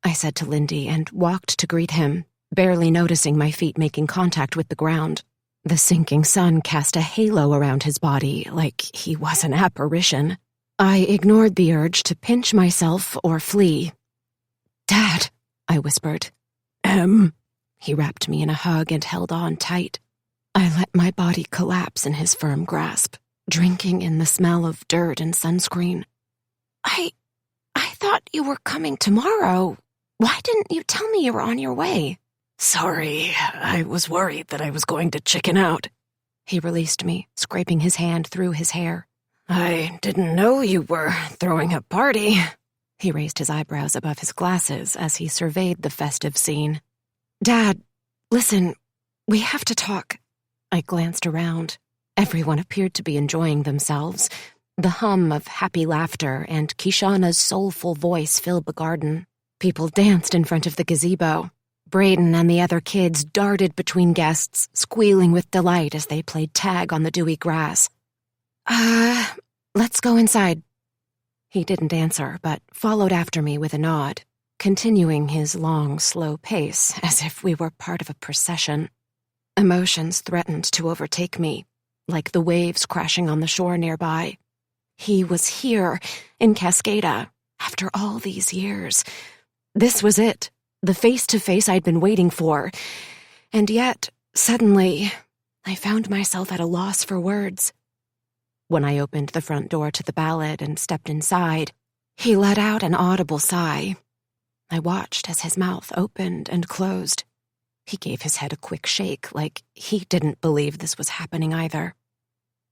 I said to Lindy and walked to greet him, barely noticing my feet making contact with the ground. The sinking sun cast a halo around his body like he was an apparition. I ignored the urge to pinch myself or flee. "Dad," I whispered. He wrapped me in a hug and held on tight. I let my body collapse in his firm grasp, drinking in the smell of dirt and sunscreen. I thought you were coming tomorrow. Why didn't you tell me you were on your way?" "Sorry, I was worried that I was going to chicken out." He released me, scraping his hand through his hair. "I didn't know you were throwing a party." He raised his eyebrows above his glasses as he surveyed the festive scene. "Dad, listen, we have to talk." I glanced around. Everyone appeared to be enjoying themselves. The hum of happy laughter and Kishana's soulful voice filled the garden. People danced in front of the gazebo. Brayden and the other kids darted between guests, squealing with delight as they played tag on the dewy grass. Let's go inside." He didn't answer, but followed after me with a nod, continuing his long, slow pace as if we were part of a procession. Emotions threatened to overtake me, like the waves crashing on the shore nearby. He was here, in Cascada, after all these years. This was it, the face-to-face I'd been waiting for. And yet, suddenly, I found myself at a loss for words. When I opened the front door to the ballad and stepped inside, he let out an audible sigh. I watched as his mouth opened and closed. He gave his head a quick shake, like he didn't believe this was happening either.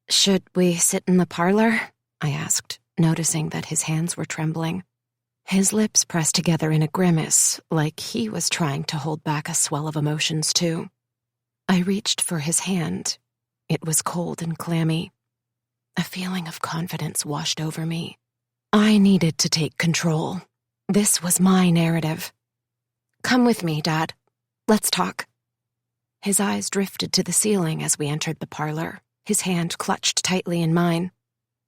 "Should we sit in the parlor?" I asked, noticing that his hands were trembling. His lips pressed together in a grimace, like he was trying to hold back a swell of emotions, too. I reached for his hand. It was cold and clammy. A feeling of confidence washed over me. I needed to take control. This was my narrative. "Come with me, Dad. Let's talk." His eyes drifted to the ceiling as we entered the parlor, his hand clutched tightly in mine.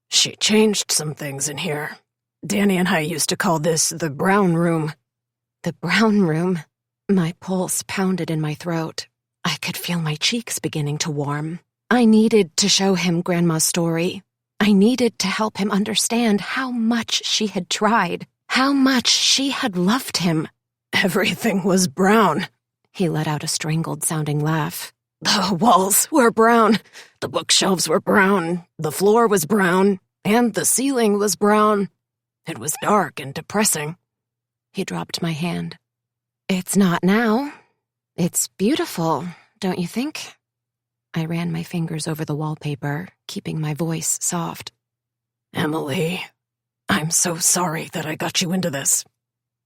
"She changed some things in here. Danny and I used to call this the brown room." The brown room? My pulse pounded in my throat. I could feel my cheeks beginning to warm. I needed to show him Grandma's story. I needed to help him understand how much she had tried, how much she had loved him. "Everything was brown." He let out a strangled-sounding laugh. "The walls were brown, the bookshelves were brown, the floor was brown, and the ceiling was brown. It was dark and depressing." He dropped my hand. "It's not now. It's beautiful, don't you think?" I ran my fingers over the wallpaper, keeping my voice soft. "Emily, I'm so sorry that I got you into this."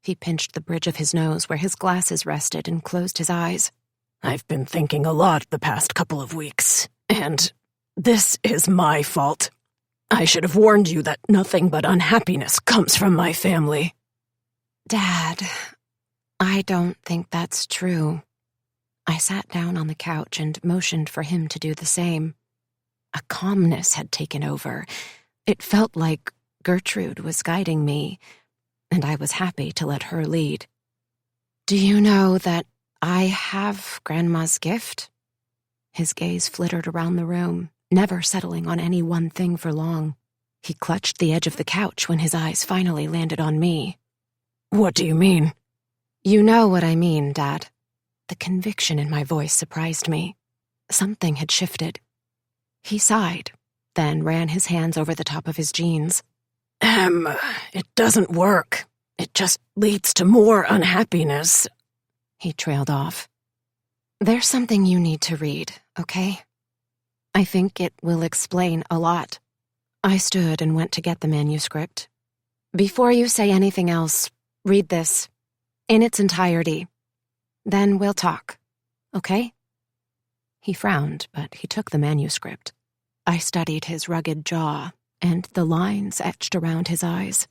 He pinched the bridge of his nose where his glasses rested and closed his eyes. "I've been thinking a lot the past couple of weeks, and this is my fault. I should have warned you that nothing but unhappiness comes from my family." "Dad, I don't think that's true." I sat down on the couch and motioned for him to do the same. A calmness had taken over. It felt like Gertrude was guiding me, and I was happy to let her lead. "Do you know that I have Grandma's gift?" His gaze flittered around the room, never settling on any one thing for long. He clutched the edge of the couch when his eyes finally landed on me. "What do you mean?" "You know what I mean, Dad." The conviction in my voice surprised me. Something had shifted. He sighed, then ran his hands over the top of his jeans. It doesn't work. It just leads to more unhappiness." He trailed off. "There's something you need to read, okay? I think it will explain a lot." I stood and went to get the manuscript. "Before you say anything else, read this, in its entirety. Then we'll talk, okay?" He frowned, but he took the manuscript. I studied his rugged jaw and the lines etched around his eyes.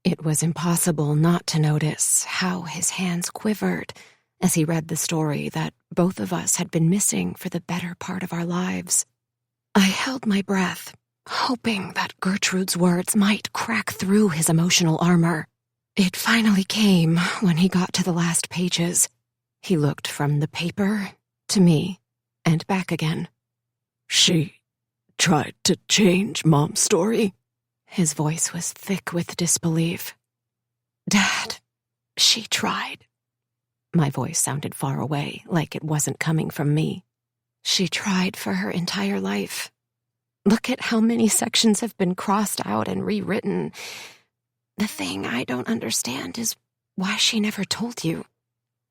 It was impossible not to notice how his hands quivered as he read the story that both of us had been missing for the better part of our lives. I held my breath, hoping that Gertrude's words might crack through his emotional armor. It finally came when he got to the last pages. He looked from the paper to me and back again. "She tried to change Mom's story?" His voice was thick with disbelief. "Dad, she tried." My voice sounded far away, like it wasn't coming from me. "She tried for her entire life. Look at how many sections have been crossed out and rewritten. The thing I don't understand is why she never told you."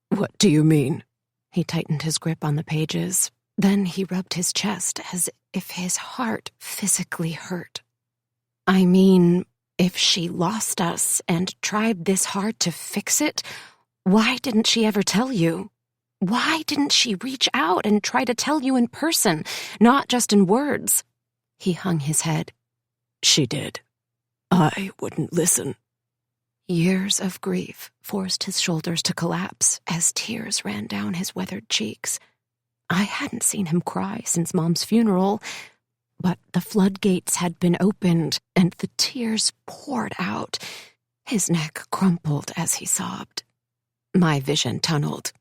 "What do you mean?" He tightened his grip on the pages. Then he rubbed his chest as if his heart physically hurt. "I mean, if she lost us and tried this hard to fix it, why didn't she ever tell you? Why didn't she reach out and try to tell you in person, not just in words?" He hung his head. "She did. I wouldn't listen." Years of grief forced his shoulders to collapse as tears ran down his weathered cheeks. I hadn't seen him cry since Mom's funeral, but the floodgates had been opened and the tears poured out. His neck crumpled as he sobbed. My vision tunneled.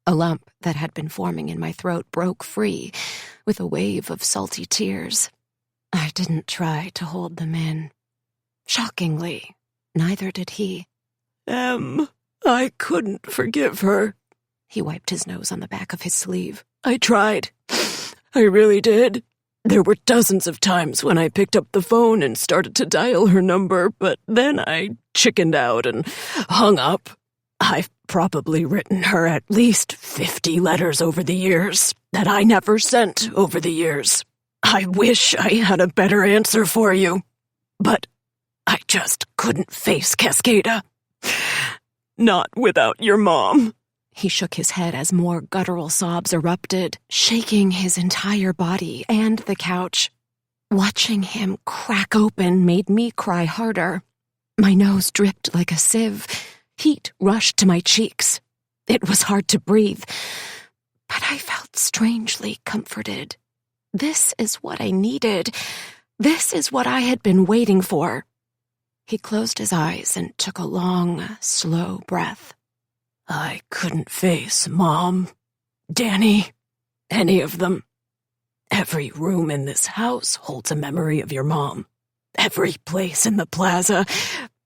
A lump that had been forming in my throat broke free with a wave of salty tears. I didn't try to hold them in. Shockingly, neither did he. I couldn't forgive her. He wiped his nose on the back of his sleeve. I tried. I really did. There were dozens of times when I picked up the phone and started to dial her number, but then I chickened out and hung up. I've probably written her at least 50 letters over the years that I never sent over the years. I wish I had a better answer for you, but I just couldn't face Cascada. Not without your mom. He shook his head as more guttural sobs erupted, shaking his entire body and the couch. Watching him crack open made me cry harder. My nose dripped like a sieve. Heat rushed to my cheeks. It was hard to breathe, but I felt strangely comforted. This is what I needed. This is what I had been waiting for. He closed his eyes and took a long, slow breath. I couldn't face Mom, Danny, any of them. Every room in this house holds a memory of your mom. Every place in the plaza,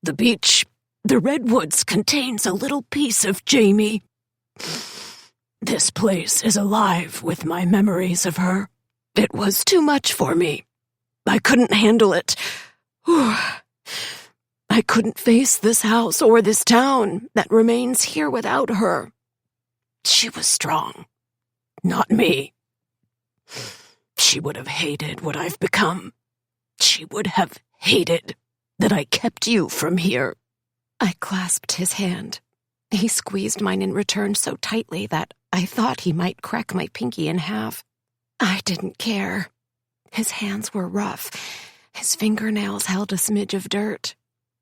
the beach, the redwoods contains a little piece of Jamie. This place is alive with my memories of her. It was too much for me. I couldn't handle it. I couldn't face this house or this town that remains here without her. She was strong, not me. She would have hated what I've become. She would have hated that I kept you from here. I clasped his hand. He squeezed mine in return so tightly that I thought he might crack my pinky in half. I didn't care. His hands were rough. His fingernails held a smidge of dirt.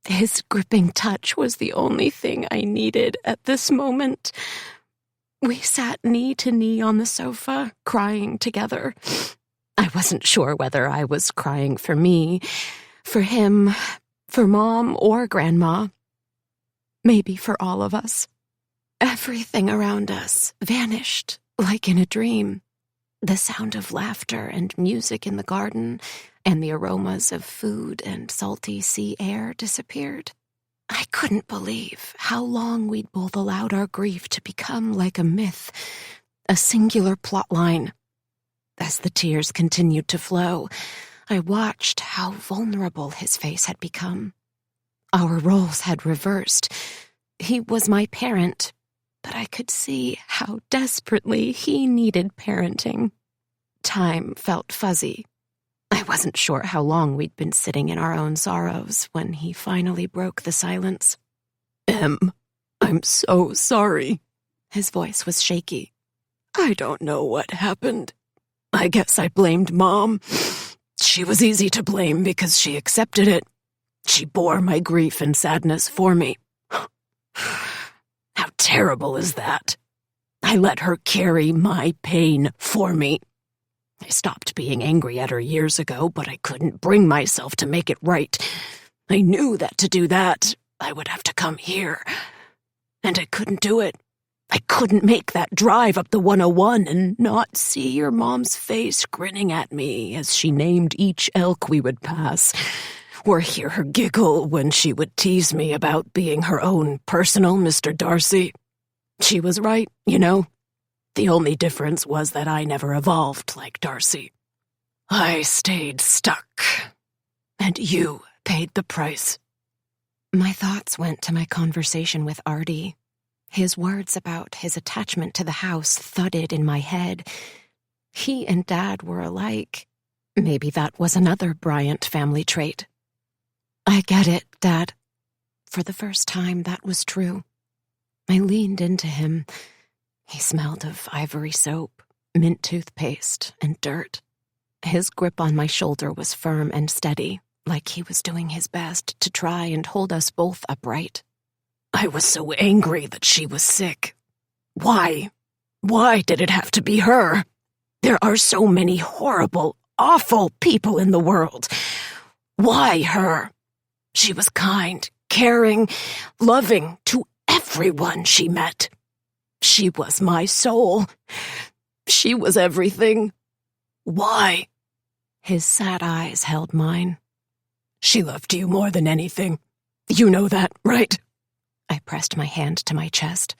His gripping touch was the only thing I needed at this moment. We sat knee to knee on the sofa, crying together. I wasn't sure whether I was crying for me, for him, for Mom or Grandma. Maybe for all of us. Everything around us vanished like in a dream. The sound of laughter and music in the garden and the aromas of food and salty sea air disappeared. I couldn't believe how long we'd both allowed our grief to become like a myth, a singular plotline. As the tears continued to flow, I watched how vulnerable his face had become. Our roles had reversed. He was my parent, but I could see how desperately he needed parenting. Time felt fuzzy. I wasn't sure how long we'd been sitting in our own sorrows when he finally broke the silence. Em, I'm so sorry. His voice was shaky. I don't know what happened. I guess I blamed Mom. She was easy to blame because she accepted it. She bore my grief and sadness for me. How terrible is that? I let her carry my pain for me. I stopped being angry at her years ago, but I couldn't bring myself to make it right. I knew that to do that, I would have to come here. And I couldn't do it. I couldn't make that drive up the 101 and not see your Mom's face grinning at me as she named each elk we would pass, or hear her giggle when she would tease me about being her own personal Mr. Darcy. She was right, you know. The only difference was that I never evolved like Darcy. I stayed stuck, and you paid the price. My thoughts went to my conversation with Artie. His words about his attachment to the house thudded in my head. He and Dad were alike. Maybe that was another Bryant family trait. I get it, Dad. For the first time, that was true. I leaned into him. He smelled of ivory soap, mint toothpaste, and dirt. His grip on my shoulder was firm and steady, like he was doing his best to try and hold us both upright. I was so angry that she was sick. Why? Why did it have to be her? There are so many horrible, awful people in the world. Why her? She was kind, caring, loving to everyone she met. She was my soul. She was everything. Why? His sad eyes held mine. She loved you more than anything. You know that, right? I pressed my hand to my chest.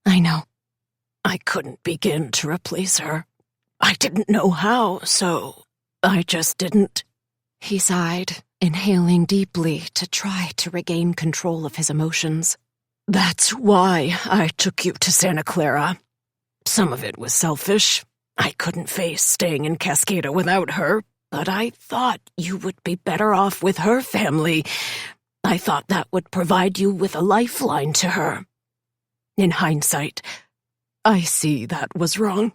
I know. I couldn't begin to replace her. I didn't know how, so I just didn't. He sighed, inhaling deeply to try to regain control of his emotions. That's why I took you to Santa Clara. Some of it was selfish. I couldn't face staying in Cascada without her, but I thought you would be better off with her family. I thought that would provide you with a lifeline to her. In hindsight, I see that was wrong.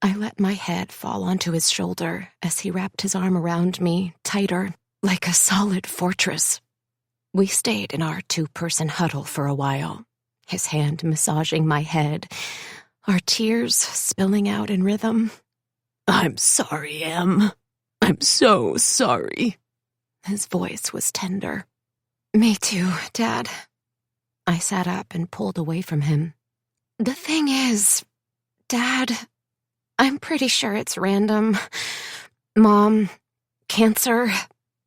I let my head fall onto his shoulder as he wrapped his arm around me, tighter, like a solid fortress. We stayed in our two-person huddle for a while, his hand massaging my head, our tears spilling out in rhythm. I'm sorry, Em. I'm so sorry. His voice was tender. Me too, Dad. I sat up and pulled away from him. The thing is, Dad, I'm pretty sure it's random. Mom, cancer,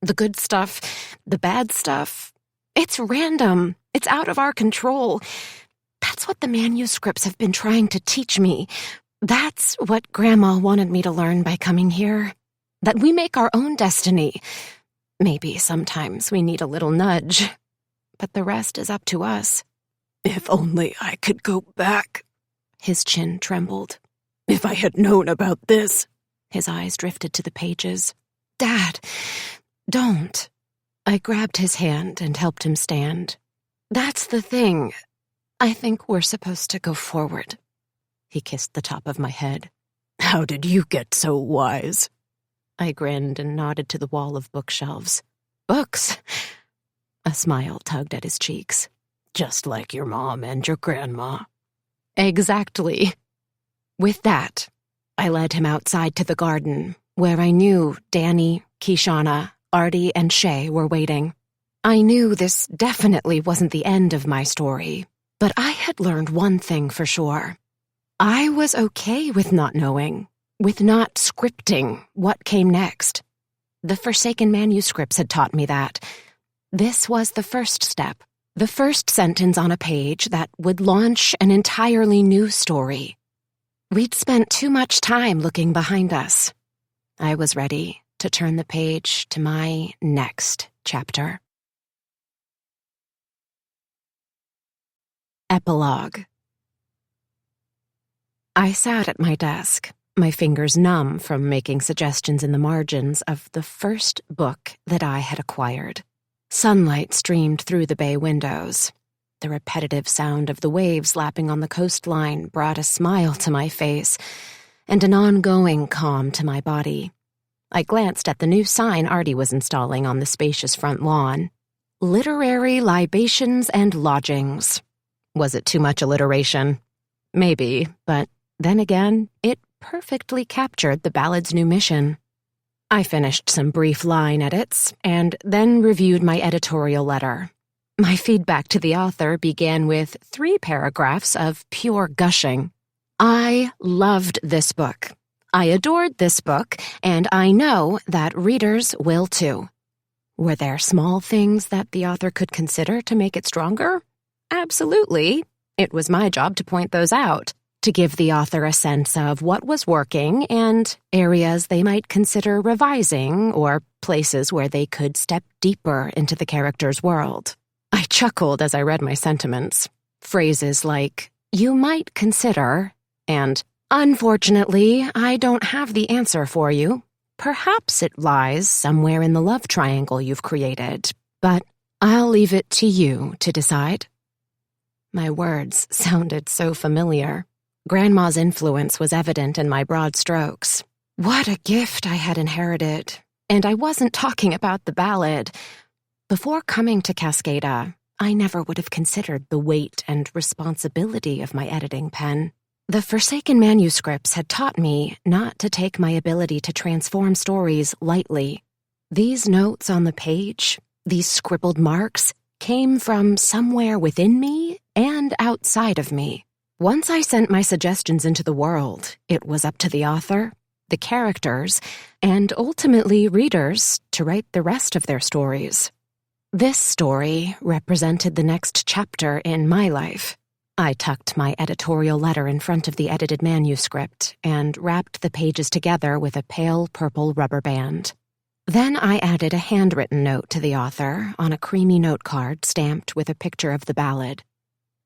the good stuff, the bad stuff. It's random. It's out of our control. That's what the manuscripts have been trying to teach me. That's what Grandma wanted me to learn by coming here. That we make our own destiny. Maybe sometimes we need a little nudge, but the rest is up to us. If only I could go back. His chin trembled. If I had known about this. His eyes drifted to the pages. Dad, don't. I grabbed his hand and helped him stand. That's the thing. I think we're supposed to go forward. He kissed the top of my head. How did you get so wise? I grinned and nodded to the wall of bookshelves. Books? A smile tugged at his cheeks. Just like your mom and your grandma. Exactly. With that, I led him outside to the garden, where I knew Danny, Kishana, Artie, and Shay were waiting. I knew this definitely wasn't the end of my story, but I had learned one thing for sure. I was okay with not knowing, with not scripting what came next. The Forsaken manuscripts had taught me that. This was the first step, the first sentence on a page that would launch an entirely new story. We'd spent too much time looking behind us. I was ready to turn the page to my next chapter. Epilogue. I sat at my desk, my fingers numb from making suggestions in the margins of the first book that I had acquired. Sunlight streamed through the bay windows. The repetitive sound of the waves lapping on the coastline brought a smile to my face and an ongoing calm to my body. I glanced at the new sign Artie was installing on the spacious front lawn. Literary libations and lodgings. Was it too much alliteration? Maybe, but then again, it perfectly captured the ballad's new mission. I finished some brief line edits and then reviewed my editorial letter. My feedback to the author began with 3 paragraphs of pure gushing. I loved this book. I adored this book, and I know that readers will too. Were there small things that the author could consider to make it stronger? Absolutely. It was my job to point those out, to give the author a sense of what was working and areas they might consider revising or places where they could step deeper into the character's world. I chuckled as I read my sentiments. Phrases like, "You might consider," and "Unfortunately, I don't have the answer for you. Perhaps it lies somewhere in the love triangle you've created, but I'll leave it to you to decide." My words sounded so familiar. Grandma's influence was evident in my broad strokes. What a gift I had inherited. And I wasn't talking about the ballad. Before coming to Cascada, I never would have considered the weight and responsibility of my editing pen. The Forsaken manuscripts had taught me not to take my ability to transform stories lightly. These notes on the page, these scribbled marks, came from somewhere within me and outside of me. Once I sent my suggestions into the world, it was up to the author, the characters, and ultimately readers to write the rest of their stories. This story represented the next chapter in my life. I tucked my editorial letter in front of the edited manuscript and wrapped the pages together with a pale purple rubber band. Then I added a handwritten note to the author on a creamy note card stamped with a picture of the ballad.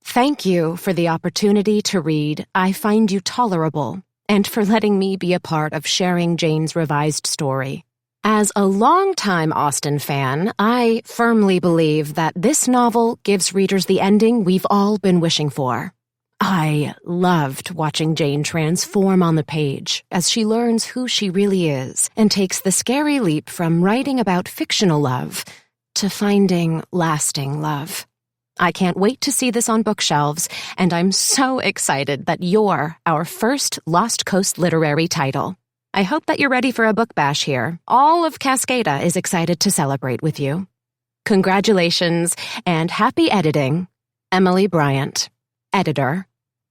Thank you for the opportunity to read I Find You Tolerable, and for letting me be a part of sharing Jane's revised story. As a longtime Austen fan, I firmly believe that this novel gives readers the ending we've all been wishing for. I loved watching Jane transform on the page as she learns who she really is and takes the scary leap from writing about fictional love to finding lasting love. I can't wait to see this on bookshelves, and I'm so excited that you're our first Lost Coast literary title. I hope that you're ready for a book bash here. All of Cascada is excited to celebrate with you. Congratulations and happy editing, Emily Bryant, Editor,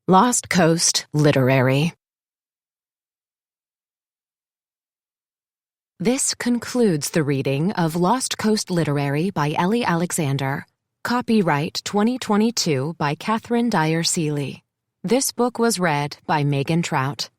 Lost Coast Literary. This concludes the reading of Lost Coast Literary by Ellie Alexander. Copyright 2022 by Catherine Dyer Seeley. This book was read by Megan Trout.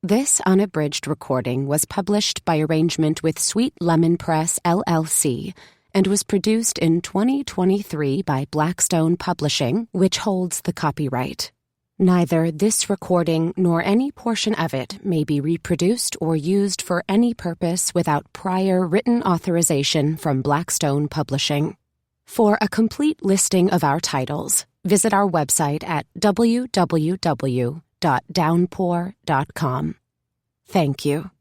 This unabridged recording was published by arrangement with Sweet Lemon Press, LLC, and was produced in 2023 by Blackstone Publishing, which holds the copyright. Neither this recording nor any portion of it may be reproduced or used for any purpose without prior written authorization from Blackstone Publishing. For a complete listing of our titles, visit our website at www.downpour.com. Thank you.